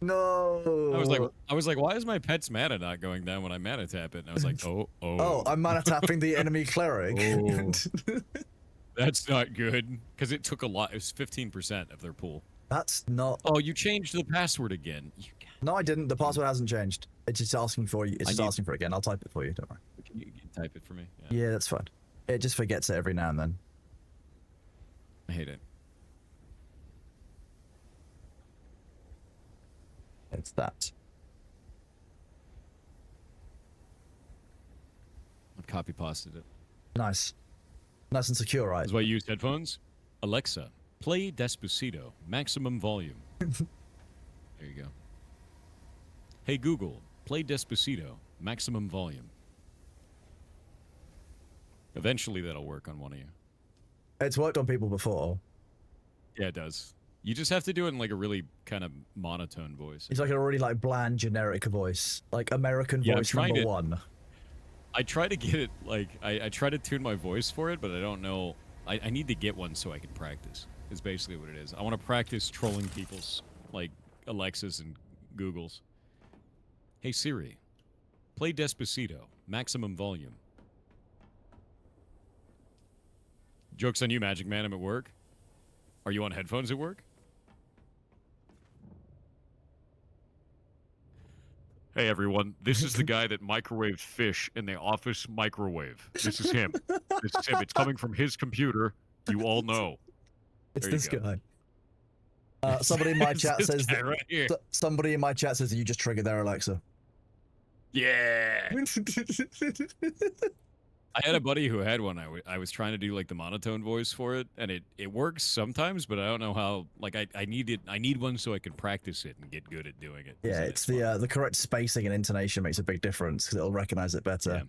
No. I was like, why is my pet's mana not going down when I mana tap it? And I was like, oh. Oh, I'm mana tapping the enemy cleric. Oh. That's not good. Because it took a lot. It was 15% of their pool. That's not. Oh, you changed the password again. No, I didn't. The password hasn't changed. It's just asking for you. It's just asking for it again. I'll type it for you. Don't worry. Can you type it for me? Yeah, that's fine. It just forgets it every now and then. I hate it. It's that. I've copy pasted it. Nice. Nice and secure, right? That's why you use headphones. Alexa, play Despacito, maximum volume. There you go. Hey Google, play Despacito, maximum volume. Eventually that'll work on one of you. It's worked on people before. Yeah, it does. You just have to do it in like a really kind of monotone voice. It's like a really like bland generic voice. Like American voice number one. I try to get it like I try to tune my voice for it, but I don't know. I need to get one so I can practice. Is basically what it is. I want to practice trolling people's like Alexas and Googles. Hey Siri, play Despacito, maximum volume. Joke's on you, Magic Man. I'm at work. Are you on headphones at work? Hey everyone, this is the guy that microwaved fish in the office microwave. This is him. This is him. It's coming from his computer. You all know. It's There you this go. guy. Somebody in my It's chat this says guy right here. somebody in my chat says that you just triggered their Alexa. Yeah. I had a buddy who had one. I was trying to do like the monotone voice for it, and it works sometimes, but I don't know how. Like I need one so I can practice it and get good at doing it. Yeah, it's the correct spacing and intonation makes a big difference because it'll recognize it better.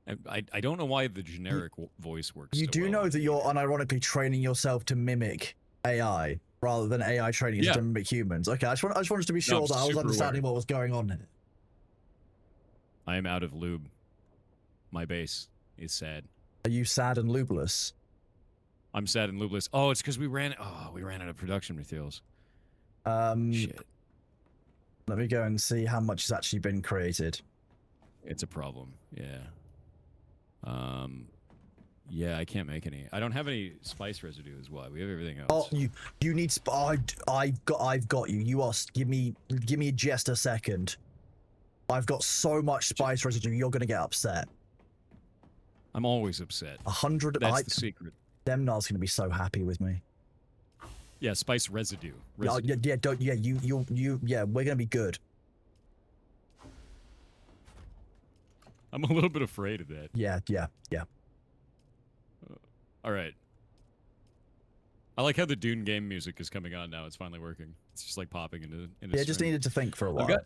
Yeah. I don't know why the generic voice works. You so do well know on that you're unironically training yourself to mimic AI rather than AI training you to mimic humans. Okay, I just wanted to be sure that I was understanding what was going on here. I am out of lube. My base is sad. Are you sad and lubeless? I'm sad and lubeless. Oh, it's because we ran out of production materials. Shit. Let me go and see how much has actually been created. It's a problem. Yeah. Yeah, I can't make any. I don't have any spice residue as well. We have everything else. Oh, you need I've got you. You are give me just a second. I've got so much spice residue. You're gonna get upset. I'm always upset. 100. That's the secret. Demnar's gonna be so happy with me. Yeah, spice residue. Yeah, we're gonna be good. I'm a little bit afraid of that. Yeah. All right. I like how the Dune game music is coming on now. It's finally working. It's just like popping into yeah, I just needed to think for a while.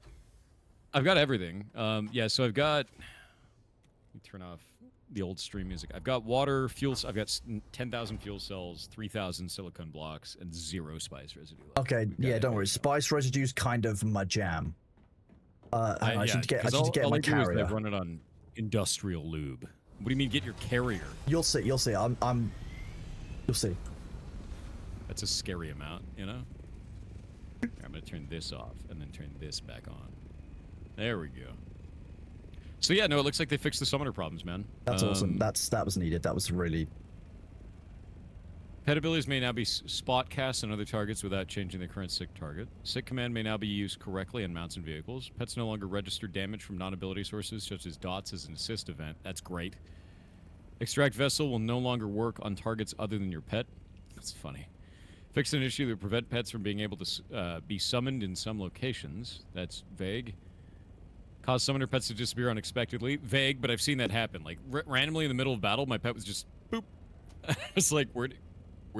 I've got everything. Yeah, so I've got. Let me turn off the old stream music. I've got water, fuels. I've got 10,000 fuel cells, 3,000 silicon blocks, and 0 spice residue. Okay, yeah, don't worry. Spice residue's kind of my jam. I should get my carrier. I run it on industrial lube. What do you mean, get your carrier? You'll see. You'll see. You'll see. That's a scary amount, you know. I'm gonna turn this off and then turn this back on. There we go. So yeah, no, it looks like they fixed the summoner problems, man. That's awesome. That was needed. That was really. Pet abilities may now be spot cast on other targets without changing the current sick target. Sick command may now be used correctly on mounts and vehicles. Pets no longer register damage from non-ability sources such as dots as an assist event. That's great. Extract vessel will no longer work on targets other than your pet. That's funny. Fix an issue that prevent pets from being able to be summoned in some locations. That's vague. Cause summoner pets to disappear unexpectedly. Vague, but I've seen that happen. Like randomly in the middle of battle, my pet was just boop. It's like where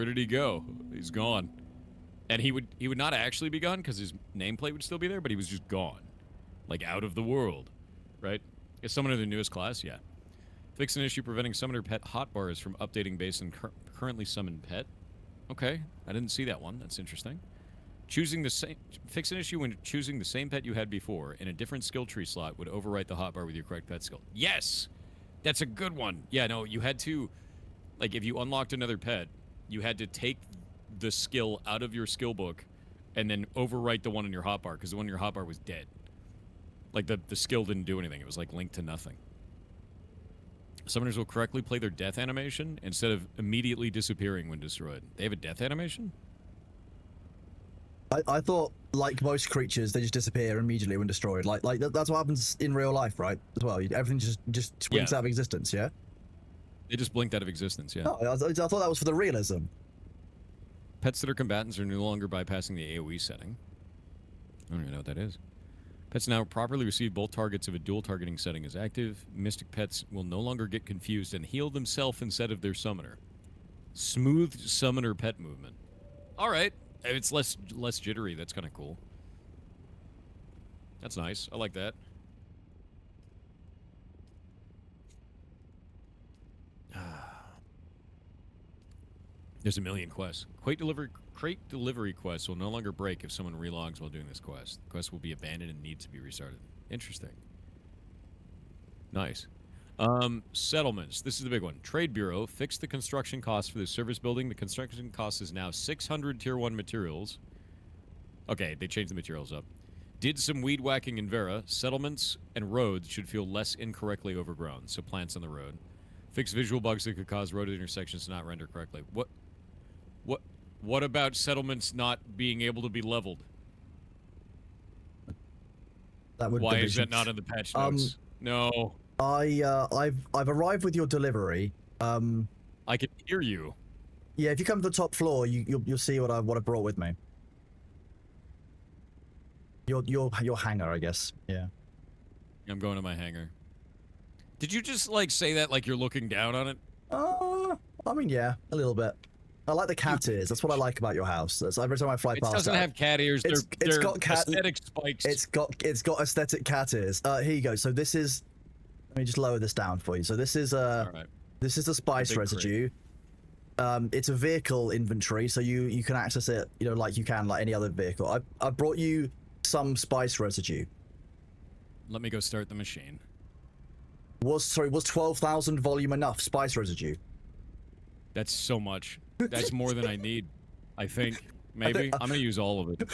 did he go? He's gone. And he would not actually be gone because his nameplate would still be there, but he was just gone, like out of the world, right? Is summoner the newest class? Yeah. Fix an issue preventing summoner pet hotbars from updating based on currently summoned pet. Okay, I didn't see that one. That's interesting. Fix an issue when choosing the same pet you had before in a different skill tree slot would overwrite the hotbar with your correct pet skill. Yes, that's a good one. Yeah, no, you had to, like, if you unlocked another pet, you had to take the skill out of your skill book and then overwrite the one in your hotbar because the one in your hotbar was dead. Like the skill didn't do anything. It was like linked to nothing. Summoners will correctly play their death animation instead of immediately disappearing when destroyed. They have a death animation? I thought, like most creatures, they just disappear immediately when destroyed. Like that's what happens in real life, right? As well, everything just blinks out of existence. Yeah. They just blinked out of existence. Yeah. No, I thought that was for the realism. Pets that are combatants are no longer bypassing the AoE setting. I don't even know what that is. Pets now properly receive both targets if a dual targeting setting is active. Mystic pets will no longer get confused and heal themselves instead of their summoner. Smooth summoner pet movement. All right. It's less jittery. That's kind of cool. That's nice. I like that. There's a million quests. Crate delivery quests will no longer break if someone relogs while doing this quest. The quest will be abandoned and needs to be restarted. Interesting. Nice. Settlements. This is the big one. Trade Bureau fixed the construction cost for the service building. The construction cost is now 600 Tier 1 materials. Okay, they changed the materials up. Did some weed whacking in Vera. Settlements and roads should feel less incorrectly overgrown, so plants on the road. Fix visual bugs that could cause road intersections to not render correctly. What about settlements not being able to be leveled? That would. Why is that not in the patch notes? No. I've arrived with your delivery. I can hear you. Yeah, if you come to the top floor, you'll see what I brought with me. Your hangar, I guess. Yeah. I'm going to my hangar. Did you just like say that like you're looking down on it? I mean, yeah, a little bit. I like the cat ears. That's what I like about your house. That's every time I fly past. It doesn't have cat ears. They're got cat aesthetic spikes. It's got aesthetic cat ears. Here you go. So this is. Let me just lower this down for you. So this is this is the spice residue. It's a vehicle inventory, so you can access it, you know, like you can like any other vehicle. I brought you some spice residue. Let me go start the machine. Was 12,000 volume enough spice residue? That's so much. That's more than I need. I think maybe I'm gonna use all of it.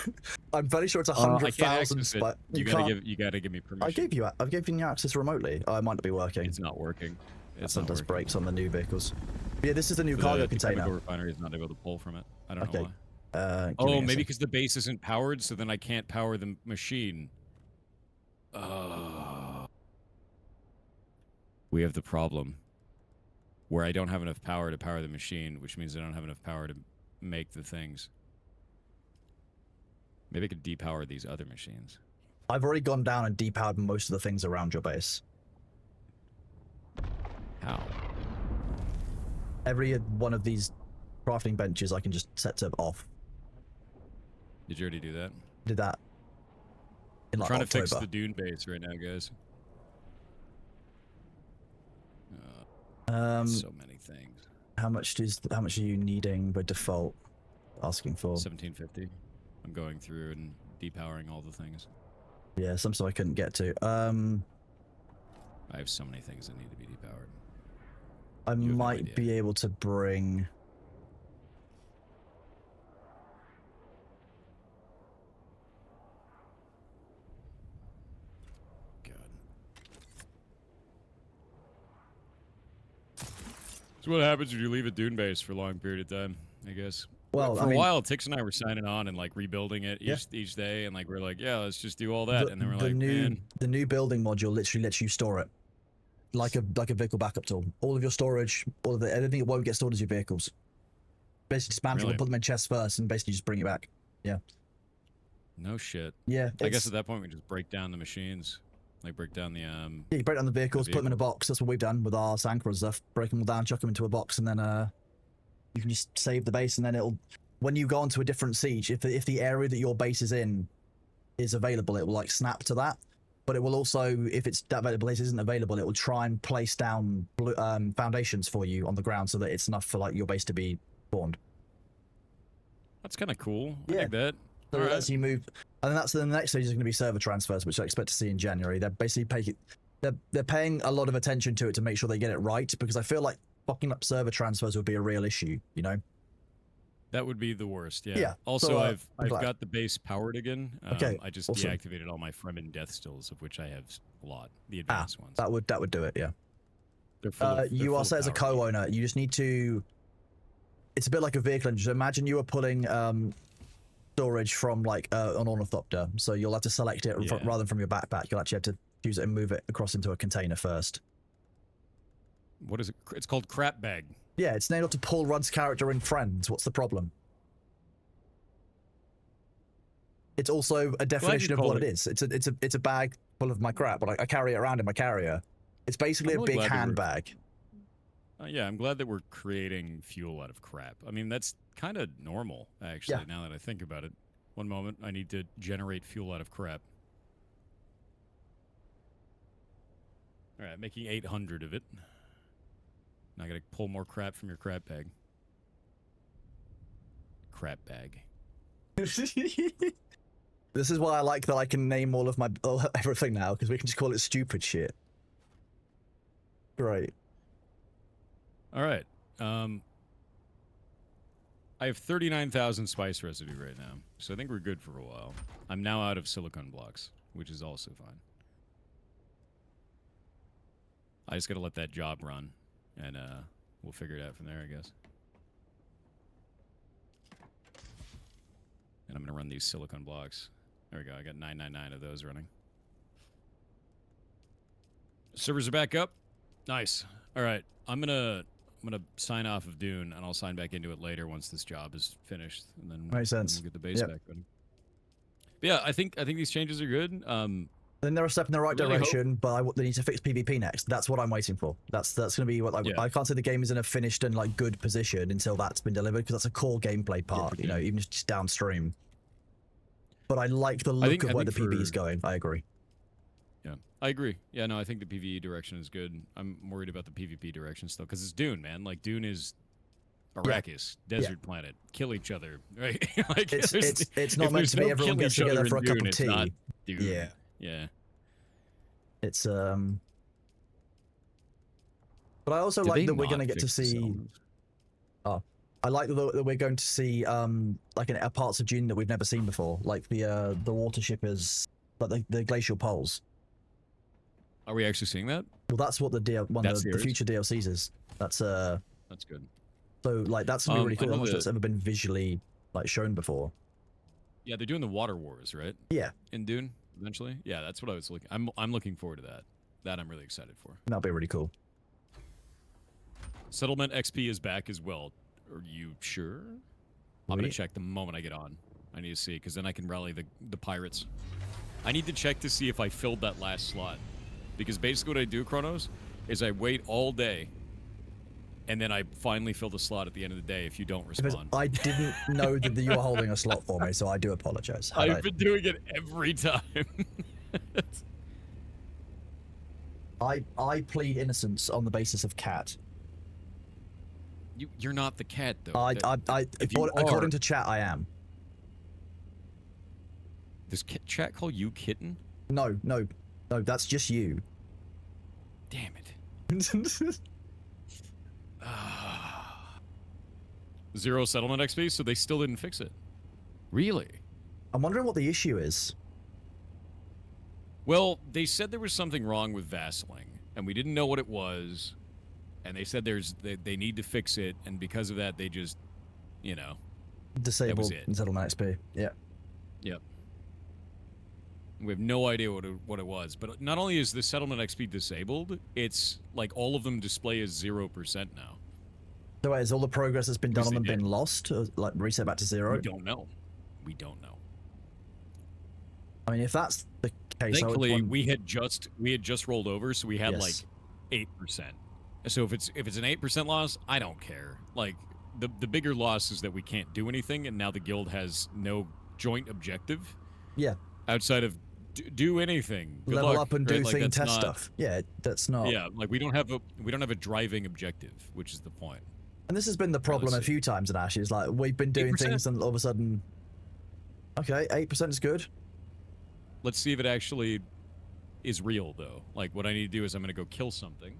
I'm very sure it's 100,000. But you gotta give me permission. I've given you access remotely. Oh, it might not be working. It's not working. It's sometimes breaks on the new vehicles. But yeah, this is the new cargo container. The refinery is not able to pull from it. I don't know why. Oh, maybe because the base isn't powered, so then I can't power the machine. We have the problem where I don't have enough power to power the machine, which means I don't have enough power to make the things. Maybe I could depower these other machines. I've already gone down and depowered most of the things around your base. How? Every one of these crafting benches I can just set to off. Did you already do that? Did that in like I'm trying October. to fix the Dune base right now, guys. So many things. How much are you needing by default? Asking for 1750. I'm going through and depowering all the things. Yeah, some stuff I couldn't get to. I have so many things that need to be depowered. I might be able to bring. So what happens when you leave a Dune base for a long period of time, I guess? Well, for a while, Tix and I were signing on and like rebuilding it each day, and like we're like, yeah, let's just do all that, and then we're like, man, the new building module literally lets you store it, like a vehicle backup tool. All of your storage, all of it, anything that won't get stored as your vehicles. Basically, just manage them, put them in chests first, and basically just bring it back. Yeah. No shit. Yeah. I guess at that point we just break down the machines. Like break down the Yeah, you break down the vehicles, put them in a box. That's what we've done with our Sankra stuff. Break them all down, chuck them into a box, and then you can just save the base. And then it'll, when you go onto a different siege, if the area that your base is in is available, it will like snap to that. But it will also, if it's that place isn't available, it will try and place down foundations for you on the ground so that it's enough for like your base to be spawned. That's kind of cool. Yeah. I like that. So as you move, and then the next stage is going to be server transfers, which I expect to see in January. They're basically they're paying a lot of attention to it to make sure they get it right, because I feel like fucking up server transfers would be a real issue, you know? That would be the worst. Yeah. Yeah. Also, So, I've got the base powered again. Okay, I just awesome. deactivated all my Fremen death stills, of which I have a lot. The advanced ones. That would do it. Yeah. They're full you are set as a co-owner. You just need to. It's a bit like a vehicle engine. Imagine you were pulling storage from like an ornithopter, so you'll have to select it rather than from your backpack. You'll actually have to choose it and move it across into a container first. What is it? It's called crap bag. Yeah, it's named after Paul Rudd's character in Friends. What's the problem? It's also a definition of what it is. It's a bag full of my crap, but I carry it around in my carrier. It's basically a big handbag. Yeah, I'm glad that we're creating fuel out of crap. I mean, that's kind of normal, actually, now that I think about it. One moment, I need to generate fuel out of crap. All right, making 800 of it. Now I gotta pull more crap from your crap bag. Crap bag. This is why I like that I can name all of my everything now, because we can just call it stupid shit. Great. All right. I have 39,000 spice residue right now, so I think we're good for a while. I'm now out of silicon blocks, which is also fine. I just gotta let that job run, and we'll figure it out from there, I guess. And I'm gonna run these silicon blocks. There we go. I got 999 of those running. Servers are back up. Nice. All right. I'm gonna sign off of Dune, and I'll sign back into it later once this job is finished, and then Makes sense. we'll get the base Yep. back running. But yeah, I think these changes are good. Then they're a step in the right really direction, but they need to fix PvP next. That's what I'm waiting for. That's going to be what I can't say the game is in a finished and like good position until that's been delivered, because that's a core gameplay part. You know, even just downstream. But I like the look of where the PvE is going. I agree. Yeah, I agree. Yeah, no, I think the PvE direction is good. I'm worried about the PvP direction still, because it's Dune, man. Like, Dune is Arrakis, desert planet, kill each other, right? Like, it's not meant to be everyone gets together for a cup of tea. Dune. Yeah. It's But I also like that we're going to get to see. Oh, I like that we're going to see like parts of Dune that we've never seen before, like the water shippers, like the glacial poles. Are we actually seeing that? Well, that's what the future DLCs is. That's good. So like that's gonna be really cool. How much that's ever been visually like shown before. Yeah, they're doing the water wars, right? Yeah. In Dune, eventually. Yeah, that's what I was looking. I'm looking forward to that. That I'm really excited for. That'll be really cool. Settlement XP is back as well. Are you sure? I'm gonna check the moment I get on. I need to see, because then I can rally the pirates. I need to check to see if I filled that last slot. Because basically what I do, Chronos, is I wait all day, and then I finally fill the slot at the end of the day if you don't respond. I didn't know that you were holding a slot for me, so I do apologize. I've been doing it every time. I plead innocence on the basis of cat. You're not the cat, though. According to chat, I am. Does chat call you kitten? No, that's just you. Damn it. 0 settlement XP, so they still didn't fix it. Really? I'm wondering what the issue is. Well, they said there was something wrong with Vaseline, and we didn't know what it was. And they said they need to fix it, and because of that, they just, disabled settlement XP. Yeah. Yep. We have no idea what it was. But not only is the settlement XP disabled, it's like all of them display as 0% now. So wait, has all the progress that's been done on them been lost? Or, like, reset back to 0? We don't know. We don't know. I mean, if that's the case, thankfully we had just rolled over, so we had like 8%. So if it's an 8% loss, I don't care. Like the bigger loss is that we can't do anything, and now the guild has no joint objective. Yeah. Outside of do anything, good level luck, up and right? do like, thing, test stuff. Yeah, that's not. Yeah, like we don't have a driving objective, which is the point. And this has been the problem a few times in Ashes. Like we've been doing 8%. Things, and all of a sudden, okay, 8% is good. Let's see if it actually is real, though. Like what I need to do is I'm going to go kill something,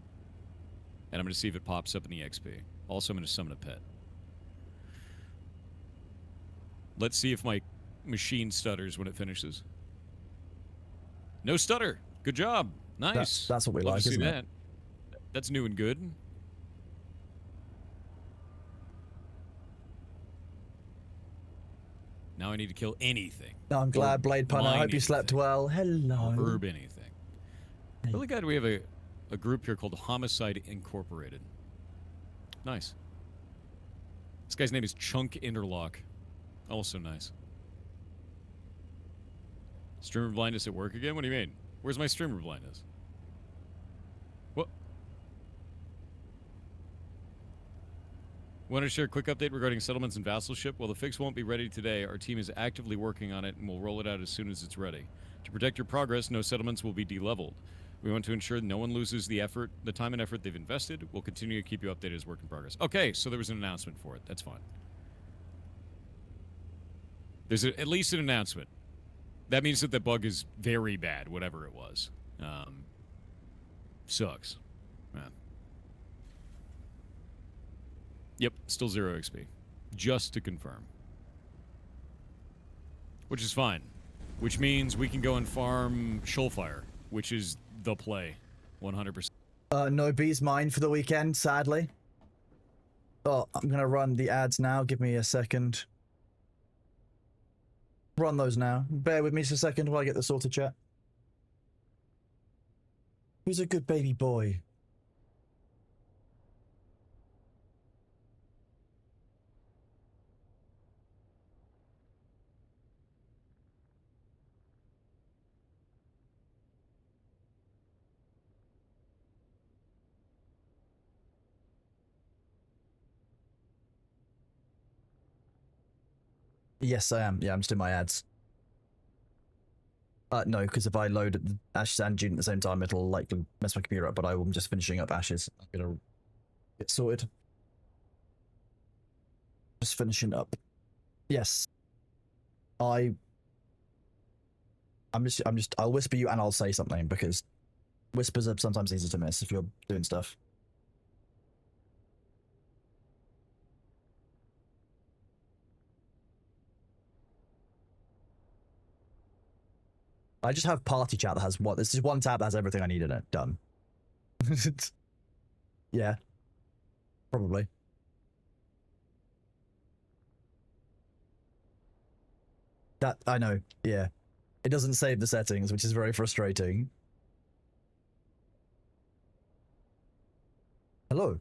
and I'm going to see if it pops up in the XP. Also, I'm going to summon a pet. Let's see if my machine stutters when it finishes. No stutter. Good job. Nice. That's what we Love like, to see isn't that. it? That's new and good. Now I need to kill anything. No, I'm glad, Blade Pun. I hope you slept well. Hello. Herb anything. Really glad we have a group here called Homicide Incorporated. Nice. This guy's name is Chunk Interlock. Also nice. Streamer blindness at work again? What do you mean? Where's my streamer blindness? What? Want to share a quick update regarding settlements and vassalship? While the fix won't be ready today, our team is actively working on it and will roll it out as soon as it's ready. To protect your progress, no settlements will be de-leveled. We want to ensure no one loses the time and effort they've invested. We'll continue to keep you updated as work in progress. Okay, so there was an announcement for it. That's fine. There's at least an announcement. That means that the bug is very bad, whatever it was. Sucks. Man. Yep, still 0 XP. Just to confirm. Which is fine. Which means we can go and farm Shoalfire, which is the play. 100%. No Bees mine for the weekend, sadly. Oh, I'm going to run the ads now. Give me a second. Run those now. Bear with me just a second while I get the sorted, chat. Who's a good baby boy? Yes, I am. Yeah, I'm just doing my ads. No, because if I load Ashes and Dune at the same time, it'll likely mess my computer up, but I'm just finishing up Ashes. I'm gonna get sorted. Just finishing up. Yes. I'll whisper you and I'll say something, because whispers are sometimes easy to miss if you're doing stuff. I just have party chat that has what? This is one tab that has everything I need in it. Done. Yeah. Probably. That, I know. Yeah. It doesn't save the settings, which is very frustrating. Hello.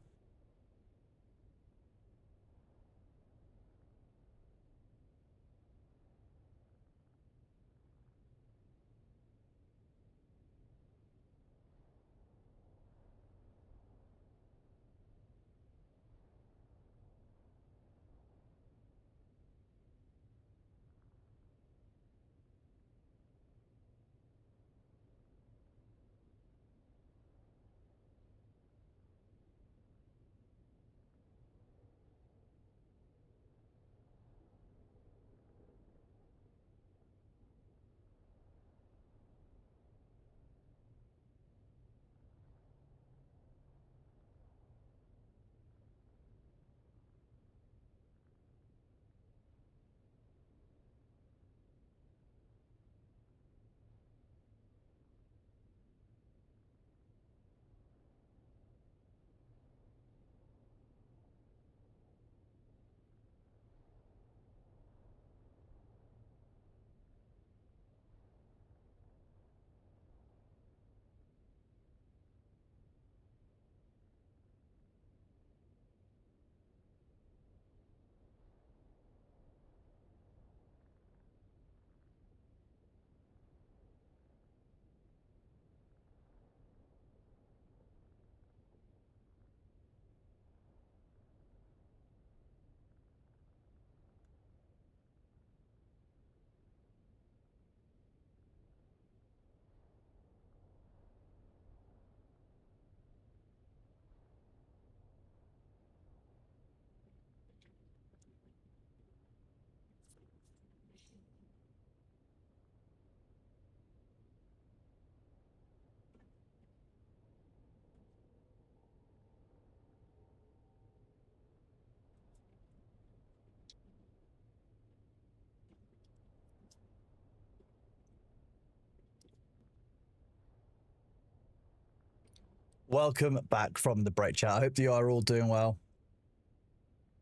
Welcome back from the break, chat. I hope you are all doing well.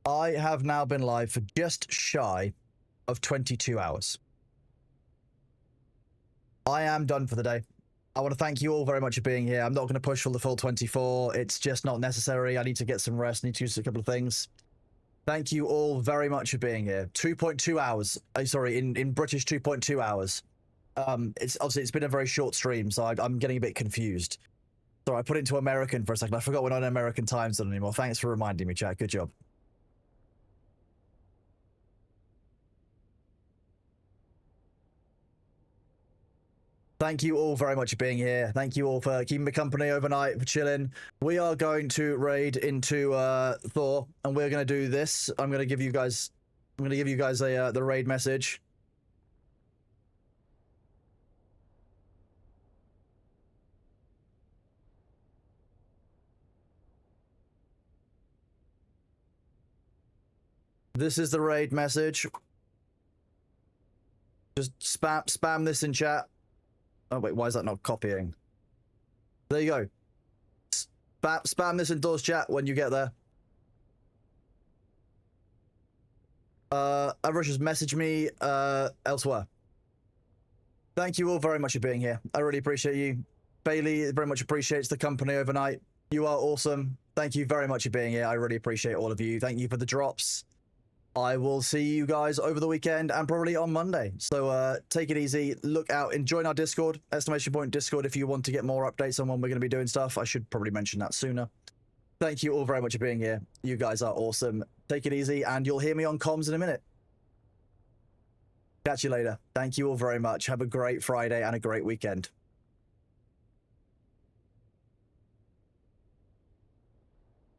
I have now been live for just shy of 22 hours. I am done for the day. I want to thank you all very much for being here. I'm not going to push for the full 24. It's just not necessary. I need to get some rest. I need to do a couple of things. Thank you all very much for being here. 2.2 hours. Sorry, in British 2.2 hours. It's obviously it's been a very short stream, so I'm getting a bit confused. Sorry, I put it into American for a second. I forgot we're not in American time zone anymore. Thanks for reminding me, chat. Good job. Thank you all very much for being here. Thank you all for keeping me company overnight, for chilling. We are going to raid into Thor, and we're going to do this. I'm going to give you guys a the raid message. This is the raid message. Just spam this in chat. Oh wait, why is that not copying? There you go. Spam this in Thor's chat when you get there. Everyone just message me elsewhere. Thank you all very much for being here. I really appreciate you. Bailey very much appreciates the company overnight. You are awesome. Thank you very much for being here. I really appreciate all of you. Thank you for the drops. I will see you guys over the weekend and probably on Monday. So take it easy. Look out and join our Discord, Estimation Point Discord, if you want to get more updates on when we're going to be doing stuff. I should probably mention that sooner. Thank you all very much for being here. You guys are awesome. Take it easy, and you'll hear me on comms in a minute. Catch you later. Thank you all very much. Have a great Friday and a great weekend.